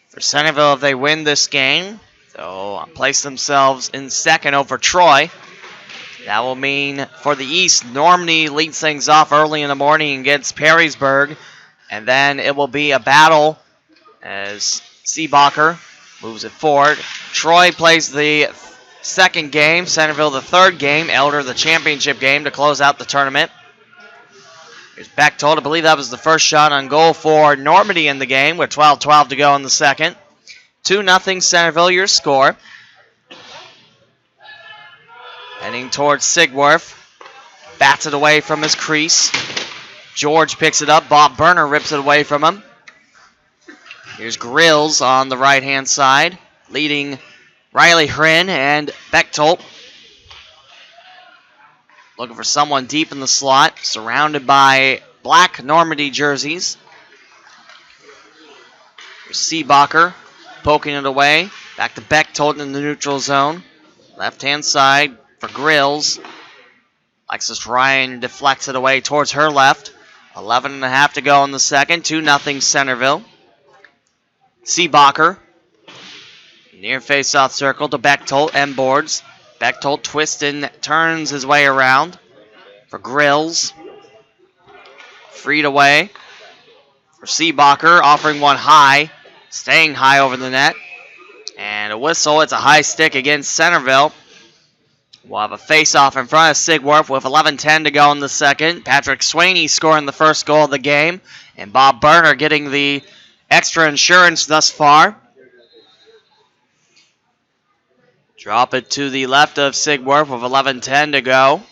For Centerville, if they win this game, they'll place themselves in second over Troy. That will mean for the East, Normandy leads things off early in the morning against Perrysburg. And then it will be a battle as Seebacher moves it forward. Troy plays the second game, Centerville the third game, Elder the championship game to close out the tournament. Here's Bechtold. I believe that was the first shot on goal for Normandy in the game with 12:12 to go in the second. 2-0 Centerville, your score. Heading towards Sigworth. Bats it away from his crease. George picks it up. Bob Burner rips it away from him. Here's Grills on the right-hand side, leading Riley Hrin and Bechtold. Looking for someone deep in the slot, surrounded by black Normandy jerseys. Here's Seebacher poking it away. Back to Bechtold in the neutral zone. Left-hand side for Grills. Alexis Ryan deflects it away towards her left. 11:30 to go in the second. 2-0 Centerville. Seebacher. Near face-off circle to Bechtold. M boards. Bechtold twists and turns his way around for Grills. Freed away for Seebacher. Offering one high. Staying high over the net. And a whistle. It's a high stick against Centerville. We'll have a face-off in front of Sigwarf with 11:10 to go in the second. Patrick Swaney scoring the first goal of the game. And Bob Berner getting the extra insurance thus far. Drop it to the left of Sigwarf with 11:10 to go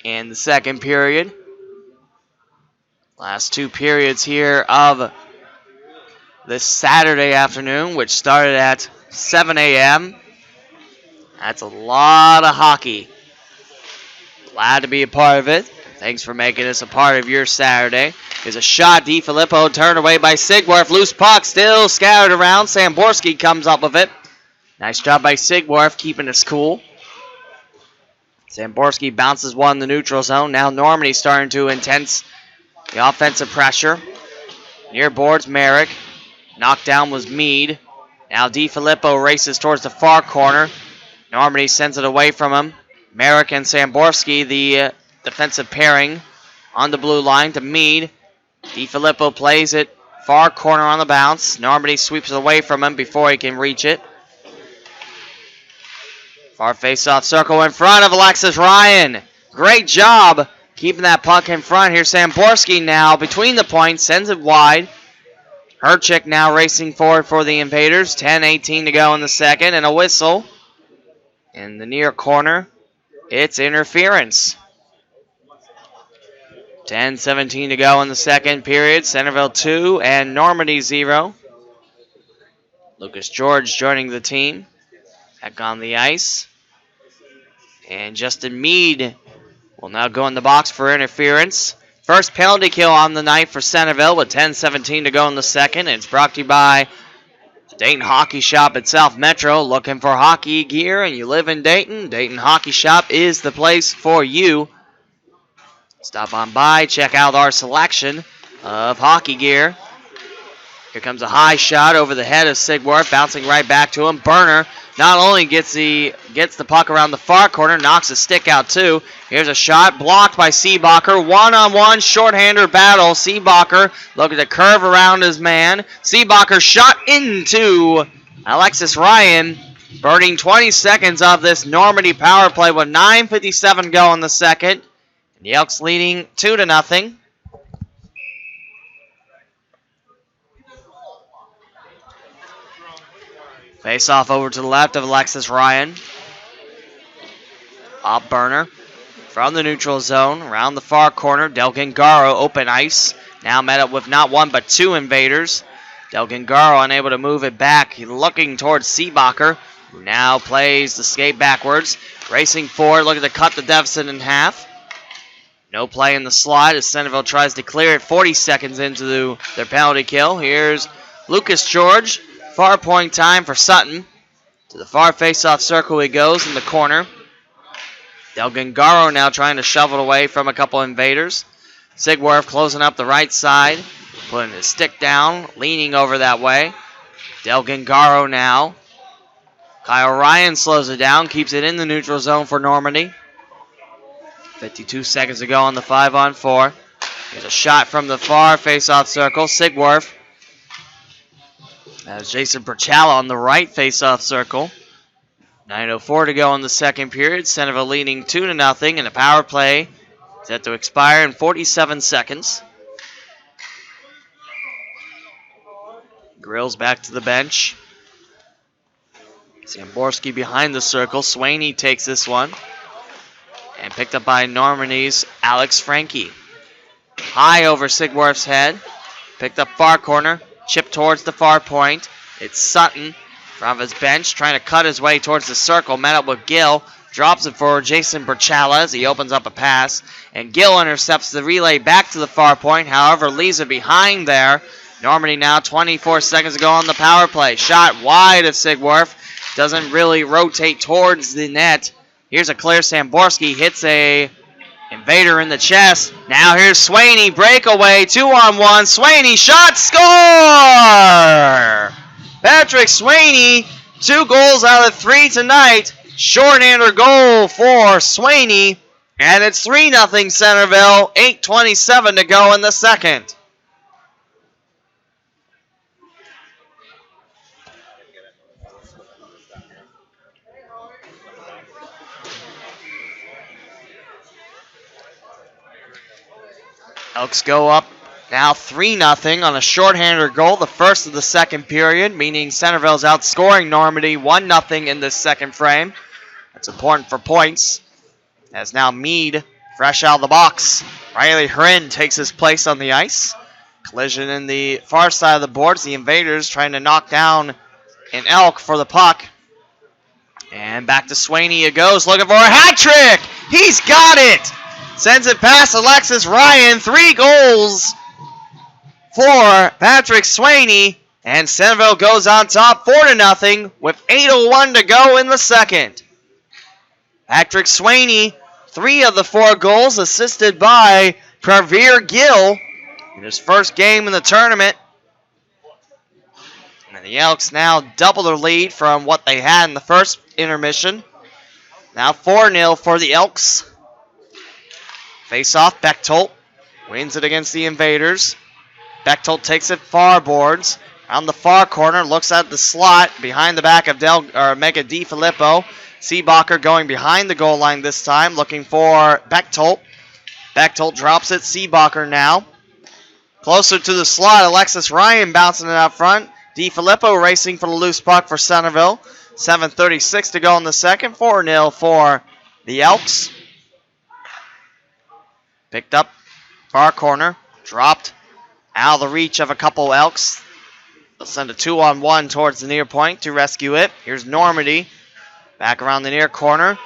in the second period. Last two periods here of this Saturday afternoon, which started at 7 a.m. That's a lot of hockey. Glad to be a part of it. Thanks for making this a part of your Saturday. Here's a shot. DiFilippo turned away by Sigwarf. Loose puck still scattered around. Samborski comes up with it. Nice job by Sigwarf keeping us cool. Samborski bounces one in the neutral zone. Now Normandy starting to intense the offensive pressure. Near boards, Merrick. Knocked down was Meade. Now DiFilippo races towards the far corner. Normandy sends it away from him. Merrick and Samborski, the defensive pairing on the blue line to Meade. DiFilippo plays it far corner on the bounce. Normandy sweeps it away from him before he can reach it. Far face-off circle in front of Alexis Ryan. Great job keeping that puck in front. Here's Samborski now between the points, sends it wide. Herchik now racing forward for the Invaders. 10:18 to go in the second, and a whistle in the near corner. It's interference. 10:17 to go in the second period. Centerville 2 and Normandy 0. Lucas George joining the team. Back on the ice. And Justin Meade will now go in the box for interference. First penalty kill on the night for Centerville with 10:17 to go in the second. It's brought to you by Dayton Hockey Shop at South Metro. Looking for hockey gear and you live in Dayton? Dayton Hockey Shop is the place for you. Stop on by, check out our selection of hockey gear. Here comes a high shot over the head of Sigwarf, bouncing right back to him. Berner not only gets the puck around the far corner, knocks a stick out too. Here's a shot blocked by Seebacher. One-on-one shorthander battle. Seebacher looking to curve around his man. Seebacher shot into Alexis Ryan, burning 20 seconds of this Normandy power play with 9:57 go in the second. And the Elks leading 2-0. Face off over to the left of Alexis Ryan. Bob Berner from the neutral zone, around the far corner. Delgangaro open ice. Now met up with not one but two Invaders. Delgangaro unable to move it back. Looking towards Seebacher, who now plays the skate backwards. Racing forward, looking to cut the deficit in half. No play in the slot as Centerville tries to clear it 40 seconds into their penalty kill. Here's Lucas George. Far point time for Sutton. To the far face-off circle he goes in the corner. Delgangaro now trying to shovel it away from a couple Invaders. Sigwarf closing up the right side. Putting his stick down, leaning over that way. Delgangaro now. Kyle Ryan slows it down, keeps it in the neutral zone for Normandy. 52 seconds to go on the 5-on-4. Here's a shot from the far face-off circle. Sigwarf. That's Jason Perchala on the right face-off circle. 9:04 to go in the second period. Centerville leading 2-0, and a power play set to expire in 47 seconds. Grills back to the bench. Samborski behind the circle. Swaney takes this one. And picked up by Normandy's Alex Frankie. High over Sigwarf's head. Picked up far corner. Chip towards the far point. It's Sutton from his bench trying to cut his way towards the circle. Met up with Gill. Drops it for Jason Perchala as he opens up a pass. And Gill intercepts the relay back to the far point. However, leaves it behind there. Normandy now 24 seconds to go on the power play. Shot wide of Sigwarf. Doesn't really rotate towards the net. Here's a clear. Samborski hits a Invader in the chest. Now here's Swaney. Breakaway. 2-on-1. Swaney shot. Score! Patrick Swaney. 2 goals out of 3 tonight. Shorthander goal for Swaney. And it's 3-0 Centerville. 8:27 to go in the second. Elks go up now 3-0 on a shorthander goal, the first of the second period, meaning Centerville's outscoring Normandy 1-0 in this second frame. That's important for points, as now Meade fresh out of the box. Riley Hrin takes his place on the ice. Collision in the far side of the boards. The Invaders trying to knock down an Elk for the puck. And back to Swaney it goes, looking for a hat trick. He's got it. Sends it past Alexis Ryan. 3 goals for Patrick Swaney. And Centerville goes on top 4-0 with 8:01 to go in the second. Patrick Swaney, 3 of the 4 goals, assisted by Pravir Gill in his first game in the tournament. And the Elks now double their lead from what they had in the first intermission. Now 4-0 for the Elks. Face-off, Bechtold wins it against the Invaders. Bechtold takes it far boards. On the far corner, looks at the slot behind the back of Mega DiFilippo. Seebacher going behind the goal line this time, looking for Bechtold. Bechtold drops it. Seebacher now. Closer to the slot, Alexis Ryan bouncing it out front. DiFilippo racing for the loose puck for Centerville. 7:36 to go in the second. 4-0 for the Elks. Picked up, far corner, dropped out of the reach of a couple Elks. They'll send a 2-on-1 towards the near point to rescue it. Here's Normandy, back around the near corner.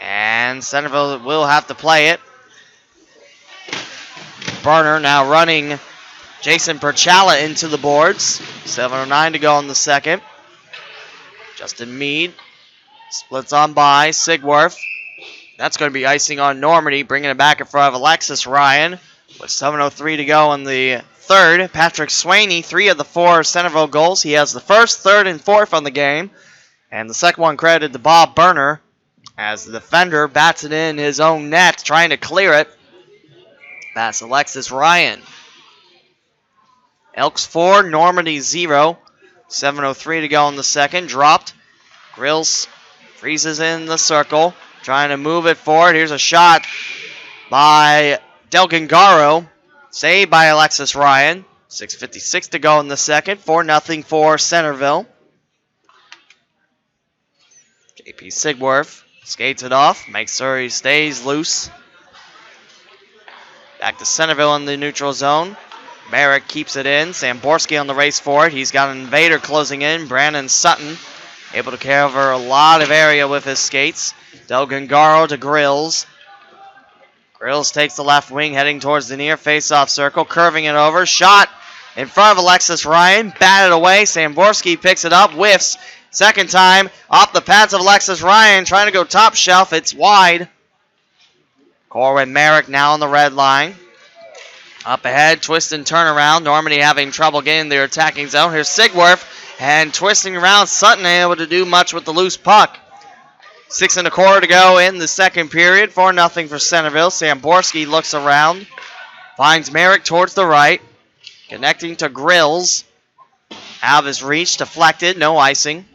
And Centerville will have to play it. Burner now running Jason Perchala into the boards. 7:09 to go in the second. Justin Meade splits on by Sigworth. That's going to be icing on Normandy, bringing it back in front of Alexis Ryan. With 7:03 to go in the third, Patrick Swaney, 3 of the 4 Centerville goals. He has the first, third, and fourth on the game. And the second one credited to Bob Burner, as the defender bats it in his own net, trying to clear it. That's Alexis Ryan. Elks 4, Normandy 0. 7:03 to go in the second. Dropped. Grills freezes in the circle, trying to move it forward. Here's a shot by Del Gangaro. Saved by Alexis Ryan. 6:56 to go in the second. 4-0 for Centerville. JP Sigworth skates it off. Makes sure he stays loose. Back to Centerville in the neutral zone. Merrick keeps it in. Samborski on the race for it. He's got an Invader closing in. Brandon Sutton able to cover a lot of area with his skates. Del Gangaro to Grills. Grills takes the left wing, heading towards the near face-off circle, curving it over. Shot in front of Alexis Ryan. Batted away. Samborski picks it up. Whiffs. Second time off the pads of Alexis Ryan. Trying to go top shelf. It's wide. Corwin Merrick now on the red line. Up ahead, twist and turn around. Normandy having trouble getting their attacking zone. Here's Sigworth, and twisting around. Sutton able to do much with the loose puck. 6:25 to go in the second period. 4-0 for Centerville. Samborski looks around, finds Merrick towards the right, connecting to Grills. Out of his reach, deflected, no icing.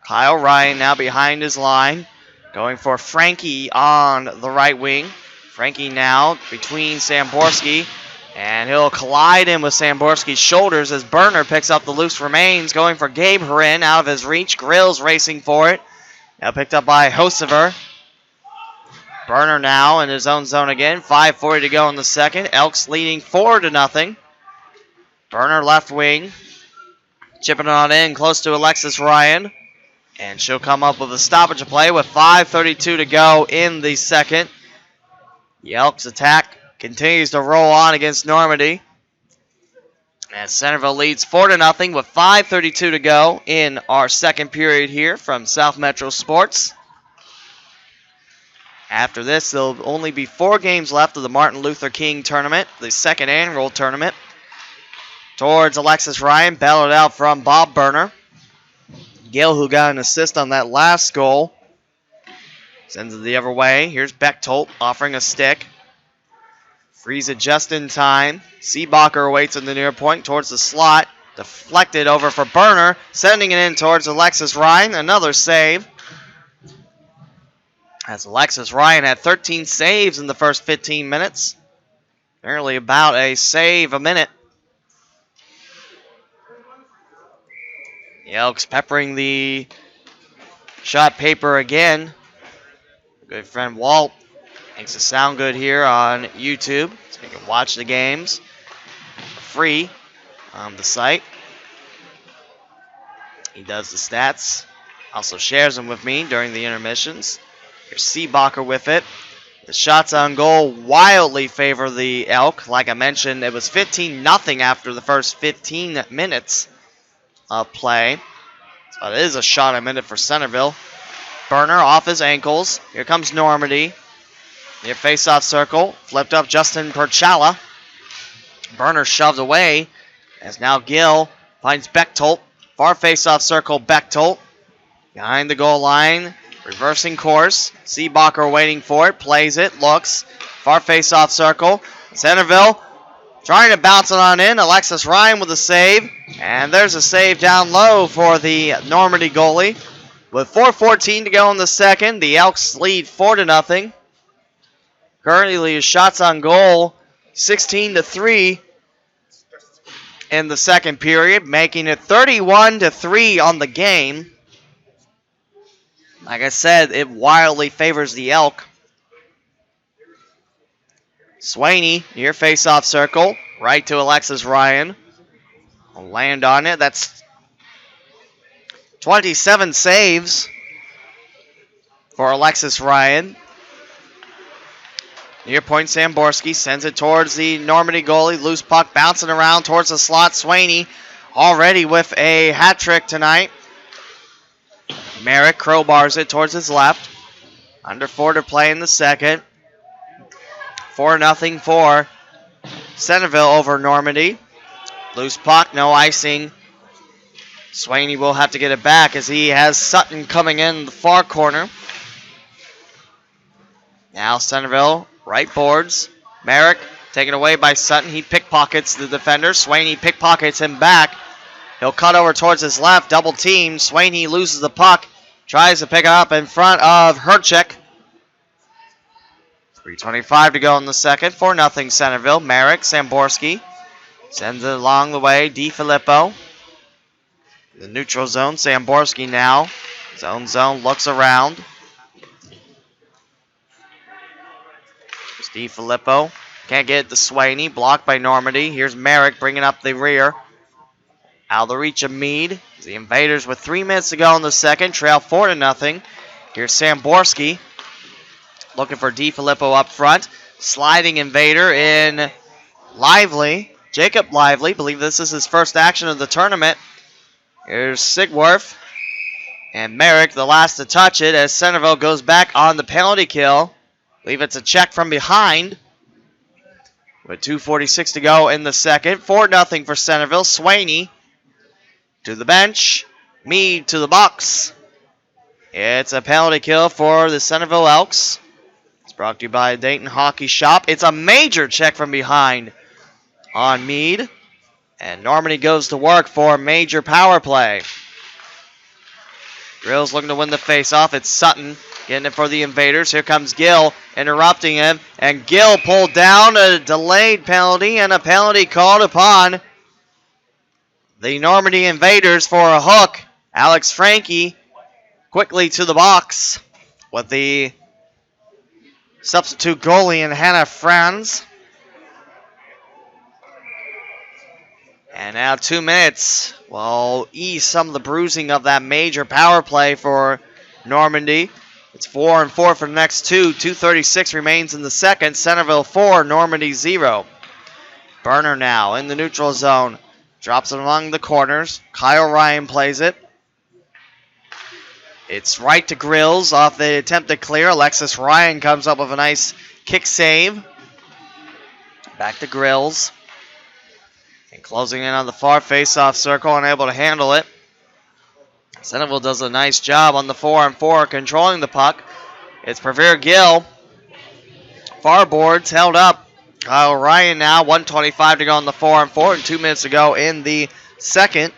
Kyle Ryan now behind his line, going for Frankie on the right wing. Frankie now between Samborski, and he'll collide in with Samborski's shoulders as Burner picks up the loose remains, going for Gabe Harin out of his reach. Grills racing for it. Now picked up by Hosever. Burner now in his own zone again. 5:40 to go in the second. Elks leading 4-0. Burner left wing. Chipping it on in close to Alexis Ryan. And she'll come up with a stoppage of play with 5:32 to go in the second. The Elks attack continues to roll on against Normandy. And Centerville leads 4-0 with 5:32 to go in our second period here from South Metro Sports. After this, there'll only be 4 games left of the Martin Luther King Tournament, the second annual tournament. Towards Alexis Ryan, battled out from Bob Burner. Gill, who got an assist on that last goal, sends it the other way. Here's Bechtold offering a stick. Frees it just in time. Seebacher waits in the near point towards the slot. Deflected over for Burner. Sending it in towards Alexis Ryan. Another save. As Alexis Ryan had 13 saves in the first 15 minutes. Nearly about a save a minute. The Elks peppering the shot paper again. Good friend Walt makes it sound good here on YouTube, so you can watch the games free on the site. He does the stats, also shares them with me during the intermissions. Here's Seebacher with it. The shots on goal wildly favor the Elk. Like I mentioned, it was 15-0 after the first 15 minutes of play. So it is a shot a minute for Centerville. Burner off his ankles. Here comes Normandy. Near face-off circle. Flipped up Justin Perchala. Burner shoved away as now Gill finds Bechtold. Far face-off circle, Bechtold. Behind the goal line. Reversing course. Seebacher waiting for it. Plays it. Looks. Far face-off circle. Centerville trying to bounce it on in. Alexis Ryan with a save. And there's a save down low for the Normandy goalie. With 4:14 to go in the second, the Elks lead 4-0. Currently, his shots on goal 16-3 in the second period, making it 31-3 on the game. Like I said, it wildly favors the Elk. Swaney near face-off circle, right to Alexis Ryan. Will land on it. That's 27 saves for Alexis Ryan. Near point, Samborski sends it towards the Normandy goalie. Loose puck bouncing around towards the slot. Swaney already with a hat trick tonight. Merrick crowbars it towards his left. Under 4 to play in the second. 4-0 for Centerville over Normandy. Loose puck, no icing. Swaney will have to get it back as he has Sutton coming in the far corner. Now Centerville, right boards. Merrick taken away by Sutton. He pickpockets the defender. Swaney pickpockets him back. He'll cut over towards his left, double team. Swaney loses the puck. Tries to pick it up in front of Herchek. 3:25 to go in the second. 4-0 Centerville. Merrick, Samborski sends it along the way. DiFilippo. The neutral zone. Samborski now. Zone, looks around. DiFilippo can't get it to Swaney. Blocked by Normandy. Here's Merrick bringing up the rear. Out of the reach of Meade. The Invaders with 3 minutes to go in the second. Trail 4-0. Here's Samborski. Looking for DiFilippo up front. Sliding Invader in Lively. Jacob Lively. Believe this is his first action of the tournament. Here's Sigworth. And Merrick, the last to touch it, as Centerville goes back on the penalty kill. Believe it's a check from behind. With 2:46 to go in the second. 4-0 for Centerville. Swaney to the bench. Meade to the box. It's a penalty kill for the Centerville Elks. It's brought to you by Dayton Hockey Shop. It's a major check from behind on Meade. And Normandy goes to work for a major power play. Grills looking to win the faceoff. It's Sutton getting it for the Invaders. Here comes Gill interrupting him. And Gill pulled down a delayed penalty and a penalty called upon the Normandy Invaders for a hook. Alex Frankie quickly to the box with the substitute goalie and Hannah Franz. And now 2 minutes will ease some of the bruising of that major power play for Normandy. It's 4-4 for the next two. 2:36 remains in the second. Centerville 4, Normandy 0. Burner now in the neutral zone. Drops it along the corners. Kyle Ryan plays it. It's right to Grills off the attempt to clear. Alexis Ryan comes up with a nice kick save. Back to Grills. And closing in on the far face-off circle, unable to handle it. Centerville does a nice job on the 4-on-4 controlling the puck. It's Praveer Gill. Far boards held up. Kyle Ryan now, 1:25 to go on the 4-on-4 and 2 minutes to go in the second.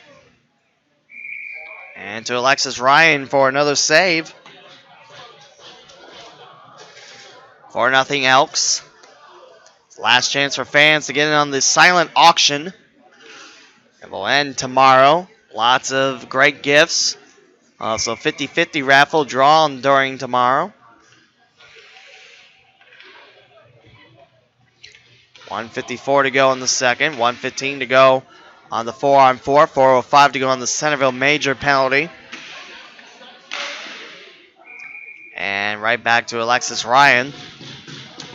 And to Alexis Ryan for another save. 4-0 Elks. Last chance for fans to get in on this silent auction. It will end tomorrow. Lots of great gifts. Also 50-50 raffle drawn during tomorrow. 1:54 to go in the second. 1:15 to go on the 4-on-4. 4:05 to go on the Centerville major penalty. And right back to Alexis Ryan.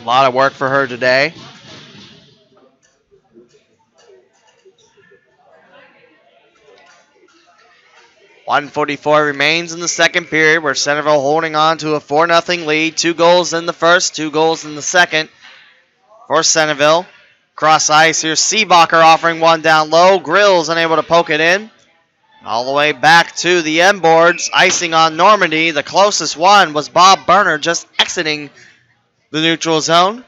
A lot of work for her today. .144 remains in the second period, where Centerville holding on to a 4-0 lead. 2 goals in the first, 2 goals in the second for Centerville. Cross ice, here's Seebacher offering one down low. Grills unable to poke it in. All the way back to the end boards, icing on Normandy. The closest one was Bob Berner just exiting the neutral zone.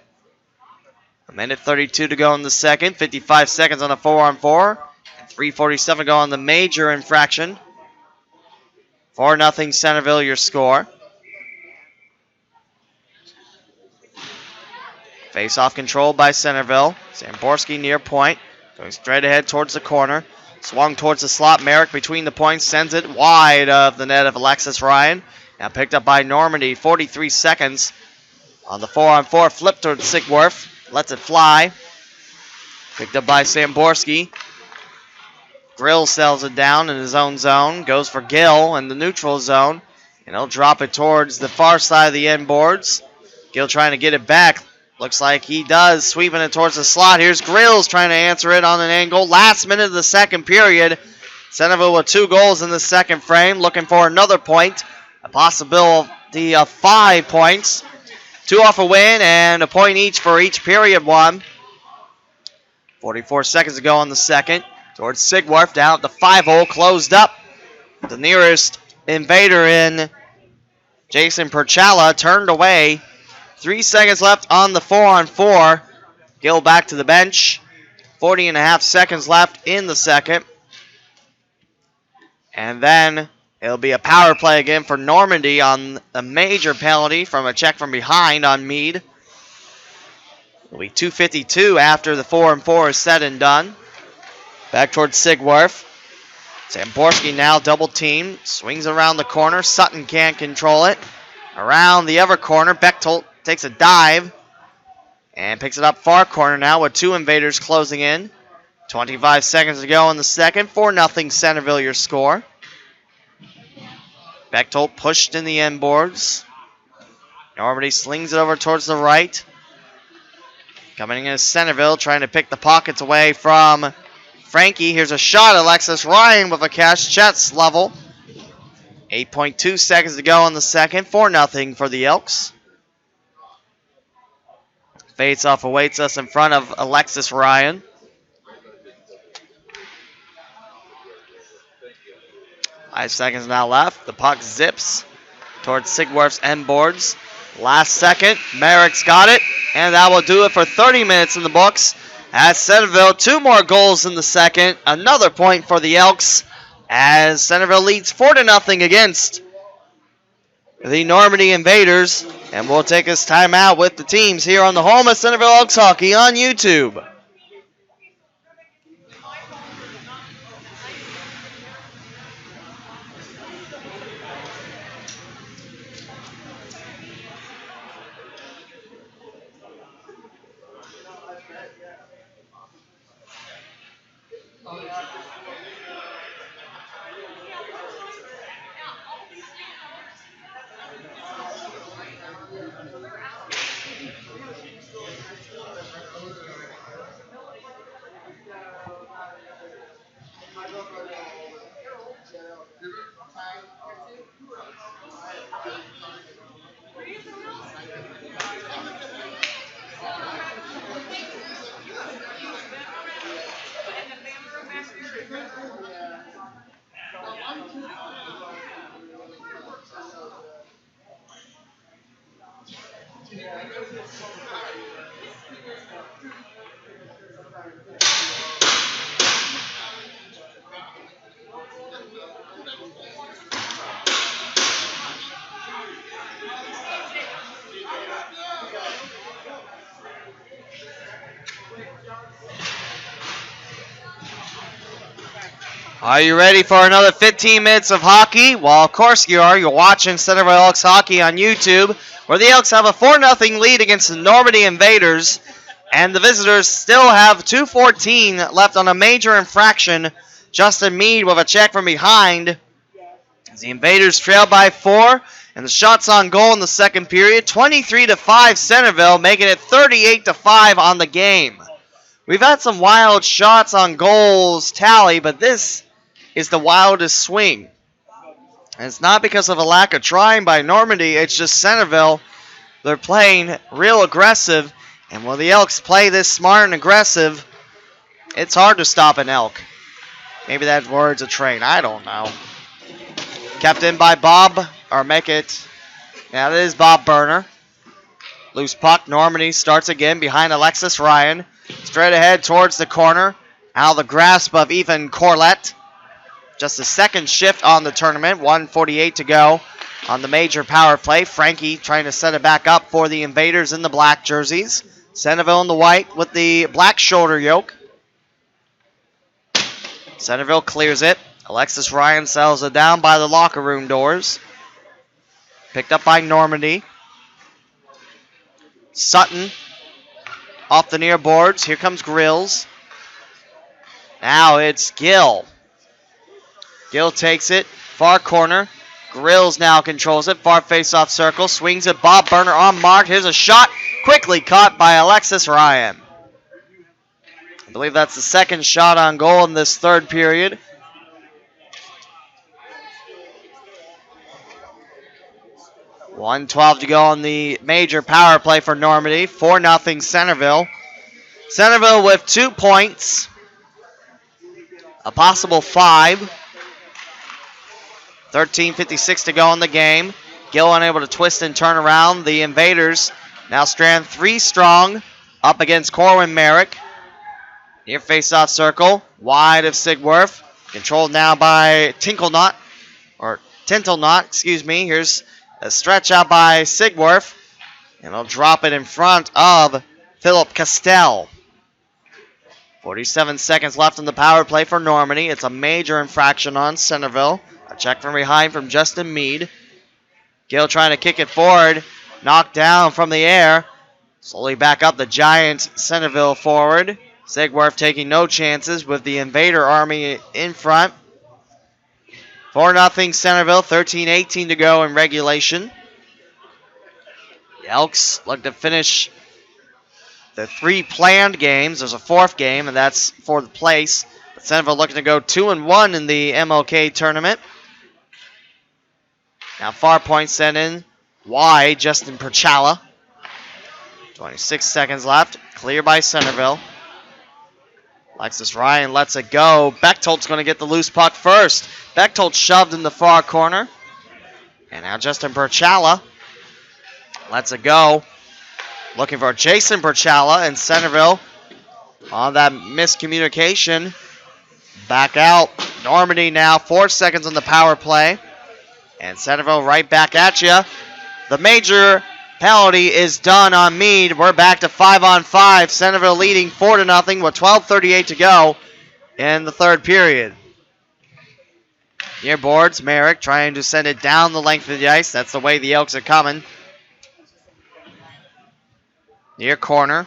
1:32 to go in the second, 55 seconds on a 4-on-4, and 3:47 to go on the major infraction. 4-0 Centerville, your score. Face-off controlled by Centerville. Zamborski near point, going straight ahead towards the corner. Swung towards the slot. Merrick between the points, sends it wide of the net of Alexis Ryan. Now picked up by Normandy, 43 seconds on the 4-on-4. Flip towards Sigworth, lets it fly. Picked up by Samborski. Grill sells it down in his own zone. Goes for Gill in the neutral zone. And he'll drop it towards the far side of the end boards. Gill trying to get it back. Looks like he does. Sweeping it towards the slot. Here's Grills trying to answer it on an angle. Last minute of the second period. Centerville with 2 goals in the second frame. Looking for another point. A possibility of 5 points. 2 off a win and a point each for each period one. 44 seconds to go on the second. Towards Sigwarf, down at the 5-hole, closed up. The nearest invader in Jason Perchala turned away. 3 seconds left on the 4-on-4. Gill back to the bench. 40.5 seconds left in the second. And then it'll be a power play again for Normandy on a major penalty from a check from behind on Meade. It'll be 2:52 after the 4-on-4 is said and done. Back towards Sigworth. Zamborski now double teamed. Swings around the corner. Sutton can't control it. Around the other corner. Bechtold takes a dive. And picks it up far corner now with 2 invaders closing in. 25 seconds to go in the second. 4-0 Centerville, your score. Bechtold pushed in the end boards. Normandy slings it over towards the right. Coming in is Centerville, trying to pick the pockets away from Frankie. Here's a shot. Alexis Ryan with a cash chest level. 8.2 seconds to go in the second. 4-0 for the Elks. Face-off awaits us in front of Alexis Ryan. Five seconds now left. The puck zips towards Sigworth's end boards. Last second, Merrick's got it, and that will do it for 30 minutes in the books. As Centerville, 2 more goals in the second. Another point for the Elks as Centerville leads 4-0 against the Normandy Invaders. And we'll take this time out with the teams here on the home of Centerville Elks Hockey on YouTube. Are you ready for another 15 minutes of hockey? Well, of course you are. You're watching Centerville Elks hockey on YouTube, where the Elks have a 4-0 lead against the Normandy Invaders, and the visitors still have 2:14 left on a major infraction. Justin Meade with a check from behind. As the Invaders trail by 4, and the shots on goal in the second period, 23-5 Centerville, making it 38-5 on the game. We've had some wild shots on goals tally, but this is the wildest swing. And it's not because of a lack of trying by Normandy, it's just Centerville. They're playing real aggressive, and when the Elks play this smart and aggressive, it's hard to stop an Elk. Maybe that word's a train, I don't know. Kept in by Bob, or make it, yeah, that is Bob Burner. Loose puck, Normandy starts again behind Alexis Ryan. Straight ahead towards the corner, out of the grasp of Ethan Corlett. Just the second shift on the tournament, 1:48 to go on the major power play. Frankie trying to set it back up for the Invaders in the black jerseys. Centerville in the white with the black shoulder yoke. Centerville clears it. Alexis Ryan settles it down by the locker room doors. Picked up by Normandy. Sutton off the near boards. Here comes Grills. Now it's Gill. Gill takes it. Far corner. Grills now controls it. Far face-off circle. Swings it. Bob Burner on mark. Here's a shot. Quickly caught by Alexis Ryan. I believe that's the second shot on goal in this third period. .112 to go on the major power play for Normandy. 4-0 Centerville. Centerville with 2 points. A possible 5. 13:56 to go in the game. Gill unable to twist and turn around. The Invaders now stand 3 strong up against Corwin Merrick. Near face-off circle. Wide of Sigworth. Controlled now by Tintelnot. Here's a stretch out by Sigworth. And he'll drop it in front of Philip Castell. 47 seconds left in the power play for Normandy. It's a major infraction on Centerville. A check from behind from Justin Meade. Gill trying to kick it forward. Knocked down from the air. Slowly back up the giant Centerville forward. Sigworth taking no chances with the Invader army in front. 4-0 Centerville. 13:18 to go in regulation. The Elks look to finish the 3 planned games. There's a 4th game, and that's for the place. But Centerville looking to go 2-1 in the MLK tournament. Now far point sent in wide, Justin Perchala. 26 seconds left. Clear by Centerville. Alexis Ryan lets it go. Bechtolt's going to get the loose puck first. Bechtold shoved in the far corner. And now Justin Perchala lets it go. Looking for Jason Perchala, and Centerville on that miscommunication. Back out. Normandy now 4 seconds on the power play. And Centerville right back at you. The major penalty is done on Meade. We're back to 5-on-5. Centerville leading 4-0 with 12:38 to go in the third period. Near boards, Merrick trying to send it down the length of the ice. That's the way the Elks are coming. Near corner.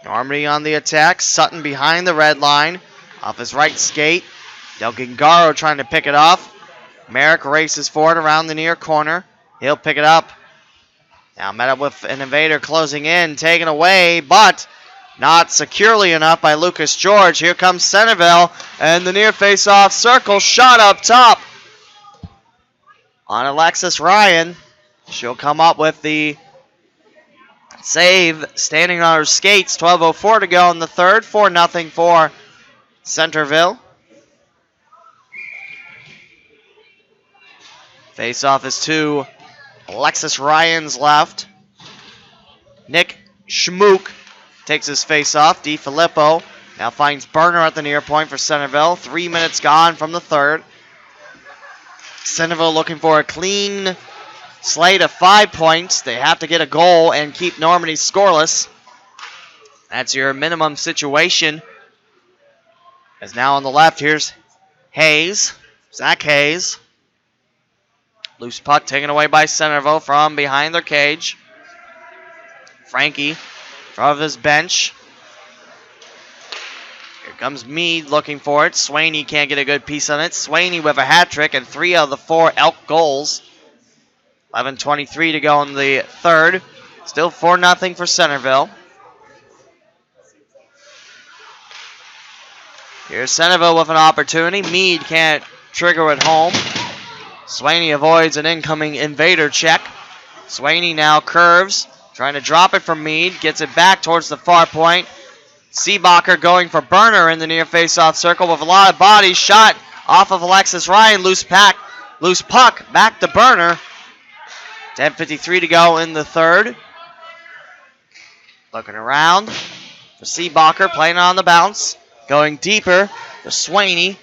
Normandy on the attack. Sutton behind the red line. Off his right skate. Del Gingaro trying to pick it off. Merrick races forward around the near corner. He'll pick it up. Now met up with an Invader closing in. Taken away, but not securely enough by Lucas George. Here comes Centerville. And the near face-off circle. Shot up top on Alexis Ryan. She'll come up with the save, standing on her skates. 12:04 to go in the third. 4-0 for Centerville. Face-off is to Alexis Ryan's left. Nick Schmook takes his face-off. DiFilippo now finds Burner at the near point for Centerville. 3 minutes gone from the third. Centerville looking for a clean slate of 5 points. They have to get a goal and keep Normandy scoreless. That's your minimum situation. As now on the left, here's Hayes. Zach Hayes. Loose puck taken away by Centerville from behind their cage. Frankie, in front of his bench. Here comes Meade looking for it. Swaney can't get a good piece on it. Swaney with a hat trick and 3 out of the 4 Elk goals. 11:23 to go in the third. Still 4-0 for Centerville. Here's Centerville with an opportunity. Meade can't trigger it home. Swaney avoids an incoming invader check. Swaney now curves, trying to drop it from Meade. Gets it back towards the far point. Seebacher going for Burner in the near face-off circle with a lot of bodies. Shot off of Alexis Ryan. Loose puck back to Burner. 10:53 to go in the third. Looking around for Seebacher, playing on the bounce. Going deeper for Swaney.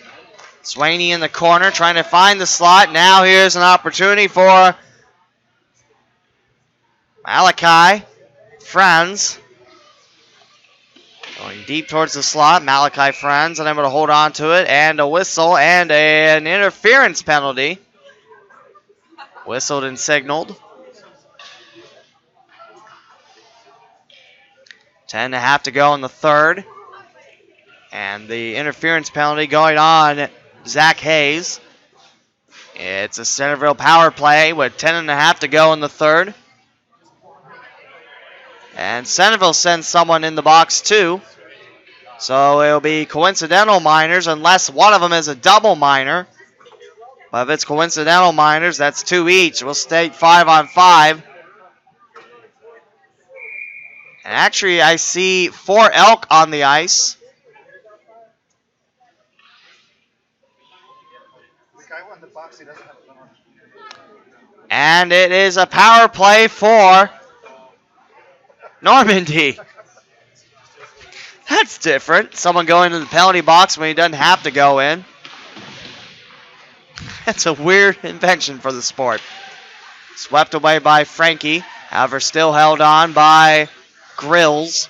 Swaney in the corner, trying to find the slot. Now here's an opportunity for Malachi Franz. Going deep towards the slot. Malachi Franz unable to hold on to it. And a whistle and an interference penalty. Whistled and signaled. 10.5 to go in the third. And the interference penalty going on Zach Hayes. It's a Centerville power play with 10.5 to go in the third. And Centerville sends someone in the box too. So it'll be coincidental minors unless one of them is a double minor. But if it's coincidental minors, that's 2 each. We'll stay 5-on-5. And actually, I see 4 Elk on the ice. And it is a power play for Normandy. That's different. Someone going to the penalty box when he doesn't have to go in. That's a weird invention for the sport. Swept away by Frankie. However, still held on by Grills.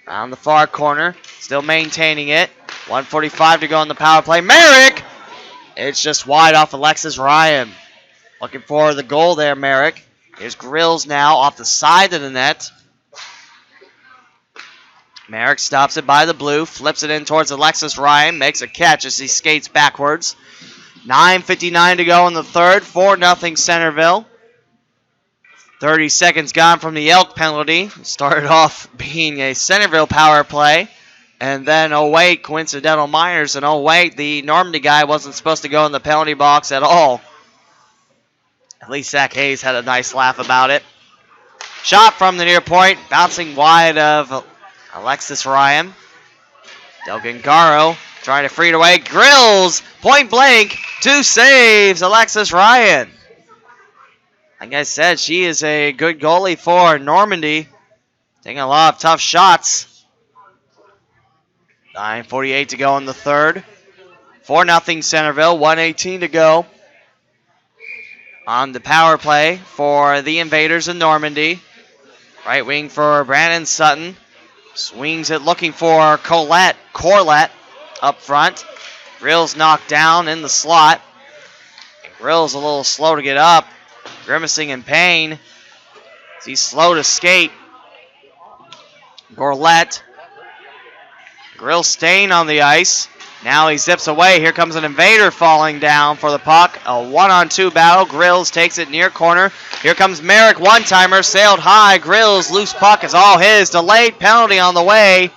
On the far corner. Still maintaining it. 1:45 to go on the power play. Merrick! It's just wide off Alexis Ryan. Looking for the goal there, Merrick. Here's Grills now off the side of the net. Merrick stops it by the blue, flips it in towards Alexis Ryan, makes a catch as he skates backwards. 9:59 to go in the third, 4-0 Centerville. 30 seconds gone from the Elk penalty. Started off being a Centerville power play. And then, oh wait, coincidental minors. And oh wait, the Normandy guy wasn't supposed to go in the penalty box at all. At least Zach Hayes had a nice laugh about it. Shot from the near point, bouncing wide of Alexis Ryan. Del Gangaro trying to free it away. Grills, point blank, 2 saves, Alexis Ryan. Like I said, she is a good goalie for Normandy. Taking a lot of tough shots. 9:48 to go in the third. 4-0 Centerville, 1:18 to go. On the power play for the Invaders in Normandy. Right wing for Brandon Sutton. Swings it looking for Corlett up front. Grills knocked down in the slot. And Grills a little slow to get up. Grimacing in pain. He's slow to skate. Corlett. Grills staying on the ice. Now he zips away. Here comes an Invader falling down for the puck. A 1-on-2 battle. Grills takes it near corner. Here comes Merrick, one-timer, sailed high. Grills, loose puck is all his. Delayed penalty on the way.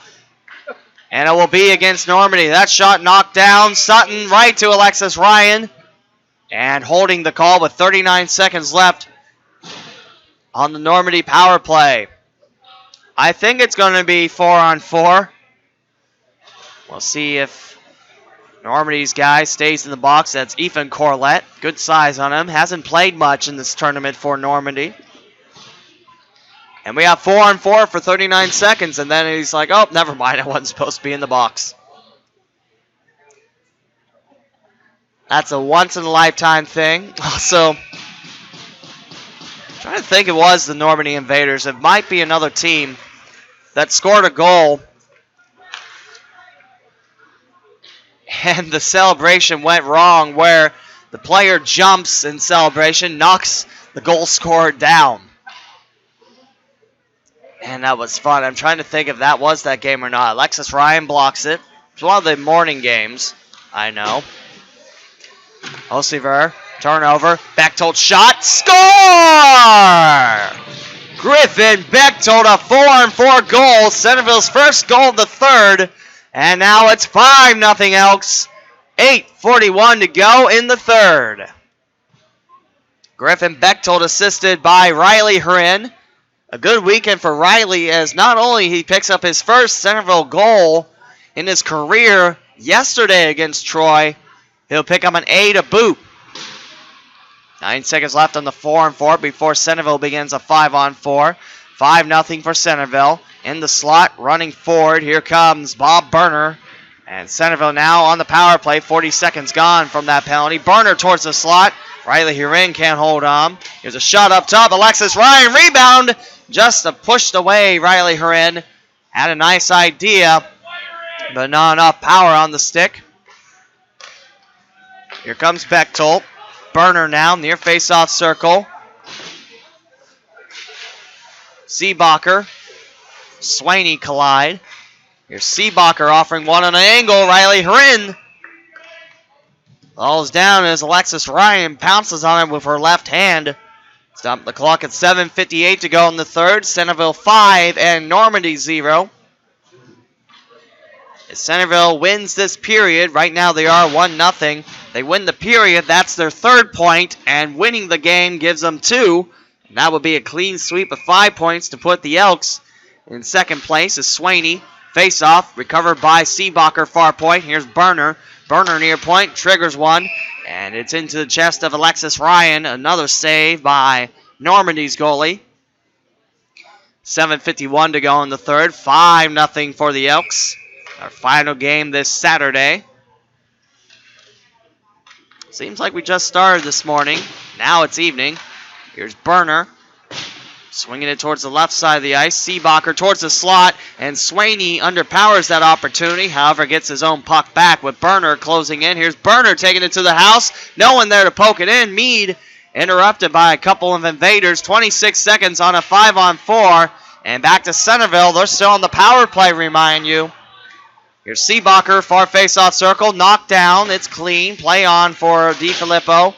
And it will be against Normandy. That shot knocked down. Sutton right to Alexis Ryan. And holding the call with 39 seconds left on the Normandy power play. I think it's going to be 4-on-4. We'll see if Normandy's guy stays in the box. That's Ethan Corlett. Good size on him. Hasn't played much in this tournament for Normandy. And we have 4-on-4 for 39 seconds. And then he's like, oh, never mind. I wasn't supposed to be in the box. That's a once-in-a-lifetime thing. Also, trying to think it was the Normandy Invaders. It might be another team that scored a goal And the celebration went wrong where the player jumps in celebration, knocks the goal scorer down. And that was fun. I'm trying to think if that was that game or not. Alexis Ryan blocks it. It's one of the morning games, I know. Osiver, turnover, Bechtold shot, score! Griffin Bechtold, a 4-on-4 goal. Centerville's first goal of the third. And now it's 5-0 Elks. 8:41 to go in the third. Griffin Bechtold assisted by Riley Hurin. A good weekend for Riley as not only he picks up his first Centerville goal in his career yesterday against Troy, he'll pick up an A to boot. 9 seconds left on the 4-on-4 before Centerville begins a 5-on-4. 5-0 for Centerville. In the slot, running forward, here comes Bob Burner. And Centerville now on the power play. 40 seconds gone from that penalty. Burner towards the slot. Riley Hurin can't hold on. Here's a shot up top. Alexis Ryan, rebound. Just pushed away. Riley Hurin had a nice idea, but not enough power on the stick. Here comes Bechtold. Burner now near face-off circle. Seebacher, Swaney collide. Here's Seebacher offering one on an angle. Riley Hurin falls down as Alexis Ryan pounces on him with her left hand. Stop the clock at 7:58 to go in the third. Centerville 5 and Normandy 0. As Centerville wins this period, right now they are 1-0. They win the period, that's their third point, and winning the game gives them 2. And that would be a clean sweep of 5 points to put the Elks in second place as Swaney face-off, recovered by Seebacher, far point. Here's Burner. Burner near point, triggers one, and it's into the chest of Alexis Ryan. Another save by Normandy's goalie. 7:51 to go in the third. 5-0 for the Elks. Our final game this Saturday. Seems like we just started this morning. Now it's evening. Here's Burner. Swinging it towards the left side of the ice. Seebacher towards the slot. And Swaney underpowers that opportunity. However, gets his own puck back with Burner closing in. Here's Burner taking it to the house. No one there to poke it in. Meade interrupted by a couple of invaders. 26 seconds on a 5-on-4. And back to Centerville. They're still on the power play, remind you. Here's Seebacher, far face-off circle, knocked down. It's clean. Play on for DiFilippo.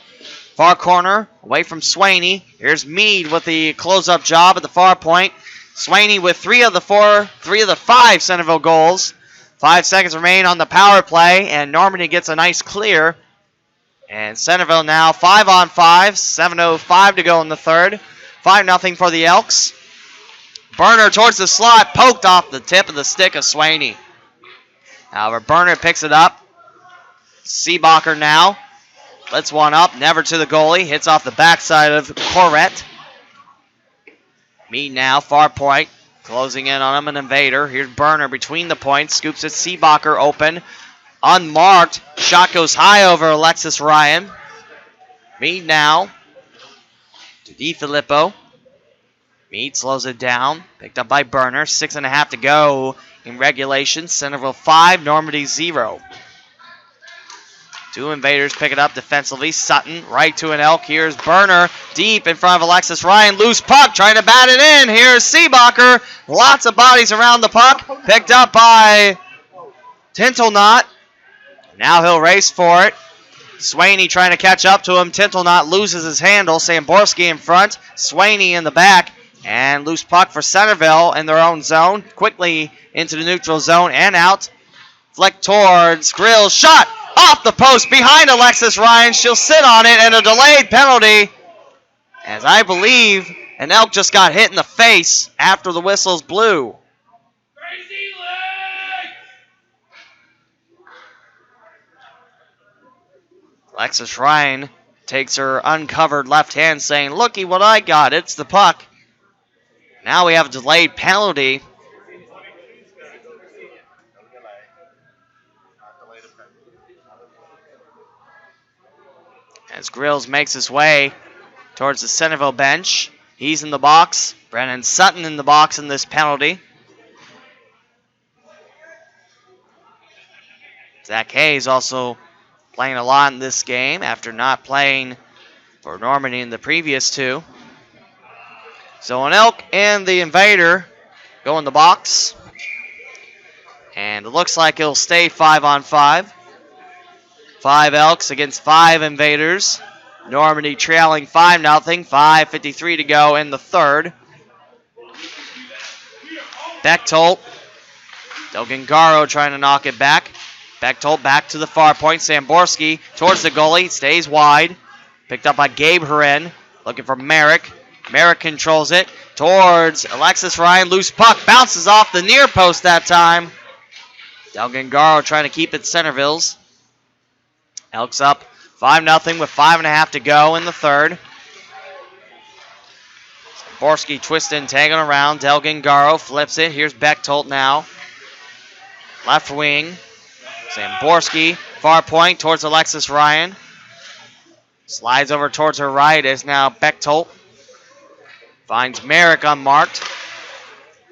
Far corner, away from Swaney. Here's Meade with the close-up job at the far point. Swaney with 3 of the 5 Centerville goals. 5 seconds remain on the power play, and Normandy gets a nice clear. And Centerville now 5-on-5, 7:05 to go in the third. 5-0 for the Elks. Burner towards the slot, poked off the tip of the stick of Swaney. However, Burner picks it up. Seebacher now. Lets one up, never to the goalie. Hits off the backside of Corrette. Meade now, far point. Closing in on him, an invader. Here's Burner between the points. Scoops it, Seebacher open. Unmarked. Shot goes high over Alexis Ryan. Meade now. To DiFilippo. Meade slows it down. Picked up by Burner. 6.5 to go in regulation. Centerville 5, Normandy 0. 2 invaders pick it up defensively. Sutton right to an Elk. Here's Burner deep in front of Alexis Ryan. Loose puck trying to bat it in. Here's Seebacher. Lots of bodies around the puck. Picked up by Tintelnot. Now he'll race for it. Swaney trying to catch up to him. Tintelnot loses his handle. Samborski in front. Swaney in the back. And loose puck for Centerville in their own zone. Quickly into the neutral zone and out. Flick towards Grills. Shot off the post behind Alexis Ryan. She'll sit on it and a delayed penalty. As I believe an Elk just got hit in the face after the whistles blew. Alexis Ryan takes her uncovered left hand saying, "Looky what I got. It's the puck." Now we have a delayed penalty. As Grills makes his way towards the Centerville bench. He's in the box. Brennan Sutton in the box in this penalty. Zach Hayes also playing a lot in this game after not playing for Normandy in the previous two. So an Elk and the Invader go in the box. And it looks like it'll stay 5-on-5. 5 Elks against 5 Invaders. Normandy trailing 5-0. 5:53 to go in the third. Bechtold. Delgangaro trying to knock it back. Bechtold back to the far point. Samborski towards the goalie. Stays wide. Picked up by Gabe Huren. Looking for Merrick. Merrick controls it towards Alexis Ryan. Loose puck. Bounces off the near post that time. Delgangaro trying to keep it Centerville's. Elks up 5-0 with 5.5 to go in the third. Samborski twisting, tagging around. Delgangaro flips it. Here's Bechtold now. Left wing. Samborski, far point towards Alexis Ryan. Slides over towards her right is now Bechtold. Finds Merrick unmarked.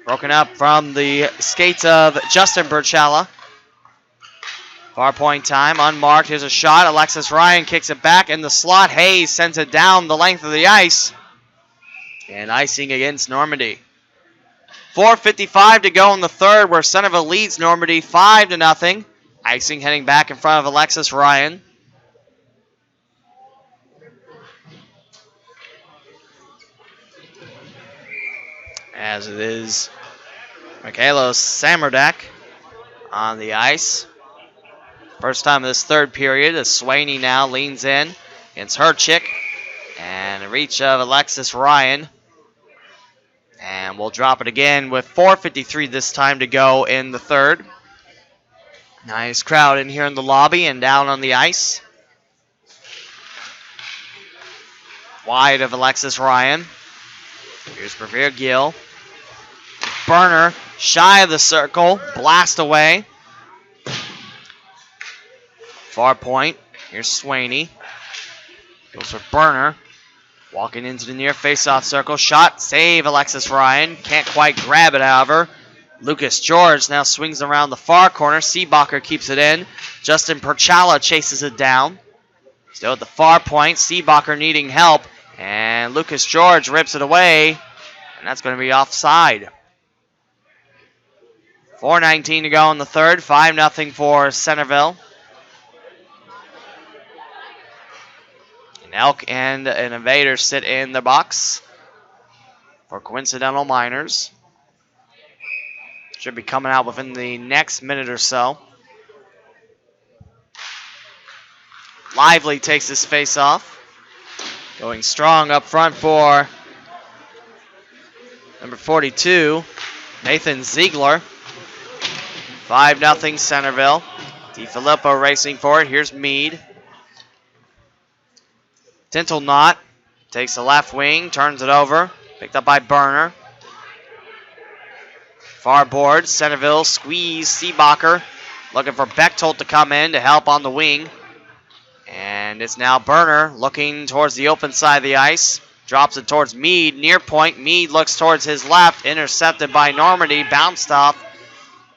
Broken up from the skates of Justin Burchella. Far point time, unmarked. Here's a shot. Alexis Ryan kicks it back in the slot. Hayes sends it down the length of the ice. And icing against Normandy. 4:55 to go in the third, where Centerville leads Normandy 5-0. Icing heading back in front of Alexis Ryan. As it is Michaela Samerdak on the ice. First time of this third period as Swaney now leans in against Herchick. And a reach of Alexis Ryan. And we'll drop it again with 4:53 this time to go in the third. Nice crowd in here in the lobby and down on the ice. Wide of Alexis Ryan. Here's Revere Gill. Burner, shy of the circle, blast away. Far point. Here's Swaney. Goes for Burner. Walking into the near face-off circle. Shot, save Alexis Ryan. Can't quite grab it, however. Lucas George now swings around the far corner. Seebacher keeps it in. Justin Perchala chases it down. Still at the far point. Seebacher needing help. And Lucas George rips it away. And that's going to be offside. 4:19 to go in the third. 5-0 for Centerville. An Elk and an Invader sit in the box for coincidental minors. Should be coming out within the next minute or so. Lively takes this face off. Going strong up front for number 42, Nathan Ziegler. 5-0 Centerville. DiFilippo racing for it. Here's Meade. Tintelnot takes the left wing, turns it over. Picked up by Burner. Far board, Centerville squeeze Seebacher. Looking for Bechtold to come in to help on the wing. And it's now Burner looking towards the open side of the ice. Drops it towards Meade, near point. Meade looks towards his left, intercepted by Normandy, bounced off.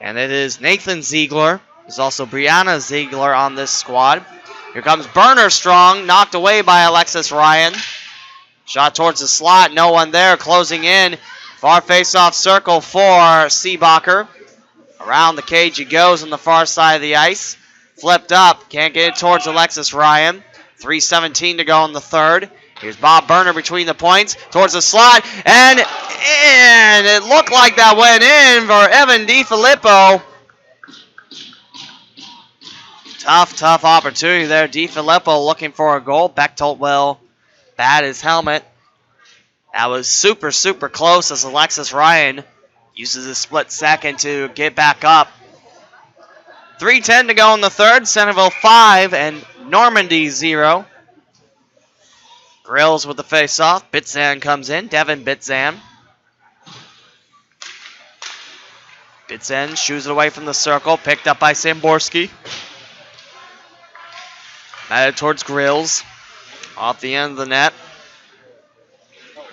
And it is Nathan Ziegler. There's also Brianna Ziegler on this squad. Here comes Burner strong, knocked away by Alexis Ryan. Shot towards the slot, no one there, closing in. Far face-off circle for Seebacher. Around the cage he goes on the far side of the ice. Flipped up, can't get it towards Alexis Ryan. 3:17 to go in the third. Here's Bob Burner between the points, towards the slot, and it looked like that went in for Evan DiFilippo. Tough opportunity there. DiFilippo looking for a goal. Bechtold will bat his helmet. That was super close as Alexis Ryan uses a split second to get back up. 3:10 to go in the third. Centerville 5 and Normandy 0. Grills with the face-off. Bitzan comes in. Devin Bitzan. Bitzan shoots it away from the circle. Picked up by Samborski. Batted towards Grills. Off the end of the net.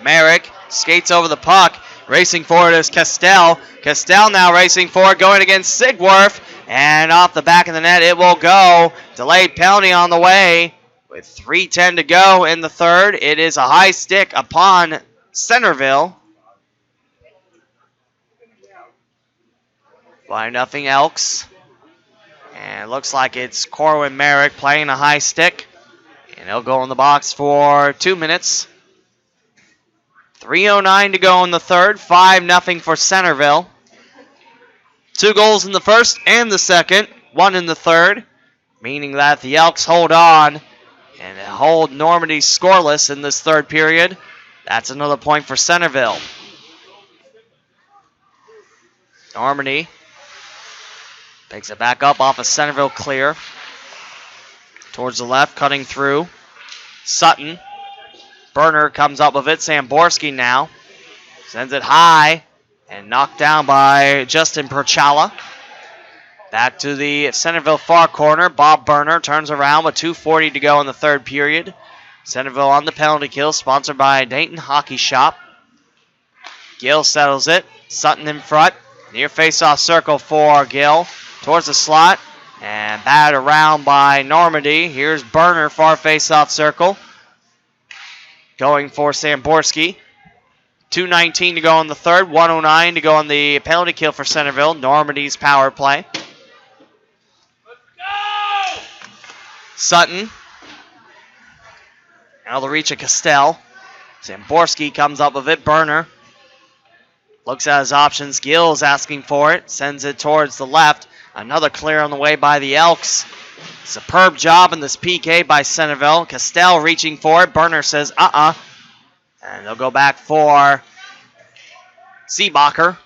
Merrick skates over the puck. Racing forward is Castell. Castell now racing forward, going against Sigworth. And off the back of the net, it will go. Delayed penalty on the way. With 3:10 to go in the third, it is a high stick upon Centerville. 5-0 Elks. And it looks like it's Corwin Merrick playing a high stick. And he'll go in the box for 2 minutes. 3:09 to go in the third. 5-0 for Centerville. 2 goals in the first and the second. 1 in the third. Meaning that the Elks hold on and hold Normandy scoreless in this third period. That's another point for Centerville. Normandy picks it back up off a Centerville clear. Towards the left, cutting through. Sutton. Burner comes up with it. Samborski now. Sends it high and knocked down by Justin Perchala. Back to the Centerville far corner. Bob Burner turns around with 2:40 to go in the third period. Centerville on the penalty kill, sponsored by Dayton Hockey Shop. Gill settles it. Sutton in front. Near face-off circle for Gill. Towards the slot. And batted around by Normandy. Here's Burner, far face-off circle. Going for Samborski. 2:19 to go in the third. 1:09 to go on the penalty kill for Centerville. Normandy's power play. Sutton. Now they'll reach a Castell. Samborski comes up with it. Burner looks at his options. Gill's asking for it. Sends it towards the left. Another clear on the way by the Elks. Superb job in this PK by Centerville. Castell reaching for it. Burner says, And they'll go back for Seebacher.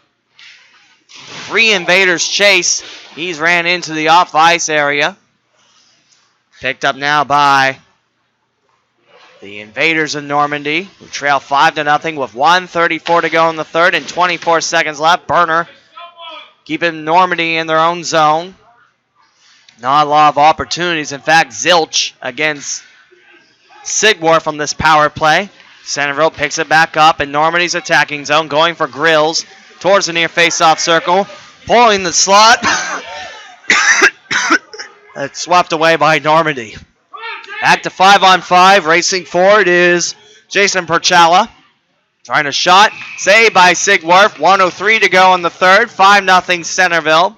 3 invaders chase. He's ran into the off-ice area. Picked up now by the Invaders of Normandy, who trail 5-0 with 1:34 to go in the third and 24 seconds left. Burner keeping Normandy in their own zone. Not a lot of opportunities. In fact, zilch against Sigwarf on this power play. Centerville picks it back up in Normandy's attacking zone, going for Grills towards the near face-off circle, pulling the slot. It's swept away by Normandy. Back to 5-on-5. Racing forward is Jason Perchala. Trying a shot. Saved by Sigwarf. 1:03 to go in the third. 5-0 Centerville.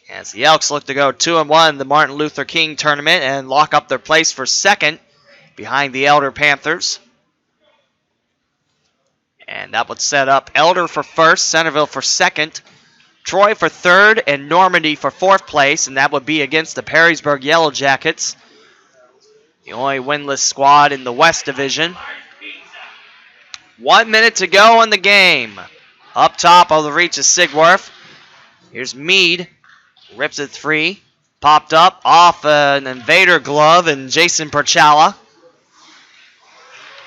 As the Elks look to go 2-1 in the Martin Luther King Tournament and lock up their place for second behind the Elder Panthers. And that would set up Elder for first, Centerville for second, Troy for third, and Normandy for fourth place, and that would be against the Perrysburg Yellow Jackets, the only winless squad in the West Division. 1 minute to go in the game. Up top of the reach is Sigwarf. Here's Meade. Rips it free. Popped up off an invader glove and Jason Perchala.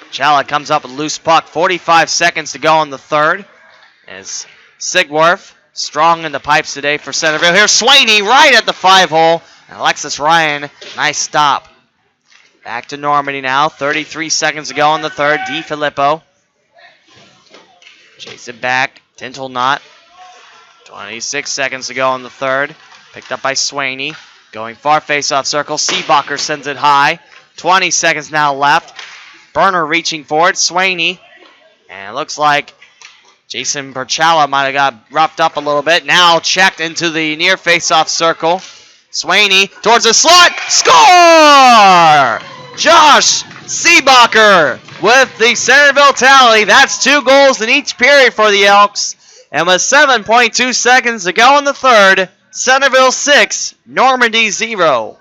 Perchala comes up with a loose puck. 45 seconds to go in the third. As Sigwarf strong in the pipes today for Centerville. Here's Swaney right at the 5-hole. And Alexis Ryan, nice stop. Back to Normandy now. 33 seconds to go in the third. DiFilippo. Chase it back. Tintle not. 26 seconds to go in the third. Picked up by Swaney. Going far face-off circle. Seebacher sends it high. 20 seconds now left. Burner reaching forward. Swaney. And it looks like Jason Perchala might have got roughed up a little bit. Now checked into the near face-off circle. Swaney towards the slot. Score! Josh Seebacher with the Centerville tally. That's 2 goals in each period for the Elks. And with 7.2 seconds to go in the third, Centerville 6, Normandy 0.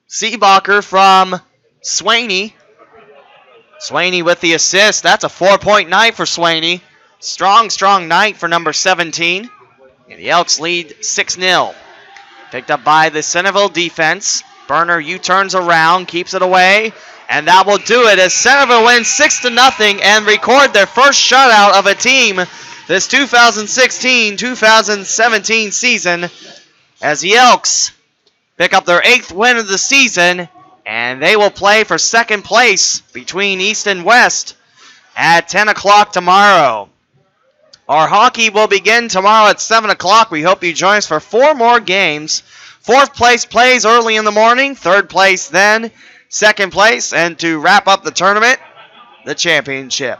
Seebacher from Swaney. Swaney with the assist. That's a 4-point night for Swaney. Strong night for number 17. And the Elks lead 6-0. Picked up by the Centerville defense. Burner U-turns around, keeps it away. And that will do it as Centerville wins 6-0 and record their first shutout of a team this 2016-2017 season, as the Elks pick up their 8th win of the season, and they will play for second place between East and West at 10 o'clock tomorrow. Our hockey will begin tomorrow at 7 o'clock. We hope you join us for 4 more games. 4th place plays early in the morning. 3rd place then. 2nd place. And to wrap up the tournament, the championship.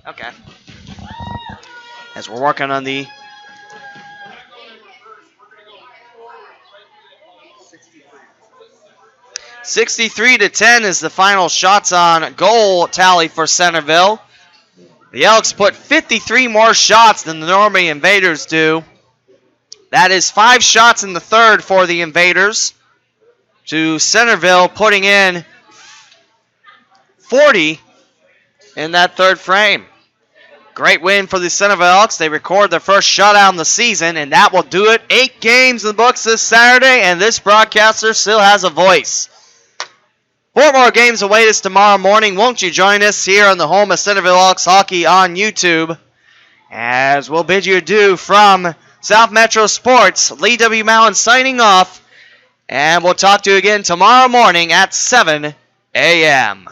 Okay. As we're working on the 63-10 is the final shots on goal tally for Centerville. The Elks put 53 more shots than the Normandy Invaders do. That is 5 shots in the third for the Invaders, to Centerville putting in 40 in that third frame. Great win for the Centerville Elks. They record their first shutout in the season, and that will do it. 8 games in the books this Saturday, and this broadcaster still has a voice. 4 more games await us tomorrow morning. Won't you join us here on the home of Centerville Elks Hockey on YouTube? As we'll bid you adieu from South Metro Sports, Lee W. Mowen signing off. And we'll talk to you again tomorrow morning at 7 a.m.